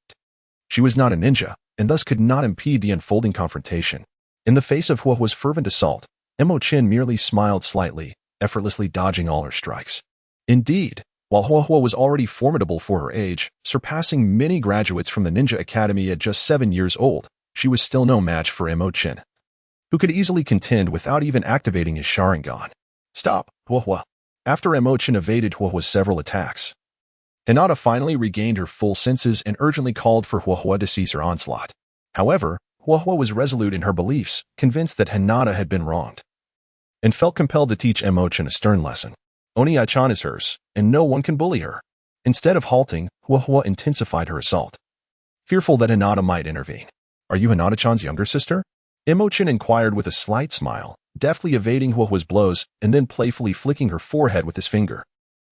she was not a ninja, and thus could not impede the unfolding confrontation. In the face of Huohua's fervent assault, Mo Chen merely smiled slightly, effortlessly dodging all her strikes. Indeed, while Huohua was already formidable for her age, surpassing many graduates from the Ninja Academy at just 7 years old, she was still no match for Mo Chen, who could easily contend without even activating his Sharingan. "Stop, Huohua." After Mo Chen evaded Huohua's several attacks, Hinata finally regained her full senses and urgently called for Huohua to cease her onslaught. However, Huohua was resolute in her beliefs, convinced that Hinata had been wronged, and felt compelled to teach Mo Chen a stern lesson. Oni-chan is hers, and no one can bully her. Instead of halting, Huohua intensified her assault, fearful that Hinata might intervene. "Are you Hinata-chan's younger sister?" Mo Chen inquired with a slight smile, deftly evading Huo's blows and then playfully flicking her forehead with his finger.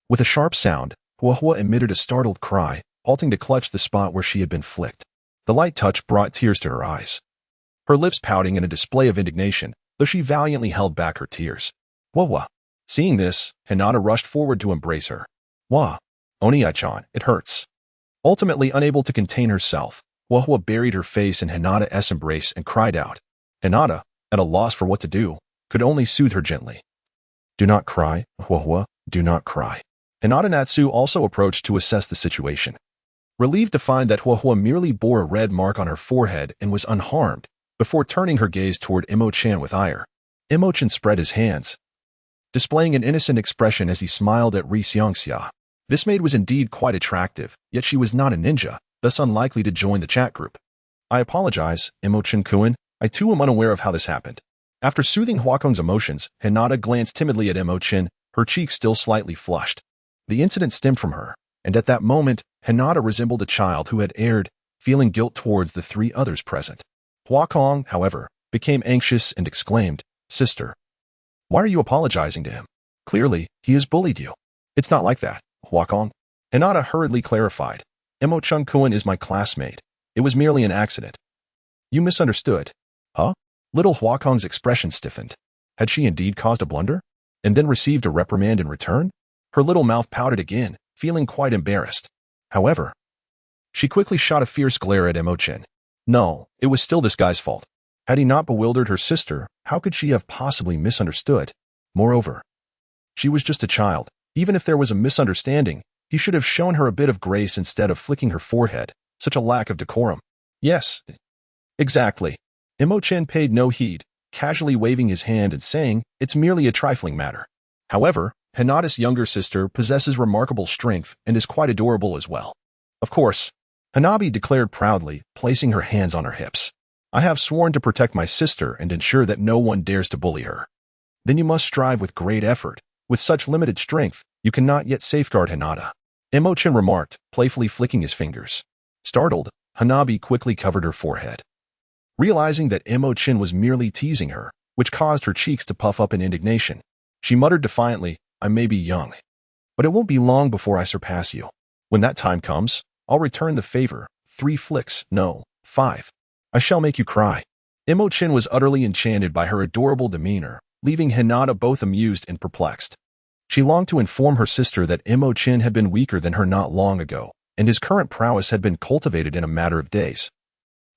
With a sharp sound, Huo emitted a startled cry, halting to clutch the spot where she had been flicked. The light touch brought tears to her eyes, her lips pouting in a display of indignation, though she valiantly held back her tears. Huo. Seeing this, Hinata rushed forward to embrace her. Wah. Oni-chan, it hurts. Ultimately unable to contain herself, Huo buried her face in Hinata's embrace and cried out. Hinata, at a loss for what to do, could only soothe her gently. Do not cry, Huo, do not cry. Hinata Natsu also approached to assess the situation. Relieved to find that Huo merely bore a red mark on her forehead and was unharmed, before turning her gaze toward Mo Chen with ire. Mo Chen spread his hands, displaying an innocent expression as he smiled at Ri Xiangxia. This maid was indeed quite attractive, yet she was not a ninja, thus unlikely to join the chat group. I apologize, Mo Chen-kun, I too am unaware of how this happened. After soothing Huakong's emotions, Hinata glanced timidly at Mo Chen, her cheeks still slightly flushed. The incident stemmed from her, and at that moment, Hinata resembled a child who had erred, feeling guilt towards the three others present. Huakong, however, became anxious and exclaimed, Sister, why are you apologizing to him? Clearly, he has bullied you. It's not like that, Huakong. Hinata hurriedly clarified. Mo Chen-kun is my classmate. It was merely an accident. You misunderstood. Huh? Little Huakong's expression stiffened. Had she indeed caused a blunder? And then received a reprimand in return? Her little mouth pouted again, feeling quite embarrassed. However, she quickly shot a fierce glare at Mo Chen. No, it was still this guy's fault. Had he not bewildered her sister, how could she have possibly misunderstood? Moreover, she was just a child. Even if there was a misunderstanding, he should have shown her a bit of grace instead of flicking her forehead. Such a lack of decorum. Yes, exactly. Mo Chen paid no heed, casually waving his hand and saying, it's merely a trifling matter. However, Hinata's younger sister possesses remarkable strength and is quite adorable as well. Of course, Hanabi declared proudly, placing her hands on her hips. I have sworn to protect my sister and ensure that no one dares to bully her. Then you must strive with great effort. With such limited strength, you cannot yet safeguard Hinata. Mo Chen remarked, playfully flicking his fingers. Startled, Hanabi quickly covered her forehead. Realizing that Mo Chen was merely teasing her, which caused her cheeks to puff up in indignation, she muttered defiantly, I may be young, but it won't be long before I surpass you. When that time comes, I'll return the favor. 3 flicks, no, 5. I shall make you cry. Mo Chen was utterly enchanted by her adorable demeanor, leaving Hinata both amused and perplexed. She longed to inform her sister that Mo Chen had been weaker than her not long ago, and his current prowess had been cultivated in a matter of days,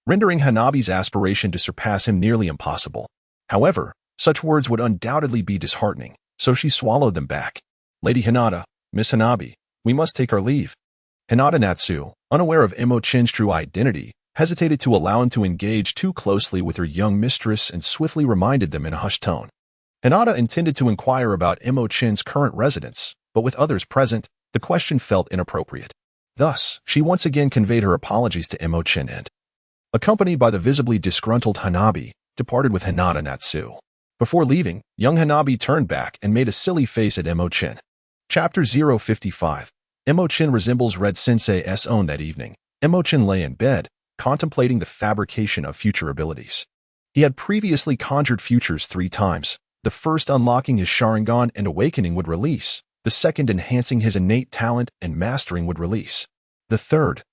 rendering Hanabi's aspiration to surpass him nearly impossible. However, such words would undoubtedly be disheartening, so she swallowed them back. Lady Hinata, Miss Hanabi, we must take our leave. Hinata Natsu, unaware of Mo Chen's true identity, hesitated to allow him to engage too closely with her young mistress and swiftly reminded them in a hushed tone. Hinata intended to inquire about Mo Chen's current residence, but with others present, the question felt inappropriate. Thus, she once again conveyed her apologies to Mo Chen and, accompanied by the visibly disgruntled Hanabi, departed with Hinata Natsu. Before leaving, young Hanabi turned back and made a silly face at Mo Chen. Chapter 055. Mo Chen resembles Red Sensei's own that evening. Mo Chen lay in bed, contemplating the fabrication of future abilities. He had previously conjured futures 3 times. The first unlocking his Sharingan and awakening would release. The second enhancing his innate talent and mastering would release. The third,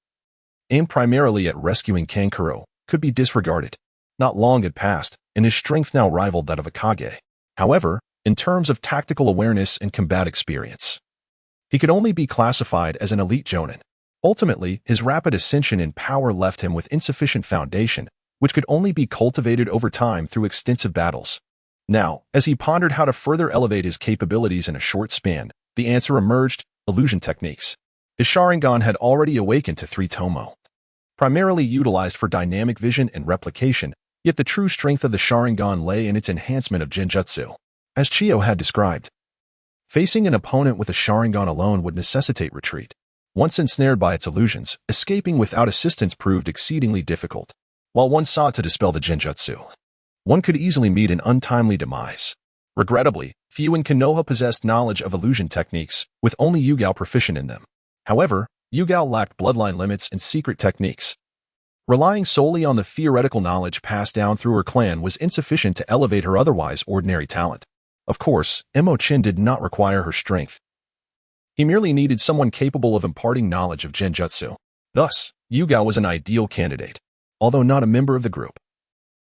aimed primarily at rescuing Kankuro, could be disregarded. Not long had passed, and his strength now rivaled that of a Kage. However, in terms of tactical awareness and combat experience, he could only be classified as an elite jonin. Ultimately, his rapid ascension in power left him with insufficient foundation, which could only be cultivated over time through extensive battles. Now, as he pondered how to further elevate his capabilities in a short span, the answer emerged: illusion techniques. His Sharingan had already awakened to 3 Tomo, primarily utilized for dynamic vision and replication, yet the true strength of the Sharingan lay in its enhancement of Genjutsu. As Chiyo had described, facing an opponent with a Sharingan alone would necessitate retreat. Once ensnared by its illusions, escaping without assistance proved exceedingly difficult. While one sought to dispel the Genjutsu, one could easily meet an untimely demise. Regrettably, few in Konoha possessed knowledge of illusion techniques, with only Yugao proficient in them. However, Yugao lacked bloodline limits and secret techniques, Relying solely on the theoretical knowledge passed down through her clan was insufficient to elevate her otherwise ordinary talent. Of course, Mo Chen did not require her strength. He merely needed someone capable of imparting knowledge of genjutsu. Thus, Yugao was an ideal candidate, although not a member of the group.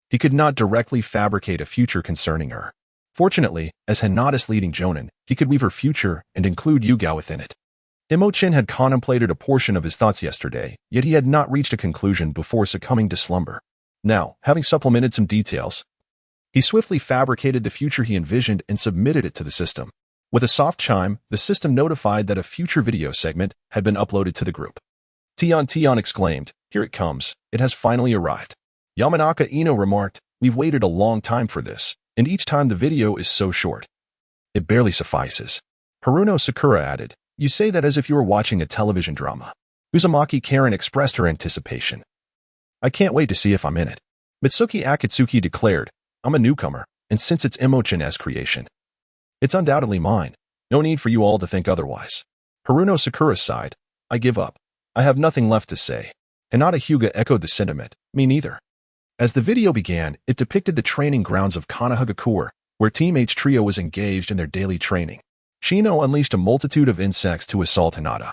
He could not directly fabricate a future concerning her. Fortunately, as Hinata's leading jonin, he could weave her future and include Yugao within it. Mo Chen had contemplated a portion of his thoughts yesterday, yet he had not reached a conclusion before succumbing to slumber. Now, having supplemented some details, he swiftly fabricated the future he envisioned and submitted it to the system. With a soft chime, the system notified that a future video segment had been uploaded to the group. Tion exclaimed, "Here it comes. It has finally arrived." Yamanaka Ino remarked, "We've waited a long time for this, and each time the video is so short. It barely suffices." Haruno Sakura added, "You say that as if you were watching a television drama." Uzumaki Karen expressed her anticipation. "I can't wait to see if I'm in it." Mitsuki Akatsuki declared, "I'm a newcomer, and since it's Mo Chen's creation, it's undoubtedly mine. No need for you all to think otherwise." Haruno Sakura sighed, "I give up. I have nothing left to say." Hinata Hyuga echoed the sentiment, "Me neither." As the video began, it depicted the training grounds of Konohagakure, where Team H trio was engaged in their daily training. Shino unleashed a multitude of insects to assault Hinata,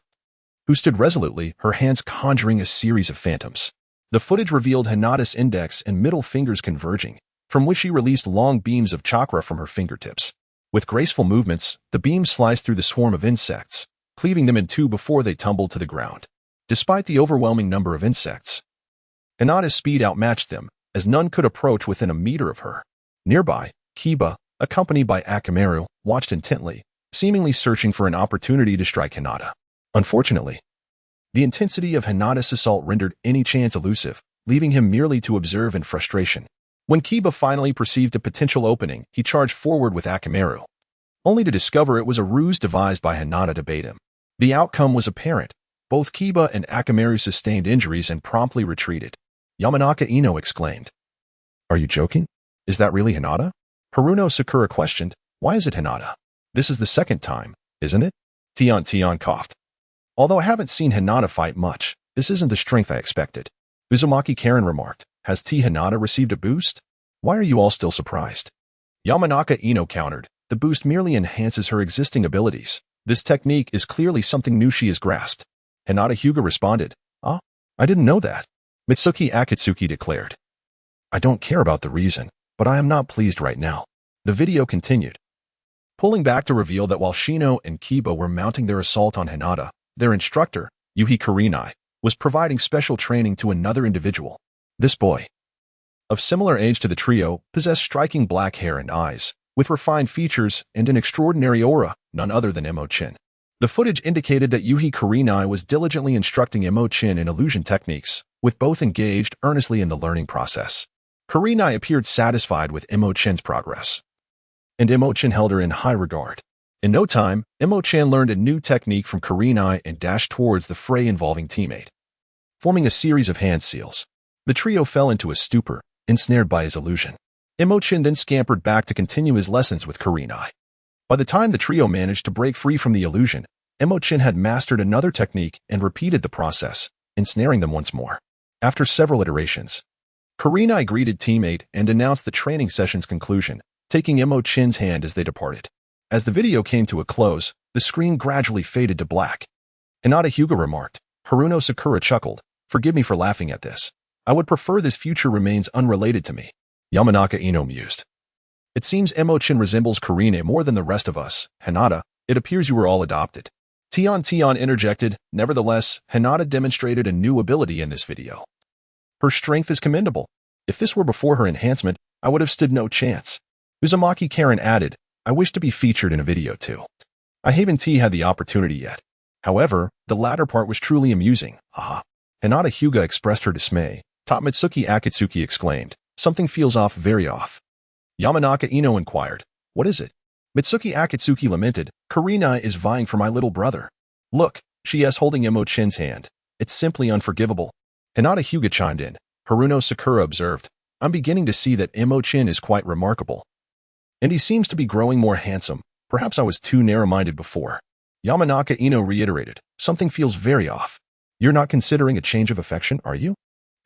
who stood resolutely, her hands conjuring a series of phantoms. The footage revealed Hinata's index and middle fingers converging, from which she released long beams of chakra from her fingertips. With graceful movements, the beams sliced through the swarm of insects, cleaving them in two before they tumbled to the ground. Despite the overwhelming number of insects, Hinata's speed outmatched them, as none could approach within a meter of her. Nearby, Kiba, accompanied by Akamaru, watched intently, seemingly searching for an opportunity to strike Hinata. Unfortunately, the intensity of Hinata's assault rendered any chance elusive, leaving him merely to observe in frustration. When Kiba finally perceived a potential opening, he charged forward with Akamaru, only to discover it was a ruse devised by Hinata to bait him. The outcome was apparent. Both Kiba and Akamaru sustained injuries and promptly retreated. Yamanaka Ino exclaimed, "Are you joking? Is that really Hinata?" Haruno Sakura questioned, "Why is it Hinata? This is the second time, isn't it?" Tion coughed. "Although I haven't seen Hinata fight much, this isn't the strength I expected." Uzumaki Karen remarked, "Has Hinata received a boost? Why are you all still surprised?" Yamanaka Ino countered, "The boost merely enhances her existing abilities. This technique is clearly something new she has grasped." Hinata Hyuga responded, "Ah, I didn't know that." Mitsuki Akatsuki declared, "I don't care about the reason, but I am not pleased right now." The video continued, pulling back to reveal that while Shino and Kiba were mounting their assault on Hinata, their instructor, Yuhi Kurenai, was providing special training to another individual. This boy, of similar age to the trio, possessed striking black hair and eyes, with refined features and an extraordinary aura, none other than Mo Chen. The footage indicated that Yuhi Kurenai was diligently instructing Mo Chen in illusion techniques, with both engaged earnestly in the learning process. Kurenai appeared satisfied with Mo Chen's progress, and Mo Chen held her in high regard. In no time, Mo Chen learned a new technique from Kurenai and dashed towards the fray involving teammate, forming a series of hand seals. The trio fell into a stupor, ensnared by his illusion. Mo Chen then scampered back to continue his lessons with Kurenai. By the time the trio managed to break free from the illusion, Mo Chen had mastered another technique and repeated the process, ensnaring them once more. After several iterations, Kurenai greeted teammate and announced the training session's conclusion, taking Mo Chen's hand as they departed. As the video came to a close, the screen gradually faded to black. Hinata Hyuga remarked. Haruno Sakura chuckled, "Forgive me for laughing at this. I would prefer this future remains unrelated to me." Yamanaka Ino mused, "It seems Mo Chen resembles Kurenai more than the rest of us. Hinata, it appears you were all adopted." Tion interjected, "Nevertheless, Hinata demonstrated a new ability in this video. Her strength is commendable. If this were before her enhancement, I would have stood no chance." Uzumaki Karen added, "I wish to be featured in a video too. I haven't had the opportunity yet. However, the latter part was truly amusing. Haha." Hinata Hyuga expressed her dismay. Mitsuki Akatsuki exclaimed, "Something feels off, very off." Yamanaka Ino inquired, "What is it?" Mitsuki Akatsuki lamented, "Kurenai is vying for my little brother. Look, she is holding Mo Chen's hand. It's simply unforgivable." Hinata Hyuga chimed in. Haruno Sakura observed, "I'm beginning to see that Mo Chen is quite remarkable. And he seems to be growing more handsome. Perhaps I was too narrow-minded before." Yamanaka Ino reiterated, "Something feels very off. You're not considering a change of affection, are you?"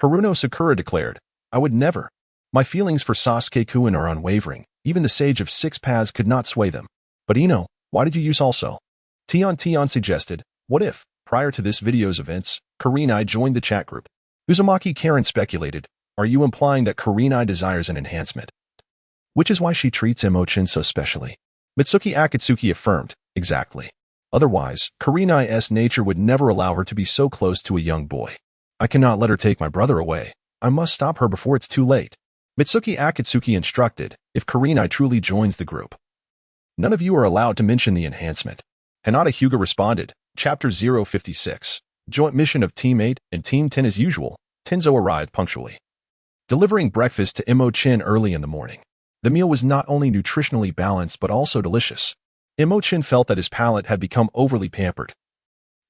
Haruno Sakura declared, I would never. My feelings for Sasuke-kun are unwavering. Even the sage of six paths could not sway them. But Ino, why did you use also? Tion suggested, what if, prior to this video's events, Kurenai joined the chat group? Uzumaki Karen speculated, are you implying that Kurenai desires an enhancement? Which is why she treats Mo Chen so specially. Mitsuki Akatsuki affirmed, exactly. Otherwise, Kurenai's nature would never allow her to be so close to a young boy. I cannot let her take my brother away. I must stop her before it's too late. Mitsuki Akatsuki instructed, if Kurenai truly joins the group. None of you are allowed to mention the enhancement. Hinata Hyuga responded, Chapter 056. Joint mission of Team 8 and Team 10 as usual. Tenzo arrived punctually, delivering breakfast to Mo Chen early in the morning. The meal was not only nutritionally balanced but also delicious. Mo Chen felt that his palate had become overly pampered,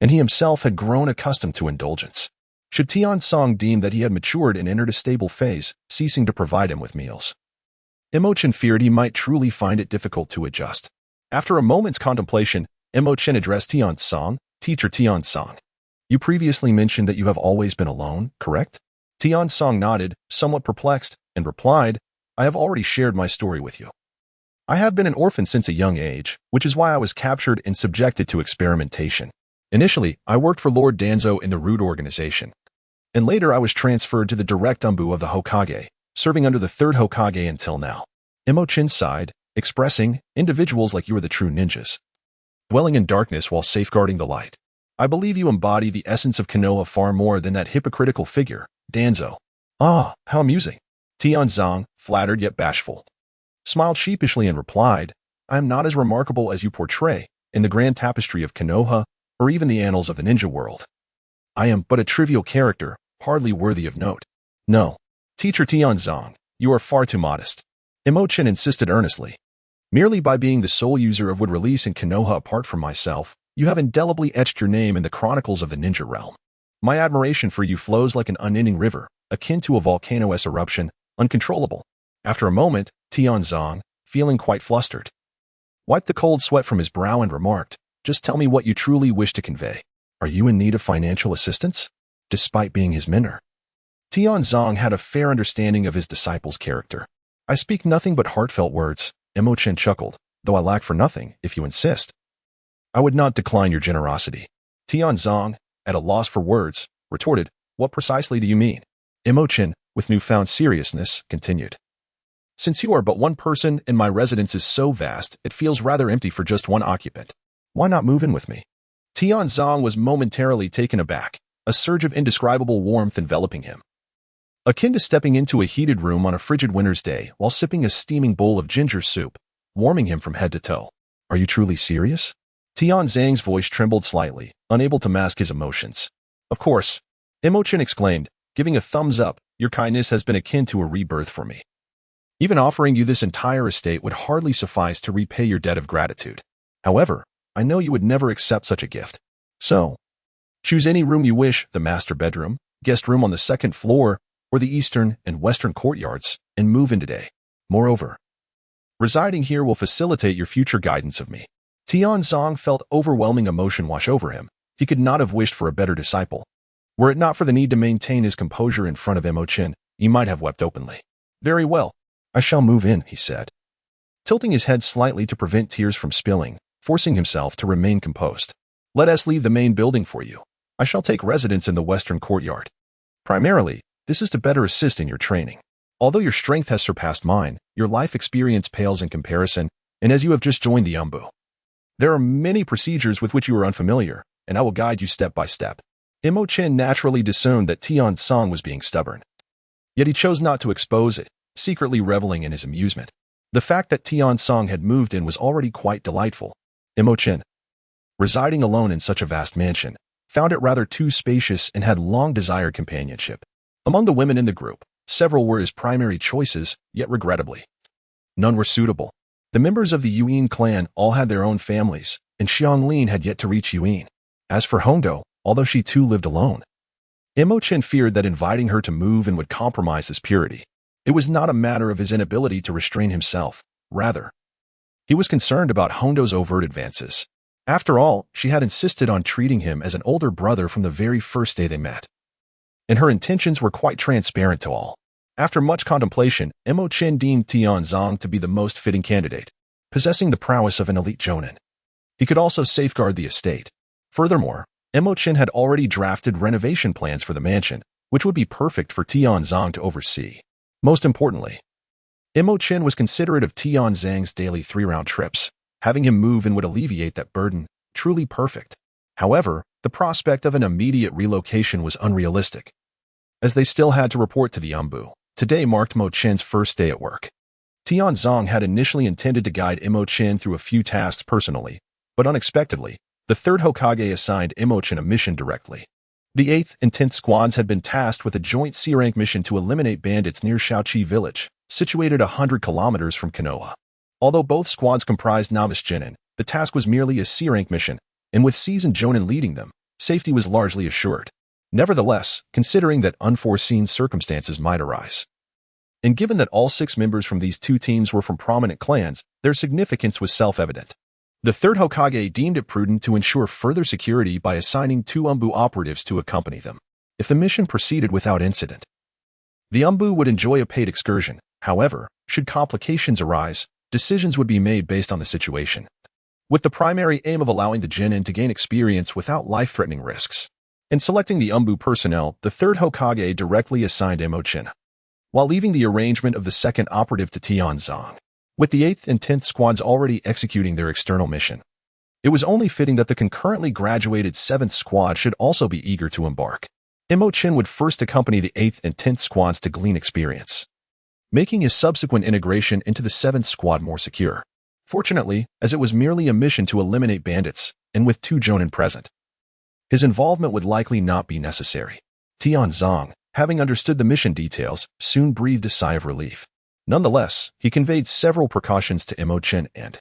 and he himself had grown accustomed to indulgence. Should Tian Song deem that he had matured and entered a stable phase, ceasing to provide him with meals? Mo Chen feared he might truly find it difficult to adjust. After a moment's contemplation, Mo Chen addressed Tian Song, Teacher Tian Song. You previously mentioned that you have always been alone, correct? Tian Song nodded, somewhat perplexed, and replied, I have already shared my story with you. I have been an orphan since a young age, which is why I was captured and subjected to experimentation. Initially, I worked for Lord Danzo in the Root organization, and later I was transferred to the direct umbu of the Hokage, serving under the third Hokage until now. Mo Chen sighed, expressing, individuals like you are the true ninjas, dwelling in darkness while safeguarding the light. I believe you embody the essence of Konoha far more than that hypocritical figure, Danzo. Ah, how amusing. Tian Zong, flattered yet bashful, smiled sheepishly and replied, I am not as remarkable as you portray in the grand tapestry of Konoha or even the annals of the ninja world. I am but a trivial character, hardly worthy of note. No, Teacher Tian Zong, you are far too modest. Mo Chen insisted earnestly. Merely by being the sole user of wood release in Konoha apart from myself, you have indelibly etched your name in the chronicles of the ninja realm. My admiration for you flows like an unending river, akin to a volcano's eruption, uncontrollable. After a moment, Tian Zong, feeling quite flustered, wiped the cold sweat from his brow and remarked, just tell me what you truly wish to convey. Are you in need of financial assistance? Despite being his mentor, Tian Zong had a fair understanding of his disciple's character. I speak nothing but heartfelt words, Mo Chen chuckled, though I lack for nothing, if you insist. I would not decline your generosity. Tian Zong, at a loss for words, retorted, what precisely do you mean? Mo Chen, with newfound seriousness, continued. Since you are but one person and my residence is so vast, it feels rather empty for just one occupant. Why not move in with me? Tian Zong was momentarily taken aback, a surge of indescribable warmth enveloping him, akin to stepping into a heated room on a frigid winter's day while sipping a steaming bowl of ginger soup, warming him from head to toe. Are you truly serious? Tian Zhang's voice trembled slightly, unable to mask his emotions. Of course, Mo Chen exclaimed, giving a thumbs up, your kindness has been akin to a rebirth for me. Even offering you this entire estate would hardly suffice to repay your debt of gratitude. However, I know you would never accept such a gift. So, choose any room you wish, the master bedroom, guest room on the second floor, or the eastern and western courtyards, and move in today. Moreover, residing here will facilitate your future guidance of me. Tian Zong felt overwhelming emotion wash over him. He could not have wished for a better disciple. Were it not for the need to maintain his composure in front of Mo Chen, he might have wept openly. Very well, I shall move in, he said, tilting his head slightly to prevent tears from spilling, forcing himself to remain composed. Let us leave the main building for you. I shall take residence in the western courtyard. Primarily, this is to better assist in your training. Although your strength has surpassed mine, your life experience pales in comparison, and as you have just joined the umbu, there are many procedures with which you are unfamiliar, and I will guide you step by step. Mo Chen naturally discerned that Tian Song was being stubborn. Yet he chose not to expose it, secretly reveling in his amusement. The fact that Tian Song had moved in was already quite delightful. Mo Chen, residing alone in such a vast mansion, found it rather too spacious and had long desired companionship. Among the women in the group, several were his primary choices, yet regrettably, none were suitable. The members of the Yuin clan all had their own families, and Xianglin had yet to reach Yuin. As for Hongdo, although she too lived alone, Mo Chen feared that inviting her to move in would compromise his purity. It was not a matter of his inability to restrain himself. Rather, he was concerned about Hondo's overt advances. After all, she had insisted on treating him as an older brother from the very first day they met. and her intentions were quite transparent to all. After much contemplation, Mo Chen deemed Tianzong to be the most fitting candidate, possessing the prowess of an elite jonin. He could also safeguard the estate. Furthermore, Mo Chen had already drafted renovation plans for the mansion, which would be perfect for Tianzong to oversee. Most importantly, Mo Chen was considerate of Tianzong's daily 3-round trips. Having him move in would alleviate that burden, truly perfect. However, the prospect of an immediate relocation was unrealistic, as they still had to report to the Umbu. Today marked Mo Chen's first day at work. Tianzong had initially intended to guide Mo Chen through a few tasks personally, but unexpectedly, the third Hokage assigned Mo Chen a mission directly. The 8th and 10th squads had been tasked with a joint C-rank mission to eliminate bandits near Shaoqi village, situated 100 kilometers from Konoha. Although both squads comprised novice genin, the task was merely a C-rank mission, and with seasoned jonin leading them, safety was largely assured. Nevertheless, considering that unforeseen circumstances might arise, and given that all 6 members from these 2 teams were from prominent clans, their significance was self-evident. The third Hokage deemed it prudent to ensure further security by assigning 2 Umbu operatives to accompany them. If the mission proceeded without incident, the Umbu would enjoy a paid excursion. However, should complications arise, decisions would be made based on the situation, with the primary aim of allowing the genin to gain experience without life-threatening risks. In selecting the Umbu personnel, the third Hokage directly assigned Mo Chen, while leaving the arrangement of the second operative to Tianzong. With the 8th and 10th squads already executing their external mission, it was only fitting that the concurrently graduated 7th squad should also be eager to embark. Mo Chen would first accompany the 8th and 10th squads to glean experience, making his subsequent integration into the 7th squad more secure. Fortunately, as it was merely a mission to eliminate bandits, and with 2 jonin present, his involvement would likely not be necessary. Tianzong, having understood the mission details, soon breathed a sigh of relief. Nonetheless, he conveyed several precautions to Mo Chen and,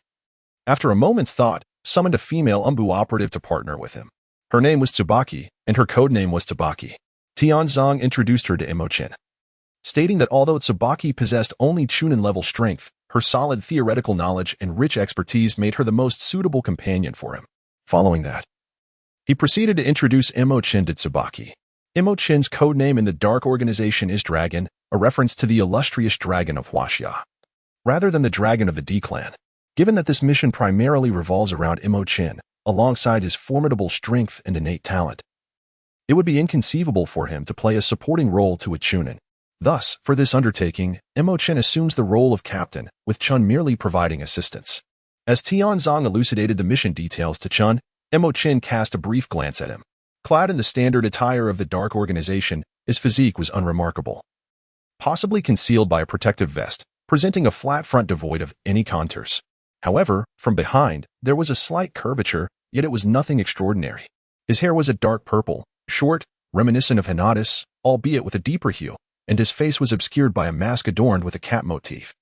after a moment's thought, summoned a female Umbu operative to partner with him. Her name was Tsubaki, and her codename was Tsubaki. Tianzong introduced her to Mo Chen, stating that although Tsubaki possessed only Chunin-level strength, her solid theoretical knowledge and rich expertise made her the most suitable companion for him. Following that, he proceeded to introduce Mo Chen to Tsubaki. Mo Chen's codename in the Dark Organization is Dragon, a reference to the illustrious dragon of Huaxia, rather than the dragon of the D-clan. Given that this mission primarily revolves around Mo Chen, alongside his formidable strength and innate talent, it would be inconceivable for him to play a supporting role to a Chunin. Thus, for this undertaking, Mo Chen assumes the role of captain, with Chun merely providing assistance. As Tianzong elucidated the mission details to Chun, Mo Chen cast a brief glance at him. Clad in the standard attire of the Dark Organization, his physique was unremarkable, possibly concealed by a protective vest, presenting a flat front devoid of any contours. However, from behind, there was a slight curvature, yet it was nothing extraordinary. His hair was a dark purple, short, reminiscent of Hinata's, albeit with a deeper hue, and his face was obscured by a mask adorned with a cat motif.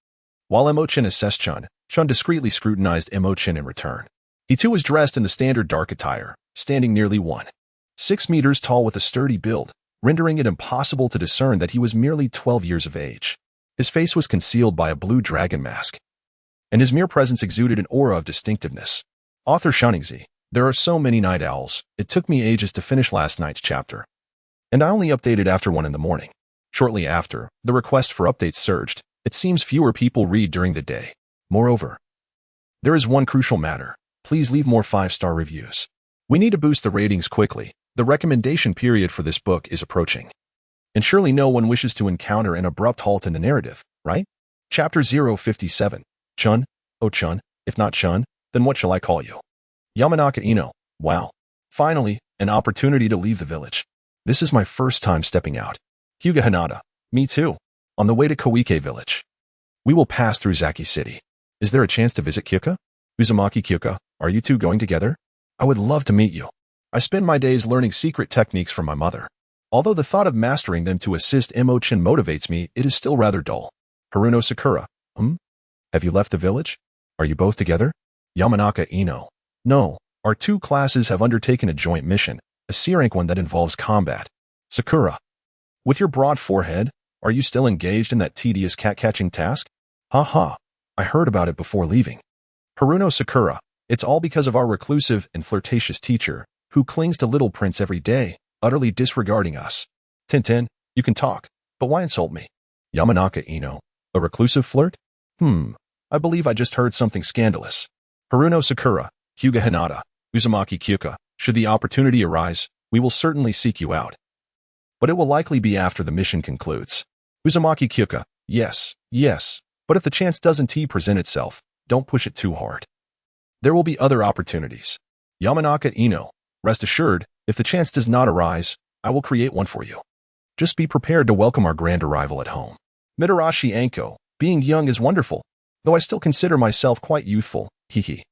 While Mo Chen assessed Chun, Chun discreetly scrutinized Mo Chen in return. He too was dressed in the standard dark attire, standing nearly 1.6 meters tall with a sturdy build, rendering it impossible to discern that he was merely 12 years of age. His face was concealed by a blue dragon mask, and his mere presence exuded an aura of distinctiveness. Author Sharingan, there are so many night owls, it took me ages to finish last night's chapter, and I only updated after 1 in the morning. Shortly after, the request for updates surged. It seems fewer people read during the day. Moreover, there is one crucial matter. Please leave more 5-star reviews. We need to boost the ratings quickly. The recommendation period for this book is approaching, and surely no one wishes to encounter an abrupt halt in the narrative, right? Chapter 057. Chun? Oh Chun, if not Chun, then what shall I call you? Yamanaka Ino. Wow. Finally, an opportunity to leave the village. This is my first time stepping out. Hyuga Hinata. Me too. On the way to Koike village, we will pass through Zaki City. Is there a chance to visit Kyuka? Uzumaki Kyuka, are you two going together? I would love to meet you. I spend my days learning secret techniques from my mother. Although the thought of mastering them to assist Mo Chen motivates me, it is still rather dull. Haruno Sakura. Have you left the village? Are you both together? Yamanaka Ino. No, our 2 classes have undertaken a joint mission, a C-rank one that involves combat. Sakura. With your broad forehead, are you still engaged in that tedious cat-catching task? Ha. I heard about it before leaving. Haruno Sakura. It's all because of our reclusive and flirtatious teacher, who clings to Little Prince every day, utterly disregarding us. Tintin, you can talk, but why insult me? Yamanaka Ino, a reclusive flirt? I believe I just heard something scandalous. Haruno Sakura, Hyuga Hinata, Uzumaki Kyuka, should the opportunity arise, we will certainly seek you out. But it will likely be after the mission concludes. Uzumaki Kyuka, yes, but if the chance doesn't present itself, don't push it too hard. There will be other opportunities. Yamanaka Ino, rest assured, if the chance does not arise, I will create one for you. Just be prepared to welcome our grand arrival at home. Mitarashi Anko, being young is wonderful, though I still consider myself quite youthful, hehe.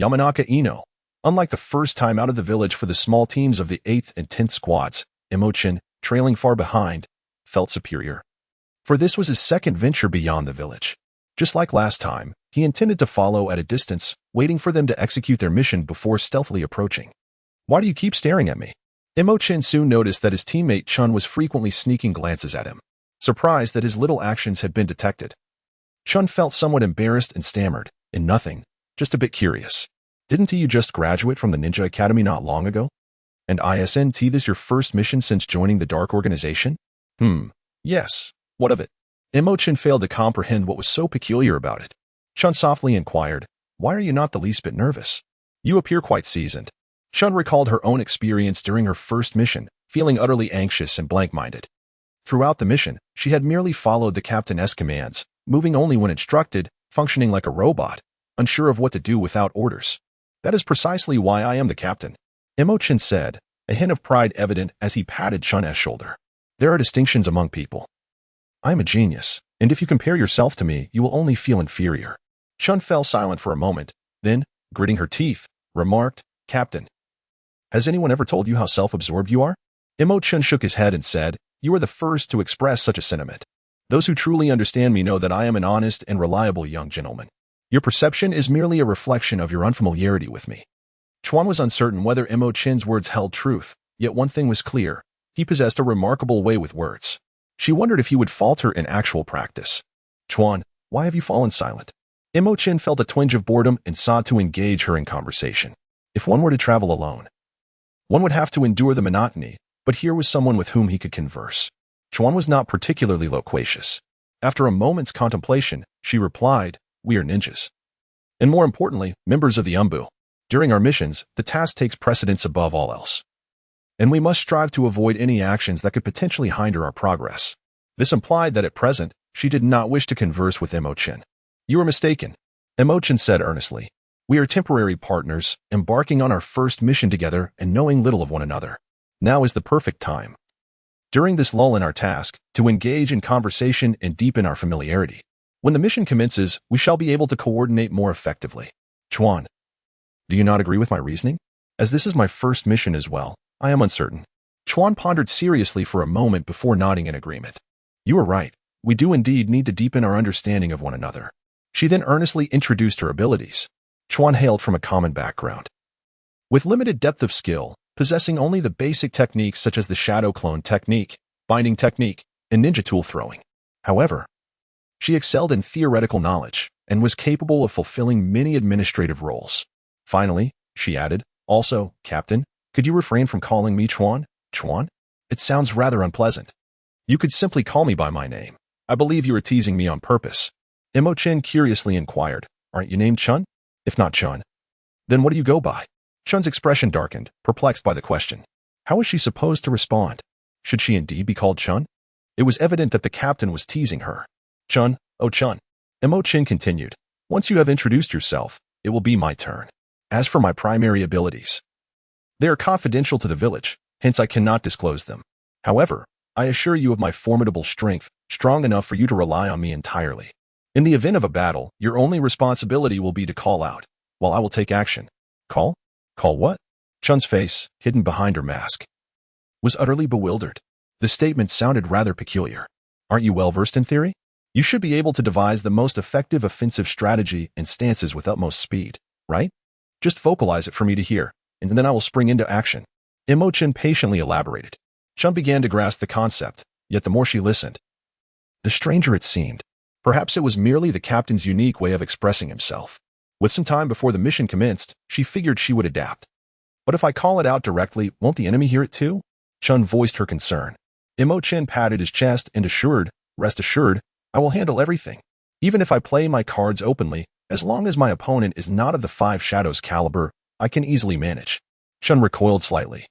Yamanaka Ino, unlike the first time out of the village for the small teams of the 8th and 10th squads, Mo Chen, trailing far behind, felt superior. For this was his second venture beyond the village. Just like last time, he intended to follow at a distance, waiting for them to execute their mission before stealthily approaching. Why do you keep staring at me? Mo Chen soon noticed that his teammate Chun was frequently sneaking glances at him, surprised that his little actions had been detected. Chun felt somewhat embarrassed and stammered, in nothing, just a bit curious. Didn't you just graduate from the Ninja Academy not long ago? And isn't this your first mission since joining the Dark Organization? Yes, what of it? Mo Chen failed to comprehend what was so peculiar about it. Chun softly inquired, why are you not the least bit nervous? You appear quite seasoned. Chun recalled her own experience during her first mission, feeling utterly anxious and blank-minded. Throughout the mission, she had merely followed the captain's commands, moving only when instructed, functioning like a robot, unsure of what to do without orders. That is precisely why I am the captain, Mo Chen said, a hint of pride evident as he patted Chun's shoulder. There are distinctions among people. I am a genius, and if you compare yourself to me, you will only feel inferior. Chun fell silent for a moment, then, gritting her teeth, remarked, Captain, has anyone ever told you how self-absorbed you are? Mo Chen shook his head and said, you are the first to express such a sentiment. Those who truly understand me know that I am an honest and reliable young gentleman. Your perception is merely a reflection of your unfamiliarity with me. Chuan was uncertain whether Mo Chen's words held truth, yet one thing was clear. He possessed a remarkable way with words. She wondered if he would falter in actual practice. Chuan, why have you fallen silent? Mo Chen felt a twinge of boredom and sought to engage her in conversation. If one were to travel alone, one would have to endure the monotony, but here was someone with whom he could converse. Chuan was not particularly loquacious. After a moment's contemplation, she replied, we are ninjas. And more importantly, members of the Umbu. During our missions, the task takes precedence above all else. And we must strive to avoid any actions that could potentially hinder our progress. This implied that at present, she did not wish to converse with Mo Chen. You are mistaken, Mo Chen said earnestly. We are temporary partners, embarking on our first mission together and knowing little of one another. Now is the perfect time, during this lull in our task, to engage in conversation and deepen our familiarity. When the mission commences, we shall be able to coordinate more effectively. Chuan, do you not agree with my reasoning? As this is my first mission as well, I am uncertain. Chuan pondered seriously for a moment before nodding in agreement. You are right. We do indeed need to deepen our understanding of one another. She then earnestly introduced her abilities. Chuan hailed from a common background. With limited depth of skill, possessing only the basic techniques such as the shadow clone technique, binding technique, and ninja tool throwing. However, she excelled in theoretical knowledge and was capable of fulfilling many administrative roles. Finally, she added, also, Captain, could you refrain from calling me Chuan? Chuan? It sounds rather unpleasant. You could simply call me by my name. I believe you are teasing me on purpose. Mo Chen curiously inquired, aren't you named Chun? If not Chun, then what do you go by? Chun's expression darkened, perplexed by the question. How was she supposed to respond? Should she indeed be called Chun? It was evident that the captain was teasing her. Chun, oh Chun. Mo Chen continued. Once you have introduced yourself, it will be my turn. As for my primary abilities, they are confidential to the village, hence I cannot disclose them. However, I assure you of my formidable strength, strong enough for you to rely on me entirely. In the event of a battle, your only responsibility will be to call out, while I will take action. Call? Call what? Chun's face, hidden behind her mask, was utterly bewildered. The statement sounded rather peculiar. Aren't you well versed in theory? You should be able to devise the most effective offensive strategy and stances with utmost speed, right? Just vocalize it for me to hear, and then I will spring into action. Mo Chen patiently elaborated. Chun began to grasp the concept, yet the more she listened, the stranger it seemed. Perhaps it was merely the captain's unique way of expressing himself. With some time before the mission commenced, she figured she would adapt. But if I call it out directly, won't the enemy hear it too? Chun voiced her concern. Mo Chen patted his chest and assured, "Rest assured, I will handle everything. Even if I play my cards openly, as long as my opponent is not of the Five Shadows caliber, I can easily manage." Chen recoiled slightly.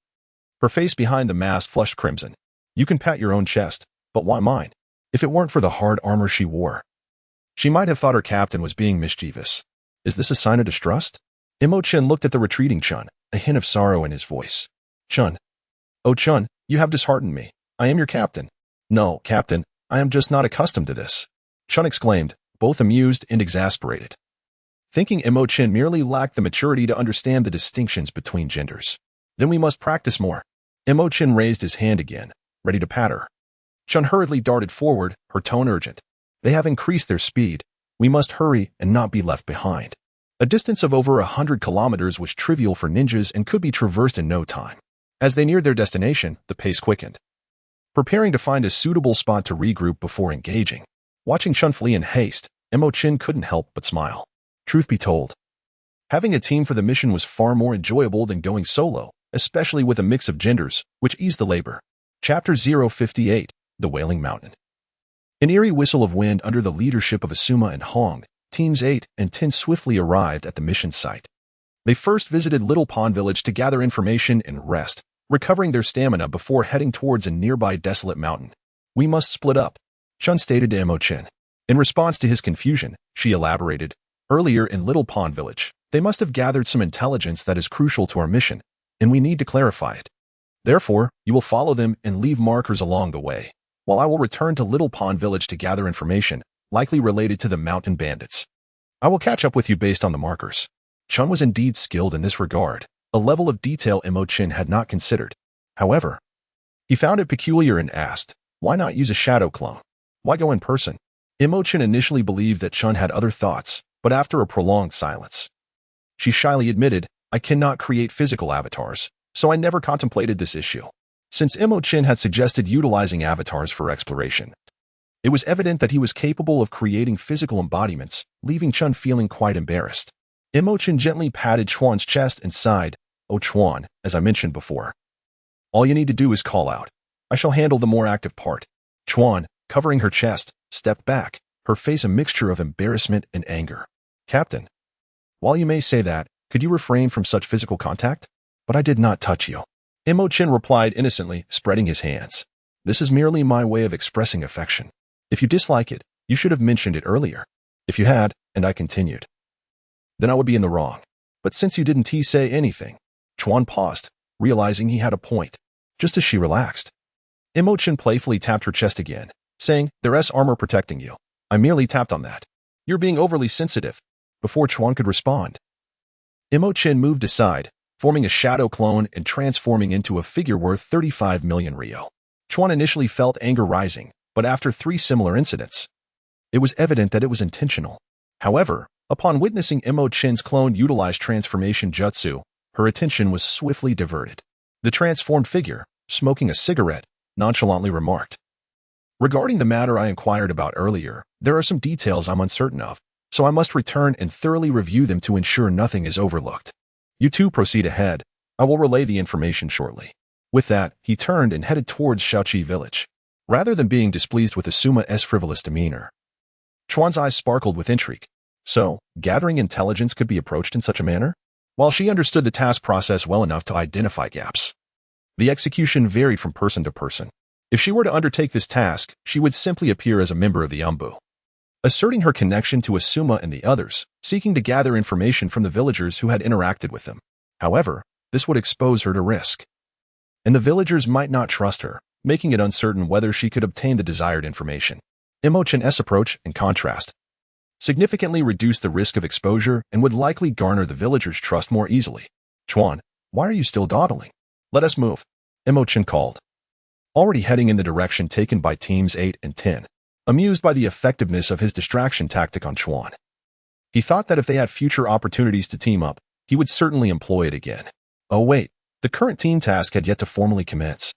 Her face behind the mask flushed crimson. "You can pat your own chest, but why mine? If it weren't for the hard armor she wore." She might have thought her captain was being mischievous. Is this a sign of distrust? Mo Chen looked at the retreating Chun, a hint of sorrow in his voice. "Chun. Oh Chun, you have disheartened me. I am your captain." "No, captain, I am just not accustomed to this," Chun exclaimed, both amused and exasperated. Thinking Mo Chen merely lacked the maturity to understand the distinctions between genders. "Then we must practice more." Mo Chen raised his hand again, ready to pat her. Chun hurriedly darted forward, her tone urgent. "They have increased their speed. We must hurry and not be left behind." A distance of over 100 kilometers was trivial for ninjas and could be traversed in no time. As they neared their destination, the pace quickened. Preparing to find a suitable spot to regroup before engaging. Watching Chun flee in haste, Mo Chen couldn't help but smile. Truth be told, having a team for the mission was far more enjoyable than going solo, especially with a mix of genders, which eased the labor. Chapter 058, The Wailing Mountain. An eerie whistle of wind under the leadership of Asuma and Hong, teams 8 and 10 swiftly arrived at the mission site. They first visited Little Pond Village to gather information and rest, recovering their stamina before heading towards a nearby desolate mountain. "We must split up," Chun stated to Mo Chen. In response to his confusion, she elaborated, "Earlier in Little Pond Village, they must have gathered some intelligence that is crucial to our mission, and we need to clarify it. Therefore, you will follow them and leave markers along the way, while I will return to Little Pond Village to gather information, likely related to the mountain bandits. I will catch up with you based on the markers." Chun was indeed skilled in this regard, a level of detail Mo Chen had not considered. However, he found it peculiar and asked, "Why not use a shadow clone? Why go in person?" Mo Chen initially believed that Chun had other thoughts, but after a prolonged silence, she shyly admitted, "I cannot create physical avatars, so I never contemplated this issue." Since Mo Chen had suggested utilizing avatars for exploration, it was evident that he was capable of creating physical embodiments, leaving Chun feeling quite embarrassed. Mo Chen gently patted Chuan's chest and sighed, "Oh Chuan, as I mentioned before, all you need to do is call out. I shall handle the more active part." Chuan, covering her chest, stepped back, her face a mixture of embarrassment and anger. "Captain, while you may say that, could you refrain from such physical contact? But I did not touch you." Mo Chen replied innocently, spreading his hands. "This is merely my way of expressing affection. If you dislike it, you should have mentioned it earlier. If you had, and I continued, then I would be in the wrong. But since you didn't say anything." Chuan paused, realizing he had a point, just as she relaxed. Mo Chen playfully tapped her chest again, saying, "There's armor protecting you. I merely tapped on that. You're being overly sensitive." Before Chuan could respond, Mo Chen moved aside, forming a shadow clone and transforming into a figure worth 35 million Rio. Chuan initially felt anger rising, but after 3 similar incidents, it was evident that it was intentional. However, upon witnessing Mo Chen's clone utilize transformation jutsu, her attention was swiftly diverted. The transformed figure, smoking a cigarette, nonchalantly remarked, "Regarding the matter I inquired about earlier, there are some details I'm uncertain of, so I must return and thoroughly review them to ensure nothing is overlooked. You two proceed ahead. I will relay the information shortly." With that, he turned and headed towards Shaoqi village. Rather than being displeased with Asuma's frivolous demeanor, Chuan's eyes sparkled with intrigue. So, gathering intelligence could be approached in such a manner? While she understood the task process well enough to identify gaps, the execution varied from person to person. If she were to undertake this task, she would simply appear as a member of the Umbu, asserting her connection to Asuma and the others, seeking to gather information from the villagers who had interacted with them. However, this would expose her to risk, and the villagers might not trust her, making it uncertain whether she could obtain the desired information. Mo Chen's approach, in contrast, significantly reduced the risk of exposure and would likely garner the villagers' trust more easily. "Chuan, why are you still dawdling? Let us move," Mo Chen called, already heading in the direction taken by teams 8 and 10. Amused by the effectiveness of his distraction tactic on Chuan, he thought that if they had future opportunities to team up, he would certainly employ it again. Oh wait, the current team task had yet to formally commence.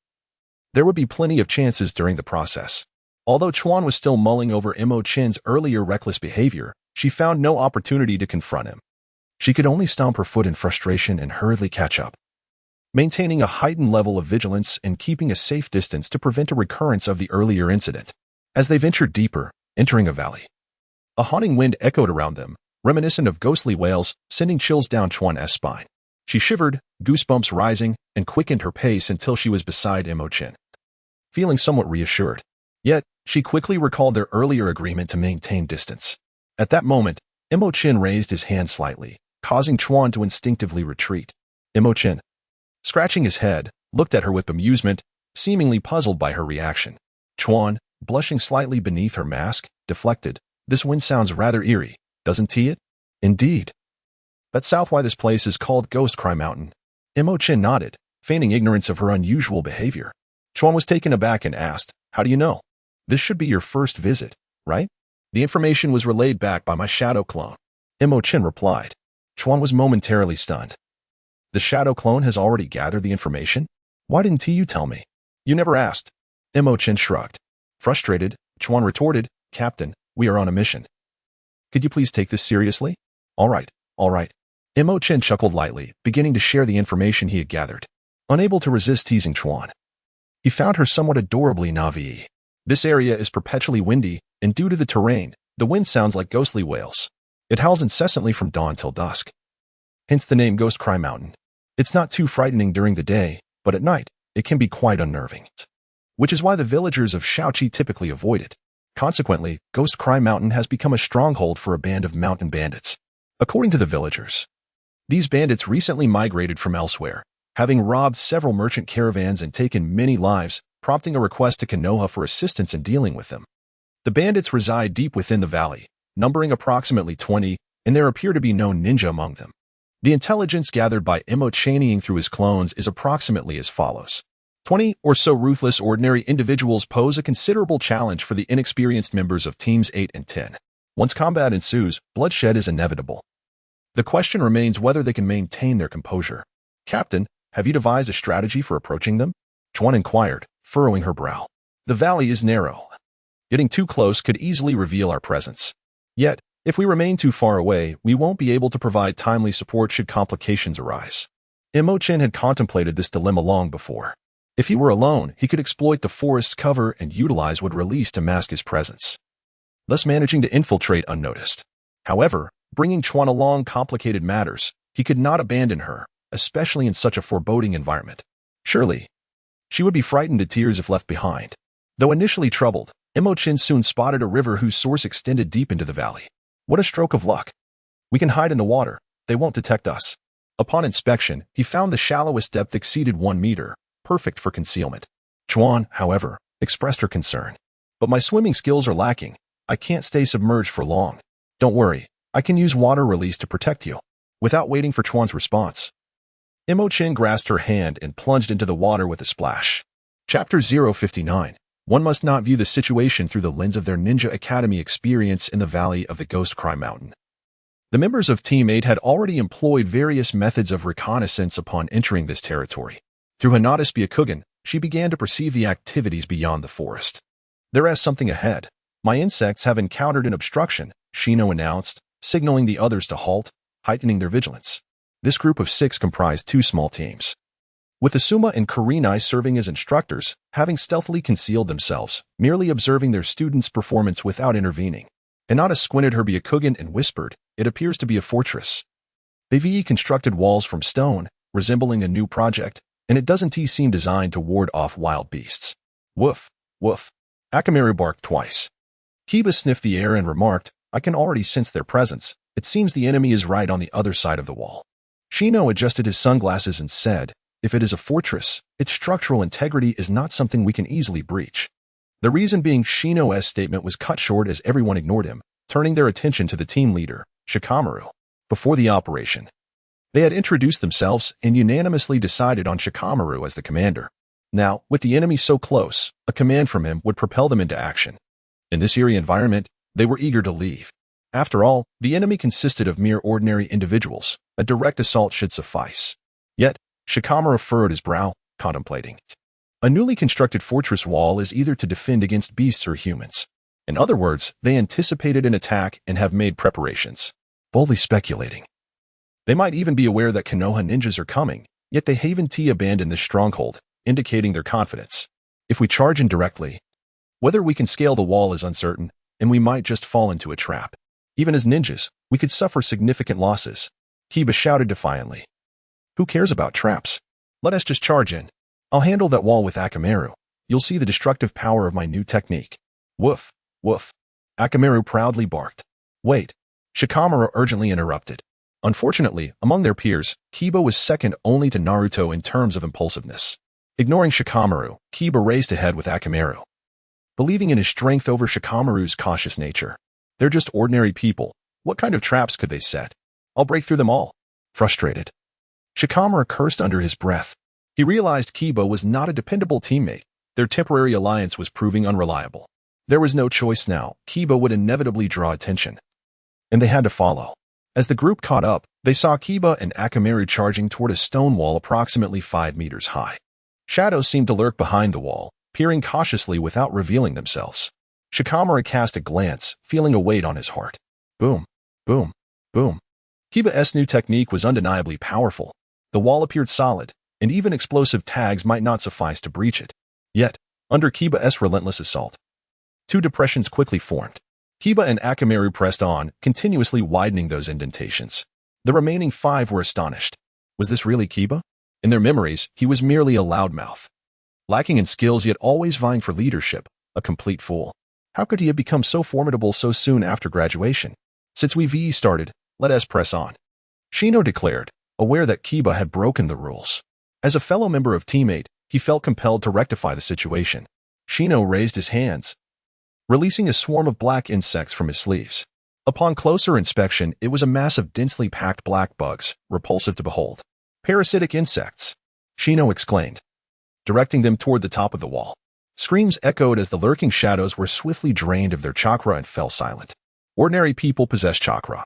There would be plenty of chances during the process. Although Chuan was still mulling over Mo Chen's earlier reckless behavior, she found no opportunity to confront him. She could only stomp her foot in frustration and hurriedly catch up. maintaining a heightened level of vigilance and keeping a safe distance to prevent a recurrence of the earlier incident. As they ventured deeper, entering a valley, a haunting wind echoed around them, reminiscent of ghostly wails, sending chills down Chuan's spine. She shivered, goosebumps rising, and quickened her pace until she was beside Mo Chen, feeling somewhat reassured. Yet, she quickly recalled their earlier agreement to maintain distance. At that moment, Mo Chen raised his hand slightly, causing Chuan to instinctively retreat. Mo Chen, scratching his head, looked at her with amusement, seemingly puzzled by her reaction. Chuan, blushing slightly beneath her mask, deflected. This wind sounds rather eerie, doesn't it? Indeed. That's south why this place is called Ghost Cry Mountain. Mo Chen nodded, feigning ignorance of her unusual behavior. Chuan was taken aback and asked, how do you know? This should be your first visit, right? The information was relayed back by my shadow clone. Mo Chen replied. Chuan was momentarily stunned. The shadow clone has already gathered the information? Why didn't you tell me? You never asked. Mo Chen shrugged. Frustrated, Chuan retorted, Captain, we are on a mission. Could you please take this seriously? All right. Mo Chen chuckled lightly, beginning to share the information he had gathered. Unable to resist teasing Chuan, he found her somewhat adorably naive. This area is perpetually windy, and due to the terrain, the wind sounds like ghostly wails. It howls incessantly from dawn till dusk. Hence the name Ghost Cry Mountain. It's not too frightening during the day, but at night, it can be quite unnerving. Which is why the villagers of Shaoqi typically avoid it. Consequently, Ghost Cry Mountain has become a stronghold for a band of mountain bandits. According to the villagers, these bandits recently migrated from elsewhere, having robbed several merchant caravans and taken many lives, prompting a request to Konoha for assistance in dealing with them. The bandits reside deep within the valley, numbering approximately 20, and there appear to be no ninja among them. The intelligence gathered by Mo Chen through his clones is approximately as follows. 20 or so ruthless ordinary individuals pose a considerable challenge for the inexperienced members of Teams 8 and 10. Once combat ensues, bloodshed is inevitable. The question remains whether they can maintain their composure. Captain, have you devised a strategy for approaching them? Chuan inquired, furrowing her brow. The valley is narrow. Getting too close could easily reveal our presence. Yet, if we remain too far away, we won't be able to provide timely support should complications arise. Mo Chen had contemplated this dilemma long before. If he were alone, he could exploit the forest's cover and utilize what released to mask his presence, thus managing to infiltrate unnoticed. However, bringing Chuan along complicated matters. He could not abandon her, especially in such a foreboding environment. Surely, she would be frightened to tears if left behind. Though initially troubled, Mo Chen soon spotted a river whose source extended deep into the valley. What a stroke of luck. We can hide in the water. They won't detect us. Upon inspection, he found the shallowest depth exceeded 1 meter, perfect for concealment. Chuan, however, expressed her concern. But my swimming skills are lacking. I can't stay submerged for long. Don't worry, I can use water release to protect you. Without waiting for Chuan's response, Mo Chen grasped her hand and plunged into the water with a splash. Chapter 059. One must not view the situation through the lens of their Ninja Academy experience in the valley of the Ghost Cry Mountain. The members of Team 8 had already employed various methods of reconnaissance upon entering this territory. Through Hinata's Byakugan, she began to perceive the activities beyond the forest. There is something ahead. My insects have encountered an obstruction, Shino announced, signaling the others to halt, heightening their vigilance. This group of 6 comprised 2 small teams, with Asuma and Kurenai serving as instructors, having stealthily concealed themselves, merely observing their students' performance without intervening. Hinata squinted her Byakugan and whispered, it appears to be a fortress. They've constructed walls from stone, resembling a new project, and it doesn't seem designed to ward off wild beasts. Woof, woof. Akamaru barked twice. Kiba sniffed the air and remarked, I can already sense their presence. It seems the enemy is right on the other side of the wall. Shino adjusted his sunglasses and said, if it is a fortress, its structural integrity is not something we can easily breach. The reason being Shino's statement was cut short as everyone ignored him, turning their attention to the team leader, Shikamaru. Before the operation, they had introduced themselves and unanimously decided on Shikamaru as the commander. Now, with the enemy so close, a command from him would propel them into action. In this eerie environment, they were eager to leave. After all, the enemy consisted of mere ordinary individuals. A direct assault should suffice. Yet, Shikamaru furrowed his brow, contemplating. A newly constructed fortress wall is either to defend against beasts or humans. In other words, they anticipated an attack and have made preparations. Boldly speculating. They might even be aware that Konoha ninjas are coming, Yet they haven't abandoned this stronghold, indicating their confidence. If we charge in directly, whether we can scale the wall is uncertain, and we might just fall into a trap. Even as ninjas, we could suffer significant losses. Kiba shouted defiantly. Who cares about traps? Let us just charge in. I'll handle that wall with Akamaru. You'll see the destructive power of my new technique. Woof, woof. Akamaru proudly barked. Wait. Shikamaru urgently interrupted. Unfortunately, among their peers, Kiba was second only to Naruto in terms of impulsiveness. Ignoring Shikamaru, Kiba raced ahead with Akamaru. Believing in his strength over Shikamaru's cautious nature. They're just ordinary people. What kind of traps could they set? I'll break through them all. Frustrated, Shikamaru cursed under his breath. He realized Kiba was not a dependable teammate. Their temporary alliance was proving unreliable. There was no choice now. Kiba would inevitably draw attention. And they had to follow. As the group caught up, they saw Kiba and Akamaru charging toward a stone wall approximately 5 meters high. Shadows seemed to lurk behind the wall, peering cautiously without revealing themselves. Shikamaru cast a glance, feeling a weight on his heart. Boom, boom, boom. Kiba's new technique was undeniably powerful. The wall appeared solid, and even explosive tags might not suffice to breach it. Yet, under Kiba's relentless assault, 2 depressions quickly formed. Kiba and Akamaru pressed on, continuously widening those indentations. The remaining 5 were astonished. Was this really Kiba? In their memories, he was merely a loudmouth. Lacking in skills yet always vying for leadership, a complete fool. How could he have become so formidable so soon after graduation? Since we've started, let us press on. Shino declared, aware that Kiba had broken the rules. As a fellow member of teammate, he felt compelled to rectify the situation. Shino raised his hands, releasing a swarm of black insects from his sleeves. Upon closer inspection, it was a mass of densely packed black bugs, repulsive to behold. Parasitic insects, Shino exclaimed, directing them toward the top of the wall. Screams echoed as the lurking shadows were swiftly drained of their chakra and fell silent. Ordinary people possess chakra,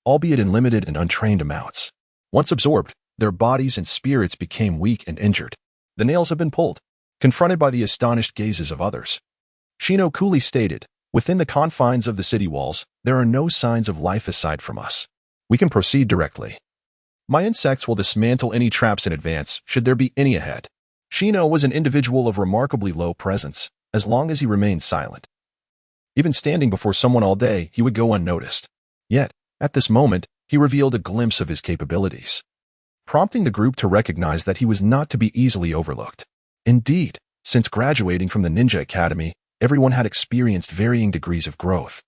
albeit in limited and untrained amounts. Once absorbed, their bodies and spirits became weak and injured. The nails have been pulled. Confronted by the astonished gazes of others, Shino coolly stated, within the confines of the city walls, there are no signs of life aside from us. We can proceed directly. My insects will dismantle any traps in advance, should there be any ahead. Shino was an individual of remarkably low presence, as long as he remained silent. Even standing before someone all day, he would go unnoticed. Yet, at this moment, he revealed a glimpse of his capabilities, prompting the group to recognize that he was not to be easily overlooked. Indeed, since graduating from the Ninja Academy, everyone had experienced varying degrees of growth,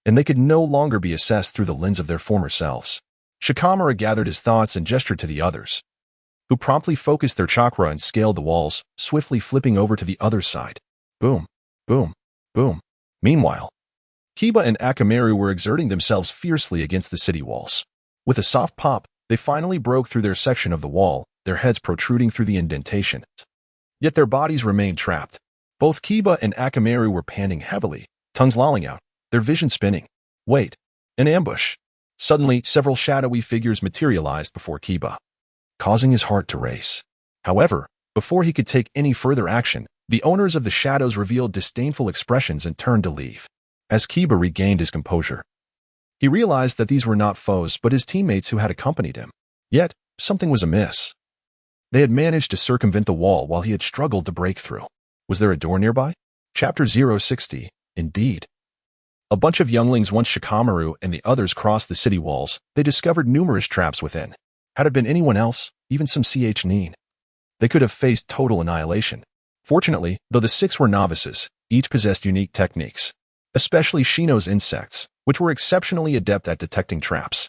and they could no longer be assessed through the lens of their former selves. Shikamaru gathered his thoughts and gestured to the others, who promptly focused their chakra and scaled the walls, swiftly flipping over to the other side. Boom, boom, boom. Meanwhile, Kiba and Akamaru were exerting themselves fiercely against the city walls. With a soft pop, they finally broke through their section of the wall, their heads protruding through the indentation. Yet their bodies remained trapped. Both Kiba and Akamaru were panting heavily, tongues lolling out, their vision spinning. Wait, an ambush. Suddenly, several shadowy figures materialized before Kiba, causing his heart to race. However, before he could take any further action, the owners of the shadows revealed disdainful expressions and turned to leave. As Kiba regained his composure, he realized that these were not foes but his teammates who had accompanied him. Yet, something was amiss. They had managed to circumvent the wall while he had struggled to break through. Was there a door nearby? Chapter 060, indeed. A bunch of younglings once Shikamaru and the others crossed the city walls, they discovered numerous traps within. Had it been anyone else, even some Nin, they could have faced total annihilation. Fortunately, though the 6 were novices, each possessed unique techniques, especially Shino's insects, which were exceptionally adept at detecting traps.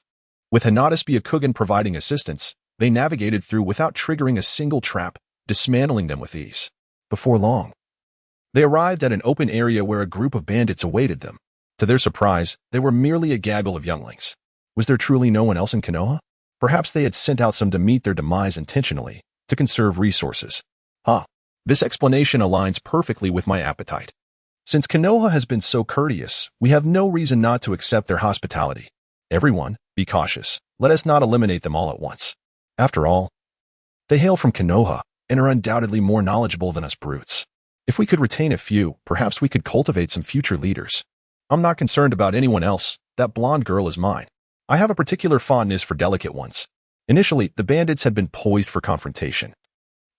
With Hinata's Byakugan providing assistance, they navigated through without triggering a single trap, dismantling them with ease. Before long, they arrived at an open area where a group of bandits awaited them. To their surprise, they were merely a gaggle of younglings. Was there truly no one else in Konoha? Perhaps they had sent out some to meet their demise intentionally, to conserve resources. This explanation aligns perfectly with my appetite. Since Konoha has been so courteous, we have no reason not to accept their hospitality. Everyone, be cautious. Let us not eliminate them all at once. After all, they hail from Konoha and are undoubtedly more knowledgeable than us brutes. If we could retain a few, perhaps we could cultivate some future leaders. I'm not concerned about anyone else. That blonde girl is mine. I have a particular fondness for delicate ones. Initially, the bandits had been poised for confrontation.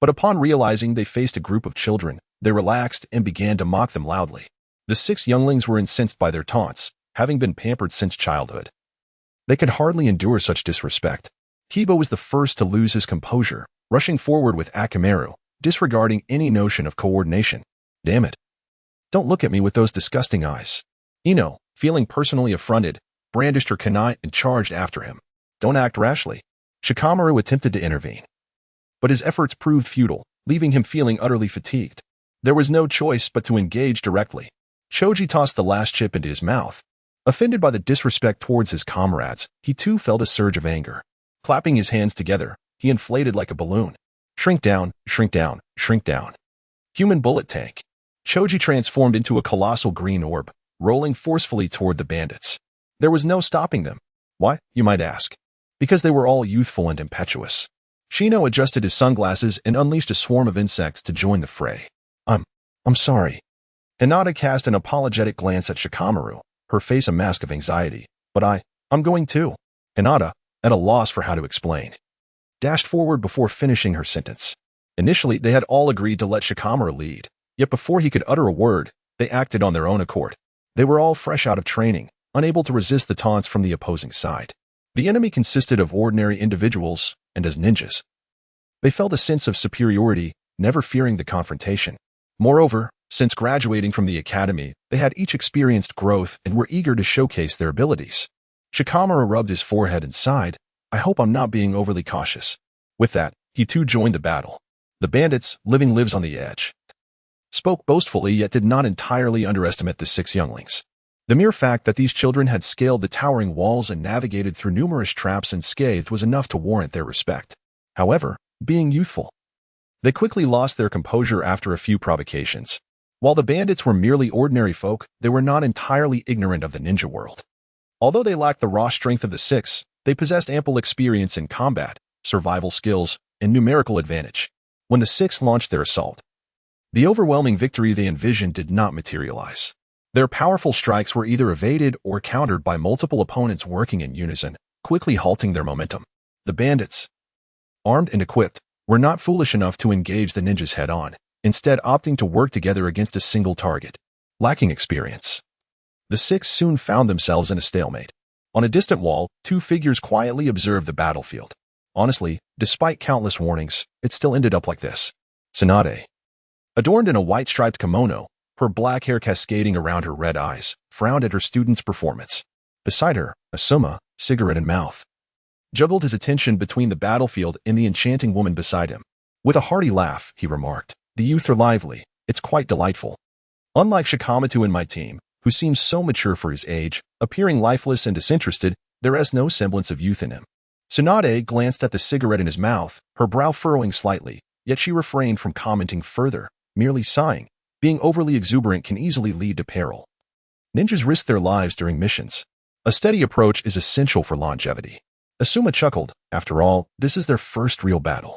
But upon realizing they faced a group of children, they relaxed and began to mock them loudly. The 6 younglings were incensed by their taunts, having been pampered since childhood. They could hardly endure such disrespect. Kiba was the first to lose his composure, rushing forward with Akamaru, disregarding any notion of coordination. Damn it. Don't look at me with those disgusting eyes. Ino, feeling personally affronted, brandished her kunai and charged after him. Don't act rashly. Shikamaru attempted to intervene. But his efforts proved futile, leaving him feeling utterly fatigued. There was no choice but to engage directly. Choji tossed the last chip into his mouth. Offended by the disrespect towards his comrades, he too felt a surge of anger. Clapping his hands together, he inflated like a balloon. Shrink down, shrink down, shrink down. Human bullet tank. Choji transformed into a colossal green orb, rolling forcefully toward the bandits. There was no stopping them. Why, you might ask? Because they were all youthful and impetuous. Shino adjusted his sunglasses and unleashed a swarm of insects to join the fray. I'm sorry. Hinata cast an apologetic glance at Shikamaru, her face a mask of anxiety. But I'm going too. Hinata, at a loss for how to explain, dashed forward before finishing her sentence. Initially, they had all agreed to let Shikamaru lead, yet before he could utter a word, they acted on their own accord. They were all fresh out of training, unable to resist the taunts from the opposing side. The enemy consisted of ordinary individuals, and as ninjas, they felt a sense of superiority, never fearing the confrontation. Moreover, since graduating from the academy, they had each experienced growth and were eager to showcase their abilities. Shikamaru rubbed his forehead and sighed, I hope I'm not being overly cautious. With that, he too joined the battle. The bandits, living lives on the edge, spoke boastfully yet did not entirely underestimate the 6 younglings. The mere fact that these children had scaled the towering walls and navigated through numerous traps unscathed was enough to warrant their respect. However, being youthful, they quickly lost their composure after a few provocations. While the bandits were merely ordinary folk, they were not entirely ignorant of the ninja world. Although they lacked the raw strength of the 6, they possessed ample experience in combat, survival skills, and numerical advantage. When the 6 launched their assault, the overwhelming victory they envisioned did not materialize. Their powerful strikes were either evaded or countered by multiple opponents working in unison, quickly halting their momentum. The bandits, armed and equipped, were not foolish enough to engage the ninjas head-on, instead opting to work together against a single target. Lacking experience, the 6 soon found themselves in a stalemate. On a distant wall, 2 figures quietly observed the battlefield. Honestly, despite countless warnings, it still ended up like this. Tsunade, adorned in a white striped kimono, her black hair cascading around her red eyes, frowned at her student's performance. Beside her, Asuma, cigarette in mouth, juggled his attention between the battlefield and the enchanting woman beside him. With a hearty laugh, he remarked, the youth are lively. It's quite delightful. Unlike Shikamaru and my team, who seems so mature for his age, appearing lifeless and disinterested, there is no semblance of youth in him. Tsunade glanced at the cigarette in his mouth, her brow furrowing slightly, yet she refrained from commenting further, merely sighing. Being overly exuberant can easily lead to peril. Ninjas risk their lives during missions. A steady approach is essential for longevity. Asuma chuckled. After all, this is their first real battle.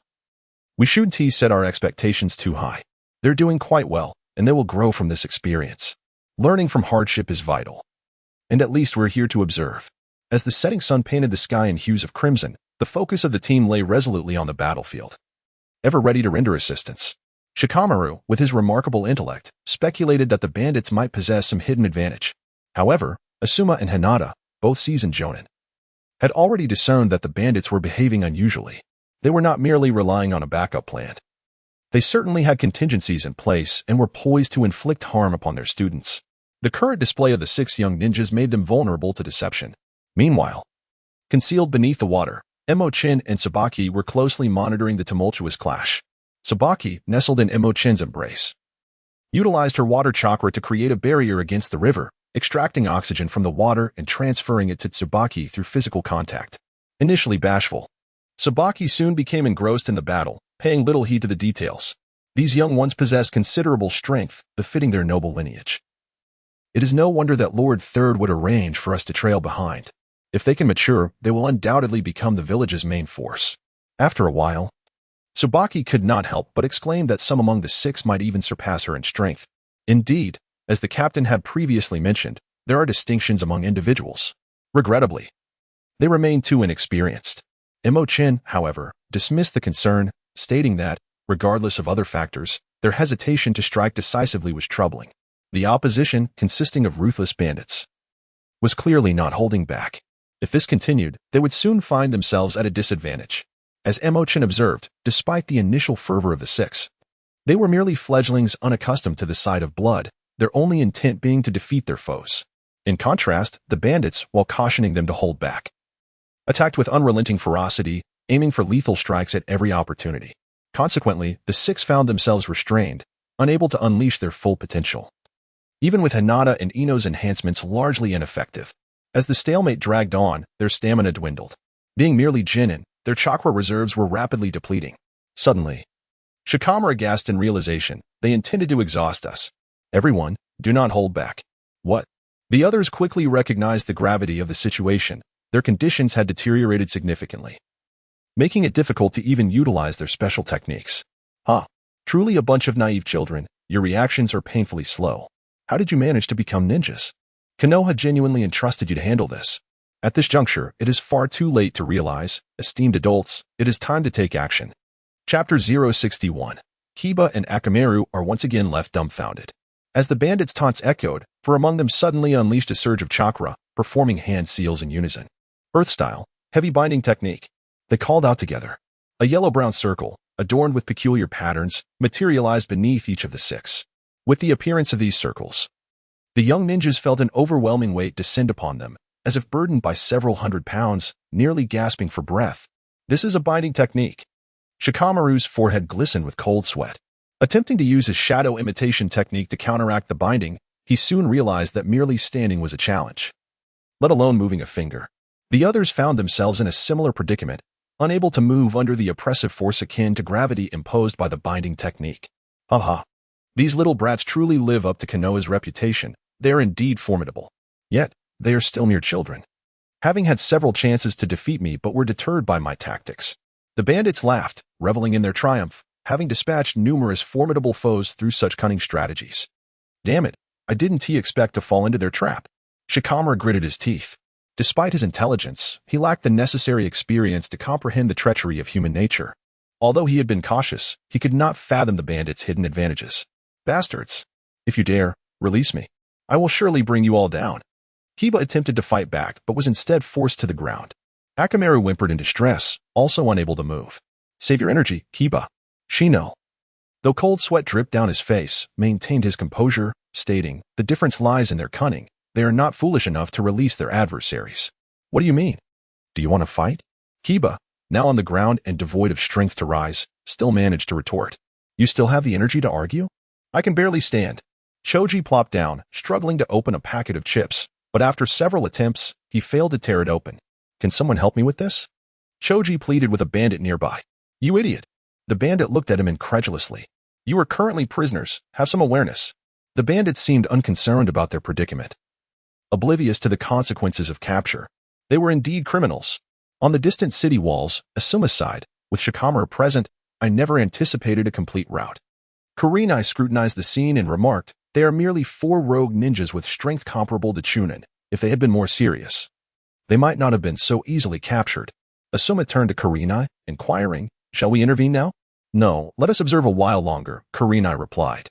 We shouldn't set our expectations too high. They're doing quite well, and they will grow from this experience. Learning from hardship is vital. And at least we're here to observe. As the setting sun painted the sky in hues of crimson, the focus of the team lay resolutely on the battlefield, ever ready to render assistance. Shikamaru, with his remarkable intellect, speculated that the bandits might possess some hidden advantage. However, Asuma and Hinata, both seasoned jonin, had already discerned that the bandits were behaving unusually. They were not merely relying on a backup plan. They certainly had contingencies in place and were poised to inflict harm upon their students. The current display of the 6 young ninjas made them vulnerable to deception. Meanwhile, concealed beneath the water, Mo Chen and Tsubaki were closely monitoring the tumultuous clash. Tsubaki, nestled in Mo Chen's embrace, utilized her water chakra to create a barrier against the river, extracting oxygen from the water and transferring it to Tsubaki through physical contact. Initially bashful, Tsubaki soon became engrossed in the battle, paying little heed to the details. These young ones possess considerable strength, befitting their noble lineage. It is no wonder that Lord Third would arrange for us to trail behind. If they can mature, they will undoubtedly become the village's main force. After a while, Tsubaki could not help but exclaim that some among the 6 might even surpass her in strength. Indeed, as the captain had previously mentioned, there are distinctions among individuals. Regrettably, they remain too inexperienced. Mo Chen, however, dismissed the concern, stating that, regardless of other factors, their hesitation to strike decisively was troubling. The opposition, consisting of ruthless bandits, was clearly not holding back. If this continued, they would soon find themselves at a disadvantage. As Mo Chen observed, despite the initial fervor of the six, they were merely fledglings unaccustomed to the sight of blood, their only intent being to defeat their foes. In contrast, the bandits, while cautioning them to hold back, attacked with unrelenting ferocity, aiming for lethal strikes at every opportunity. Consequently, the six found themselves restrained, unable to unleash their full potential. Even with Hinata and Ino's enhancements largely ineffective, as the stalemate dragged on, their stamina dwindled. Being merely genin, their chakra reserves were rapidly depleting. Suddenly, Shikamaru gasped in realization, they intended to exhaust us. Everyone, do not hold back. What? The others quickly recognized the gravity of the situation. Their conditions had deteriorated significantly, making it difficult to even utilize their special techniques. Truly a bunch of naive children, your reactions are painfully slow. How did you manage to become ninjas? Konoha genuinely entrusted you to handle this. At this juncture, it is far too late to realize, esteemed adults, it is time to take action. Chapter 061. Kiba and Akamaru are once again left dumbfounded. As the bandits' taunts echoed, for among them suddenly unleashed a surge of chakra, performing hand seals in unison. Earth-style, heavy binding technique. They called out together. A yellow-brown circle, adorned with peculiar patterns, materialized beneath each of the six. With the appearance of these circles, the young ninjas felt an overwhelming weight descend upon them, as if burdened by several hundred pounds, nearly gasping for breath. This is a binding technique. Shikamaru's forehead glistened with cold sweat. Attempting to use his shadow imitation technique to counteract the binding, he soon realized that merely standing was a challenge, let alone moving a finger. The others found themselves in a similar predicament, unable to move under the oppressive force akin to gravity imposed by the binding technique. These little brats truly live up to Konoha's reputation. They are indeed formidable. Yet, they are still mere children, having had several chances to defeat me but were deterred by my tactics. The bandits laughed, reveling in their triumph, having dispatched numerous formidable foes through such cunning strategies. Damn it, I didn't expect to fall into their trap. Shikamaru gritted his teeth. Despite his intelligence, he lacked the necessary experience to comprehend the treachery of human nature. Although he had been cautious, he could not fathom the bandits' hidden advantages. Bastards! If you dare, release me. I will surely bring you all down. Kiba attempted to fight back, but was instead forced to the ground. Akamaru whimpered in distress, also unable to move. Save your energy, Kiba. Shino, though cold sweat dripped down his face, maintained his composure, stating, the difference lies in their cunning. They are not foolish enough to release their adversaries. What do you mean? Do you want to fight? Kiba, now on the ground and devoid of strength to rise, still managed to retort. You still have the energy to argue? I can barely stand. Choji plopped down, struggling to open a packet of chips, but after several attempts, he failed to tear it open. Can someone help me with this? Choji pleaded with a bandit nearby. You idiot. The bandit looked at him incredulously. You are currently prisoners, have some awareness. The bandits seemed unconcerned about their predicament, oblivious to the consequences of capture. They were indeed criminals. On the distant city walls, Asuma sighed, with Shikamaru present, I never anticipated a complete rout. Kurenai scrutinized the scene and remarked, they are merely 4 rogue ninjas with strength comparable to Chunin. If they had been more serious, they might not have been so easily captured. Asuma turned to Kurenai, inquiring, shall we intervene now? No, let us observe a while longer, Kurenai replied.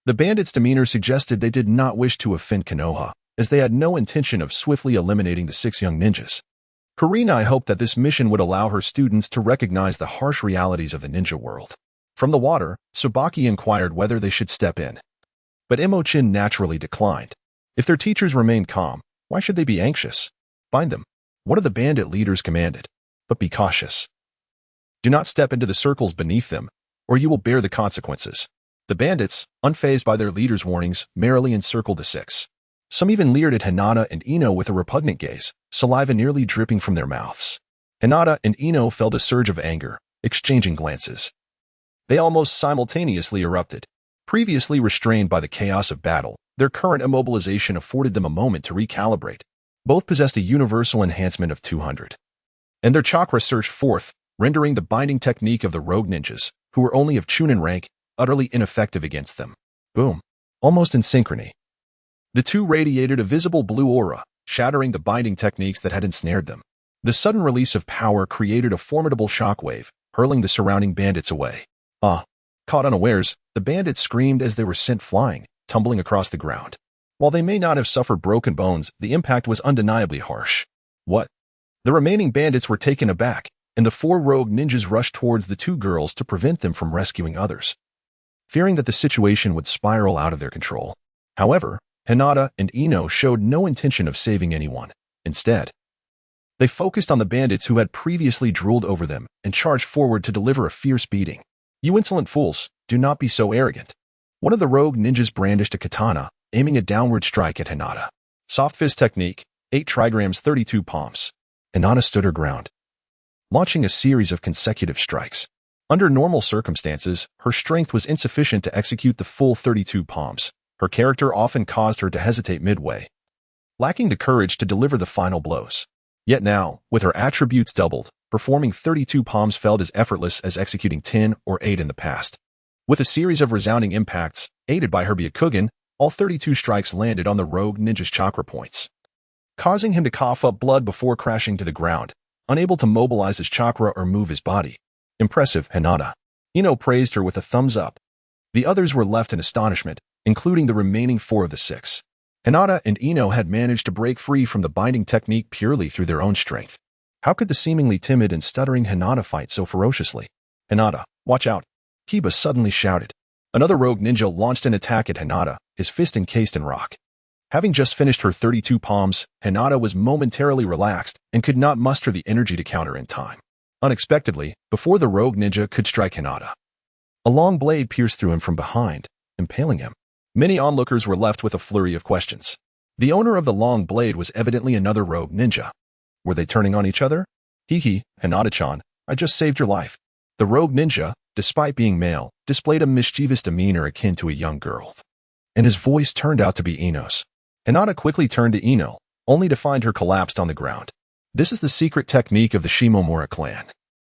The bandits' demeanor suggested they did not wish to offend Konoha, as they had no intention of swiftly eliminating the 6 young ninjas. Kurenai hoped that this mission would allow her students to recognize the harsh realities of the ninja world. From the water, Tsubaki inquired whether they should step in. But Mo Chen naturally declined. If their teachers remained calm, why should they be anxious? Bind them. One of the bandit leaders commanded. But be cautious. Do not step into the circles beneath them, or you will bear the consequences. The bandits, unfazed by their leader's warnings, merrily encircled the 6. Some even leered at Hinata and Ino with a repugnant gaze, saliva nearly dripping from their mouths. Hinata and Ino felt a surge of anger, exchanging glances. They almost simultaneously erupted. Previously restrained by the chaos of battle, their current immobilization afforded them a moment to recalibrate. Both possessed a universal enhancement of 200. And their chakra surged forth, rendering the binding technique of the rogue ninjas, who were only of Chunin rank, utterly ineffective against them. Boom. Almost in synchrony, the two radiated a visible blue aura, shattering the binding techniques that had ensnared them. The sudden release of power created a formidable shockwave, hurling the surrounding bandits away. Caught unawares, the bandits screamed as they were sent flying, tumbling across the ground. While they may not have suffered broken bones, the impact was undeniably harsh. What? The remaining bandits were taken aback, and the 4 rogue ninjas rushed towards the 2 girls to prevent them from rescuing others, fearing that the situation would spiral out of their control. However, Hinata and Ino showed no intention of saving anyone. Instead, they focused on the bandits who had previously drooled over them and charged forward to deliver a fierce beating. "You insolent fools, do not be so arrogant." One of the rogue ninjas brandished a katana, aiming a downward strike at Hinata. Soft fist technique, 8 trigrams 32 palms. Hinata stood her ground, launching a series of consecutive strikes. Under normal circumstances, her strength was insufficient to execute the full 32 palms. Her character often caused her to hesitate midway, lacking the courage to deliver the final blows. Yet now, with her attributes doubled, performing 32 palms felt as effortless as executing 10 or 8 in the past. With a series of resounding impacts, aided by her Byakugan, all 32 strikes landed on the rogue ninja's chakra points, causing him to cough up blood before crashing to the ground, unable to mobilize his chakra or move his body. Impressive, Hinata. Ino praised her with a thumbs up. The others were left in astonishment, including the remaining 4 of the 6. Hinata and Ino had managed to break free from the binding technique purely through their own strength. How could the seemingly timid and stuttering Hinata fight so ferociously? "Hinata, watch out!" Kiba suddenly shouted. Another rogue ninja launched an attack at Hinata, his fist encased in rock. Having just finished her 32 palms, Hinata was momentarily relaxed and could not muster the energy to counter in time. Unexpectedly, before the rogue ninja could strike Hinata, a long blade pierced through him from behind, impaling him. Many onlookers were left with a flurry of questions. The owner of the long blade was evidently another rogue ninja. Were they turning on each other? "Hee, Hinata-chan, I just saved your life." The rogue ninja, despite being male, displayed a mischievous demeanor akin to a young girl, and his voice turned out to be Ino's. Hinata quickly turned to Ino, only to find her collapsed on the ground. This is the secret technique of the Shimomura clan.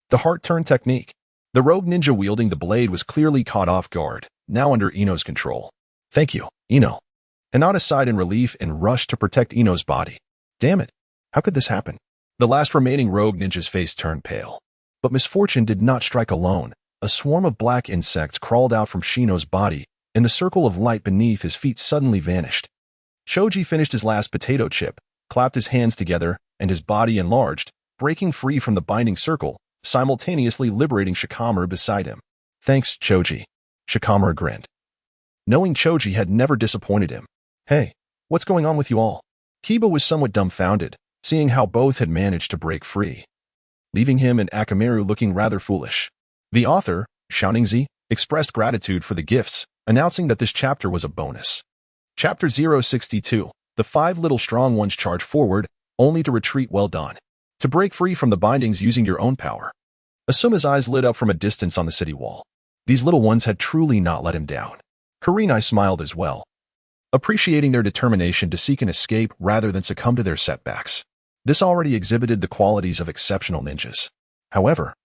The heart-turn technique. The rogue ninja wielding the blade was clearly caught off guard, now under Ino's control. "Thank you, Ino." Hinata sighed in relief and rushed to protect Ino's body. Damn it, how could this happen? The last remaining rogue ninja's face turned pale. But misfortune did not strike alone. A swarm of black insects crawled out from Shino's body, and the circle of light beneath his feet suddenly vanished. Shoji finished his last potato chip, clapped his hands together, and his body enlarged, breaking free from the binding circle, simultaneously liberating Shikamaru beside him. "Thanks, Choji." Shikamaru grinned, knowing Choji had never disappointed him. "Hey, what's going on with you all?" Kiba was somewhat dumbfounded, seeing how both had managed to break free, leaving him and Akamaru looking rather foolish. The author, Sharingan, expressed gratitude for the gifts, announcing that this chapter was a bonus. Chapter 062. The 5 little strong ones charge forward, only to retreat. Well done. To break free from the bindings using your own power. Asuma's eyes lit up from a distance on the city wall. These little ones had truly not let him down. Kurenai smiled as well, appreciating their determination to seek an escape rather than succumb to their setbacks. This already exhibited the qualities of exceptional ninjas. However,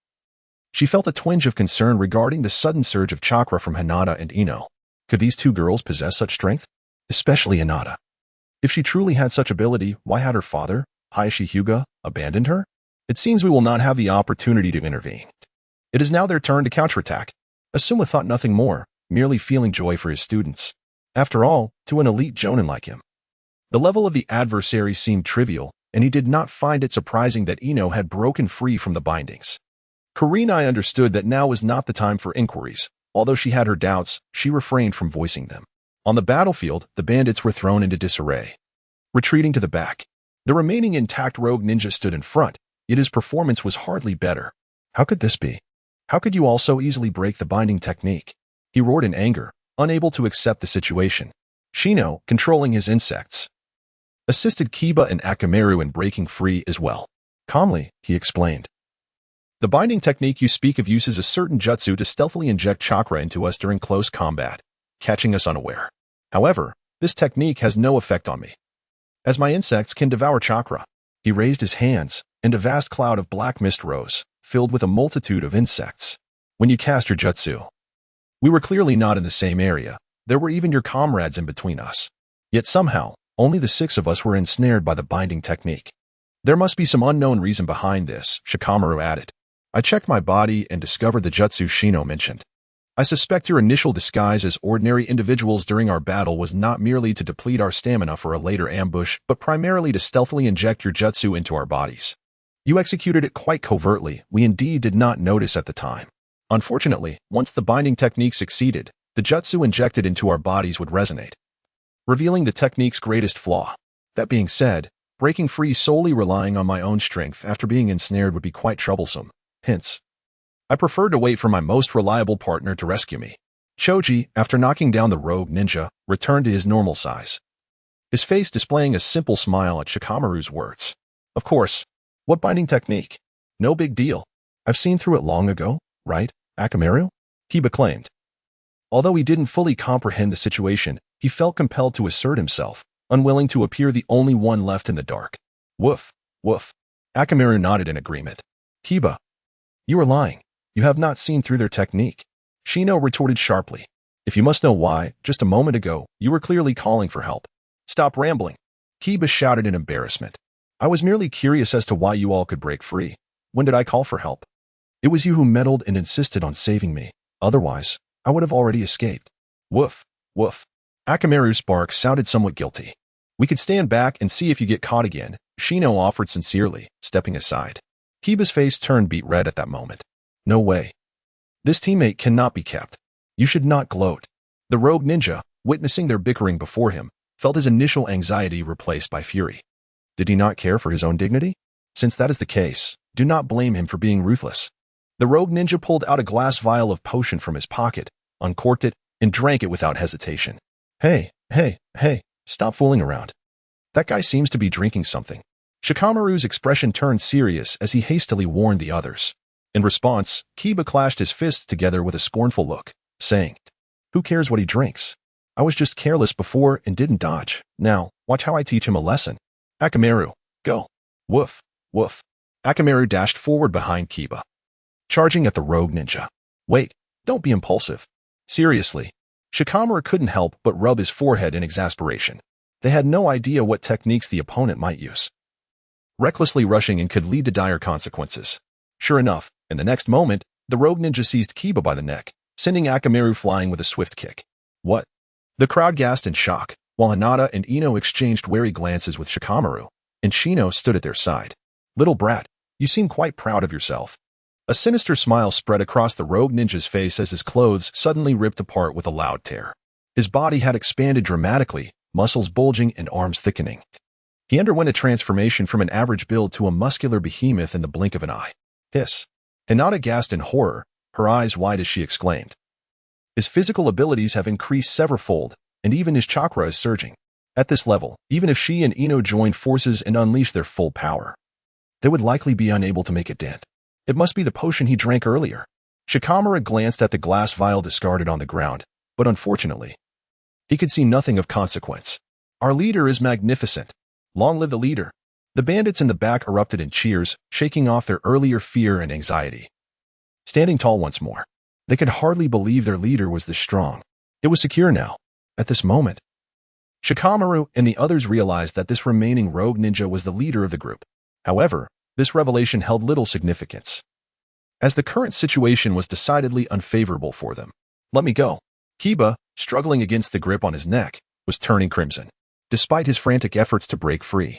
she felt a twinge of concern regarding the sudden surge of chakra from Hinata and Ino. Could these 2 girls possess such strength? Especially Hinata. If she truly had such ability, why had her father, Hayashi Hyuga, abandoned her? It seems we will not have the opportunity to intervene. It is now their turn to counterattack. Asuma thought nothing more, merely feeling joy for his students. After all, to an elite jonin like him, the level of the adversary seemed trivial, and he did not find it surprising that Ino had broken free from the bindings. Kurenai understood that now was not the time for inquiries. Although she had her doubts, she refrained from voicing them. On the battlefield, the bandits were thrown into disarray, retreating to the back. The remaining intact rogue ninja stood in front, yet his performance was hardly better. How could this be? How could you all so easily break the binding technique? He roared in anger, unable to accept the situation. Shino, controlling his insects, assisted Kiba and Akamaru in breaking free as well. Calmly, he explained. The binding technique you speak of uses a certain jutsu to stealthily inject chakra into us during close combat, catching us unaware. However, this technique has no effect on me, as my insects can devour chakra. He raised his hands, and a vast cloud of black mist rose, filled with a multitude of insects. When you cast your jutsu, we were clearly not in the same area. There were even your comrades in between us. Yet somehow, only the 6 of us were ensnared by the binding technique. There must be some unknown reason behind this, Shikamaru added. I checked my body and discovered the jutsu Shino mentioned. I suspect your initial disguise as ordinary individuals during our battle was not merely to deplete our stamina for a later ambush, but primarily to stealthily inject your jutsu into our bodies. You executed it quite covertly. We indeed did not notice at the time. Unfortunately, once the binding technique succeeded, the jutsu injected into our bodies would resonate, revealing the technique's greatest flaw. That being said, breaking free solely relying on my own strength after being ensnared would be quite troublesome. Hence, I preferred to wait for my most reliable partner to rescue me. Choji, after knocking down the rogue ninja, returned to his normal size, his face displaying a simple smile at Shikamaru's words. Of course, what binding technique? No big deal. I've seen through it long ago, right, Akamaru? Kiba claimed. Although he didn't fully comprehend the situation, he felt compelled to assert himself, unwilling to appear the only one left in the dark. Woof, woof. Akamaru nodded in agreement. Kiba, you are lying. You have not seen through their technique. Shino retorted sharply. If you must know why, just a moment ago, you were clearly calling for help. Stop rambling. Kiba shouted in embarrassment. I was merely curious as to why you all could break free. When did I call for help? It was you who meddled and insisted on saving me. Otherwise, I would have already escaped. Woof, woof. Akamaru's bark sounded somewhat guilty. We could stand back and see if you get caught again, Shino offered sincerely, stepping aside. Kiba's face turned beet red at that moment. No way. This teammate cannot be kept. You should not gloat. The rogue ninja, witnessing their bickering before him, felt his initial anxiety replaced by fury. Did he not care for his own dignity? Since that is the case, do not blame him for being ruthless. The rogue ninja pulled out a glass vial of potion from his pocket, uncorked it, and drank it without hesitation. Hey, stop fooling around. That guy seems to be drinking something. Shikamaru's expression turned serious as he hastily warned the others. In response, Kiba clashed his fists together with a scornful look, saying, Who cares what he drinks? I was just careless before and didn't dodge. Now, watch how I teach him a lesson. Akamaru, go. Woof, woof. Akamaru dashed forward behind Kiba, charging at the rogue ninja. Wait, don't be impulsive. Seriously. Shikamaru couldn't help but rub his forehead in exasperation. They had no idea what techniques the opponent might use. Recklessly rushing in could lead to dire consequences. Sure enough, in the next moment, the rogue ninja seized Kiba by the neck, sending Akamaru flying with a swift kick. What? The crowd gasped in shock, while Hinata and Ino exchanged wary glances with Shikamaru, and Shino stood at their side. Little brat, you seem quite proud of yourself. A sinister smile spread across the rogue ninja's face as his clothes suddenly ripped apart with a loud tear. His body had expanded dramatically, muscles bulging and arms thickening. He underwent a transformation from an average build to a muscular behemoth in the blink of an eye. Hiss. Hinata gasped in horror, her eyes wide as she exclaimed. His physical abilities have increased severalfold, and even his chakra is surging. At this level, even if she and Ino joined forces and unleashed their full power, they would likely be unable to make a dent. It must be the potion he drank earlier. Shikamaru glanced at the glass vial discarded on the ground, but unfortunately, he could see nothing of consequence. Our leader is magnificent. Long live the leader. The bandits in the back erupted in cheers, shaking off their earlier fear and anxiety. Standing tall once more, they could hardly believe their leader was this strong. It was secure now. At this moment, Shikamaru and the others realized that this remaining rogue ninja was the leader of the group. However, this revelation held little significance, as the current situation was decidedly unfavorable for them. Let me go. Kiba, struggling against the grip on his neck, was turning crimson, despite his frantic efforts to break free.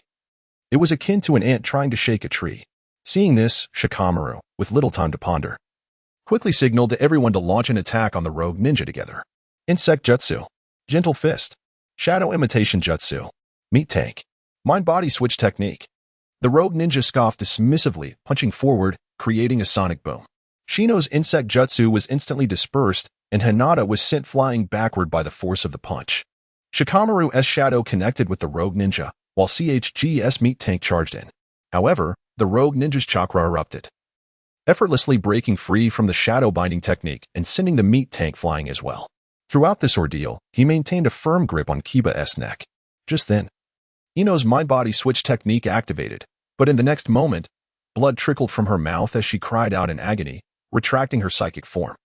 It was akin to an ant trying to shake a tree. Seeing this, Shikamaru, with little time to ponder, quickly signaled to everyone to launch an attack on the rogue ninja together. Insect Jutsu, Gentle Fist, Shadow Imitation Jutsu, Meat Tank, Mind-Body Switch Technique. The rogue ninja scoffed dismissively, punching forward, creating a sonic boom. Shino's Insect Jutsu was instantly dispersed, and Hinata was sent flying backward by the force of the punch. Shikamaru's shadow connected with the rogue ninja, while CHG's Meat Tank charged in. However, the rogue ninja's chakra erupted, effortlessly breaking free from the shadow binding technique and sending the Meat Tank flying as well. Throughout this ordeal, he maintained a firm grip on Kiba's neck. Just then, Ino's mind-body switch technique activated, but in the next moment, blood trickled from her mouth as she cried out in agony, retracting her psychic form.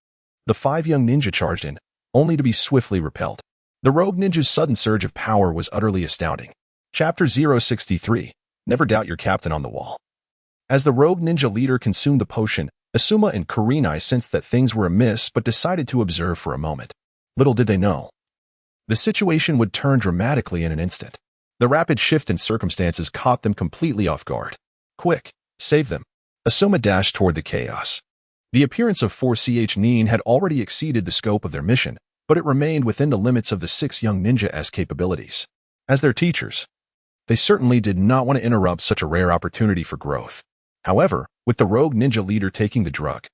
The 5 young ninja charged in, only to be swiftly repelled. The rogue ninja's sudden surge of power was utterly astounding. Chapter 063, Never doubt your captain on the wall. As the rogue ninja leader consumed the potion, Asuma and Kurenai sensed that things were amiss but decided to observe for a moment. Little did they know, the situation would turn dramatically in an instant. The rapid shift in circumstances caught them completely off guard. Quick, save them. Asuma dashed toward the chaos. The appearance of 4ch Nin had already exceeded the scope of their mission, but it remained within the limits of the 6 young ninja's capabilities. As their teachers, they certainly did not want to interrupt such a rare opportunity for growth. However, with the rogue ninja leader taking the drug,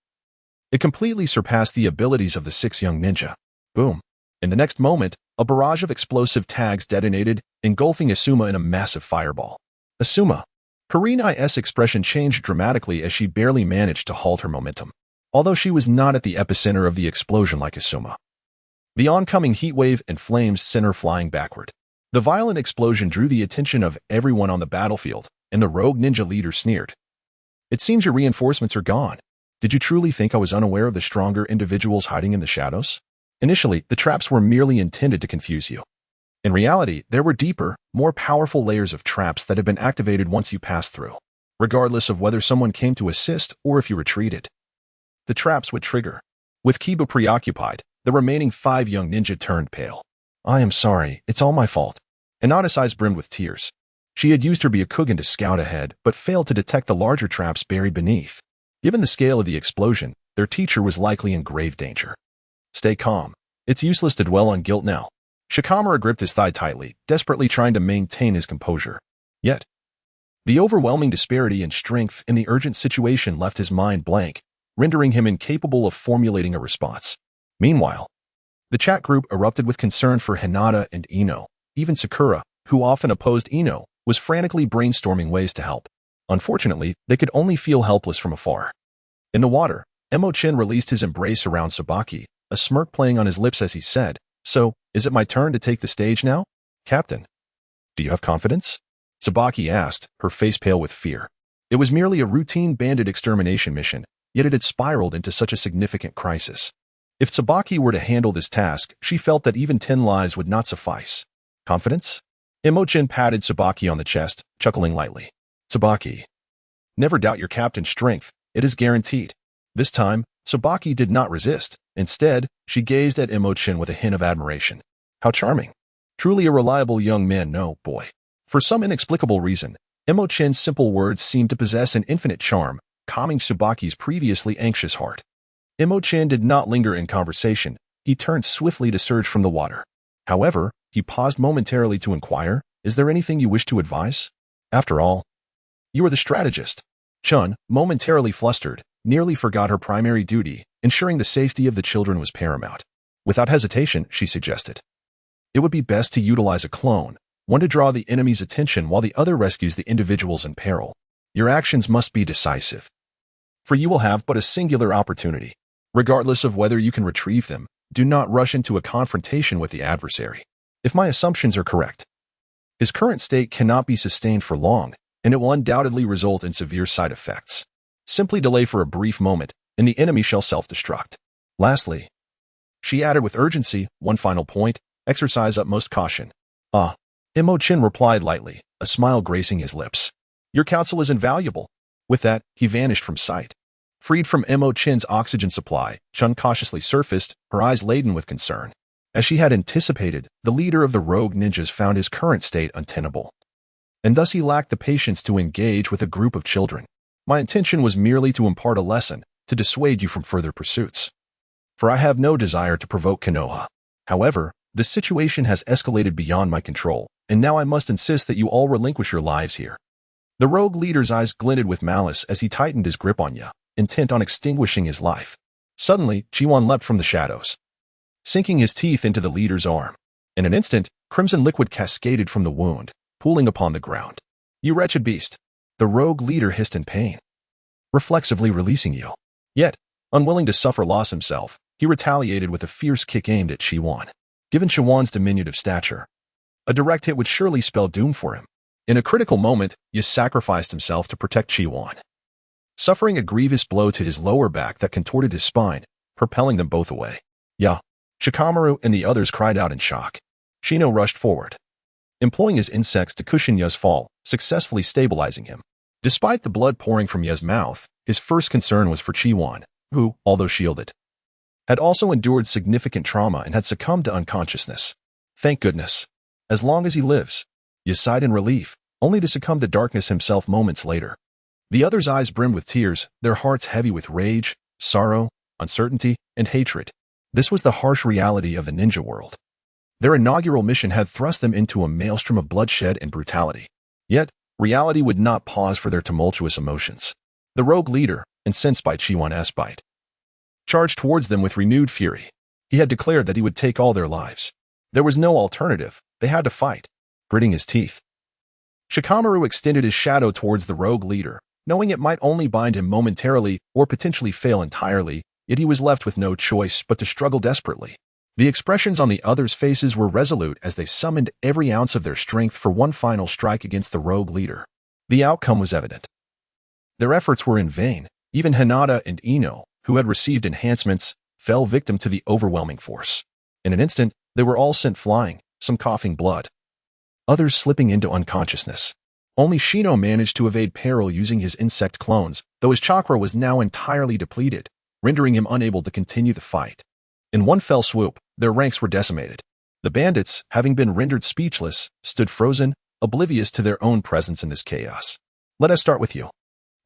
it completely surpassed the abilities of the 6 young ninja. Boom. In the next moment, a barrage of explosive tags detonated, engulfing Asuma in a massive fireball. Asuma. Kurenai's expression changed dramatically as she barely managed to halt her momentum, although she was not at the epicenter of the explosion like Asuma. The oncoming heat wave and flames sent her flying backward. The violent explosion drew the attention of everyone on the battlefield, and the rogue ninja leader sneered. It seems your reinforcements are gone. Did you truly think I was unaware of the stronger individuals hiding in the shadows? Initially, the traps were merely intended to confuse you. In reality, there were deeper, more powerful layers of traps that had been activated once you passed through, regardless of whether someone came to assist or if you retreated. The traps would trigger. With Kiba preoccupied, the remaining 5 young ninja turned pale. I am sorry, it's all my fault. Hinata's eyes brimmed with tears. She had used her Byakugan to scout ahead, but failed to detect the larger traps buried beneath. Given the scale of the explosion, their teacher was likely in grave danger. Stay calm. It's useless to dwell on guilt now. Shikamaru gripped his thigh tightly, desperately trying to maintain his composure. Yet, the overwhelming disparity in strength in the urgent situation left his mind blank, rendering him incapable of formulating a response. Meanwhile, the chat group erupted with concern for Hinata and Ino. Even Sakura, who often opposed Ino, was frantically brainstorming ways to help. Unfortunately, they could only feel helpless from afar. In the water, Mo Chen released his embrace around Tsubaki, a smirk playing on his lips as he said, So, is it my turn to take the stage now? Captain, do you have confidence? Tsubaki asked, her face pale with fear. It was merely a routine bandit extermination mission, yet it had spiraled into such a significant crisis. If Tsubaki were to handle this task, she felt that even 10 lives would not suffice. Confidence? Mo Chen patted Tsubaki on the chest, chuckling lightly. Tsubaki, never doubt your captain's strength, it is guaranteed. This time, Tsubaki did not resist. Instead, she gazed at Mo Chen with a hint of admiration. How charming. Truly a reliable young man, no, boy. For some inexplicable reason, Mo Chen's simple words seemed to possess an infinite charm, calming Tsubaki's previously anxious heart. Mo Chen did not linger in conversation. He turned swiftly to surge from the water. However, he paused momentarily to inquire, is there anything you wish to advise? After all, you are the strategist. Chun, momentarily flustered, nearly forgot her primary duty, ensuring the safety of the children was paramount. Without hesitation, she suggested. It would be best to utilize a clone, one to draw the enemy's attention while the other rescues the individuals in peril. Your actions must be decisive, for you will have but a singular opportunity. Regardless of whether you can retrieve them, do not rush into a confrontation with the adversary. If my assumptions are correct, his current state cannot be sustained for long, and it will undoubtedly result in severe side effects. Simply delay for a brief moment, and the enemy shall self-destruct. Lastly, she added with urgency, one final point, exercise utmost caution. Mo Chen replied lightly, a smile gracing his lips. Your counsel is invaluable. With that, he vanished from sight. Freed from Mo Chen's oxygen supply, Chun cautiously surfaced, her eyes laden with concern. As she had anticipated, the leader of the rogue ninjas found his current state untenable, and thus he lacked the patience to engage with a group of children. My intention was merely to impart a lesson, to dissuade you from further pursuits. For I have no desire to provoke Konoha. However, the situation has escalated beyond my control, and now I must insist that you all relinquish your lives here. The rogue leader's eyes glinted with malice as he tightened his grip on Ya, intent on extinguishing his life. Suddenly, Chiwon leapt from the shadows, sinking his teeth into the leader's arm. In an instant, crimson liquid cascaded from the wound, pooling upon the ground. You wretched beast! The rogue leader hissed in pain, reflexively releasing you. Yet, unwilling to suffer loss himself, he retaliated with a fierce kick aimed at Chiwon. Given Chiwon's diminutive stature, a direct hit would surely spell doom for him. In a critical moment, Yi sacrificed himself to protect Chiwon, suffering a grievous blow to his lower back that contorted his spine, propelling them both away. Ya, Shikamaru and the others cried out in shock. Shino rushed forward, employing his insects to cushion Ye's fall, successfully stabilizing him. Despite the blood pouring from Ye's mouth, his first concern was for Qi-Wan, who, although shielded, had also endured significant trauma and had succumbed to unconsciousness. Thank goodness. As long as he lives, Ye sighed in relief, only to succumb to darkness himself moments later. The other's eyes brimmed with tears, their hearts heavy with rage, sorrow, uncertainty, and hatred. This was the harsh reality of the ninja world. Their inaugural mission had thrust them into a maelstrom of bloodshed and brutality. Yet, reality would not pause for their tumultuous emotions. The rogue leader, incensed by Qi-Wan's bite, charged towards them with renewed fury. He had declared that he would take all their lives. There was no alternative. They had to fight. Gritting his teeth, Shikamaru extended his shadow towards the rogue leader, knowing it might only bind him momentarily or potentially fail entirely, yet he was left with no choice but to struggle desperately. The expressions on the others' faces were resolute as they summoned every ounce of their strength for one final strike against the rogue leader. The outcome was evident. Their efforts were in vain. Even Hinata and Ino, who had received enhancements, fell victim to the overwhelming force. In an instant, they were all sent flying, some coughing blood, others slipping into unconsciousness. Only Shino managed to evade peril using his insect clones, though his chakra was now entirely depleted, rendering him unable to continue the fight. In one fell swoop, their ranks were decimated. The bandits, having been rendered speechless, stood frozen, oblivious to their own presence in this chaos. Let us start with you.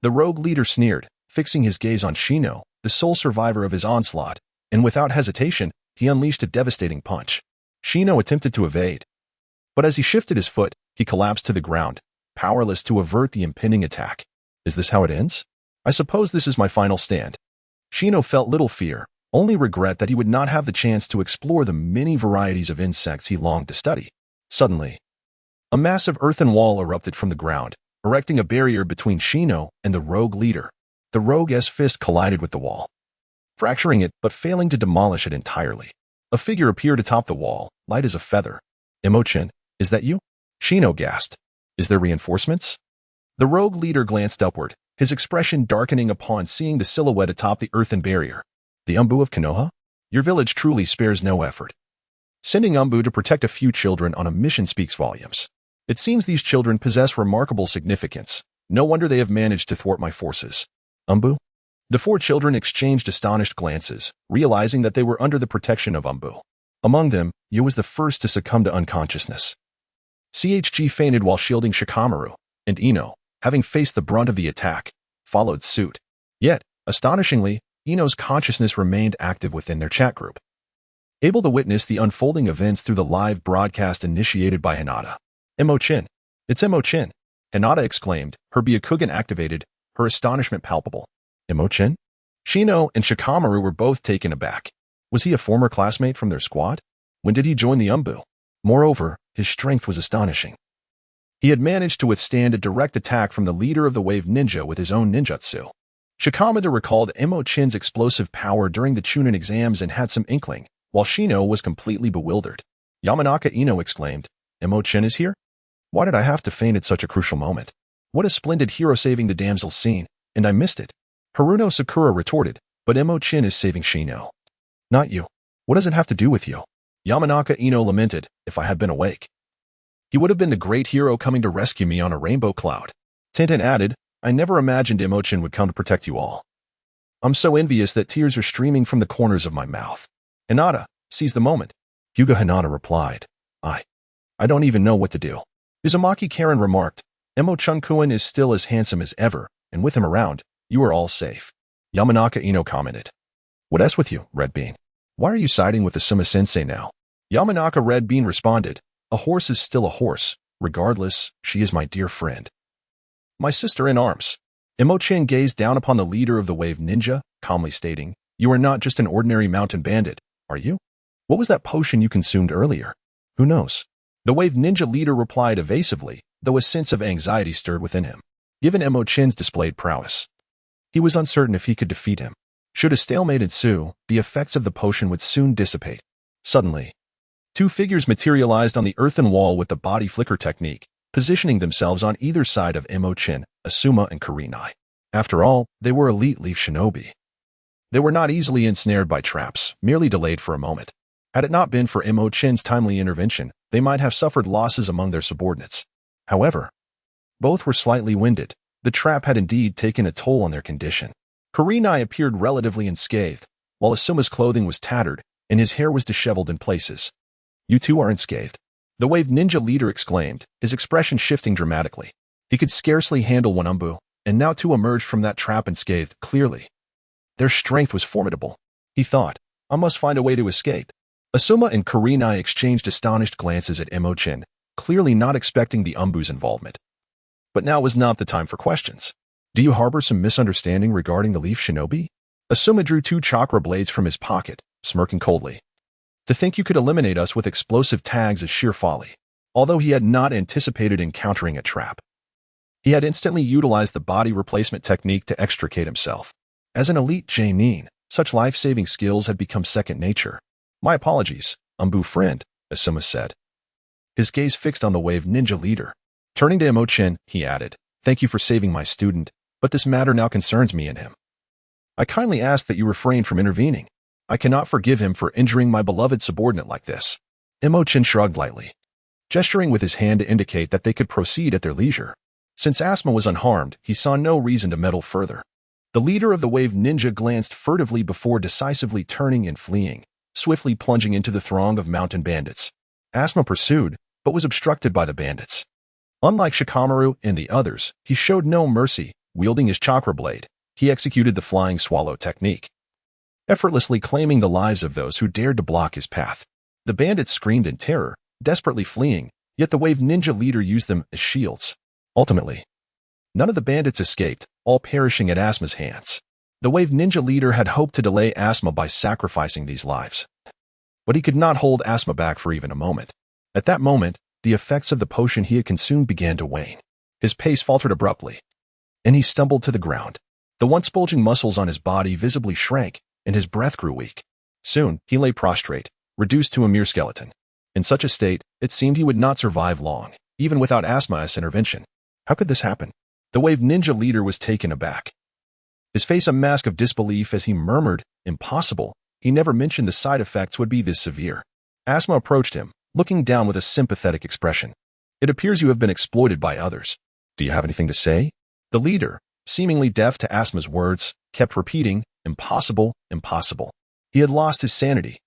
The rogue leader sneered, fixing his gaze on Shino, the sole survivor of his onslaught, and without hesitation, he unleashed a devastating punch. Shino attempted to evade, but as he shifted his foot, he collapsed to the ground, powerless to avert the impending attack. Is this how it ends? I suppose this is my final stand. Shino felt little fear, only regret that he would not have the chance to explore the many varieties of insects he longed to study. Suddenly, a massive earthen wall erupted from the ground, erecting a barrier between Shino and the rogue leader. The rogue's fist collided with the wall, fracturing it but failing to demolish it entirely. A figure appeared atop the wall, light as a feather. Mo Chen, is that you? Shino gasped. Is there reinforcements? The rogue leader glanced upward, his expression darkening upon seeing the silhouette atop the earthen barrier. The Umbu of Konoha? Your village truly spares no effort. Sending Umbu to protect a few children on a mission speaks volumes. It seems these children possess remarkable significance. No wonder they have managed to thwart my forces. Umbu? The four children exchanged astonished glances, realizing that they were under the protection of Umbu. Among them, Yu was the first to succumb to unconsciousness. CHG fainted while shielding Shikamaru, and Ino, having faced the brunt of the attack, followed suit. Yet, astonishingly, Ino's consciousness remained active within their chat group, able to witness the unfolding events through the live broadcast initiated by Hinata. Mo Chen. It's Mo Chen, Hinata exclaimed, her Byakugan activated, her astonishment palpable. Mo Chen? Shino and Shikamaru were both taken aback. Was he a former classmate from their squad? When did he join the Umbu? Moreover, his strength was astonishing. He had managed to withstand a direct attack from the leader of the Wave Ninja with his own ninjutsu. Shikamaru recalled Mo Chen's explosive power during the Chunin exams and had some inkling, while Shino was completely bewildered. Yamanaka Ino exclaimed, Mo Chen is here? Why did I have to faint at such a crucial moment? What a splendid hero saving the damsel scene, and I missed it. Haruno Sakura retorted, but Mo Chen is saving Shino. Not you. What does it have to do with you? Yamanaka Ino lamented, if I had been awake, he would have been the great hero coming to rescue me on a rainbow cloud. Tenten added, I never imagined Mo Chen would come to protect you all. I'm so envious that tears are streaming from the corners of my mouth. Hinata, seize the moment. Hyuga Hinata replied, I don't even know what to do. Uzumaki Karen remarked, Mo Chun-kun is still as handsome as ever, and with him around, you are all safe. Yamanaka Ino commented. What else with you, Red Bean? Why are you siding with the Suma-sensei now? Yamanaka Red Bean responded, a horse is still a horse. Regardless, she is my dear friend. My sister in arms. Mo Chen gazed down upon the leader of the Wave Ninja, calmly stating, you are not just an ordinary mountain bandit, are you? What was that potion you consumed earlier? Who knows? The Wave Ninja leader replied evasively, though a sense of anxiety stirred within him. Given Mo Chen's displayed prowess, he was uncertain if he could defeat him. Should a stalemate ensue, the effects of the potion would soon dissipate. Suddenly, two figures materialized on the earthen wall with the body flicker technique, positioning themselves on either side of Mo Chen, Asuma and Kurenai. After all, they were elite leaf shinobi. They were not easily ensnared by traps, merely delayed for a moment. Had it not been for Mo Chen's timely intervention, they might have suffered losses among their subordinates. However, both were slightly winded. The trap had indeed taken a toll on their condition. Kurenai appeared relatively unscathed, while Asuma's clothing was tattered and his hair was disheveled in places. "You two are unscathed," the wave ninja leader exclaimed, his expression shifting dramatically. He could scarcely handle one umbu, and now two emerged from that trap unscathed, clearly. Their strength was formidable. He thought, "I must find a way to escape." Asuma and Kurenai exchanged astonished glances at Mo Chen, clearly not expecting the umbu's involvement. But now was not the time for questions. "Do you harbor some misunderstanding regarding the leaf shinobi?" Asuma drew 2 chakra blades from his pocket, smirking coldly. "To think you could eliminate us with explosive tags is sheer folly." Although he had not anticipated encountering a trap, he had instantly utilized the body replacement technique to extricate himself. As an elite Jainin, such life-saving skills had become second nature. "My apologies, umbu friend," Asuma said, his gaze fixed on the wave ninja leader. Turning to Mo Chen, he added, "Thank you for saving my student, but this matter now concerns me and him. I kindly ask that you refrain from intervening. I cannot forgive him for injuring my beloved subordinate like this." Mo Chen shrugged lightly, gesturing with his hand to indicate that they could proceed at their leisure. Since Asuma was unharmed, he saw no reason to meddle further. The leader of the wave ninja glanced furtively before decisively turning and fleeing, swiftly plunging into the throng of mountain bandits. Asuma pursued, but was obstructed by the bandits. Unlike Shikamaru and the others, he showed no mercy. Wielding his chakra blade, he executed the flying swallow technique, effortlessly claiming the lives of those who dared to block his path. The bandits screamed in terror, desperately fleeing, yet the wave ninja leader used them as shields. Ultimately, none of the bandits escaped, all perishing at Asuma's hands. The wave ninja leader had hoped to delay Asuma by sacrificing these lives, but he could not hold Asuma back for even a moment. At that moment, the effects of the potion he had consumed began to wane. His pace faltered abruptly, and he stumbled to the ground. The once bulging muscles on his body visibly shrank, and his breath grew weak. Soon, he lay prostrate, reduced to a mere skeleton. In such a state, it seemed he would not survive long, even without Asuma's intervention. How could this happen? The wave ninja leader was taken aback, his face a mask of disbelief as he murmured, "Impossible. He never mentioned the side effects would be this severe." Asuma approached him, looking down with a sympathetic expression. "It appears you have been exploited by others. Do you have anything to say?" The leader, seemingly deaf to Asuma's words, kept repeating, "Impossible, impossible." He had lost his sanity.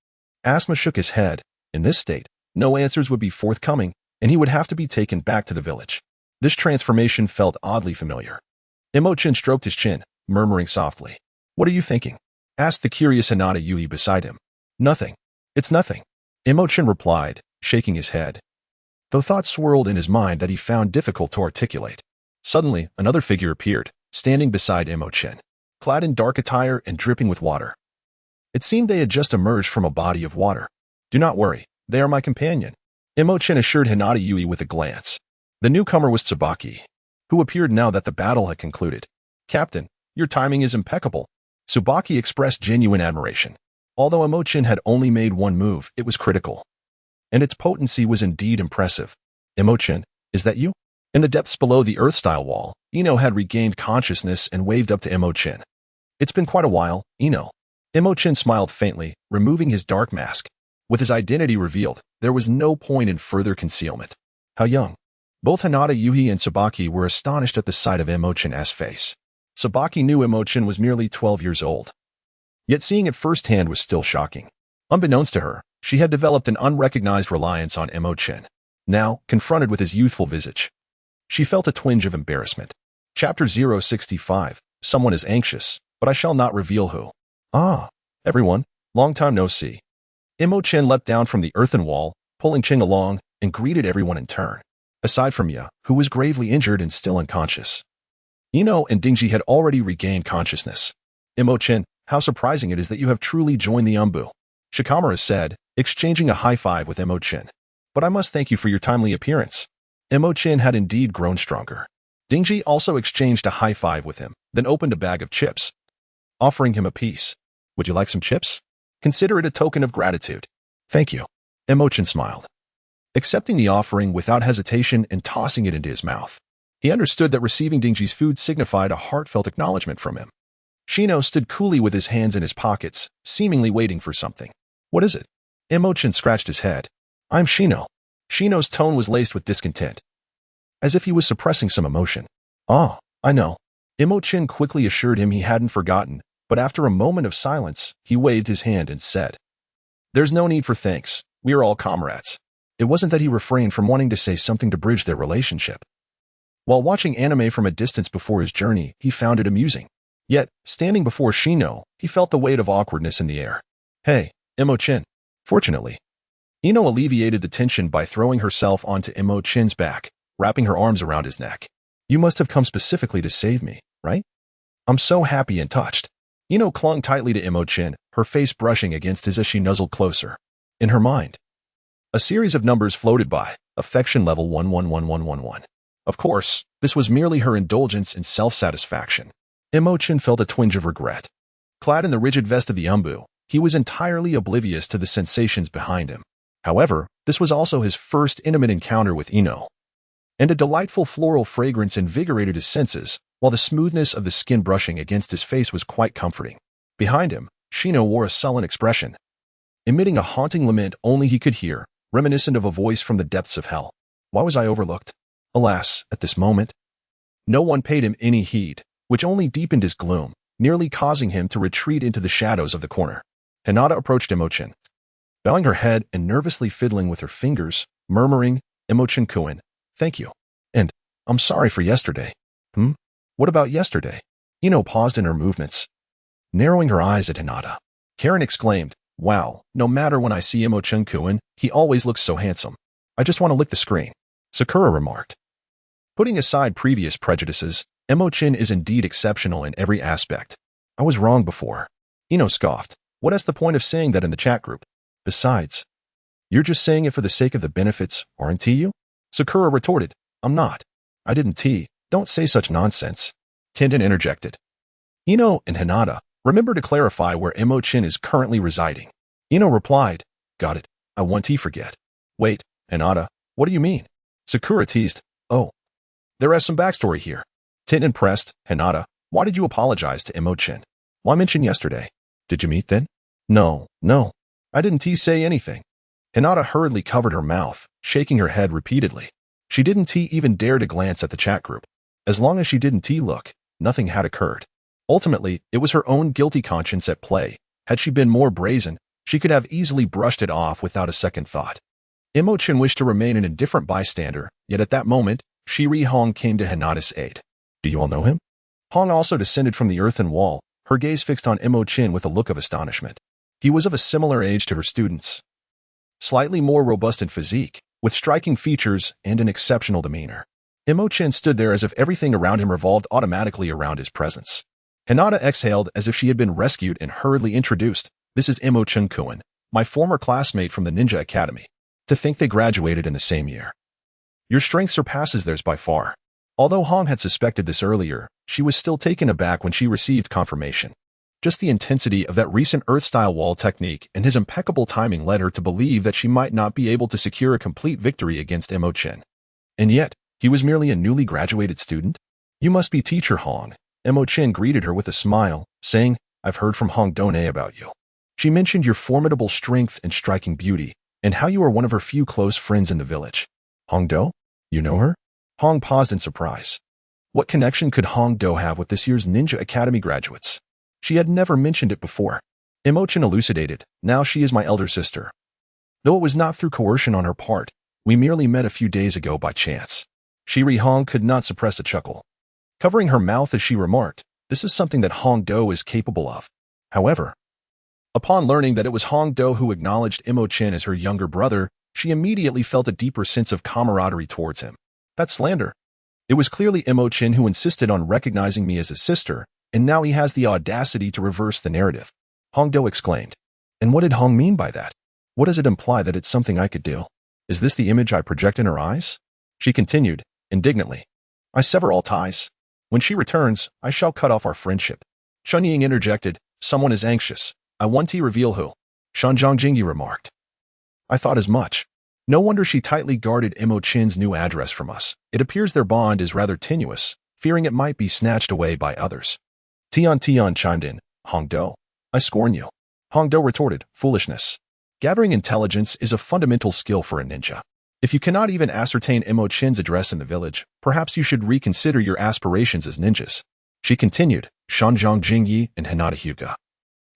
Asuma shook his head. In this state, no answers would be forthcoming, and he would have to be taken back to the village. This transformation felt oddly familiar. Mo Chen stroked his chin, murmuring softly. "What are you thinking?" asked the curious Hinata Yui beside him. "Nothing. It's nothing," Mo Chen replied, shaking his head, though thoughts swirled in his mind that he found difficult to articulate. Suddenly, another figure appeared, standing beside Mo Chen, clad in dark attire and dripping with water. It seemed they had just emerged from a body of water. "Do not worry, they are my companion," Mo Chen assured Hinata Yui with a glance. The newcomer was Tsubaki, who appeared now that the battle had concluded. "Captain, your timing is impeccable." Tsubaki expressed genuine admiration. Although Mo Chen had only made one move, it was critical, and its potency was indeed impressive. "Mo Chen, is that you?" In the depths below the earth-style wall, Ino had regained consciousness and waved up to Mo Chen. "It's been quite a while, Ino." Mo Chen smiled faintly, removing his dark mask. With his identity revealed, there was no point in further concealment. "How young?" Both Hinata Yui and Tsubaki were astonished at the sight of Mo Chen's face. Tsubaki knew Mo Chen was merely 12 years old. Yet seeing it firsthand was still shocking. Unbeknownst to her, she had developed an unrecognized reliance on Mo Chen. Now, confronted with his youthful visage, she felt a twinge of embarrassment. Chapter 065. Someone is anxious, but I shall not reveal who. "Ah, everyone, long time no see." Mo Chen leapt down from the earthen wall, pulling Ching along, and greeted everyone in turn, aside from Ya, who was gravely injured and still unconscious. Ino and Dingji had already regained consciousness. Mo Chen, how surprising it is that you have truly joined the umbu," Shikamaru said, exchanging a high-five with Mo Chen. "But I must thank you for your timely appearance." Mo Chen had indeed grown stronger. Dingji also exchanged a high-five with him, then opened a bag of chips, offering him a piece. "Would you like some chips? Consider it a token of gratitude." "Thank you." Mo Chen smiled, accepting the offering without hesitation and tossing it into his mouth. He understood that receiving Dingji's food signified a heartfelt acknowledgement from him. Shino stood coolly with his hands in his pockets, seemingly waiting for something. "What is it?" Mo Chen scratched his head. "I'm Shino." Shino's tone was laced with discontent, as if he was suppressing some emotion. "Ah, I know." Mo Chen quickly assured him he hadn't forgotten, but after a moment of silence, he waved his hand and said, "There's no need for thanks. We are all comrades." It wasn't that he refrained from wanting to say something to bridge their relationship. While watching anime from a distance before his journey, he found it amusing. Yet, standing before Shino, he felt the weight of awkwardness in the air. "Hey, Mo Chen." Fortunately, Ino alleviated the tension by throwing herself onto Mo Chen's back, wrapping her arms around his neck. "You must have come specifically to save me, right? I'm so happy and touched." Ino clung tightly to Mo Chen, her face brushing against his as she nuzzled closer. In her mind, a series of numbers floated by, affection level 111111. Of course, this was merely her indulgence in self-satisfaction. Mo Chen felt a twinge of regret. Clad in the rigid vest of the umbu, he was entirely oblivious to the sensations behind him. However, this was also his first intimate encounter with Ino, and a delightful floral fragrance invigorated his senses, while the smoothness of the skin brushing against his face was quite comforting. Behind him, Shino wore a sullen expression, emitting a haunting lament only he could hear, reminiscent of a voice from the depths of hell. Why was I overlooked? Alas, at this moment, no one paid him any heed, which only deepened his gloom, nearly causing him to retreat into the shadows of the corner. Hinata approached Mo Chen, bowing her head and nervously fiddling with her fingers, murmuring, "Mo Chen-kun, thank you. And, I'm sorry for yesterday." What about yesterday? Ino paused in her movements, narrowing her eyes at Hinata. Karen exclaimed, "Wow, no matter when I see Mo Chen-kun, he always looks so handsome. I just want to lick the screen." Sakura remarked. Putting aside previous prejudices, Mo Chen is indeed exceptional in every aspect. "I was wrong before." Ino scoffed. "What is the point of saying that in the chat group? Besides, you're just saying it for the sake of the benefits, aren't you?" Sakura retorted, "I'm not. I didn't tea. Don't say such nonsense." Tenten interjected. "Ino and Hinata, remember to clarify where Mo Chen is currently residing." Ino replied, "Got it. I want tea forget." "Wait, Hinata, what do you mean?" Sakura teased, "Oh, there is some backstory here." Tenten pressed, "Hinata, why did you apologize to Mo Chen? Why mention yesterday? Did you meet then?" No, I didn't say anything." Hinata hurriedly covered her mouth, shaking her head repeatedly. She didn't even dare to glance at the chat group. As long as she didn't look, nothing had occurred. Ultimately, it was her own guilty conscience at play. Had she been more brazen, she could have easily brushed it off without a second thought. Mo Chen wished to remain an indifferent bystander, yet at that moment, Shiri Hong came to Hinata's aid. "Do you all know him?" Hong also descended from the earthen wall, her gaze fixed on Mo Chen with a look of astonishment. He was of a similar age to her students, slightly more robust in physique, with striking features and an exceptional demeanor. Mo Chen stood there as if everything around him revolved automatically around his presence. Hinata exhaled as if she had been rescued and hurriedly introduced, "This is Mo Chen-kun, my former classmate from the Ninja Academy. To think they graduated in the same year. Your strength surpasses theirs by far." Although Hong had suspected this earlier, she was still taken aback when she received confirmation. Just the intensity of that recent Earth-style wall technique and his impeccable timing led her to believe that she might not be able to secure a complete victory against Mo Chen. And yet, he was merely a newly graduated student? "You must be teacher Hong." Mo Chen greeted her with a smile, saying, "I've heard from Hong Done about you. She mentioned your formidable strength and striking beauty, and how you are one of her few close friends in the village." "Hong Do? You know her?" Hong paused in surprise. What connection could Hong Do have with this year's Ninja Academy graduates? She had never mentioned it before. Mo Chen elucidated, "Now she is my elder sister. Though it was not through coercion on her part, we merely met a few days ago by chance." Shiri Hong could not suppress a chuckle, covering her mouth as she remarked, "This is something that Hong Do is capable of." However, upon learning that it was Hong Do who acknowledged Mo Chen as her younger brother, she immediately felt a deeper sense of camaraderie towards him. That's slander. It was clearly Mo Chen who insisted on recognizing me as a sister, and now he has the audacity to reverse the narrative. Hong Do exclaimed. And what did Hong mean by that? What does it imply that it's something I could do? Is this the image I project in her eyes? She continued, indignantly. I sever all ties. When she returns, I shall cut off our friendship. Shun Ying interjected, someone is anxious. I want to reveal who. Shan Zhongjingyi remarked. I thought as much. No wonder she tightly guarded Mo Chen's new address from us. It appears their bond is rather tenuous, fearing it might be snatched away by others. Tian chimed in, Hong Do, I scorn you. Hong Do retorted, foolishness. Gathering intelligence is a fundamental skill for a ninja. If you cannot even ascertain Mo Chen's address in the village, perhaps you should reconsider your aspirations as ninjas. She continued, Shanzhong Jingyi and Hinata Hyuga.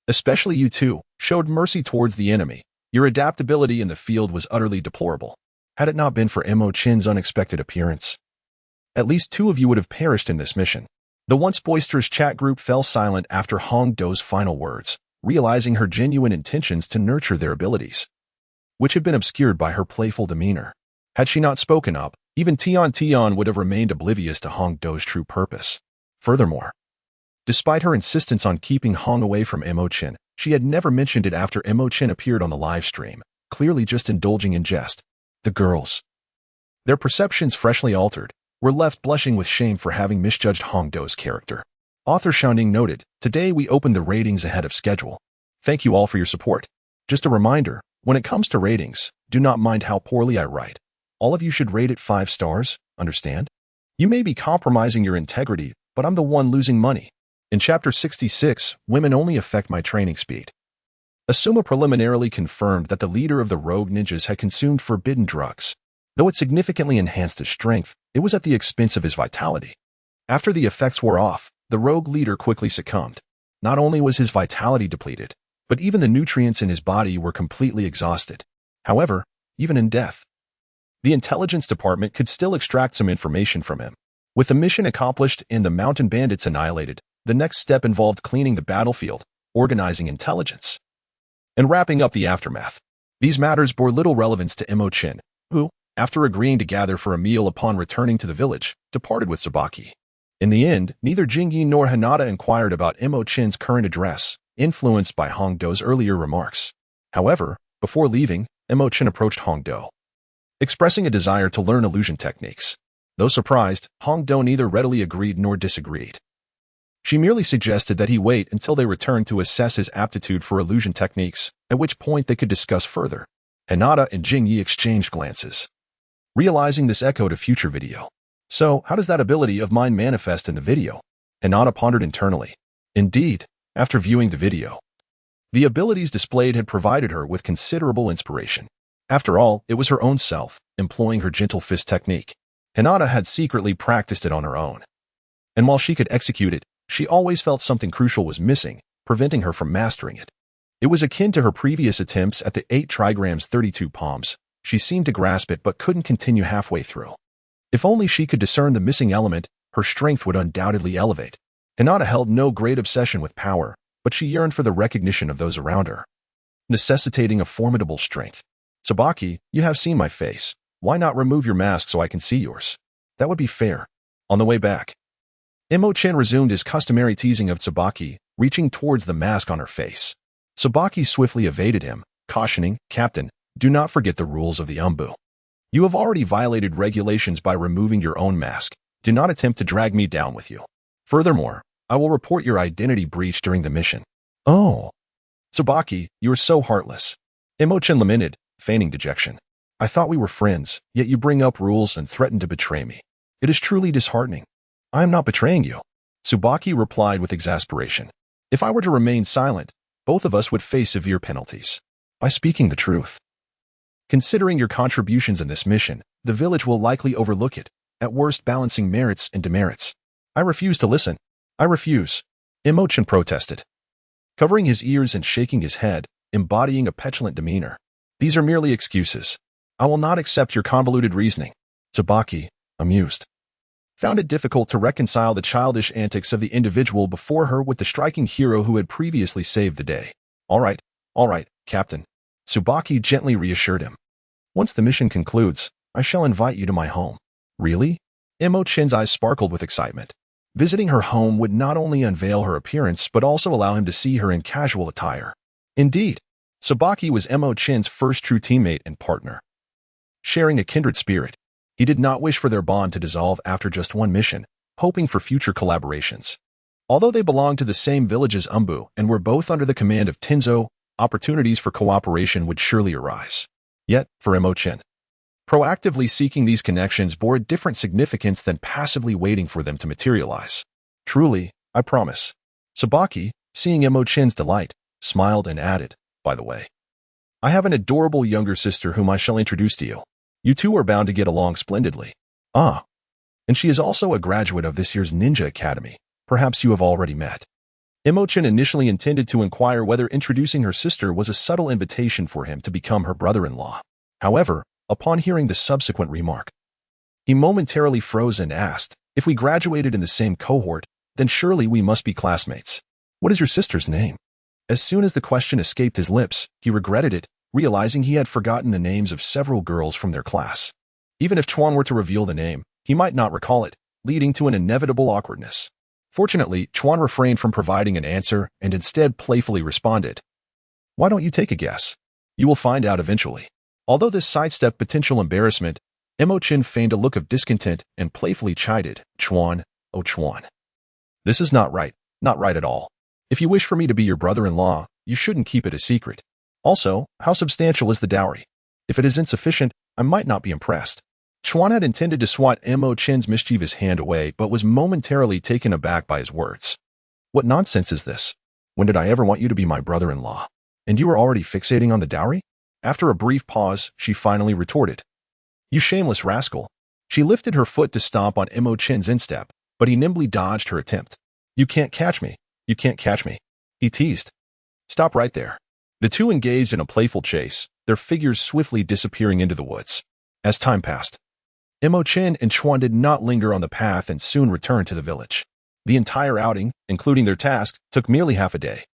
Especially you two showed mercy towards the enemy. Your adaptability in the field was utterly deplorable. Had it not been for Mo Chen's unexpected appearance, at least two of you would have perished in this mission. The once boisterous chat group fell silent after Hong Do's final words, realizing her genuine intentions to nurture their abilities, which had been obscured by her playful demeanor. Had she not spoken up, even Tian would have remained oblivious to Hong Do's true purpose. Furthermore, despite her insistence on keeping Hong away from Mo Chen, she had never mentioned it after Mo Chen appeared on the live stream, clearly just indulging in jest. The girls, their perceptions freshly altered, were left blushing with shame for having misjudged Hong Do's character. Author Sharingan noted, today we opened the ratings ahead of schedule. Thank you all for your support. Just a reminder, when it comes to ratings, do not mind how poorly I write. All of you should rate it 5 stars, understand? You may be compromising your integrity, but I'm the one losing money. In Chapter 66, women only affect my training speed. Asuma preliminarily confirmed that the leader of the rogue ninjas had consumed forbidden drugs. Though it significantly enhanced his strength, it was at the expense of his vitality. After the effects wore off, the rogue leader quickly succumbed. Not only was his vitality depleted, but even the nutrients in his body were completely exhausted. However, even in death, the intelligence department could still extract some information from him. With the mission accomplished and the mountain bandits annihilated, the next step involved cleaning the battlefield, organizing intelligence, and wrapping up the aftermath. These matters bore little relevance to Mo Chen, who, after agreeing to gather for a meal upon returning to the village, departed with Tsubaki. In the end, neither Jingyi nor Hinata inquired about Mo Chen's current address, influenced by Hong Do's earlier remarks. However, before leaving, Mo Chen approached Hong Do, expressing a desire to learn illusion techniques. Though surprised, Hong Do neither readily agreed nor disagreed. She merely suggested that he wait until they returned to assess his aptitude for illusion techniques, at which point they could discuss further. Hinata and Jingyi exchanged glances, realizing this echoed a future video. So, how does that ability of mine manifest in the video? Hinata pondered internally. Indeed, after viewing the video, the abilities displayed had provided her with considerable inspiration. After all, it was her own self, employing her gentle fist technique. Hinata had secretly practiced it on her own. And while she could execute it, she always felt something crucial was missing, preventing her from mastering it. It was akin to her previous attempts at the 8 trigrams 32 palms. She seemed to grasp it but couldn't continue halfway through. If only she could discern the missing element, her strength would undoubtedly elevate. Hinata held no great obsession with power, but she yearned for the recognition of those around her, necessitating a formidable strength. Tsubaki, you have seen my face. Why not remove your mask so I can see yours? That would be fair. On the way back, Mo Chen resumed his customary teasing of Tsubaki, reaching towards the mask on her face. Tsubaki swiftly evaded him, cautioning, Captain, do not forget the rules of the Umbu. You have already violated regulations by removing your own mask. Do not attempt to drag me down with you. Furthermore, I will report your identity breach during the mission. Oh. Tsubaki, you are so heartless. Mo Chen lamented, feigning dejection. I thought we were friends, yet you bring up rules and threaten to betray me. It is truly disheartening. I am not betraying you. Tsubaki replied with exasperation. If I were to remain silent, both of us would face severe penalties. By speaking the truth. Considering your contributions in this mission, the village will likely overlook it, at worst balancing merits and demerits. I refuse to listen. I refuse. Mo Chen protested, covering his ears and shaking his head, embodying a petulant demeanor. These are merely excuses. I will not accept your convoluted reasoning. Tsubaki, amused, found it difficult to reconcile the childish antics of the individual before her with the striking hero who had previously saved the day. All right, Captain. Tsubaki gently reassured him. Once the mission concludes, I shall invite you to my home. Really? Mo Chen's eyes sparkled with excitement. Visiting her home would not only unveil her appearance but also allow him to see her in casual attire. Indeed, Tsubaki was Mo Chen's first true teammate and partner, sharing a kindred spirit. He did not wish for their bond to dissolve after just one mission, hoping for future collaborations. Although they belonged to the same village as Umbu and were both under the command of Tenzo, opportunities for cooperation would surely arise. Yet, for Mo Chen, proactively seeking these connections bore a different significance than passively waiting for them to materialize. Truly, I promise. Tsubaki, seeing Mo Chen's delight, smiled and added, by the way, I have an adorable younger sister whom I shall introduce to you. You two are bound to get along splendidly. Ah, and she is also a graduate of this year's Ninja Academy. Perhaps you have already met. Mo Chen initially intended to inquire whether introducing her sister was a subtle invitation for him to become her brother-in-law. However, upon hearing the subsequent remark, he momentarily froze and asked, if we graduated in the same cohort, then surely we must be classmates. What is your sister's name? As soon as the question escaped his lips, he regretted it, realizing he had forgotten the names of several girls from their class. Even if Chuan were to reveal the name, he might not recall it, leading to an inevitable awkwardness. Fortunately, Chuan refrained from providing an answer and instead playfully responded, "Why don't you take a guess? You will find out eventually." Although this sidestepped potential embarrassment, Mo Chen feigned a look of discontent and playfully chided, "Chuan, oh Chuan. This is not right at all. If you wish for me to be your brother-in-law, you shouldn't keep it a secret. Also, how substantial is the dowry? If it is insufficient, I might not be impressed." Chuan had intended to swat Mo Chen's mischievous hand away, but was momentarily taken aback by his words. "What nonsense is this? When did I ever want you to be my brother-in-law? And you are already fixating on the dowry?" After a brief pause, she finally retorted, "You shameless rascal." She lifted her foot to stomp on Mo Chen's instep, but he nimbly dodged her attempt. "You can't catch me. You can't catch me," he teased. "Stop right there." The two engaged in a playful chase, their figures swiftly disappearing into the woods. As time passed, Mo Chen and Chuan did not linger on the path and soon returned to the village. The entire outing, including their task, took merely half a day.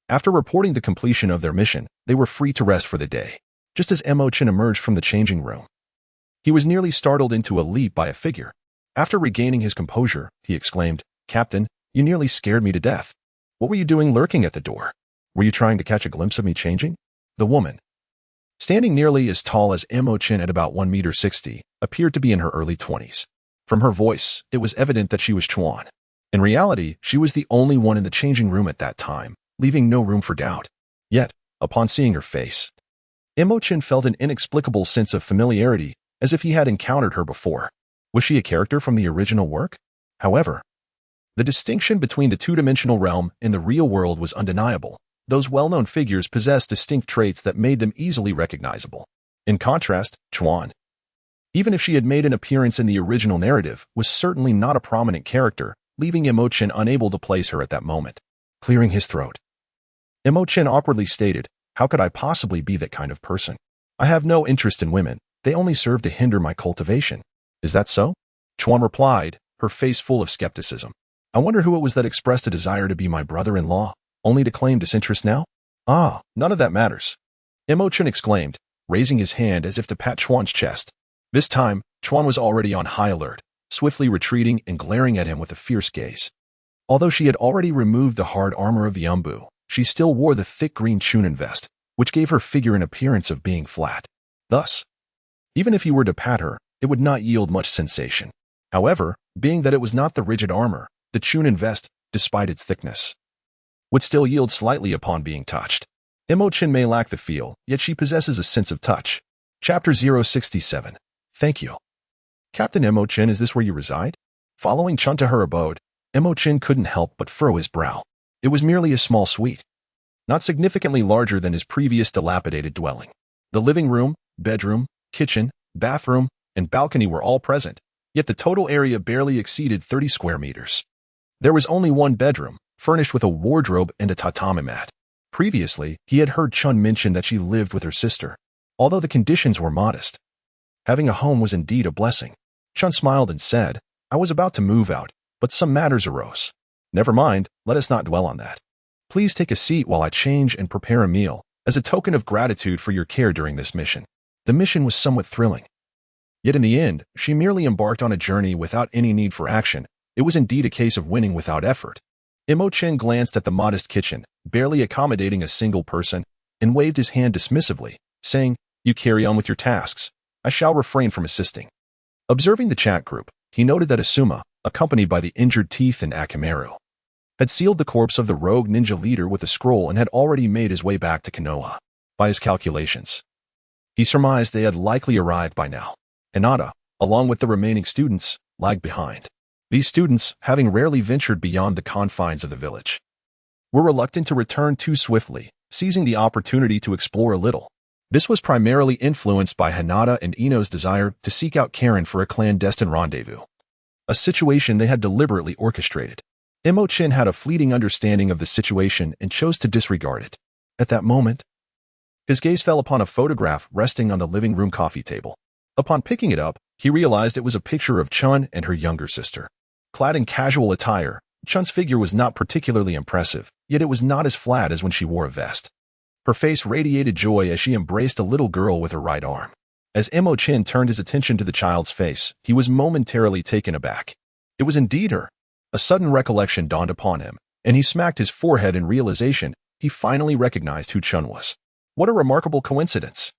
After reporting the completion of their mission, they were free to rest for the day. Just as Mo Chen emerged from the changing room, he was nearly startled into a leap by a figure. After regaining his composure, he exclaimed, "Captain, you nearly scared me to death. What were you doing lurking at the door? Were you trying to catch a glimpse of me changing?" The woman, standing nearly as tall as Mo Chen at about 1.60 meters, appeared to be in her early 20s. From her voice, it was evident that she was Chuan. In reality, she was the only one in the changing room at that time, leaving no room for doubt. Yet, upon seeing her face, Mo Chen felt an inexplicable sense of familiarity, as if he had encountered her before. Was she a character from the original work? However, the distinction between the two-dimensional realm and the real world was undeniable. Those well-known figures possessed distinct traits that made them easily recognizable. In contrast, Chuan, even if she had made an appearance in the original narrative, was certainly not a prominent character, leaving Mo Chen unable to place her at that moment. Clearing his throat, Mo Chen awkwardly stated, "How could I possibly be that kind of person? I have no interest in women. They only serve to hinder my cultivation." "Is that so?" Chuan replied, her face full of skepticism. "I wonder who it was that expressed a desire to be my brother-in-law, only to claim disinterest now?" "Ah, none of that matters," Mo Chen exclaimed, raising his hand as if to pat Chuan's chest. This time, Chuan was already on high alert, swiftly retreating and glaring at him with a fierce gaze. Although she had already removed the hard armor of the umbu, she still wore the thick green chunin vest, which gave her figure an appearance of being flat. Thus, even if he were to pat her, it would not yield much sensation. However, being that it was not the rigid armor, the chunin vest, despite its thickness, would still yield slightly upon being touched. Mo Chen may lack the feel, yet she possesses a sense of touch. Chapter 067. Thank you. Captain Mo Chen, is this where you reside? Following Chun to her abode, Mo Chen couldn't help but furrow his brow. It was merely a small suite, not significantly larger than his previous dilapidated dwelling. The living room, bedroom, kitchen, bathroom, and balcony were all present, yet the total area barely exceeded 30 square meters. There was only one bedroom, furnished with a wardrobe and a tatami mat. Previously, he had heard Chun mention that she lived with her sister. Although the conditions were modest, having a home was indeed a blessing. Chun smiled and said, "I was about to move out, but some matters arose." "Never mind, let us not dwell on that. Please take a seat while I change and prepare a meal, as a token of gratitude for your care during this mission." The mission was somewhat thrilling. Yet in the end, she merely embarked on a journey without any need for action. It was indeed a case of winning without effort. Mo Chen glanced at the modest kitchen, barely accommodating a single person, and waved his hand dismissively, saying, "You carry on with your tasks. I shall refrain from assisting." Observing the chat group, he noted that Asuma, accompanied by the injured Teeth and Akimaru, had sealed the corpse of the rogue ninja leader with a scroll and had already made his way back to Konoha. By his calculations, he surmised they had likely arrived by now. Hinata, along with the remaining students, lagged behind. These students, having rarely ventured beyond the confines of the village, were reluctant to return too swiftly, seizing the opportunity to explore a little. This was primarily influenced by Hinata and Ino's desire to seek out Karen for a clandestine rendezvous, a situation they had deliberately orchestrated. Mo Chen had a fleeting understanding of the situation and chose to disregard it. At that moment, his gaze fell upon a photograph resting on the living room coffee table. Upon picking it up, he realized it was a picture of Chun and her younger sister. Clad in casual attire, Chun's figure was not particularly impressive, yet it was not as flat as when she wore a vest. Her face radiated joy as she embraced a little girl with her right arm. As Mo Chen turned his attention to the child's face, he was momentarily taken aback. It was indeed her. A sudden recollection dawned upon him, and he smacked his forehead in realization he finally recognized who Chun was. What a remarkable coincidence.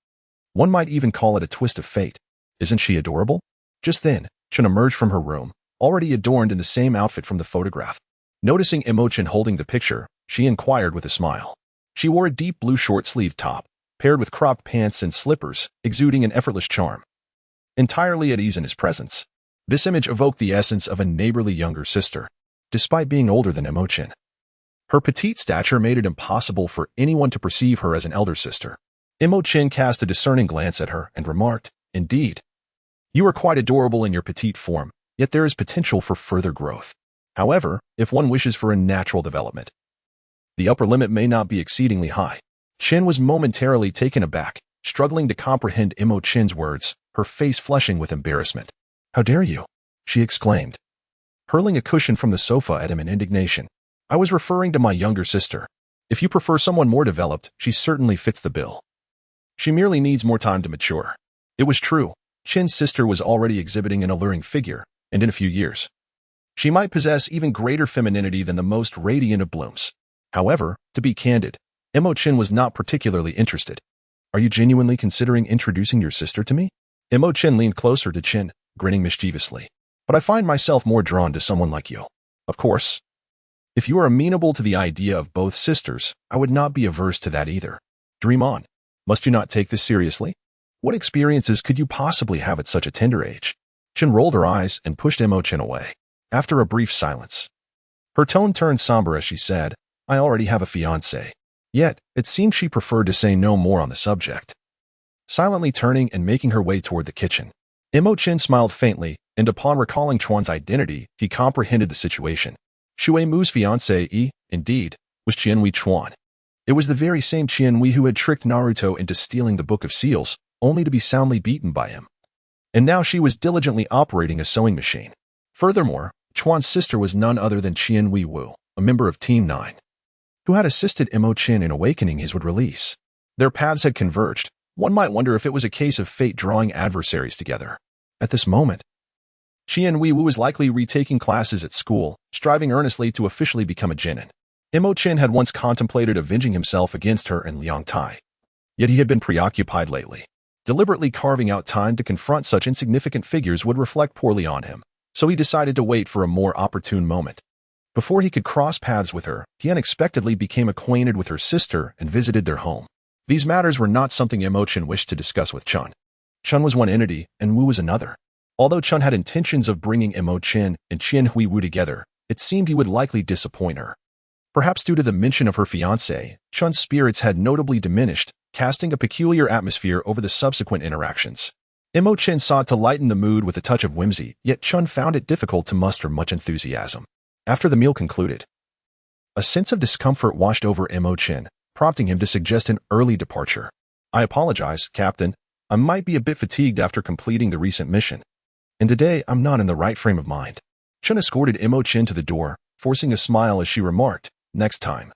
One might even call it a twist of fate. Isn't she adorable? Just then, Chun emerged from her room, already adorned in the same outfit from the photograph. Noticing Mo Chen holding the picture, she inquired with a smile. She wore a deep blue short-sleeved top, paired with cropped pants and slippers, exuding an effortless charm. Entirely at ease in his presence, this image evoked the essence of a neighborly younger sister, despite being older than Mo Chen. Her petite stature made it impossible for anyone to perceive her as an elder sister. Mo Chen cast a discerning glance at her and remarked, "Indeed, you are quite adorable in your petite form, yet there is potential for further growth. However, if one wishes for a natural development, the upper limit may not be exceedingly high." Chen was momentarily taken aback, struggling to comprehend Mo Chen's words, her face flushing with embarrassment. "How dare you?" she exclaimed, hurling a cushion from the sofa at him in indignation. "I was referring to my younger sister. If you prefer someone more developed, she certainly fits the bill. She merely needs more time to mature." It was true. Chen's sister was already exhibiting an alluring figure, and in a few years, she might possess even greater femininity than the most radiant of blooms. However, to be candid, Mo Chen was not particularly interested. "Are you genuinely considering introducing your sister to me?" Mo Chen leaned closer to Chen, grinning mischievously. "But I find myself more drawn to someone like you. Of course, if you are amenable to the idea of both sisters, I would not be averse to that either. Dream on. Must you not take this seriously? What experiences could you possibly have at such a tender age?" Chen rolled her eyes and pushed Mo Chen away. After a brief silence, her tone turned somber as she said, "I already have a fiancé." Yet, it seemed she preferred to say no more on the subject. Silently turning and making her way toward the kitchen, Mo Chen smiled faintly, and upon recalling Chuan's identity, he comprehended the situation. Shui Mu's fiancé, indeed, was Qianhui Chuan. It was the very same Qianhui who had tricked Naruto into stealing the Book of Seals, only to be soundly beaten by him. And now she was diligently operating a sewing machine. Furthermore, Chuan's sister was none other than Qianhui Wu, a member of Team 9, who had assisted Mo Chen in awakening his release. Their paths had converged. One might wonder if it was a case of fate drawing adversaries together. At this moment, Qianhui Wu was likely retaking classes at school, striving earnestly to officially become a genin. Mo Chen had once contemplated avenging himself against her and Liang Tai. Yet he had been preoccupied lately. Deliberately carving out time to confront such insignificant figures would reflect poorly on him, so he decided to wait for a more opportune moment. Before he could cross paths with her, he unexpectedly became acquainted with her sister and visited their home. These matters were not something Mo Chen wished to discuss with Chun. Chun was one entity, and Wu was another. Although Chun had intentions of bringing Mo Chen and Qianhui Wu together, it seemed he would likely disappoint her. Perhaps due to the mention of her fiancé, Chun's spirits had notably diminished, casting a peculiar atmosphere over the subsequent interactions. Mo Chen sought to lighten the mood with a touch of whimsy, yet Chun found it difficult to muster much enthusiasm. After the meal concluded, a sense of discomfort washed over Mo Chen, prompting him to suggest an early departure. "I apologize, Captain. I might be a bit fatigued after completing the recent mission, and today I'm not in the right frame of mind." Chun escorted Mo Chen to the door, forcing a smile as she remarked, "Next time,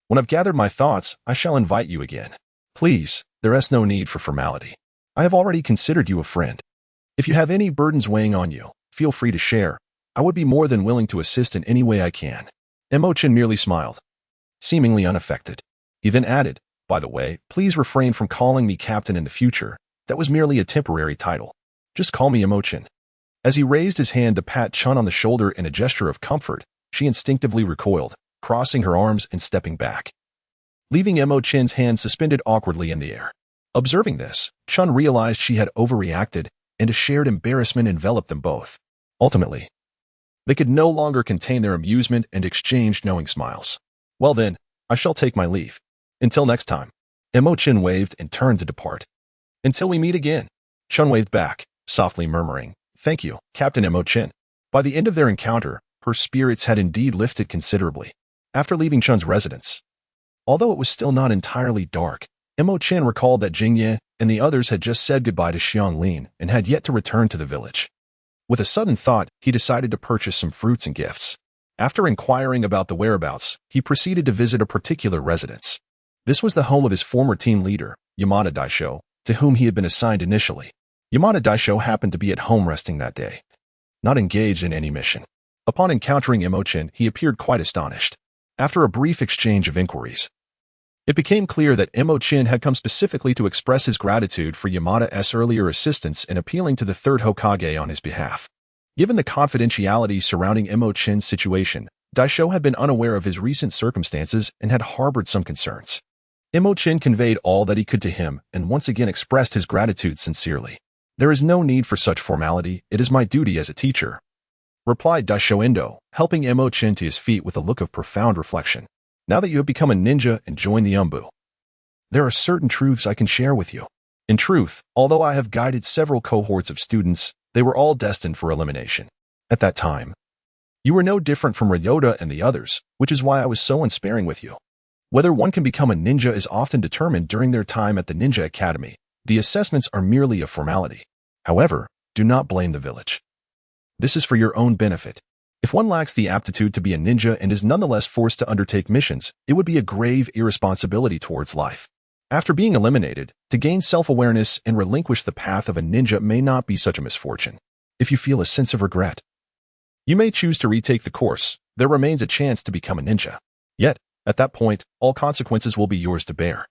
when I've gathered my thoughts, I shall invite you again. Please, there is no need for formality. I have already considered you a friend. If you have any burdens weighing on you, feel free to share. I would be more than willing to assist in any way I can." Mo Chen merely smiled, seemingly unaffected. He then added, "By the way, please refrain from calling me Captain in the future. That was merely a temporary title. Just call me Mo Chen." As he raised his hand to pat Chun on the shoulder in a gesture of comfort, she instinctively recoiled, crossing her arms and stepping back, leaving Mo Chen's hand suspended awkwardly in the air. Observing this, Chun realized she had overreacted, and a shared embarrassment enveloped them both. Ultimately, they could no longer contain their amusement and exchanged knowing smiles. "Well then, I shall take my leave. Until next time." Mo Chen waved and turned to depart. Until we meet again. Chun waved back, softly murmuring, "Thank you, Captain Mo Chen." By the end of their encounter, her spirits had indeed lifted considerably. After leaving Chun's residence, although it was still not entirely dark, Mo Chen recalled that Jingye and the others had just said goodbye to Xianglin and had yet to return to the village. With a sudden thought, he decided to purchase some fruits and gifts. After inquiring about the whereabouts, he proceeded to visit a particular residence. This was the home of his former team leader, Yamada Daisho, to whom he had been assigned initially. Yamada Daisho happened to be at home resting that day, not engaged in any mission. Upon encountering Mo Chen, he appeared quite astonished. After a brief exchange of inquiries, it became clear that Mo Chen had come specifically to express his gratitude for Yamada's earlier assistance in appealing to the third Hokage on his behalf. Given the confidentiality surrounding Mo Chen's situation, Daisho had been unaware of his recent circumstances and had harbored some concerns. Mo Chen conveyed all that he could to him and once again expressed his gratitude sincerely. "There is no need for such formality, it is my duty as a teacher," replied Daisho Endo, helping Mo Chen to his feet with a look of profound reflection. "Now that you have become a ninja and joined the Umbu, there are certain truths I can share with you. In truth, although I have guided several cohorts of students, they were all destined for elimination. At that time, you were no different from Ryota and the others, which is why I was so unsparing with you. Whether one can become a ninja is often determined during their time at the Ninja Academy. The assessments are merely a formality. However, do not blame the village. This is for your own benefit. If one lacks the aptitude to be a ninja and is nonetheless forced to undertake missions, it would be a grave irresponsibility towards life. After being eliminated, to gain self-awareness and relinquish the path of a ninja may not be such a misfortune. If you feel a sense of regret, you may choose to retake the course. There remains a chance to become a ninja. Yet, at that point, all consequences will be yours to bear.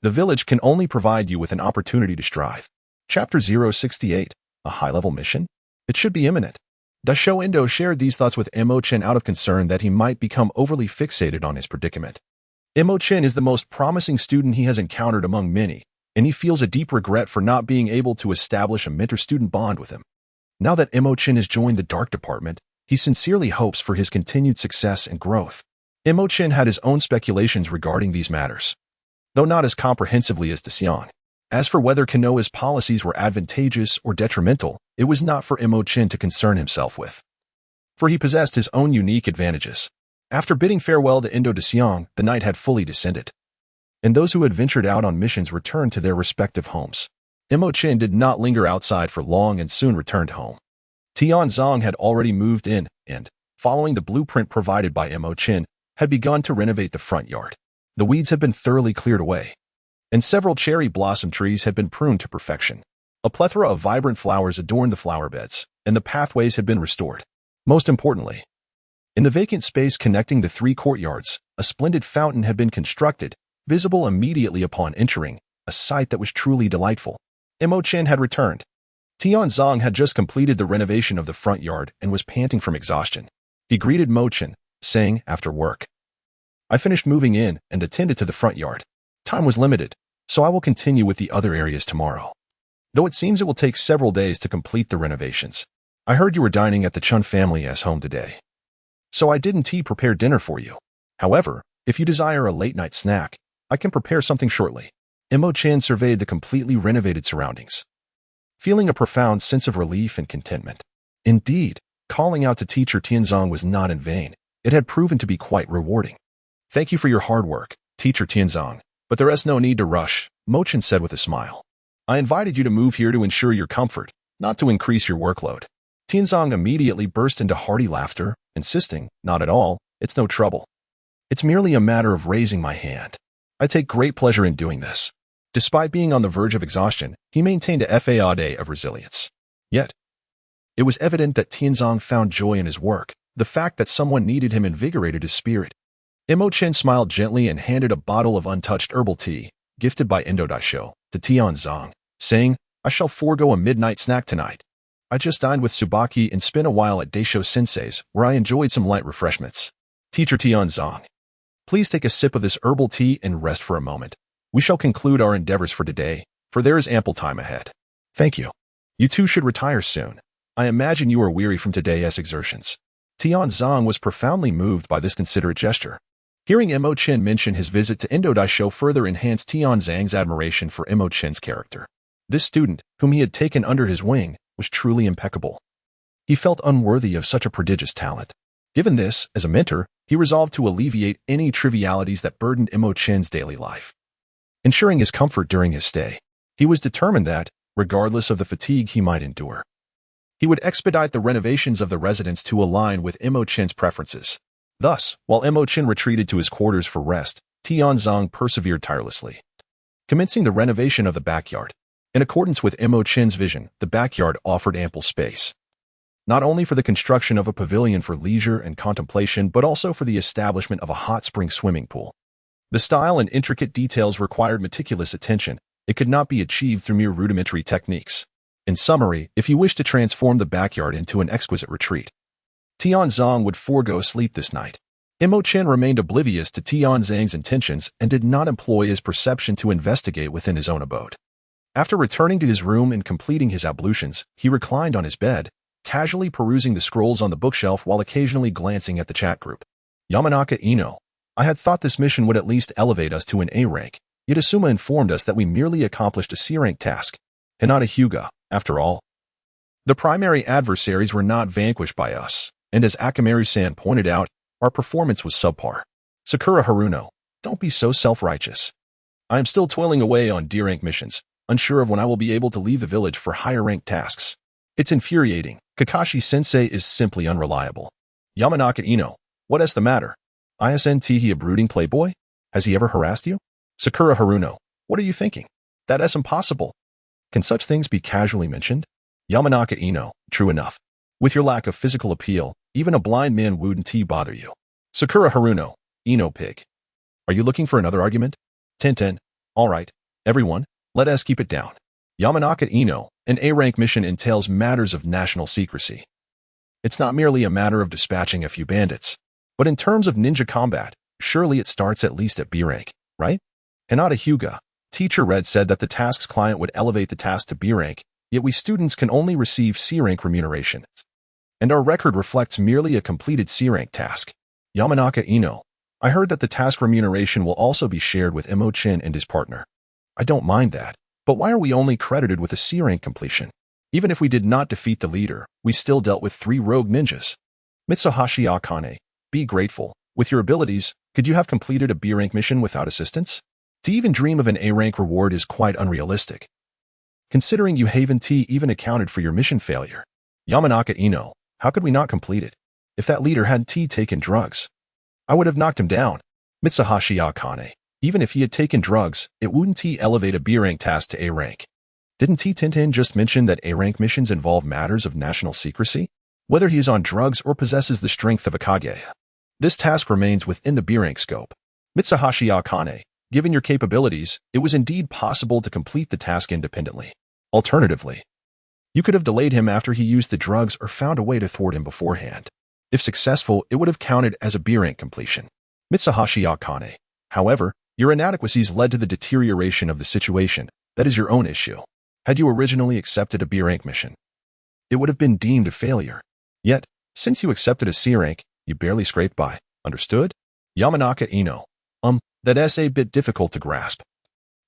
The village can only provide you with an opportunity to strive." Chapter 068, a high-level mission? It should be imminent. Daisho Endo shared these thoughts with Mo Chen out of concern that he might become overly fixated on his predicament. Mo Chen is the most promising student he has encountered among many, and he feels a deep regret for not being able to establish a mentor-student bond with him. Now that Mo Chen has joined the Dark Department, he sincerely hopes for his continued success and growth. Mo Chen had his own speculations regarding these matters, though not as comprehensively as Daxiang. As for whether Konoha's policies were advantageous or detrimental, it was not for Mo Chen to concern himself with, for he possessed his own unique advantages. After bidding farewell to Indo Daxiang, the night had fully descended, and those who had ventured out on missions returned to their respective homes. Mo Chen did not linger outside for long and soon returned home. Tianzong had already moved in and, following the blueprint provided by Mo Chen, had begun to renovate the front yard. The weeds had been thoroughly cleared away, and several cherry blossom trees had been pruned to perfection. A plethora of vibrant flowers adorned the flower beds, and the pathways had been restored. Most importantly, in the vacant space connecting the three courtyards, a splendid fountain had been constructed, visible immediately upon entering, a sight that was truly delightful. Mo Chen had returned. Tianzong had just completed the renovation of the front yard and was panting from exhaustion. He greeted Mo Chen, saying, after work, "I finished moving in and attended to the front yard. Time was limited, so I will continue with the other areas tomorrow. Though it seems it will take several days to complete the renovations. I heard you were dining at the Chun family's home today, so I didn't prepare dinner for you. However, if you desire a late-night snack, I can prepare something shortly." Mo Chen surveyed the completely renovated surroundings, feeling a profound sense of relief and contentment. Indeed, calling out to teacher Tianzong was not in vain. It had proven to be quite rewarding. "Thank you for your hard work, teacher Tianzong, but there is no need to rush," Mo Chen said with a smile. "I invited you to move here to ensure your comfort, not to increase your workload." Tianzong immediately burst into hearty laughter, insisting, "Not at all, it's no trouble. It's merely a matter of raising my hand. I take great pleasure in doing this." Despite being on the verge of exhaustion, he maintained a facade of resilience. Yet, it was evident that Tianzong found joy in his work. The fact that someone needed him invigorated his spirit. Mo Chen smiled gently and handed a bottle of untouched herbal tea, gifted by Indo Daisho, to Tianzong, saying, "I shall forego a midnight snack tonight. I just dined with Tsubaki and spent a while at Daisho Sensei's, where I enjoyed some light refreshments. Teacher Tianzong, please take a sip of this herbal tea and rest for a moment. We shall conclude our endeavors for today, for there is ample time ahead." "Thank you. You two should retire soon. I imagine you are weary from today's exertions." Tianzong was profoundly moved by this considerate gesture. Hearing Mo Chen mention his visit to Indodaisho further enhanced Tian Zhang's admiration for Mo Chen's character. This student, whom he had taken under his wing, was truly impeccable. He felt unworthy of such a prodigious talent. Given this, as a mentor, he resolved to alleviate any trivialities that burdened Mo Chen's daily life. Ensuring his comfort during his stay, he was determined that, regardless of the fatigue he might endure, he would expedite the renovations of the residence to align with Mo Chen's preferences. Thus, while Mo Chen retreated to his quarters for rest, Tian Zhang persevered tirelessly, commencing the renovation of the backyard. In accordance with Mo Chen's vision, the backyard offered ample space, not only for the construction of a pavilion for leisure and contemplation, but also for the establishment of a hot spring swimming pool. The style and intricate details required meticulous attention. It could not be achieved through mere rudimentary techniques. In summary, if you wish to transform the backyard into an exquisite retreat, Tian Zhang would forego sleep this night. Mo Chen remained oblivious to Tian Zhang's intentions and did not employ his perception to investigate within his own abode. After returning to his room and completing his ablutions, he reclined on his bed, casually perusing the scrolls on the bookshelf while occasionally glancing at the chat group. Yamanaka Ino, I had thought this mission would at least elevate us to an A rank, yet Asuma informed us that we merely accomplished a C rank task. Hinata Hyuga, after all. The primary adversaries were not vanquished by us, and as Akamaru-san pointed out, our performance was subpar. Sakura Haruno, don't be so self-righteous. I am still toiling away on D rank missions, unsure of when I will be able to leave the village for higher ranked tasks. It's infuriating. Kakashi-sensei is simply unreliable. Yamanaka Ino, what is the matter? Isn't he a brooding playboy? Has he ever harassed you? Sakura Haruno, what are you thinking? That is impossible. Can such things be casually mentioned? Yamanaka Ino, true enough. With your lack of physical appeal, even a blind man wouldn't bother you. Sakura Haruno, Ino pig. Are you looking for another argument? Tenten, all right, everyone, let us keep it down. Yamanaka Ino, an A-rank mission entails matters of national secrecy. It's not merely a matter of dispatching a few bandits, but in terms of ninja combat, surely it starts at least at B rank, right? Hinata Hyuga, Teacher Red said that the task's client would elevate the task to B rank, yet we students can only receive C rank remuneration. And our record reflects merely a completed C rank task. Yamanaka Ino, I heard that the task remuneration will also be shared with Mo Chen and his partner. I don't mind that, but why are we only credited with a C rank completion? Even if we did not defeat the leader, we still dealt with 3 rogue ninjas. Mitsuhashi Akane, be grateful. With your abilities, could you have completed a B rank mission without assistance? To even dream of an A rank reward is quite unrealistic, considering you haven't even accounted for your mission failure. Yamanaka Ino, how could we not complete it? If that leader hadn't taken drugs, I would have knocked him down. Mitsuhashi Akane, even if he had taken drugs, it wouldn't elevate a B rank task to A rank. Didn't Tintin just mention that A rank missions involve matters of national secrecy? Whether he is on drugs or possesses the strength of a Kage, this task remains within the B rank scope. Mitsuhashi Akane, given your capabilities, it was indeed possible to complete the task independently. Alternatively, you could have delayed him after he used the drugs or found a way to thwart him beforehand. If successful, it would have counted as a B rank completion. Mitsuhashi Akane, however, your inadequacies led to the deterioration of the situation. That is your own issue. Had you originally accepted a B rank mission, it would have been deemed a failure. Yet, since you accepted a C rank, you barely scraped by. Understood? Yamanaka Ino, that's a bit difficult to grasp,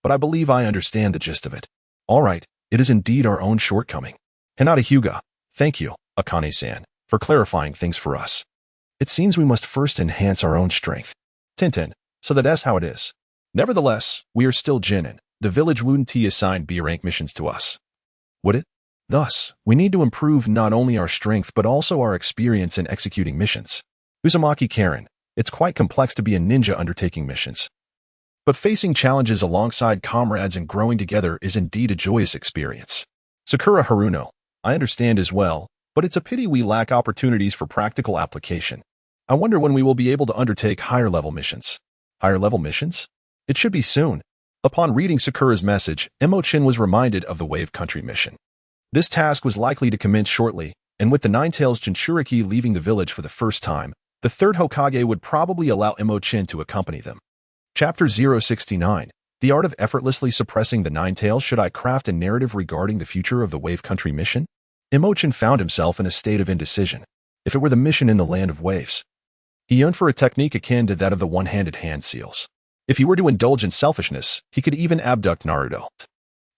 but I believe I understand the gist of it. All right, it is indeed our own shortcoming. Hinata Hyuga, thank you, Akane-san, for clarifying things for us. It seems we must first enhance our own strength. Tintin, so that's how it is. Nevertheless, we are still Jinin. The village wouldn't assign B rank missions to us, would it? Thus, we need to improve not only our strength but also our experience in executing missions. Uzumaki Karen, it's quite complex to be a ninja undertaking missions, but facing challenges alongside comrades and growing together is indeed a joyous experience. Sakura Haruno, I understand as well, but it's a pity we lack opportunities for practical application. I wonder when we will be able to undertake higher-level missions. Higher-level missions? It should be soon. Upon reading Sakura's message, Mo Chen was reminded of the Wave Country mission. This task was likely to commence shortly, and with the Ninetales Jinchuriki leaving the village for the first time, the third Hokage would probably allow Mo Chen to accompany them. Chapter 069, The Art of Effortlessly Suppressing the Ninetales. Should I craft a narrative regarding the future of the Wave Country mission? Mo Chen found himself in a state of indecision. If it were the mission in the Land of Waves, He yearned for a technique akin to that of the one-handed hand seals. If he were to indulge in selfishness, he could even abduct Naruto,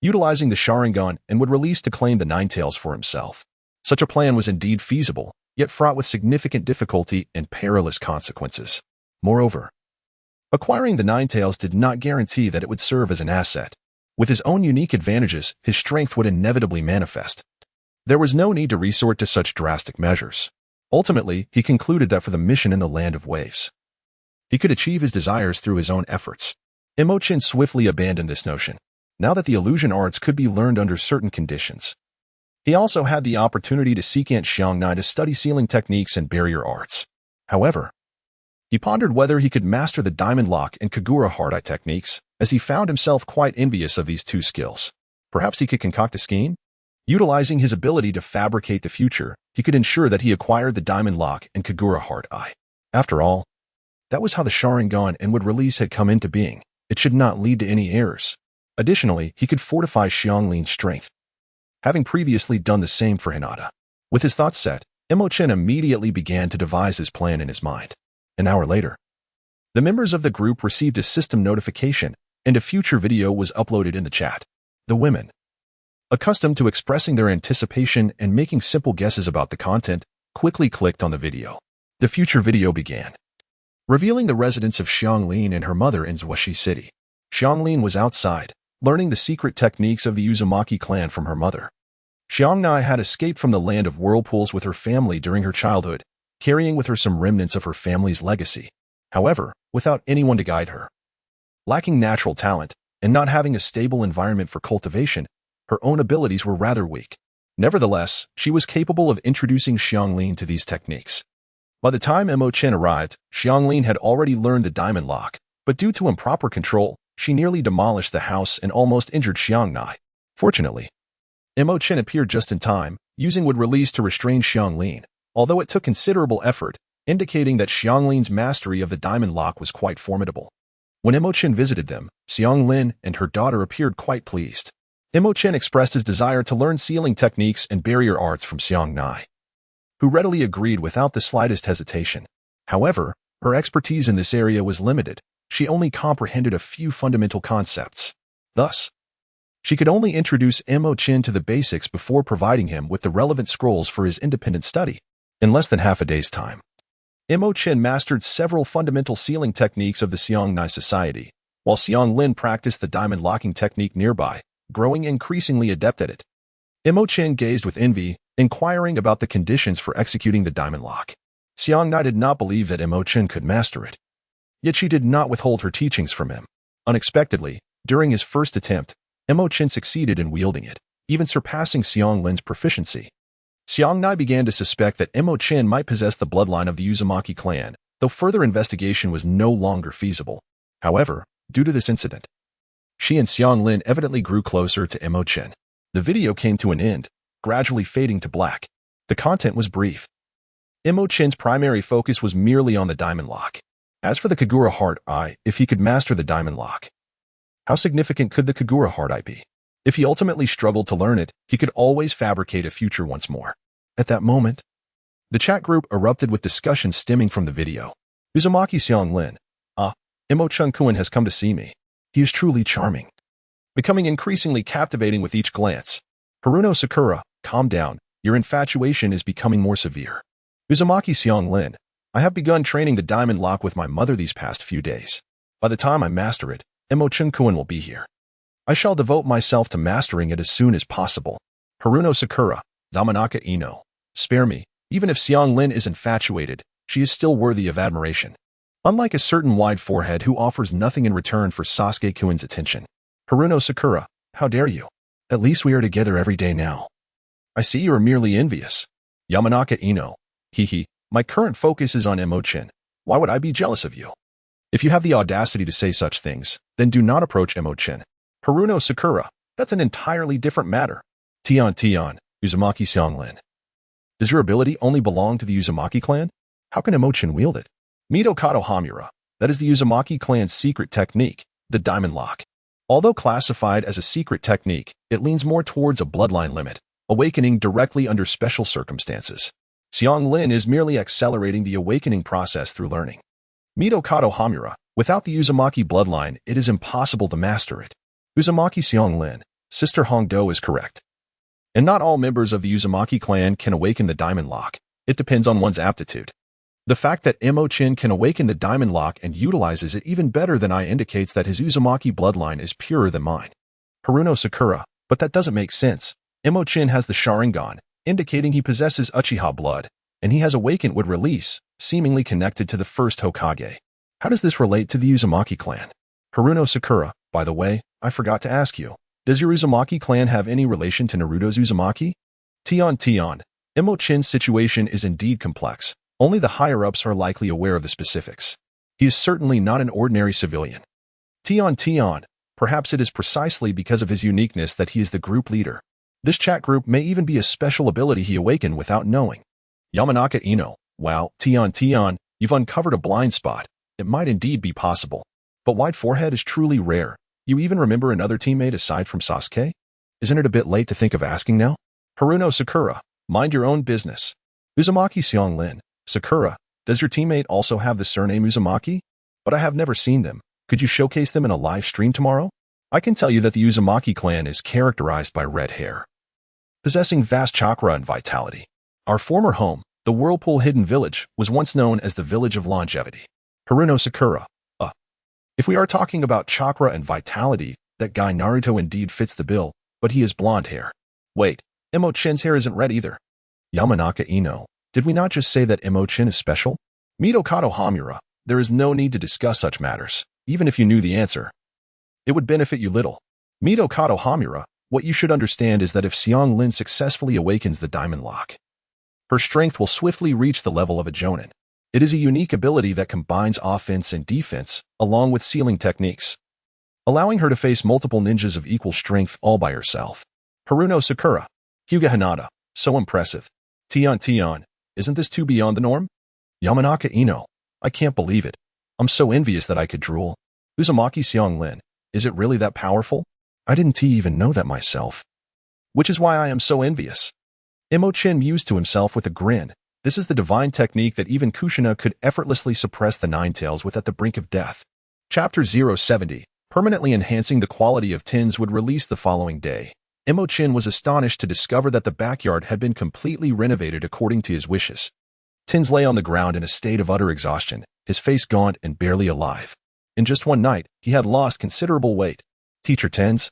utilizing the Sharingan, and would release to claim the Nine Tails for himself. Such a plan was indeed feasible, yet fraught with significant difficulty and perilous consequences. Moreover, acquiring the Nine Tails did not guarantee that it would serve as an asset. With his own unique advantages, his strength would inevitably manifest. There was no need to resort to such drastic measures. Ultimately, he concluded that for the mission in the Land of Waves, he could achieve his desires through his own efforts. Mo Chen swiftly abandoned this notion, now that the illusion arts could be learned under certain conditions. He also had the opportunity to seek Aunt Xiangnai to study sealing techniques and barrier arts. However, he pondered whether he could master the diamond lock and Kagura hard eye techniques, as he found himself quite envious of these two skills. Perhaps he could concoct a scheme? Utilizing his ability to fabricate the future, he could ensure that he acquired the diamond lock and Kagura hard eye. After all, that was how the Sharingan and would release had come into being. It should not lead to any errors. Additionally, he could fortify Xianglin's strength, having previously done the same for Hinata. With his thoughts set, Mo Chen immediately began to devise his plan in his mind. An hour later, the members of the group received a system notification, and a future video was uploaded in the chat. The women, accustomed to expressing their anticipation and making simple guesses about the content, quickly clicked on the video. The future video began, revealing the residence of Xianglin and her mother in Zhuashi City. Xianglin was outside, learning the secret techniques of the Uzumaki clan from her mother. Xiangnai had escaped from the land of whirlpools with her family during her childhood, carrying with her some remnants of her family's legacy. However, without anyone to guide her, lacking natural talent, and not having a stable environment for cultivation, her own abilities were rather weak. Nevertheless, she was capable of introducing Xianglin to these techniques. By the time Mo Chen arrived, Xianglin had already learned the diamond lock, but due to improper control, she nearly demolished the house and almost injured Xiangnai. Fortunately, Mo Chen appeared just in time, using wood release to restrain Xianglin, although it took considerable effort, indicating that Xianglin's mastery of the diamond lock was quite formidable. When Mo Chen visited them, Xianglin and her daughter appeared quite pleased. Mo Chen expressed his desire to learn sealing techniques and barrier arts from Xiangnai, who readily agreed without the slightest hesitation. However, her expertise in this area was limited. She only comprehended a few fundamental concepts. Thus, she could only introduce Mo Chen to the basics before providing him with the relevant scrolls for his independent study. In less than half a day's time, Mo Chen mastered several fundamental sealing techniques of the Xiangnai society, while Xianglin practiced the diamond locking technique nearby, growing increasingly adept at it. Mo Chen gazed with envy, inquiring about the conditions for executing the diamond lock. Xiangnai did not believe that Mo Chen could master it. Yet she did not withhold her teachings from him. Unexpectedly, during his first attempt, Mo Chen succeeded in wielding it, even surpassing Xianglin's proficiency. Xiangnai began to suspect that Mo Chen might possess the bloodline of the Uzumaki clan, though further investigation was no longer feasible. However, due to this incident, she and Xianglin evidently grew closer to Mo Chen. The video came to an end, gradually fading to black. The content was brief. Mo Chen's primary focus was merely on the diamond lock. As for the Kagura hard eye, if he could master the diamond lock, how significant could the Kagura hard eye be? If he ultimately struggled to learn it, he could always fabricate a future once more. At that moment, the chat group erupted with discussion stemming from the video. Uzumaki Xianglin. Mo Chen-kun has come to see me. He is truly charming, becoming increasingly captivating with each glance. Haruno Sakura, calm down. Your infatuation is becoming more severe. Uzumaki Xianglin. I have begun training the diamond lock with my mother these past few days. By the time I master it, Mo Chen-kun will be here. I shall devote myself to mastering it as soon as possible. Haruno Sakura, Damanaka Ino. Spare me. Even if Xianglin is infatuated, she is still worthy of admiration. Unlike a certain wide forehead who offers nothing in return for Sasuke-kun's attention. Haruno Sakura, how dare you? At least we are together every day now. I see you are merely envious. Yamanaka Ino. Hehe. My current focus is on Mo Chen. Why would I be jealous of you? If you have the audacity to say such things, then do not approach Mo Chen. Haruno Sakura, that's an entirely different matter. Tion, Uzumaki Xianglin. Does your ability only belong to the Uzumaki clan? How can Mo Chen wield it? Mido Kato Hamura, that is the Uzumaki clan's secret technique, the diamond lock. Although classified as a secret technique, it leans more towards a bloodline limit, awakening directly under special circumstances. Xiang Lin is merely accelerating the awakening process through learning. Mito Kato Hamura. Without the Uzumaki bloodline, it is impossible to master it. Uzumaki Xiang Lin, Sister Hongdo is correct. And not all members of the Uzumaki clan can awaken the Diamond Lock. It depends on one's aptitude. The fact that Mo Chen can awaken the Diamond Lock and utilizes it even better than I indicates that his Uzumaki bloodline is purer than mine. Haruno Sakura. But that doesn't make sense. Mo Chen has the Sharingan, indicating he possesses Uchiha blood, and he has awakened with release, seemingly connected to the first Hokage. How does this relate to the Uzumaki clan? Haruno Sakura. By the way, I forgot to ask you. Does your Uzumaki clan have any relation to Naruto's Uzumaki? Tion. Mo Chen's situation is indeed complex. Only the higher-ups are likely aware of the specifics. He is certainly not an ordinary civilian. Tion. Perhaps it is precisely because of his uniqueness that he is the group leader. This chat group may even be a special ability he awakened without knowing. Yamanaka Ino. Wow, Tion, you've uncovered a blind spot. It might indeed be possible. But wide forehead is truly rare. You even remember another teammate aside from Sasuke? Isn't it a bit late to think of asking now? Haruno Sakura. Mind your own business. Uzumaki Xiang Lin. Sakura, does your teammate also have the surname Uzumaki? But I have never seen them. Could you showcase them in a live stream tomorrow? I can tell you that the Uzumaki clan is characterized by red hair, possessing vast chakra and vitality. Our former home, the Whirlpool Hidden Village, was once known as the Village of Longevity. Haruno Sakura. If we are talking about chakra and vitality, that guy Naruto indeed fits the bill, but he has blonde hair. Wait, Mo Chen's hair isn't red either. Yamanaka Ino. Did we not just say that Mo Chen is special? Mito Kato Hamura. There is no need to discuss such matters, even if you knew the answer. It would benefit you little. Mito Kato Hamura. What you should understand is that if Xiang Lin successfully awakens the Diamond Lock, her strength will swiftly reach the level of a Jonin. It is a unique ability that combines offense and defense, along with sealing techniques, allowing her to face multiple ninjas of equal strength all by herself. Haruno Sakura. Hyuga Hinata. So impressive. Tion. Isn't this too beyond the norm? Yamanaka Ino. I can't believe it. I'm so envious that I could drool. Uzumaki Xiang Lin. Is it really that powerful? I didn't even know that myself. Which is why I am so envious. Mo Chen mused to himself with a grin. This is the divine technique that even Kushina could effortlessly suppress the Nine Tails with at the brink of death. Chapter 070. Permanently enhancing the quality of tins would release the following day. Mo Chen was astonished to discover that the backyard had been completely renovated according to his wishes. Tins lay on the ground in a state of utter exhaustion, his face gaunt and barely alive. In just one night, he had lost considerable weight. Teacher Tins,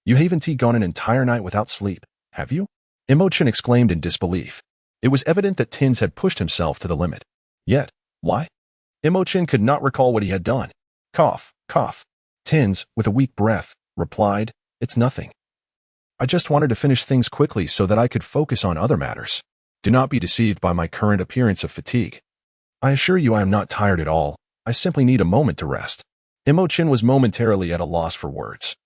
you haven't gone an entire night without sleep, have you? Mo Chen exclaimed in disbelief. It was evident that Tins had pushed himself to the limit. Yet, why? Mo Chen could not recall what he had done. Cough. Tins, with a weak breath, replied, It's nothing. I just wanted to finish things quickly so that I could focus on other matters. Do not be deceived by my current appearance of fatigue. I assure you I am not tired at all. I simply need a moment to rest. Mo Chen was momentarily at a loss for words,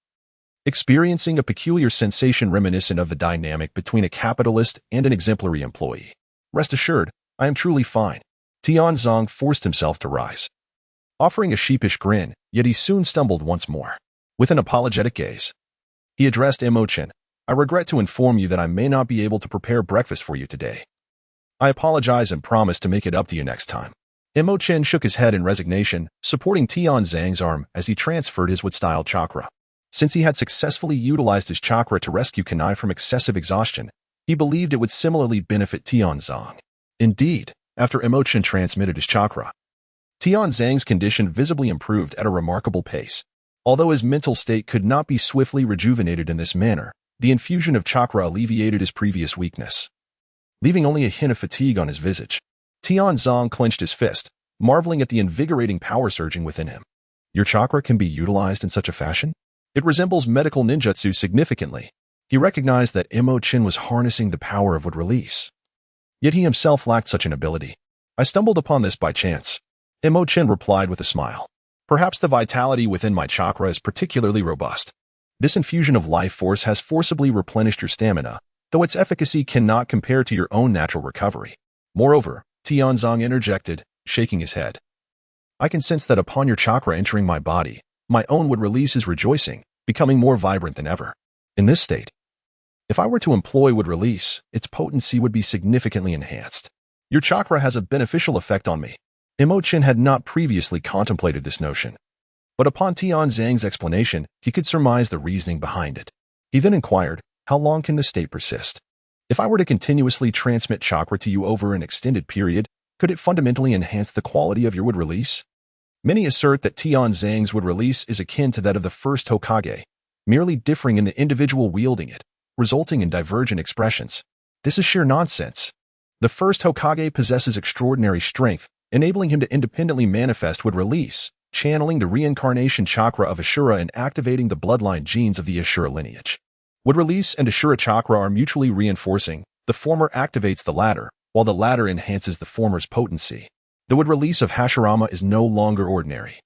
experiencing a peculiar sensation reminiscent of the dynamic between a capitalist and an exemplary employee. Rest assured, I am truly fine. Tianzong forced himself to rise, offering a sheepish grin, yet he soon stumbled once more. With an apologetic gaze, he addressed Mo Chen. I regret to inform you that I may not be able to prepare breakfast for you today. I apologize and promise to make it up to you next time. Mo Chen shook his head in resignation, supporting Tianzong's arm as he transferred his wood-style chakra. Since he had successfully utilized his chakra to rescue Kanai from excessive exhaustion, he believed it would similarly benefit Tianzong. Indeed, after Mo Chen transmitted his chakra, Tianzong's condition visibly improved at a remarkable pace. Although his mental state could not be swiftly rejuvenated in this manner, the infusion of chakra alleviated his previous weakness, leaving only a hint of fatigue on his visage. Tianzong clenched his fist, marveling at the invigorating power surging within him. Your chakra can be utilized in such a fashion? It resembles medical ninjutsu significantly. He recognized that Mo Chen was harnessing the power of wood release. Yet he himself lacked such an ability. I stumbled upon this by chance. Mo Chen replied with a smile. Perhaps the vitality within my chakra is particularly robust. This infusion of life force has forcibly replenished your stamina, though its efficacy cannot compare to your own natural recovery. Moreover, Tianzong interjected, shaking his head. I can sense that upon your chakra entering my body, my own wood release is rejoicing, becoming more vibrant than ever. In this state, if I were to employ wood release, its potency would be significantly enhanced. Your chakra has a beneficial effect on me. Mo Chen had not previously contemplated this notion, but upon Tian Zhang's explanation, he could surmise the reasoning behind it. He then inquired, how long can this state persist? If I were to continuously transmit chakra to you over an extended period, could it fundamentally enhance the quality of your wood release? Many assert that Tian Zhang's wood release is akin to that of the first Hokage, merely differing in the individual wielding it, resulting in divergent expressions. This is sheer nonsense. The first Hokage possesses extraordinary strength, enabling him to independently manifest wood release, channeling the reincarnation chakra of Ashura and activating the bloodline genes of the Ashura lineage. Wood release and Ashura chakra are mutually reinforcing. The former activates the latter, while the latter enhances the former's potency. The wood release of Hashirama is no longer ordinary.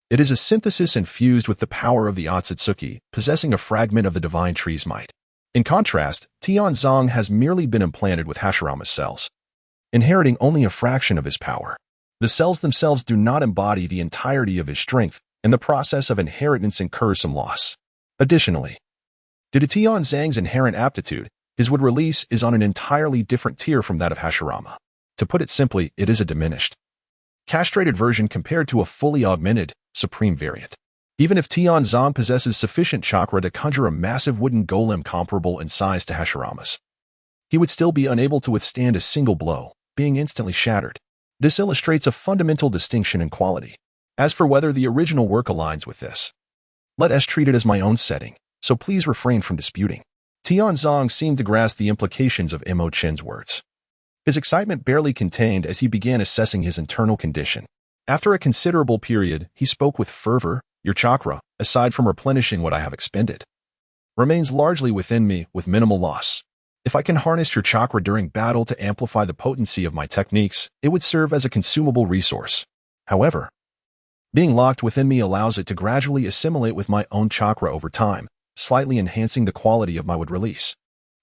It is a synthesis infused with the power of the Otsutsuki, possessing a fragment of the divine tree's might. In contrast, Tian Zhang has merely been implanted with Hashirama's cells, inheriting only a fraction of his power. The cells themselves do not embody the entirety of his strength, and the process of inheritance incurs some loss. Additionally, due to Tian Zhang's inherent aptitude, his wood release is on an entirely different tier from that of Hashirama. To put it simply, it is a diminished, castrated version compared to a fully augmented, supreme variant. Even if Tian Zhang possesses sufficient chakra to conjure a massive wooden golem comparable in size to Hashirama's, he would still be unable to withstand a single blow, being instantly shattered. This illustrates a fundamental distinction in quality. As for whether the original work aligns with this, let us treat it as my own setting, so please refrain from disputing. Tian Zhang seemed to grasp the implications of Mo Chen's words. His excitement barely contained as he began assessing his internal condition. After a considerable period, he spoke with fervor. Your chakra, aside from replenishing what I have expended, remains largely within me with minimal loss. If I can harness your chakra during battle to amplify the potency of my techniques, it would serve as a consumable resource. However, being locked within me allows it to gradually assimilate with my own chakra over time, slightly enhancing the quality of my wood release.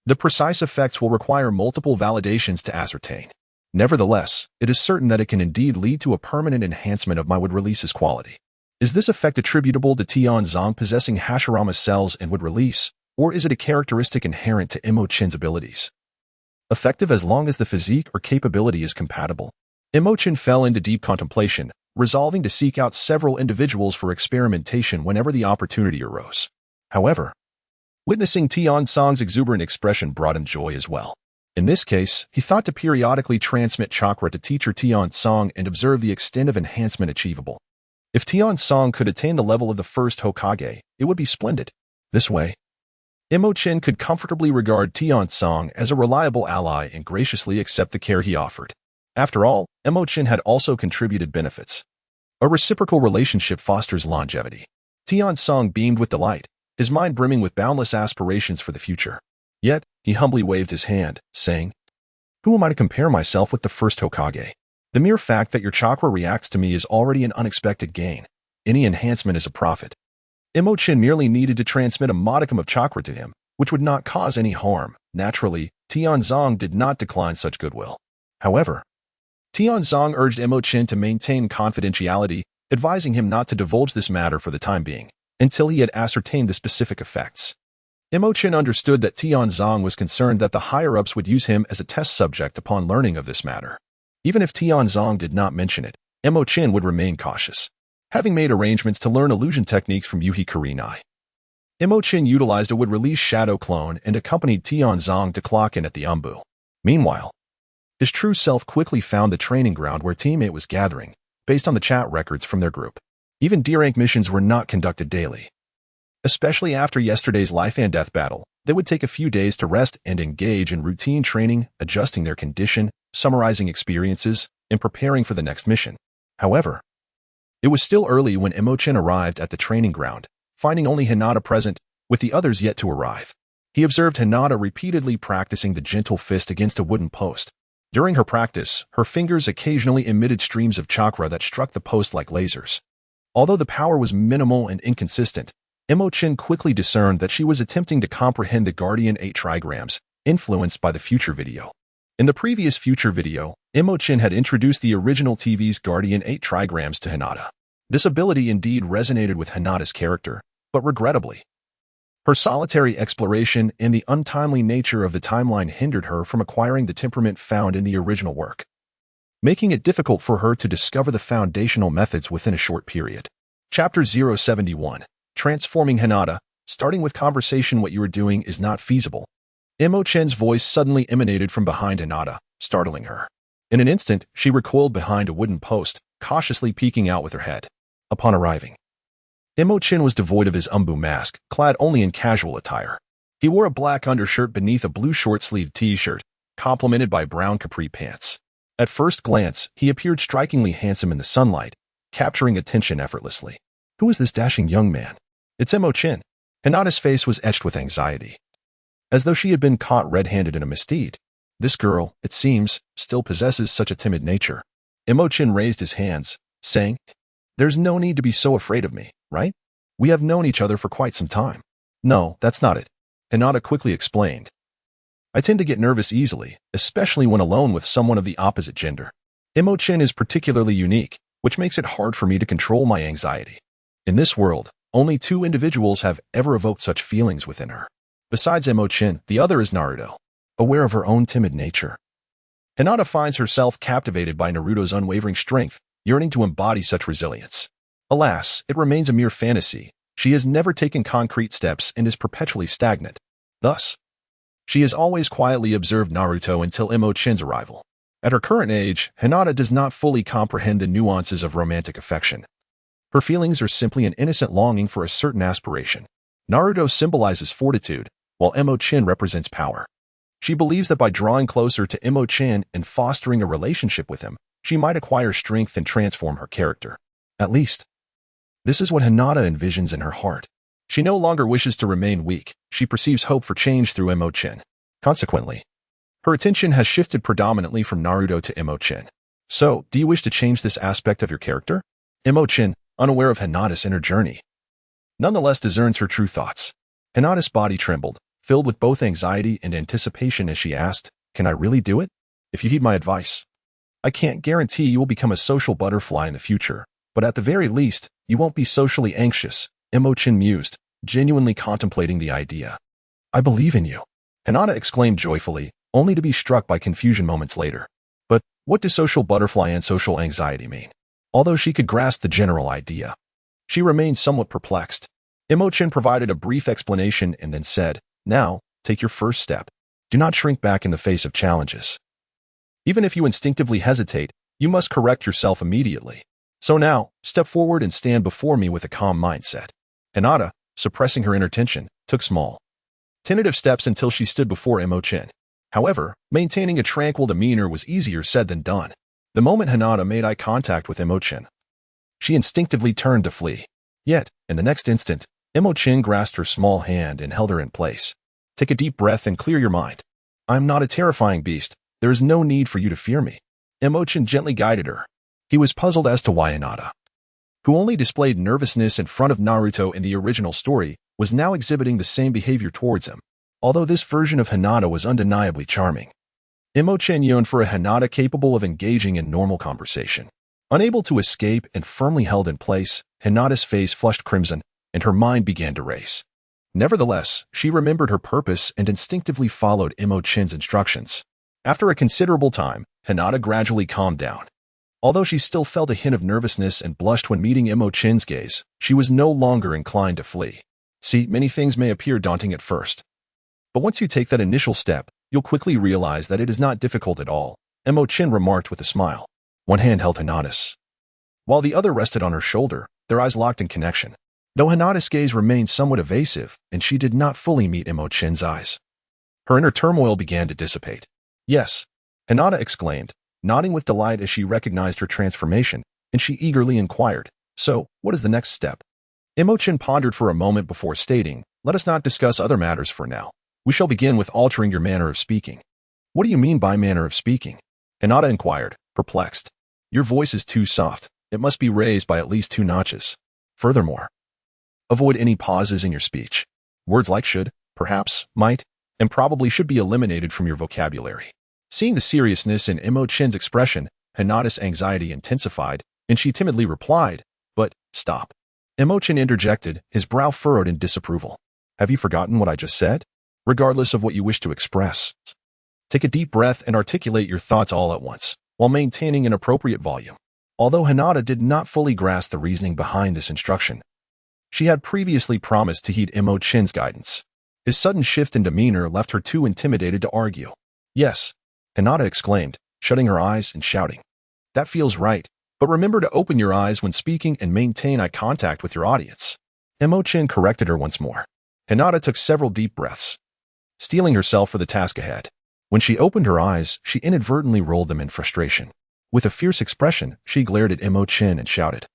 The precise effects will require multiple validations to ascertain. Nevertheless, it is certain that it can indeed lead to a permanent enhancement of my wood release's quality. Is this effect attributable to Tian Zhang possessing Hashirama's cells and wood release, or is it a characteristic inherent to Mo Chen's abilities? Effective as long as the physique or capability is compatible. Mo Chen fell into deep contemplation, resolving to seek out several individuals for experimentation whenever the opportunity arose. However, witnessing Tian Zhang's exuberant expression brought him joy as well. In this case, he thought to periodically transmit chakra to teacher Tian Zhang and observe the extent of enhancement achievable. If Tian Zhang could attain the level of the first Hokage, it would be splendid. This way, Mo Chen could comfortably regard Tian Zhang as a reliable ally and graciously accept the care he offered. After all, Mo Chen had also contributed benefits. A reciprocal relationship fosters longevity. Tian Zhang beamed with delight, his mind brimming with boundless aspirations for the future. Yet, he humbly waved his hand, saying, "Who am I to compare myself with the first Hokage? The mere fact that your chakra reacts to me is already an unexpected gain. Any enhancement is a profit." Mo Chen merely needed to transmit a modicum of chakra to him, which would not cause any harm. Naturally, Tian Zhang did not decline such goodwill. However, Tian Zhang urged Mo Chen to maintain confidentiality, advising him not to divulge this matter for the time being, until he had ascertained the specific effects. Mo Chen understood that Tian Zhang was concerned that the higher-ups would use him as a test subject upon learning of this matter. Even if Tian Zhang did not mention it, Mo Chen would remain cautious. Having made arrangements to learn illusion techniques from Yuhi Kurenai, Mo Chen utilized a wood-release shadow clone and accompanied Tian Zhang to clock in at the Umbu. Meanwhile, his true self quickly found the training ground where teammate was gathering, based on the chat records from their group. Even D-rank missions were not conducted daily. Especially after yesterday's life and death battle, they would take a few days to rest and engage in routine training, adjusting their condition, summarizing experiences, and preparing for the next mission. However, it was still early when Mo Chen arrived at the training ground, finding only Hinata present, with the others yet to arrive. He observed Hinata repeatedly practicing the gentle fist against a wooden post. During her practice, her fingers occasionally emitted streams of chakra that struck the post like lasers. Although the power was minimal and inconsistent, Mo Chen quickly discerned that she was attempting to comprehend the Guardian 8 trigrams, influenced by the future video. In the previous future video, Mo Chen had introduced the original TV's Guardian 8 trigrams to Hinata. This ability indeed resonated with Hinata's character, but regrettably, Her solitary exploration and the untimely nature of the timeline hindered her from acquiring the temperament found in the original work, making it difficult for her to discover the foundational methods within a short period. Chapter 071. Transforming Hinata. Starting with conversation, what you are doing is not feasible. Mo Chen's voice suddenly emanated from behind Hinata, startling her. In an instant, she recoiled behind a wooden post, cautiously peeking out with her head. Upon arriving, Mo Chen was devoid of his umbu mask, clad only in casual attire. He wore a black undershirt beneath a blue short-sleeved t-shirt, complemented by brown capri pants. At first glance, he appeared strikingly handsome in the sunlight, capturing attention effortlessly. Who is this dashing young man? It's Mo Chen. Hinata's face was etched with anxiety, as though she had been caught red-handed in a misdeed. This girl, it seems, still possesses such a timid nature. Mo Chen raised his hands, saying, "There's no need to be so afraid of me, right? We have known each other for quite some time." "No, that's not it," Hinata quickly explained. "I tend to get nervous easily, especially when alone with someone of the opposite gender. Mo Chen is particularly unique, which makes it hard for me to control my anxiety. In this world, only 2 individuals have ever evoked such feelings within her. Besides Mo Chen, the other is Naruto, aware of her own timid nature." Hinata finds herself captivated by Naruto's unwavering strength, yearning to embody such resilience. Alas, it remains a mere fantasy. She has never taken concrete steps and is perpetually stagnant. Thus, she has always quietly observed Naruto until Mo Chen's arrival. At her current age, Hinata does not fully comprehend the nuances of romantic affection. Her feelings are simply an innocent longing for a certain aspiration. Naruto symbolizes fortitude, while Mo Chen represents power. She believes that by drawing closer to Mo Chen and fostering a relationship with him, she might acquire strength and transform her character. At least, this is what Hinata envisions in her heart. She no longer wishes to remain weak. She perceives hope for change through Mo Chen. Consequently, her attention has shifted predominantly from Naruto to Mo Chen. "So, do you wish to change this aspect of your character?" Mo Chen, unaware of Hinata's inner journey, nonetheless discerns her true thoughts. Hinata's body trembled, filled with both anxiety and anticipation as she asked, "Can I really do it? If you heed my advice, I can't guarantee you will become a social butterfly in the future, but at the very least, you won't be socially anxious," Mo Chen mused, genuinely contemplating the idea. "I believe in you," Hinata exclaimed joyfully, only to be struck by confusion moments later. But what do social butterfly and social anxiety mean? Although she could grasp the general idea, she remained somewhat perplexed. Mo Chen provided a brief explanation and then said, "Now, take your first step. Do not shrink back in the face of challenges. Even if you instinctively hesitate, you must correct yourself immediately. So now, step forward and stand before me with a calm mindset." Hinata, suppressing her inner tension, took small, tentative steps until she stood before Mo Chen. However, maintaining a tranquil demeanor was easier said than done. The moment Hinata made eye contact with Mo Chen, she instinctively turned to flee. Yet, in the next instant, Mo Chen grasped her small hand and held her in place. "Take a deep breath and clear your mind. I am not a terrifying beast. There is no need for you to fear me." Mo Chen gently guided her. He was puzzled as to why Hinata, who only displayed nervousness in front of Naruto in the original story, was now exhibiting the same behavior towards him. Although this version of Hinata was undeniably charming, Mo Chen yearned for a Hinata capable of engaging in normal conversation. Unable to escape and firmly held in place, Hinata's face flushed crimson, and her mind began to race. Nevertheless, she remembered her purpose and instinctively followed Mo Chen's instructions. After a considerable time, Hinata gradually calmed down. Although she still felt a hint of nervousness and blushed when meeting Mo Chen's gaze, she was no longer inclined to flee. See, many things may appear daunting at first, but once you take that initial step, you'll quickly realize that it is not difficult at all, Mo Chen remarked with a smile. One hand held Hinata's, while the other rested on her shoulder, their eyes locked in connection. Though Hinata's gaze remained somewhat evasive, and she did not fully meet Mo Chen's eyes, her inner turmoil began to dissipate. "Yes," Hinata exclaimed, nodding with delight as she recognized her transformation, and she eagerly inquired, "So, what is the next step?" Mo Chen pondered for a moment before stating, "Let us not discuss other matters for now. We shall begin with altering your manner of speaking." "What do you mean by manner of speaking?" Hinata inquired, perplexed. "Your voice is too soft. It must be raised by at least 2 notches. Furthermore, avoid any pauses in your speech. Words like should, perhaps, might, and probably should be eliminated from your vocabulary." Seeing the seriousness in Mo Chen's expression, Hinata's anxiety intensified, and she timidly replied, "But, stop." Mo Chen interjected, his brow furrowed in disapproval. Have you forgotten what I just said? Regardless of what you wish to express, take a deep breath and articulate your thoughts all at once, while maintaining an appropriate volume. Although Hinata did not fully grasp the reasoning behind this instruction, she had previously promised to heed Mo Chen's guidance. His sudden shift in demeanor left her too intimidated to argue. Yes, Hinata exclaimed, shutting her eyes and shouting. That feels right, but remember to open your eyes when speaking and maintain eye contact with your audience. Mo Chen corrected her once more. Hinata took several deep breaths, steeling herself for the task ahead. When she opened her eyes, she inadvertently rolled them in frustration. With a fierce expression, she glared at Mo Chen and shouted,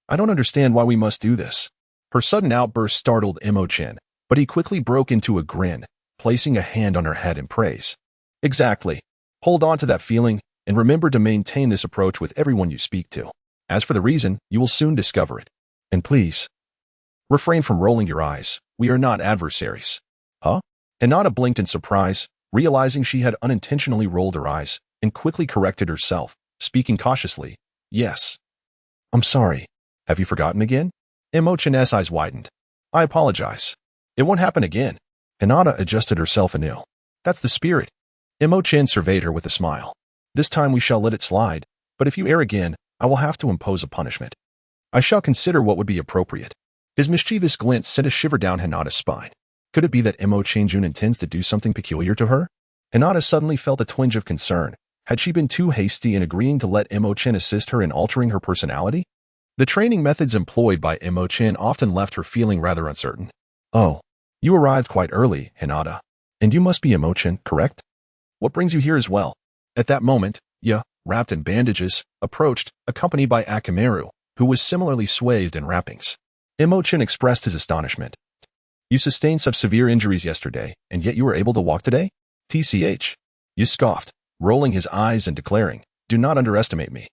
I don't understand why we must do this. Her sudden outburst startled Mo Chen, but he quickly broke into a grin, placing a hand on her head in praise. Exactly. Hold on to that feeling, and remember to maintain this approach with everyone you speak to. As for the reason, you will soon discover it. And please, refrain from rolling your eyes. We are not adversaries. Huh? Hinata blinked in surprise, realizing she had unintentionally rolled her eyes, and quickly corrected herself, speaking cautiously. Yes. I'm sorry. Have you forgotten again? Mo Chen's eyes widened. I apologize. It won't happen again. Hinata adjusted herself anew. That's the spirit. Mo Chen surveyed her with a smile. This time we shall let it slide, but if you err again, I will have to impose a punishment. I shall consider what would be appropriate. His mischievous glint sent a shiver down Hinata's spine. Could it be that Mo Chen intends to do something peculiar to her? Hinata suddenly felt a twinge of concern. Had she been too hasty in agreeing to let Mo Chen assist her in altering her personality? The training methods employed by Mo Chen often left her feeling rather uncertain. Oh, you arrived quite early, Hinata. And you must be Mo Chen, correct? What brings you here as well? At that moment, Ya, wrapped in bandages, approached, accompanied by Akamaru, who was similarly swathed in wrappings. Mo Chen expressed his astonishment. You sustained such severe injuries yesterday, and yet you were able to walk today? TCH. You scoffed, rolling his eyes and declaring, Do not underestimate me.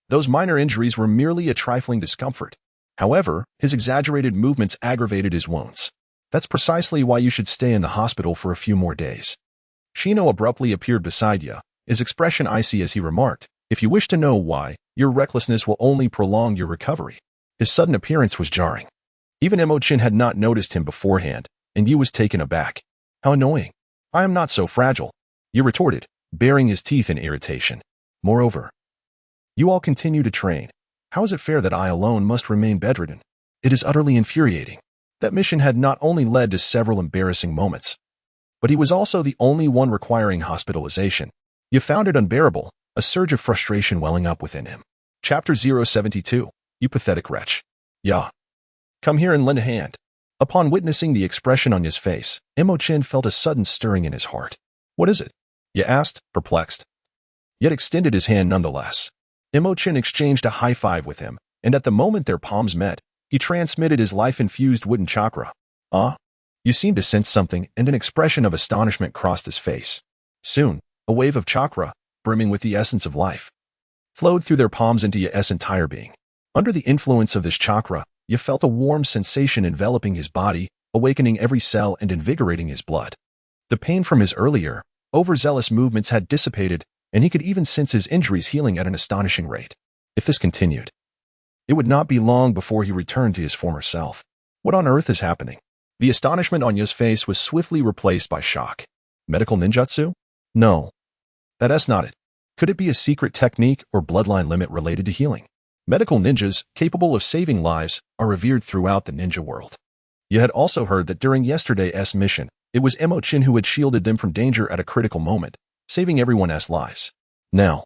Those minor injuries were merely a trifling discomfort. However, his exaggerated movements aggravated his wounds. That's precisely why you should stay in the hospital for a few more days. Shino abruptly appeared beside Ya, his expression icy as he remarked, If you wish to know why, your recklessness will only prolong your recovery. His sudden appearance was jarring. Even Mo Chen had not noticed him beforehand, and Yu was taken aback. How annoying. I am not so fragile, Yu retorted, baring his teeth in irritation. Moreover, you all continue to train. How is it fair that I alone must remain bedridden? It is utterly infuriating. That mission had not only led to several embarrassing moments, but he was also the only one requiring hospitalization. You found it unbearable, a surge of frustration welling up within him. Chapter 072. You pathetic wretch. Ya. Come here and lend a hand. Upon witnessing the expression on his face, Mo Chen felt a sudden stirring in his heart. What is it? Ya asked, perplexed, yet extended his hand nonetheless. Mo Chen exchanged a high five with him, and at the moment their palms met, he transmitted his life-infused wooden chakra. You seemed to sense something, and an expression of astonishment crossed his face. Soon, a wave of chakra, brimming with the essence of life, flowed through their palms into Ya's entire being. Under the influence of this chakra, Ya felt a warm sensation enveloping his body, awakening every cell and invigorating his blood. The pain from his earlier, overzealous movements had dissipated, and he could even sense his injuries healing at an astonishing rate. If this continued, it would not be long before he returned to his former self. What on earth is happening? The astonishment on Ya's face was swiftly replaced by shock. Medical ninjutsu? No. That's not it. Could it be a secret technique or bloodline limit related to healing? Medical ninjas, capable of saving lives, are revered throughout the ninja world. Ya had also heard that during yesterday's mission, it was Mo Chen who had shielded them from danger at a critical moment, saving everyone's lives. Now,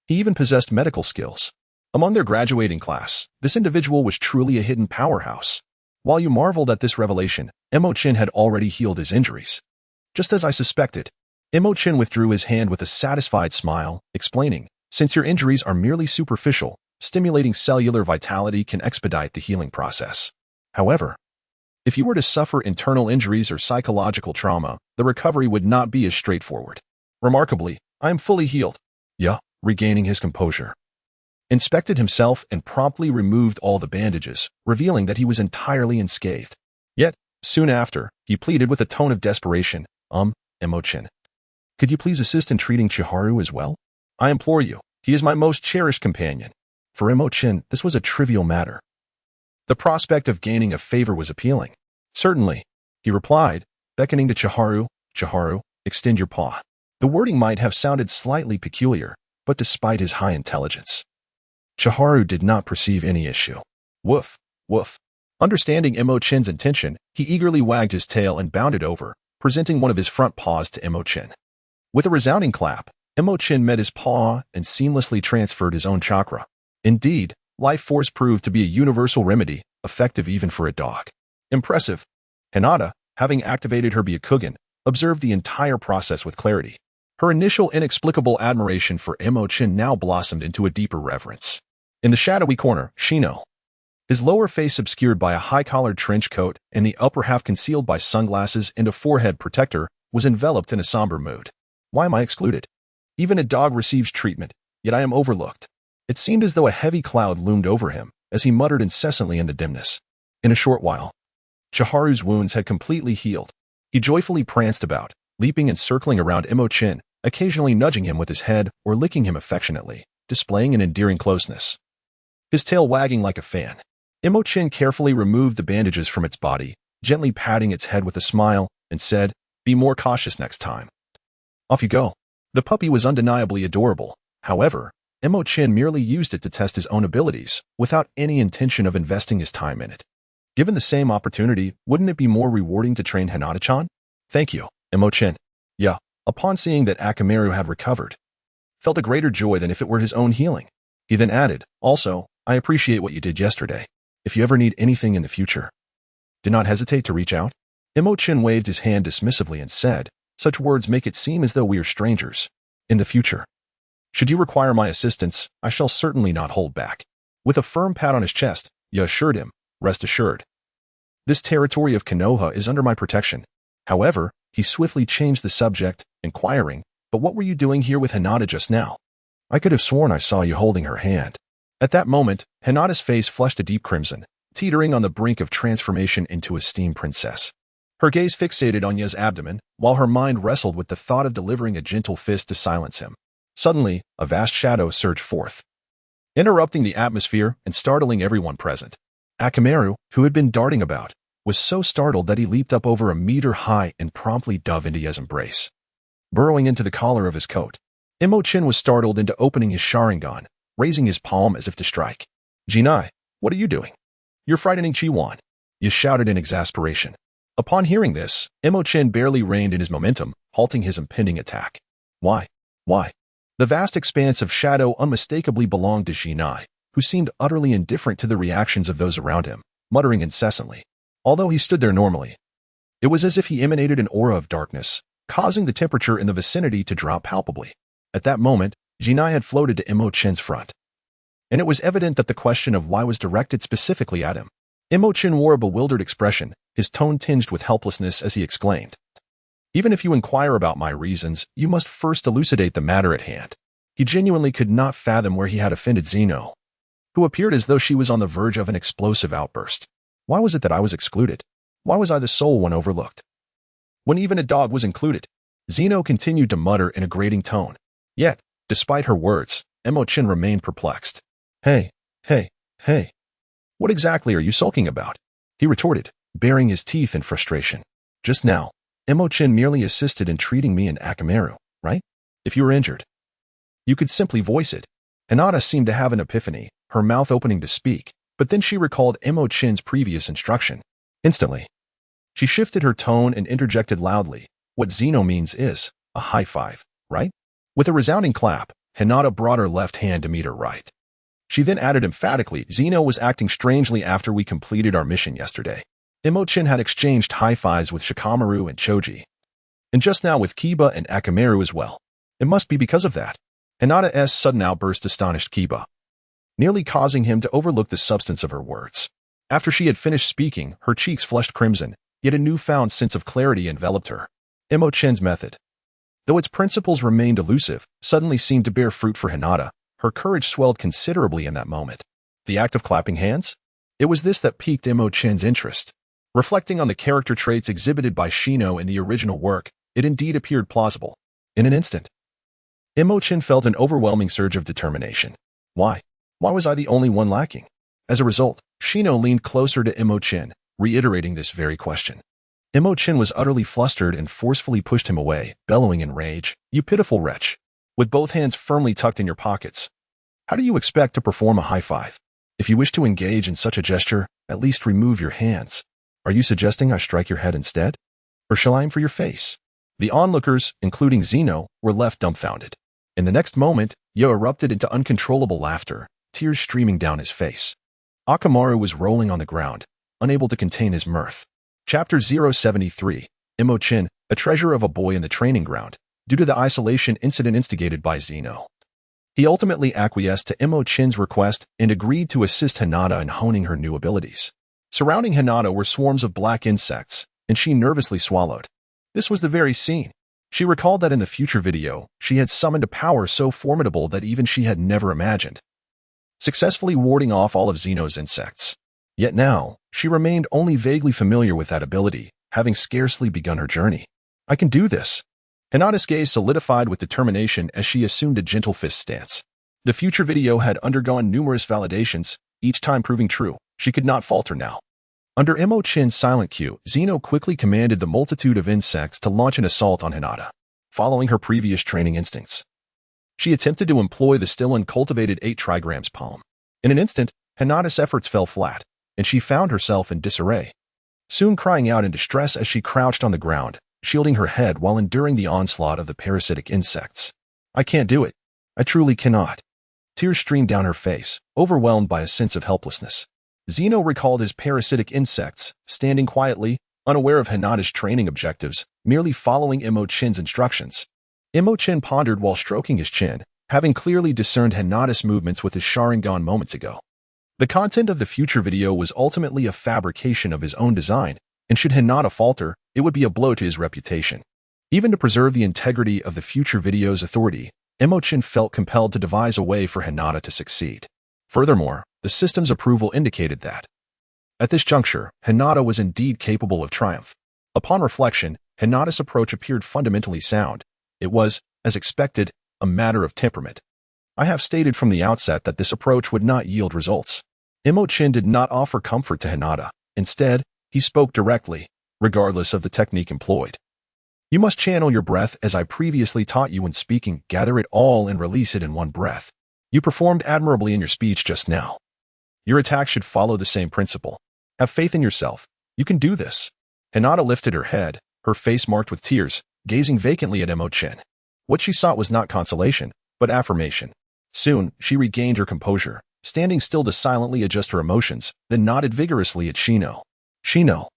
he even possessed medical skills. Among their graduating class, this individual was truly a hidden powerhouse. While you marveled at this revelation, Mo Chen had already healed his injuries. Just as I suspected, Mo Chen withdrew his hand with a satisfied smile, explaining, Since your injuries are merely superficial, stimulating cellular vitality can expedite the healing process. However, if you were to suffer internal injuries or psychological trauma, the recovery would not be as straightforward. Remarkably, I am fully healed. Ya, regaining his composure, inspected himself and promptly removed all the bandages, revealing that he was entirely unscathed. Yet, soon after, he pleaded with a tone of desperation, Mo Chen, could you please assist in treating Chiharu as well? I implore you, he is my most cherished companion. For Mo Chen, this was a trivial matter. The prospect of gaining a favor was appealing. Certainly, he replied, beckoning to Chiharu. Chiharu, extend your paw. The wording might have sounded slightly peculiar, but despite his high intelligence, Chiharu did not perceive any issue. Woof, woof. Understanding Mo Chen's intention, he eagerly wagged his tail and bounded over, presenting one of his front paws to Mo Chen. With a resounding clap, Mo Chen met his paw and seamlessly transferred his own chakra. Indeed, life force proved to be a universal remedy, effective even for a dog. Impressive. Hinata, having activated her Byakugan, observed the entire process with clarity. Her initial inexplicable admiration for Mo Chen now blossomed into a deeper reverence. In the shadowy corner, Shino, his lower face obscured by a high-collared trench coat and the upper half concealed by sunglasses and a forehead protector, was enveloped in a somber mood. Why am I excluded? Even a dog receives treatment, yet I am overlooked. It seemed as though a heavy cloud loomed over him, as he muttered incessantly in the dimness. In a short while, Chiharu's wounds had completely healed. He joyfully pranced about, leaping and circling around Mo Chen, occasionally nudging him with his head or licking him affectionately, displaying an endearing closeness. His tail wagging like a fan. Mo Chen carefully removed the bandages from its body, gently patting its head with a smile, and said, "Be more cautious next time." Off you go. The puppy was undeniably adorable. However, Mo Chen merely used it to test his own abilities, without any intention of investing his time in it. Given the same opportunity, wouldn't it be more rewarding to train Hinata-chan? Thank you, Mo Chen. Yeah, upon seeing that Akamaru had recovered, felt a greater joy than if it were his own healing. He then added, "Also, I appreciate what you did yesterday. If you ever need anything in the future, do not hesitate to reach out." Mo Chen waved his hand dismissively and said, "Such words make it seem as though we are strangers. In the future, should you require my assistance, I shall certainly not hold back." With a firm pat on his chest, Ye assured him, "Rest assured. This territory of Konoha is under my protection." However, he swiftly changed the subject, inquiring, "But what were you doing here with Hinata just now? I could have sworn I saw you holding her hand." At that moment, Hinata's face flushed a deep crimson, teetering on the brink of transformation into a steam princess. Her gaze fixated on Ye's abdomen, while her mind wrestled with the thought of delivering a gentle fist to silence him. Suddenly, a vast shadow surged forth, interrupting the atmosphere and startling everyone present. Akamaru, who had been darting about, was so startled that he leaped up over a meter high and promptly dove into Ye's embrace, burrowing into the collar of his coat. Mo Chen was startled into opening his Sharingan, raising his palm as if to strike. "Jinai, what are you doing? You're frightening Chi-wan," Ye shouted in exasperation. Upon hearing this, Mo Chen barely reined in his momentum, halting his impending attack. Why? Why? The vast expanse of shadow unmistakably belonged to Jinai, who seemed utterly indifferent to the reactions of those around him, muttering incessantly. Although he stood there normally, it was as if he emanated an aura of darkness, causing the temperature in the vicinity to drop palpably. At that moment, Jinai had floated to Mo Chen's front, and it was evident that the question of why was directed specifically at him. Mo Chen wore a bewildered expression, his tone tinged with helplessness as he exclaimed, "Even if you inquire about my reasons, you must first elucidate the matter at hand." He genuinely could not fathom where he had offended Zeno, who appeared as though she was on the verge of an explosive outburst. Why was it that I was excluded? Why was I the sole one overlooked, when even a dog was included? Zeno continued to mutter in a grating tone. Yet, despite her words, Mo Chen remained perplexed. Hey, what exactly are you sulking about?" he retorted, baring his teeth in frustration. "Just now, Mo Chen merely assisted in treating me and Akamaru, right? If you were injured, you could simply voice it." Hinata seemed to have an epiphany, her mouth opening to speak, but then she recalled Mo Chen's previous instruction. Instantly, she shifted her tone and interjected loudly, "What Zeno means is a high five, right?" With a resounding clap, Hinata brought her left hand to meet her right. She then added emphatically, "Zeno was acting strangely after we completed our mission yesterday. Mo Chen had exchanged high fives with Shikamaru and Choji, and just now with Kiba and Akamaru as well. It must be because of that." Hinata's sudden outburst astonished Kiba, nearly causing him to overlook the substance of her words. After she had finished speaking, her cheeks flushed crimson, yet a newfound sense of clarity enveloped her. Mo Chen's method, though its principles remained elusive, suddenly seemed to bear fruit for Hinata. Her courage swelled considerably in that moment. The act of clapping hands? It was this that piqued Mo Chen's interest. Reflecting on the character traits exhibited by Shino in the original work, it indeed appeared plausible. In an instant, Mo Chen felt an overwhelming surge of determination. Why? Why was I the only one lacking? As a result, Shino leaned closer to Mo Chen, reiterating this very question. Mo Chen was utterly flustered and forcefully pushed him away, bellowing in rage, "You pitiful wretch! With both hands firmly tucked in your pockets. How do you expect to perform a high five? If you wish to engage in such a gesture, at least remove your hands. Are you suggesting I strike your head instead? Or shall I aim for your face?" The onlookers, including Zeno, were left dumbfounded. In the next moment, Yo erupted into uncontrollable laughter, tears streaming down his face. Akamaru was rolling on the ground, unable to contain his mirth. Chapter 073, Mo Chen, a treasure of a boy in the training ground, due to the isolation incident instigated by Zeno. He ultimately acquiesced to Mo Chen's request and agreed to assist Hinata in honing her new abilities. Surrounding Hinata were swarms of black insects, and she nervously swallowed. This was the very scene. She recalled that in the future video, she had summoned a power so formidable that even she had never imagined, successfully warding off all of Zeno's insects. Yet now, she remained only vaguely familiar with that ability, having scarcely begun her journey. "I can do this." Hinata's gaze solidified with determination as she assumed a gentle fist stance. The future video had undergone numerous validations, each time proving true. She could not falter now. Under Mo Chen's silent cue, Zeno quickly commanded the multitude of insects to launch an assault on Hinata, following her previous training instincts. She attempted to employ the still uncultivated 8 trigrams palm. In an instant, Hinata's efforts fell flat, and she found herself in disarray, soon crying out in distress as she crouched on the ground, shielding her head while enduring the onslaught of the parasitic insects. "I can't do it. I truly cannot." Tears streamed down her face, overwhelmed by a sense of helplessness. Zeno recalled his parasitic insects, standing quietly, unaware of Hinata's training objectives, merely following Mo Chen's instructions. Mo Chen pondered while stroking his chin, having clearly discerned Hinata's movements with his Sharingan moments ago. The content of the future video was ultimately a fabrication of his own design, and should Hinata falter, it would be a blow to his reputation. Even to preserve the integrity of the future video's authority, Mo Chen felt compelled to devise a way for Hinata to succeed. Furthermore, the system's approval indicated that, at this juncture, Hinata was indeed capable of triumph. Upon reflection, Hinata's approach appeared fundamentally sound. It was, as expected, a matter of temperament. "I have stated from the outset that this approach would not yield results." Mo Chen did not offer comfort to Hinata. Instead, he spoke directly, regardless of the technique employed. "You must channel your breath as I previously taught you when speaking. Gather it all and release it in one breath. You performed admirably in your speech just now. Your attack should follow the same principle. Have faith in yourself. You can do this." Hinata lifted her head, her face marked with tears, gazing vacantly at Mo Chen. What she sought was not consolation, but affirmation. Soon, she regained her composure, standing still to silently adjust her emotions, then nodded vigorously at Shino. Shino,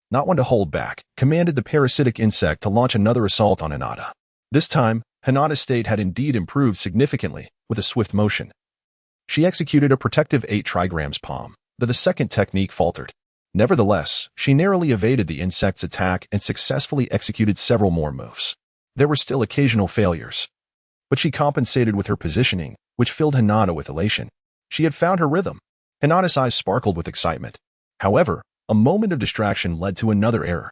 not one to hold back, commanded the parasitic insect to launch another assault on Hinata. This time, Hinata's state had indeed improved significantly, with a swift motion. She executed a protective 8 trigrams palm, but the second technique faltered. Nevertheless, she narrowly evaded the insect's attack and successfully executed several more moves. There were still occasional failures, but she compensated with her positioning, which filled Hinata with elation. She had found her rhythm. Hinata's eyes sparkled with excitement. However, a moment of distraction led to another error.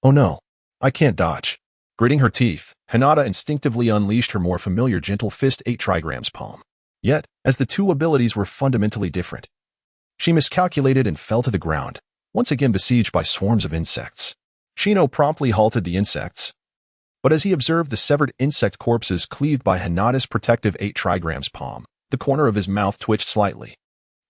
"Oh no, I can't dodge." Gritting her teeth, Hinata instinctively unleashed her more familiar gentle fist 8 trigrams palm. Yet, as the two abilities were fundamentally different, she miscalculated and fell to the ground, once again besieged by swarms of insects. Shino promptly halted the insects, but as he observed the severed insect corpses cleaved by Hinata's protective 8 trigrams palm, the corner of his mouth twitched slightly.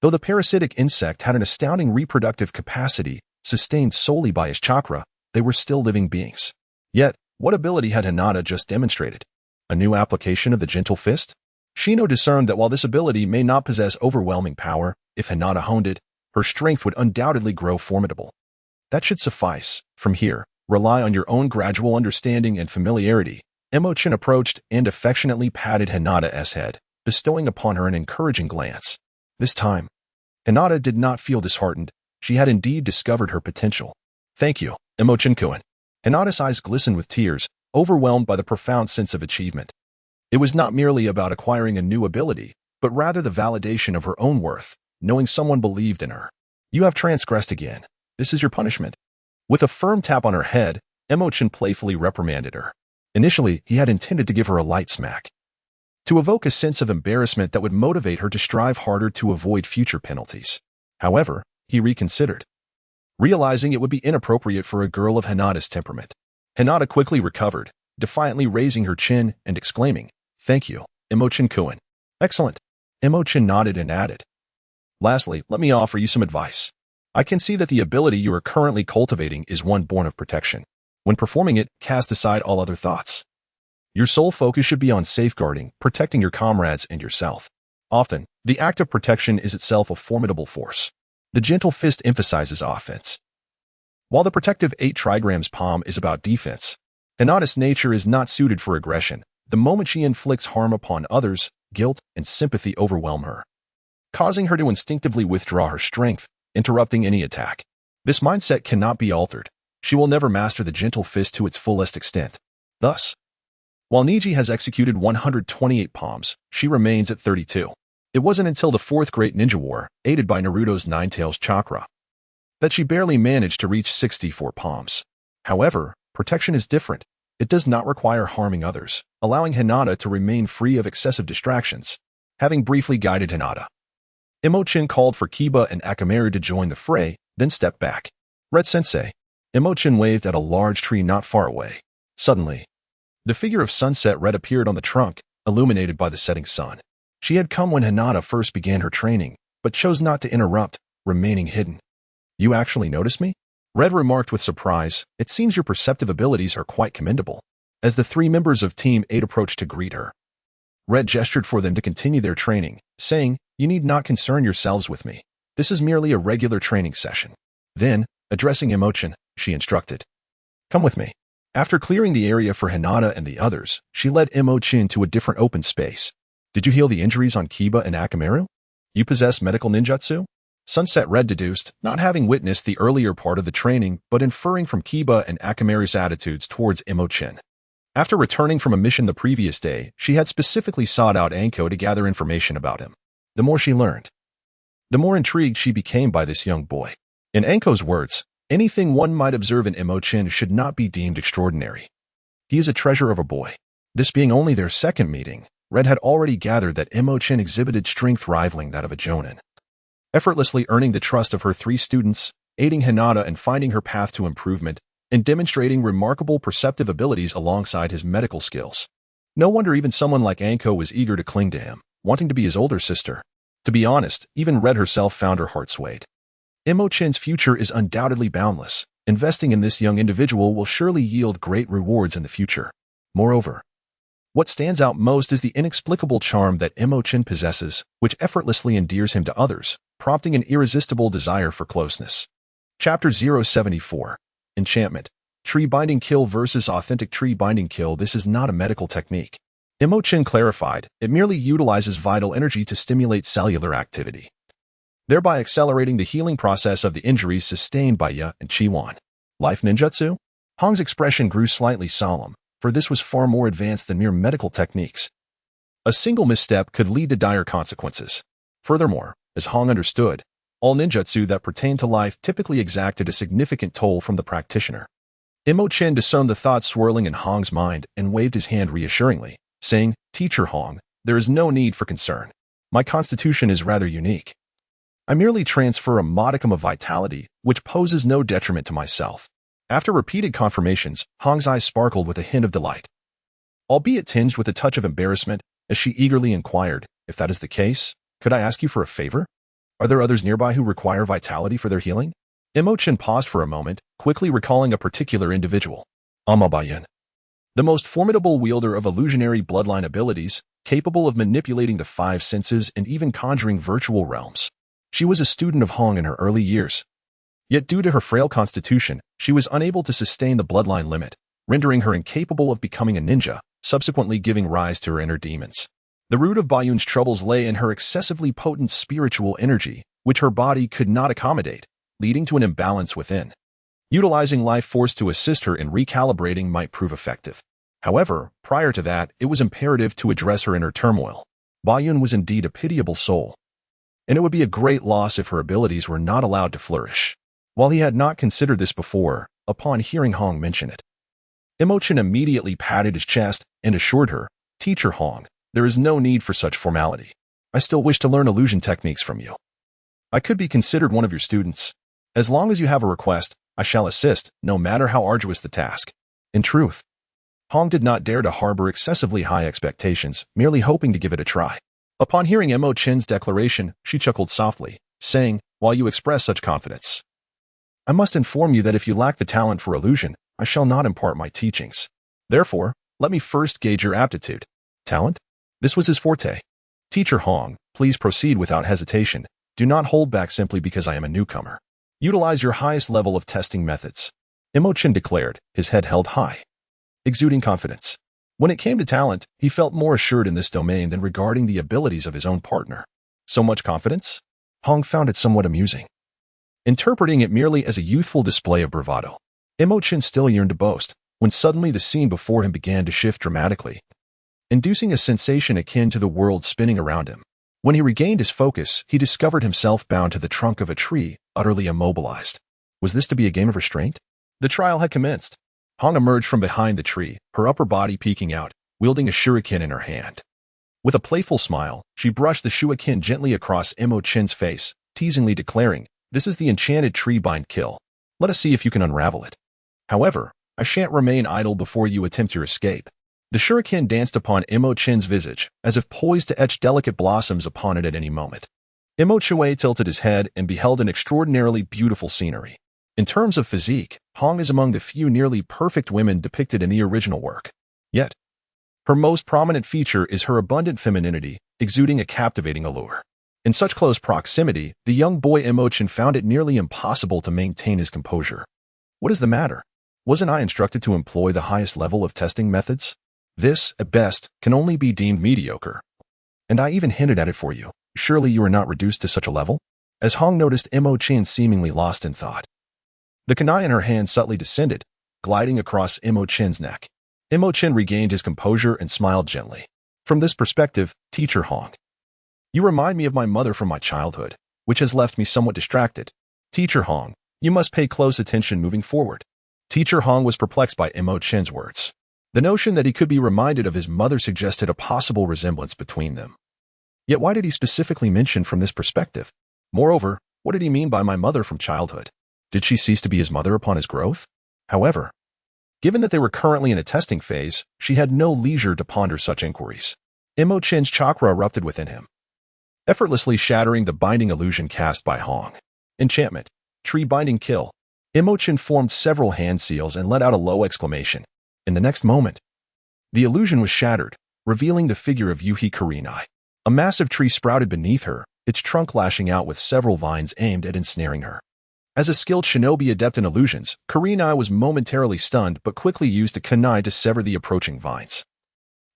Though the parasitic insect had an astounding reproductive capacity, sustained solely by his chakra, they were still living beings. Yet, what ability had Hinata just demonstrated? A new application of the gentle fist? Shino discerned that while this ability may not possess overwhelming power, if Hinata honed it, her strength would undoubtedly grow formidable. That should suffice. From here, rely on your own gradual understanding and familiarity. Mo Chen approached and affectionately patted Hinata's head, bestowing upon her an encouraging glance. This time, Hinata did not feel disheartened. She had indeed discovered her potential. "Thank you, Mo Chen-kun." Hinata's eyes glistened with tears, overwhelmed by the profound sense of achievement. It was not merely about acquiring a new ability, but rather the validation of her own worth, knowing someone believed in her. "You have transgressed again. This is your punishment." With a firm tap on her head, Mo Chen playfully reprimanded her. Initially, he had intended to give her a light smack, to evoke a sense of embarrassment that would motivate her to strive harder to avoid future penalties. However, he reconsidered. realizing it would be inappropriate for a girl of Hinata's temperament. Hinata quickly recovered, defiantly raising her chin and exclaiming, "Thank you, Mo Chen-kun." "Excellent." Mo Chen nodded and added, "Lastly, let me offer you some advice. I can see that the ability you are currently cultivating is one born of protection. When performing it, cast aside all other thoughts. Your sole focus should be on safeguarding, protecting your comrades and yourself. Often, the act of protection is itself a formidable force. The gentle fist emphasizes offense, while the protective 8 trigrams palm is about defense. Hinata's nature is not suited for aggression. The moment she inflicts harm upon others, guilt and sympathy overwhelm her, causing her to instinctively withdraw her strength, interrupting any attack. This mindset cannot be altered. She will never master the gentle fist to its fullest extent. Thus, while Niji has executed 128 palms, she remains at 32. It wasn't until the 4th Great Ninja War, aided by Naruto's Nine Tails chakra, that she barely managed to reach 64 palms. However, protection is different. It does not require harming others, allowing Hinata to remain free of excessive distractions. Having briefly guided Hinata, Mo Chen called for Kiba and Akamaru to join the fray, then stepped back. "Red Sensei." Mo Chen waved at a large tree not far away. Suddenly, the figure of Sunset Red appeared on the trunk, illuminated by the setting sun. She had come when Hinata first began her training, but chose not to interrupt, remaining hidden. "You actually noticed me?" Red remarked with surprise. "It seems your perceptive abilities are quite commendable." As the 3 members of Team 8 approached to greet her, Red gestured for them to continue their training, saying, "You need not concern yourselves with me. This is merely a regular training session." Then, addressing Mo Chen, she instructed, "Come with me." After clearing the area for Hinata and the others, she led Mo Chen to a different open space. "Did you heal the injuries on Kiba and Akamaru? You possess medical ninjutsu?" Sunset Red deduced, not having witnessed the earlier part of the training, but inferring from Kiba and Akamaru's attitudes towards Mo Chen. After returning from a mission the previous day, she had specifically sought out Anko to gather information about him. The more she learned, the more intrigued she became by this young boy. In Anko's words, anything one might observe in Mo Chen should not be deemed extraordinary. He is a treasure of a boy. This being only their second meeting, Red had already gathered that Mo Chen exhibited strength rivaling that of a Jonin, effortlessly earning the trust of her 3 students, aiding Hinata in finding her path to improvement, and demonstrating remarkable perceptive abilities alongside his medical skills. No wonder even someone like Anko was eager to cling to him, wanting to be his older sister. To be honest, even Red herself found her heart swayed. Mo Chen's future is undoubtedly boundless. Investing in this young individual will surely yield great rewards in the future. Moreover, what stands out most is the inexplicable charm that Mo Chen possesses, which effortlessly endears him to others, prompting an irresistible desire for closeness. Chapter 074. Enchantment. Tree binding kill versus authentic tree binding kill. This is not a medical technique. Mo Chen clarified, it merely utilizes vital energy to stimulate cellular activity, thereby accelerating the healing process of the injuries sustained by Ya and Chiwan. Life ninjutsu? Hong's expression grew slightly solemn, for this was far more advanced than mere medical techniques. A single misstep could lead to dire consequences. Furthermore, as Hong understood, all ninjutsu that pertain to life typically exacted a significant toll from the practitioner. Mo Chen discerned the thoughts swirling in Hong's mind and waved his hand reassuringly, saying, "Teacher Hong, there is no need for concern. My constitution is rather unique. I merely transfer a modicum of vitality, which poses no detriment to myself." After repeated confirmations, Hong's eyes sparkled with a hint of delight, albeit tinged with a touch of embarrassment, as she eagerly inquired, "If that is the case, could I ask you for a favor? Are there others nearby who require vitality for their healing?" Mo Chen paused for a moment, quickly recalling a particular individual. Amabayan, the most formidable wielder of illusionary bloodline abilities, capable of manipulating the 5 senses and even conjuring virtual realms. She was a student of Hong in her early years. Yet due to her frail constitution, she was unable to sustain the bloodline limit, rendering her incapable of becoming a ninja, subsequently giving rise to her inner demons. The root of Bayun's troubles lay in her excessively potent spiritual energy, which her body could not accommodate, leading to an imbalance within. Utilizing life force to assist her in recalibrating might prove effective. However, prior to that, it was imperative to address her inner turmoil. Bayun was indeed a pitiable soul, and it would be a great loss if her abilities were not allowed to flourish. While he had not considered this before, upon hearing Hong mention it, Mo Chen immediately patted his chest and assured her, "Teacher Hong, there is no need for such formality. I still wish to learn illusion techniques from you. I could be considered one of your students." As long as you have a request, I shall assist, no matter how arduous the task. In truth, Hong did not dare to harbor excessively high expectations, merely hoping to give it a try. Upon hearing Mo Chen's declaration, she chuckled softly, saying, "While you express such confidence, I must inform you that if you lack the talent for illusion, I shall not impart my teachings. Therefore, let me first gauge your aptitude." Talent? This was his forte. "Teacher Hong, please proceed without hesitation. Do not hold back simply because I am a newcomer. Utilize your highest level of testing methods," Mo Chen declared, his head held high, exuding confidence. When it came to talent, he felt more assured in this domain than regarding the abilities of his own partner. So much confidence? Hong found it somewhat amusing, interpreting it merely as a youthful display of bravado. Mo Chen still yearned to boast, when suddenly the scene before him began to shift dramatically, inducing a sensation akin to the world spinning around him. When he regained his focus, he discovered himself bound to the trunk of a tree, utterly immobilized. Was this to be a game of restraint? The trial had commenced. Hong emerged from behind the tree, her upper body peeking out, wielding a shuriken in her hand. With a playful smile, she brushed the shuriken gently across Mo Chen's face, teasingly declaring, "This is the enchanted tree-bind kill. Let us see if you can unravel it. However, I shan't remain idle before you attempt your escape." The shuriken danced upon Mo Chen's visage, as if poised to etch delicate blossoms upon it at any moment. Mo Chen tilted his head and beheld an extraordinarily beautiful scenery. In terms of physique, Hong is among the few nearly perfect women depicted in the original work. Yet, her most prominent feature is her abundant femininity, exuding a captivating allure. In such close proximity, the young boy Mo Chen found it nearly impossible to maintain his composure. What is the matter? Wasn't I instructed to employ the highest level of testing methods? This, at best, can only be deemed mediocre. And I even hinted at it for you. Surely you are not reduced to such a level? As Hong noticed Mo Chen seemingly lost in thought, the kunai in her hand subtly descended, gliding across Mo Chen's neck. Mo Chen regained his composure and smiled gently. "From this perspective, Teacher Hong, you remind me of my mother from my childhood, which has left me somewhat distracted. Teacher Hong, you must pay close attention moving forward." Teacher Hong was perplexed by Mo Chen's words. The notion that he could be reminded of his mother suggested a possible resemblance between them. Yet why did he specifically mention from this perspective? Moreover, what did he mean by my mother from childhood? Did she cease to be his mother upon his growth? However, given that they were currently in a testing phase, she had no leisure to ponder such inquiries. Mo Chen's chakra erupted within him, effortlessly shattering the binding illusion cast by Hong. Enchantment, tree binding kill. Mo Chen formed several hand seals and let out a low exclamation. In the next moment, the illusion was shattered, revealing the figure of Yuhi Kurenai. A massive tree sprouted beneath her, its trunk lashing out with several vines aimed at ensnaring her. As a skilled shinobi adept in illusions, Kurenai was momentarily stunned but quickly used a kunai to sever the approaching vines,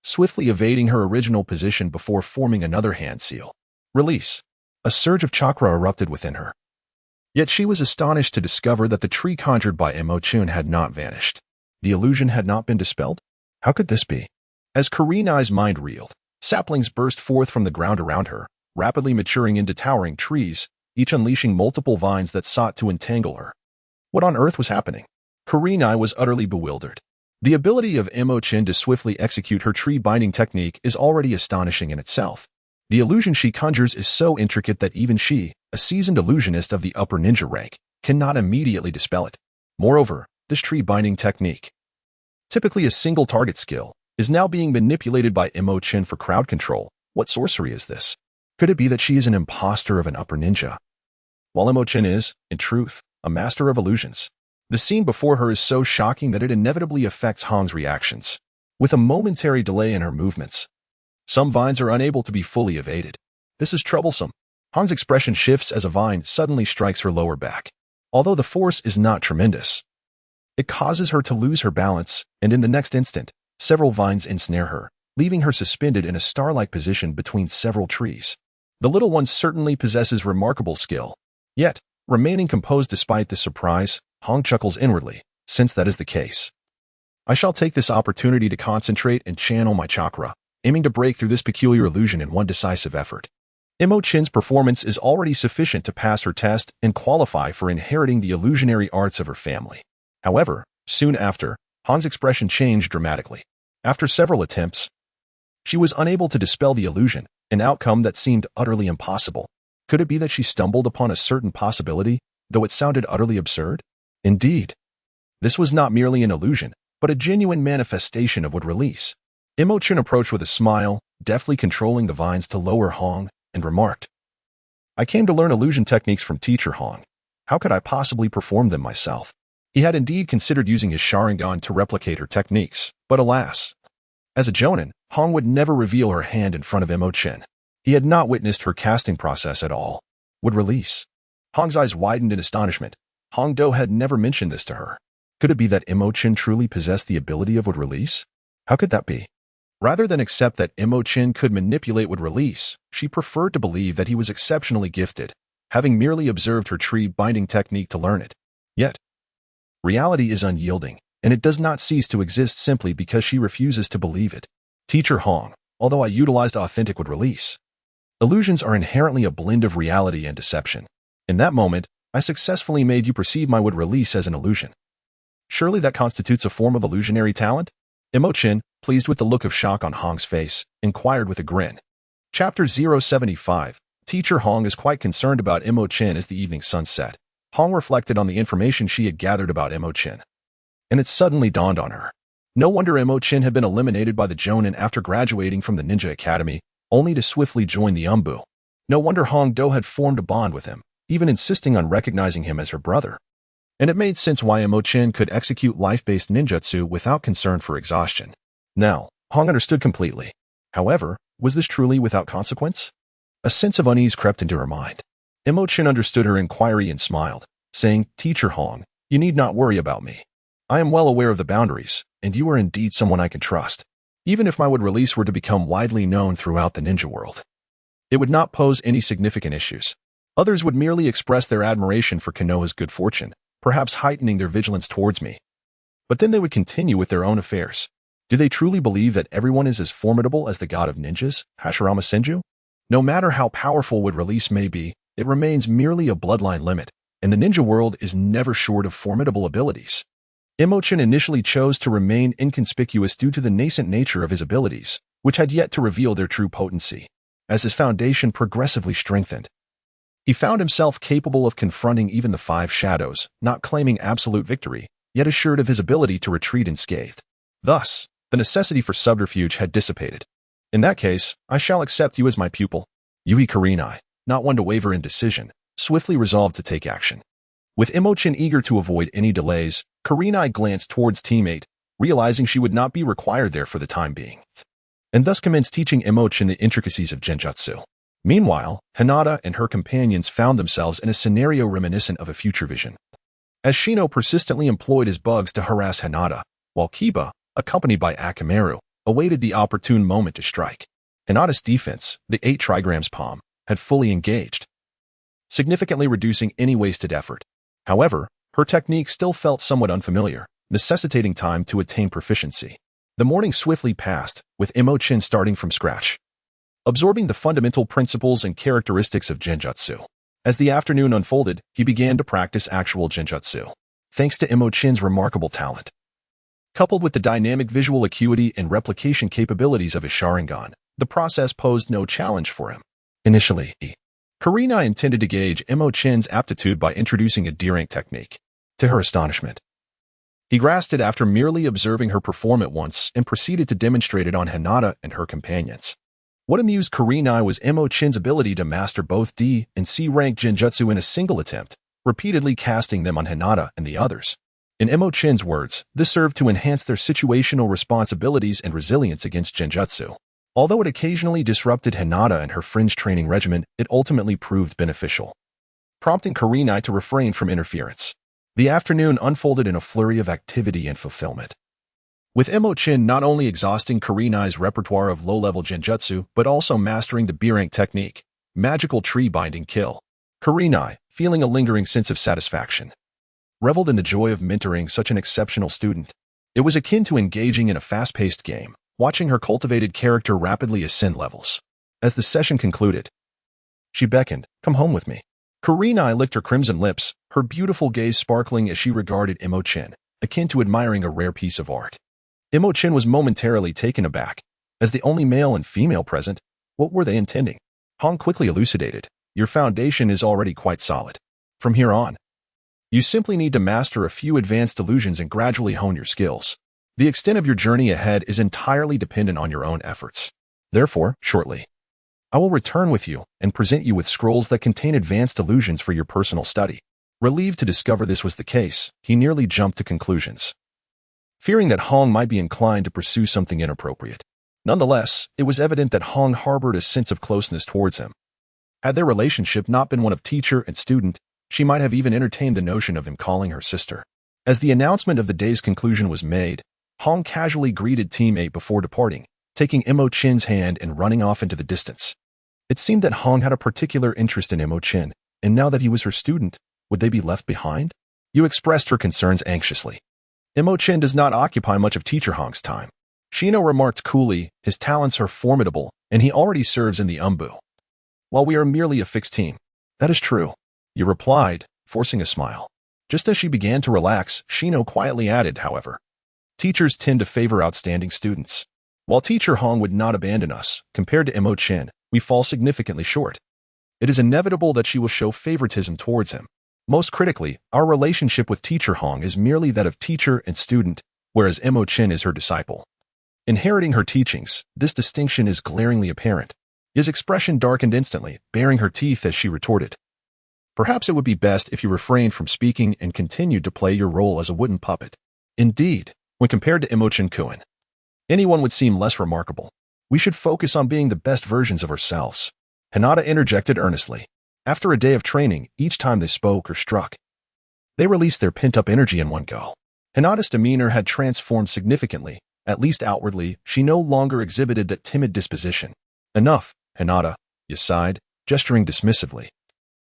swiftly evading her original position before forming another hand seal. Release. A surge of chakra erupted within her. Yet she was astonished to discover that the tree conjured by Mo Chen had not vanished. The illusion had not been dispelled? How could this be? As Kurenai's mind reeled, saplings burst forth from the ground around her, rapidly maturing into towering trees, each unleashing multiple vines that sought to entangle her. What on earth was happening? Kurenai was utterly bewildered. The ability of Mo Chen to swiftly execute her tree-binding technique is already astonishing in itself. The illusion she conjures is so intricate that even she, a seasoned illusionist of the upper ninja rank, cannot immediately dispel it. Moreover, this tree-binding technique, typically a single-target skill, is now being manipulated by Mo Chen for crowd control. What sorcery is this? Could it be that she is an imposter of an upper ninja, while Mo Chen is, in truth, a master of illusions? The scene before her is so shocking that it inevitably affects Hong's reactions. With a momentary delay in her movements, some vines are unable to be fully evaded. This is troublesome. Hong's expression shifts as a vine suddenly strikes her lower back. Although the force is not tremendous, it causes her to lose her balance, and in the next instant, several vines ensnare her, leaving her suspended in a star-like position between several trees. The little one certainly possesses remarkable skill. Yet, remaining composed despite this surprise, Hong chuckles inwardly, since that is the case, I shall take this opportunity to concentrate and channel my chakra, aiming to break through this peculiar illusion in one decisive effort. Mo Chen's performance is already sufficient to pass her test and qualify for inheriting the illusionary arts of her family. However, soon after, Hong's expression changed dramatically. After several attempts, she was unable to dispel the illusion, an outcome that seemed utterly impossible. Could it be that she stumbled upon a certain possibility, though it sounded utterly absurd. Indeed, this was not merely an illusion, but a genuine manifestation of would release. Mo Chen approached with a smile, deftly controlling the vines to lower Hong, and remarked, "I came to learn illusion techniques from teacher Hong. How could I possibly perform them myself?" He had indeed considered using his Sharingan to replicate her techniques, but alas, as a Jonin, Hong would never reveal her hand in front of Mo Chen. He had not witnessed her casting process at all. Would release. Hong's eyes widened in astonishment. Hong Do had never mentioned this to her. Could it be that Mo Chen truly possessed the ability of would release? How could that be? Rather than accept that Mo Chen could manipulate would release, she preferred to believe that he was exceptionally gifted, having merely observed her tree binding technique to learn it. Yet, reality is unyielding, and it does not cease to exist simply because she refuses to believe it. Teacher Hong, although I utilized authentic would release, illusions are inherently a blend of reality and deception. In that moment, I successfully made you perceive my would release as an illusion. Surely that constitutes a form of illusionary talent? Mo Chen, pleased with the look of shock on Hong's face, inquired with a grin. Chapter 075. Teacher Hong is quite concerned about Mo Chen as the evening sun set. Hong reflected on the information she had gathered about Mo Chen, and it suddenly dawned on her. No wonder Mo Chen had been eliminated by the Jonin after graduating from the Ninja Academy, only to swiftly join the Umbu. No wonder Hong Do had formed a bond with him, even insisting on recognizing him as her brother. And it made sense why Mo Chen could execute life-based ninjutsu without concern for exhaustion. Now, Hong understood completely. However, was this truly without consequence? A sense of unease crept into her mind. Mo Chen understood her inquiry and smiled, saying, "Teacher Hong, you need not worry about me. I am well aware of the boundaries, and you are indeed someone I can trust. Even if my would release were to become widely known throughout the ninja world, it would not pose any significant issues. Others would merely express their admiration for Konoha's good fortune, perhaps heightening their vigilance towards me. But then they would continue with their own affairs. Do they truly believe that everyone is as formidable as the god of ninjas, Hashirama Senju? No matter how powerful would release may be, it remains merely a bloodline limit, and the ninja world is never short of formidable abilities." Mo Chen initially chose to remain inconspicuous due to the nascent nature of his abilities, which had yet to reveal their true potency. As his foundation progressively strengthened, he found himself capable of confronting even the five shadows, not claiming absolute victory, yet assured of his ability to retreat unscathed. Thus, the necessity for subterfuge had dissipated. "In that case, I shall accept you as my pupil." Yui Kurenai, not one to waver in decision, swiftly resolved to take action. With Mo Chen eager to avoid any delays, Kurenai glanced towards teammate, realizing she would not be required there for the time being, and thus commenced teaching Mo Chen the intricacies of genjutsu. Meanwhile, Hinata and her companions found themselves in a scenario reminiscent of a future vision. As Shino persistently employed his bugs to harass Hinata, while Kiba, accompanied by Akamaru, awaited the opportune moment to strike. Hinata's defense, the 8 trigrams palm, had fully engaged, significantly reducing any wasted effort. However, her technique still felt somewhat unfamiliar, necessitating time to attain proficiency. The morning swiftly passed, with Mo Chen starting from scratch, absorbing the fundamental principles and characteristics of genjutsu. As the afternoon unfolded, he began to practice actual genjutsu. Thanks to Mo Chen's remarkable talent, coupled with the dynamic visual acuity and replication capabilities of his Sharingan, the process posed no challenge for him. Initially, Kurenai intended to gauge Mo Chen's aptitude by introducing a D-rank technique. To her astonishment, he grasped it after merely observing her perform it once and proceeded to demonstrate it on Hinata and her companions. What amused Kurenai was Mo Chen's ability to master both D and C-rank genjutsu in a single attempt, repeatedly casting them on Hinata and the others. In Mo Chen's words, this served to enhance their situational responsibilities and resilience against genjutsu. Although it occasionally disrupted Hinata and her fringe training regimen, it ultimately proved beneficial, prompting Kurenai to refrain from interference. The afternoon unfolded in a flurry of activity and fulfillment, with Mo Chen not only exhausting Kurenai's repertoire of low-level genjutsu, but also mastering the B-rank technique, magical tree-binding kill. Kurenai, feeling a lingering sense of satisfaction, reveled in the joy of mentoring such an exceptional student. It was akin to engaging in a fast-paced game, watching her cultivated character rapidly ascend levels. As the session concluded, she beckoned, "Come home with me." Kurenai licked her crimson lips, her beautiful gaze sparkling as she regarded Mo Chen, akin to admiring a rare piece of art. Mo Chen was momentarily taken aback. As the only male and female present, what were they intending? Hong quickly elucidated, "Your foundation is already quite solid. From here on, You simply need to master a few advanced illusions and gradually hone your skills. The extent of your journey ahead is entirely dependent on your own efforts. Therefore, shortly, I will return with you and present you with scrolls that contain advanced illusions for your personal study. Relieved to discover this was the case, he nearly jumped to conclusions, fearing that Hong might be inclined to pursue something inappropriate. Nonetheless, it was evident that Hong harbored a sense of closeness towards him. Had their relationship not been one of teacher and student, she might have even entertained the notion of him calling her sister. As the announcement of the day's conclusion was made, Hong casually greeted Team 8 before departing, taking Mo Chen's hand and running off into the distance. It seemed that Hong had a particular interest in Mo Chen, and now that he was her student, would they be left behind? You expressed her concerns anxiously. Mo Chen does not occupy much of teacher Hong's time. Shino remarked coolly, his talents are formidable, and he already serves in the Umbu. While we are merely a fixed team. That is true, you replied, forcing a smile. Just as she began to relax, Shino quietly added, however, teachers tend to favor outstanding students. While teacher Hong would not abandon us, compared to Mo Chen, we fall significantly short. It is inevitable that she will show favoritism towards him. Most critically, our relationship with teacher Hong is merely that of teacher and student, whereas Mo Chen is her disciple. Inheriting her teachings, this distinction is glaringly apparent. His expression darkened instantly, baring her teeth as she retorted, perhaps it would be best if you refrained from speaking and continued to play your role as a wooden puppet. Indeed, when compared to Mo Chen Kuan, anyone would seem less remarkable. We should focus on being the best versions of ourselves. Hinata interjected earnestly. After a day of training, each time they spoke or struck, they released their pent-up energy in one go. Hinata's demeanor had transformed significantly. At least outwardly, she no longer exhibited that timid disposition. Enough, Hinata, you sighed, gesturing dismissively.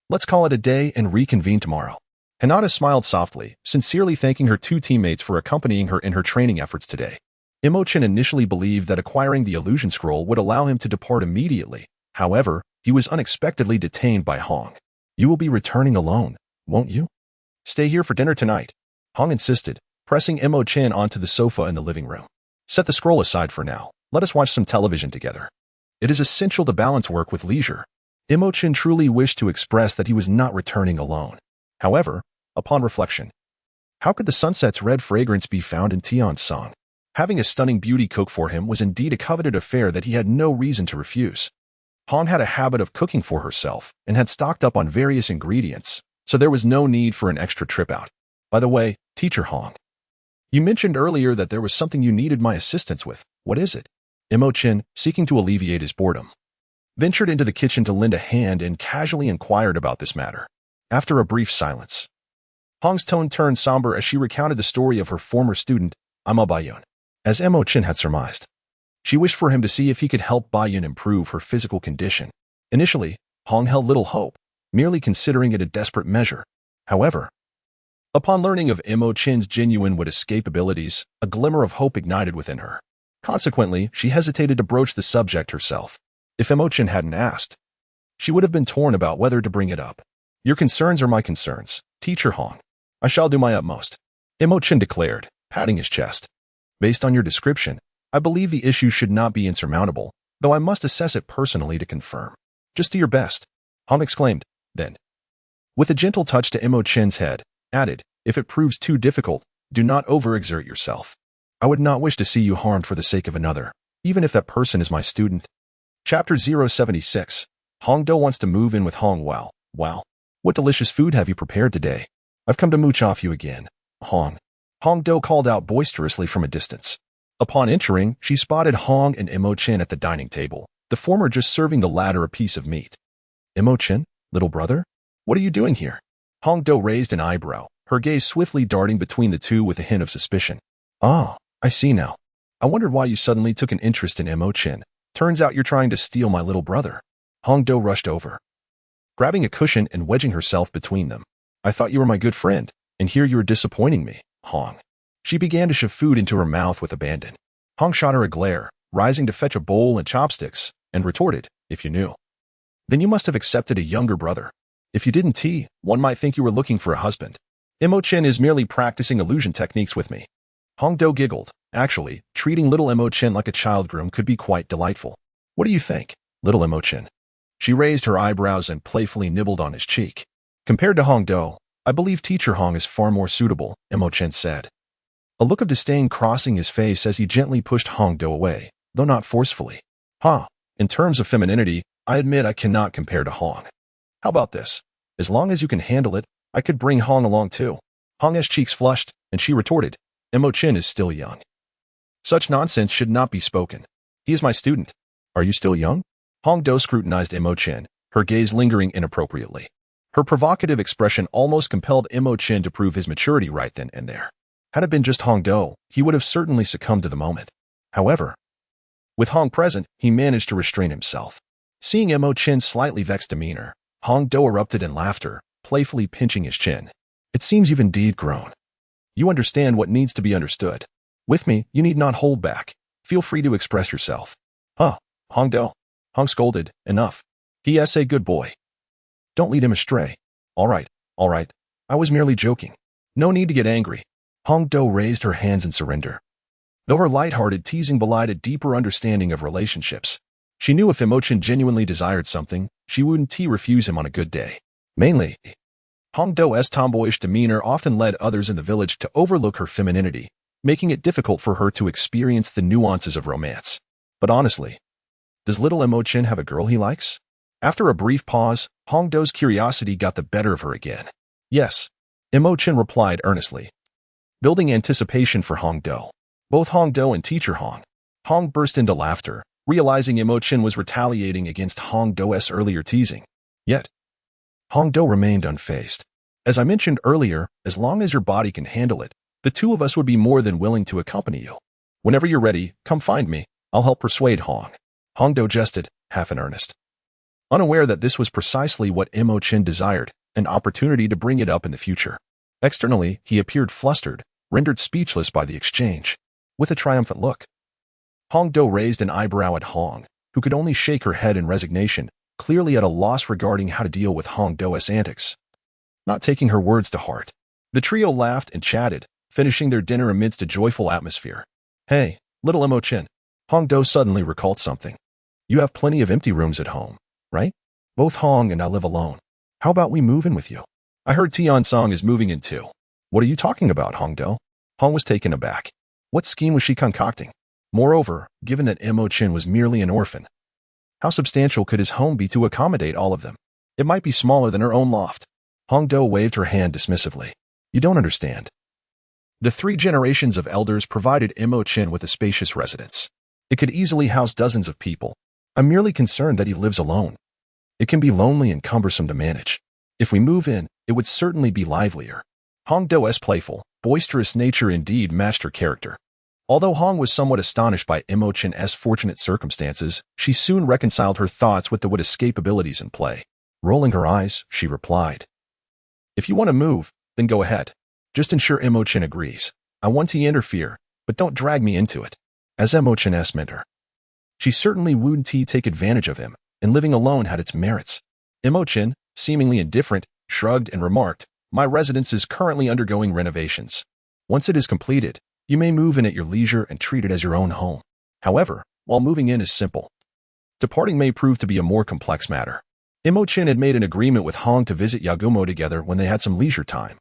Let's call it a day and reconvene tomorrow. Hinata smiled softly, sincerely thanking her two teammates for accompanying her in her training efforts today. Mo Chen initially believed that acquiring the illusion scroll would allow him to depart immediately. However, he was unexpectedly detained by Hong. You will be returning alone, won't you? Stay here for dinner tonight, Hong insisted, pressing Mo Chen onto the sofa in the living room. Set the scroll aside for now. Let us watch some television together. It is essential to balance work with leisure. Mo Chen truly wished to express that he was not returning alone. However, upon reflection, how could the sunset's red fragrance be found in Tian's song? Having a stunning beauty cook for him was indeed a coveted affair that he had no reason to refuse. Hong had a habit of cooking for herself and had stocked up on various ingredients, so there was no need for an extra trip out. By the way, teacher Hong, you mentioned earlier that there was something you needed my assistance with. What is it? Mo Chen, seeking to alleviate his boredom, ventured into the kitchen to lend a hand and casually inquired about this matter. After a brief silence, Hong's tone turned somber as she recounted the story of her former student, Ama Bayun. As Mo Chen had surmised, she wished for him to see if he could help Bayun improve her physical condition. Initially, Hong held little hope, merely considering it a desperate measure. However, upon learning of Mo Chen's genuine would-escape abilities, a glimmer of hope ignited within her. Consequently, she hesitated to broach the subject herself. If Mo Chen hadn't asked, she would have been torn about whether to bring it up. Your concerns are my concerns, teacher Hong. I shall do my utmost, Mo Chen declared, patting his chest. Based on your description, I believe the issue should not be insurmountable, though I must assess it personally to confirm. Just do your best, Hong exclaimed, then, with a gentle touch to Mo Chen's head, added, if it proves too difficult, do not overexert yourself. I would not wish to see you harmed for the sake of another, even if that person is my student. Chapter 076. Hong Do wants to move in with Hong. Wow, what delicious food have you prepared today? I've come to mooch off you again, Hong. Hong Do called out boisterously from a distance. Upon entering, she spotted Hong and Mo Chen at the dining table, the former just serving the latter a piece of meat. Mo Chen, little brother? What are you doing here? Hong Do raised an eyebrow, her gaze swiftly darting between the two with a hint of suspicion. Ah, I see now. I wondered why you suddenly took an interest in Mo Chen. Turns out you're trying to steal my little brother. Hong Do rushed over, grabbing a cushion and wedging herself between them. I thought you were my good friend, and here you are disappointing me, Hong. She began to shove food into her mouth with abandon. Hong shot her a glare, rising to fetch a bowl and chopsticks, and retorted, if you knew, then you must have accepted a younger brother. If you didn't one might think you were looking for a husband. Mo Chen is merely practicing illusion techniques with me. Hong Do giggled. Actually, treating little Mo Chen like a child groom could be quite delightful. What do you think, little Mo Chen? She raised her eyebrows and playfully nibbled on his cheek. Compared to Hong Do, I believe Teacher Hong is far more suitable, Mo Chen said. A look of disdain crossing his face as he gently pushed Hong Do away, though not forcefully. In terms of femininity, I admit I cannot compare to Hong. How about this? As long as you can handle it, I could bring Hong along too. Hong's cheeks flushed, and she retorted, Mo Chen is still young. Such nonsense should not be spoken. He is my student. Are you still young? Hong Do scrutinized Mo Chen, her gaze lingering inappropriately. Her provocative expression almost compelled Mo Chen to prove his maturity right then and there. Had it been just Hong Do, he would have certainly succumbed to the moment. However, with Hong present, he managed to restrain himself. Seeing Mo Chen's slightly vexed demeanor, Hong Do erupted in laughter, playfully pinching his chin. It seems you've indeed grown. You understand what needs to be understood. With me, you need not hold back. Feel free to express yourself. Hong Do. Hong scolded, enough. He is a good boy. Don't lead him astray. All right. I was merely joking. No need to get angry. Hong Do raised her hands in surrender. Though her light-hearted teasing belied a deeper understanding of relationships, she knew if Mo Chen genuinely desired something, she wouldn't refuse him on a good day. Mainly, Hong Do's tomboyish demeanor often led others in the village to overlook her femininity, making it difficult for her to experience the nuances of romance. But honestly, does little Mo Chen have a girl he likes? After a brief pause, Hong Do's curiosity got the better of her again. Yes, Mo Chen replied earnestly, building anticipation for Hong Do. Both Hong Do and Teacher Hong burst into laughter, realizing Mo Chen was retaliating against Hong Do's earlier teasing. Yet, Hong Do remained unfazed. As I mentioned earlier, as long as your body can handle it, the two of us would be more than willing to accompany you. Whenever you're ready, come find me. I'll help persuade Hong. Hong Do jested, half in earnest. Unaware that this was precisely what Mo Chen desired, an opportunity to bring it up in the future. Externally, he appeared flustered, rendered speechless by the exchange. With a triumphant look, Hong Do raised an eyebrow at Hong, who could only shake her head in resignation, clearly at a loss regarding how to deal with Hong Do's antics. Not taking her words to heart, the trio laughed and chatted, finishing their dinner amidst a joyful atmosphere. Hey, little Mo Chen. Hong Do suddenly recalled something. You have plenty of empty rooms at home, right? Both Hong and I live alone. How about we move in with you? I heard Tian Song is moving in too. What are you talking about, Hong Do? Hong was taken aback. What scheme was she concocting? Moreover, given that Mo Chen was merely an orphan, how substantial could his home be to accommodate all of them? It might be smaller than her own loft. Hong Do waved her hand dismissively. You don't understand. The 3 generations of elders provided Mo Chen with a spacious residence. It could easily house dozens of people. I'm merely concerned that he lives alone. It can be lonely and cumbersome to manage. If we move in, it would certainly be livelier. Hong Do's playful, boisterous nature indeed matched her character. Although Hong was somewhat astonished by Mo Chen's fortunate circumstances, she soon reconciled her thoughts with the would escape abilities in play. Rolling her eyes, she replied, If you want to move, then go ahead. Just ensure Mo Chen agrees. I want to interfere, but don't drag me into it. As Mo Chen's mentor, she certainly wouldn't take advantage of him, and living alone had its merits. Mo Chen, seemingly indifferent, shrugged and remarked, My residence is currently undergoing renovations. Once it is completed, you may move in at your leisure and treat it as your own home. However, while moving in is simple, departing may prove to be a more complex matter. Mo Chen had made an agreement with Hong to visit Yagumo together when they had some leisure time,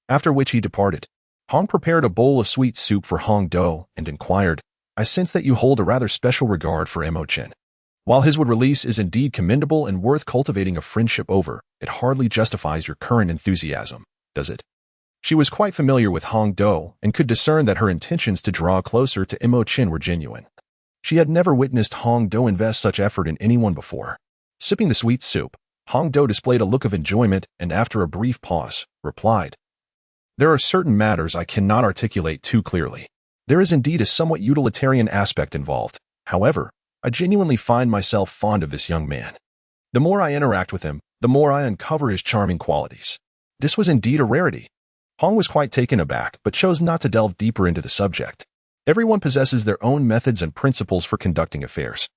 after which he departed. Hong prepared a bowl of sweet soup for Hong Do and inquired, I sense that you hold a rather special regard for Mo Chen. While his release is indeed commendable and worth cultivating a friendship over, it hardly justifies your current enthusiasm, does it? She was quite familiar with Hong Do and could discern that her intentions to draw closer to Mo Chen were genuine. She had never witnessed Hong Do invest such effort in anyone before. Sipping the sweet soup, Hong Do displayed a look of enjoyment and after a brief pause, replied, There are certain matters I cannot articulate too clearly. There is indeed a somewhat utilitarian aspect involved. However, I genuinely find myself fond of this young man. The more I interact with him, the more I uncover his charming qualities. This was indeed a rarity. Hong was quite taken aback, but chose not to delve deeper into the subject. Everyone possesses their own methods and principles for conducting affairs.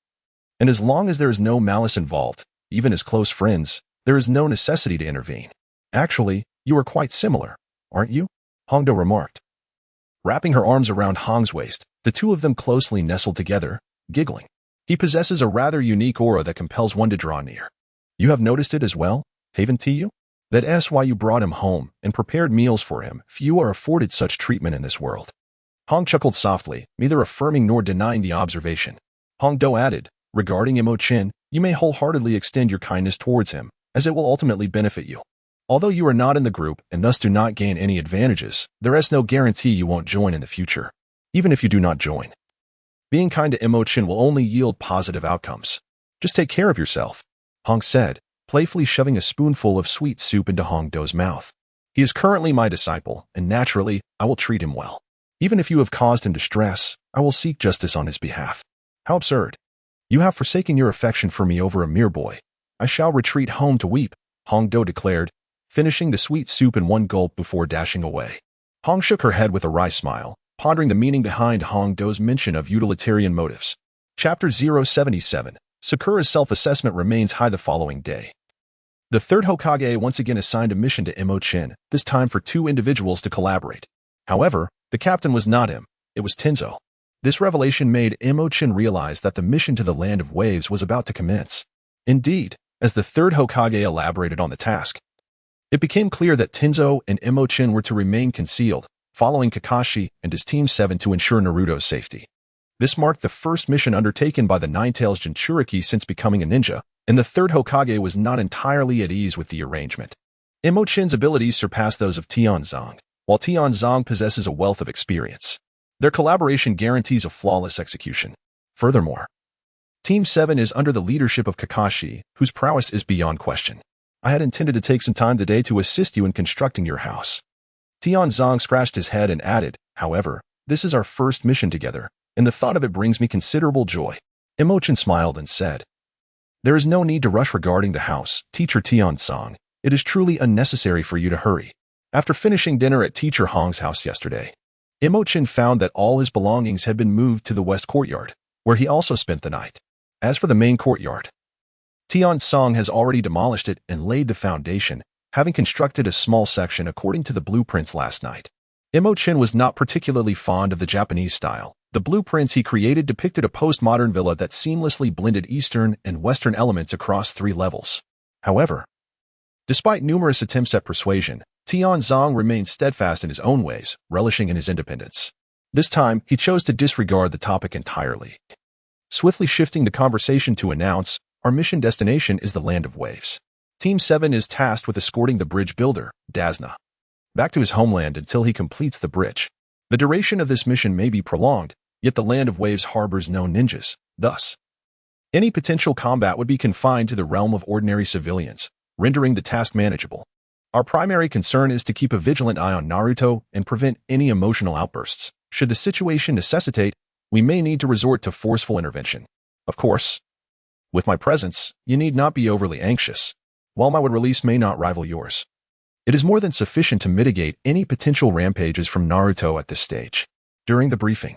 And as long as there is no malice involved, even as close friends, there is no necessity to intervene. Actually, you are quite similar, aren't you? Hong Do remarked. Wrapping her arms around Hong's waist, the two of them closely nestled together, giggling. He possesses a rather unique aura that compels one to draw near. You have noticed it as well, haven't you? That's why you brought him home and prepared meals for him. Few are afforded such treatment in this world. Hong chuckled softly, neither affirming nor denying the observation. Hong Do added, regarding Mo Chen, you may wholeheartedly extend your kindness towards him, as it will ultimately benefit you. Although you are not in the group and thus do not gain any advantages, there is no guarantee you won't join in the future, even if you do not join. Being kind to Mo Chen will only yield positive outcomes. Just take care of yourself, Hong said, playfully shoving a spoonful of sweet soup into Hong Do's mouth. He is currently my disciple, and naturally, I will treat him well. Even if you have caused him distress, I will seek justice on his behalf. How absurd. You have forsaken your affection for me over a mere boy. I shall retreat home to weep, Hong Do declared, finishing the sweet soup in one gulp before dashing away. Hong shook her head with a wry smile, pondering the meaning behind Hong Do's mention of utilitarian motives. Chapter 077. Sakura's self-assessment remains high the following day. The third Hokage once again assigned a mission to Mo Chen, this time for 2 individuals to collaborate. However, the captain was not him, it was Tenzo. This revelation made Mo Chen realize that the mission to the Land of Waves was about to commence. Indeed, as the third Hokage elaborated on the task, it became clear that Tenzo and Mo Chen were to remain concealed, following Kakashi and his Team 7 to ensure Naruto's safety. This marked the first mission undertaken by the Nine-Tails Jinchuriki since becoming a ninja, and the third Hokage was not entirely at ease with the arrangement. Mo Chen's abilities surpass those of Tianzong, while Tianzong possesses a wealth of experience. Their collaboration guarantees a flawless execution. Furthermore, Team 7 is under the leadership of Kakashi, whose prowess is beyond question. I had intended to take some time today to assist you in constructing your house. Tianzong scratched his head and added, however, this is our first mission together, and the thought of it brings me considerable joy. Mo Chen smiled and said, there is no need to rush regarding the house, Teacher Tianzong. It is truly unnecessary for you to hurry. After finishing dinner at Teacher Hong's house yesterday, Mo Chen found that all his belongings had been moved to the west courtyard, where he also spent the night. As for the main courtyard, Tianzong has already demolished it and laid the foundation, having constructed a small section according to the blueprints last night. Mo Chen was not particularly fond of the Japanese style. The blueprints he created depicted a postmodern villa that seamlessly blended Eastern and Western elements across 3 levels. However, despite numerous attempts at persuasion, Tianzong remained steadfast in his own ways, relishing in his independence. This time, he chose to disregard the topic entirely. Swiftly shifting the conversation to announce, our mission destination is the Land of Waves. Team 7 is tasked with escorting the bridge builder, Dazna, back to his homeland until he completes the bridge. The duration of this mission may be prolonged, yet the Land of Waves harbors no ninjas. Thus, any potential combat would be confined to the realm of ordinary civilians, rendering the task manageable. Our primary concern is to keep a vigilant eye on Naruto and prevent any emotional outbursts. Should the situation necessitate, we may need to resort to forceful intervention. Of course, with my presence, you need not be overly anxious. While my release may not rival yours, it is more than sufficient to mitigate any potential rampages from Naruto at this stage. During the briefing,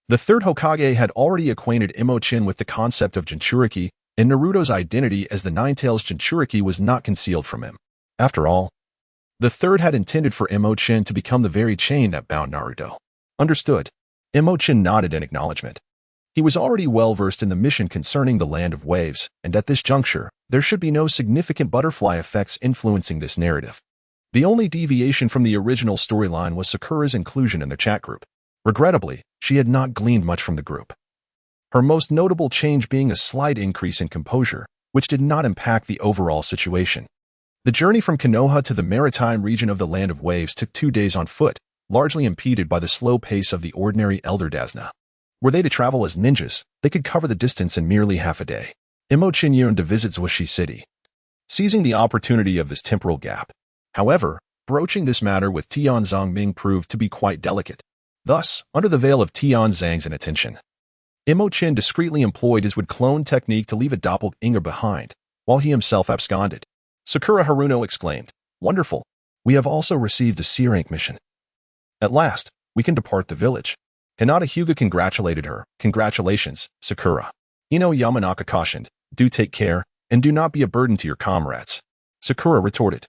the third Hokage had already acquainted Mo Chen with the concept of Jinchuriki, and Naruto's identity as the Nine-Tails Jinchuriki was not concealed from him. After all, the third had intended for Mo Chen to become the very chain that bound Naruto. Understood. Mo Chen nodded in acknowledgement. He was already well versed in the mission concerning the Land of Waves, and at this juncture, there should be no significant butterfly effects influencing this narrative. The only deviation from the original storyline was Sakura's inclusion in the chat group. Regrettably, she had not gleaned much from the group. Her most notable change being a slight increase in composure, which did not impact the overall situation. The journey from Konoha to the maritime region of the Land of Waves took 2 days on foot, largely impeded by the slow pace of the ordinary Elder Dazna. Were they to travel as ninjas, they could cover the distance in merely half a day. Mo Chen yearned to visit Zhuoxi City, seizing the opportunity of this temporal gap. However, broaching this matter with Tianzong Ming proved to be quite delicate. Thus, under the veil of Tianzong's inattention, Mo Chen discreetly employed his would-clone technique to leave a doppelganger behind, while he himself absconded. Sakura Haruno exclaimed, "Wonderful! We have also received a C-rank mission. At last, we can depart the village." Hinata Hyuga congratulated her. "Congratulations, Sakura." Ino Yamanaka cautioned, "Do take care, and do not be a burden to your comrades." Sakura retorted,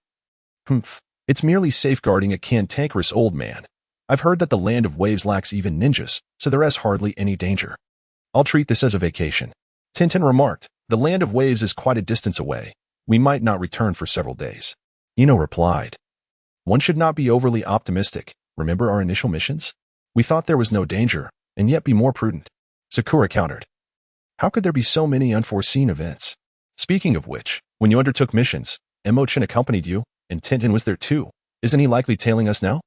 "It's merely safeguarding a cantankerous old man. I've heard that the Land of Waves lacks even ninjas, so there is hardly any danger. I'll treat this as a vacation." Tintin remarked, "The Land of Waves is quite a distance away. We might not return for several days. Ino replied. One should not be overly optimistic. Remember our initial missions? We thought there was no danger, and yet be more prudent. Sakura countered. How could there be so many unforeseen events? Speaking of which, when you undertook missions, Mo Chen accompanied you, and Tintin was there too. Isn't he likely tailing us now?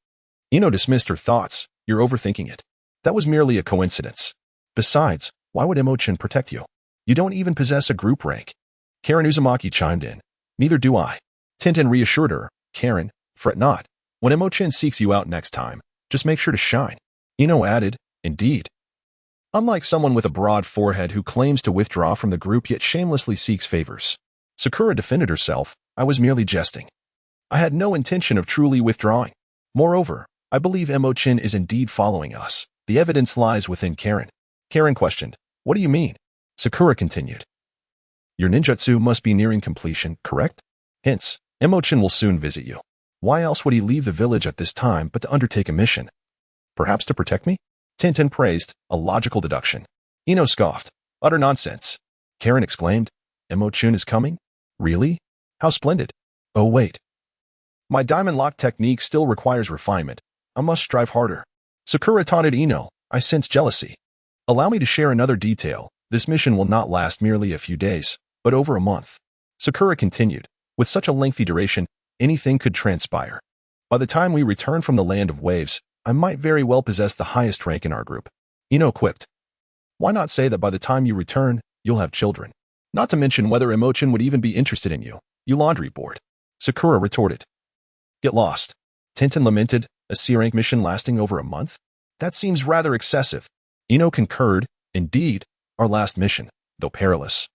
Ino dismissed her thoughts. You're overthinking it. That was merely a coincidence. Besides, why would Mo Chen protect you? You don't even possess a group rank. Karen Uzumaki chimed in. Neither do I. Tintin reassured her. Karen, fret not. When Mo Chen seeks you out next time, just make sure to shine. Ino added, Indeed. Unlike someone with a broad forehead who claims to withdraw from the group yet shamelessly seeks favors. Sakura defended herself. I was merely jesting. I had no intention of truly withdrawing. Moreover, I believe Mo Chen is indeed following us. The evidence lies within Karen. Karen questioned, What do you mean? Sakura continued. Your ninjutsu must be nearing completion, correct? Hence, Mo Chen will soon visit you. Why else would he leave the village at this time but to undertake a mission? Perhaps to protect me? Tintin praised, a logical deduction. Ino scoffed. Utter nonsense. Karen exclaimed, Mo Chen is coming? Really? How splendid. Oh wait. My diamond lock technique still requires refinement. I must strive harder. Sakura taunted Ino. I sense jealousy. Allow me to share another detail. This mission will not last merely a few days, but over a month. Sakura continued. With such a lengthy duration, anything could transpire. By the time we return from the land of waves, I might very well possess the highest rank in our group. Ino quipped. Why not say that by the time you return, you'll have children? Not to mention whether Mo Chen would even be interested in you. You laundry board. Sakura retorted. Get lost. Tintin lamented. A C-rank mission lasting over a month? That seems rather excessive. Ino concurred. Indeed, our last mission, though perilous,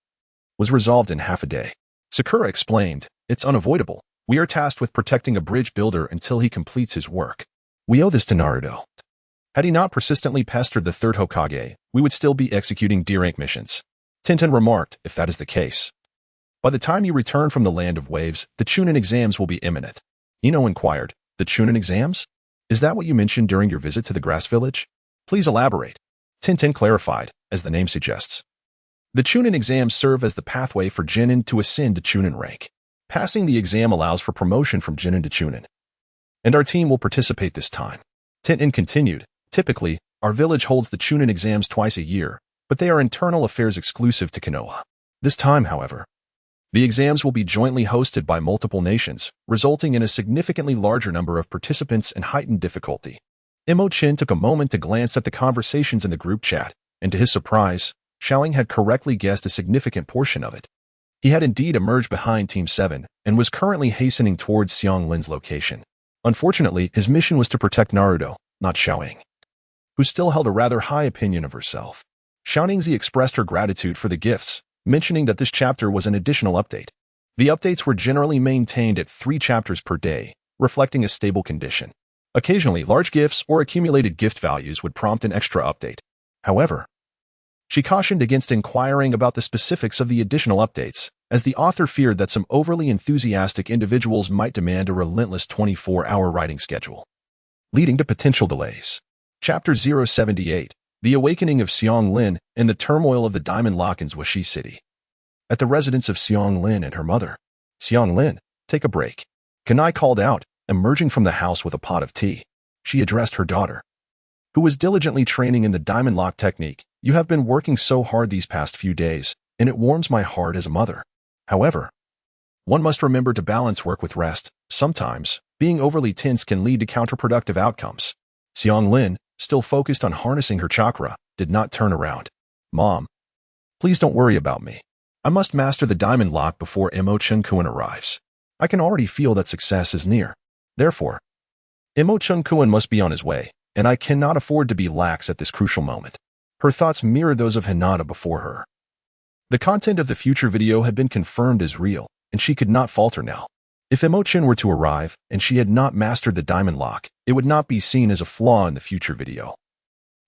was resolved in half a day. Sakura explained, It's unavoidable. We are tasked with protecting a bridge builder until he completes his work. We owe this to Naruto. Had he not persistently pestered the third Hokage, we would still be executing D-rank missions. Tintin remarked, If that is the case. By the time you return from the land of waves, the Chunin exams will be imminent. Ino inquired, The Chunin exams? Is that what you mentioned during your visit to the grass village? Please elaborate. Tintin clarified, as the name suggests. The Chunin exams serve as the pathway for Genin to ascend to Chunin rank. Passing the exam allows for promotion from Genin to Chunin. And our team will participate this time. Tintin continued, Typically, our village holds the Chunin exams twice a year, but they are internal affairs exclusive to Konoha. This time, however, the exams will be jointly hosted by multiple nations, resulting in a significantly larger number of participants and heightened difficulty. Mo Chen took a moment to glance at the conversations in the group chat, and to his surprise, Xiaoying had correctly guessed a significant portion of it. He had indeed emerged behind Team 7 and was currently hastening towards Xiang Lin's location. Unfortunately, his mission was to protect Naruto, not Xiaoying, who still held a rather high opinion of herself. Xiaoying expressed her gratitude for the gifts, mentioning that this chapter was an additional update. The updates were generally maintained at 3 chapters per day, reflecting a stable condition. Occasionally, large gifts or accumulated gift values would prompt an extra update. However, she cautioned against inquiring about the specifics of the additional updates, as the author feared that some overly enthusiastic individuals might demand a relentless 24-hour writing schedule, leading to potential delays. Chapter 078, The Awakening of Xiang Lin and the Turmoil of the Diamond Lock in Zhuoxi City. At the residence of Xiang Lin and her mother. Xiang Lin, take a break. Kanai called out, emerging from the house with a pot of tea. She addressed her daughter, who was diligently training in the diamond lock technique. You have been working so hard these past few days, and it warms my heart as a mother. However, one must remember to balance work with rest. Sometimes, being overly tense can lead to counterproductive outcomes. Xiang Lin, still focused on harnessing her chakra, did not turn around. Mom, please don't worry about me. I must master the diamond lock before Mo Chen arrives. I can already feel that success is near. Therefore, Mo Chen must be on his way, and I cannot afford to be lax at this crucial moment. Her thoughts mirrored those of Hinata before her. The content of the future video had been confirmed as real, and she could not falter now. If Mo Chen were to arrive, and she had not mastered the diamond lock, it would not be seen as a flaw in the future video,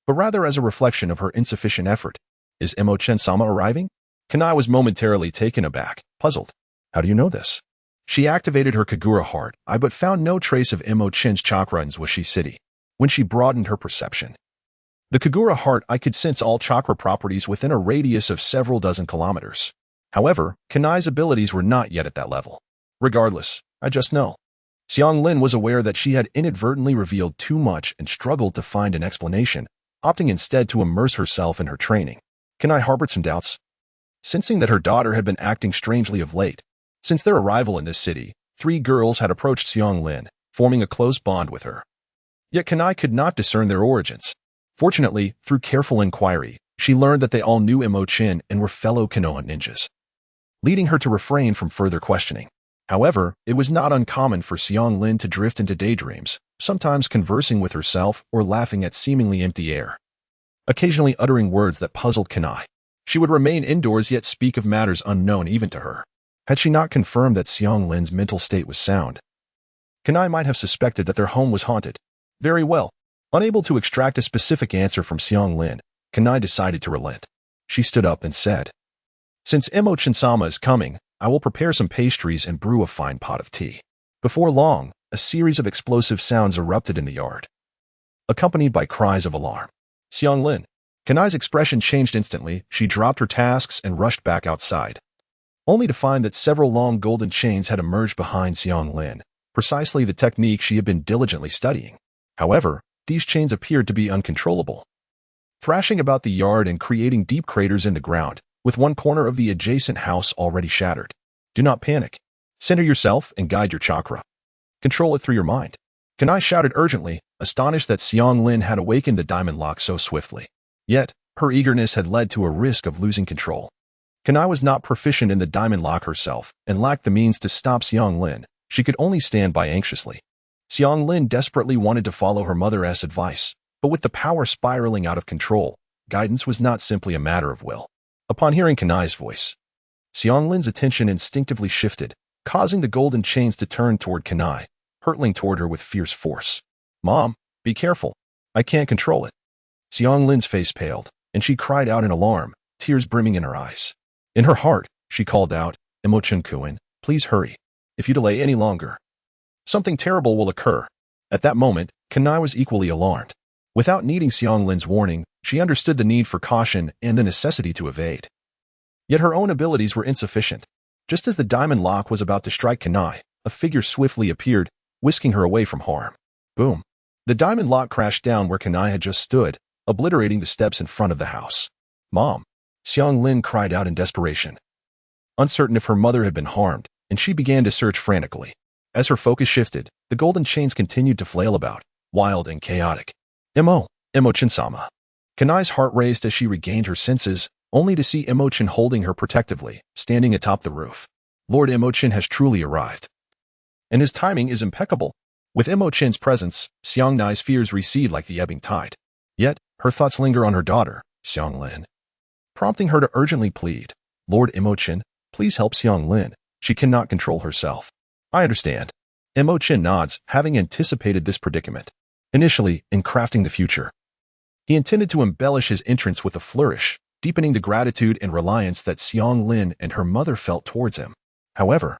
but rather as a reflection of her insufficient effort. Is Mo Chen-sama arriving? Kanai was momentarily taken aback, puzzled. How do you know this? She activated her Kagura heart, but found no trace of Mo Chen's chakra in Zhuoxi City. When she broadened her perception, the Kagura heart could sense all chakra properties within a radius of several dozen kilometers. However, Kanai's abilities were not yet at that level. Regardless, I just know. Xiang Lin was aware that she had inadvertently revealed too much and struggled to find an explanation, opting instead to immerse herself in her training. Kenai harbored some doubts. Sensing that her daughter had been acting strangely of late, since their arrival in this city, 3 girls had approached Xiang Lin, forming a close bond with her. Yet Kenai could not discern their origins. Fortunately, through careful inquiry, she learned that they all knew Mo Chen and were fellow Konoha ninjas, leading her to refrain from further questioning. However, it was not uncommon for Xiang Lin to drift into daydreams, sometimes conversing with herself or laughing at seemingly empty air, occasionally uttering words that puzzled Kenai. She would remain indoors yet speak of matters unknown even to her. Had she not confirmed that Xiang Lin's mental state was sound, Kenai might have suspected that their home was haunted. Very well. Unable to extract a specific answer from Xiang Lin, Kenai decided to relent. She stood up and said, "Since Mo Chen-sama is coming, I will prepare some pastries and brew a fine pot of tea." Before long, a series of explosive sounds erupted in the yard, accompanied by cries of alarm. Xiang Lin. Kenai's expression changed instantly. She dropped her tasks and rushed back outside, only to find that several long golden chains had emerged behind Xiang Lin, precisely the technique she had been diligently studying. However, these chains appeared to be uncontrollable, thrashing about the yard and creating deep craters in the ground, with one corner of the adjacent house already shattered. Do not panic. Center yourself and guide your chakra. Control it through your mind. Kenai shouted urgently, astonished that Xiang Lin had awakened the diamond lock so swiftly. Yet, her eagerness had led to a risk of losing control. Kenai was not proficient in the diamond lock herself and lacked the means to stop Xiang Lin. She could only stand by anxiously. Xiang Lin desperately wanted to follow her mother's advice, but with the power spiraling out of control, guidance was not simply a matter of will. Upon hearing Kenai's voice, Xiang Lin's attention instinctively shifted, causing the golden chains to turn toward Kenai, hurtling toward her with fierce force. "Mom, be careful. I can't control it." Xiang Lin's face paled, and she cried out in alarm, tears brimming in her eyes. In her heart, she called out, "Mo Chen-kun, please hurry. If you delay any longer, something terrible will occur." At that moment, Kenai was equally alarmed. Without needing Xiang Lin's warning, she understood the need for caution and the necessity to evade. Yet her own abilities were insufficient. Just as the diamond lock was about to strike Kenai, a figure swiftly appeared, whisking her away from harm. Boom. The diamond lock crashed down where Kenai had just stood, obliterating the steps in front of the house. "Mom!" Xiang Lin cried out in desperation, uncertain if her mother had been harmed, and she began to search frantically. As her focus shifted, the golden chains continued to flail about, wild and chaotic. Mo Chen-sama. Kenai's heart raced as she regained her senses, only to see Mo Chen holding her protectively, standing atop the roof. Lord Mo Chen has truly arrived, and his timing is impeccable. With Mo Chen's presence, Xiang Nai's fears recede like the ebbing tide. Yet, her thoughts linger on her daughter, Xiang Lin, prompting her to urgently plead, "Lord Mo Chen, please help Xiang Lin. She cannot control herself." "I understand." Mo Chen nods, having anticipated this predicament. Initially, in crafting the future, he intended to embellish his entrance with a flourish, deepening the gratitude and reliance that Xiang Lin and her mother felt towards him. However,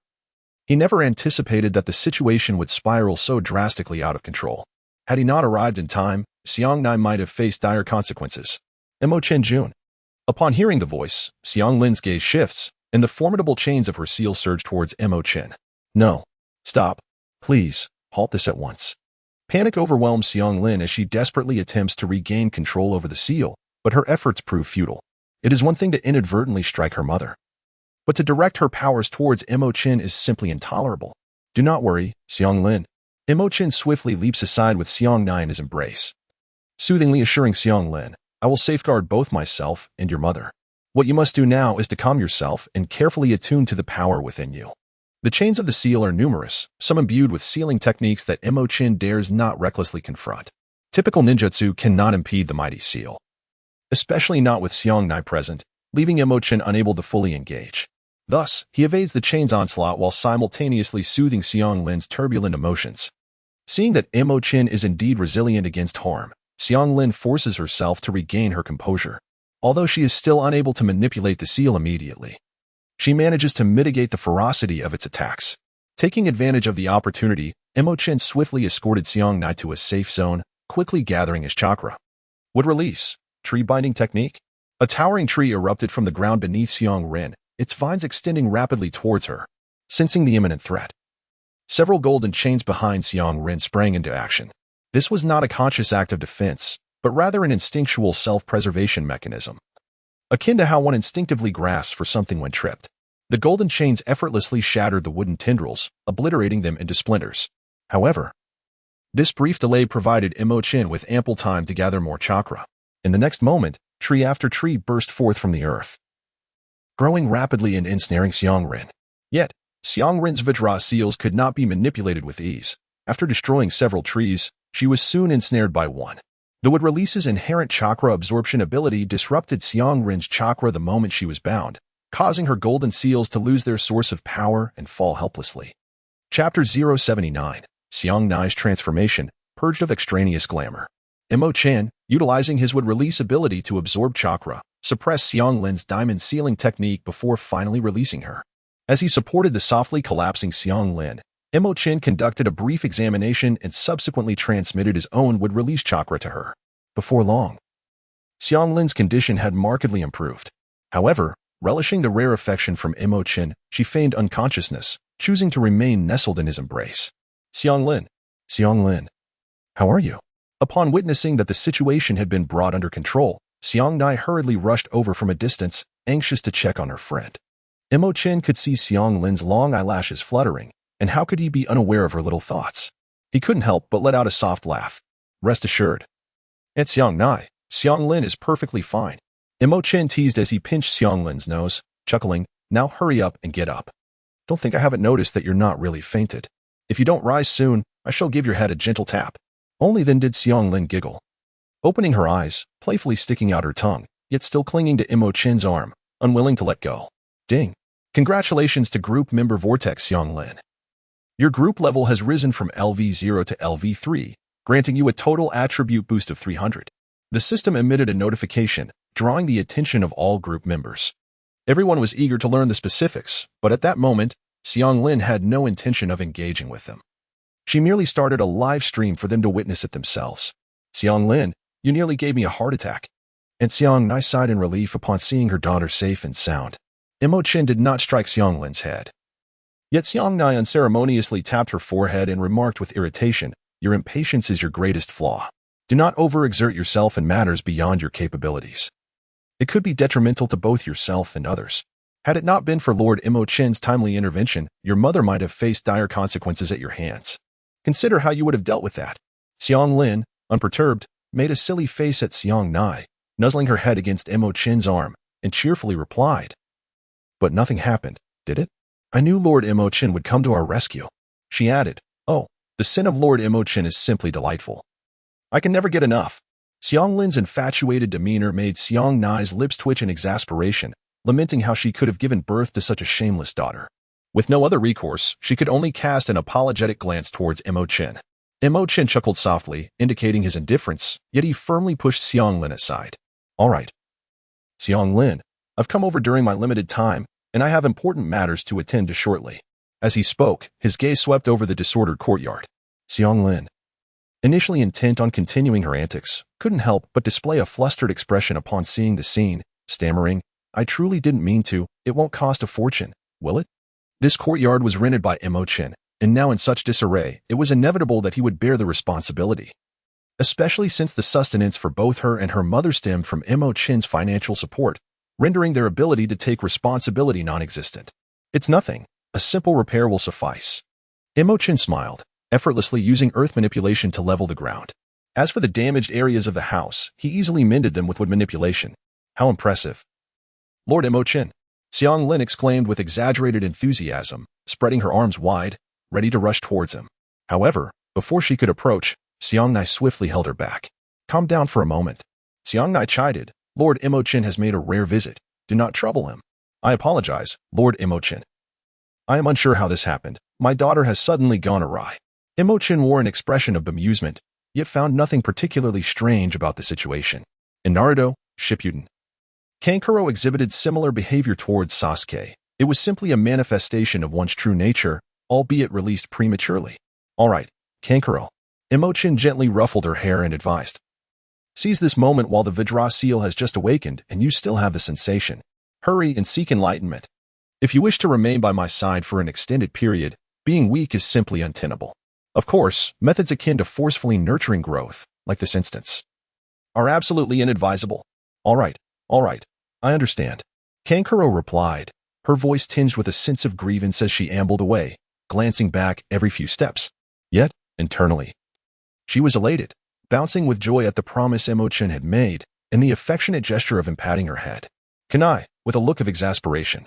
he never anticipated that the situation would spiral so drastically out of control. Had he not arrived in time, Xiang Nai might have faced dire consequences. Mo Chen Jun. Upon hearing the voice, Xiang Lin's gaze shifts, and the formidable chains of her seal surge towards Mo Chen. "No. Stop. Please, halt this at once." Panic overwhelms Xiang Lin as she desperately attempts to regain control over the seal, but her efforts prove futile. It is one thing to inadvertently strike her mother, but to direct her powers towards Mo Chen is simply intolerable. "Do not worry, Xiang Lin." Mo Chen swiftly leaps aside with Xiang Nai in his embrace, soothingly assuring Xiang Lin, "I will safeguard both myself and your mother. What you must do now is to calm yourself and carefully attune to the power within you." The chains of the seal are numerous, some imbued with sealing techniques that Mo Chen dares not recklessly confront. Typical ninjutsu cannot impede the mighty seal, especially not with Xiang Nai present, leaving Mo Chen unable to fully engage. Thus, he evades the chain's onslaught while simultaneously soothing Xiang Lin's turbulent emotions. Seeing that Mo Chen is indeed resilient against harm, Xiang Lin forces herself to regain her composure. Although she is still unable to manipulate the seal immediately, she manages to mitigate the ferocity of its attacks. Taking advantage of the opportunity, Mo Chen swiftly escorted Xiang Nai to a safe zone, quickly gathering his chakra. Would release. Tree binding technique? A towering tree erupted from the ground beneath Xiang Rin, its vines extending rapidly towards her. Sensing the imminent threat, Several golden chains behind Xiang Rin sprang into action. This was not a conscious act of defense, but rather an instinctual self-preservation mechanism, akin to how one instinctively grasps for something when tripped. The golden chains effortlessly shattered the wooden tendrils, obliterating them into splinters. However, this brief delay provided Mo Chen with ample time to gather more chakra. In the next moment, tree after tree burst forth from the earth, growing rapidly and ensnaring Xiang Rin. Yet, Xiang Rin's Vajra seals could not be manipulated with ease. After destroying several trees, she was soon ensnared by one. The wood release's inherent chakra absorption ability disrupted Xiang Rin's chakra the moment she was bound, causing her golden seals to lose their source of power and fall helplessly. Chapter 079, Xiang Nai's Transformation, Purged of Extraneous Glamour. Mo Chen, utilizing his wood release ability to absorb chakra, suppressed Xiang Lin's diamond sealing technique before finally releasing her. As he supported the softly collapsing Xiang Lin, Mo Chen conducted a brief examination and subsequently transmitted his own wood release chakra to her. Before long, Xiang Lin's condition had markedly improved. However, relishing the rare affection from Mo Chen, she feigned unconsciousness, choosing to remain nestled in his embrace. Xiang Lin, how are you? Upon witnessing that the situation had been brought under control, Xiang Nai hurriedly rushed over from a distance, anxious to check on her friend. Mo Chen could see Xiang Lin's long eyelashes fluttering, and how could he be unaware of her little thoughts? He couldn't help but let out a soft laugh. Rest assured, at Xiang Nai, Xiang Lin is perfectly fine. Mo Chen teased as he pinched Xiang Lin's nose, chuckling, now hurry up and get up. Don't think I haven't noticed that you're not really fainted. If you don't rise soon, I shall give your head a gentle tap. Only then did Xiang Lin giggle, opening her eyes, playfully sticking out her tongue, yet still clinging to Mo Chen's arm, unwilling to let go. Ding. Congratulations to group member Vortex Xiang Lin. Your group level has risen from LV0 to LV3, granting you a total attribute boost of 300. The system emitted a notification, drawing the attention of all group members. Everyone was eager to learn the specifics, but at that moment, Xiang Lin had no intention of engaging with them. She merely started a live stream for them to witness it themselves. Xiang Lin, you nearly gave me a heart attack. And Xiang Nai sighed in relief upon seeing her daughter safe and sound. Mo Chen did not strike Xiang Lin's head. Yet Xiang Nai unceremoniously tapped her forehead and remarked with irritation, your impatience is your greatest flaw. Do not overexert yourself in matters beyond your capabilities. It could be detrimental to both yourself and others. Had it not been for Lord Mo Chen's timely intervention, your mother might have faced dire consequences at your hands. Consider how you would have dealt with that. Xiang Lin, unperturbed, made a silly face at Xiang Nai, nuzzling her head against Mo Chen's arm, and cheerfully replied. But nothing happened, did it? I knew Lord Mo Chen would come to our rescue. She added, oh, the sin of Lord Mo Chen is simply delightful. I can never get enough. Xiang Lin's infatuated demeanor made Xiang Nai's lips twitch in exasperation, lamenting how she could have given birth to such a shameless daughter. With no other recourse, she could only cast an apologetic glance towards Mo Chen. Mo Chen chuckled softly, indicating his indifference, yet he firmly pushed Xiang Lin aside. All right. Xiang Lin, I've come over during my limited time, and I have important matters to attend to shortly. As he spoke, his gaze swept over the disordered courtyard. Xiang Lin, initially intent on continuing her antics, couldn't help but display a flustered expression upon seeing the scene, stammering, I truly didn't mean to, it won't cost a fortune, will it? This courtyard was rented by Mo Chen, and now in such disarray, it was inevitable that he would bear the responsibility. Especially since the sustenance for both her and her mother stemmed from Mo Chen's financial support, rendering their ability to take responsibility non-existent. It's nothing. A simple repair will suffice. Mo Chen smiled, effortlessly using earth manipulation to level the ground. As for the damaged areas of the house, he easily mended them with wood manipulation. How impressive. Lord Mo Chen, Xiang Lin exclaimed with exaggerated enthusiasm, spreading her arms wide, ready to rush towards him. However, before she could approach, Xiang Nai swiftly held her back. Calm down for a moment. Xiang Nai chided, Lord Mo Chen has made a rare visit. Do not trouble him. I apologize, Lord Mo Chen. I am unsure how this happened. My daughter has suddenly gone awry. Mo Chen wore an expression of bemusement, yet found nothing particularly strange about the situation. In Naruto, Shippuden, Kankuro exhibited similar behavior towards Sasuke. It was simply a manifestation of one's true nature, albeit released prematurely. All right, Kankuro. Mo Chen gently ruffled her hair and advised. Seize this moment while the Vajra seal has just awakened and you still have the sensation. Hurry and seek enlightenment. If you wish to remain by my side for an extended period, Being weak is simply untenable. Of course, methods akin to forcefully nurturing growth, like this instance, are absolutely inadvisable. All right, I understand. Kankuro replied, her voice tinged with a sense of grievance as she ambled away, glancing back every few steps. Yet, internally, she was elated, bouncing with joy at the promise Mo Chen had made, and the affectionate gesture of him patting her head. Kanai, with a look of exasperation,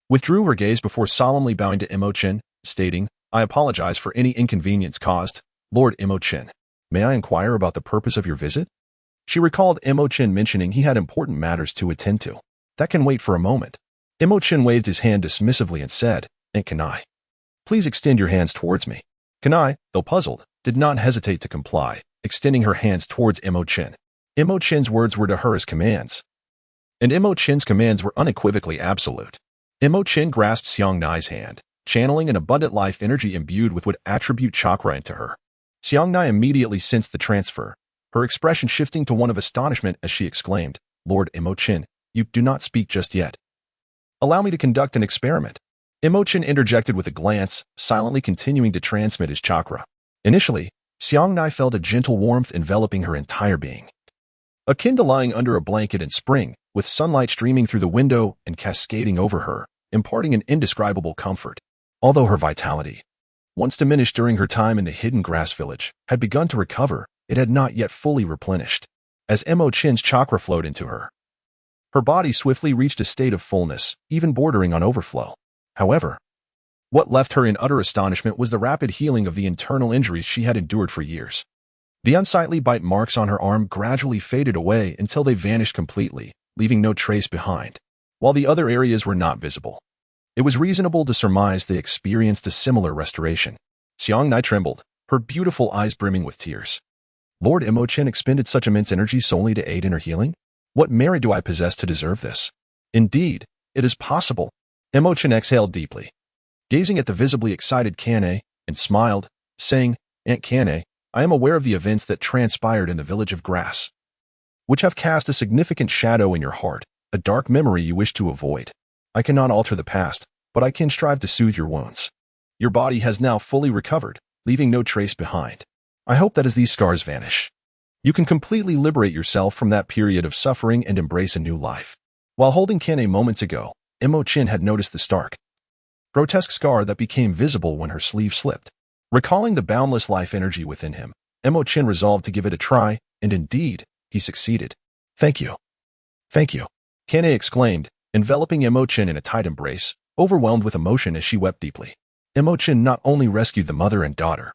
withdrew her gaze before solemnly bowing to Mo Chen, stating, I apologize for any inconvenience caused, Lord Mo Chen. May I inquire about the purpose of your visit? She recalled Mo Chen mentioning he had important matters to attend to. That can wait for a moment. Mo Chen waved his hand dismissively and said, Aunt Kanai, please extend your hands towards me. Kanai, though puzzled, did not hesitate to comply, extending her hands towards Mo Chen. Mo Chen's words were to her as commands, and Mo Chen's commands were unequivocally absolute. Mo Chen grasped Xiang Nai's hand, channeling an abundant life energy imbued with what attribute chakra into her. Xiang Nai immediately sensed the transfer, her expression shifting to one of astonishment as she exclaimed, Lord Mo Chen, you do not speak just yet. Allow me to conduct an experiment. Mo Chen interjected with a glance, silently continuing to transmit his chakra. Initially, Xiang Nai felt a gentle warmth enveloping her entire being, akin to lying under a blanket in spring, with sunlight streaming through the window and cascading over her, imparting an indescribable comfort. Although her vitality, once diminished during her time in the hidden grass village, had begun to recover, it had not yet fully replenished. As Mo Chen's chakra flowed into her, her body swiftly reached a state of fullness, even bordering on overflow. However, what left her in utter astonishment was the rapid healing of the internal injuries she had endured for years. The unsightly bite marks on her arm gradually faded away until they vanished completely, leaving no trace behind, while the other areas were not visible. It was reasonable to surmise they experienced a similar restoration. Xiang Nai trembled, her beautiful eyes brimming with tears. Lord Mo Chen expended such immense energy solely to aid in her healing? What merit do I possess to deserve this? Indeed, it is possible. Mo Chen exhaled deeply, gazing at the visibly excited Kane, and smiled, saying, Aunt Kane, I am aware of the events that transpired in the village of grass, which have cast a significant shadow in your heart, a dark memory you wish to avoid. I cannot alter the past, but I can strive to soothe your wounds. Your body has now fully recovered, leaving no trace behind. I hope that as these scars vanish, you can completely liberate yourself from that period of suffering and embrace a new life. While holding Kane moments ago, Mo Chen had noticed the stark, grotesque scar that became visible when her sleeve slipped. Recalling the boundless life energy within him, Mo Chen resolved to give it a try, and indeed, he succeeded. Thank you. Thank you. Kane exclaimed, enveloping Mo Chen in a tight embrace, overwhelmed with emotion as she wept deeply. Mo Chen not only rescued the mother and daughter,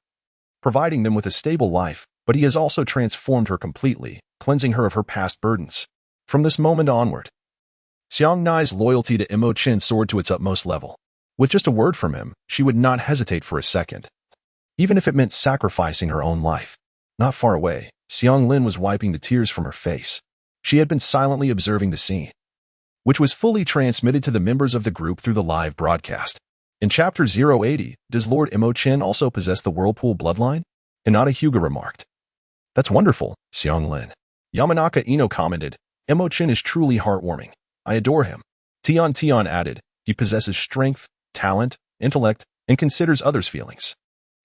providing them with a stable life, but he has also transformed her completely, cleansing her of her past burdens. From this moment onward, Xiang Nai's loyalty to Mo Chen soared to its utmost level. With just a word from him, she would not hesitate for a second, even if it meant sacrificing her own life. Not far away, Xiang Lin was wiping the tears from her face. She had been silently observing the scene, which was fully transmitted to the members of the group through the live broadcast. In Chapter 080, does Lord Mo Chen also possess the Whirlpool bloodline? Hinata Hyuga remarked. That's wonderful, Xiang Lin. Yamanaka Ino commented, Mo Chen is truly heartwarming. I adore him. Tian added, he possesses strength, talent, intellect, and considers others' feelings.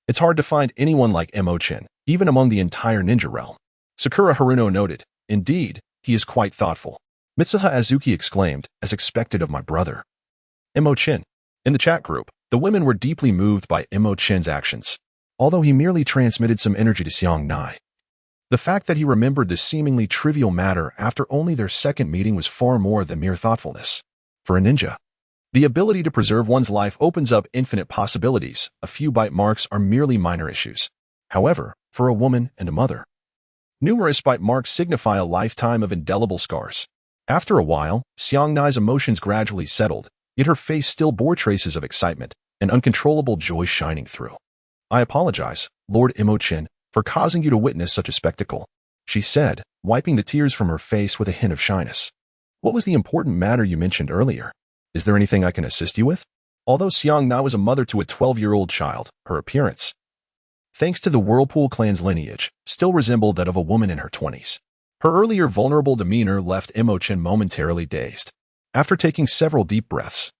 It's hard to find anyone like Mo Chen, even among the entire ninja realm. Sakura Haruno noted, indeed, he is quite thoughtful. Mitsuha Azuki exclaimed, as expected of my brother. Mo Chen. In the chat group, the women were deeply moved by Mo Chen's actions, although he merely transmitted some energy to Xiang Nai. The fact that he remembered this seemingly trivial matter after only their second meeting was far more than mere thoughtfulness. For a ninja, the ability to preserve one's life opens up infinite possibilities. A few bite marks are merely minor issues. However, for a woman and a mother, numerous bite marks signify a lifetime of indelible scars. After a while, Xiang Nai's emotions gradually settled, yet her face still bore traces of excitement and uncontrollable joy shining through. I apologize, Lord Mo Chen, for causing you to witness such a spectacle, she said, wiping the tears from her face with a hint of shyness. What was the important matter you mentioned earlier? Is there anything I can assist you with? Although Xiang Nai was a mother to a 12-year-old child, her appearance, thanks to the Whirlpool clan's lineage, still resembled that of a woman in her 20s. Her earlier vulnerable demeanor left Mo Chen momentarily dazed. After taking several deep breaths,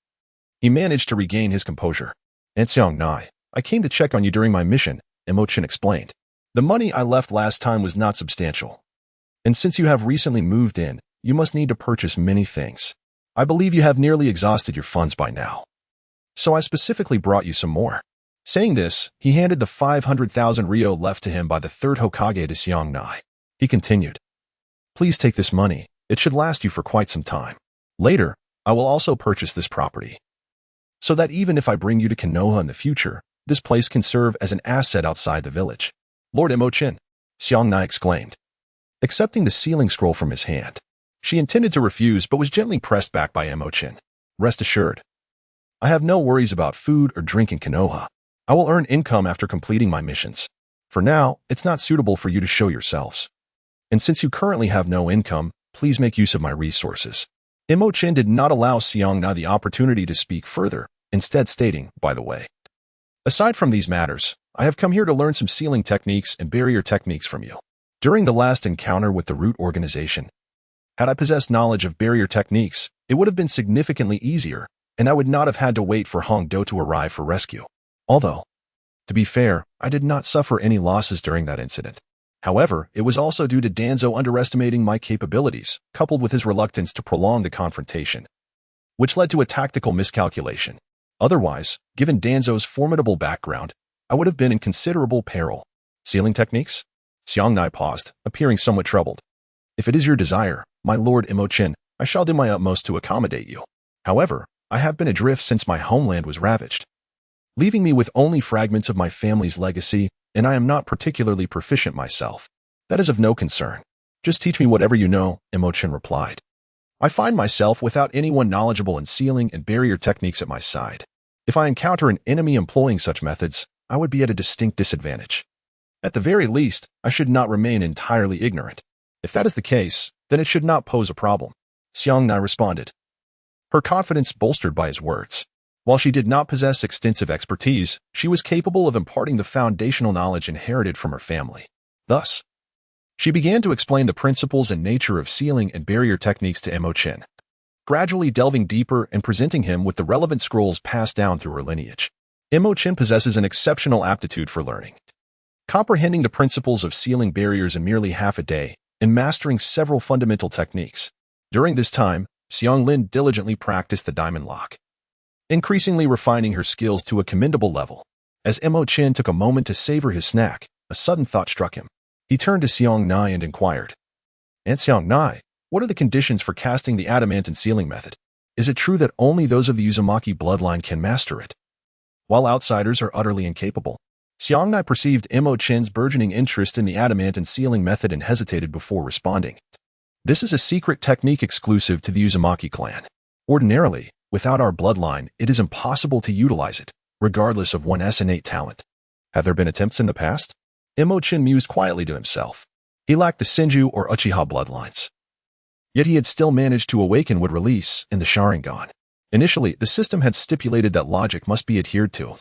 he managed to regain his composure. Aunt Xiang Nai, I came to check on you during my mission, Mo Chen explained. The money I left last time was not substantial. And since you have recently moved in, you must need to purchase many things. I believe you have nearly exhausted your funds by now. So I specifically brought you some more. Saying this, he handed the 500,000 ryo left to him by the third Hokage to Xiangnai. He continued, Please take this money. It should last you for quite some time. Later, I will also purchase this property. So that even if I bring you to Konoha in the future, this place can serve as an asset outside the village. Lord Mo Chen, Xiangnai exclaimed, accepting the sealing scroll from his hand. She intended to refuse but was gently pressed back by Mo Chen. Rest assured, I have no worries about food or drink in Konoha. I will earn income after completing my missions. For now, it's not suitable for you to show yourselves. And since you currently have no income, please make use of my resources. Mo Chen did not allow Xiangnai the opportunity to speak further, instead stating, by the way, aside from these matters, I have come here to learn some sealing techniques and barrier techniques from you. During the last encounter with the Root organization, had I possessed knowledge of barrier techniques, it would have been significantly easier, and I would not have had to wait for Hong Do to arrive for rescue. Although, to be fair, I did not suffer any losses during that incident. However, it was also due to Danzo underestimating my capabilities, coupled with his reluctance to prolong the confrontation, which led to a tactical miscalculation. Otherwise, given Danzo's formidable background, I would have been in considerable peril. Sealing techniques? Xiangnai paused, appearing somewhat troubled. If it is your desire, my lord Mo Chen, I shall do my utmost to accommodate you. However, I have been adrift since my homeland was ravaged, leaving me with only fragments of my family's legacy, and I am not particularly proficient myself. That is of no concern. Just teach me whatever you know, Mo Chen replied. I find myself without anyone knowledgeable in sealing and barrier techniques at my side. If I encounter an enemy employing such methods, I would be at a distinct disadvantage. At the very least, I should not remain entirely ignorant. If that is the case, then it should not pose a problem, Xiangnai responded, her confidence bolstered by his words. While she did not possess extensive expertise, she was capable of imparting the foundational knowledge inherited from her family. Thus, she began to explain the principles and nature of sealing and barrier techniques to Mo Chen, gradually delving deeper and presenting him with the relevant scrolls passed down through her lineage. Mo Chen possesses an exceptional aptitude for learning, comprehending the principles of sealing barriers in merely half a day and mastering several fundamental techniques. During this time, Xianglin diligently practiced the diamond lock, increasingly refining her skills to a commendable level. As Mo Chen took a moment to savor his snack, a sudden thought struck him. He turned to Xiangnai and inquired, Aunt Xiangnai, what are the conditions for casting the adamant sealing method? Is it true that only those of the Uzumaki bloodline can master it, while outsiders are utterly incapable? Xiangnai perceived Mo Chen's burgeoning interest in the adamant sealing method and hesitated before responding. This is a secret technique exclusive to the Uzumaki clan. Ordinarily, without our bloodline, it is impossible to utilize it, regardless of one's innate talent. Have there been attempts in the past? Mo Chen mused quietly to himself. He lacked the Senju or Uchiha bloodlines. Yet he had still managed to awaken would release in the Sharingan. Initially, the system had stipulated that logic must be adhered to.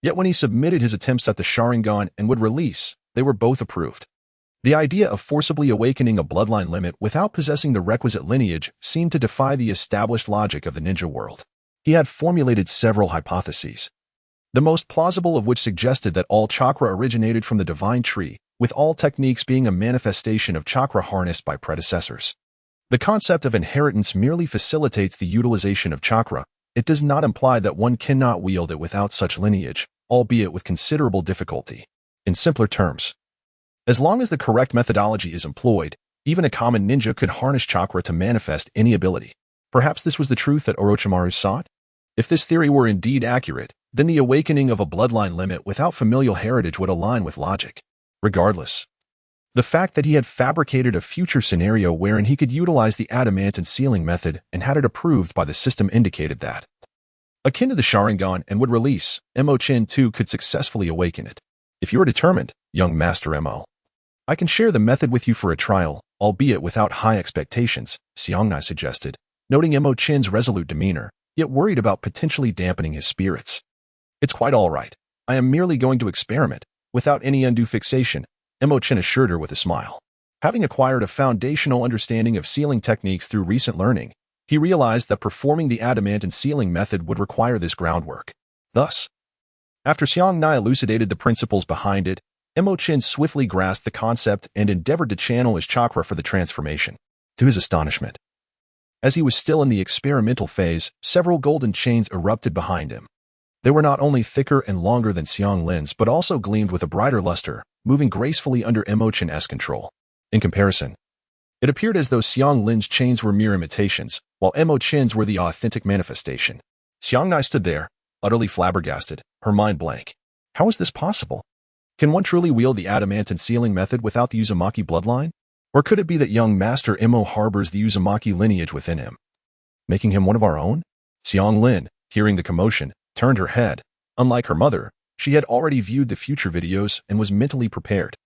Yet when he submitted his attempts at the Sharingan and would release, they were both approved. The idea of forcibly awakening a bloodline limit without possessing the requisite lineage seemed to defy the established logic of the ninja world. He had formulated several hypotheses, the most plausible of which suggested that all chakra originated from the divine tree, with all techniques being a manifestation of chakra harnessed by predecessors. The concept of inheritance merely facilitates the utilization of chakra. It does not imply that one cannot wield it without such lineage, albeit with considerable difficulty. In simpler terms, as long as the correct methodology is employed, even a common ninja could harness chakra to manifest any ability. Perhaps this was the truth that Orochimaru sought? If this theory were indeed accurate, then the awakening of a bloodline limit without familial heritage would align with logic. Regardless, the fact that he had fabricated a future scenario wherein he could utilize the adamant sealing method and had it approved by the system indicated that, akin to the Sharingan and would release, Mo Chen too could successfully awaken it. If you are determined, young Master Mo, I can share the method with you for a trial, albeit without high expectations, Xiangnai suggested, noting Mo Chen's resolute demeanor, yet worried about potentially dampening his spirits. It's quite all right. I am merely going to experiment, without any undue fixation, Mo Chen assured her with a smile. Having acquired a foundational understanding of sealing techniques through recent learning, he realized that performing the adamant sealing method would require this groundwork. Thus, After Xiang Nai elucidated the principles behind it, Mo Chen swiftly grasped the concept and endeavored to channel his chakra for the transformation. To his astonishment, as he was still in the experimental phase, several golden chains erupted behind him. They were not only thicker and longer than Xiang Lin's, but also gleamed with a brighter luster, moving gracefully under Mo Chen's control. In comparison, it appeared as though Xiang Lin's chains were mere imitations, while Mo Chen's were the authentic manifestation. Xiang Nai stood there, utterly flabbergasted, her mind blank. How is this possible? Can one truly wield the adamantine sealing method without the Uzumaki bloodline? Or could it be that young Master Mo harbors the Uzumaki lineage within him, making him one of our own? Xiang Lin, hearing the commotion, turned her head. Unlike her mother, she had already viewed the future videos and was mentally prepared.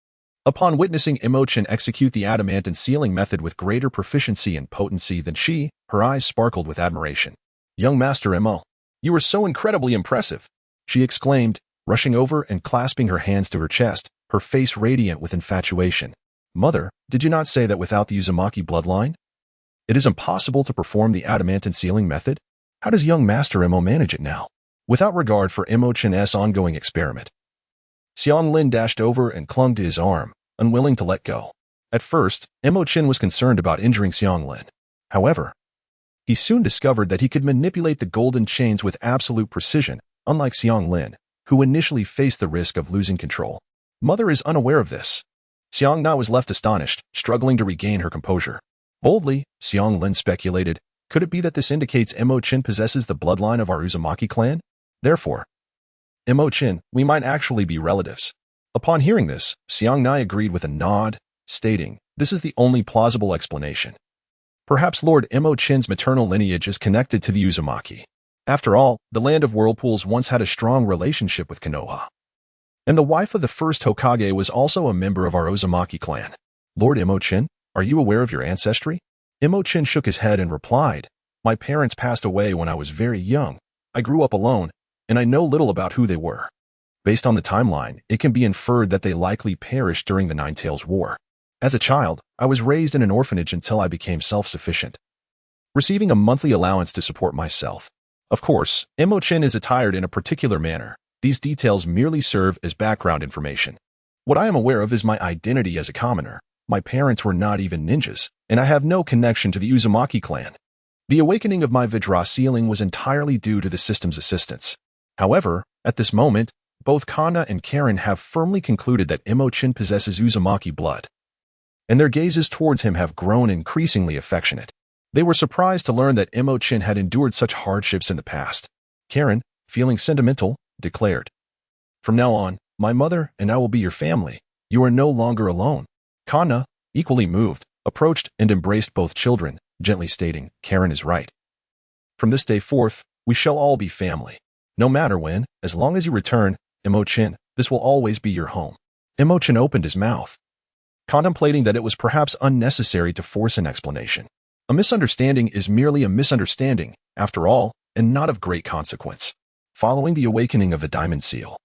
Upon witnessing Mo Chen execute the adamantine sealing method with greater proficiency and potency than she, her eyes sparkled with admiration. Young Master Mo, you are so incredibly impressive, she exclaimed, rushing over and clasping her hands to her chest, her face radiant with infatuation. Mother, did you not say that without the Uzumaki bloodline, it is impossible to perform the adamantine sealing method? How does young Master Mo manage it now? Without regard for Mo Chen's ongoing experiment, Xiang Lin dashed over and clung to his arm, unwilling to let go. At first, Mo Chen was concerned about injuring Xiang Lin. However, he soon discovered that he could manipulate the golden chains with absolute precision, unlike Xiang Lin, who initially faced the risk of losing control. Mother is unaware of this. Xiang Na was left astonished, struggling to regain her composure. Boldly, Xiang Lin speculated, could it be that this indicates Mo Chen possesses the bloodline of our Uzumaki clan? Therefore, Mo Chen, we might actually be relatives. Upon hearing this, Xiang Nai agreed with a nod, stating, this is the only plausible explanation. Perhaps Lord Mo Chen's maternal lineage is connected to the Uzumaki. After all, the Land of Whirlpools once had a strong relationship with Konoha. And the wife of the first Hokage was also a member of our Uzumaki clan. Lord Mo Chen, are you aware of your ancestry? Mo Chen shook his head and replied, my parents passed away when I was very young. I grew up alone, and I know little about who they were. Based on the timeline, it can be inferred that they likely perished during the Nine Tails War. As a child, I was raised in an orphanage until I became self-sufficient, receiving a monthly allowance to support myself. Of course, Mo Chen is attired in a particular manner. These details merely serve as background information. What I am aware of is my identity as a commoner. My parents were not even ninjas, and I have no connection to the Uzumaki clan. The awakening of my Vidra sealing was entirely due to the system's assistance. However, at this moment, both Kana and Karen have firmly concluded that Mo Chen possesses Uzumaki blood, and their gazes towards him have grown increasingly affectionate. They were surprised to learn that Mo Chen had endured such hardships in the past. Karen, feeling sentimental, declared, from now on, my mother and I will be your family. You are no longer alone. Kana, equally moved, approached and embraced both children, gently stating, Karen is right. From this day forth, we shall all be family. No matter when, as long as you return, Mo Chen, this will always be your home. Mo Chen opened his mouth, contemplating that it was perhaps unnecessary to force an explanation. A misunderstanding is merely a misunderstanding, after all, and not of great consequence. Following the awakening of the Diamond Seal,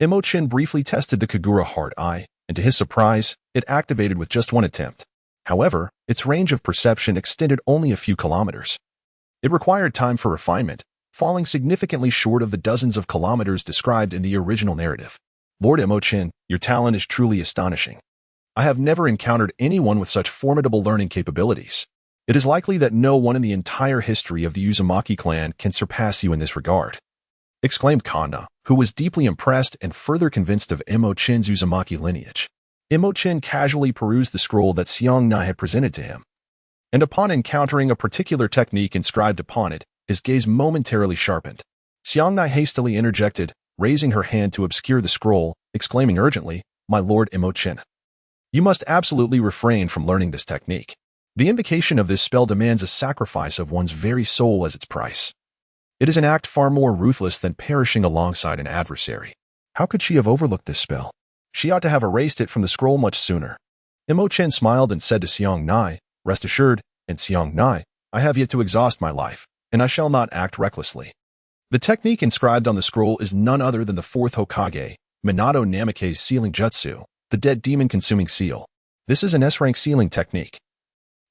Mo Chen briefly tested the Kagura Heart Eye, and to his surprise, it activated with just one attempt. However, its range of perception extended only a few kilometers. It required time for refinement, falling significantly short of the dozens of kilometers described in the original narrative. Lord Mo Chen, your talent is truly astonishing. I have never encountered anyone with such formidable learning capabilities. It is likely that no one in the entire history of the Uzumaki clan can surpass you in this regard, exclaimed Kana, who was deeply impressed and further convinced of Mo Chen's Uzumaki lineage. Mo Chen casually perused the scroll that Xiang Na had presented to him, and upon encountering a particular technique inscribed upon it, his gaze momentarily sharpened. Xiang Na hastily interjected, raising her hand to obscure the scroll, exclaiming urgently, my lord Mo Chen, you must absolutely refrain from learning this technique. The invocation of this spell demands a sacrifice of one's very soul as its price. It is an act far more ruthless than perishing alongside an adversary. How could she have overlooked this spell? She ought to have erased it from the scroll much sooner. Mo Chen smiled and said to Xiang Nai, rest assured, and Xiang Nai, I have yet to exhaust my life, and I shall not act recklessly. The technique inscribed on the scroll is none other than the fourth Hokage, Minato Namake's sealing jutsu, the dead demon consuming seal. This is an S-rank sealing technique,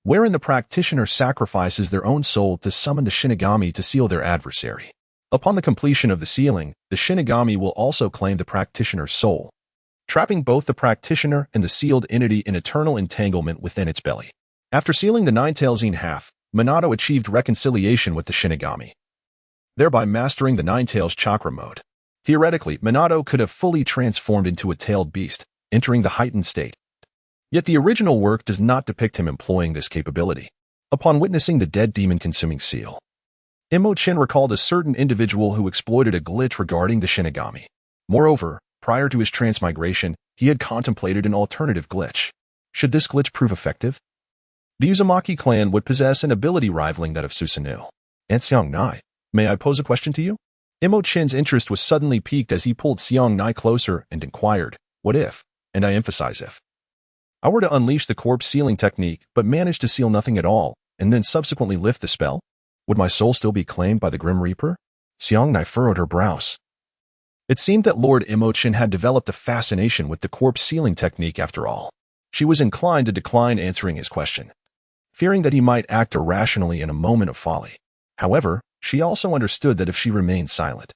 wherein the practitioner sacrifices their own soul to summon the Shinigami to seal their adversary. Upon the completion of the sealing, the Shinigami will also claim the practitioner's soul, trapping both the practitioner and the sealed entity in eternal entanglement within its belly. After sealing the Nine-Tails in half, Minato achieved reconciliation with the Shinigami, thereby mastering the Nine-Tails chakra mode. Theoretically, Minato could have fully transformed into a tailed beast, entering the heightened state. Yet the original work does not depict him employing this capability. Upon witnessing the dead demon-consuming seal, Mo Chen recalled a certain individual who exploited a glitch regarding the Shinigami. Moreover, prior to his transmigration, he had contemplated an alternative glitch. Should this glitch prove effective, the Uzumaki clan would possess an ability rivaling that of Susanoo. And Xiangnai, may I pose a question to you? Mo Chen's interest was suddenly piqued as he pulled Xiangnai closer and inquired, what if, and I emphasize if, I were to unleash the corpse sealing technique but manage to seal nothing at all, and then subsequently lift the spell? Would my soul still be claimed by the Grim Reaper? Xiangnai furrowed her brows. It seemed that Lord Mo Chen had developed a fascination with the corpse sealing technique after all. She was inclined to decline answering his question, fearing that he might act irrationally in a moment of folly. However, she also understood that if she remained silent,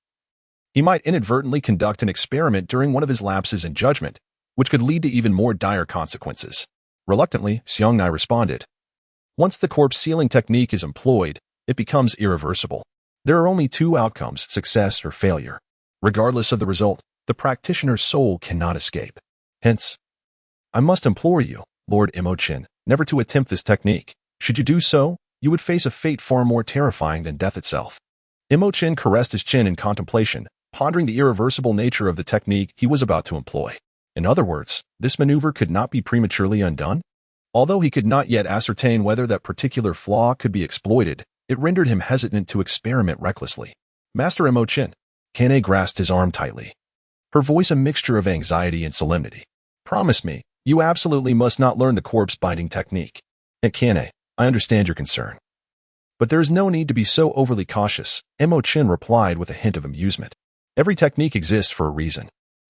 he might inadvertently conduct an experiment during one of his lapses in judgment, which could lead to even more dire consequences. Reluctantly, Xiangnai responded, once the corpse sealing technique is employed, it becomes irreversible. There are only two outcomes, success or failure. Regardless of the result, the practitioner's soul cannot escape. Hence, I must implore you, Lord Mo Chen, never to attempt this technique. Should you do so, you would face a fate far more terrifying than death itself. Mo Chen caressed his chin in contemplation, pondering the irreversible nature of the technique he was about to employ. In other words, this maneuver could not be prematurely undone? Although he could not yet ascertain whether that particular flaw could be exploited, it rendered him hesitant to experiment recklessly. Master Mo Chen. Kane grasped his arm tightly, her voice a mixture of anxiety and solemnity. Promise me, you absolutely must not learn the corpse binding technique. And Kane, I understand your concern, but there is no need to be so overly cautious, Mo Chen replied with a hint of amusement. Every technique exists for a reason.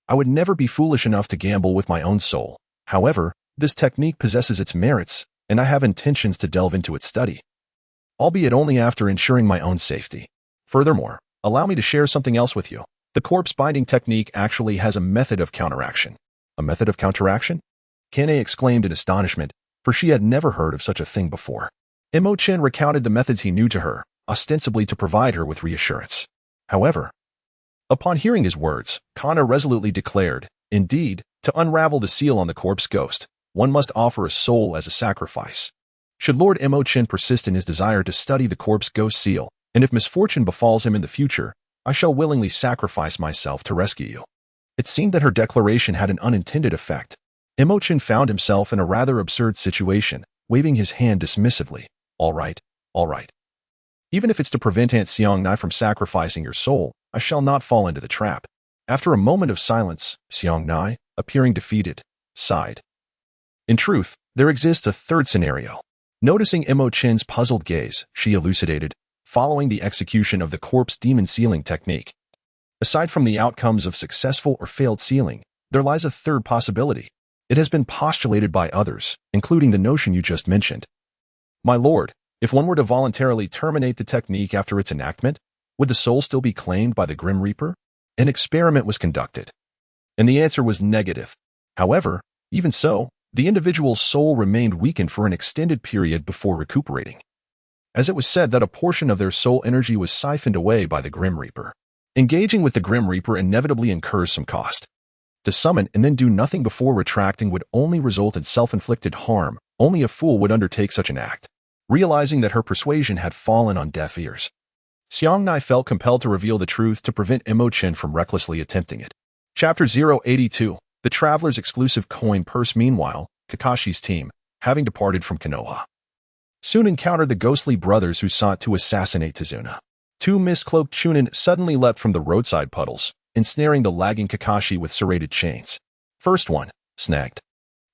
I would never be foolish enough to gamble with my own soul. However, this technique possesses its merits, and I have intentions to delve into its study, albeit only after ensuring my own safety. Furthermore, allow me to share something else with you. The corpse binding technique actually has a method of counteraction. A method of counteraction? Kane exclaimed in astonishment, for she had never heard of such a thing before. Mo Chen recounted the methods he knew to her, ostensibly to provide her with reassurance. However, upon hearing his words, Kana resolutely declared, indeed, to unravel the seal on the corpse ghost, one must offer a soul as a sacrifice. Should Lord Mo Chen persist in his desire to study the corpse ghost seal, and if misfortune befalls him in the future, I shall willingly sacrifice myself to rescue you. It seemed that her declaration had an unintended effect. Mo Chen found himself in a rather absurd situation, waving his hand dismissively. All right, all right. Even if it's to prevent Aunt Xiangnai from sacrificing your soul, I shall not fall into the trap. After a moment of silence, Xiangnai, appearing defeated, sighed. In truth, there exists a third scenario. Noticing Mo Chen's puzzled gaze, she elucidated, following the execution of the corpse demon sealing technique. Aside from the outcomes of successful or failed sealing, there lies a third possibility. It has been postulated by others, including the notion you just mentioned. My lord, if one were to voluntarily terminate the technique after its enactment, would the soul still be claimed by the Grim Reaper? An experiment was conducted, and the answer was negative. However, even so, the individual's soul remained weakened for an extended period before recuperating, as it was said that a portion of their soul energy was siphoned away by the Grim Reaper. Engaging with the Grim Reaper inevitably incurs some cost. To summon and then do nothing before retracting would only result in self-inflicted harm. Only a fool would undertake such an act. Realizing that her persuasion had fallen on deaf ears, Xiangnai felt compelled to reveal the truth to prevent Mo Chen from recklessly attempting it. Chapter 082. The Traveler's exclusive coin purse. Meanwhile, Kakashi's team, having departed from Konoha, soon encountered the ghostly brothers who sought to assassinate Tazuna. Two mist-cloaked Chunin suddenly leapt from the roadside puddles, ensnaring the lagging Kakashi with serrated chains. First one, snagged.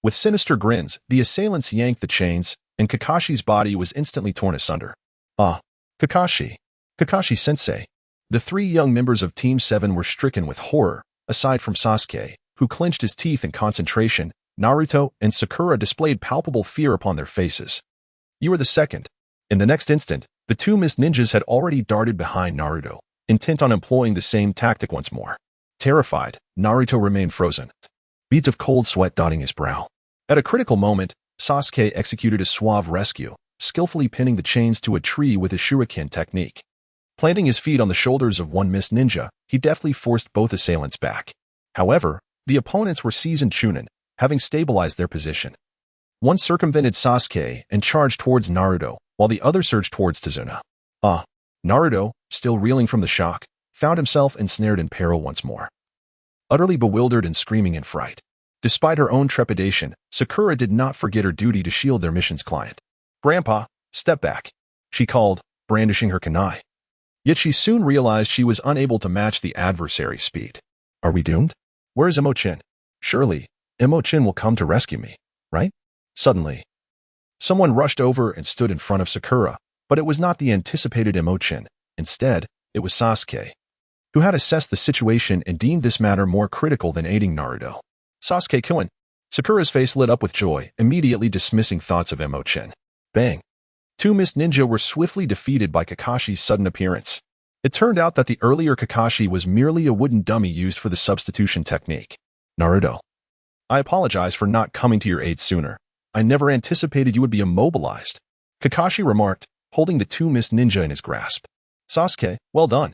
With sinister grins, the assailants yanked the chains, and Kakashi's body was instantly torn asunder. Ah, Kakashi. Kakashi-sensei. The three young members of Team 7 were stricken with horror. Aside from Sasuke, who clenched his teeth in concentration, Naruto and Sakura displayed palpable fear upon their faces. You are the second. In the next instant, the two mist ninjas had already darted behind Naruto, intent on employing the same tactic once more. Terrified, Naruto remained frozen, beads of cold sweat dotting his brow. At a critical moment, Sasuke executed a suave rescue, skillfully pinning the chains to a tree with his shuriken technique. Planting his feet on the shoulders of one missed ninja, he deftly forced both assailants back. However, the opponents were seasoned chunin, having stabilized their position. One circumvented Sasuke and charged towards Naruto, while the other surged towards Tazuna. Naruto, still reeling from the shock, found himself ensnared in peril once more. Utterly bewildered and screaming in fright. Despite her own trepidation, Sakura did not forget her duty to shield their mission's client. "Grandpa, step back," she called, brandishing her kunai. Yet she soon realized she was unable to match the adversary's speed. "Are we doomed? Where's Mo Chen? Surely, Mo Chen will come to rescue me, right?" Suddenly, someone rushed over and stood in front of Sakura, but it was not the anticipated Mo Chen. Instead, it was Sasuke, who had assessed the situation and deemed this matter more critical than aiding Naruto. "Sasuke-kun." Sakura's face lit up with joy, immediately dismissing thoughts of Mo Chen. Bang! Two missed ninja were swiftly defeated by Kakashi's sudden appearance. It turned out that the earlier Kakashi was merely a wooden dummy used for the substitution technique. "Naruto, I apologize for not coming to your aid sooner. I never anticipated you would be immobilized," Kakashi remarked, holding the two missed ninja in his grasp. "Sasuke, well done.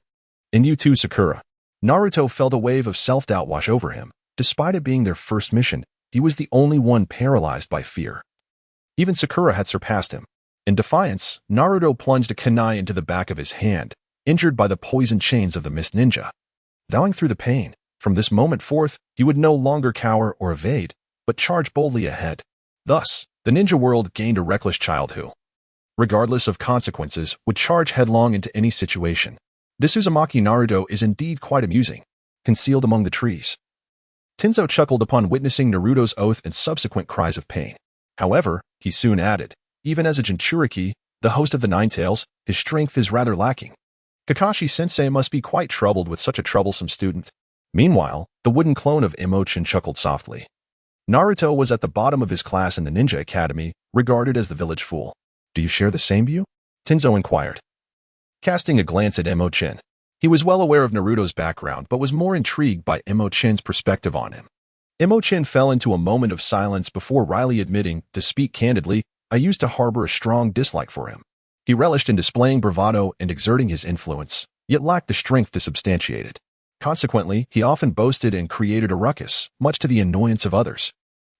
And you too, Sakura." Naruto felt a wave of self-doubt wash over him. Despite it being their first mission, he was the only one paralyzed by fear. Even Sakura had surpassed him. In defiance, Naruto plunged a kunai into the back of his hand, injured by the poison chains of the missed ninja. Vowing through the pain, from this moment forth, he would no longer cower or evade, but charge boldly ahead. Thus, the ninja world gained a reckless child who, regardless of consequences, would charge headlong into any situation. This Uzumaki Naruto is indeed quite amusing. Concealed among the trees, Tenzo chuckled upon witnessing Naruto's oath and subsequent cries of pain. However, he soon added, even as a Jinchuriki, the host of the Nine Tails, his strength is rather lacking. Kakashi-sensei must be quite troubled with such a troublesome student. Meanwhile, the wooden clone of Mo Chen chuckled softly. Naruto was at the bottom of his class in the Ninja Academy, regarded as the village fool. "Do you share the same view?" Tenzo inquired, casting a glance at Mo Chen. He was well aware of Naruto's background, but was more intrigued by Mo Chen's perspective on him. Mo Chen fell into a moment of silence before wryly admitting, "To speak candidly, I used to harbor a strong dislike for him. He relished in displaying bravado and exerting his influence, yet lacked the strength to substantiate it. Consequently, he often boasted and created a ruckus, much to the annoyance of others.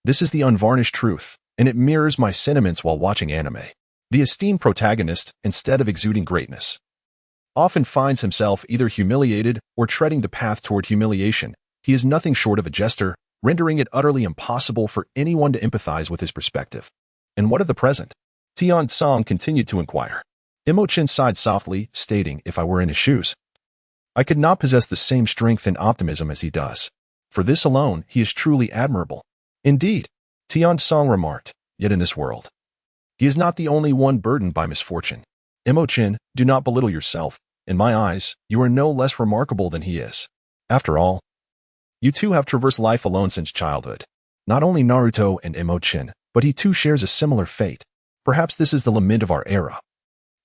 This is the unvarnished truth, and it mirrors my sentiments while watching anime. The esteemed protagonist, instead of exuding greatness, often finds himself either humiliated or treading the path toward humiliation. He is nothing short of a jester, rendering it utterly impossible for anyone to empathize with his perspective." "And what of the present?" Tian Song continued to inquire. Mo Chen sighed softly, stating, "If I were in his shoes, I could not possess the same strength and optimism as he does. For this alone, he is truly admirable." "Indeed," Tian Song remarked, "yet in this world, he is not the only one burdened by misfortune. Mo Chen, do not belittle yourself. In my eyes, you are no less remarkable than he is. After all, you too have traversed life alone since childhood. Not only Naruto and Mo Chen, but he too shares a similar fate. Perhaps this is the lament of our era.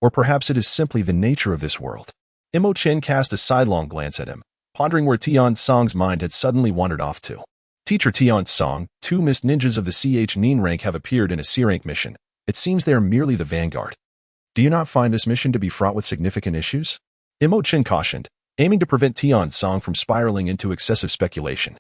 Or perhaps it is simply the nature of this world." Mo Chen cast a sidelong glance at him, pondering where Tian Song's mind had suddenly wandered off to. "Teacher Tian Song, two missed ninjas of the CH Nin rank have appeared in a C-rank mission. It seems they are merely the vanguard. Do you not find this mission to be fraught with significant issues?" Mo Chen cautioned, aiming to prevent Tian Song from spiraling into excessive speculation.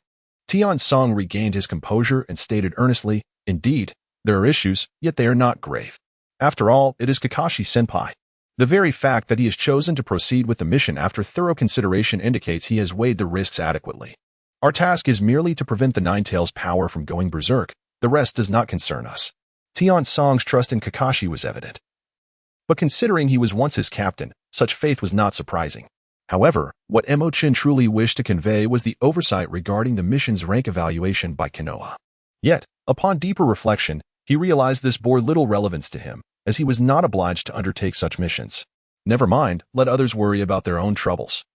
Tian Song regained his composure and stated earnestly, "Indeed, there are issues, yet they are not grave. After all, it is Kakashi-senpai. The very fact that he has chosen to proceed with the mission after thorough consideration indicates he has weighed the risks adequately. Our task is merely to prevent the Nine Tails' power from going berserk. The rest does not concern us." Tian Song's trust in Kakashi was evident. But considering he was once his captain, such faith was not surprising. However, what Mo Chen truly wished to convey was the oversight regarding the mission's rank evaluation by Konoha. Yet, upon deeper reflection, he realized this bore little relevance to him, as he was not obliged to undertake such missions. Never mind, let others worry about their own troubles.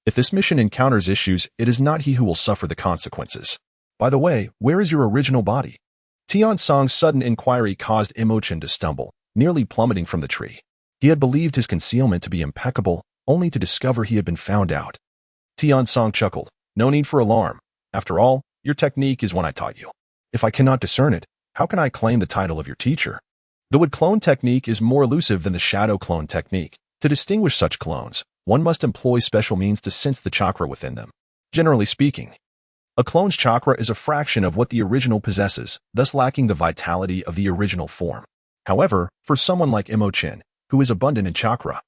If this mission encounters issues, it is not he who will suffer the consequences. By the way, where is your original body? Tian Song's sudden inquiry caused Mo Chen to stumble, nearly plummeting from the tree. He had believed his concealment to be impeccable, only to discover he had been found out. Tian Song chuckled. No need for alarm. After all, your technique is one I taught you. If I cannot discern it, how can I claim the title of your teacher? The wood clone technique is more elusive than the shadow clone technique. To distinguish such clones, one must employ special means to sense the chakra within them. Generally speaking, a clone's chakra is a fraction of what the original possesses, thus lacking the vitality of the original form. However, for someone like Mo Chen, who is abundant in chakra,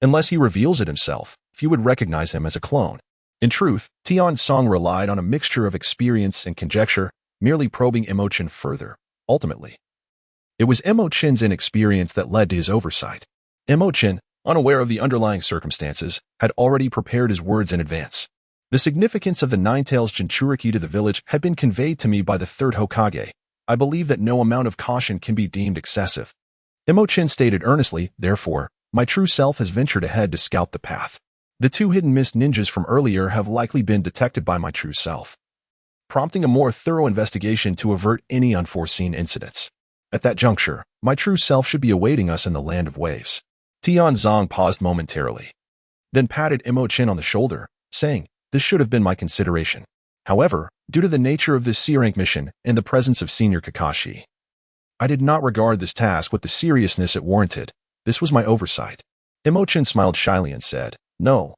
unless he reveals it himself, few would recognize him as a clone. In truth, Tian Song relied on a mixture of experience and conjecture, merely probing Mo Chen further. Ultimately, it was Mo Chen's inexperience that led to his oversight. Mo Chen, unaware of the underlying circumstances, had already prepared his words in advance. The significance of the Nine-Tails Jinchuriki to the village had been conveyed to me by the third Hokage. I believe that no amount of caution can be deemed excessive. Mo Chen stated earnestly, therefore, my true self has ventured ahead to scout the path. The two hidden mist ninjas from earlier have likely been detected by my true self, prompting a more thorough investigation to avert any unforeseen incidents. At that juncture, my true self should be awaiting us in the land of waves. Tian Zong paused momentarily, then patted Mo Chen on the shoulder, saying, this should have been my consideration. However, due to the nature of this C-rank mission and the presence of Senior Kakashi, I did not regard this task with the seriousness it warranted. This was my oversight. Mo Chen smiled shyly and said, no.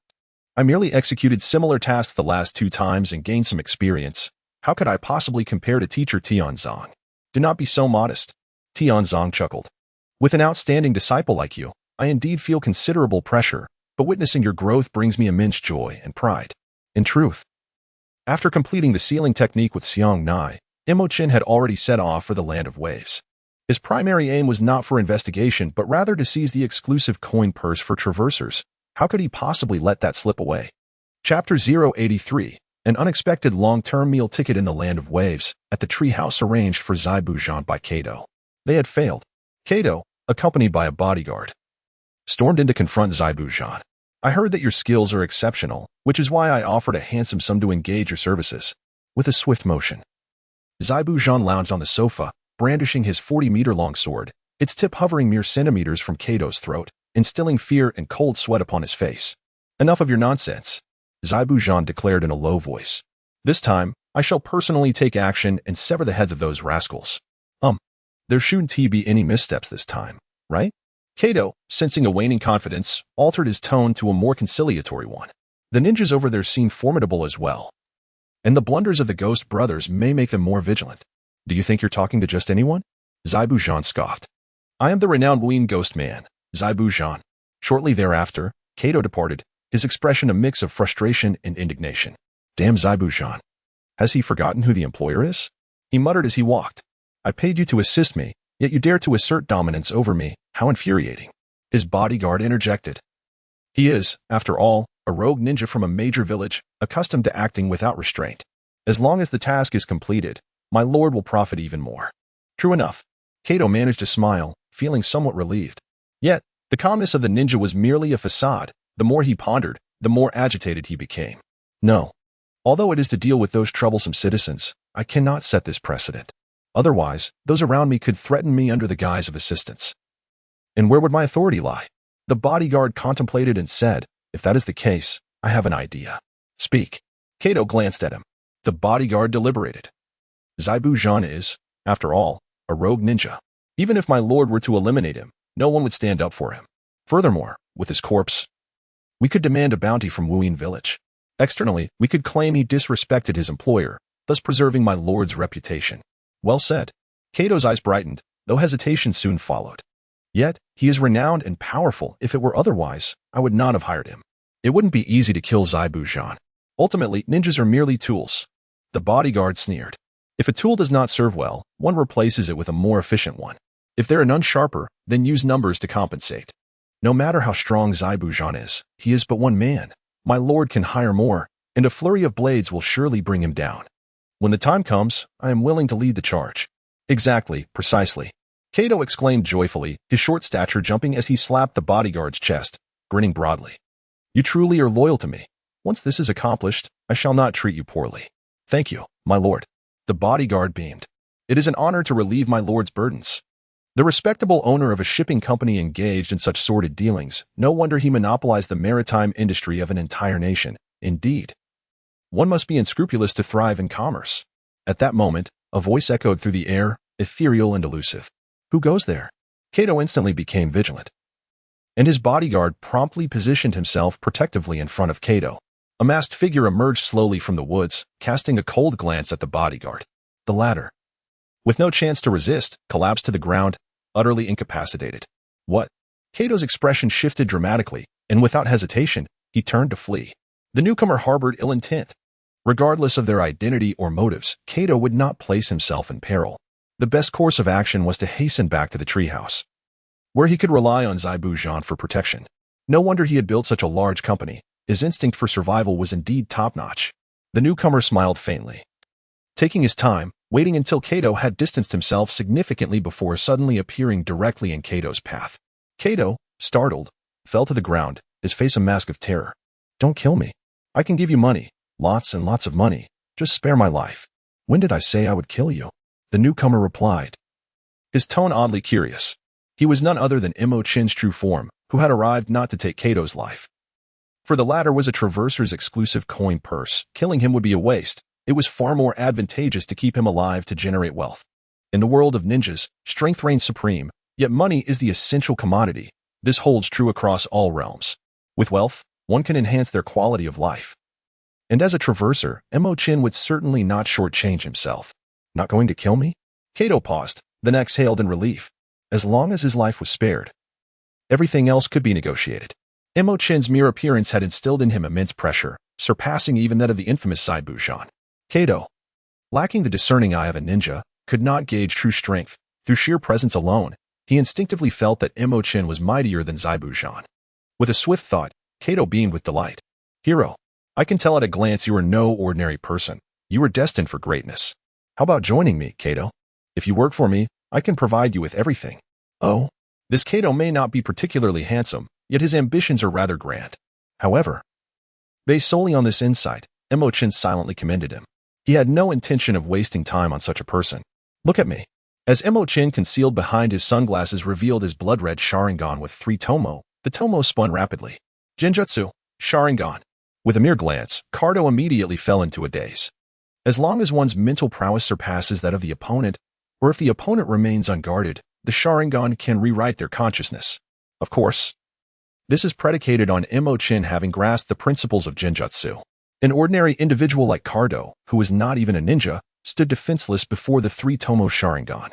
I merely executed similar tasks the last 2 times and gained some experience. How could I possibly compare to teacher Tian Zong? Do not be so modest. Tian Zong chuckled. With an outstanding disciple like you, I indeed feel considerable pressure, but witnessing your growth brings me immense joy and pride. In truth, after completing the sealing technique with Xiong Nai, Mo Chen had already set off for the land of waves. His primary aim was not for investigation, but rather to seize the exclusive coin purse for traversers. How could he possibly let that slip away? Chapter 083, an unexpected long-term meal ticket in the land of waves, at the treehouse arranged for Zai Bujan by Kato. They had failed. Kato, accompanied by a bodyguard, stormed in to confront Zai Bujan. I heard that your skills are exceptional, which is why I offered a handsome sum to engage your services. With a swift motion, Zai Bujan lounged on the sofa, brandishing his 40-meter-long sword, its tip hovering mere centimeters from Kato's throat, instilling fear and cold sweat upon his face. Enough of your nonsense, Zai Bujan declared in a low voice. This time, I shall personally take action and sever the heads of those rascals. There shouldn't be any missteps this time, right? Kato, sensing a waning confidence, altered his tone to a more conciliatory one. The ninjas over there seem formidable as well, and the blunders of the Ghost brothers may make them more vigilant. Do you think you're talking to just anyone? Zai Bujan scoffed. I am the renowned Huo Ying ghost man, Zai Bujan. Shortly thereafter, Kato departed, his expression a mix of frustration and indignation. Damn Zai Bujan. Has he forgotten who the employer is? He muttered as he walked. I paid you to assist me, yet you dare to assert dominance over me. How infuriating. His bodyguard interjected. He is, after all, a rogue ninja from a major village, accustomed to acting without restraint. As long as the task is completed, my lord will profit even more. True enough. Kato managed to smile, feeling somewhat relieved. Yet, the calmness of the ninja was merely a facade. The more he pondered, the more agitated he became. No. Although it is to deal with those troublesome citizens, I cannot set this precedent. Otherwise, those around me could threaten me under the guise of assistance. And where would my authority lie? The bodyguard contemplated and said, if that is the case, I have an idea. Speak. Kato glanced at him. The bodyguard deliberated. Zai Bujan is, after all, a rogue ninja. Even if my lord were to eliminate him, no one would stand up for him. Furthermore, with his corpse, we could demand a bounty from Huo Ying village. Externally, we could claim he disrespected his employer, thus preserving my lord's reputation. Well said. Kato's eyes brightened, though hesitation soon followed. Yet, he is renowned and powerful. If it were otherwise, I would not have hired him. It wouldn't be easy to kill Zai Bujan. Ultimately, ninjas are merely tools. The bodyguard sneered. If a tool does not serve well, one replaces it with a more efficient one. If there are none sharper, then use numbers to compensate. No matter how strong Zai Bujan is, he is but one man. My lord can hire more, and a flurry of blades will surely bring him down. When the time comes, I am willing to lead the charge. Exactly, precisely. Kato exclaimed joyfully, his short stature jumping as he slapped the bodyguard's chest, grinning broadly. You truly are loyal to me. Once this is accomplished, I shall not treat you poorly. Thank you, my lord. The bodyguard beamed. It is an honor to relieve my lord's burdens. The respectable owner of a shipping company engaged in such sordid dealings, no wonder he monopolized the maritime industry of an entire nation. Indeed, one must be unscrupulous to thrive in commerce. At that moment, a voice echoed through the air, ethereal and elusive. Who goes there? Kato instantly became vigilant, and his bodyguard promptly positioned himself protectively in front of Kato. A masked figure emerged slowly from the woods, casting a cold glance at the bodyguard. The latter, with no chance to resist, collapsed to the ground, utterly incapacitated. What? Kato's expression shifted dramatically, and without hesitation, he turned to flee. The newcomer harbored ill intent. Regardless of their identity or motives, Kato would not place himself in peril. The best course of action was to hasten back to the treehouse, where he could rely on Zaibu Zhan for protection. No wonder he had built such a large company. His instinct for survival was indeed top-notch. The newcomer smiled faintly, taking his time, waiting until Kato had distanced himself significantly before suddenly appearing directly in Kato's path. Kato, startled, fell to the ground, his face a mask of terror. Don't kill me. I can give you money, lots and lots of money. Just spare my life. When did I say I would kill you? The newcomer replied, his tone oddly curious. He was none other than Mo Chen's true form, who had arrived not to take Kato's life. For the latter was a traverser's exclusive coin purse. Killing him would be a waste. It was far more advantageous to keep him alive to generate wealth. In the world of ninjas, strength reigns supreme, yet money is the essential commodity. This holds true across all realms. With wealth, one can enhance their quality of life. And as a traverser, Mo Chen would certainly not shortchange himself. Not going to kill me? Kato paused, then exhaled in relief. As long as his life was spared, everything else could be negotiated. Mo Chen's mere appearance had instilled in him immense pressure, surpassing even that of the infamous Zaibu Zhan. Kato, lacking the discerning eye of a ninja, could not gauge true strength. Through sheer presence alone, he instinctively felt that Mo Chen was mightier than Zaibu Zhan. With a swift thought, Kato beamed with delight. Hero, I can tell at a glance you are no ordinary person. You are destined for greatness. How about joining me, Kato? If you work for me, I can provide you with everything. Oh, this Kato may not be particularly handsome, yet his ambitions are rather grand. However, based solely on this insight, Mo Chen silently commended him. He had no intention of wasting time on such a person. Look at me. As Mo Chen concealed behind his sunglasses revealed his blood-red Sharingan with 3 tomo, the tomo spun rapidly. Genjutsu, Sharingan. With a mere glance, Cardo immediately fell into a daze. As long as one's mental prowess surpasses that of the opponent, or if the opponent remains unguarded, the Sharingan can rewrite their consciousness. Of course, this is predicated on Mo Chen having grasped the principles of Genjutsu. An ordinary individual like Cardo, who was not even a ninja, stood defenseless before the 3 tomo Sharingan,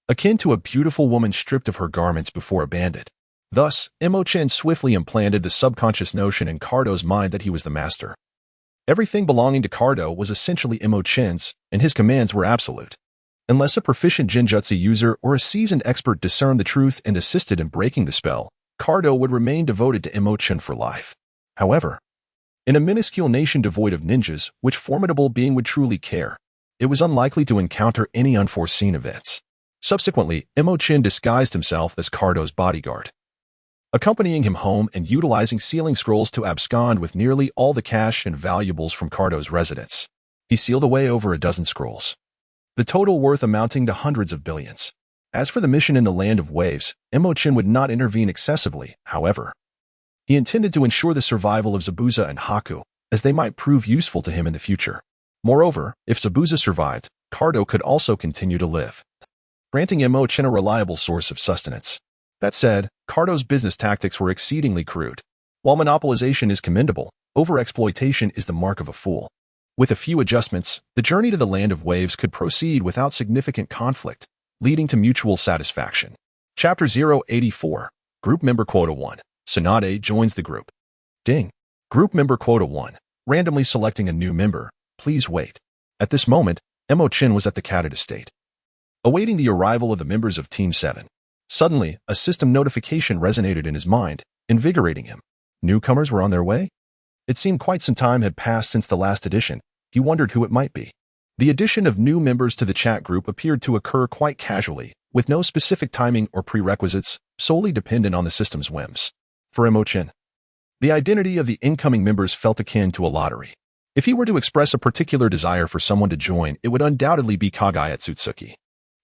akin to a beautiful woman stripped of her garments before a bandit. Thus, Mo Chen swiftly implanted the subconscious notion in Cardo's mind that he was the master. Everything belonging to Cardo was essentially Mo Chen's, and his commands were absolute. Unless a proficient Genjutsu user or a seasoned expert discerned the truth and assisted in breaking the spell, Cardo would remain devoted to Mo Chen for life. However, in a minuscule nation devoid of ninjas, which formidable being would truly care? It was unlikely to encounter any unforeseen events. Subsequently, Mo Chen disguised himself as Cardo's bodyguard, accompanying him home and utilizing sealing scrolls to abscond with nearly all the cash and valuables from Cardo's residence. He sealed away over a dozen scrolls, the total worth amounting to hundreds of billions. As for the mission in the Land of Waves, Mo Chen would not intervene excessively, however. He intended to ensure the survival of Zabuza and Haku, as they might prove useful to him in the future. Moreover, if Zabuza survived, Cardo could also continue to live, granting Mo Chen a reliable source of sustenance. That said, Cardo's business tactics were exceedingly crude. While monopolization is commendable, overexploitation is the mark of a fool. With a few adjustments, the journey to the Land of Waves could proceed without significant conflict, leading to mutual satisfaction. Chapter 084, Group Member Quota 1. Tsunade joins the group. Ding. Group Member Quota 1. Randomly selecting a new member. Please wait. At this moment, Mo Chen was at the Cadid estate, awaiting the arrival of the members of Team 7. Suddenly, a system notification resonated in his mind, invigorating him. Newcomers were on their way? It seemed quite some time had passed since the last edition. He wondered who it might be. The addition of new members to the chat group appeared to occur quite casually, with no specific timing or prerequisites, solely dependent on the system's whims. For Mo Chen, the identity of the incoming members felt akin to a lottery. If he were to express a particular desire for someone to join, it would undoubtedly be Kagaya Tsutsuki.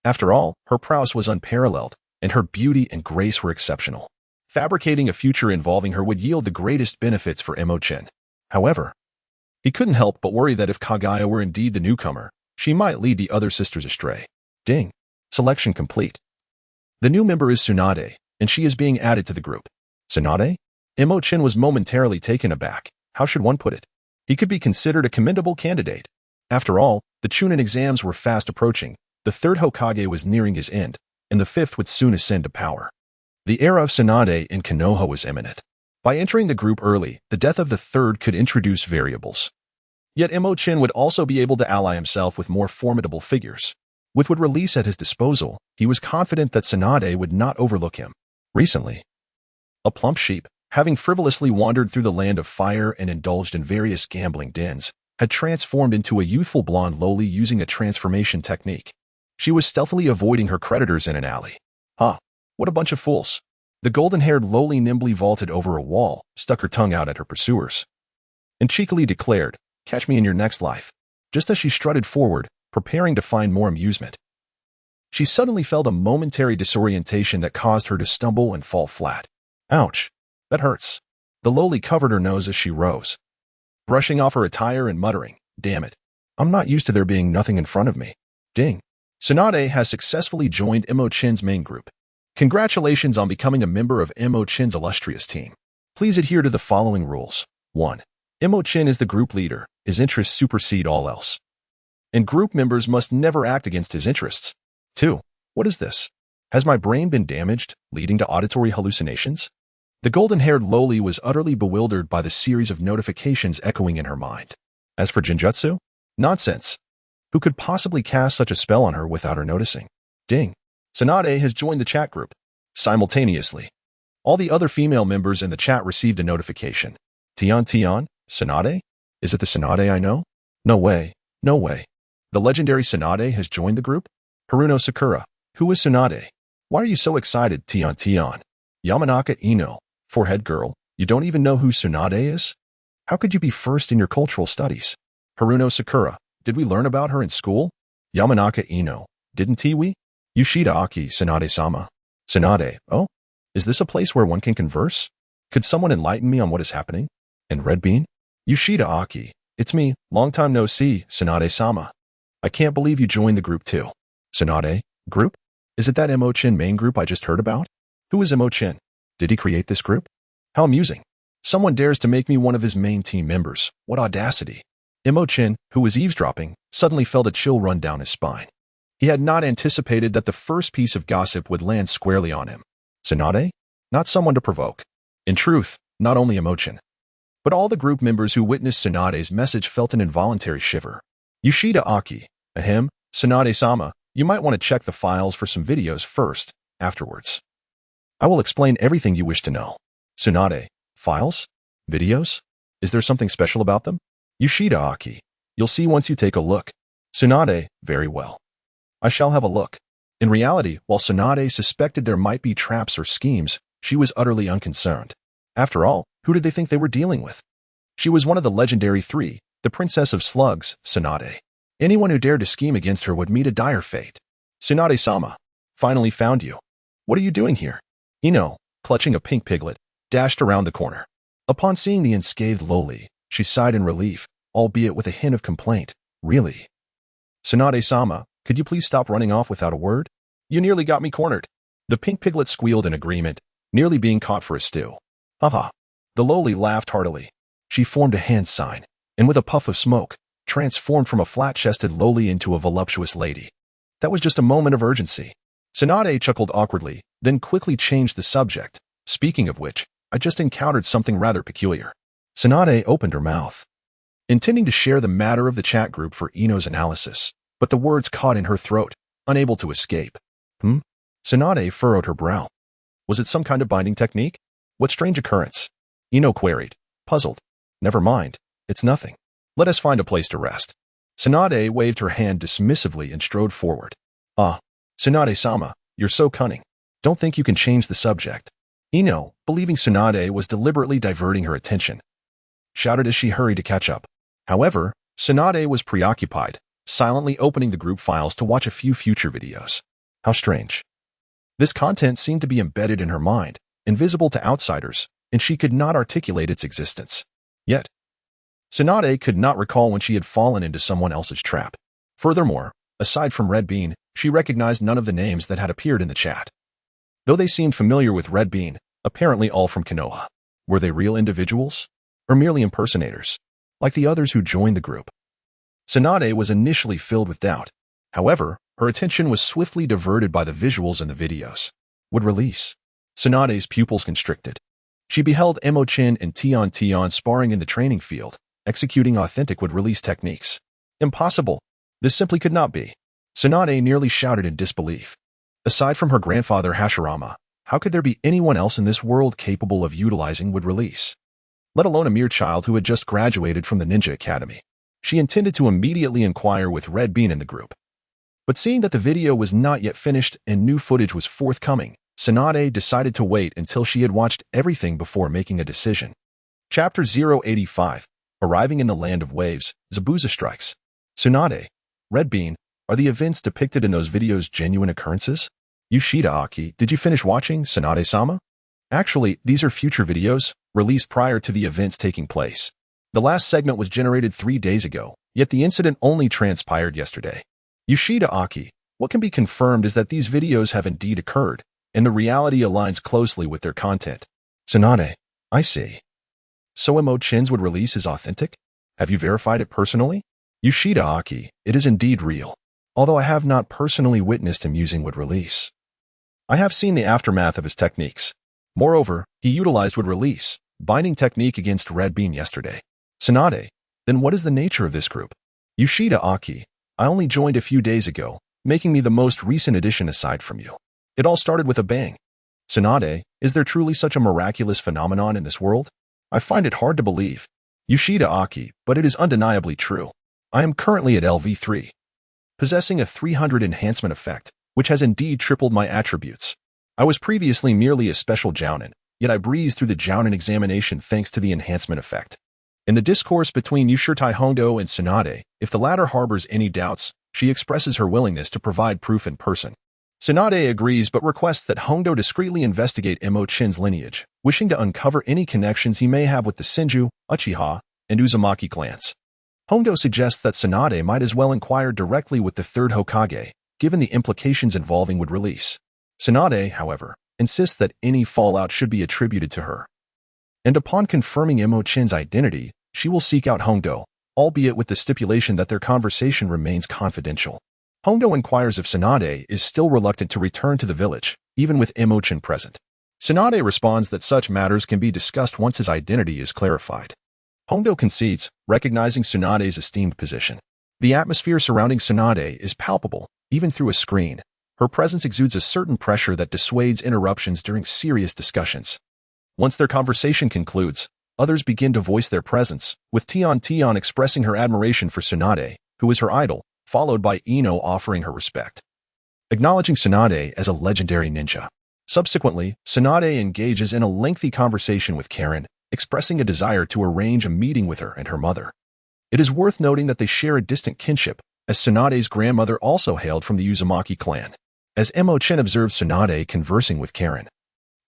After all, her prowess was unparalleled, and her beauty and grace were exceptional. Fabricating a future involving her would yield the greatest benefits for Mo Chen. However, he couldn't help but worry that if Kaguya were indeed the newcomer, she might lead the other sisters astray. Ding. Selection complete. The new member is Tsunade, and she is being added to the group. Tsunade? Mo Chen was momentarily taken aback. How should one put it? He could be considered a commendable candidate. After all, the Chunin exams were fast approaching, the third Hokage was nearing his end, and the fifth would soon ascend to power. The era of Tsunade in Konoha was imminent. By entering the group early, the death of the third could introduce variables. Yet Mo Chen would also be able to ally himself with more formidable figures. With what release at his disposal, he was confident that Tsunade would not overlook him. Recently, a plump sheep, having frivolously wandered through the land of fire and indulged in various gambling dens, had transformed into a youthful blonde loli using a transformation technique. She was stealthily avoiding her creditors in an alley. What a bunch of fools. The golden-haired loli nimbly vaulted over a wall, stuck her tongue out at her pursuers, and cheekily declared, "Catch me in your next life." Just as she strutted forward, preparing to find more amusement, she suddenly felt a momentary disorientation that caused her to stumble and fall flat. Ouch. That hurts. The loli covered her nose as she rose, brushing off her attire and muttering, "Damn it. I'm not used to there being nothing in front of me." Ding. Tsunade has successfully joined Mo Chen's main group. Congratulations on becoming a member of Mo Chen's illustrious team. Please adhere to the following rules. 1. Mo Chen is the group leader. His interests supersede all else, and group members must never act against his interests. 2. What is this? Has my brain been damaged, leading to auditory hallucinations? The golden-haired loli was utterly bewildered by the series of notifications echoing in her mind. As for Jinjutsu? Nonsense. Who could possibly cast such a spell on her without her noticing? Ding. Tsunade has joined the chat group. Simultaneously, all the other female members in the chat received a notification. Tion? Tsunade? Is it the Tsunade I know? No way. No way. The legendary Tsunade has joined the group? Haruno Sakura. Who is Tsunade? Why are you so excited, Tion? Yamanaka Ino. Forehead girl. You don't even know who Tsunade is? How could you be first in your cultural studies? Haruno Sakura. Did we learn about her in school? Yamanaka Ino. Didn't we? Yoshida Aki, Tsunade-sama. Tsunade, oh? Is this a place where one can converse? Could someone enlighten me on what is happening? And Red Bean? Yoshida Aki. It's me, long time no see, Tsunade-sama. I can't believe you joined the group too. Tsunade? Group? Is it that Mo Chen main group I just heard about? Who is Mo Chen? Did he create this group? How amusing. Someone dares to make me one of his main team members. What audacity. Mo Chen, who was eavesdropping, suddenly felt a chill run down his spine. He had not anticipated that the first piece of gossip would land squarely on him. Tsunade? Not someone to provoke. In truth, not only Mo Chen, but all the group members who witnessed Tsunade's message felt an involuntary shiver. Yoshida Aki, ahem, Tsunade-sama, you might want to check the files for some videos first, afterwards. I will explain everything you wish to know. Tsunade, files? Videos? Is there something special about them? Yoshida Aki, you'll see once you take a look. Tsunade, very well. I shall have a look. In reality, while Tsunade suspected there might be traps or schemes, she was utterly unconcerned. After all, who did they think they were dealing with? She was one of the legendary three, the princess of slugs, Tsunade. Anyone who dared to scheme against her would meet a dire fate. Tsunade-sama, finally found you. What are you doing here? Ino, clutching a pink piglet, dashed around the corner. Upon seeing the unscathed loli, she sighed in relief, albeit with a hint of complaint. Really? Tsunade-sama, could you please stop running off without a word? You nearly got me cornered. The pink piglet squealed in agreement, nearly being caught for a stew. Haha. The loli laughed heartily. She formed a hand sign, and with a puff of smoke, transformed from a flat-chested loli into a voluptuous lady. That was just a moment of urgency. Tsunade chuckled awkwardly, then quickly changed the subject. Speaking of which, I just encountered something rather peculiar. Tsunade opened her mouth, intending to share the matter of the chat group for Ino's analysis, but the words caught in her throat, unable to escape. Tsunade furrowed her brow. Was it some kind of binding technique? What strange occurrence? Ino queried, puzzled. Never mind, it's nothing. Let us find a place to rest. Tsunade waved her hand dismissively and strode forward. Ah, Tsunade-sama, you're so cunning. Don't think you can change the subject. Ino, believing Tsunade was deliberately diverting her attention, shouted as she hurried to catch up. However, Tsunade was preoccupied, silently opening the group files to watch a few future videos. How strange. This content seemed to be embedded in her mind, invisible to outsiders, and she could not articulate its existence. Yet, Tsunade could not recall when she had fallen into someone else's trap. Furthermore, aside from Red Bean, she recognized none of the names that had appeared in the chat. Though they seemed familiar with Red Bean, apparently all from Konoha. Were they real individuals? Or merely impersonators? Like the others who joined the group? Tsunade was initially filled with doubt. However, her attention was swiftly diverted by the visuals in the videos. Would release. Tsunade's pupils constricted. She beheld Mo Chen and Tian sparring in the training field, executing authentic would-release techniques. Impossible. This simply could not be. Tsunade nearly shouted in disbelief. Aside from her grandfather Hashirama, how could there be anyone else in this world capable of utilizing would-release? Let alone a mere child who had just graduated from the Ninja Academy. She intended to immediately inquire with Red Bean in the group. But seeing that the video was not yet finished and new footage was forthcoming, Tsunade decided to wait until she had watched everything before making a decision. Chapter 085. Arriving in the Land of Waves, Zabuza strikes. Tsunade, Red Bean, are the events depicted in those videos genuine occurrences? Yoshida Aki, did you finish watching, Tsunade-sama? Actually, these are future videos, released prior to the events taking place. The last segment was generated 3 days ago, yet the incident only transpired yesterday. Yoshida Aki, what can be confirmed is that these videos have indeed occurred, and the reality aligns closely with their content. Tsunade, I see. So Mo Chen's would release is authentic? Have you verified it personally? Yoshida Aki, it is indeed real, although I have not personally witnessed him using would release. I have seen the aftermath of his techniques. Moreover, he utilized would release, binding technique against Red Bean yesterday. Tsunade, then what is the nature of this group? Yoshida Aki, I only joined a few days ago, making me the most recent addition aside from you. It all started with a bang. Tsunade, is there truly such a miraculous phenomenon in this world? I find it hard to believe. Yoshida Aki, but it is undeniably true. I am currently at LV3, possessing a 300 enhancement effect, which has indeed tripled my attributes. I was previously merely a special Jounin, yet I breezed through the Jounin examination thanks to the enhancement effect. In the discourse between Yushirtai Hongdo and Tsunade, if the latter harbors any doubts, she expresses her willingness to provide proof in person. Tsunade agrees but requests that Hongdo discreetly investigate Mo Chen's lineage, wishing to uncover any connections he may have with the Senju, Uchiha, and Uzumaki clans. Hongdo suggests that Tsunade might as well inquire directly with the third Hokage, given the implications involving would release. Tsunade, however, insists that any fallout should be attributed to her. And upon confirming Mo Chen's identity, she will seek out Hongdo, albeit with the stipulation that their conversation remains confidential. Hongdo inquires if Tsunade is still reluctant to return to the village, even with Mo Chen present. Tsunade responds that such matters can be discussed once his identity is clarified. Hongdo concedes, recognizing Tsunade's esteemed position. The atmosphere surrounding Tsunade is palpable, even through a screen. Her presence exudes a certain pressure that dissuades interruptions during serious discussions. Once their conversation concludes, others begin to voice their presence, with Tian expressing her admiration for Tsunade, who is her idol, followed by Ino offering her respect, acknowledging Tsunade as a legendary ninja. Subsequently, Tsunade engages in a lengthy conversation with Karen, expressing a desire to arrange a meeting with her and her mother. It is worth noting that they share a distant kinship, as Tsunade's grandmother also hailed from the Uzumaki clan. As Mo Chen observed Tsunade conversing with Karen,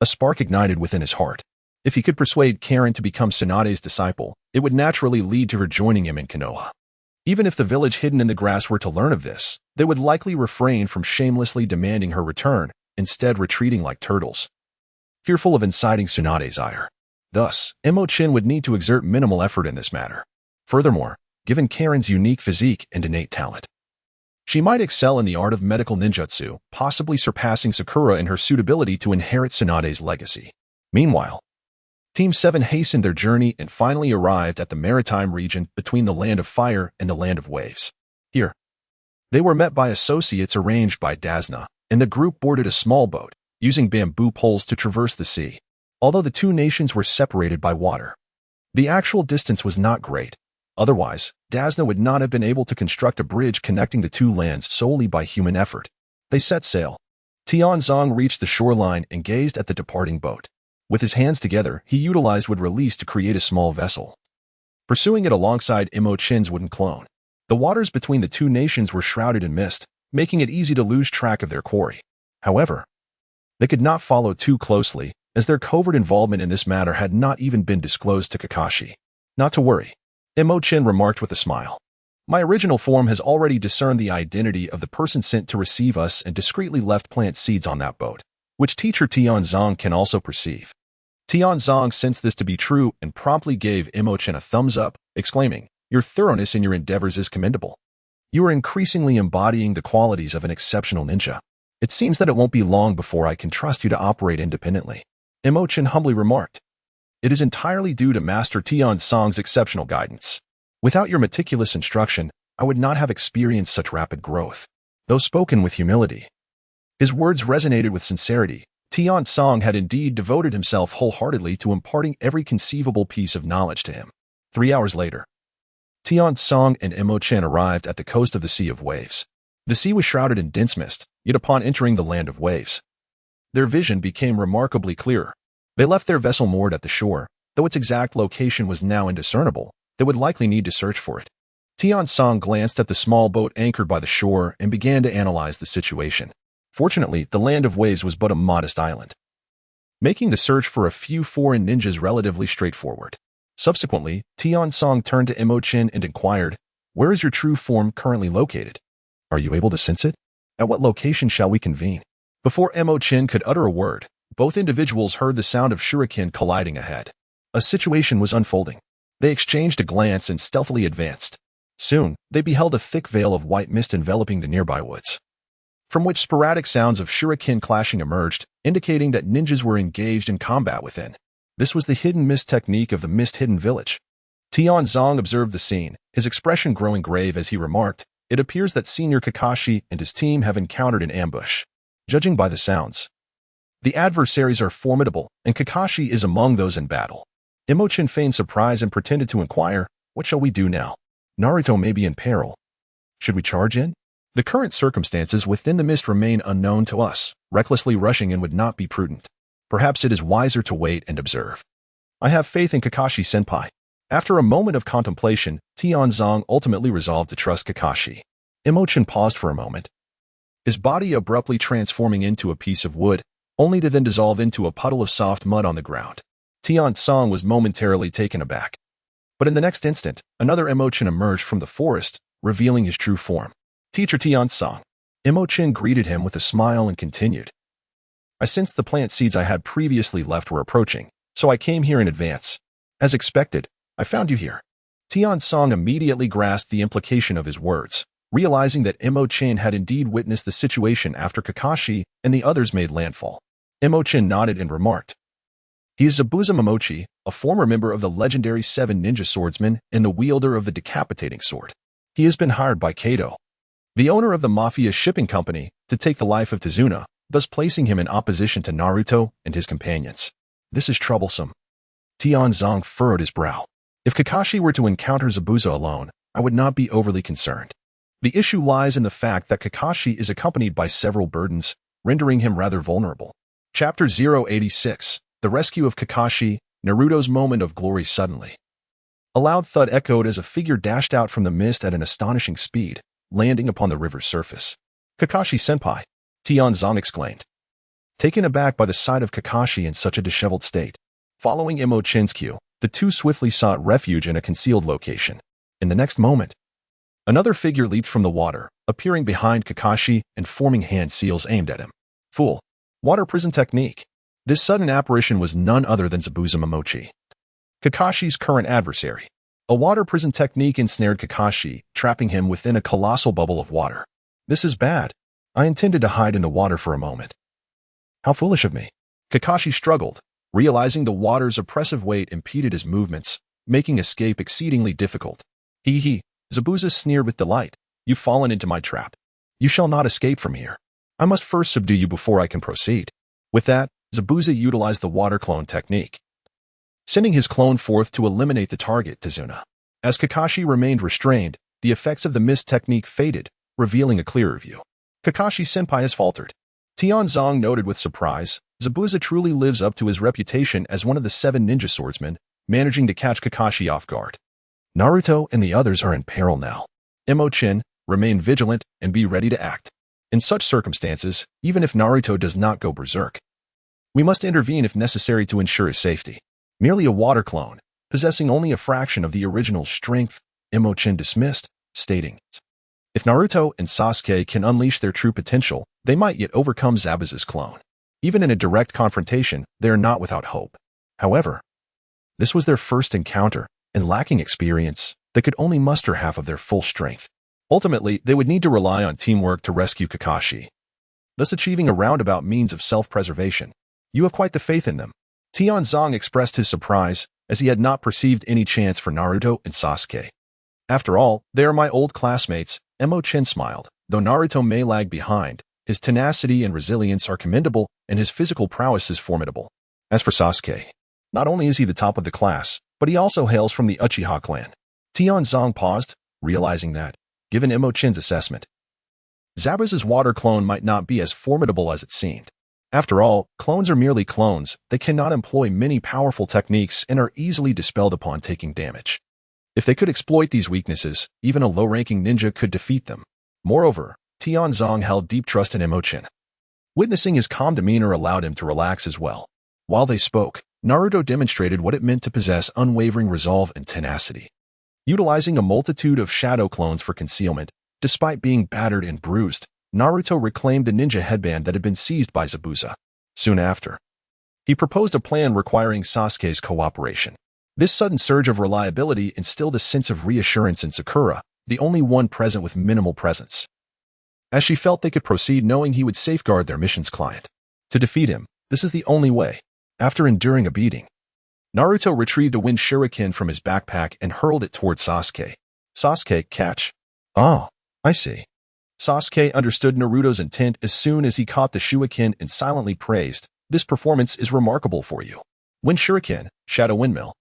a spark ignited within his heart. If he could persuade Karen to become Tsunade's disciple, it would naturally lead to her joining him in Konoha. Even if the village hidden in the grass were to learn of this, they would likely refrain from shamelessly demanding her return, instead retreating like turtles, fearful of inciting Tsunade's ire. Thus, Mo Chen would need to exert minimal effort in this matter. Furthermore, given Karen's unique physique and innate talent, she might excel in the art of medical ninjutsu, possibly surpassing Sakura in her suitability to inherit Tsunade's legacy. Meanwhile, Team 7 hastened their journey and finally arrived at the maritime region between the Land of Fire and the Land of Waves. Here, they were met by associates arranged by Dasna, and the group boarded a small boat, using bamboo poles to traverse the sea. Although the two nations were separated by water, the actual distance was not great. Otherwise, Dasna would not have been able to construct a bridge connecting the two lands solely by human effort. They set sail. Tianzong reached the shoreline and gazed at the departing boat. With his hands together, he utilized wood release to create a small vessel, pursuing it alongside Mo Chen's wooden clone. The waters between the two nations were shrouded in mist, making it easy to lose track of their quarry. However, They could not follow too closely, as their covert involvement in this matter had not even been disclosed to Kakashi. Not to worry, Mo Chen remarked with a smile. My original form has already discerned the identity of the person sent to receive us and discreetly left plant seeds on that boat, which teacher Tianzong can also perceive. Tianzong sensed this to be true and promptly gave Mo Chen a thumbs up, exclaiming, "Your thoroughness in your endeavors is commendable. You are increasingly embodying the qualities of an exceptional ninja. It seems that it won't be long before I can trust you to operate independently." Mo Chen humbly remarked, "It is entirely due to Master Tianzong's exceptional guidance. Without your meticulous instruction, I would not have experienced such rapid growth." Though spoken with humility, his words resonated with sincerity. Tianzong had indeed devoted himself wholeheartedly to imparting every conceivable piece of knowledge to him. 3 hours later, Tianzong and Mo Chen arrived at the coast of the Sea of Waves. The sea was shrouded in dense mist, yet upon entering the land of waves, their vision became remarkably clearer. They left their vessel moored at the shore, though its exact location was now indiscernible. They would likely need to search for it. Tianzong glanced at the small boat anchored by the shore and began to analyze the situation. Fortunately, the land of waves was but a modest island, making the search for a few foreign ninjas relatively straightforward. Subsequently, Tianzong turned to Mo Chen and inquired, "Where is your true form currently located? Are you able to sense it? At what location shall we convene?" Before Mo Chen could utter a word, both individuals heard the sound of shuriken colliding ahead. A situation was unfolding. They exchanged a glance and stealthily advanced. Soon, they beheld a thick veil of white mist enveloping the nearby woods, from which sporadic sounds of shuriken clashing emerged, indicating that ninjas were engaged in combat within. This was the hidden mist technique of the mist-hidden village. Tianzong observed the scene, his expression growing grave as he remarked, "It appears that Senior Kakashi and his team have encountered an ambush. Judging by the sounds, the adversaries are formidable, and Kakashi is among those in battle." Mo Chen feigned surprise and pretended to inquire, "What shall we do now? Naruto may be in peril. Should we charge in? The current circumstances within the mist remain unknown to us. Recklessly rushing in would not be prudent. Perhaps it is wiser to wait and observe. I have faith in Kakashi-senpai." After a moment of contemplation, Tianzong ultimately resolved to trust Kakashi. Mo Chen paused for a moment, his body abruptly transforming into a piece of wood, only to then dissolve into a puddle of soft mud on the ground. Tianzong was momentarily taken aback. But in the next instant, another Mo Chen emerged from the forest, revealing his true form. "Teacher Tianzong." Mo Chen greeted him with a smile and continued, "I sensed the plant seeds I had previously left were approaching, so I came here in advance. As expected, I found you here." Tianzong immediately grasped the implication of his words, realizing that Mo Chen had indeed witnessed the situation after Kakashi and the others made landfall. Mo Chen nodded and remarked, "He is Zabuza Momochi, a former member of the legendary 7 Ninja Swordsmen and the wielder of the decapitating sword. He has been hired by Kato, the owner of the Mafia shipping company, to take the life of Tazuna, thus placing him in opposition to Naruto and his companions. This is troublesome." Tianzong furrowed his brow. "If Kakashi were to encounter Zabuza alone, I would not be overly concerned. The issue lies in the fact that Kakashi is accompanied by several burdens, rendering him rather vulnerable." Chapter 086, The Rescue of Kakashi, Naruto's Moment of Glory. Suddenly, a loud thud echoed as a figure dashed out from the mist at an astonishing speed, landing upon the river's surface. "Kakashi-senpai," Tianzong exclaimed, taken aback by the sight of Kakashi in such a disheveled state. Following Mo Chen's cue, the two swiftly sought refuge in a concealed location. In the next moment, another figure leaped from the water, appearing behind Kakashi and forming hand seals aimed at him. Fool. Water prison technique. This sudden apparition was none other than Zabuza Momochi, Kakashi's current adversary. A water prison technique ensnared Kakashi, trapping him within a colossal bubble of water. "This is bad. I intended to hide in the water for a moment. How foolish of me." Kakashi struggled, realizing the water's oppressive weight impeded his movements, making escape exceedingly difficult. "Hee, Zabuza sneered with delight. "You've fallen into my trap. You shall not escape from here. I must first subdue you before I can proceed." With that, Zabuza utilized the water clone technique, sending his clone forth to eliminate the target, Tazuna. As Kakashi remained restrained, the effects of the mist technique faded, revealing a clearer view. "Kakashi-senpai has faltered." Tianzong noted with surprise, Zabuza truly lives up to his reputation as one of the 7 ninja swordsmen, managing to catch Kakashi off guard. Naruto and the others are in peril now. Mo Chen, remain vigilant and be ready to act. In such circumstances, even if Naruto does not go berserk, We must intervene if necessary to ensure his safety. Merely a water clone, possessing only a fraction of the original strength, Mo Chen dismissed, stating, if Naruto and Sasuke can unleash their true potential, they might yet overcome Zabuza's clone. Even in a direct confrontation, they are not without hope. However, this was their first encounter, and lacking experience, they could only muster half of their full strength. Ultimately, they would need to rely on teamwork to rescue Kakashi, thus achieving a roundabout means of self-preservation. You have quite the faith in them. Tianzong expressed his surprise, as he had not perceived any chance for Naruto and Sasuke. After all, they are my old classmates. Mo Chen smiled. Though Naruto may lag behind, his tenacity and resilience are commendable, and his physical prowess is formidable. As for Sasuke, not only is he the top of the class, but he also hails from the Uchiha clan. Tianzong paused, realizing that, given Mo Chen's assessment, Zabuza's water clone might not be as formidable as it seemed. After all, clones are merely clones. They cannot employ many powerful techniques and are easily dispelled upon taking damage. If they could exploit these weaknesses, even a low-ranking ninja could defeat them. Moreover, Tianzong held deep trust in Mo Chen. Witnessing his calm demeanor allowed him to relax as well. While they spoke, Naruto demonstrated what it meant to possess unwavering resolve and tenacity. Utilizing a multitude of shadow clones for concealment, despite being battered and bruised, Naruto reclaimed the ninja headband that had been seized by Zabuza. Soon after, he proposed a plan requiring Sasuke's cooperation. This sudden surge of reliability instilled a sense of reassurance in Sakura, the only one present with minimal presence, as she felt they could proceed knowing he would safeguard their mission's client. To defeat him, this is the only way. After enduring a beating, Naruto retrieved a wind shuriken from his backpack and hurled it toward Sasuke. Sasuke, catch. Oh, I see. Sasuke understood Naruto's intent as soon as he caught the shuriken and silently praised, this performance is remarkable for you. Wind shuriken, shadow windmill.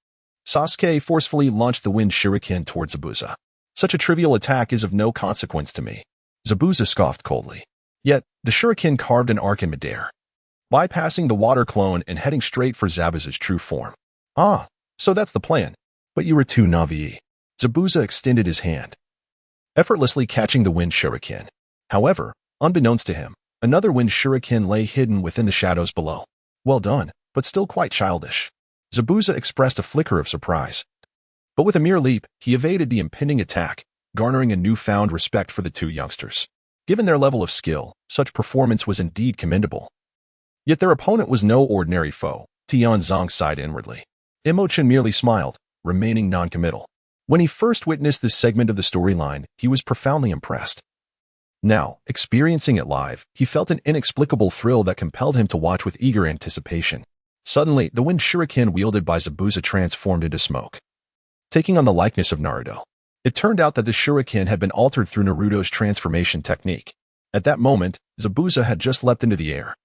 Sasuke forcefully launched the wind shuriken towards Zabuza. Such a trivial attack is of no consequence to me. Zabuza scoffed coldly. Yet, the shuriken carved an arc in midair, bypassing the water clone and heading straight for Zabuza's true form. Ah, so that's the plan. But you were too naive. Zabuza extended his hand, effortlessly catching the wind shuriken. However, unbeknownst to him, another wind shuriken lay hidden within the shadows below. Well done, but still quite childish. Zabuza expressed a flicker of surprise. But with a mere leap, he evaded the impending attack, garnering a newfound respect for the two youngsters. Given their level of skill, such performance was indeed commendable. Yet their opponent was no ordinary foe. Tianzong sighed inwardly. Mo Chen merely smiled, remaining non-committal. When he first witnessed this segment of the storyline, he was profoundly impressed. Now, experiencing it live, he felt an inexplicable thrill that compelled him to watch with eager anticipation. Suddenly, the wind shuriken wielded by Zabuza transformed into smoke, taking on the likeness of Naruto. It turned out that the shuriken had been altered through Naruto's transformation technique. At that moment, Zabuza had just leapt into the air,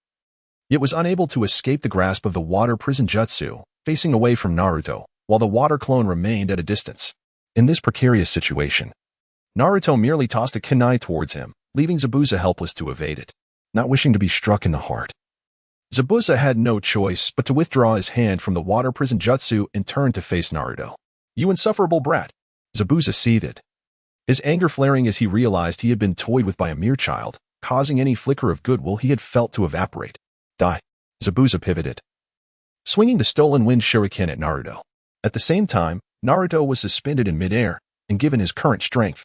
yet was unable to escape the grasp of the water prison jutsu, facing away from Naruto, while the water clone remained at a distance. In this precarious situation, Naruto merely tossed a kunai towards him, leaving Zabuza helpless to evade it, not wishing to be struck in the heart. Zabuza had no choice but to withdraw his hand from the water prison jutsu and turn to face Naruto. You insufferable brat! Zabuza seethed, his anger flaring as he realized he had been toyed with by a mere child, causing any flicker of goodwill he had felt to evaporate. Die! Zabuza pivoted, swinging the stolen wind shuriken at Naruto. At the same time, Naruto was suspended in midair, and given his current strength,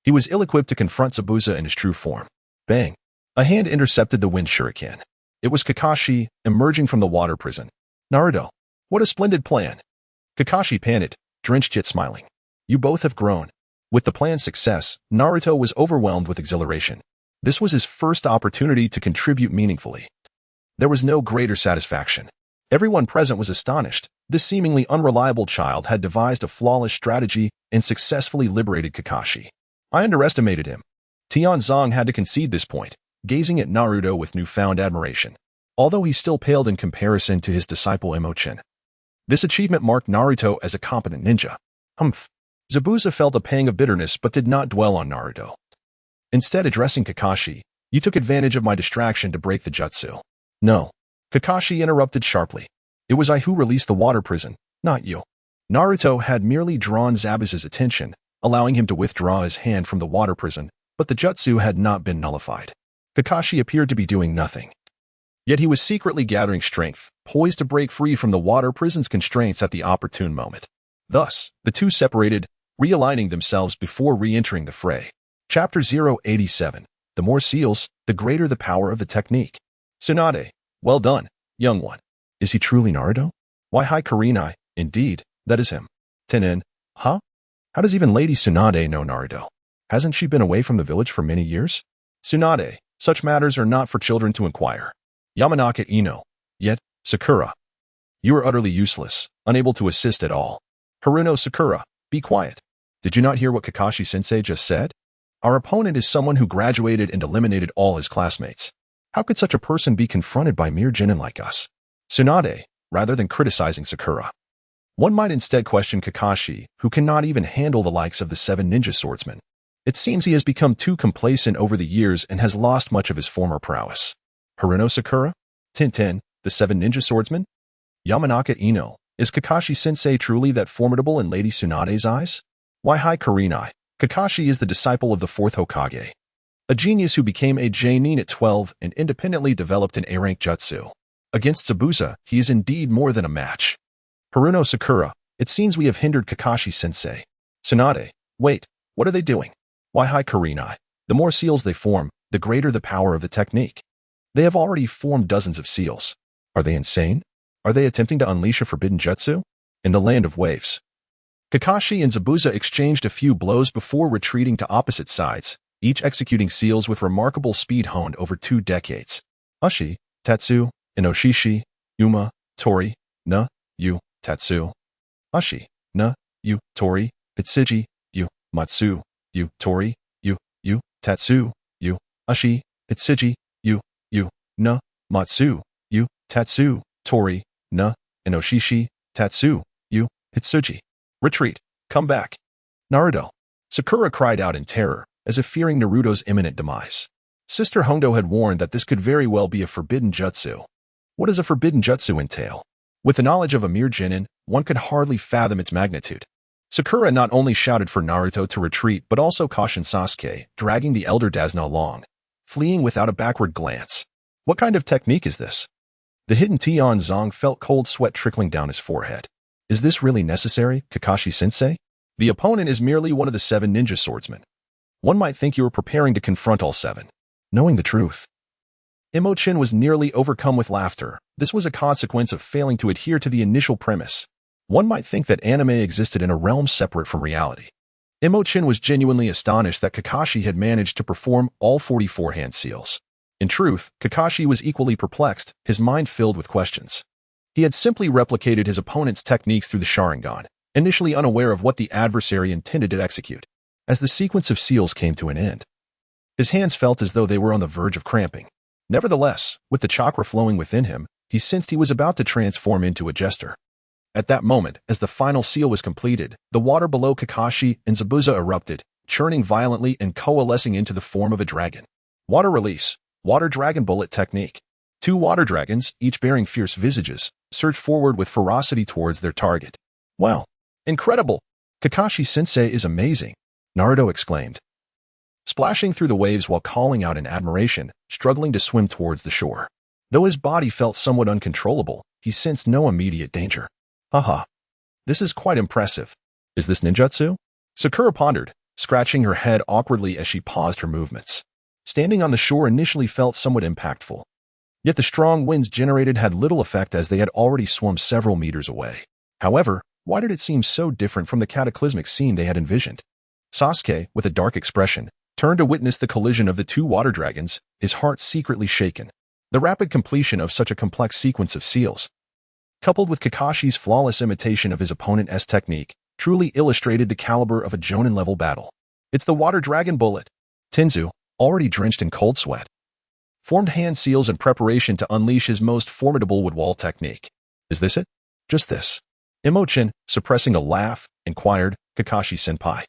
he was ill-equipped to confront Zabuza in his true form. Bang! A hand intercepted the wind shuriken. It was Kakashi, emerging from the water prison. Naruto, what a splendid plan! Kakashi panted, drenched yet smiling. You both have grown. With the plan's success, Naruto was overwhelmed with exhilaration. This was his first opportunity to contribute meaningfully. There was no greater satisfaction. Everyone present was astonished. This seemingly unreliable child had devised a flawless strategy and successfully liberated Kakashi. I underestimated him. Tianzong had to concede this point, gazing at Naruto with newfound admiration, although he still paled in comparison to his disciple Mo Chen. This achievement marked Naruto as a competent ninja. Humph. Zabuza felt a pang of bitterness but did not dwell on Naruto. Instead, addressing Kakashi, you took advantage of my distraction to break the jutsu. No. Kakashi interrupted sharply. It was I who released the water prison, not you. Naruto had merely drawn Zabuza's attention, allowing him to withdraw his hand from the water prison, but the jutsu had not been nullified. Kakashi appeared to be doing nothing. Yet he was secretly gathering strength, poised to break free from the water prison's constraints at the opportune moment. Thus, the two separated, realigning themselves before re-entering the fray. Chapter 087. The more seals, the greater the power of the technique. Tsunade, well done, young one. Is he truly Naruto? Why hi Kurenai, indeed, that is him. Tenen, huh? How does even Lady Tsunade know Naruto? Hasn't she been away from the village for many years? Tsunade, such matters are not for children to inquire. Yamanaka Ino. Yet, Sakura. You are utterly useless, unable to assist at all. Haruno Sakura, be quiet. Did you not hear what Kakashi-sensei just said? Our opponent is someone who graduated and eliminated all his classmates. How could such a person be confronted by mere genin like us? Tsunade, rather than criticizing Sakura. One might instead question Kakashi, who cannot even handle the likes of the 7 ninja swordsmen. It seems he has become too complacent over the years and has lost much of his former prowess. Haruno Sakura? Tintin, the 7 ninja swordsmen? Yamanaka Ino, is Kakashi-sensei truly that formidable in Lady Tsunade's eyes? Why hi Kurenai, Kakashi is the disciple of the 4th Hokage. A genius who became a Jonin at 12 and independently developed an A-rank jutsu. Against Zabuza, he is indeed more than a match. Haruno Sakura, it seems we have hindered Kakashi-sensei. Tsunade, wait, what are they doing? Why hi Kurenai, the more seals they form, the greater the power of the technique. They have already formed dozens of seals. Are they insane? Are they attempting to unleash a forbidden jutsu? In the land of waves. Kakashi and Zabuza exchanged a few blows before retreating to opposite sides, each executing seals with remarkable speed honed over 2 decades. Ushi, Tatsu, Inoshishi, Yuma, Tori, Na, Yu, Tatsu. Ushi, Na, Yu, Tori, Pitsiji, Yu, Matsu, Yu, Tori, Yu, Tatsu, Yu, Ushi, Pitsiji, Yu, Na, Matsu, Yu, Tatsu, Tori, Na, Inoshishi, Tatsu, Yu, Hitsuji. Retreat. Come back. Naruto. Sakura cried out in terror, as if fearing Naruto's imminent demise. Sister Hondo had warned that this could very well be a forbidden jutsu. What does a forbidden jutsu entail? With the knowledge of a mere genin, one could hardly fathom its magnitude. Sakura not only shouted for Naruto to retreat but also cautioned Sasuke, dragging the elder Dasna along, fleeing without a backward glance. What kind of technique is this? The hidden Tian Zong felt cold sweat trickling down his forehead. Is this really necessary, Kakashi-sensei? The opponent is merely one of the 7 ninja swordsmen. One might think you were preparing to confront all 7. Knowing the truth. Mo Chen was nearly overcome with laughter. This was a consequence of failing to adhere to the initial premise. One might think that anime existed in a realm separate from reality. Mo Chen was genuinely astonished that Kakashi had managed to perform all 44 hand seals. In truth, Kakashi was equally perplexed, his mind filled with questions. He had simply replicated his opponent's techniques through the Sharingan, initially unaware of what the adversary intended to execute. As the sequence of seals came to an end, his hands felt as though they were on the verge of cramping. Nevertheless, with the chakra flowing within him, he sensed he was about to transform into a jester. At that moment, as the final seal was completed, the water below Kakashi and Zabuza erupted, churning violently and coalescing into the form of a dragon. Water release. Water dragon bullet technique. 2 water dragons, each bearing fierce visages, surge forward with ferocity towards their target. Wow! Incredible! Kakashi-sensei is amazing! Naruto exclaimed, splashing through the waves while calling out in admiration, struggling to swim towards the shore. Though his body felt somewhat uncontrollable, he sensed no immediate danger. Haha. This is quite impressive. Is this ninjutsu? Sakura pondered, scratching her head awkwardly as she paused her movements. Standing on the shore initially felt somewhat impactful. Yet the strong winds generated had little effect as they had already swum several meters away. However, why did it seem so different from the cataclysmic scene they had envisioned? Sasuke, with a dark expression, turned to witness the collision of the 2 water dragons, his heart secretly shaken. The rapid completion of such a complex sequence of seals, coupled with Kakashi's flawless imitation of his opponent's technique, truly illustrated the caliber of a Jonin-level battle. It's the water dragon bullet. Tenzu, already drenched in cold sweat, formed hand seals in preparation to unleash his most formidable wood wall technique. Is this it? Just this. Mo Chen, suppressing a laugh, inquired, Kakashi-senpai.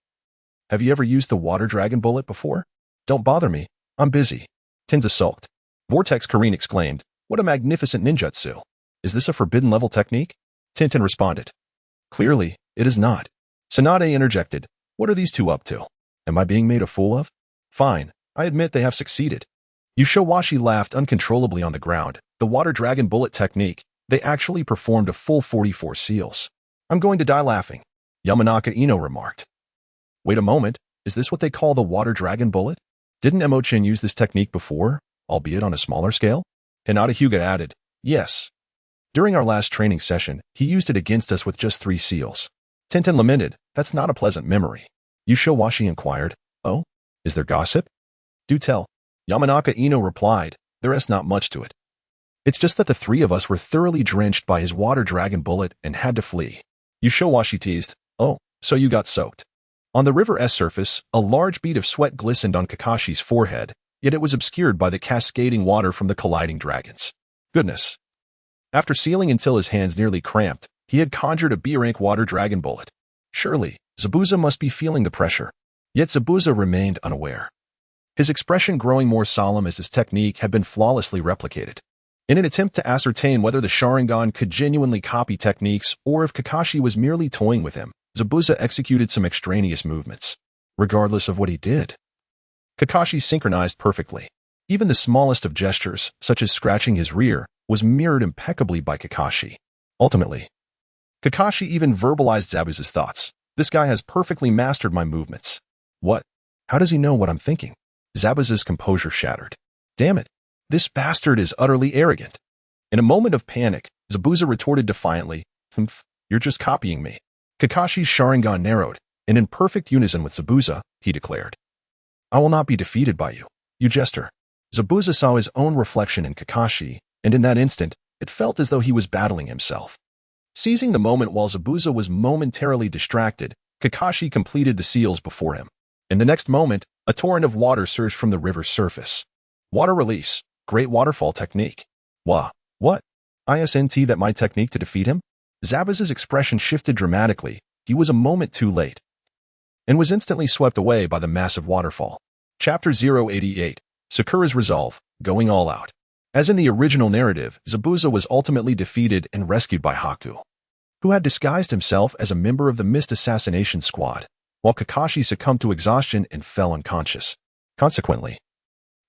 Have you ever used the water dragon bullet before? Don't bother me. I'm busy. Tenzu sulked. Vortex Karin exclaimed, what a magnificent ninjutsu. Is this a forbidden level technique? Tintin responded. Clearly, it is not. Tsunade interjected. What are these 2 up to? Am I being made a fool of? Fine. I admit they have succeeded. Yushowashi laughed uncontrollably on the ground, the water dragon bullet technique, they actually performed a full 44 seals. I'm going to die laughing, Yamanaka Ino remarked. Wait a moment, is this what they call the water dragon bullet? Didn't Mo Chen use this technique before, albeit on a smaller scale? Hinata Hyuga added, yes. During our last training session, he used it against us with just 3 seals. Tintin lamented, that's not a pleasant memory. Yushowashi inquired, oh, is there gossip? Do tell. Yamanaka Ino replied, there is not much to it. It's just that the 3 of us were thoroughly drenched by his water dragon bullet and had to flee. Yushowashi teased, oh, so you got soaked. On the river's surface, a large bead of sweat glistened on Kakashi's forehead, yet it was obscured by the cascading water from the colliding dragons. Goodness. After sealing until his hands nearly cramped, he had conjured a B-rank water dragon bullet. Surely, Zabuza must be feeling the pressure. Yet Zabuza remained unaware. His expression growing more solemn as his technique had been flawlessly replicated. In an attempt to ascertain whether the Sharingan could genuinely copy techniques or if Kakashi was merely toying with him, Zabuza executed some extraneous movements. Regardless of what he did, Kakashi synchronized perfectly. Even the smallest of gestures, such as scratching his rear, was mirrored impeccably by Kakashi. Ultimately, Kakashi even verbalized Zabuza's thoughts. This guy has perfectly mastered my movements. What? How does he know what I'm thinking? Zabuza's composure shattered. Damn it. This bastard is utterly arrogant. In a moment of panic, Zabuza retorted defiantly, Humph, you're just copying me. Kakashi's Sharingan narrowed, and in perfect unison with Zabuza, he declared, I will not be defeated by you, you jester. Zabuza saw his own reflection in Kakashi, and in that instant, it felt as though he was battling himself. Seizing the moment while Zabuza was momentarily distracted, Kakashi completed the seals before him. In the next moment, a torrent of water surged from the river's surface. Water release, great waterfall technique. Wah, what? Isn't that my technique to defeat him? Zabuza's expression shifted dramatically. He was a moment too late, and was instantly swept away by the massive waterfall. Chapter 088, Sakura's Resolve, Going All Out. As in the original narrative, Zabuza was ultimately defeated and rescued by Haku, who had disguised himself as a member of the Mist Assassination Squad, while Kakashi succumbed to exhaustion and fell unconscious. Consequently,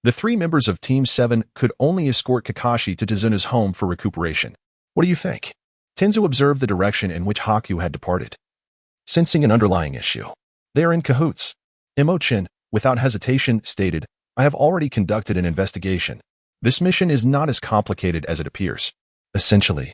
the 3 members of Team 7 could only escort Kakashi to Tizuna's home for recuperation. What do you think? Tenzu observed the direction in which Haku had departed. Sensing an underlying issue, they are in cahoots. Mo Chen, without hesitation, stated, I have already conducted an investigation. This mission is not as complicated as it appears. Essentially,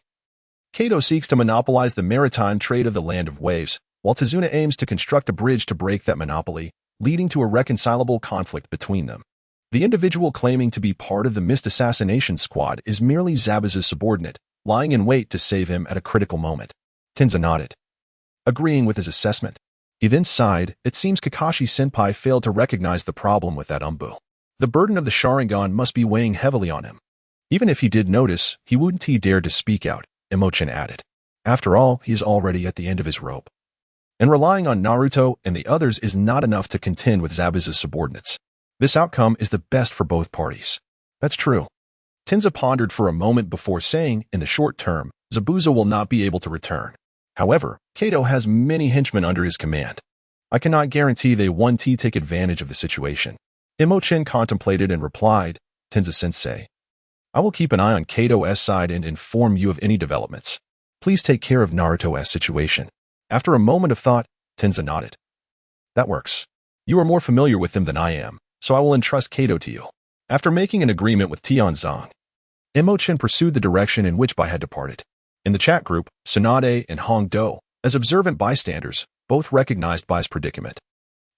Kato seeks to monopolize the maritime trade of the Land of Waves, while Tizuna aims to construct a bridge to break that monopoly, leading to a reconcilable conflict between them. The individual claiming to be part of the Mist Assassination Squad is merely Zabuza's subordinate, lying in wait to save him at a critical moment. Tenza nodded, agreeing with his assessment. He then sighed. It seems Kakashi-senpai failed to recognize the problem with that Umbu. The burden of the Sharingan must be weighing heavily on him. Even if he did notice, he wouldn't dare to speak out, Mo Chen added. After all, he is already at the end of his rope. And relying on Naruto and the others is not enough to contend with Zabuza's subordinates. This outcome is the best for both parties. That's true. Tenza pondered for a moment before saying, in the short term, Zabuza will not be able to return. However, Kato has many henchmen under his command. I cannot guarantee they won't take advantage of the situation. Mo Chen contemplated and replied, Tenza-sensei, I will keep an eye on Kato's side and inform you of any developments. Please take care of Naruto's situation. After a moment of thought, Tenza nodded. That works. You are more familiar with them than I am, so I will entrust Kato to you. After making an agreement with Tianzong, Mo Chen pursued the direction in which Bai had departed. In the chat group, Tsunade and Hong Do, as observant bystanders, both recognized Bai's predicament.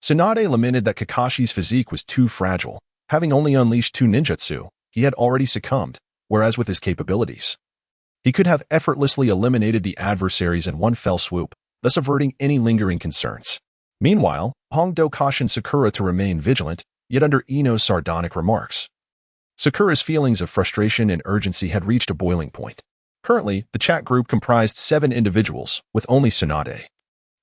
Tsunade lamented that Kakashi's physique was too fragile. Having only unleashed 2 ninjutsu, he had already succumbed, whereas with his capabilities, he could have effortlessly eliminated the adversaries in one fell swoop, thus averting any lingering concerns. Meanwhile, Hong Do cautioned Sakura to remain vigilant, yet under Ino's sardonic remarks. Sakura's feelings of frustration and urgency had reached a boiling point. Currently, the chat group comprised 7 individuals, with only Tsunade,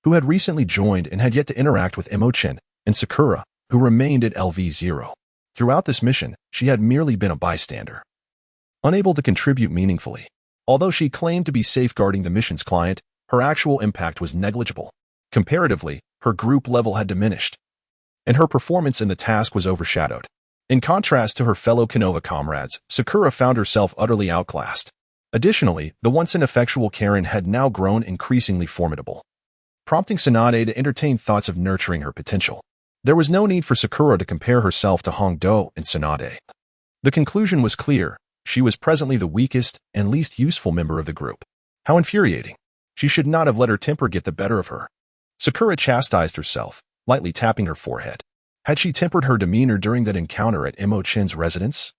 who had recently joined and had yet to interact with Mo Chen, and Sakura, who remained at LV0. Throughout this mission, she had merely been a bystander, unable to contribute meaningfully. Although she claimed to be safeguarding the mission's client, her actual impact was negligible. Comparatively, her group level had diminished, and her performance in the task was overshadowed. In contrast to her fellow Konoha comrades, Sakura found herself utterly outclassed. Additionally, the once ineffectual Karen had now grown increasingly formidable, prompting Tsunade to entertain thoughts of nurturing her potential. There was no need for Sakura to compare herself to Hongdo and Tsunade. The conclusion was clear. She was presently the weakest and least useful member of the group. How infuriating. She should not have let her temper get the better of her. Sakura chastised herself, lightly tapping her forehead. Had she tempered her demeanor during that encounter at Mo Chen's residence?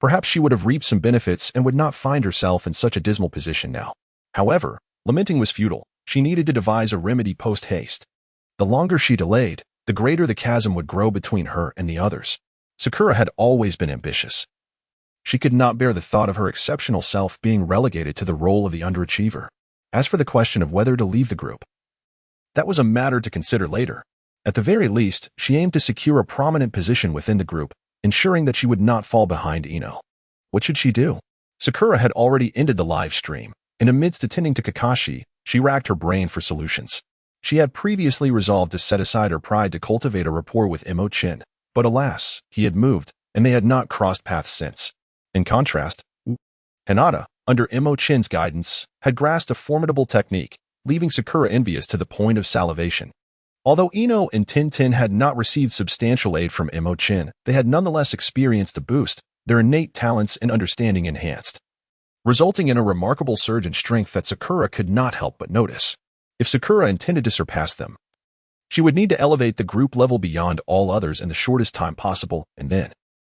Perhaps she would have reaped some benefits and would not find herself in such a dismal position now. However, lamenting was futile. She needed to devise a remedy post-haste. The longer she delayed, the greater the chasm would grow between her and the others. Sakura had always been ambitious. She could not bear the thought of her exceptional self being relegated to the role of the underachiever. As for the question of whether to leave the group, that was a matter to consider later. At the very least, she aimed to secure a prominent position within the group, ensuring that she would not fall behind Ino. What should she do? Sakura had already ended the live stream, and amidst attending to Kakashi, she racked her brain for solutions. She had previously resolved to set aside her pride to cultivate a rapport with Mo Chen, but alas, he had moved, and they had not crossed paths since. In contrast, Hinata, under Mo Chen's guidance, had grasped a formidable technique, leaving Sakura envious to the point of salivation. Although Ino and Tintin had not received substantial aid from Mo Chen, they had nonetheless experienced a boost, their innate talents and understanding enhanced, resulting in a remarkable surge in strength that Sakura could not help but notice. If Sakura intended to surpass them, she would need to elevate the group level beyond all others in the shortest time possible, and then